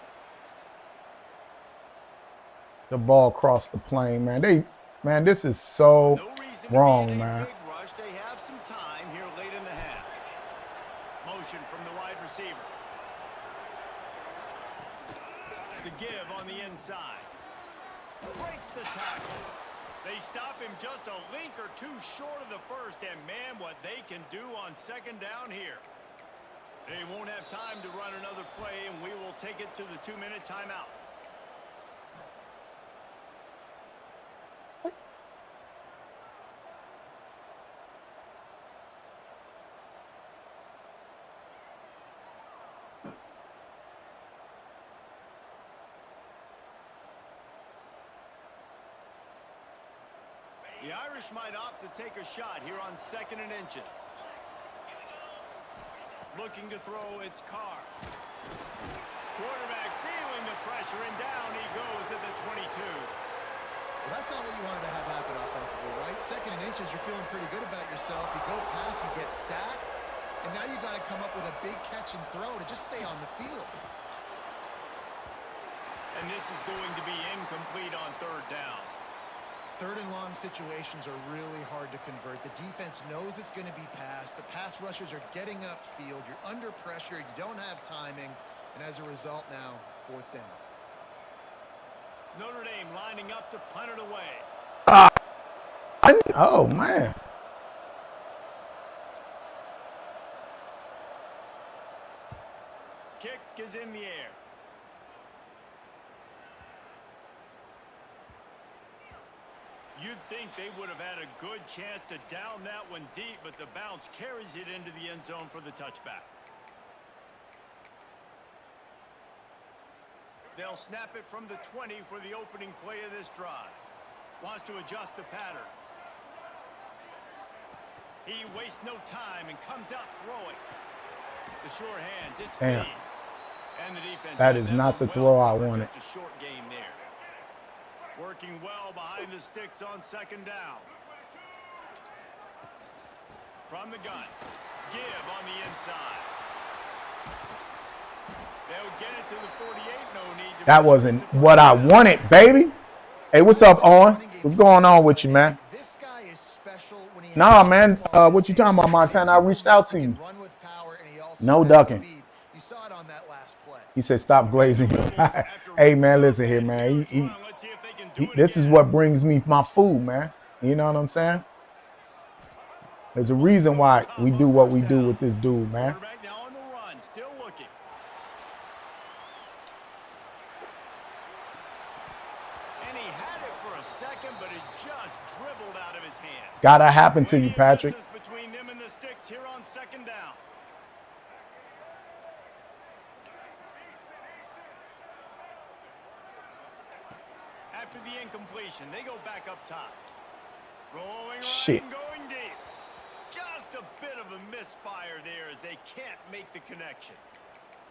the ball crossed the plane, man. Man, this is so wrong, man. Big rush. They have some time here late in the half. Motion from the wide receiver. The give on the inside. Breaks the tackle. They stop him just a link or two short of the first, and man, what they can do on second down here. They won't have time to run another play, and we will take it to the 2-minute timeout. The Irish might opt to take a shot here on 2nd and inches. Looking to throw, it's Carr. Quarterback feeling the pressure, and down he goes at the 22. Well, that's not what you wanted to have happen offensively, right? 2nd and inches, you're feeling pretty good about yourself. You go past, you get sacked, and now you got to come up with a big catch and throw to just stay on the field. And this is going to be incomplete on third down. Third and long situations are really hard to convert. The defense knows it's going to be passed. The pass rushers are getting upfield. You're under pressure. You don't have timing. And as a result now, 4th down. Notre Dame lining up to punt it away. Oh, man. Kick is in the air. You'd think they would have had a good chance to down that one deep, but the bounce carries it into the end zone for the touchback. They'll snap it from the 20 for the opening play of this drive. Wants to adjust the pattern. He wastes no time and comes out throwing. The sure hands, it's Damn. clean. And the defense That is not the throw I wanted. just a short game there. Working well behind the sticks on 2nd down. From the gun. Give on the inside. They'll get it to the 48. No need to. That wasn't what I wanted, baby. Hey, what's up, Owen? What's going on with you, man? This guy is special when he Nah, man. What you talking about, Montana? I reached out to you. run with power and he also No has ducking. speed. You saw it on that last play. He said, stop glazing. Hey, man, listen here, man. This is what brings me my food, man. You know what I'm saying? There's a reason why we do what we do with this dude, man. Quarterback now on the run, still looking. And he had it for a second, but it just dribbled out of his hand. It's got to happen to you, Patrick. Between them and the sticks here on 2nd down. After the incompletion, they go back up top. Rolling right Shit. and going deep. Just a bit of a misfire there as they can't make the connection.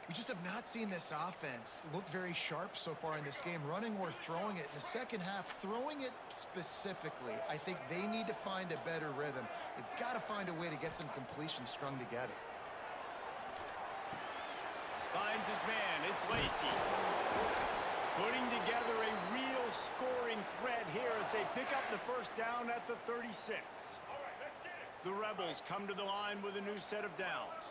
We just have not seen this offense look very sharp so far in this game, running or throwing it. In the second half, throwing it specifically, I think they need to find a better rhythm. They've got to find a way to get some completions strung together. Finds his man. It's Lacey. Putting together a real scoring threat here as they pick up the 1st down at the 36. The Rebels come to the line with a new set of downs.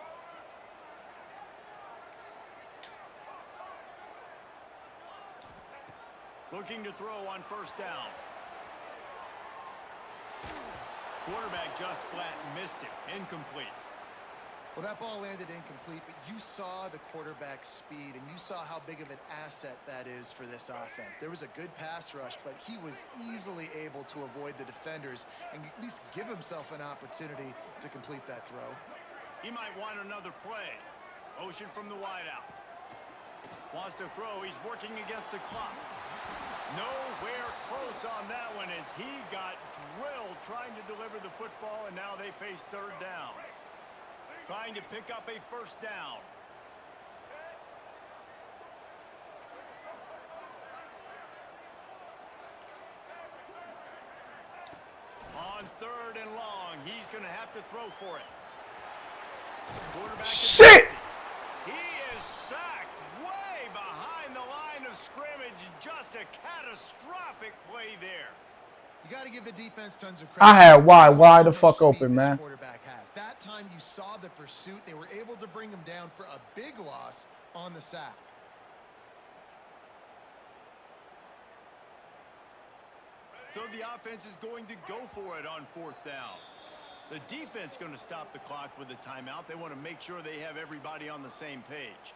Looking to throw on 1st down. Quarterback just flat missed it. Incomplete. Well, that ball landed incomplete, but you saw the quarterback's speed, and you saw how big of an asset that is for this offense. There was a good pass rush, but he was easily able to avoid the defenders and at least give himself an opportunity to complete that throw. He might want another play. Motion from the wideout. Wants to throw. He's working against the clock. Nowhere close on that one as he got drilled trying to deliver the football, and now they face 3rd down. Trying to pick up a 1st down. On 3rd and long, he's going to have to throw for it. Quarterback Shit! He is sacked way behind the line of scrimmage. Just a catastrophic play there. You got to give the defense tons of credit. I had wide the fuck open, man. Quarterback has. That time you saw the pursuit. They were able to bring him down for a big loss on the sack. So the offense is going to go for it on 4th down. The defense going to stop the clock with a timeout. They want to make sure they have everybody on the same page.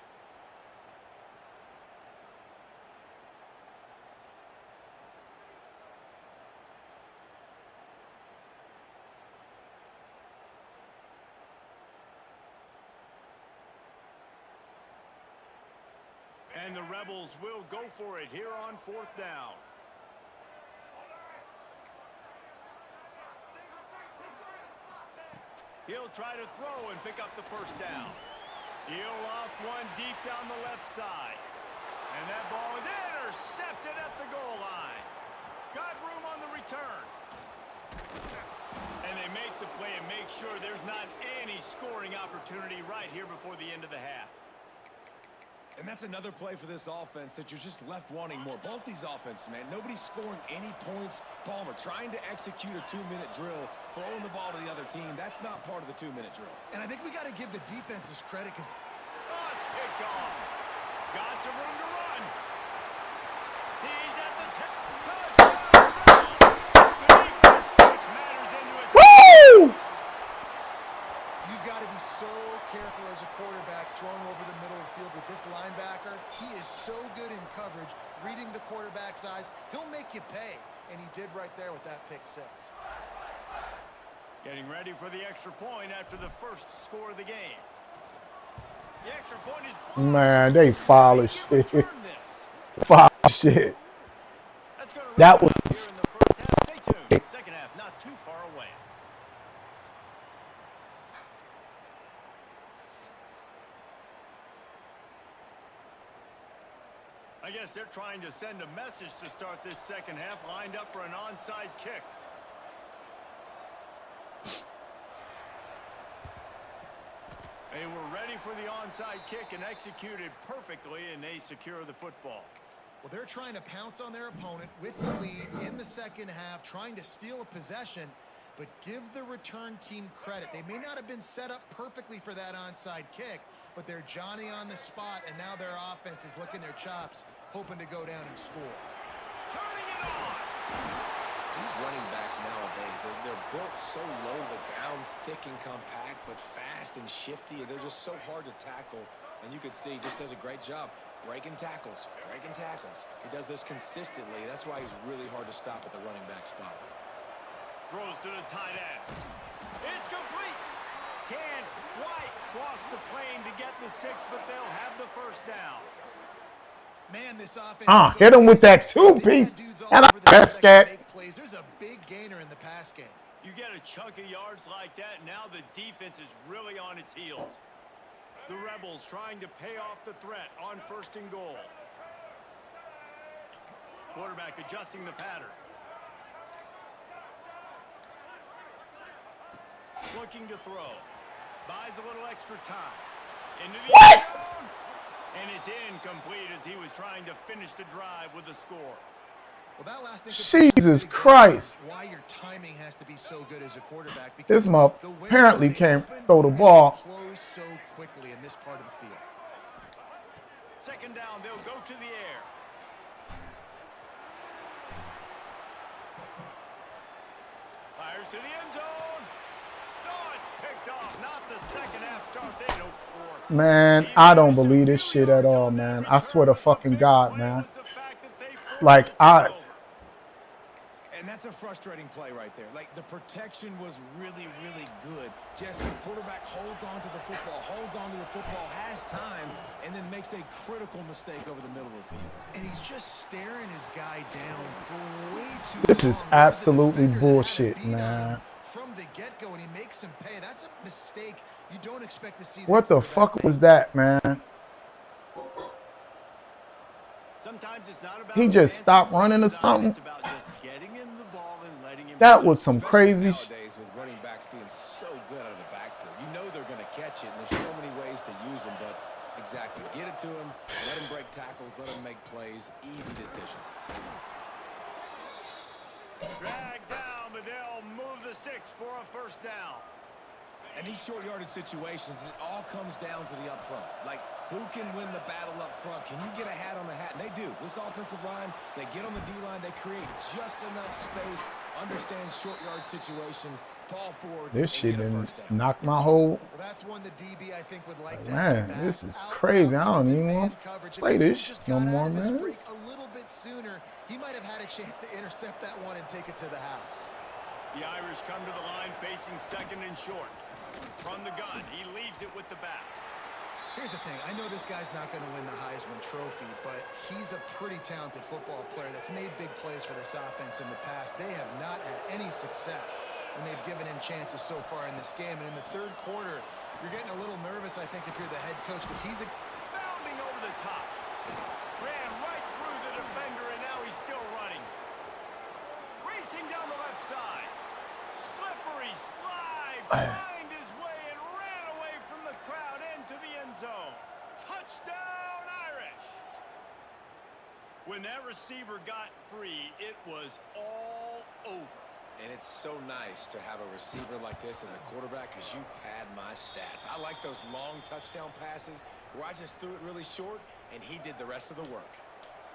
And the Rebels will go for it here on 4th down. He'll try to throw and pick up the 1st down. He'll off one deep down the left side. And that ball is intercepted at the goal line. Got room on the return. And they make the play and make sure there's not any scoring opportunity right here before the end of the half. And that's another play for this offense that you're just left wanting more. Both these offenses, man, nobody's scoring any points. Palmer trying to execute a 2-minute drill, throwing the ball to the other team. That's not part of the 2-minute drill. And I think we got to give the defenses credit because oh, it's picked off. Got some room to run. He's at the the defense takes matters into its Woo! You've got to be so careful as a quarterback throwing over the middle of the field with this linebacker. He is so good in coverage, reading the quarterback's eyes. He'll make you pay, and he did right there with that pick six. Getting ready for the extra point after the first score of the game. The extra point is blocked. Man, they foul as shit. Foul shit. That was. Here in the first half. Stay tuned. Second half, not too far away. I guess they're trying to send a message to start this second half, lined up for an onside kick. They were ready for the onside kick and executed perfectly, and they secure the football. Well, they're trying to pounce on their opponent with the lead in the second half, trying to steal a possession, but give the return team credit. They may not have been set up perfectly for that onside kick, but they're Johnny on the spot, and now their offense is licking their chops, hoping to go down and score. Turning it on! These running backs nowadays, they're built so low to the ground, thick and compact, but fast and shifty. They're just so hard to tackle, and you can see he just does a great job breaking tackles, breaking tackles. He does this consistently. That's why he's really hard to stop at the running back spot. Throws to the tight end. It's complete. Can White cross the plane to get the 6, but they'll have the first down. Man, this offense Hit him with that 2-piece. And I best cat. There's a big gainer in the pass game. You get a chunk of yards like that, now the defense is really on its heels. The Rebels trying to pay off the threat on 1st and goal. Quarterback adjusting the pattern. Looking to throw. Buys a little extra time. Into the end zone. And it's incomplete as he was trying to finish the drive with a score. Well, that last Jesus Christ. Why your timing has to be so good as a quarterback. This mob apparently can't throw the ball. Close so quickly in this part of the field. Second down, they'll go to the air. Fires to the end zone. No, it's picked off. Not the second half start they hoped for. Man, I don't believe this shit at all, man. I swear to fucking God, man. Like, And that's a frustrating play right there. Like, the protection was really, really good. Jesse, quarterback holds on to the football, has time, and then makes a critical mistake over the middle of the field. And he's just staring his guy down for way too long. This is absolutely bullshit, man. From the get-go, and he makes him pay. That's a mistake you don't expect to see. What the fuck was that, man? Sometimes it's not about he just stopped running or something. That was some crazy shit. Nowadays, with running backs being so good out of the backfield, you know they're going to catch it, and there's so many ways to use them, but exactly, get it to him, let him break tackles, let him make plays, easy decision. Drag down, but they'll move the sticks for a first down. And these short yardage situations, it all comes down to the up front. Like, who can win the battle up front? Can you get a hat on the hat? And they do. This offensive line, they get on the D-line, they create just enough space, understand short yard situation, fall forward. This shit didn't knock my whole... Well, that's one the DB I think would like to man, this is crazy. I don't even want to play this no more, man. A little bit sooner, he might have had a chance to intercept that one and take it to the house. The Irish come to the line facing 2nd and short. From the gun, he leaves it with the back. Here's the thing. I know this guy's not going to win the Heisman Trophy, but he's a pretty talented football player that's made big plays for this offense in the past. They have not had any success when they've given him chances so far in this game. And in the third quarter, you're getting a little nervous, I think, if you're the head coach, because he's bounding over the top. Ran right through the defender, and now he's still running. Racing down the left side. Slippery slide. Find his way and ran away from the crowd into the end zone. Touchdown, Irish. When that receiver got free, it was all over. And it's so nice to have a receiver like this as a quarterback because you pad my stats. I like those long touchdown passes where I just threw it really short, and he did the rest of the work.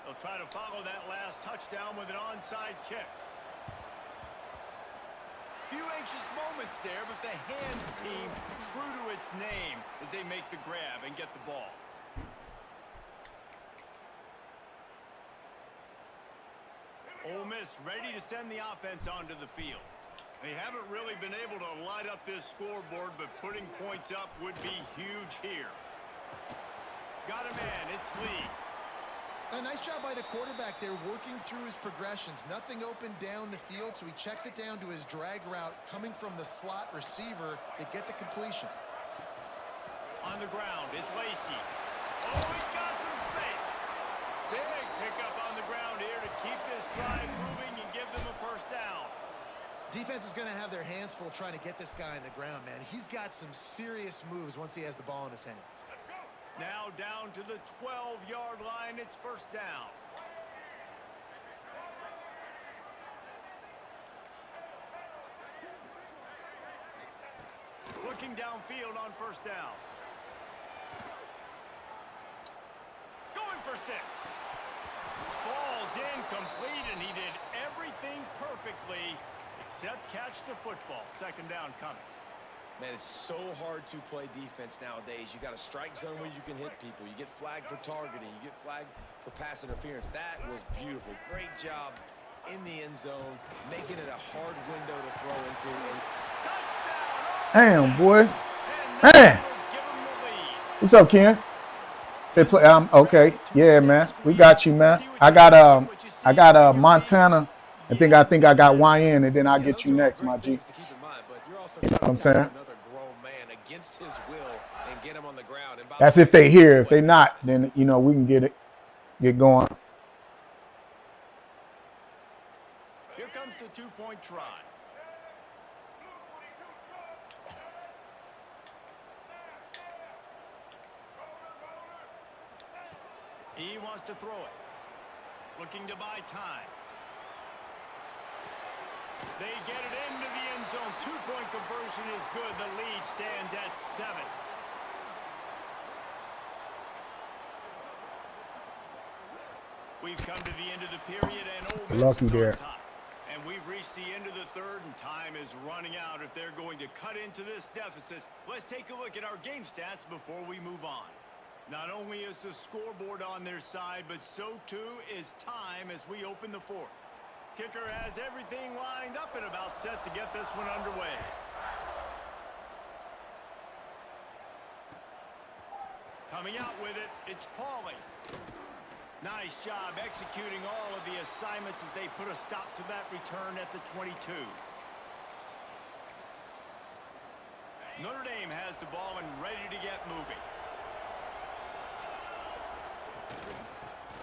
They'll try to follow that last touchdown with an onside kick. Few anxious moments there, but the hands team, true to its name, as they make the grab and get the ball. Ole Miss ready to send the offense onto the field. They haven't really been able to light up this scoreboard, but putting points up would be huge here. Got a man, it's Lee. A nice job by the quarterback there, working through his progressions. Nothing open down the field, so he checks it down to his drag route coming from the slot receiver to get the completion. On the ground, it's Lacey. Oh, he's got some space. Big pickup on the ground here to keep this drive moving and give them a first down. Defense is going to have their hands full trying to get this guy on the ground, man. He's got some serious moves once he has the ball in his hands. Now down to the 12-yard line. It's first down. Looking downfield on first down. Going for 6. Falls incomplete, and he did everything perfectly except catch the football. Second down coming. Man, it's so hard to play defense nowadays. You got a strike zone where you can hit people. You get flagged for targeting. You get flagged for pass interference. That was beautiful. Great job in the end zone, making it a hard window to throw into. And damn, boy. Man. What's up, Ken? Say play. Okay. Yeah, man. We got you, man. I got Montana. I think I got YN, and then I'll get you next, my G. You know what I'm saying? That's if they here. If they not, then we can get going. Here comes the two-point try. He wants to throw it. Looking to buy time. They get it into the end zone. Two-point conversion is good. The lead stands at 7. We've come to the end of the period, and Ole Miss lucky is on there. top. And we've reached the end of the third, and time is running out. If they're going to cut into this deficit, let's take a look at our game stats before we move on. Not only is the scoreboard on their side, but so too is time as we open the fourth. Kicker has everything lined up and about set to get this one underway. Coming out with it, it's Pauly. Nice job executing all of the assignments as they put a stop to that return at the 22. Notre Dame has the ball and ready to get moving.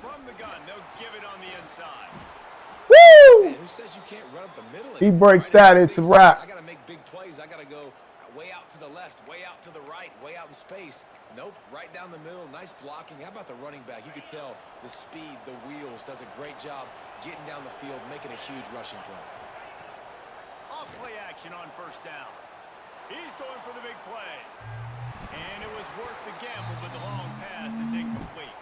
From the gun, they'll give it on the inside. Woo! Man, who says you can't run up the middle? He breaks that, it's a wrap. I got to make big plays. I got to go way out to the left, way out to the right, way out in space. Nope, right down the middle. Nice blocking. How about the running back? You could tell the speed, the wheels, does a great job getting down the field, making a huge rushing play. Off play action on first down. He's going for the big play. And it was worth the gamble, but the long pass is incomplete.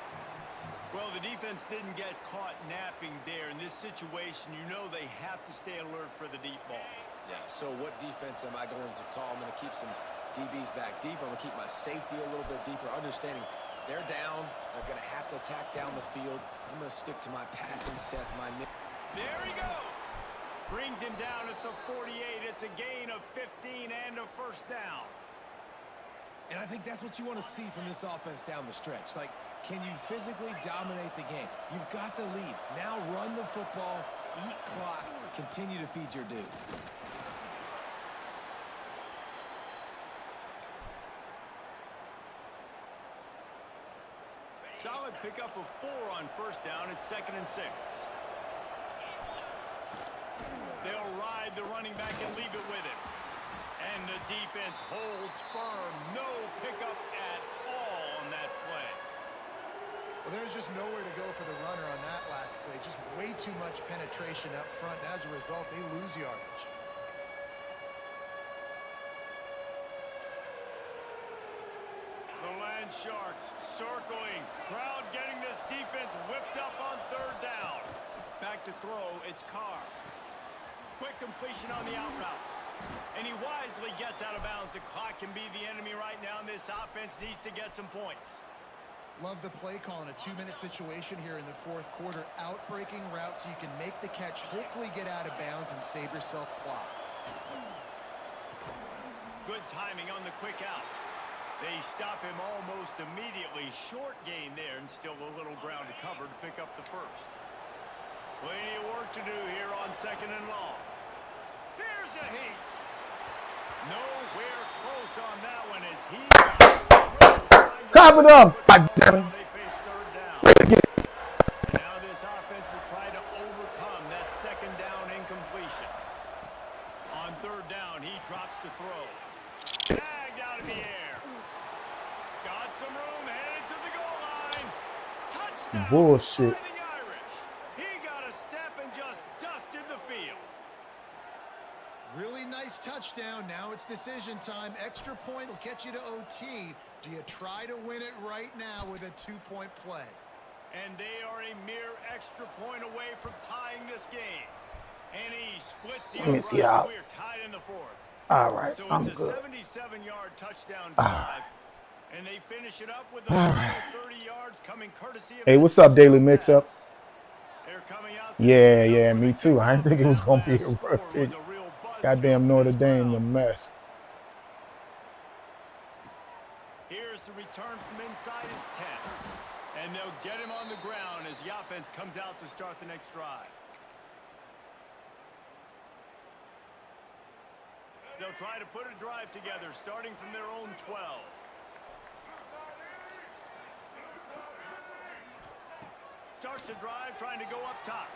Well, the defense didn't get caught napping there. In this situation, you know they have to stay alert for the deep ball. Yeah, so what defense am I going to call? I'm going to keep some DBs back deeper. I'm going to keep my safety a little bit deeper, understanding they're down. They're going to have to attack down the field. I'm going to stick to my passing sets, There he goes. Brings him down at the 48. It's a gain of 15 and a first down. And I think that's what you want to see from this offense down the stretch. Like, can you physically dominate the game? You've got the lead. Now run the football, eat clock, continue to feed your dude. Solid pickup of 4 on first down. It's 2nd and 6. They'll ride the running back and leave it with him. And the defense holds firm. No pickup at all on that play. Well, there's just nowhere to go for the runner on that last play. Just way too much penetration up front. And as a result, they lose yardage. The Sharks circling. Crowd getting this defense whipped up on third down. Back to throw, it's Carr. Quick completion on the out route. And he wisely gets out of bounds. The clock can be the enemy right now, and this offense needs to get some points. Love the play call in a 2-minute situation here in the fourth quarter. Outbreaking route so you can make the catch, hopefully get out of bounds, and save yourself clock. Good timing on the quick out. They stop him almost immediately. Short gain there, and still a little ground to cover to pick up the first. Plenty of work to do here on second and long. Here's a heat. Nowhere close on that one as he Cover them. God damn it. They face third down. And now this offense will try to overcome that second down incompletion. On third down, he drops to throw. Tagged out of the air. Got some room, headed to the goal line. Touchdown. Bullshit. He got a step and just dusted the field. Really nice touchdown. Now it's decision time. Extra point will get you to OT. Do you try to win it right now with a 2-point play? And they are a mere extra point away from tying this game. And he splits the Let me see how. We're tied in the fourth. All right, so I'm it's good. a 77-yard touchdown drive. And they finish it up with a 30 yards coming courtesy of. Hey, what's up, Daily Mix-Up? Yeah, me too. I didn't think it was going to be a big goddamn Notre Dame, a mess. Here's the return from inside his 10. And they'll get him on the ground as the offense comes out to start the next drive. They'll try to put a drive together, starting from their own 12. Starts the drive, trying to go up top.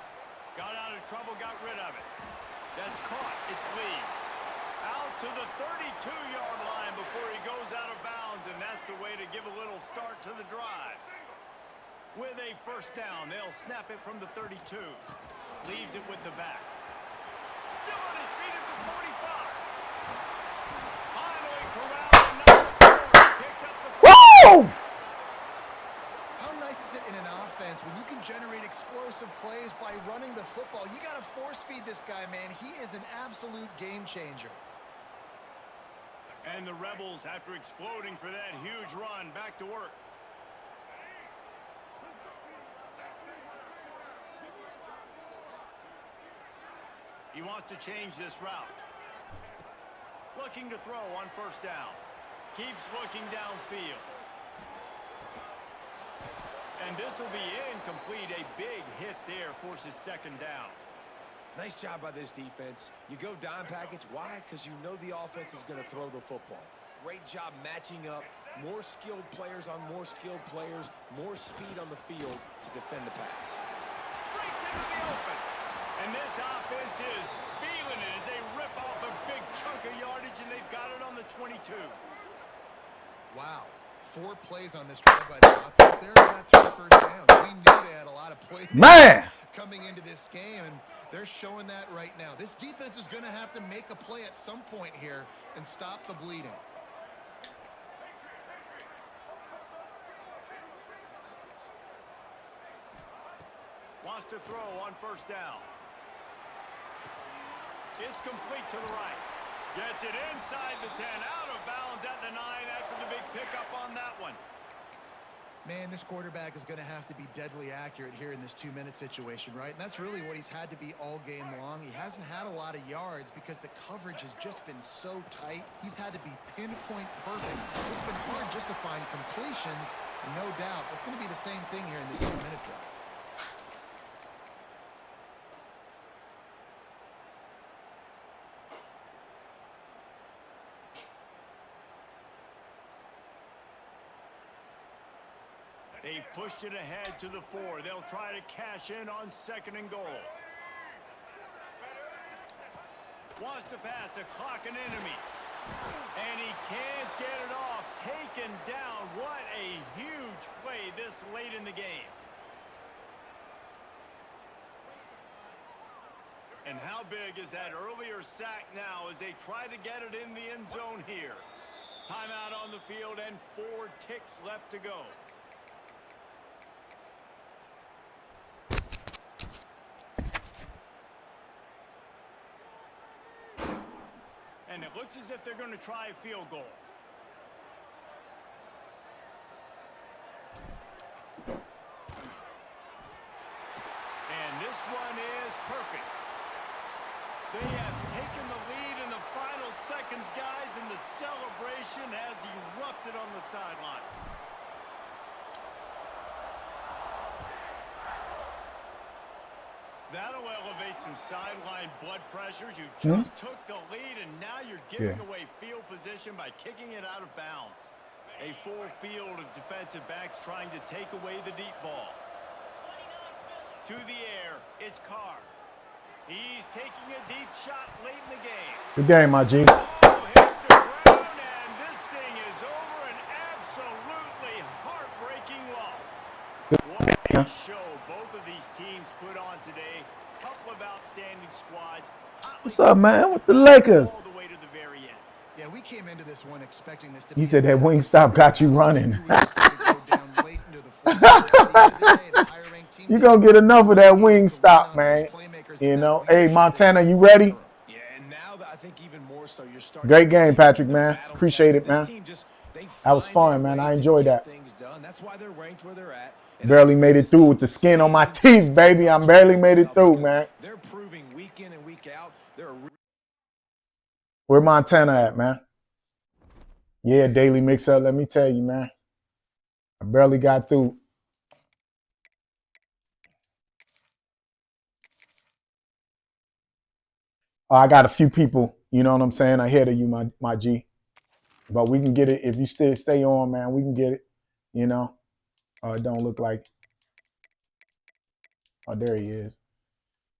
Got out of trouble, got rid of it. That's caught. It's Lee. Out to the 32-yard line before he goes out of bounds, and that's the way to give a little start to the drive. With a first down, they'll snap it from the 32. Leaves it with the back. Still on his feet at the 45. Finally corralled another 4. Picks up the Woo! How nice is it in an offense when you can generate explosive plays by running the football? You got to force feed this guy, man. He is an absolute game changer. And the Rebels, after exploding for that huge run, back to work. He wants to change this route. Looking to throw on first down. Keeps looking downfield. And this will be incomplete. A big hit there forces second down. Nice job by this defense. You go dime package. Why? Because you know the offense is going to throw the football. Great job matching up. More skilled players on more skilled players. More speed on the field to defend the pass. Breaks into the open. And this offense is feeling it as they rip off a big chunk of yardage, and they've got it on the 22. Wow. 4 plays on this drive by the offense. They're about 3 first downs. We knew they had a lot of plays coming into this game, and they're showing that right now. This defense is going to have to make a play at some point here and stop the bleeding. Wants to throw on first down. It's complete to the right. Gets it inside the 10, out of bounds at the 9 after the big pickup on that one. Man, this quarterback is going to have to be deadly accurate here in this 2-minute situation, right? And that's really what he's had to be all game long. He hasn't had a lot of yards because the coverage has just been so tight. He's had to be pinpoint perfect. It's been hard just to find completions, no doubt. That's going to be the same thing here in this 2-minute drive. They've pushed it ahead to the 4. They'll try to cash in on second and goal. Wants to pass the clock an enemy. And he can't get it off. Taken down. What a huge play this late in the game. And how big is that earlier sack now as they try to get it in the end zone here? Timeout on the field and 4 ticks left to go. And it looks as if they're going to try a field goal. And this one is perfect. They have taken the lead in the final seconds, guys, and the celebration has erupted on the sideline. That'll elevate some sideline blood pressures. You just took the lead, and now you're giving away field position by kicking it out of bounds. A full field of defensive backs trying to take away the deep ball. To the air, it's Carr. He's taking a deep shot late in the game. Good game, my G. Ball hits the ground, and this thing is over. An absolutely heartbreaking loss. What a show both of these teams put on today. Couple of outstanding squads. What's up, man? With the Lakers? All the way to the very end. Yeah, we came into this one expecting this to be. You said that Wingstop got you running. You gonna get enough of that Wingstop, man. You know. Hey, Montana, you ready? Yeah, and now I think even more so you're starting. Great game, Patrick, man. Appreciate it, man. That was fun, man. I enjoyed that. That's why they're ranked where they're at. Barely made it through with the skin on my teeth, baby. I barely made it through, man. They're proving week in and week out. Where Montana at, man? Yeah, daily mix-up. Let me tell you, man. I barely got through. I got a few people, you know what I'm saying, ahead of you, my G. But we can get it. If you stay on, man, we can get it, you know. It don't look like. Oh, there he is.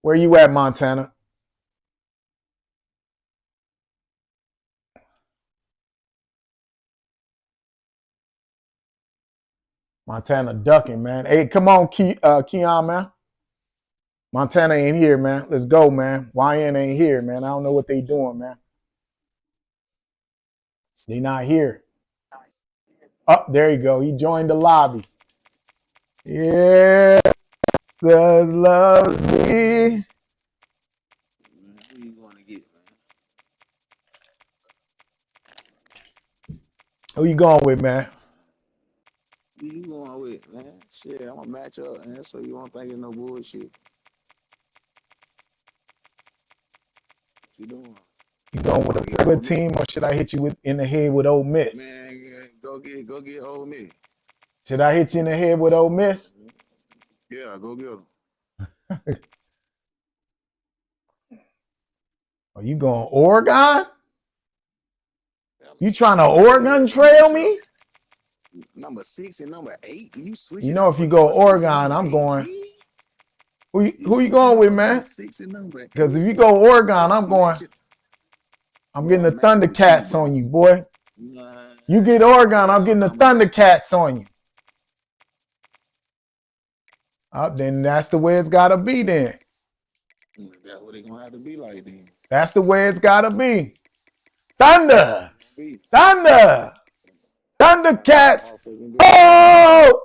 Where you at, Montana? Montana ducking, man. Hey, come on, Keon, man. Montana ain't here, man. Let's go, man. YN ain't here, man. I don't know what they doing, man. They not here. Oh, there you go. He joined the lobby. Yeah, does love me. Who you going to get, man? Who you going with, man? Who you going with, man? Shit, I'm going to match up, man, so you won't think it's no bullshit. What you doing? You going with a regular team, or should I hit you in the head with Ole Miss? Man, go get Ole Miss. Should I hit you in the head with Ole Miss? Yeah, go get them. Are you going Oregon? You trying to Oregon trail me? Number 6 and number 8. You know, if you go Oregon, I'm going. Who you going with, man? Because if you go Oregon, I'm going. I'm getting the Thundercats on you, boy. You get Oregon, I'm getting the Thundercats on you. Then that's the way it's got to be then. That's what it's going to have to be like then. That's the way it's got to be. Thunder! Thunder! Thundercats! Oh!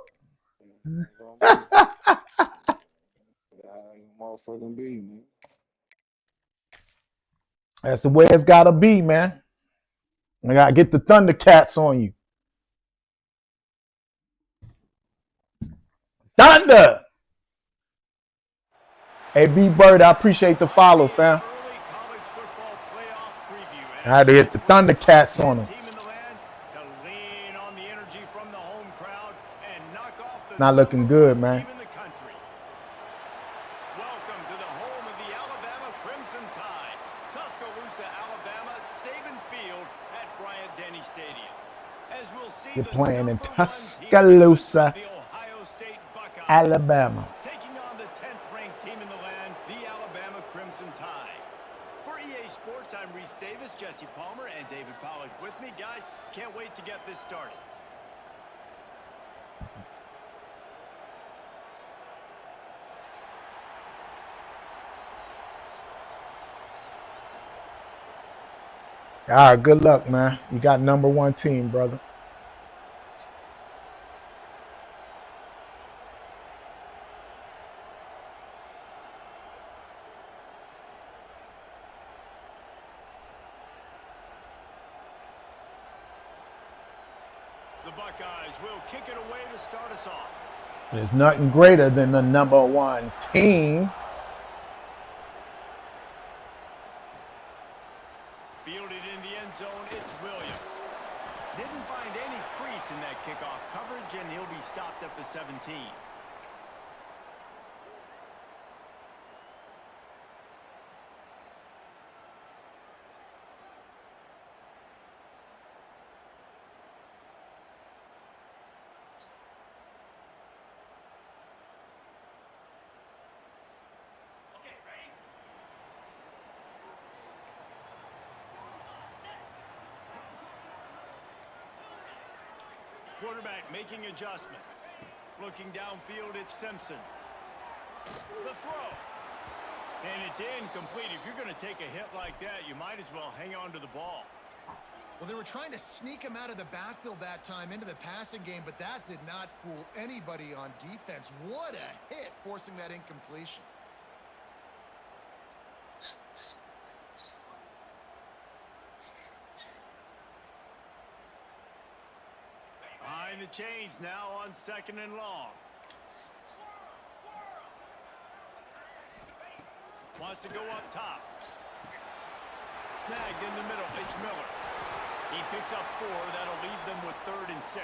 Motherfucking be, man. That's the way it's got to be, man. I got to get the Thundercats on you. Thunder! Hey, B Bird, I appreciate the follow, fam. I had to hit the Thundercats on them. Not looking good, man. Welcome to the home of the Alabama Crimson Tide. Tuscaloosa, Alabama, Saban Field at Bryant-Denny Stadium. As we'll see, they're playing in Tuscaloosa, Alabama. Taking on the 10th-ranked team in the land, the Alabama Crimson Tide. For EA Sports, I'm Reese Davis, Jesse Palmer, and David Pollack with me. Guys, can't wait to get this started. All right, good luck, man. You got number one team, brother. The Buckeyes will kick it away to start us off. There's nothing greater than the number one team. Fielded in the end zone, it's Williams. Didn't find any crease in that kickoff coverage, and he'll be stopped at the 17. Quarterback making adjustments. Looking downfield, it's Simpson. The throw. And it's incomplete. If you're going to take a hit like that, you might as well hang on to the ball. Well, they were trying to sneak him out of the backfield that time into the passing game, but that did not fool anybody on defense. What a hit, forcing that incompletion. Behind the chains now on 2nd and long. Wants to go up top. Snagged in the middle. It's Miller. He picks up 4. That'll leave them with 3rd and 6.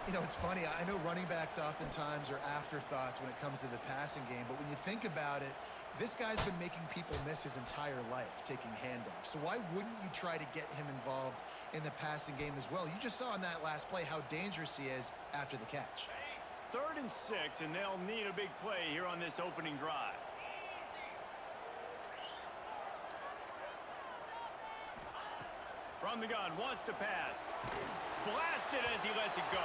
You know, it's funny. I know running backs oftentimes are afterthoughts when it comes to the passing game, but when you think about it, this guy's been making people miss his entire life, taking handoffs. So why wouldn't you try to get him involved in the passing game as well? You just saw in that last play how dangerous he is after the catch. 3rd and 6, and they'll need a big play here on this opening drive. From the gun, wants to pass. Blasted as he lets it go.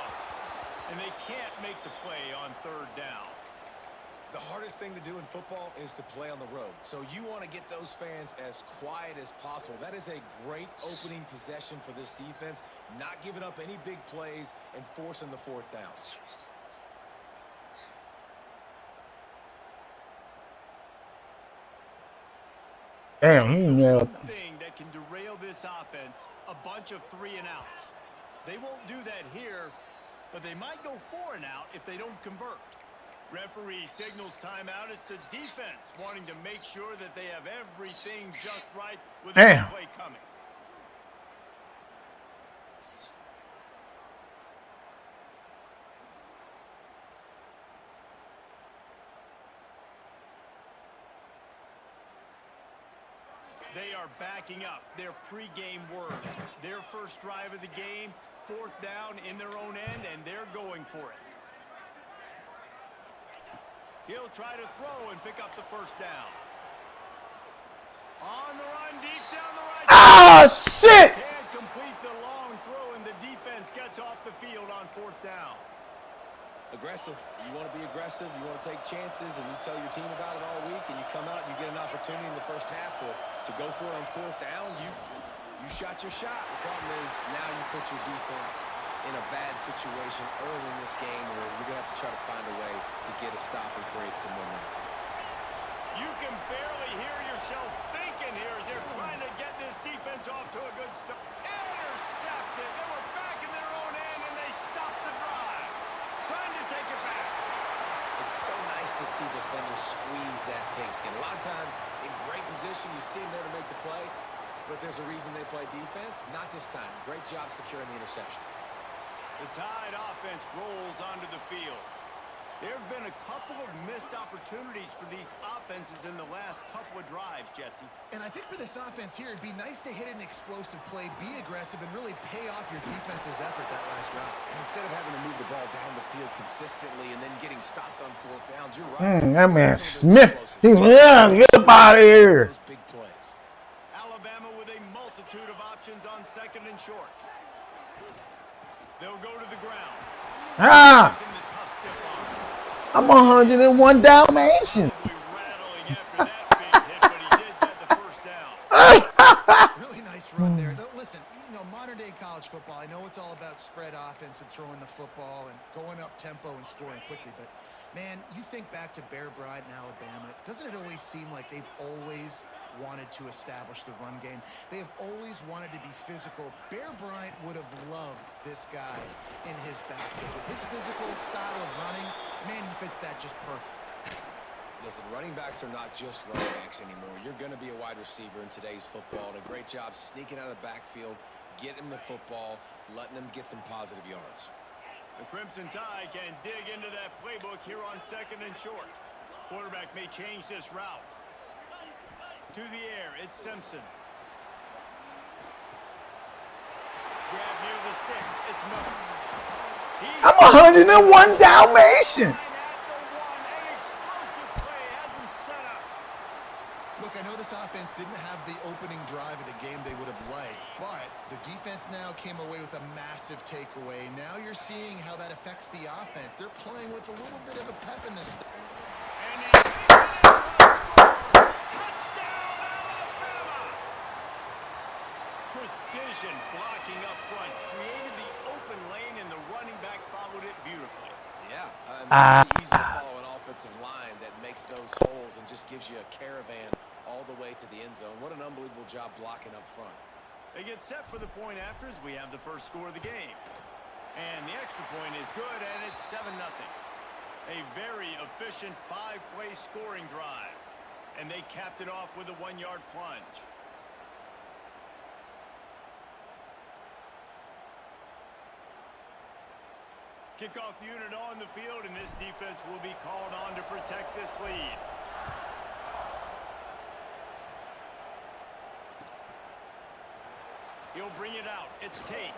And they can't make the play on 3rd down. The hardest thing to do in football is to play on the road. So you want to get those fans as quiet as possible. That is a great opening possession for this defense. Not giving up any big plays and forcing the 4th down. Damn, he nailed it. Thing that can derail this offense, a bunch of 3 and outs. They won't do that here, but they might go 4 and out if they don't convert. Referee signals timeout. It's the defense wanting to make sure that they have everything just right with the play coming. They are backing up their pregame words. Their first drive of the game, 4th down in their own end, and they're going for it. He'll try to throw and pick up the 1st down. On the run, deep down the right. Oh, shit! Can't complete the long throw, and the defense gets off the field on 4th down. Aggressive. You want to be aggressive. You want to take chances, and you tell your team about it all week, and you come out and you get an opportunity in the first half to go for it on 4th down. You shot your shot. The problem is now you put your defense in a bad situation early in this game where you're going to have to try to find a way to get a stop and create some momentum. You can barely hear yourself thinking here as they're trying to get this defense off to a good start. Intercepted. They were back in their own end, and they stopped the drive. Trying to take it back. It's so nice to see defenders squeeze that pigskin. A lot of times, in great position, you see them there to make the play, but there's a reason they play defense. Not this time. Great job securing the interception. The Tide offense rolls onto the field. There have been a couple of missed opportunities for these offenses in the last couple of drives, Jesse. And I think for this offense here, it'd be nice to hit an explosive play, be aggressive, and really pay off your defense's effort that last round. And instead of having to move the ball down the field consistently and then getting stopped on 4th downs, you're right. That man Smith, get up out of here. Those big plays. Alabama with a multitude of options on 2nd and short. They'll go to the ground. Ah! I'm 101 Dalmatian. Really Nice run there. Now, listen, modern-day college football, I know it's all about spread offense and throwing the football and going up tempo and scoring quickly, but, man, you think back to Bear Bryant in Alabama, doesn't it always seem like they've always wanted to establish the run game? They have always wanted to be physical. Bear Bryant would have loved this guy in his backfield. With his physical style of running, man, he fits that just perfect. Listen, running backs are not just running backs anymore. You're going to be a wide receiver in today's football. And a great job sneaking out of the backfield, getting him the football, letting him get some positive yards. The Crimson Tide can dig into that playbook here on 2nd and short. Quarterback may change this route. To the air, it's Simpson. Grab near the sticks, it's Miller. I'm 101 Dalmatian. Look, I know this offense didn't have the opening drive of the game they would have liked, but the defense now came away with a massive takeaway. Now you're seeing how that affects the offense. They're playing with a little bit of a pep in this. Touchdown, Alabama! Precision blocking up front created the open lane, and the running back followed it beautifully. Yeah, it's easy to follow an offensive line that makes those holes and just gives you a caravan all the way to the end zone. What an unbelievable job blocking up front. They get set for the point after as we have the first score of the game. And the extra point is good, and it's 7-0. A very efficient 5-play scoring drive. And they capped it off with a 1-yard plunge. Kickoff unit on the field, and this defense will be called on to protect this lead. He'll bring it out. It's Tate.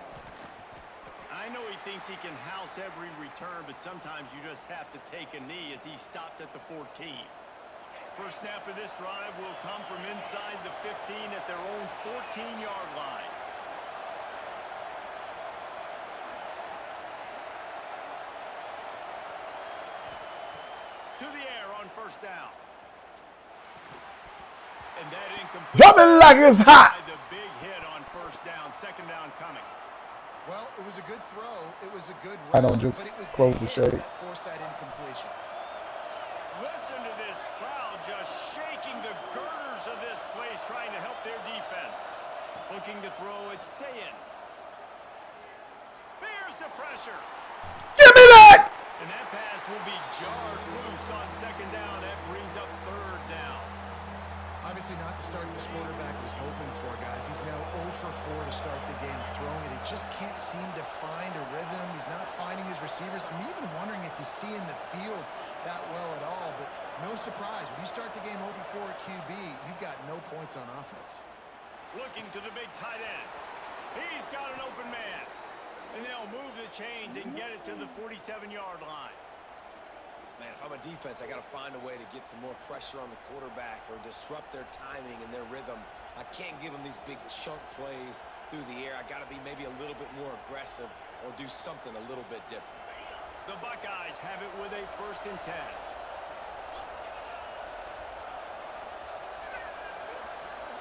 I know he thinks he can house every return, but sometimes you just have to take a knee as he stopped at the 14. First snap of this drive will come from inside the 15 at their own 14-yard line. To the air on first down. And that incomplete. Drop it like it's hot. The big hit on first down. 2nd down coming. Well, it was a good throw. It was a good run, I don't just but it was close the shades. that forced that incompletion. Listen to this crowd just shaking the girders of this place, trying to help their defense. Looking to throw, it's Sayin. There's the pressure. Give me that! And that pass will be jarred loose on 2nd down. That brings up 3rd down. Obviously not the start this quarterback was hoping for, guys. He's now 0 for 4 to start the game throwing it. He just can't seem to find a rhythm. He's not finding his receivers. I'm even wondering if he's seeing the field that well at all. But no surprise, when you start the game 0 for 4 at QB, you've got no points on offense. Looking to the big tight end. He's got an open man. And they'll move the chains and get it to the 47-yard line. Man, if I'm a defense, I got to find a way to get some more pressure on the quarterback or disrupt their timing and their rhythm. I can't give them these big chunk plays through the air. I got to be maybe a little bit more aggressive or do something a little bit different. The Buckeyes have it with a 1st and 10.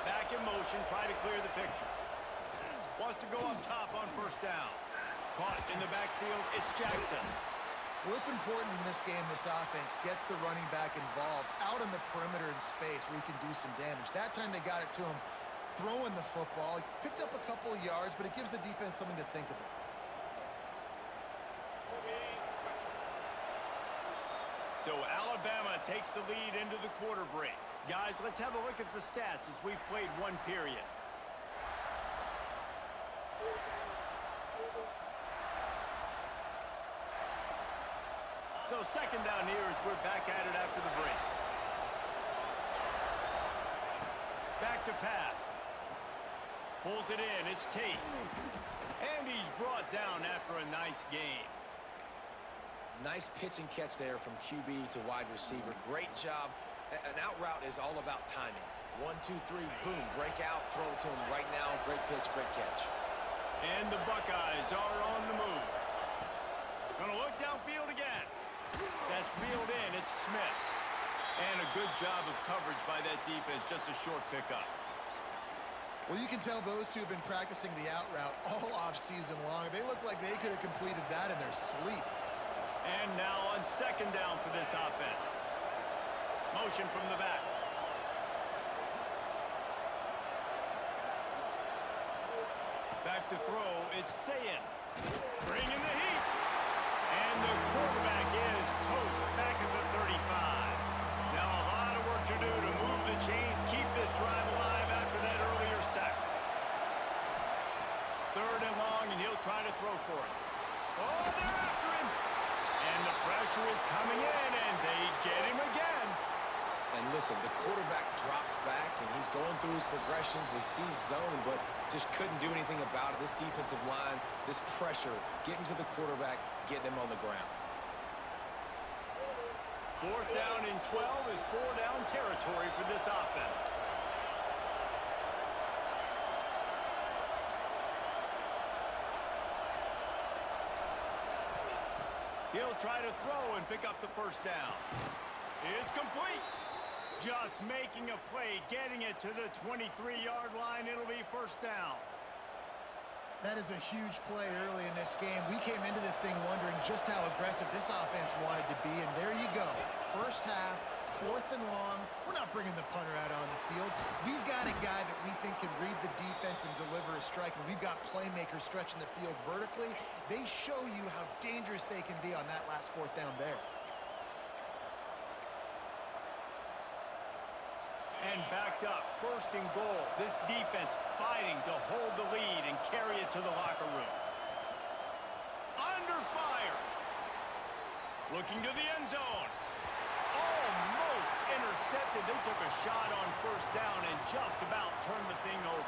Back in motion, try to clear the picture. Wants to go up top on first down. Caught in the backfield, it's Jackson. Well, it's important in this game, this offense gets the running back involved out in the perimeter in space where he can do some damage. That time they got it to him throwing the football. He picked up a couple of yards, but it gives the defense something to think about. So Alabama takes the lead into the quarter break. Guys, let's have a look at the stats as we've played 1 period. So 2nd down here as we're back at it after the break. Back to pass. Pulls it in. It's Tate. And he's brought down after a nice game. Nice pitch and catch there from QB to wide receiver. Great job. An out route is all about timing. 1, 2, 3, boom, break out, throw it to him right now. Great pitch, great catch. And the Buckeyes are on the move. Gonna look downfield again. That's reeled in. It's Smith. And a good job of coverage by that defense. Just a short pickup. Well, you can tell those two have been practicing the out route all off season long. They look like they could have completed that in their sleep. And now on second down for this offense. Motion from the back. Back to throw, it's Sayin. Bringing the heat. And the quarterback is toast back at the 35. Now a lot of work to do to move the chains, keep this drive alive after that earlier sack. Third and long, and he'll try to throw for it. Oh, they're after him. And the pressure is coming in, and they get him again. And listen, the quarterback drops back, and he's going through his progressions. We see zone, but just couldn't do anything about it. This defensive line, this pressure, getting to the quarterback, getting him on the ground. Fourth down and 12 is four-down territory for this offense. He'll try to throw and pick up the first down. It's complete. Just making a play, getting it to the 23-yard line. It'll be first down. That is a huge play early in this game. We came into this thing wondering just how aggressive this offense wanted to be, and there you go. First half, fourth and long. We're not bringing the punter out on the field. We've got a guy that we think can read the defense and deliver a strike, and we've got playmakers stretching the field vertically. They show you how dangerous they can be on that last fourth down there. And backed up, first and goal. This defense fighting to hold the lead and carry it to the locker room. Under fire. Looking to the end zone. Almost intercepted. They took a shot on first down and just about turned the thing over.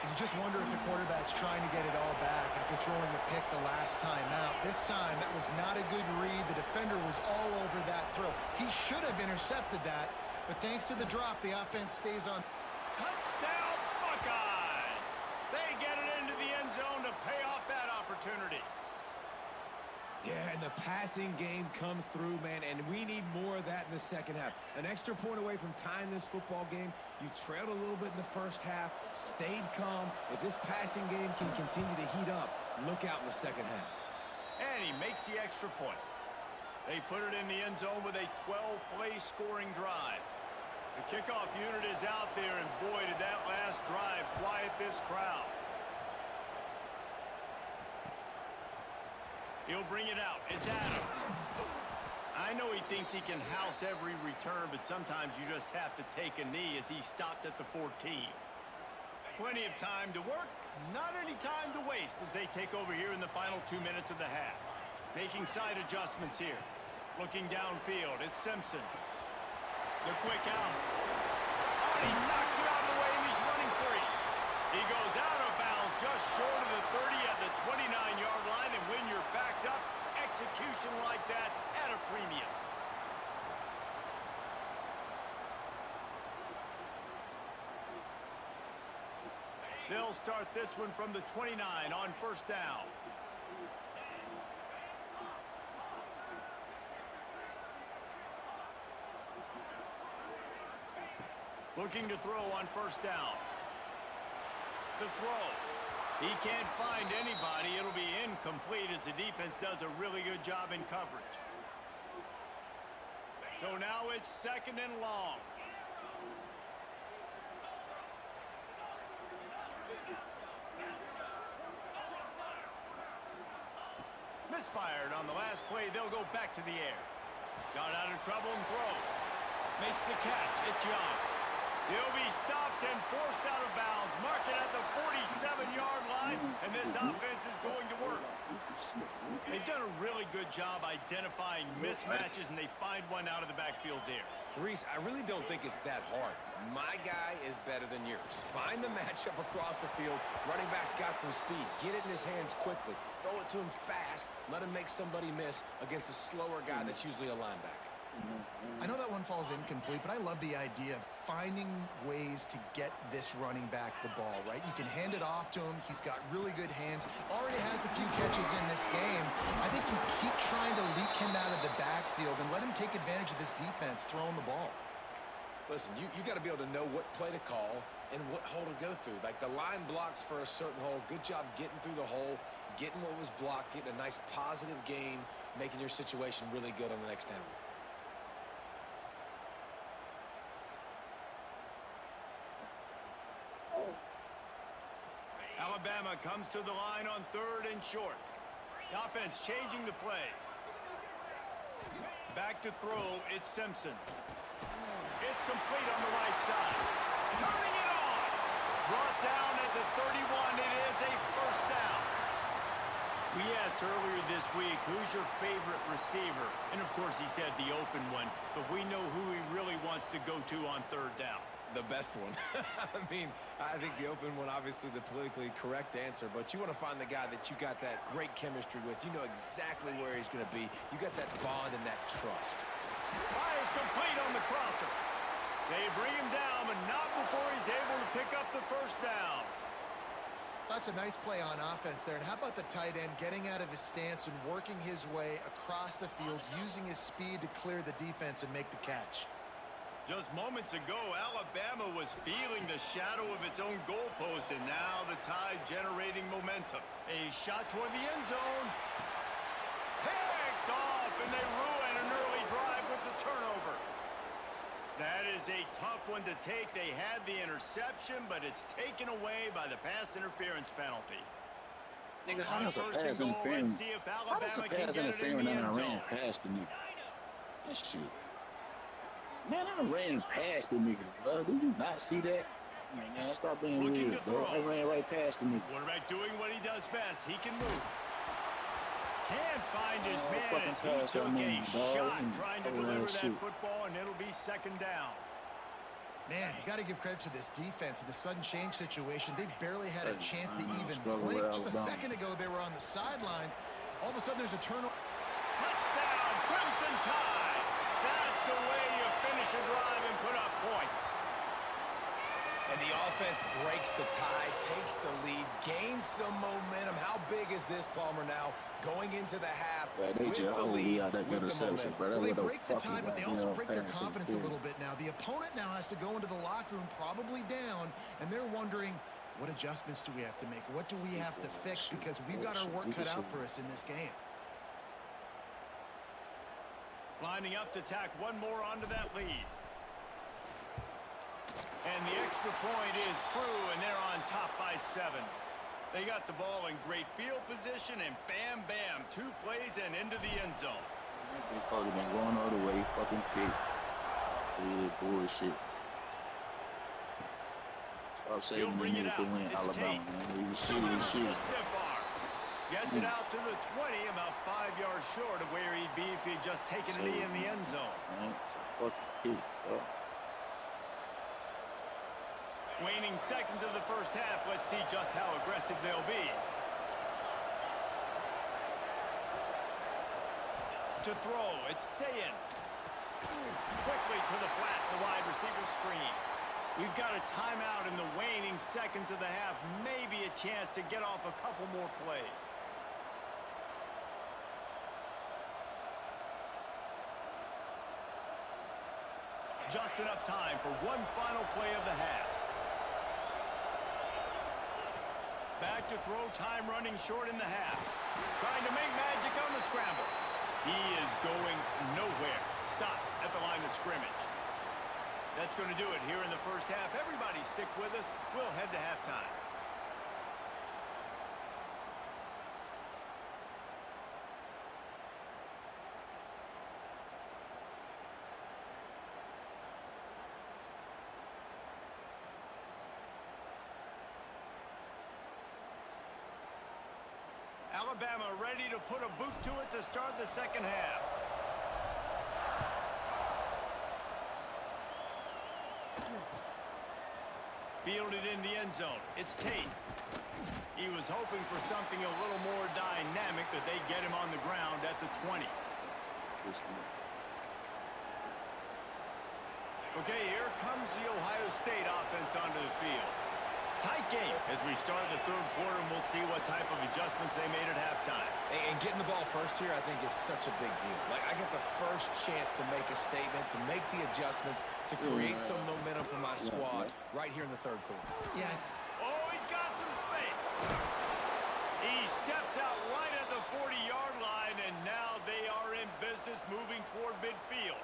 And you just wonder if the quarterback's trying to get it all back after throwing a pick the last time out. This time, that was not a good read. The defender was all over that throw. He should have intercepted that. But thanks to the drop, the offense stays on. Touchdown, Buckeyes! They get it into the end zone to pay off that opportunity. Yeah, and the passing game comes through, man, and we need more of that in the second half. An extra point away from tying this football game. You trailed a little bit in the first half, stayed calm. If this passing game can continue to heat up, look out in the second half. And he makes the extra point. They put it in the end zone with a 12-play scoring drive. The kickoff unit is out there, and boy, did that last drive quiet this crowd. He'll bring it out. It's Adams. I know he thinks he can house every return, but sometimes you just have to take a knee as he stopped at the 14. Plenty of time to work, not any time to waste as they take over here in the final 2 minutes of the half. Making side adjustments here. Looking downfield, it's Simpson. The quick out. Oh, he knocks it out of the way, and he's running free. He goes out of bounds just short of the 30 at the 29-yard line, and when you're backed up, execution like that at a premium. They'll start this one from the 29 on first down. Looking to throw on first down. The throw. He can't find anybody. It'll be incomplete as the defense does a really good job in coverage. So now it's second and long. Misfired on the last play. They'll go back to the air. Got out of trouble and throws. Makes the catch. It's Young. He'll be stopped and forced out of bounds. Mark it at the 47-yard line, and this offense is going to work. They've done a really good job identifying mismatches, and they find one out of the backfield there. Reese, I really don't think it's that hard. My guy is better than yours. Find the matchup across the field. Running back's got some speed. Get it in his hands quickly. Throw it to him fast. Let him make somebody miss against a slower guy that's usually a linebacker. I know that one falls incomplete, but I love the idea of finding ways to get this running back the ball, right? You can hand it off to him. He's got really good hands. Already has a few catches in this game. I think you keep trying to leak him out of the backfield and let him take advantage of this defense throwing the ball. Listen, you got to be able to know what play to call, and what hole to go through. Like the line blocks for a certain hole. Good job getting through the hole, getting what was blocked, getting a nice positive gain, making your situation really good on the next down. Alabama comes to the line on 3rd and short. The offense changing the play. Back to throw, it's Simpson. It's complete on the right side. Turning it on. Brought down at the 31. It is a first down. We asked earlier this week, who's your favorite receiver? And, of course, he said the open one. But we know who he really wants to go to on 3rd down. The best one. I mean, I think the open one, obviously the politically correct answer, but you want to find the guy that you got that great chemistry with. You know exactly where he's going to be. You got that bond and that trust. Fires complete on the crosser. They bring him down, but not before he's able to pick up the first down. That's a nice play on offense there. And how about the tight end getting out of his stance and working his way across the field, using his speed to clear the defense and make the catch. Just moments ago, Alabama was feeling the shadow of its own goalpost, and now the Tide generating momentum. A shot toward the end zone. Picked off, and they ruin an early drive with the turnover. That is a tough one to take. They had the interception, but it's taken away by the pass interference penalty. Nigga, how does a pass interference? How does a pass interference and I ran past the nigga? That shit. Man, I ran past the nigga, bro. Did you not see that? Man, stop being weird, bro. I ran right past the nigga. Quarterback doing what he does best. He can move. Can't find his man as he took a shot trying to deliver that football, and it'll be 2nd down. Man, you got to give credit to this defense in the sudden change situation. They've barely had a chance to even blink. Just a second ago, they were on the sidelines. All of a sudden, there's a turnover. Touchdown, Crimson Tide. That's the way you finish a drive and put up points. And the offense breaks the tie, takes the lead, gains some momentum. How big is this, Palmer, now? Going into the half with the lead, with the momentum. Well, they break the tie, but they also break their confidence a little bit now. The opponent now has to go into the locker room probably down, and they're wondering, what adjustments do we have to make? What do we have to fix? Because we've got our work cut out for us in this game. Lining up to tack one more onto that lead. And the extra point is true, and they're on top by 7. They got the ball in great field position, and bam, bam, 2 plays and into the end zone. He's probably been going all the way, fucking pick. Look at bullshit. Stop saying you need to win Alabama, man. You shoot. Stiff arm. Gets it out to the 20, about 5 yards short of where he'd be if he'd just taken a knee in the end zone. Fucking pick, bro. Waning seconds of the first half. Let's see just how aggressive they'll be. To throw, it's Sayin. Quickly to the flat, the wide receiver screen. We've got a timeout in the waning seconds of the half. Maybe a chance to get off a couple more plays. Just enough time for one final play of the half. Back to throw, time running short in the half. Trying to make magic on the scramble. He is going nowhere. Stop at the line of scrimmage. That's going to do it here in the first half. Everybody stick with us. We'll head to halftime. Alabama ready to put a boot to it to start the second half. Fielded in the end zone. It's Tate. He was hoping for something a little more dynamic, but they get him on the ground at the 20. Okay, here comes the Ohio State offense onto the field. Tight game as we start the third quarter, and we'll see what type of adjustments they made at halftime. And getting the ball first here, I think, is such a big deal. Like, I get the first chance to make a statement, to make the adjustments, to create some momentum for my squad right here in the third quarter. Yeah. Oh, he's got some space. He steps out right at the 40-yard line, and now they are in business moving toward midfield.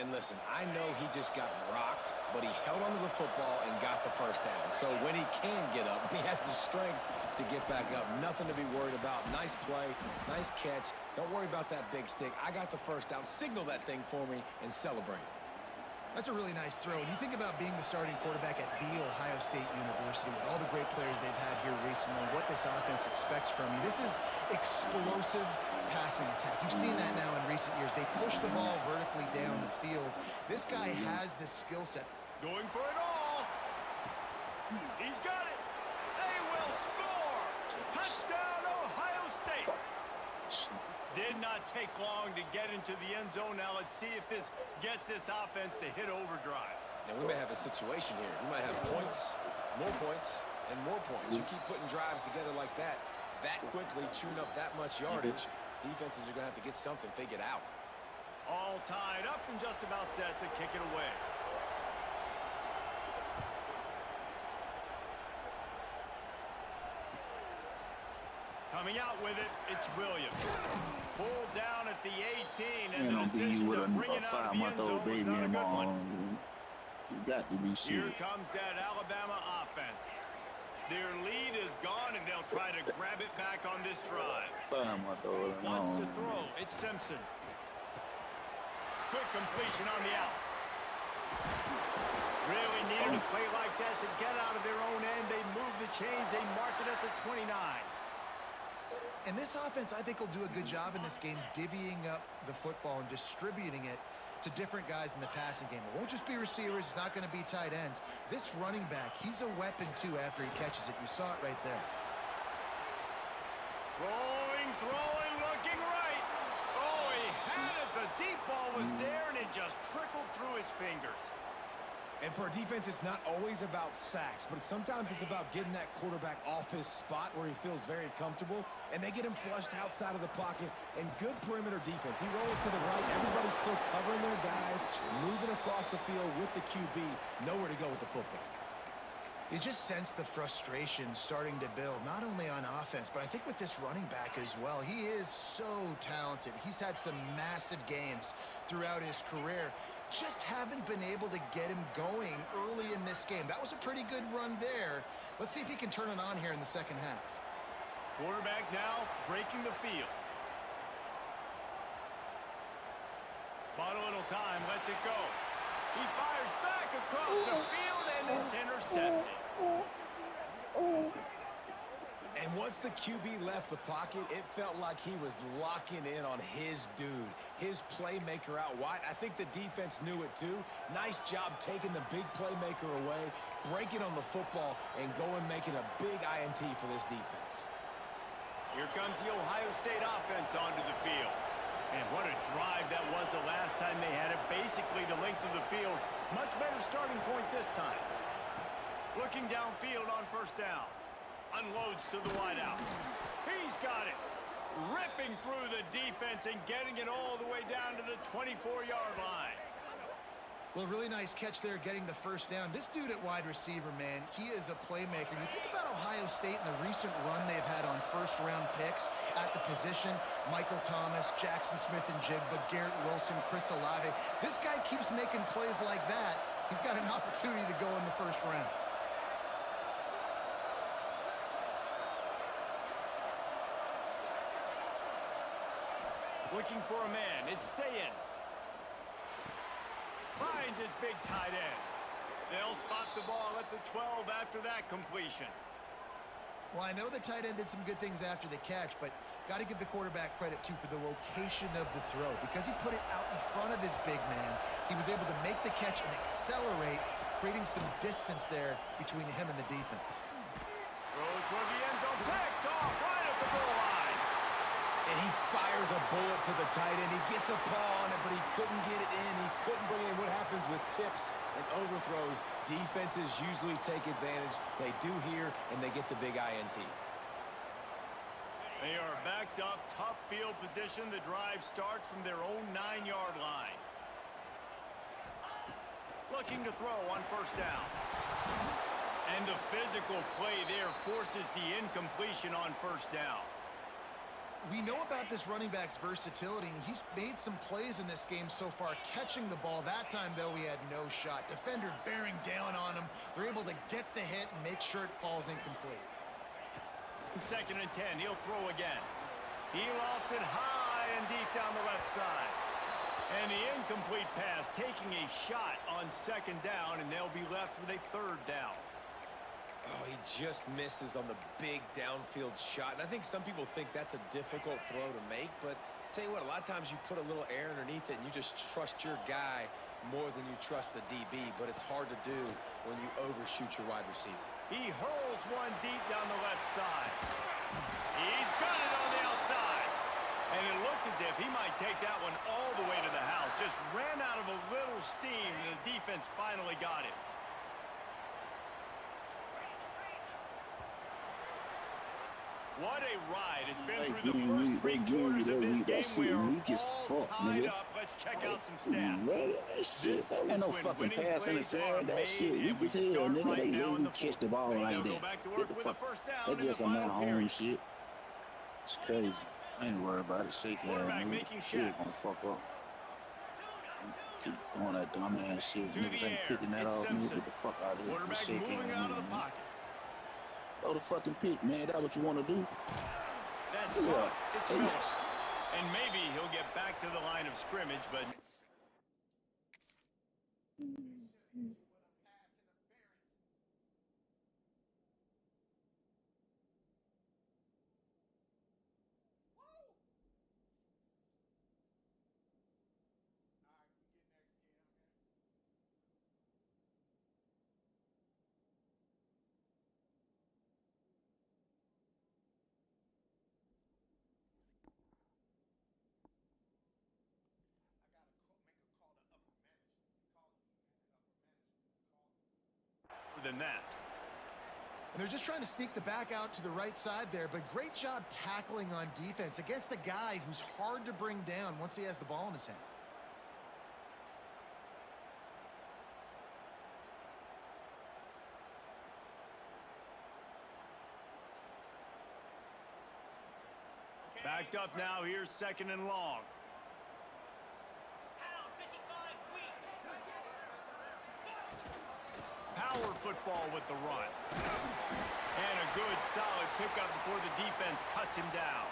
And listen, I know he just got rocked, but he held onto the football and got the first down. So when he can get up, when he has the strength to get back up, nothing to be worried about. Nice play, nice catch. Don't worry about that big stick. I got the first down. Signal that thing for me and celebrate. That's a really nice throw. And you think about being the starting quarterback at The Ohio State University with all the great players they've had here recently, what this offense expects from you. This is explosive passing attack. You've seen that now in recent years. They push the ball vertically down the field. This guy has this skill set. Going for it all. He's got it. They will score. Touchdown, Ohio State. Did not take long to get into the end zone. Now let's see if this gets this offense to hit overdrive. Now we may have a situation here. We might have points, and more points. You keep putting drives together like that quickly, chewing up that much yardage, defenses are going to have to get something figured out. All tied up and just about set to kick it away. Coming out with it, it's Williams. Pulled down at the 18, and the decision to bring it out of the end zone was not a good one. You got to be serious. Here comes that Alabama offense. Their lead is gone, and they'll try to grab it back on this drive. Wants to throw. It's Simpson. Quick completion on the out. Really needed a play like that to get out of their own end. They move the chains. They mark it at the 29. And this offense, I think, will do a good job in this game divvying up the football and distributing it to different guys in the passing game. It won't just be receivers. It's not going to be tight ends. This running back, he's a weapon, too, after he catches it. You saw it right there. Rolling, throwing, looking right. Oh, he had it. The deep ball was there, and it just trickled through his fingers. And for a defense, it's not always about sacks, but sometimes it's about getting that quarterback off his spot where he feels very comfortable, and they get him flushed outside of the pocket. And good perimeter defense. He rolls to the right. Everybody's still covering their guys, moving across the field with the QB. Nowhere to go with the football. You just sense the frustration starting to build, not only on offense, but I think with this running back as well. He is so talented. He's had some massive games throughout his career. Just haven't been able to get him going early in this game. That was a pretty good run there. Let's see if he can turn it on here in the second half. Quarterback now breaking the field. Bought a little time, lets it go. He fires back across the field, and it's intercepted. And once the QB left the pocket, it felt like he was locking in on his dude, his playmaker out wide. I think the defense knew it too. Nice job taking the big playmaker away, breaking on the football, and going making a big INT for this defense. Here comes the Ohio State offense onto the field. And what a drive that was the last time they had it. Basically the length of the field. Much better starting point this time. Looking downfield on first down. Unloads to the wideout. He's got it. Ripping through the defense and getting it all the way down to the 24-yard line. Well, really nice catch there, getting the first down. This dude at wide receiver, man, he is a playmaker. You think about Ohio State and the recent run they've had on first-round picks at the position. Michael Thomas, Jackson Smith-Njigba, Garrett Wilson, Chris Olave. This guy keeps making plays like that. He's got an opportunity to go in the first round. Looking for a man. It's Sayin. Finds his big tight end. They'll spot the ball at the 12 after that completion. Well, I know the tight end did some good things after the catch, but got to give the quarterback credit, too, for the location of the throw. Because he put it out in front of his big man, he was able to make the catch and accelerate, creating some distance there between him and the defense. Throw toward the end zone. Picked off right at the goal line. And he fires a bullet to to the tight end. He gets a paw on it, but he couldn't get it in. He couldn't bring it in. What happens with tips and overthrows? Defenses usually take advantage. They do here, and they get the big INT. They are backed up, tough field position. The drive starts from their own 9-yard line. Looking to throw on first down. And the physical play there forces the incompletion on first down. We know about this running back's versatility, and he's made some plays in this game so far catching the ball. That time, though, he had no shot. Defender bearing down on him. They're able to get the hit and make sure it falls incomplete. 2nd and 10, he'll throw again. He lofts it high and deep down the left side. And the incomplete pass taking a shot on 2nd down, and they'll be left with a 3rd down. Oh, he just misses on the big downfield shot. And I think some people think that's a difficult throw to make, but tell you what, a lot of times you put a little air underneath it and you just trust your guy more than you trust the DB, but it's hard to do when you overshoot your wide receiver. He hurls one deep down the left side. He's got it on the outside. And it looked as if he might take that one all the way to the house. Just ran out of a little steam, and the defense finally got it. What a ride. It's been through the first 3 quarters of this game. We are all tied up. Let's check out some stats. This is ain't no when fucking winning pass plays are interference. That made, shit weak and we as hell, start nigga. right They now in the catch the ball fourth. like They'll that. go back to Get work the with a fuck. first down That's in the just some at final home period. shit. It's crazy. I ain't worried about it. Shake that, Quarterback nigga. making Shit gonna shots. fuck up. Keep doing that dumb ass shit. To Niggas the ain't air, picking that it's off. Nigga, Simpson. get the fuck out of here. Quarterback Shake moving that, out of nigga, the man. pocket. Throw the fucking pick, man. That's what you want to do. That's Yeah. caught. It's They Miller. missed. And maybe he'll get back to the line of scrimmage, but than that. And they're just trying to sneak the back out to the right side there, but great job tackling on defense against a guy who's hard to bring down once he has the ball in his hand. Backed up now. Here's 2nd and long. Power football with the run. And a good, solid pickup before the defense cuts him down.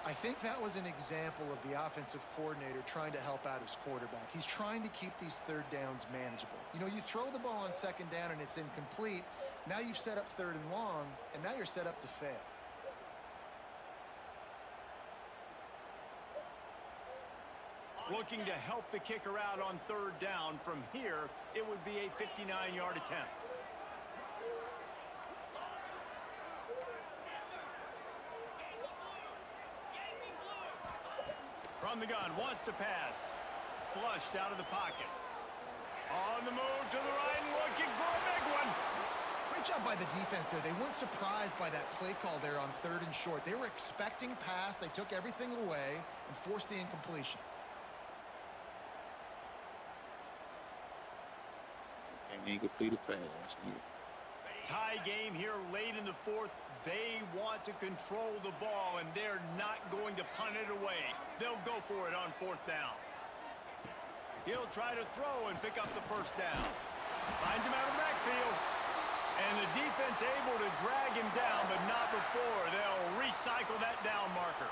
I think that was an example of the offensive coordinator trying to help out his quarterback. He's trying to keep these 3rd downs manageable. You know, you throw the ball on 2nd down and it's incomplete. Now you've set up 3rd and long, and now you're set up to fail. Looking to help the kicker out on 3rd down. From here, it would be a 59-yard attempt. From the gun, wants to pass. Flushed out of the pocket. On the move to the right and looking for a big one. Great job by the defense there. They weren't surprised by that play call there on 3rd and short. They were expecting pass. They took everything away and forced the incompletion. Incomplete pass. Tie game here late in the 4th. They want to control the ball, and they're not going to punt it away. They'll go for it on 4th down. He'll try to throw and pick up the first down. Finds him out of the backfield. And the defense able to drag him down, but not before. They'll recycle that down marker.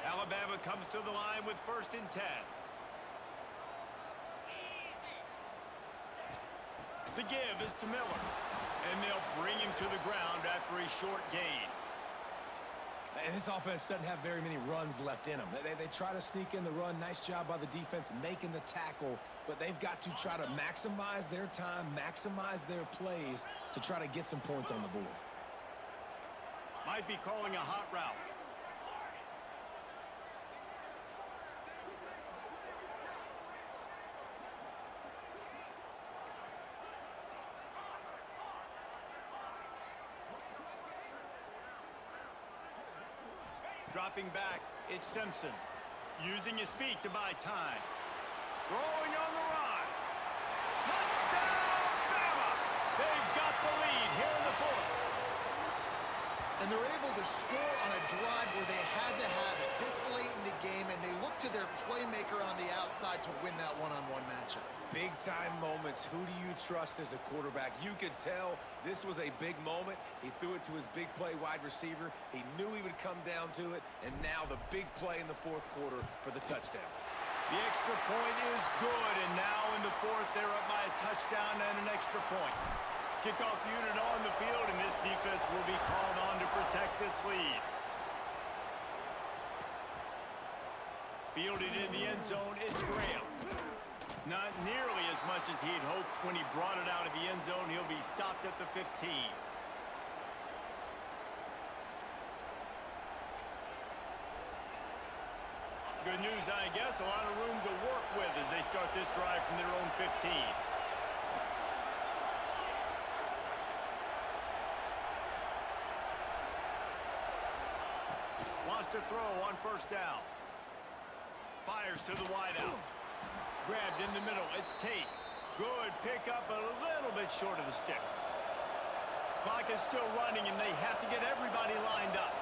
Alabama comes to the line with 1st and 10. The give is to Miller. And they'll bring him to the ground after a short gain. And this offense doesn't have very many runs left in them. They try to sneak in the run. Nice job by the defense making the tackle. But they've got to try to maximize their time, maximize their plays to try to get some points on the board. Might be calling a hot route. Dropping back, it's Simpson. Using his feet to buy time. Rolling on the run. Touchdown, Bama! They've got the lead here in the fourth. And they're able to score on a drive where they had to have it this late in the game, and they look to their playmaker on the outside to win that one-on-one matchup. Big-time moments. Who do you trust as a quarterback? You could tell this was a big moment. He threw it to his big play wide receiver. He knew he would come down to it, and now the big play in the fourth quarter for the touchdown. The extra point is good, and now in the fourth, they're up by a touchdown and an extra point. Kickoff unit on the field, and this defense will be called on to protect this lead. Fielded in the end zone, it's Graham. Not nearly as much as he'd hoped when he brought it out of the end zone. He'll be stopped at the 15. Good news, I guess. A lot of room to work with as they start this drive from their own 15. Wants to throw on first down. Fires to the wideout. Grabbed in the middle. It's Tate. Good pickup, a little bit short of the sticks. Clock is still running, and they have to get everybody lined up.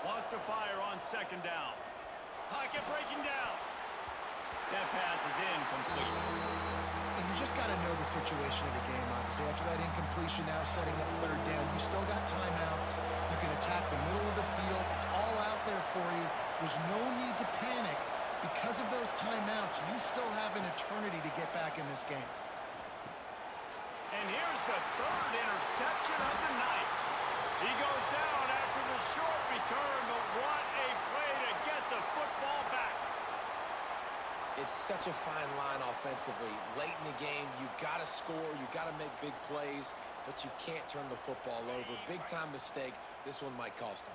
Wants to fire on second down. Pocket breaking down. That pass is incomplete. And you just got to know the situation of the game, obviously. After that incompletion now setting up third down, you still got timeouts. You can attack the middle of the field. It's all out there for you. There's no need to panic. Because of those timeouts, you still have an eternity to get back in this game. And here's the third interception of the night. He goes down after the short return, but what a play to get the football back. It's such a fine line offensively. Late in the game, you got to score, you got to make big plays, but you can't turn the football over. Big-time mistake. This one might cost them.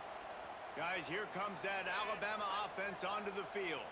Guys, here comes that Alabama offense onto the field.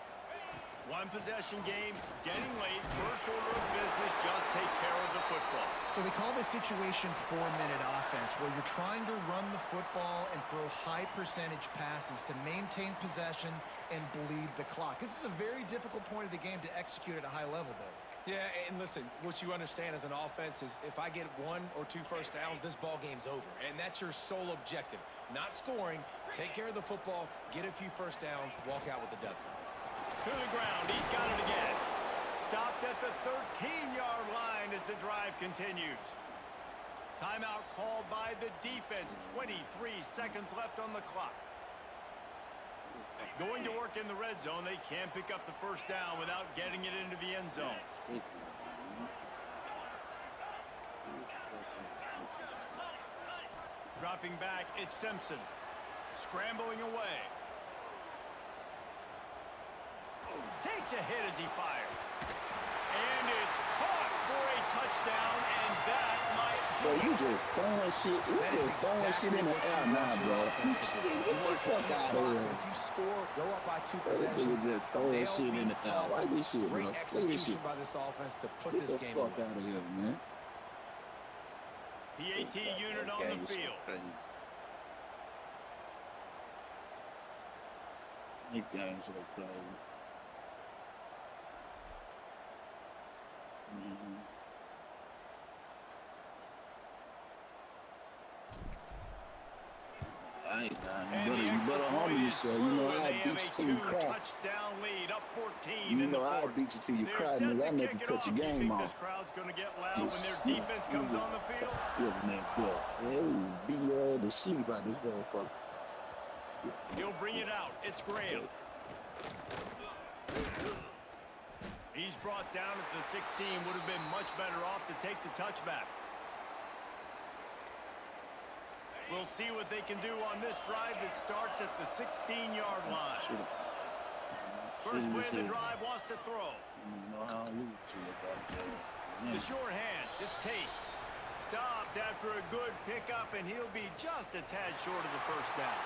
One possession game, getting late, first order of business, just take care of the football. So they call this situation 4-minute offense, where you're trying to run the football and throw high percentage passes to maintain possession and bleed the clock. This is a very difficult point of the game to execute at a high level, though. Yeah, and listen, what you understand as an offense is if I get 1 or 2 first downs, this ball game's over. And that's your sole objective. Not scoring, take care of the football, get a few first downs, walk out with the W. To the ground, he's got it again. Stopped at the 13-yard line as the drive continues. Timeout called by the defense. 23 seconds left on the clock. Going to work in the red zone. They can't pick up the first down without getting it into the end zone. Dropping back, it's Simpson. Scrambling away. Takes a hit as he fires. And it's caught for a touchdown, and that might... Bro, you just throwing shit. You just throwing shit in the air now, bro. Shit, get the fuck out of here. If you score, go up by 2 possessions. Just throwing shit in the air. Like this shit, bro. Great Look at this execution shit. by this offense to put Get this the game fuck away. out of here, man. PAT unit on the field. You guys are crazy. You better humble yourself. You know I beat you till you cry. Touchdown lead, up 14 You in the know I fourth. beat you till you They're cry, set nigga. to I make kick you it cut off. your You game think off. this crowd's going to get loud when their defense comes on the field? Yeah, man, good. Yeah, we beat your to sleep out this motherfucker. He'll bring it out. It's Graham. He's brought down at the 16. Would have been much better off to take the touchback. We'll see what they can do on this drive that starts at the 16-yard line. First play of the drive wants to throw. The short hands. It's Tate. Stopped after a good pickup, and he'll be just a tad short of the first down.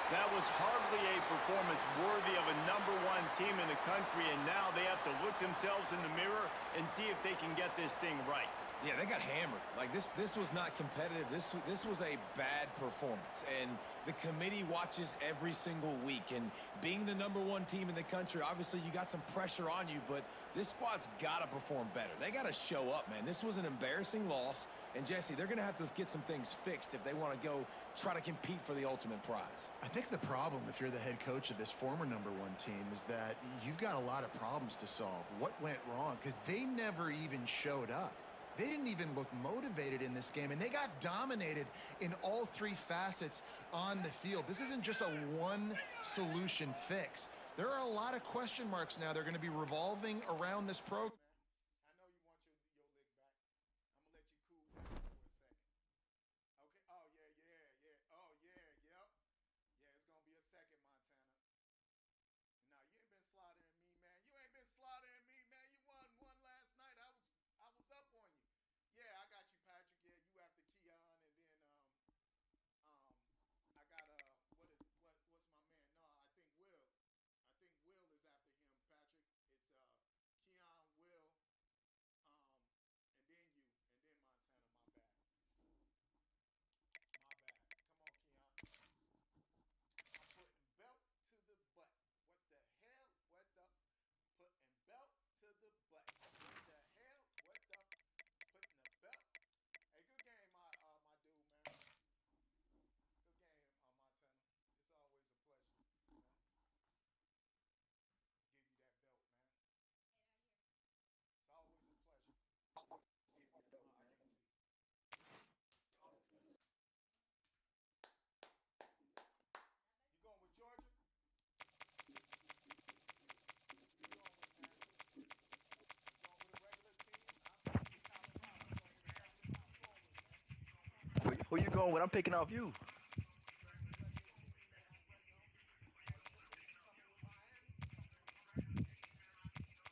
That was hardly a performance worthy of a #1 team in the country, and now they have to look themselves in the mirror and see if they can get this thing right. Yeah, they got hammered. Like, this was not competitive. This was a bad performance. And the committee watches every single week. And being the #1 team in the country, obviously you got some pressure on you, but this squad's got to perform better. They got to show up, man. This was an embarrassing loss. And, Jesse, they're going to have to get some things fixed if they want to go try to compete for the ultimate prize. I think the problem, if you're the head coach of this former #1 team, is that you've got a lot of problems to solve. What went wrong? Because they never even showed up. They didn't even look motivated in this game, and they got dominated in all 3 facets on the field. This isn't just a one-solution fix. There are a lot of question marks now. They're going to be revolving around this program. Who you going with? I'm picking off you.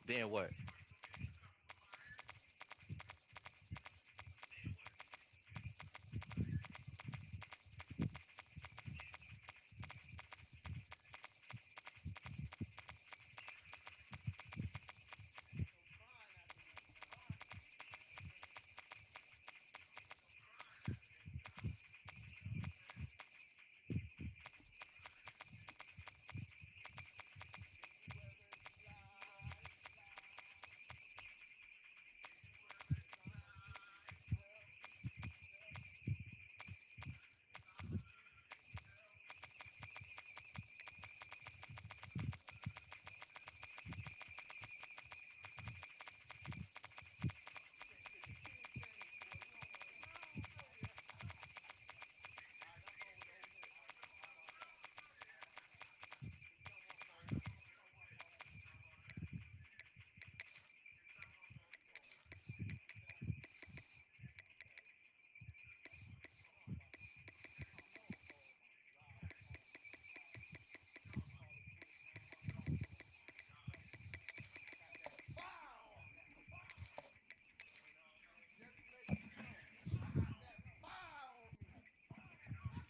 Then what?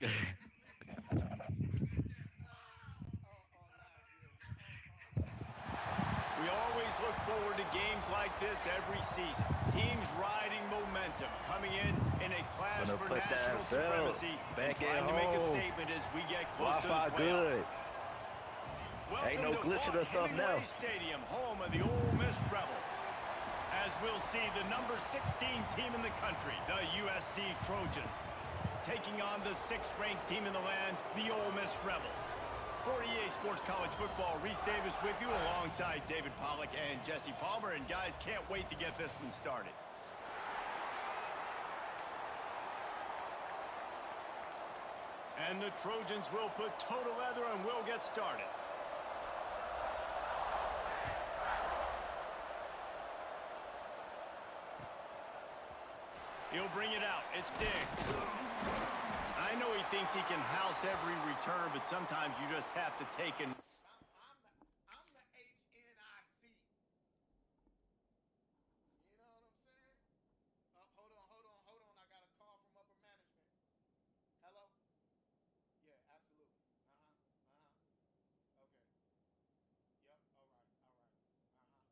We always look forward to games like this every season. Teams riding momentum, coming in a clash for national supremacy, and trying to make a statement as we get close to the playoff. Good. Welcome Ain't no to glitching or something Hemingway else. Stadium, home of the Ole Miss Rebels. As we'll see the number 16 team in the country, the USC Trojans, taking on the 6th-ranked team in the land, the Ole Miss Rebels. For EA Sports College Football, Reese Davis with you alongside David Pollack and Jesse Palmer. And guys, can't wait to get this one started. And the Trojans will put toe to leather and we'll get started. It's Diggs. I know he thinks he can house every return, but sometimes you just have to take an... I'm the HNIC. You know what I'm saying? Hold on. I got a call from upper management. Hello? Yeah, absolutely. Okay. Yep, all right. Okay, yep, all right. Yeah, that was upper management, man.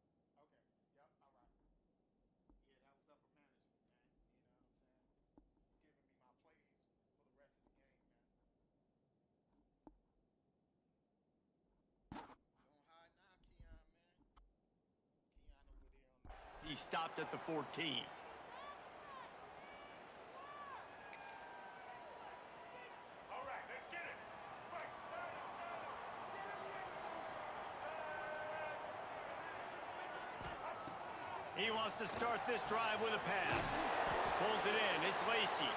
You know what I'm saying? He's giving me my plays for the rest of the game, man. Don't hide now, Keon, man. Keon over there on the... He stopped at the 14. All right, let's get it. Right. He wants to start this drive with a pass. Pulls it in. It's Lacy.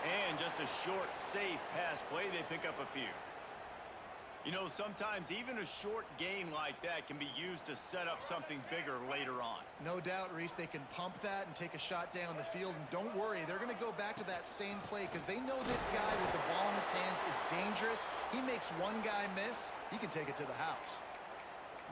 And just a short, safe pass play. They pick up a few. You know, sometimes even a short gain like that can be used to set up something bigger later on. No doubt, Reese, they can pump that and take a shot down the field. And don't worry, they're going to go back to that same play because they know this guy with the ball in his hands is dangerous. He makes one guy miss, he can take it to the house.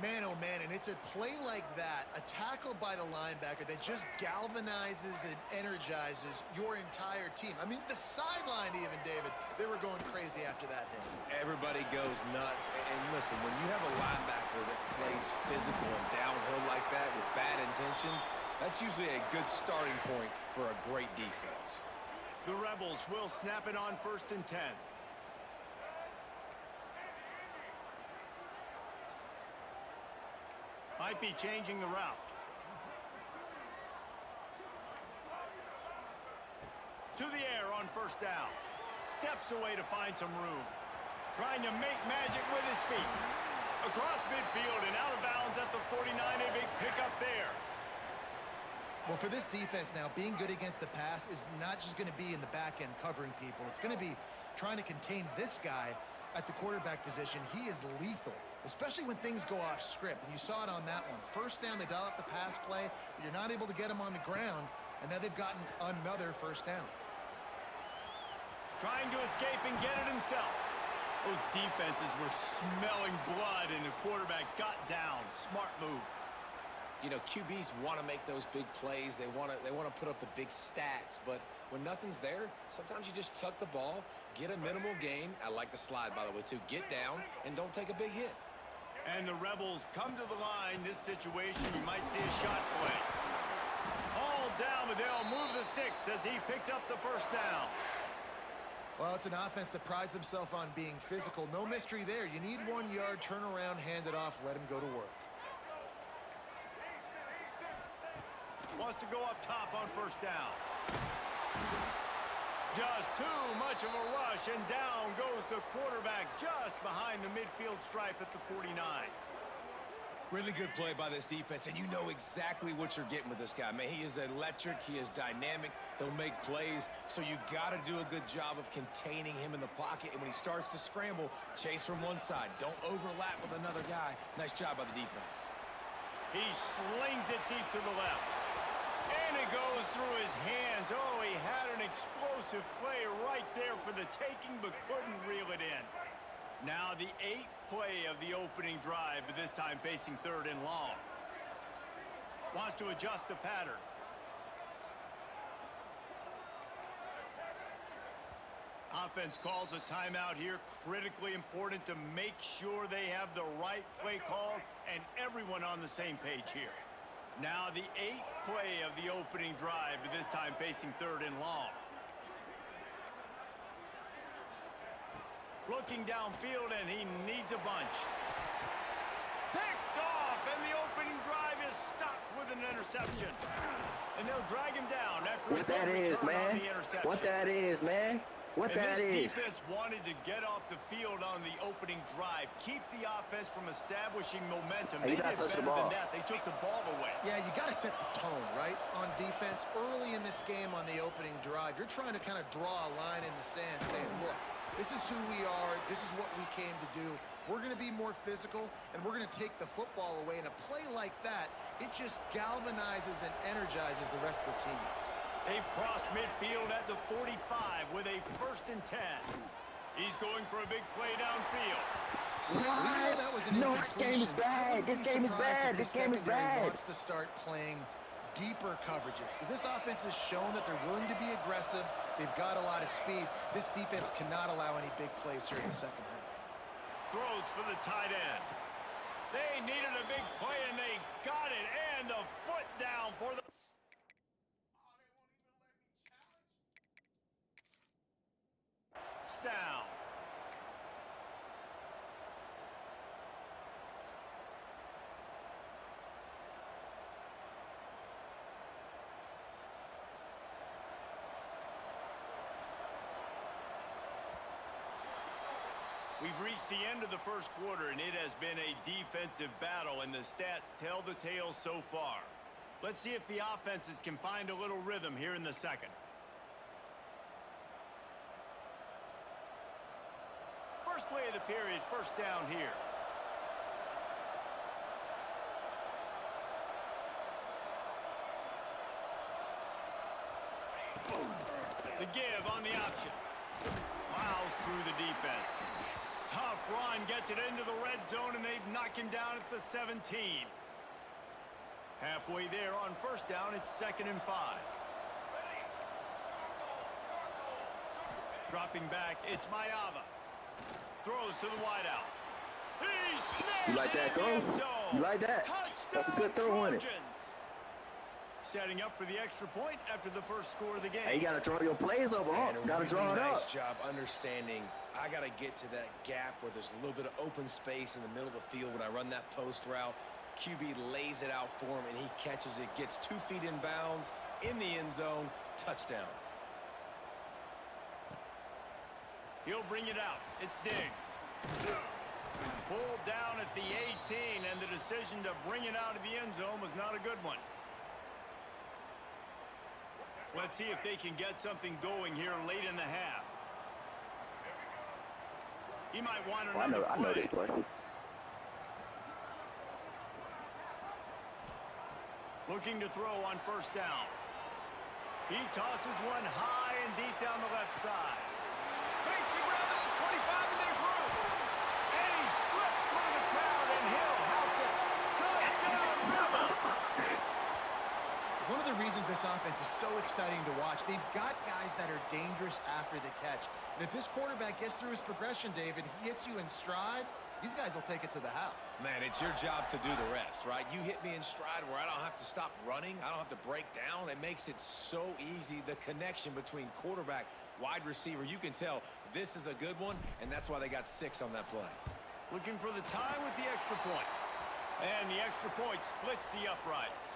Man, oh man, and it's a play like that, a tackle by the linebacker that just galvanizes and energizes your entire team. I mean, the sideline even, David, they were going crazy after that hit. Everybody goes nuts. And listen, when you have a linebacker that plays physical and downhill like that with bad intentions, that's usually a good starting point for a great defense. The Rebels will snap it on 1st and 10. Might be changing the route. To the air on 1st down. Steps away to find some room. Trying to make magic with his feet. Across midfield and out of bounds at the 49. A big pickup there. Well, for this defense now, being good against the pass is not just going to be in the back end covering people. It's going to be trying to contain this guy at the quarterback position. He is lethal, especially when things go off script. And you saw it on that one. 1st down, they dial up the pass play, but you're not able to get him on the ground, and now they've gotten another 1st down. Trying to escape and get it himself. Those defenses were smelling blood, and the quarterback got down. Smart move. You know, QBs want to make those big plays. They want to put up the big stats. But when nothing's there, sometimes you just tuck the ball, get a minimal gain. I like the slide, by the way, too. Get down and don't take a big hit. And the Rebels come to the line. This situation, you might see a shot play. All down, but they'll move the sticks as he picks up the 1st down. Well, it's an offense that prides themselves on being physical. No mystery there. You need 1 yard, turn around, hand it off, let him go to work. Wants to go up top on 1st down. Just too much of a rush, and down goes the quarterback just behind the midfield stripe at the 49. Really good play by this defense, and you know exactly what you're getting with this guy. Man, he is electric. He is dynamic. He'll make plays, so you got to do a good job of containing him in the pocket. And when he starts to scramble, chase from one side. Don't overlap with another guy. Nice job by the defense. He slings it deep to the left. And it goes through his hands. Oh, he had an explosive play right there for the taking, but couldn't reel it in. Now the 8th play of the opening drive, but this time facing 3rd and long. Wants to adjust the pattern. Offense calls a timeout here. Critically important to make sure they have the right play called and everyone on the same page here. Now the 8th play of the opening drive, but this time facing 3rd and long. Looking downfield, and he needs a bunch. Picked off, and the opening drive is stopped with an interception. And they'll drag him down after what that is, man. What that is, man. What and that this is. defense wanted to get off the field on the opening drive, keep the offense from establishing momentum. Hey, they did better than that. They took the ball away. Yeah, you got to set the tone, right, on defense. Early in this game on the opening drive, you're trying to kind of draw a line in the sand saying, look, this is who we are. This is what we came to do. We're going to be more physical, and we're going to take the football away. And a play like that, it just galvanizes and energizes the rest of the team. They cross midfield at the 45 with a 1st and 10. He's going for a big play downfield. What? That was an No, this game is bad. This game is bad. This game is bad. Wants to start playing deeper coverages because this offense has shown that they're willing to be aggressive. They've got a lot of speed. This defense cannot allow any big plays here in the second half. Throws for the tight end. They needed a big play, and they got it. And the foot down for the... Down. We've reached the end of the first quarter, and it has been a defensive battle, and the stats tell the tale so far. Let's see if the offenses can find a little rhythm here in the second. First play of the period, 1st down here. The give on the option. Plows through the defense. Tough run, gets it into the red zone, and they've knocked him down at the 17. Halfway there on 1st down, it's 2nd and 5. Dropping back, it's Mayava. Throws to the wideout. He snares You like that throw? You like that? That's a good throw on it. Setting up for the extra point after the first score of the game. Hey, you gotta draw your plays up, huh? Gotta draw it nice up. job understanding. I gotta get to that gap where there's a little bit of open space in the middle of the field when I run that post route. QB lays it out for him, and he catches it, gets 2 feet in bounds, in the end zone, touchdown. He'll bring it out. It's Diggs. Pulled down at the 18, and the decision to bring it out of the end zone was not a good one. Let's see if they can get something going here late in the half. He might want another play. I know this play. Looking to throw on 1st down. He tosses one high and deep down the left side. Makes it around to the 25, and there's room. And he slipped through the crowd, and he'll house it. Touchdown, Rebels. One of the reasons this offense is so exciting to watch, they've got guys that are dangerous after the catch. And if this quarterback gets through his progression, David, he hits you in stride, these guys will take it to the house. Man, it's your job to do the rest, right? You hit me in stride where I don't have to stop running. I don't have to break down. It makes it so easy, the connection between quarterback, wide receiver. You can tell this is a good one, and that's why they got 6 on that play. Looking for the time with the extra point. And the extra point splits the uprights.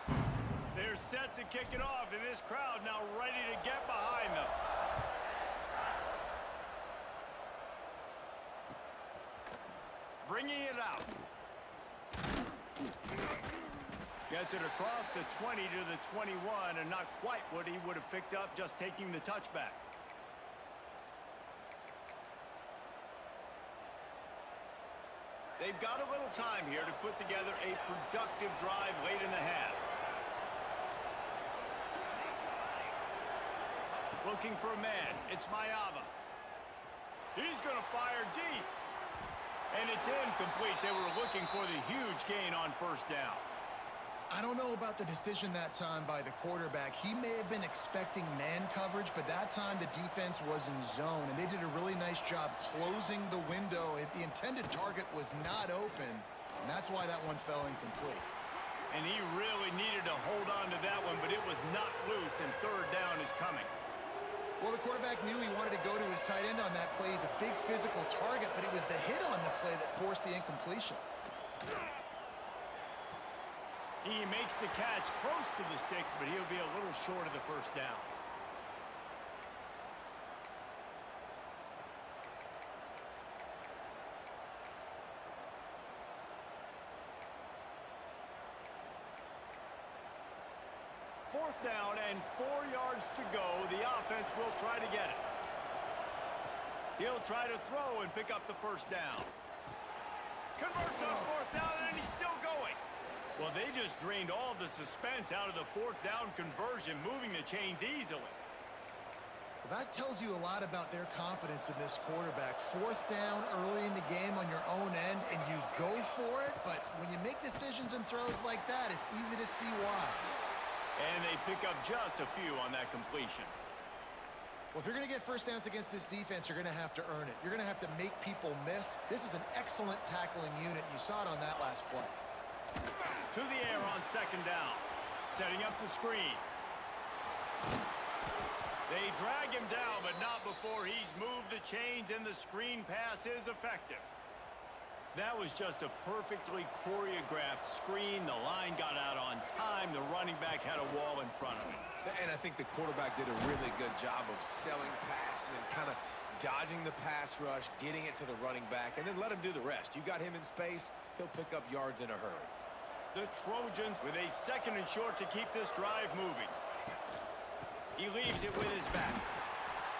They're set to kick it off, and this crowd now ready to get behind them. Bringing it out. Gets it across the 20 to the 21, and not quite what he would have picked up just taking the touchback. They've got a little time here to put together a productive drive late in the half. Looking for a man. It's Mayava. He's going to fire deep. And it's incomplete. They were looking for the huge gain on 1st down. I don't know about the decision that time by the quarterback. He may have been expecting man coverage, but that time the defense was in zone, and they did a really nice job closing the window. The intended target was not open, and that's why that one fell incomplete. And he really needed to hold on to that one, but it was not loose, and 3rd down is coming. Well, the quarterback knew he wanted to go to his tight end on that play. He's a big physical target, but it was the hit on the play that forced the incompletion. He makes the catch close to the sticks, but he'll be a little short of the 1st down. Fourth down and 4 yards to go. The offense will try to get it. He'll try to throw and pick up the 1st down. Converts on 4th down, and he's still going. Well, they just drained all the suspense out of the fourth down conversion, moving the chains easily. Well, that tells you a lot about their confidence in this quarterback. Fourth down early in the game on your own end, and you go for it, but when you make decisions and throws like that, it's easy to see why. And they pick up just a few on that completion. Well, if you're going to get first downs against this defense, you're going to have to earn it. You're going to have to make people miss. This is an excellent tackling unit. You saw it on that last play. To the air on second down. Setting up the screen. They drag him down, but not before he's moved the chains, and the screen pass is effective. That was just a perfectly choreographed screen. The line got out on time. The running back had a wall in front of him. And I think the quarterback did a really good job of selling pass and then kind of dodging the pass rush, getting it to the running back, and then let him do the rest. You got him in space, he'll pick up yards in a hurry. The Trojans with a second and short to keep this drive moving. He leaves it with his back.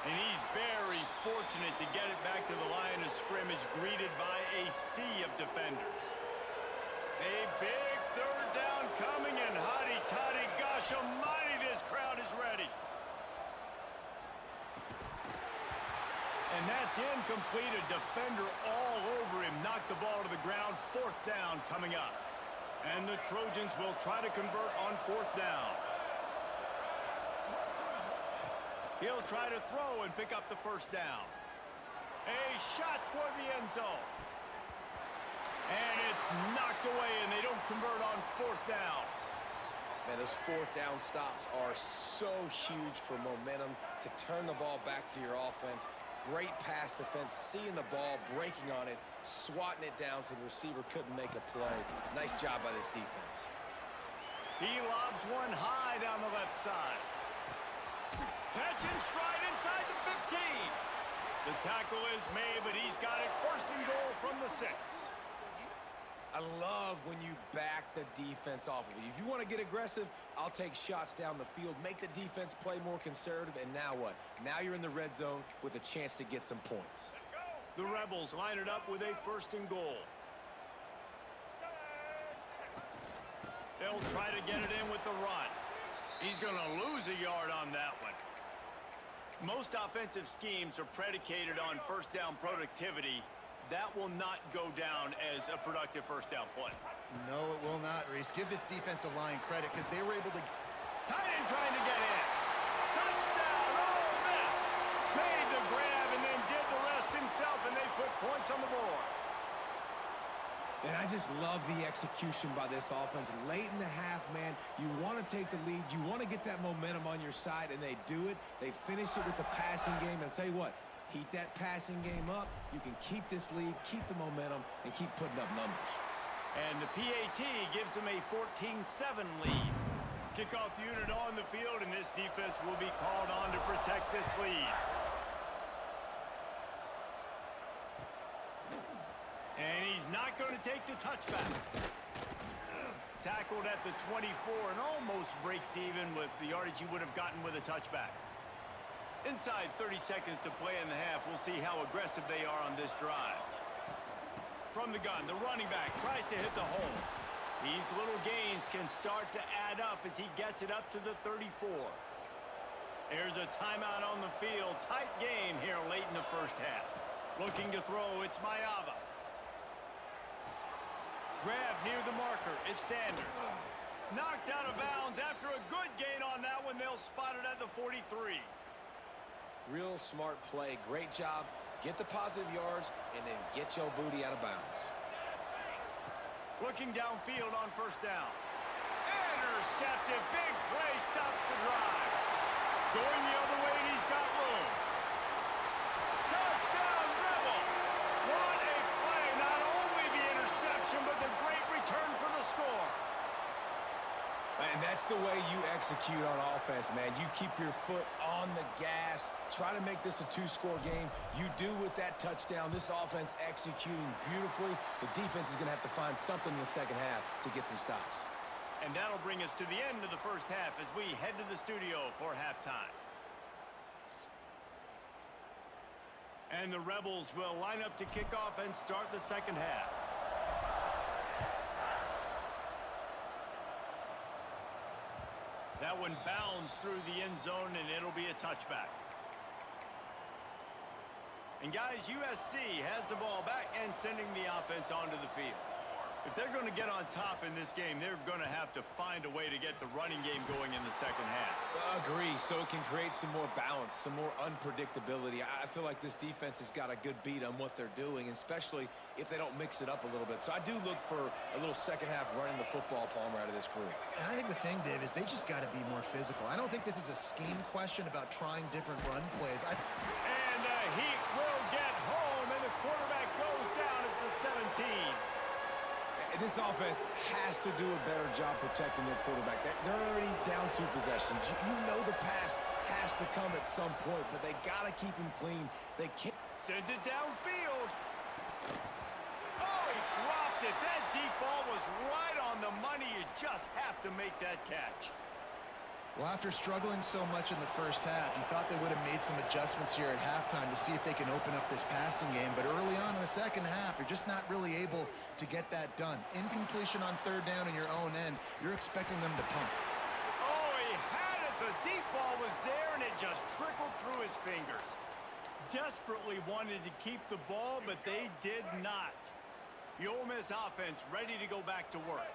And he's very fortunate to get it back to the line of scrimmage, greeted by a sea of defenders. A big third down coming, and hotty-toddy, gosh almighty, this crowd is ready. And that's incomplete. A defender all over him. Knocked the ball to the ground. Fourth down coming up. And the Trojans will try to convert on fourth down. He'll try to throw and pick up the first down. A shot toward the end zone. And it's knocked away, and they don't convert on fourth down. Man, those fourth down stops are so huge for momentum to turn the ball back to your offense. Great pass defense, seeing the ball, breaking on it, swatting it down so the receiver couldn't make a play. Nice job by this defense. He lobs one high down the left side. Catch in stride inside the 15. The tackle is made, but he's got it first and goal from the 6. I love when you back the defense off of you. If you want to get aggressive, I'll take shots down the field, make the defense play more conservative, and now what? Now you're in the red zone with a chance to get some points. The Rebels line it up with a first and goal. They'll try to get it in with the run. He's going to lose a yard on that one. Most offensive schemes are predicated on first down productivity. That will not go down as a productive first down play. No, it will not, Reese. Give this defensive line credit because they were able to... Tight end trying to get in. Touchdown, Ole Miss. Made the grab and then did the rest himself, and they put points on the board. And I just love the execution by this offense. Late in the half, man, you want to take the lead. You want to get that momentum on your side, and they do it. They finish it with the passing game. And I'll tell you what, heat that passing game up. You can keep this lead, keep the momentum, and keep putting up numbers. And the PAT gives them a 14-7 lead. Kickoff unit on the field, and this defense will be called on to protect this lead. And he's not going to take the touchback. Tackled at the 24 and almost breaks even with the yardage he would have gotten with a touchback. Inside 30 seconds to play in the half. We'll see how aggressive they are on this drive. From the gun, the running back tries to hit the hole. These little gains can start to add up as he gets it up to the 34. There's a timeout on the field. Tight game here late in the first half. Looking to throw, it's Mayava. Grab near the marker, it's Sanders. Knocked out of bounds after a good gain on that one. They'll spot it at the 43. Real smart play, great job. Get the positive yards and then get your booty out of bounds. Looking downfield on first down. Intercepted, big play, stops the drive. Going the other way, and he's got room. Touchdown, Rebels! What a play, not only the interception, but the great return for the score. And that's the way you execute on offense, man. You keep your foot on the gas. Try to make this a two-score game. You do with that touchdown. This offense executing beautifully. The defense is going to have to find something in the second half to get some stops. And that'll bring us to the end of the first half as we head to the studio for halftime. And the Rebels will line up to kick off and start the second half. That one bounds through the end zone, and it'll be a touchback. And guys, USC has the ball back and sending the offense onto the field. If they're going to get on top in this game, they're going to have to find a way to get the running game going in the second half. Agree, so it can create some more balance, some more unpredictability. I feel like this defense has got a good beat on what they're doing, especially if they don't mix it up a little bit. So I do look for a little second half running the football, Palmer, out of this group. And I think the thing, Dave, is they just got to be more physical. I don't think this is a scheme question about trying different run plays. And the Heat will get home, and the quarterback goes down at the 17. This offense has to do a better job protecting their quarterback. They're already down 2 possessions. You know the pass has to come at some point, but they got to keep him clean. They can't. Sends it downfield. Oh, he dropped it. That deep ball was right on the money. You just have to make that catch. Well, after struggling so much in the first half, you thought they would have made some adjustments here at halftime to see if they can open up this passing game. But early on in the second half, they're just not really able to get that done. Incompletion on third down in your own end, you're expecting them to punt. Oh, he had it. The deep ball was there, and it just trickled through his fingers. Desperately wanted to keep the ball, but they did not. The Ole Miss offense ready to go back to work.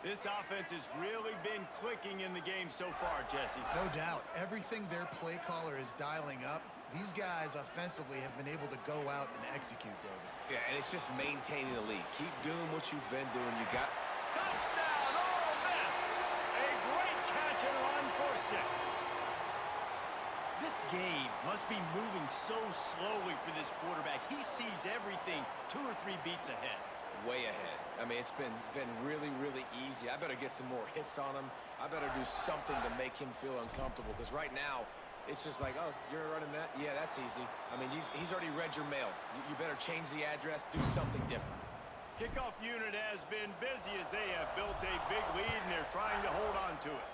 This offense has really been clicking in the game so far, Jesse. No doubt. Everything their play caller is dialing up, these guys offensively have been able to go out and execute, David. Yeah, and it's just maintaining the lead. Keep doing what you've been doing. You got... Touchdown, Ole Miss! A great catch and run for 6. This game must be moving so slowly for this quarterback. He sees everything 2 or 3 beats ahead. Way ahead. I mean, it's been really, really easy. I better get some more hits on him. I better do something to make him feel uncomfortable, because right now, it's just like, oh, you're running that? Yeah, that's easy. I mean, he's already read your mail. You better change the address, do something different. Kickoff unit has been busy as they have built a big lead, and they're trying to hold on to it.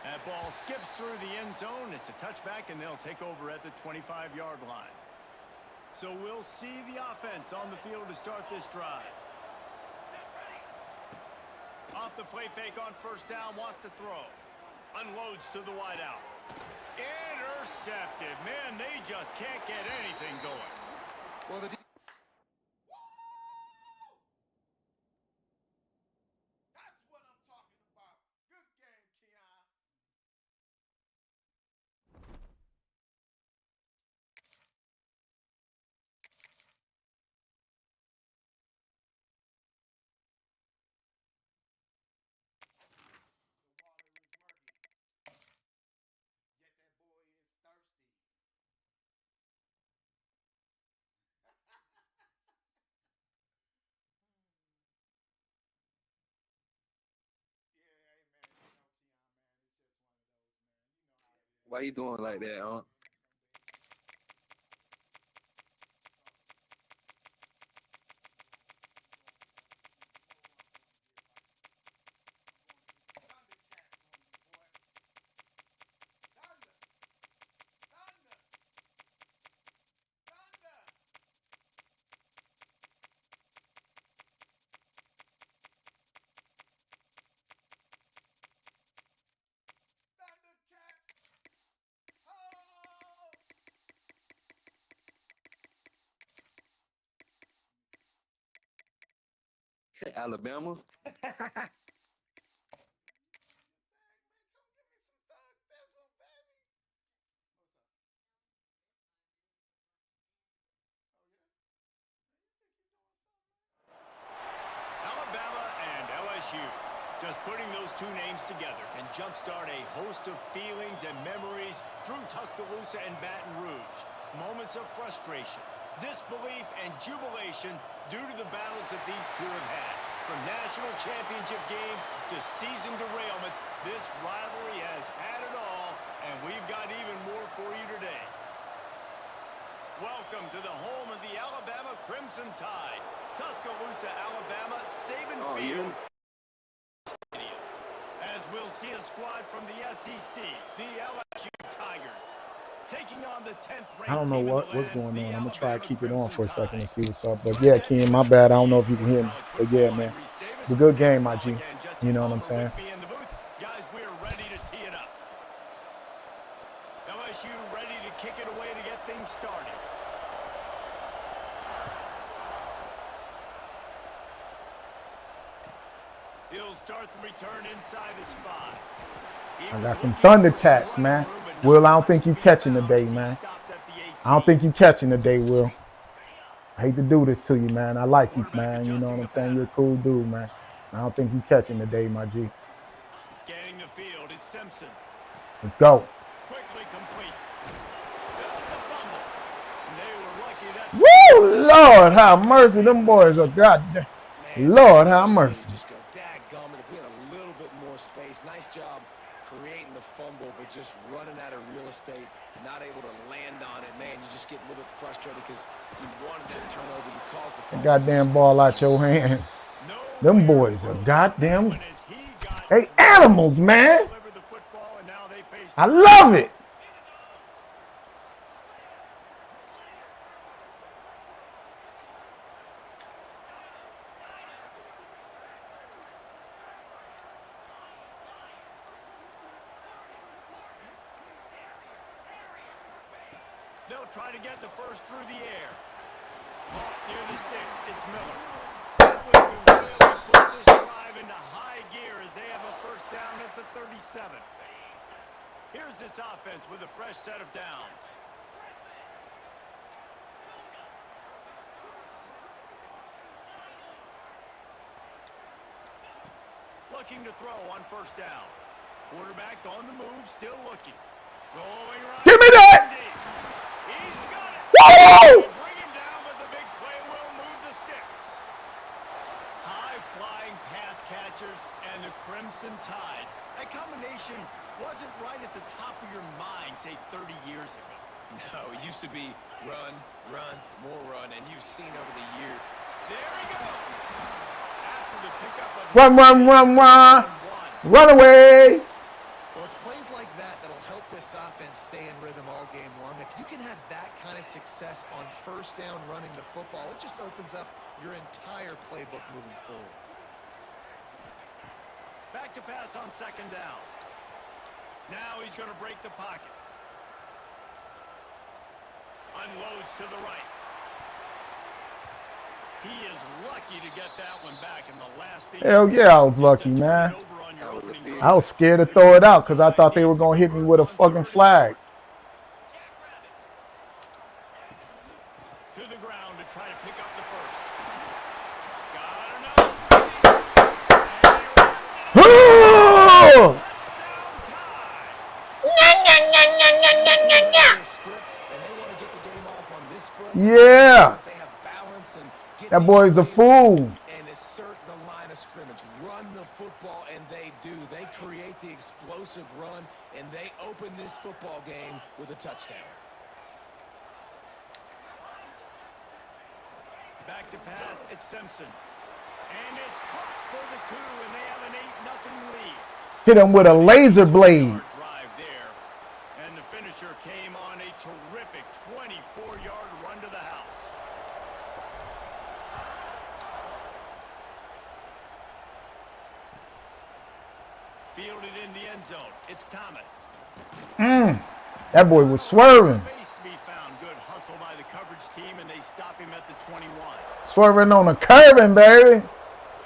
That ball skips through the end zone. It's a touchback, and they'll take over at the 25-yard line. So we'll see the offense on the field to start this drive. Off the play fake on first down, wants to throw. Unloads to the wideout. Intercepted. Man, they just can't get anything going. Well, the That's what I'm talking about. Good game, Keon. The water is murky. Yet that boy is thirsty. Yeah, hey man, you know, Keon, man, it's just one of those, man. You know how it is. Why you doing like that, huh? Alabama. Alabama and LSU. Just putting those 2 names together can jumpstart a host of feelings and memories through Tuscaloosa and Baton Rouge. Moments of frustration, disbelief, and jubilation due to the battles that these 2 have had. From national championship games to season derailments, this rivalry has had it all, and we've got even more for you today. Welcome to the home of the Alabama Crimson Tide. Tuscaloosa, Alabama, Saban Field Stadium. As we'll see a squad from the SEC, the LSU Tigers. taking on the 10th I don't ranked know team in the what's land, going the on. I'm gonna try to Alabama keep it on Crimson for a second Tide. and see what's up. But yeah, Ken, my bad. I don't know if you can hear me. But yeah, man, it's a good game, my G. You know what I'm saying? Guys, we are ready to tee it up. LSU ready to kick it away to get things started. He'll start the return inside his 5. I got them Thundercats, man. Will, I don't think you catching today, man. I don't think you catching today, Will. I hate to do this to you, man. I like you, man. You know what I'm saying? You're a cool dude, man. I don't think you catching today, my G. Scanning the field, it's Simpson. Let's go. Quickly complete. It's a fumble. They were lucky that. Woo! Lord, have mercy. Them boys are goddamn. Lord, have mercy. Just go, dadgummit, if we had a little bit more space. Nice job creating the fumble, but just running out of real estate, not able to land on it. Man, you just get a little bit frustrated because you wanted that turnover. You caused the fumble. Goddamn ball out your hand. Them boys are goddamn. They animals, man. I love it. They'll try to get the first through the air. Caught near the sticks. It's Miller. Quickly really put this drive into high gear as they have a first down at the 37. Here's this offense with a fresh set of downs. Looking to throw on first down. Quarterback on the move, still looking. Rolling right. Give me that! He's got it. Woo! Bring him down, but the big play will move the sticks. High-flying pass catchers and the Crimson Tide. That combination wasn't right at the top of your mind, say, 30 years ago. No, it used to be run, run, more run, and you've seen over the year. There he goes. After the pickup of Run, run, run, run. Run away. Well, it's plays like that that'll help this offense stay in rhythm all game long. If you can have that kind of success on first down running the football, it just opens up your entire playbook moving forward. Back to pass on second down. Now he's going to break the pocket. Unloads to the right. He is lucky to get that one back in the last thing. Hell yeah, I was lucky, man. I was scared to throw it out because I thought they were going to hit me with a fucking flag. To the ground to try to pick up the first. Got enough Yeah. That boy's a fool. And assert the line of scrimmage. Run the football, and they do. They create the explosive run, and they open this football game with a touchdown. Back to pass, it's Simpson. And it's caught for the 2, and they have an 8-0 lead. Hit him with a laser blade. Drive there. And the finisher came on a terrific 24-yard run to the house. Fielded in the end zone. It's Thomas. That boy was swerving. Space to be found. Good hustle by the coverage team, and they stop him at the 21. Swerving on a curving, baby.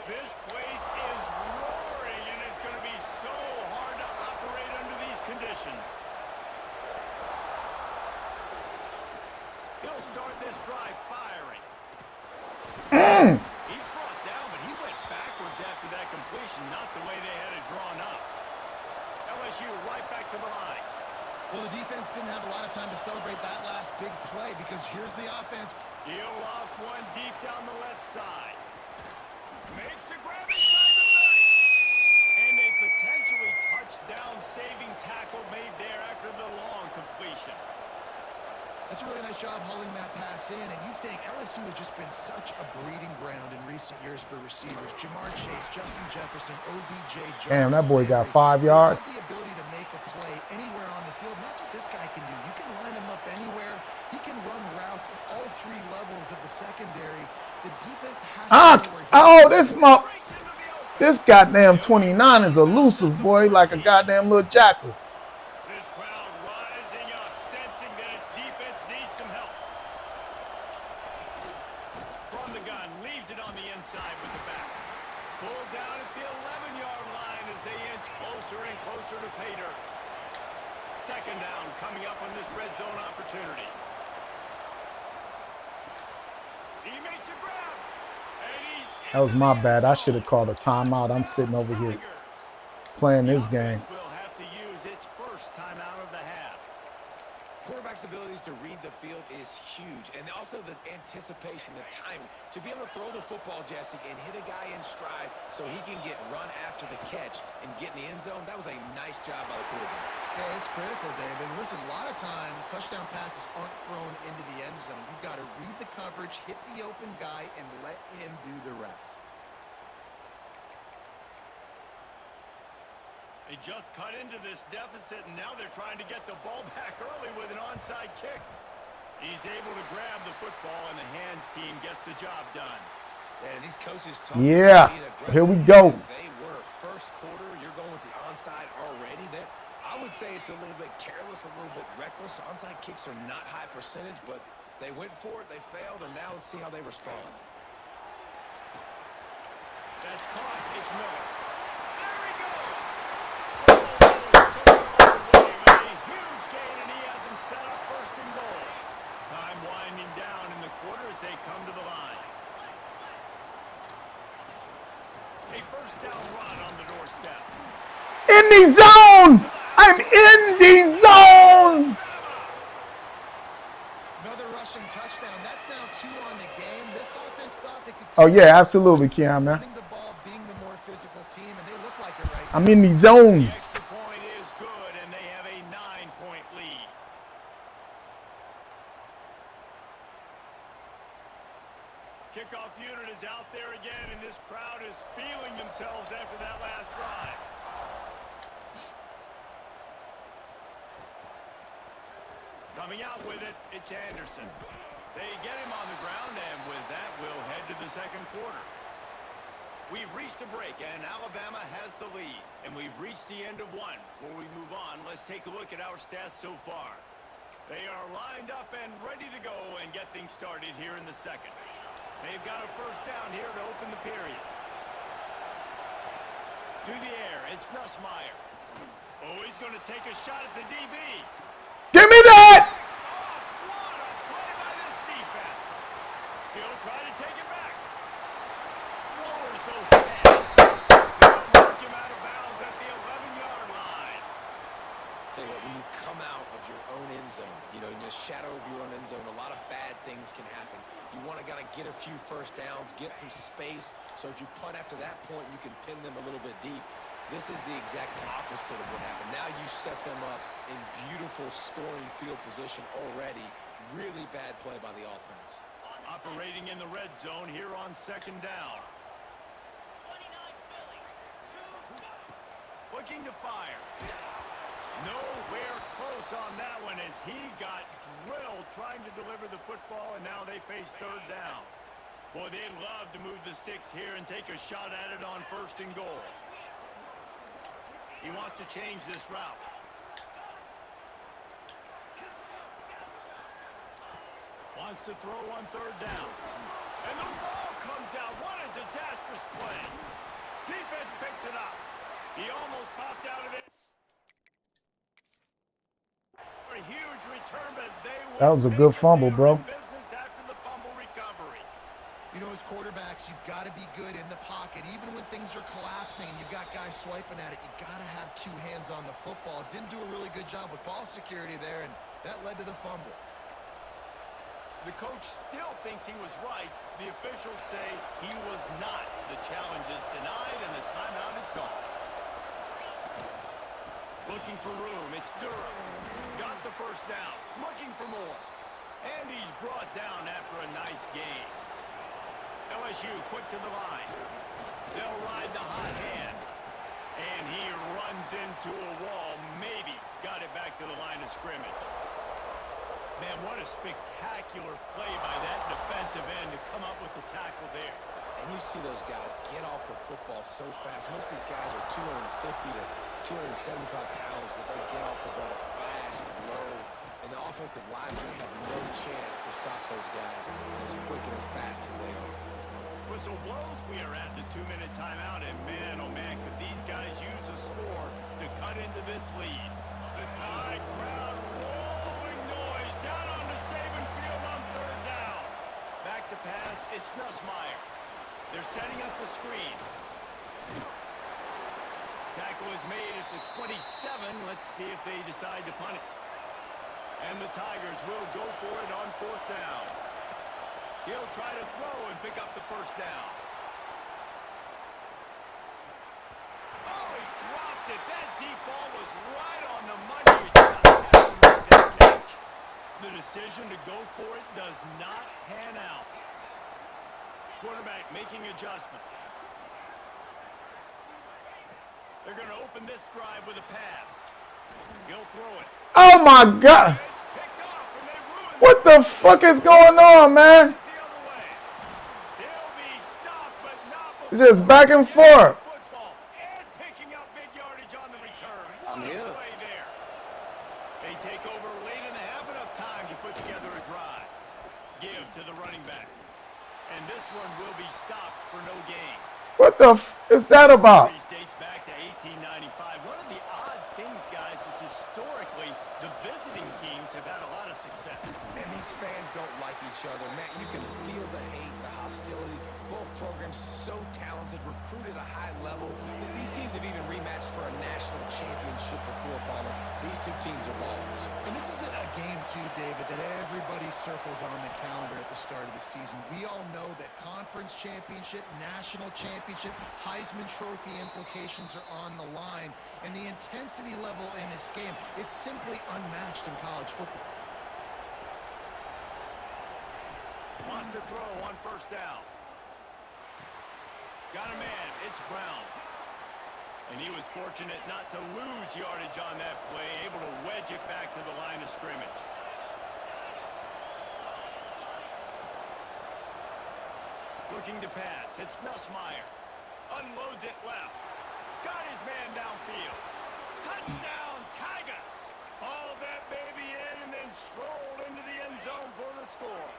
This place is roaring, and it's going to be so hard to operate under these conditions. He'll start this drive firing. He's brought down, but he went backwards after that completion, not the way they had it drawn up. LSU right back to the line. Well, the defense didn't have a lot of time to celebrate that last big play because here's the offense. He'll loft one deep down the left side. Makes the grab inside the 30. And a potentially touchdown-saving tackle made there after the long completion. That's a really nice job hauling that pass in, and you think LSU has just been such a breeding ground in recent years for receivers. Jamar Chase, Justin Jefferson, OBJ, Damn, that boy got 5 They yards. have the ability to make a play anywhere on the field, and that's what this guy can do. You can line him up anywhere. He can run routes at all 3 levels of the secondary. The defense has to know where This goddamn 29 is elusive, boy, like a goddamn little jackal. This crowd rising up, sensing that its defense needs some help. From the gun, leaves it on the inside with the back. Pulled down at the 11-yard line as they inch closer and closer to pay dirt. Second down coming up on this red zone opportunity. He makes a grab. That was my bad. I should have called a timeout. I'm sitting over here playing this game. Will have to use its first timeout of the half. Quarterback's abilities to read the field is huge, and also the anticipation, the timing. To be able to throw the football, Jesse, and hit a guy in stride so he can get run after the catch and get in the end zone, that was a nice job by the quarterback. Yeah, it's critical, Dave. And listen, a lot of times touchdown passes aren't thrown into the end zone. You've got to read the coverage, hit the open guy, and let him do the rest. They just cut into this deficit, and now they're trying to get the ball back early with an onside kick. He's able to grab the football, and the hands team gets the job done. And these coaches Yeah, here we go. They were first quarter. You're going with the onside already. There, I would say it's a little bit careless, a little bit reckless. Onside kicks are not high percentage, but they went for it. They failed, and now let's see how they respond. That's caught. It's Miller. There he goes. A huge gain, and he has him set up first and goal. Time winding down in the quarter as they come to the line. A first down run on the doorstep. In the zone! I'm in the zone! Another rushing touchdown. That's now 2 on the game. This offense thought they could. Oh, yeah, absolutely, Keon, man. Running the ball, being the more physical team, and they look like it right now. I'm in the zone. The extra point is good, and they have a 9-point lead. Kickoff unit is out there again, and this crowd is feeling themselves after that last drive. Coming out with it, it's Anderson. They get him on the ground, and with that, we'll head to the second quarter. We've reached a break, and Alabama has the lead. And we've reached the end of one. Before we move on, let's take a look at our stats so far. They are lined up and ready to go and get things started here in the second. They've got a first down here to open the period. To the air, it's Nussmeier. Oh, he's going to take a shot at the DB. Give me that! What a play by this defense. He'll try to take it back. Lowers those hands. They'll mark him out of bounds at the 11-yard line. Tell you what, when you come out of your own end zone, you know, in the shadow of your own end zone, a lot of bad things can happen. You want to get a few first downs, get some space, so if you punt after that point, you can pin them a little bit deep. This is the exact opposite of what happened. Now you set them up in beautiful scoring field position already. Really bad play by the offense. Operating in the red zone here on second down. Looking to fire. Nowhere close on that one as he got drilled trying to deliver the football, and now they face third down. Boy, they'd love to move the sticks here and take a shot at it on first and goal. He wants to change this route. Wants to throw on third down. And the ball comes out. What a disastrous play. Defense picks it up. He almost popped out of it. A huge return, but that was a good fumble, bro. Business after the fumble recovery. You know, as quarterbacks, you've got to be good in the pocket. Even when things are collapsing and you've got guys swiping at it, you've got to have 2 hands on the football. Didn't do a really good job with ball security there, and that led to the fumble. The coach still thinks he was right. The officials say he was not. The challenge is denied, and the timeout is gone. Looking for room. It's Durham. Got the first down. Looking for more. And he's brought down after a nice gain. LSU quick to the line. They'll ride the hot hand. And he runs into a wall. Maybe got it back to the line of scrimmage. Man, what a spectacular play by that defensive end to come up with the tackle there. And you see those guys get off the football so fast. Most of these guys are 250 to 275 pounds, but they get off the ball fast, low. And the offensive linemen, they have no chance to stop those guys as quick and as fast as they are. Whistle blows, we are at the 2-minute timeout, and man, oh man, could these guys use a score to cut into this lead. The Tide crowd rolling noise down on the Saban field on 3rd down. Back to pass, it's Nussmeier. They're setting up the screen. Tackle is made at the 27. Let's see if they decide to punt it. And the Tigers will go for it on 4th down. He'll try to throw and pick up the 1st down. Oh, he dropped it. That deep ball was right on the money. He just had to make that catch. The decision to go for it does not pan out. Quarterback making adjustments. They're going to open this drive with a pass. He'll throw it. Oh my God! What the fuck is going on, man? It's just back and forth. And picking up big yardage on the return. I'm here. Play there. They take over late in the half, enough time to put together a drive. Give to the running back. And this one will be stopped for no gain. What the f is that about? Series dates back to 1895. One of the odd things, guys, is historically the visiting teams have had a lot of success. And these fans don't like each other. Man, you can feel the hate, the hostility. Both programs so talented, recruited at a high level. These teams have even rematched for a national championship before, Palmer. These two teams are ballers. And this is a game, too, David, that everybody circles on the calendar at the start of the season. We all know that conference championship, national championship, Heisman Trophy implications are on the line. And the intensity level in this game, it's simply unmatched in college football. Wants to throw on 1st down. Got a man. It's Brown. And he was fortunate not to lose yardage on that play, able to wedge it back to the line of scrimmage. Looking to pass. It's Nussmeier. Unloads it left. Got his man downfield. Touchdown, Tigers! Hauled that baby in and then strolled into the end zone for the score.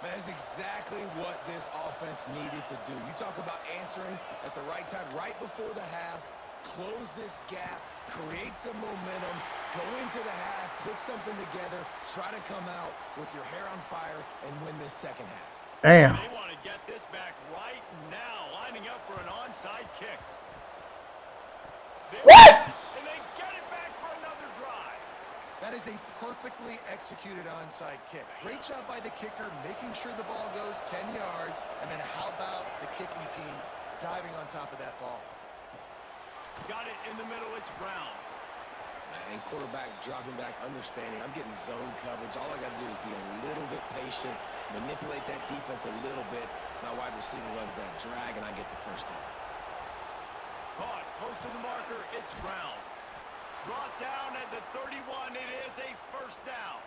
That is exactly what this offense needed to do. You talk about answering at the right time, right before the half, close this gap, create some momentum, go into the half, put something together, try to come out with your hair on fire and win this 2nd half. Damn. They want to get this back right now, lining up for an onside kick. What? And they get it back for another drive. That is a perfectly executed onside kick. Great job by the kicker, making sure the ball goes 10 yards. And then how about the kicking team diving on top of that ball? Got it in the middle. It's Brown. And quarterback dropping back, understanding. I'm getting zone coverage. All I got to do is be a little bit patient, manipulate that defense a little bit. My wide receiver runs that drag, and I get the 1st down. Caught close to the marker. It's Brown. Brought down at the 31. It is a 1st down.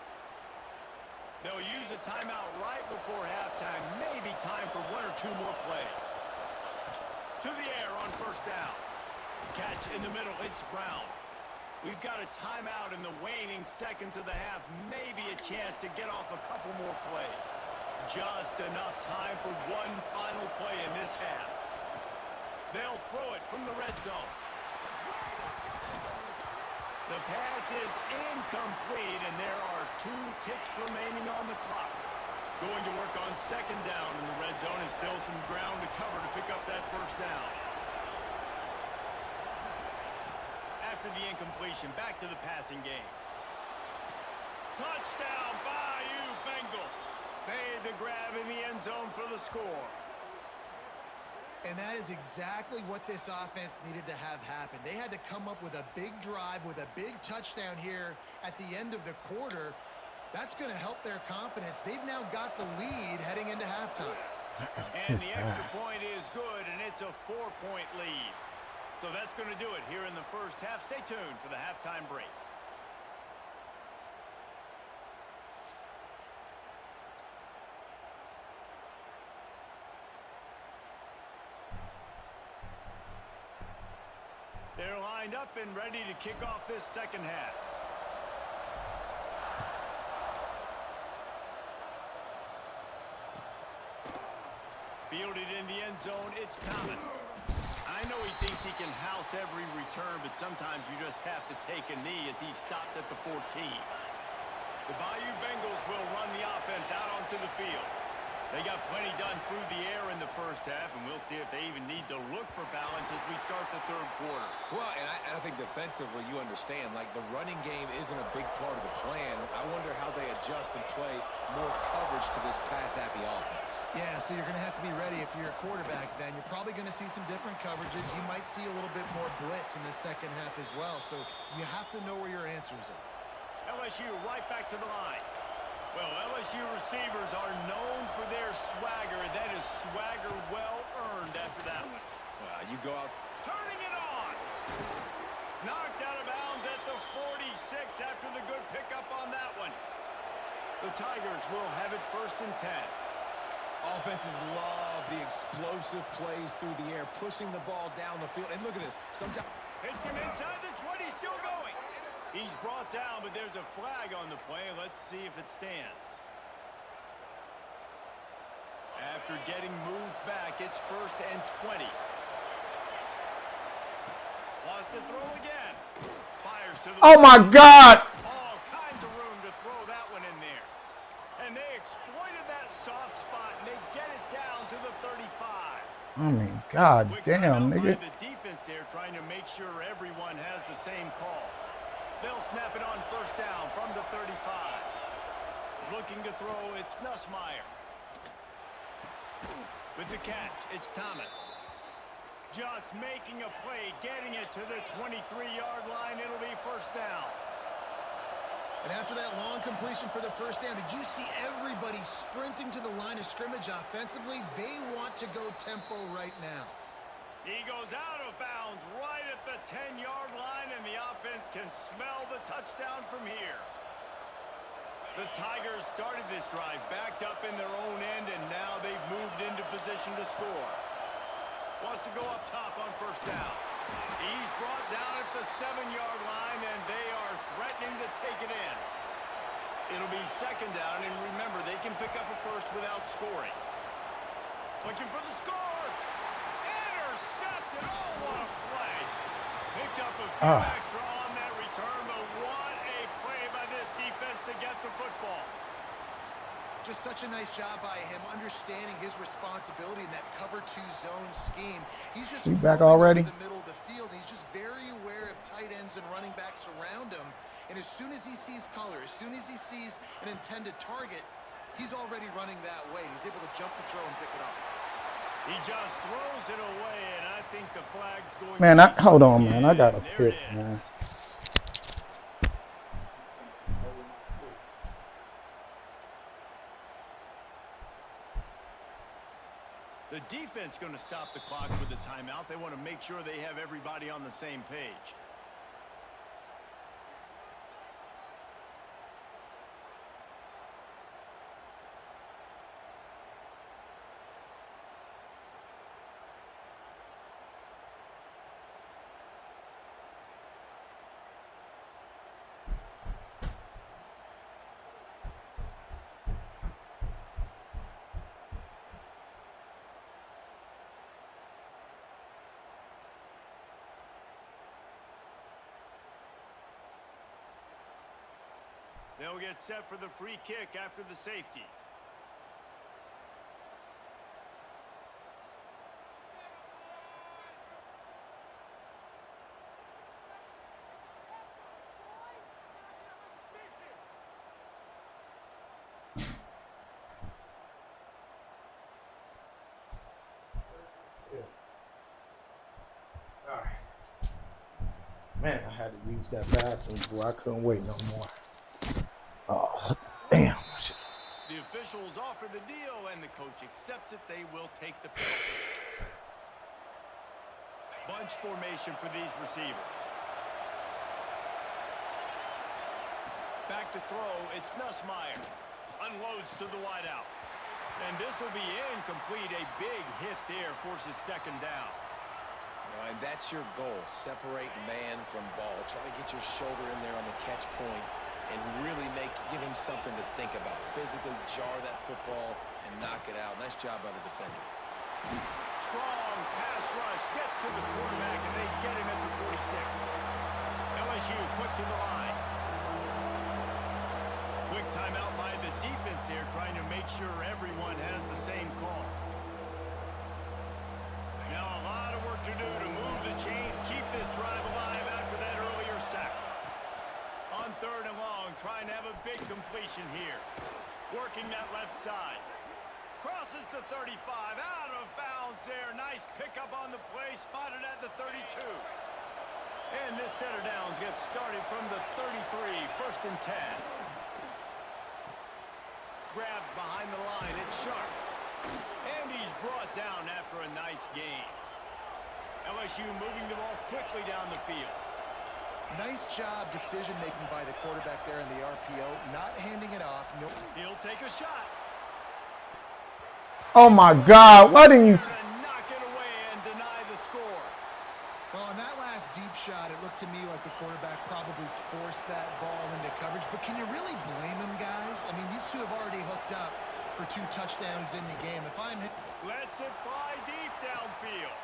They'll use a timeout right before halftime. Maybe time for 1 or 2 more plays. To the air on 1st down. Catch in the middle. It's Brown. We've got a timeout in the waning seconds of the half. Maybe a chance to get off a couple more plays. Just enough time for one final play in this half. They'll throw it from the red zone. The pass is incomplete, and there are 2 ticks remaining on the clock. Going to work on 2nd down in the red zone, and still some ground to cover to pick up that 1st down. After the incompletion, back to the passing game. Touchdown, Bayou Bengals. Made the grab in the end zone for the score. And that is exactly what this offense needed to have happen. They had to come up with a big drive with a big touchdown here at the end of the quarter. That's going to help their confidence. They've now got the lead heading into halftime. And the extra point is good, and it's a 4-point lead. So that's going to do it here in the first half. Stay tuned for the halftime break. They're lined up and ready to kick off this second half. Fielded in the end zone, it's Thomas. I know he thinks he can house every return, but sometimes you just have to take a knee as he stopped at the 14. The Bayou Bengals will run the offense out onto the field. They got plenty done through the air in the first half, and we'll see if they even need to look for balance as we start the third quarter. Well, and I think defensively, you understand, like the running game isn't a big part of the plan. I wonder how they adjust and play more coverage to this pass-happy offense. Yeah, so you're going to have to be ready if you're a quarterback then. You're probably going to see some different coverages. You might see a little bit more blitz in the second half as well, so you have to know where your answers are. LSU right back to the line. Well, LSU receivers are known for their swagger, and that is swagger well earned after that one. You go out. Turning it on. Knocked out of bounds at the 46 after the good pickup on that one. The Tigers will have it 1st and 10. Offenses love the explosive plays through the air, pushing the ball down the field. And look at this. Sometimes hits him inside the 20, still going. He's brought down, but there's a flag on the play. Let's see if it stands. After getting moved back, it's 1st and 20. Wants to throw again. Fires to the Oh my God! All kinds of room to throw that one in there. And they exploited that soft spot, and they get it down to the 35. I mean, God damn, nigga. The defense there trying to make sure everyone has the same call. They'll snap it on 1st down from the 35. Looking to throw, it's Nussmeier. With the catch, it's Thomas. Just making a play, getting it to the 23-yard line. It'll be 1st down. And after that long completion for the 1st down, did you see everybody sprinting to the line of scrimmage offensively? They want to go tempo right now. He goes out of bounds right at the 10-yard line, and the offense can smell the touchdown from here. The Tigers started this drive backed up in their own end, and now they've moved into position to score. Wants to go up top on 1st down. He's brought down at the 7-yard line, and they are threatening to take it in. It'll be 2nd down, and remember, they can pick up a 1st without scoring. Looking for the score. Intercepted. Oh, what a play. Picked up a few extra on that return, but what a play by this defense to get the football. Just such a nice job by him, understanding his responsibility in that cover 2 zone scheme. He's just back already? In the middle of the field. He's just very aware of tight ends and running backs around him. And as soon as he sees color, as soon as he sees an intended target, he's already running that way. He's able to jump the throw and pick it up. He just throws it away, and I think the flag's going. Man, hold on, man. I gotta piss, man. The defense going to stop the clock with a timeout. They want to make sure they have everybody on the same page. They'll get set for the free kick after the safety. Man, I had to use that bathroom, boy. I couldn't wait no more. Oh, officials offer the deal, and the coach accepts it. They will take the penalty. Bunch formation for these receivers. Back to throw, it's Nussmeier. Unloads to the wideout. And this will be incomplete. A big hit there forces second down. And that's your goal. Separate man from ball. Try to get your shoulder in there on the catch point and really give him something to think about. Physically jar that football and knock it out. Nice job by the defender. Strong pass rush gets to the quarterback, and they get him at the 46. LSU quick to the line. Quick timeout by the defense there, trying to make sure everyone has the same call. Now a lot of work to do to move the chains, keep this drive alive after that earlier sack. On 3rd and long, trying to have a big completion here. Working that left side. Crosses the 35, out of bounds there. Nice pickup on the play, spotted at the 32. And this set of downs gets started from the 33, 1st and 10. Grabbed behind the line, it's Sharp. And he's brought down after a nice gain. LSU moving the ball quickly down the field. Nice job decision-making by the quarterback there in the RPO, not handing it off. No. He'll take a shot. Oh my God! Why didn't you? Knock it away and deny the score. Well, on that last deep shot, it looked to me like the quarterback probably forced that ball into coverage. But can you really blame him, guys? I mean, these two have already hooked up for 2 touchdowns in the game. If I'm hit, lets it fly deep downfield.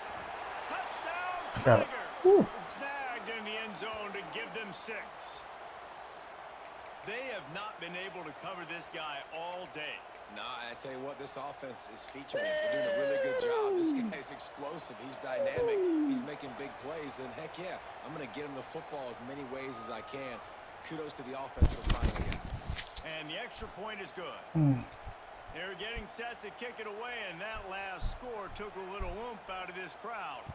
Touchdown, Got it. Tigers. Snagged in the end zone to give them 6. They have not been able to cover this guy all day. Nah, I tell you what, this offense is featuring. They're doing a really good job. This guy's explosive. He's dynamic. He's making big plays. And heck yeah, I'm going to get him the football as many ways as I can. Kudos to the offense for finding it. And the extra point is good. They're getting set to kick it away, and that last score took a little oomph out of this crowd.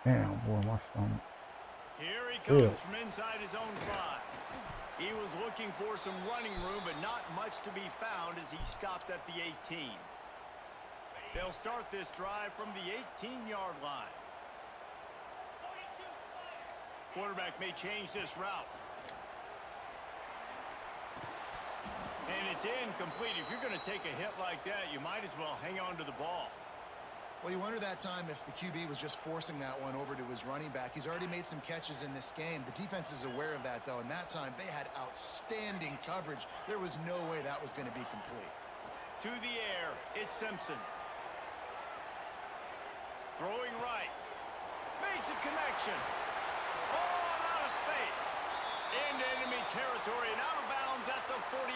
Damn, boy, my stomach. Here he comes from inside his own 5. He was looking for some running room, but not much to be found as he stopped at the 18. They'll start this drive from the 18-yard line. Quarterback may change this route. And it's incomplete. If you're going to take a hit like that, you might as well hang on to the ball. well, you wonder that time if the QB was just forcing that one over to his running back. He's already made some catches in this game. The defense is aware of that, though, and that time they had outstanding coverage. There was no way that was going to be complete. To the air, it's Simpson. Throwing right. Makes a connection. All out of space. Into enemy territory and out of bounds at the 48.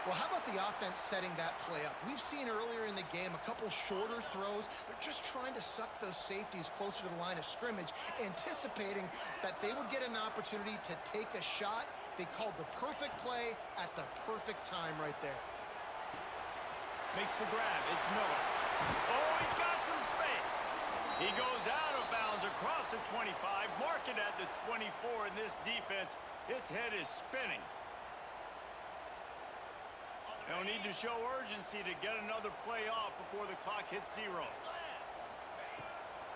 Well, how about the offense setting that play up? We've seen earlier in the game a couple shorter throws. They're just trying to suck those safeties closer to the line of scrimmage, anticipating that they would get an opportunity to take a shot. They called the perfect play at the perfect time right there. Makes the grab. It's Miller. Oh, he's got some space. He goes out of bounds across the 25, mark it at the 24 in this defense. Its head is spinning. They'll need to show urgency to get another play off before the clock hits 0.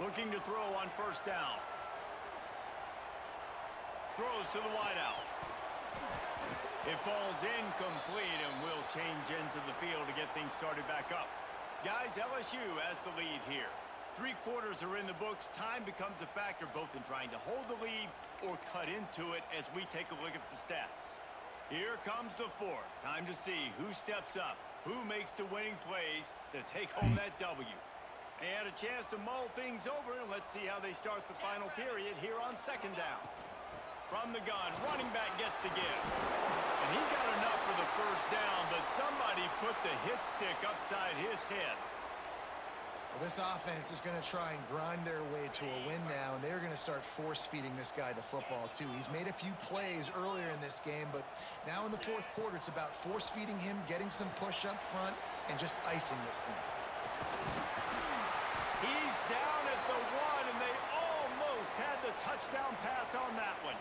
Looking to throw on first down. Throws to the wideout. It falls incomplete and will change ends of the field to get things started back up. Guys, LSU has the lead here. 3 quarters are in the books. Time becomes a factor both in trying to hold the lead or cut into it as we take a look at the stats. Here comes the 4th. Time to see who steps up, who makes the winning plays to take home that W. They had a chance to mull things over, and let's see how they start the final period here on second down. From the gun, running back gets to give. And he got enough for the first down, but somebody put the hit stick upside his head. Well, this offense is going to try and grind their way to a win now, and they're going to start force-feeding this guy the football, too. He's made a few plays earlier in this game, but now in the 4th quarter, it's about force-feeding him, getting some push up front, and just icing this thing. He's down at the 1, and they almost had the touchdown pass on that one.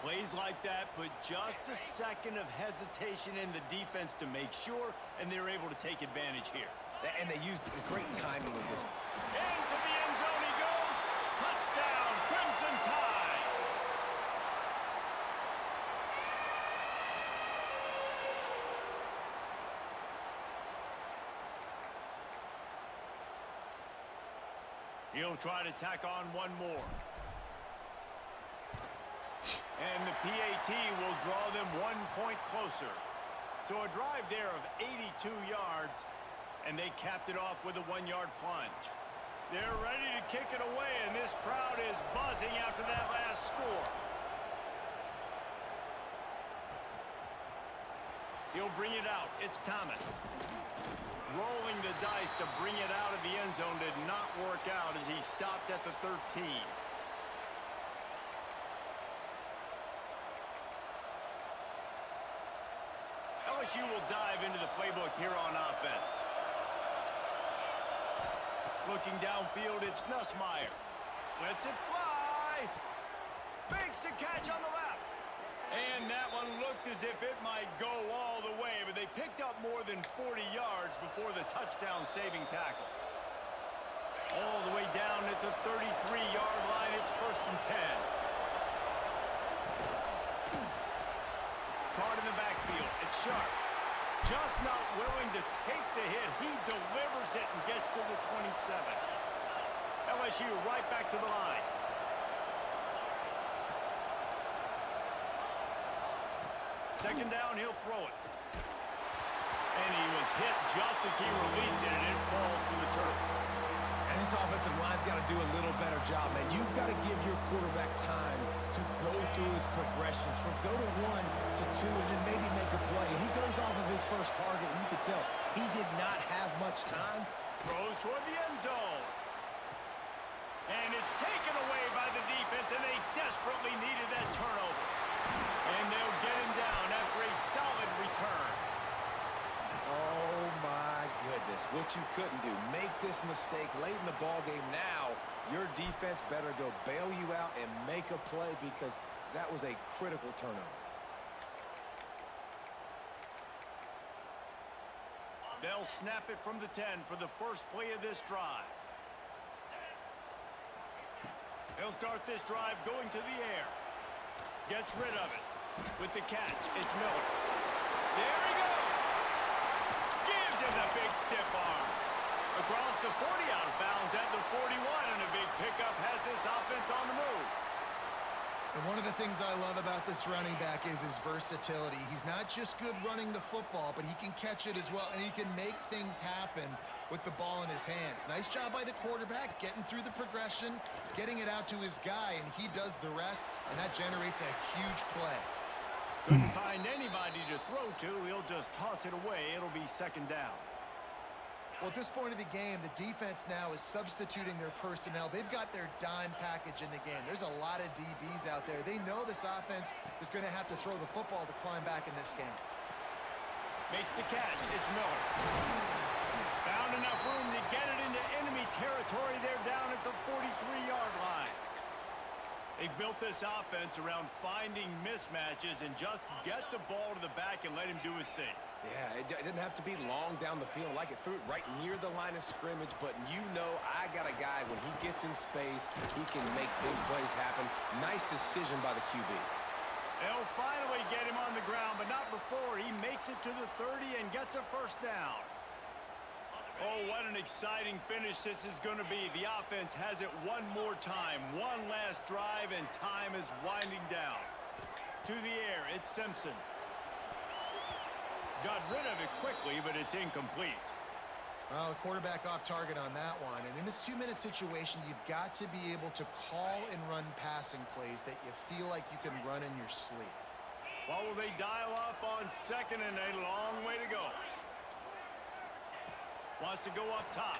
Plays like that put just a second of hesitation in the defense to make sure, and they're able to take advantage here. And they used the great timing with this. Into the end zone he goes. Touchdown, Crimson Tide. He'll try to tack on one more. And the PAT will draw them 1 point closer. So a drive there of 82 yards, and they capped it off with a 1-yard plunge. They're ready to kick it away, and this crowd is buzzing after that last score. He'll bring it out. It's Thomas. Rolling the dice to bring it out of the end zone did not work out as he stopped at the 13. LSU will dive into the playbook here on offense. Looking downfield, it's Nussmeier. Lets it fly. Makes the catch on the left. And that one looked as if it might go all the way, but they picked up more than 40 yards before the touchdown-saving tackle. All the way down at the 33-yard line, it's 1st and 10. Card in the backfield. It's Sharp. Just not willing to take the hit. He delivers it and gets to the 27. LSU right back to the line. Second down, he'll throw it. And he was hit just as he released it, and it falls to the turf. And this offensive line's got to do a little better job, man. You've got to give your quarterback time to go through his progressions from go to 1 to 2 and then maybe make a play. And he goes off of his first target, and you can tell he did not have much time. Throws toward the end zone. And it's taken away by the defense, and they desperately needed that turnover. And they'll get him down after a solid return. Oh, my goodness. What you couldn't do. Make this mistake late in the ballgame. Now, your defense better go bail you out and make a play because that was a critical turnover. They'll snap it from the 10 for the first play of this drive. He'll start this drive going to the air. Gets rid of it. With the catch, it's Miller. There he goes. Gives him the big stiff arm. Across the 40, out of bounds at the 41, and a big pickup has this offense on the move. And one of the things I love about this running back is his versatility. He's not just good running the football, but he can catch it as well, and he can make things happen with the ball in his hands. Nice job by the quarterback, getting through the progression, getting it out to his guy, and he does the rest, and that generates a huge play. Couldn't find anybody to throw to. He'll just toss it away. It'll be second down. Well, at this point of the game, the defense now is substituting their personnel. They've got their dime package in the game. There's a lot of DBs out there. They know this offense is going to have to throw the football to climb back in this game. Makes the catch. It's Miller. Found enough room to get it into enemy territory. They're down at the 43-yard line. They've built this offense around finding mismatches and just get the ball to the back and let him do his thing. Yeah, it didn't have to be long down the field. Like it threw it right near the line of scrimmage, but you know I got a guy, when he gets in space, he can make big plays happen. Nice decision by the QB. They'll finally get him on the ground, but not before he makes it to the 30 and gets a first down. Oh, what an exciting finish this is going to be. The offense has it one more time. One last drive, and time is winding down. To the air, it's Simpson. Got rid of it quickly, but it's incomplete. Well, the quarterback off target on that one. And in this 2-minute situation, you've got to be able to call and run passing plays that you feel like you can run in your sleep. What will they dial up on second and a long way to go? Wants to go up top.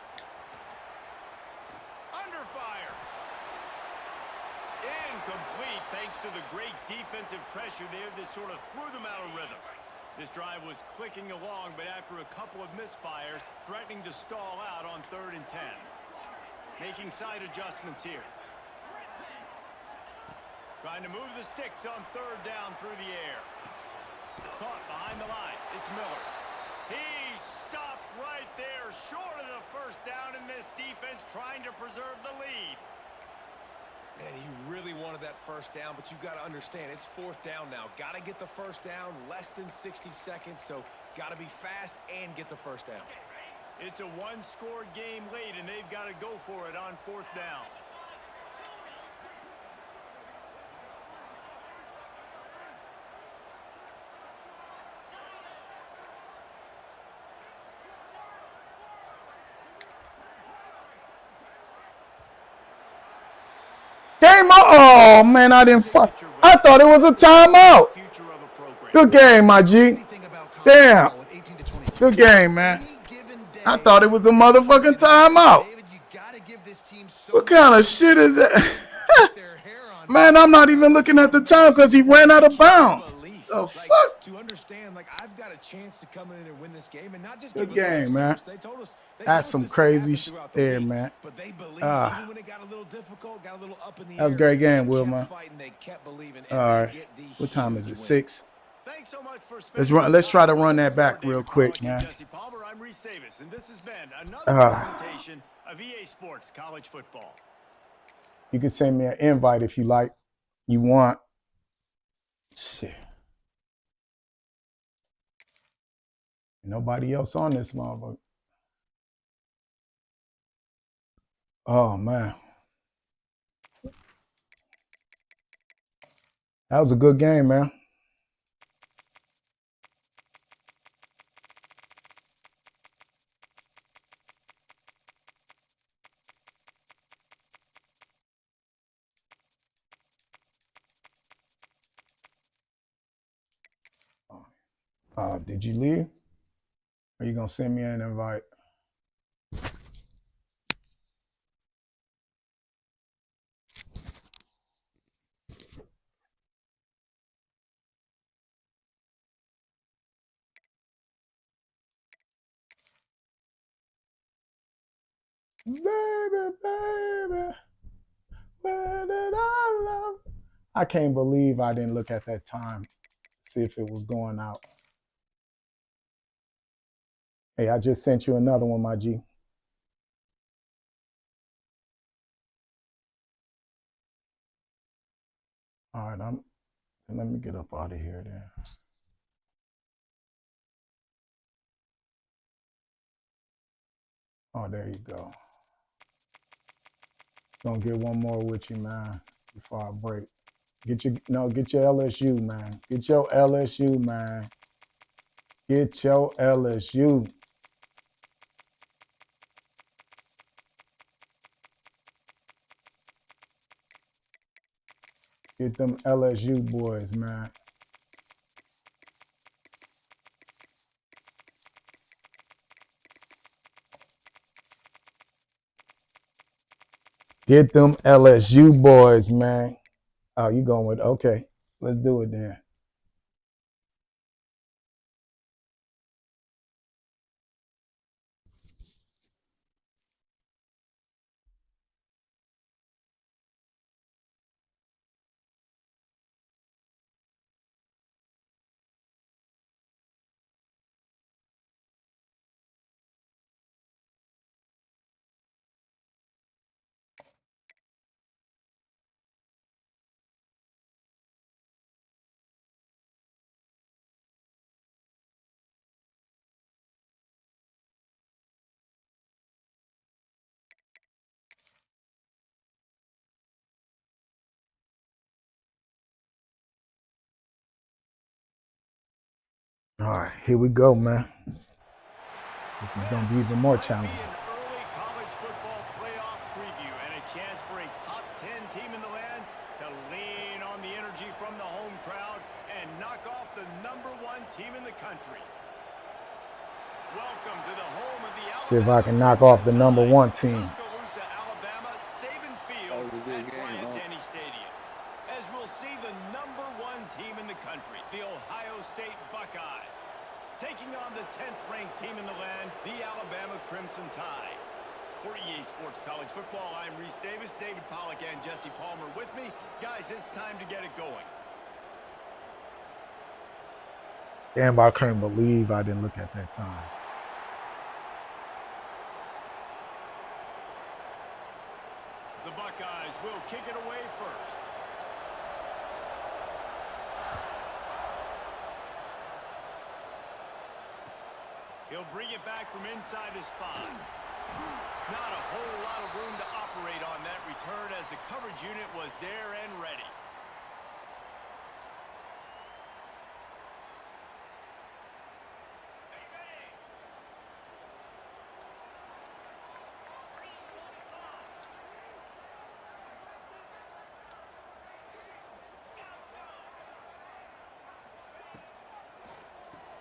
Under fire. Incomplete thanks to the great defensive pressure there that sort of threw them out of rhythm. This drive was clicking along, but after a couple of misfires, threatening to stall out on 3rd and 10. Making side adjustments here. Trying to move the sticks on third down through the air. Caught behind the line. It's Miller. He stopped right there, short of the first down, in this defense trying to preserve the lead. And he really wanted that first down, but you've got to understand, it's fourth down now. Got to get the first down, less than 60 seconds, so got to be fast and get the first down. It's a one-score game late, and they've got to go for it on fourth down. Game on. Oh, man, I didn't fuck. I thought it was a timeout. Good game, my G. Damn. Good game, man. I thought it was a motherfucking timeout. What kind of shit is that? Man, I'm not even looking at the time because he ran out of bounds. The fuck? To understand, like, I've got a chance to come in and win this game and not just good game, man. That's some crazy shit there, man. But they believe even when it got a little difficult, got a little up in the that was a great game, Wilma. All right. What time is it? 6? Let's try to run that back real quick, man. Jesse Palmer, I'm Reese Davis, and this has been another presentation of EA Sports College Football. You can send me an invite if you like. You want. Shit. Nobody else on this motherfucker. Oh, man. That was a good game, man. Did you leave? Or are you going to send me an invite? Baby, baby, where did I love? I can't believe I didn't look at that time, see if it was going out. Hey, I just sent you another one, my G. All right, let me get up out of here then. Oh, there you go. Gonna get one more with you, man, before I break. Get your LSU, man. Get your LSU, man. Get your LSU. Get them LSU boys, man. Get them LSU boys, man. Oh, you going with, okay. Let's do it then. All right, here we go, man. This is going to be even more challenging. An early college football playoff preview and a chance for a top 10 team in the land to lean on the energy from the home crowd and knock off the #1 team in the country. Welcome to the home of the Alabama. See if I can knock off the #1 team. Tuscaloosa, Alabama, Saban Field at Bryant-Denny Stadium. As we'll see the #1 team in the country, the Ohio State Buckeyes, taking on the 10th-ranked team in the land, the Alabama Crimson Tide. For EA Sports College Football, I'm Reese Davis, David Pollack, and Jesse Palmer with me. Guys, it's time to get it going. Damn, I couldn't believe I didn't look at that time. The Buckeyes will kick it away first. He'll bring it back from inside his 5. Not a whole lot of room to operate on that return as the coverage unit was there and ready.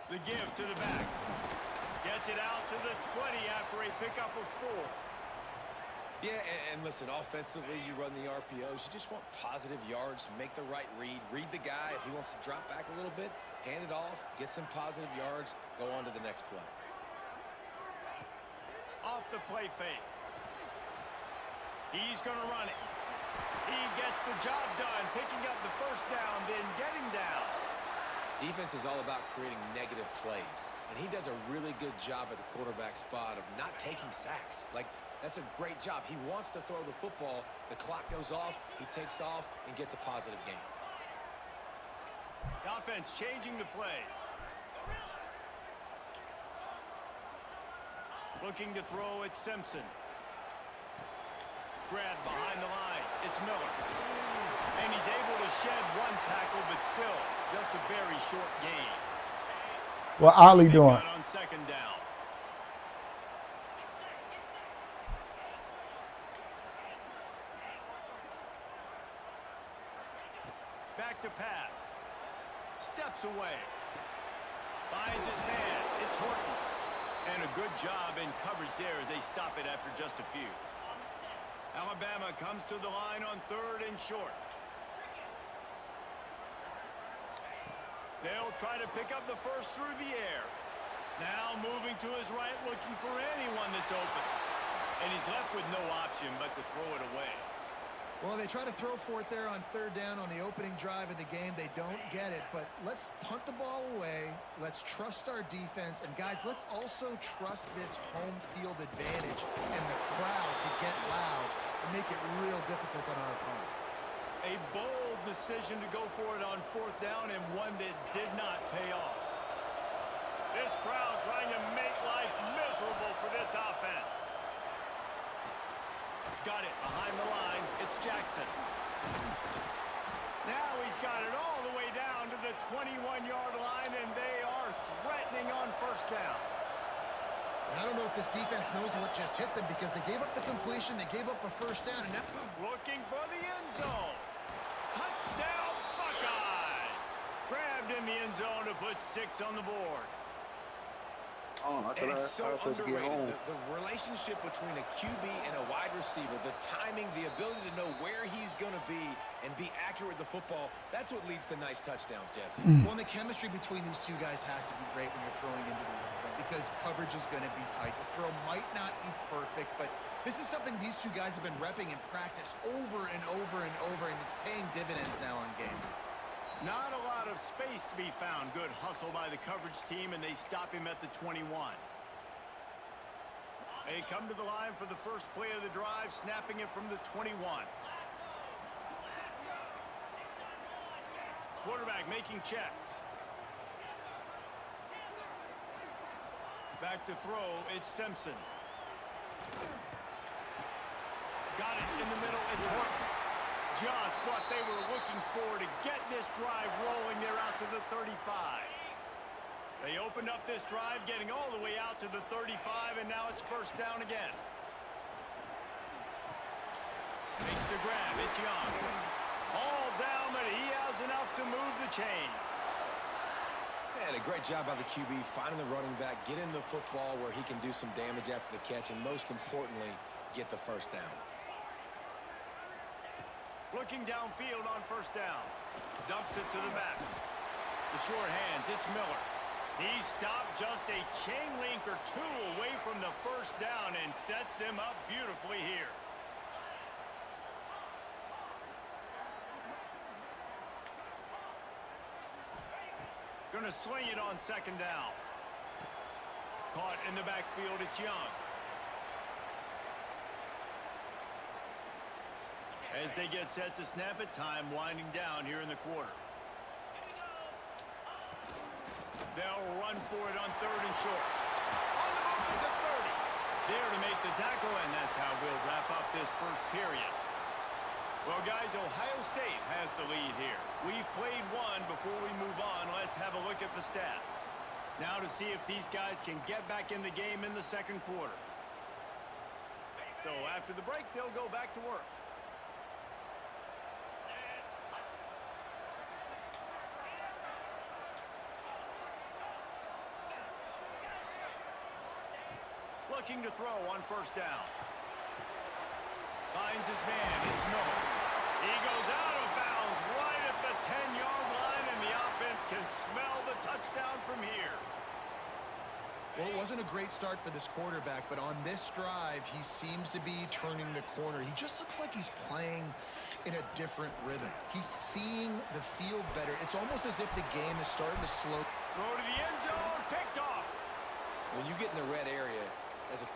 The give to the back. Gets it out to the 20 after a pickup of 4. Yeah, and listen, offensively, you run the RPOs. You just want positive yards, make the right read. Read the guy. If he wants to drop back a little bit, hand it off, get some positive yards, go on to the next play. Off the play fake. He's going to run it. He gets the job done, picking up the first down, then getting down. Defense is all about creating negative plays, and he does a really good job at the quarterback spot of not taking sacks. Like, that's a great job. He wants to throw the football. The clock goes off, he takes off, and gets a positive gain. The offense changing the play. Looking to throw it, Simpson. Grab behind the line. It's Miller. And he's able to shed one tackle, but still just a very short gain. What Ollie doing? On second down. Back to pass. Steps away. Finds his man. It's Horton. And a good job in coverage there as they stop it after just a few. Alabama comes to the line on 3rd and short. They'll try to pick up the first through the air. Now moving to his right, looking for anyone that's open. And he's left with no option but to throw it away. Well, they try to throw for it there on 3rd down on the opening drive of the game. They don't get it, but let's punt the ball away. Let's trust our defense. And, guys, let's also trust this home field advantage and the crowd to get loud and make it real difficult on our opponent. A bold decision to go for it on 4th down and one that did not pay off. This crowd trying to make life miserable for this offense. Got it behind the line. It's Jackson. Now he's got it all the way down to the 21-yard line, and they are threatening on 1st down. I don't know if this defense knows what just hit them because they gave up the completion, they gave up a 1st down, and now looking for the end zone. Touchdown, Buckeyes! Grabbed in the end zone to put 6 on the board. Oh, I And thought it's I so was supposed to get home. underrated. The relationship between a QB and a wide receiver, the timing, the ability to know where he's going to be and be accurate with the football, that's what leads to nice touchdowns, Jesse. Well, the chemistry between these two guys has to be great when you're throwing into the end zone because coverage is going to be tight. The throw might not be perfect, but this is something these two guys have been repping in practice over and over and over, and it's paying dividends now on game. Not a lot of space to be found. Good hustle by the coverage team, and they stop him at the 21. They come to the line for the first play of the drive, snapping it from the 21. Quarterback making checks. Back to throw, it's Simpson. Got it in the middle, it's Horton. Just what they were looking for to get this drive rolling. They're out to the 35. They opened up this drive, getting all the way out to the 35, and now it's 1st down again. Makes the grab, it's Young. All down, but he has enough to move the chains. And a great job by the QB, finding the running back, getting the football where he can do some damage after the catch, and most importantly, get the 1st down. Looking downfield on 1st down. Dumps it to the back. The short hands, it's Miller. He stopped just a chain link or two away from the first down and sets them up beautifully here. Gonna swing it on second down. Caught in the backfield, it's Young. As they get set to snap it, time winding down here in the quarter. They'll run for it on third and short. On the move at the 30. There to make the tackle, and that's how we'll wrap up this first period. Well, guys, Ohio State has the lead here. We've played one. Before we move on, let's have a look at the stats. Now to see if these guys can get back in the game in the second quarter. So after the break, they'll go back to work. Looking to throw on first down. Finds his man. It's Miller. He goes out of bounds right at the 10-yard line, and the offense can smell the touchdown from here. Well, it wasn't a great start for this quarterback, but on this drive, he seems to be turning the corner. He just looks like he's playing in a different rhythm. He's seeing the field better. It's almost as if the game is starting to slow. Throw to the end zone. Picked off. When you get in the red area,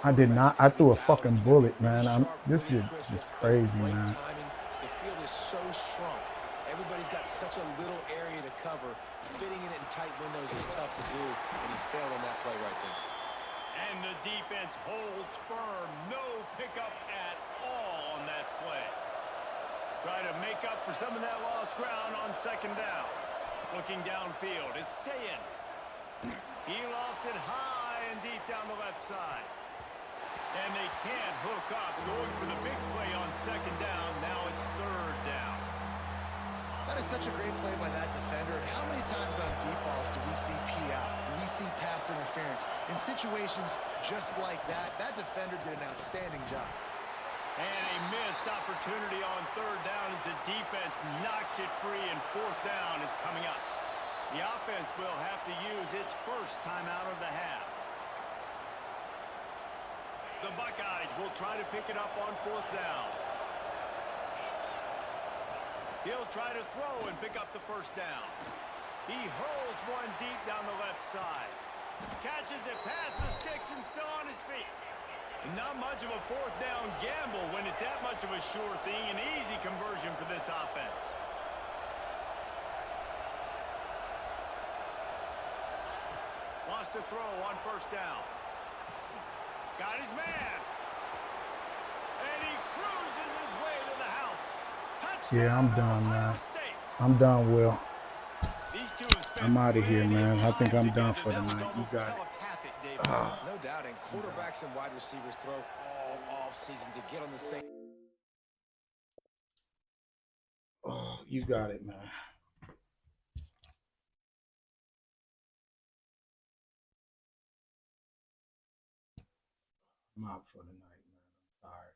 I did not. I threw a fucking bullet, man. This is just crazy, man. The field is so shrunk. Everybody's got such a little area to cover. Fitting it in tight windows is tough to do, and he failed on that play right there. And the defense holds firm. No pickup at all on that play. Try to make up for some of that lost ground on second down. Looking downfield, it's Sayin. He lofts it high and deep down the left side. And they can't hook up, going for the big play on second down. Now it's third down. That is such a great play by that defender. And how many times on deep balls do we see P out? Do we see pass interference? In situations just like that, that defender did an outstanding job. And a missed opportunity on third down as the defense knocks it free, and fourth down is coming up. The offense will have to use its first timeout of the half. The Buckeyes will try to pick it up on fourth down. He'll try to throw and pick up the first down. He hurls one deep down the left side. Catches it past the sticks and still on his feet. Not much of a fourth down gamble when it's that much of a sure thing. An easy conversion for this offense. Wants to throw on first down. Got his man. And he cruises his way to the house. Touchdown, Yeah, I'm done, man. Ohio State. I'm done, Will. These two have spent I'm out of here, man. I think I'm done together. for the That was night. You almost got it. telepathic, David. No doubt, and quarterbacks and wide receivers throw all off-season to get on the same. Oh, you got it, man. I'm out for the night, man. I'm tired.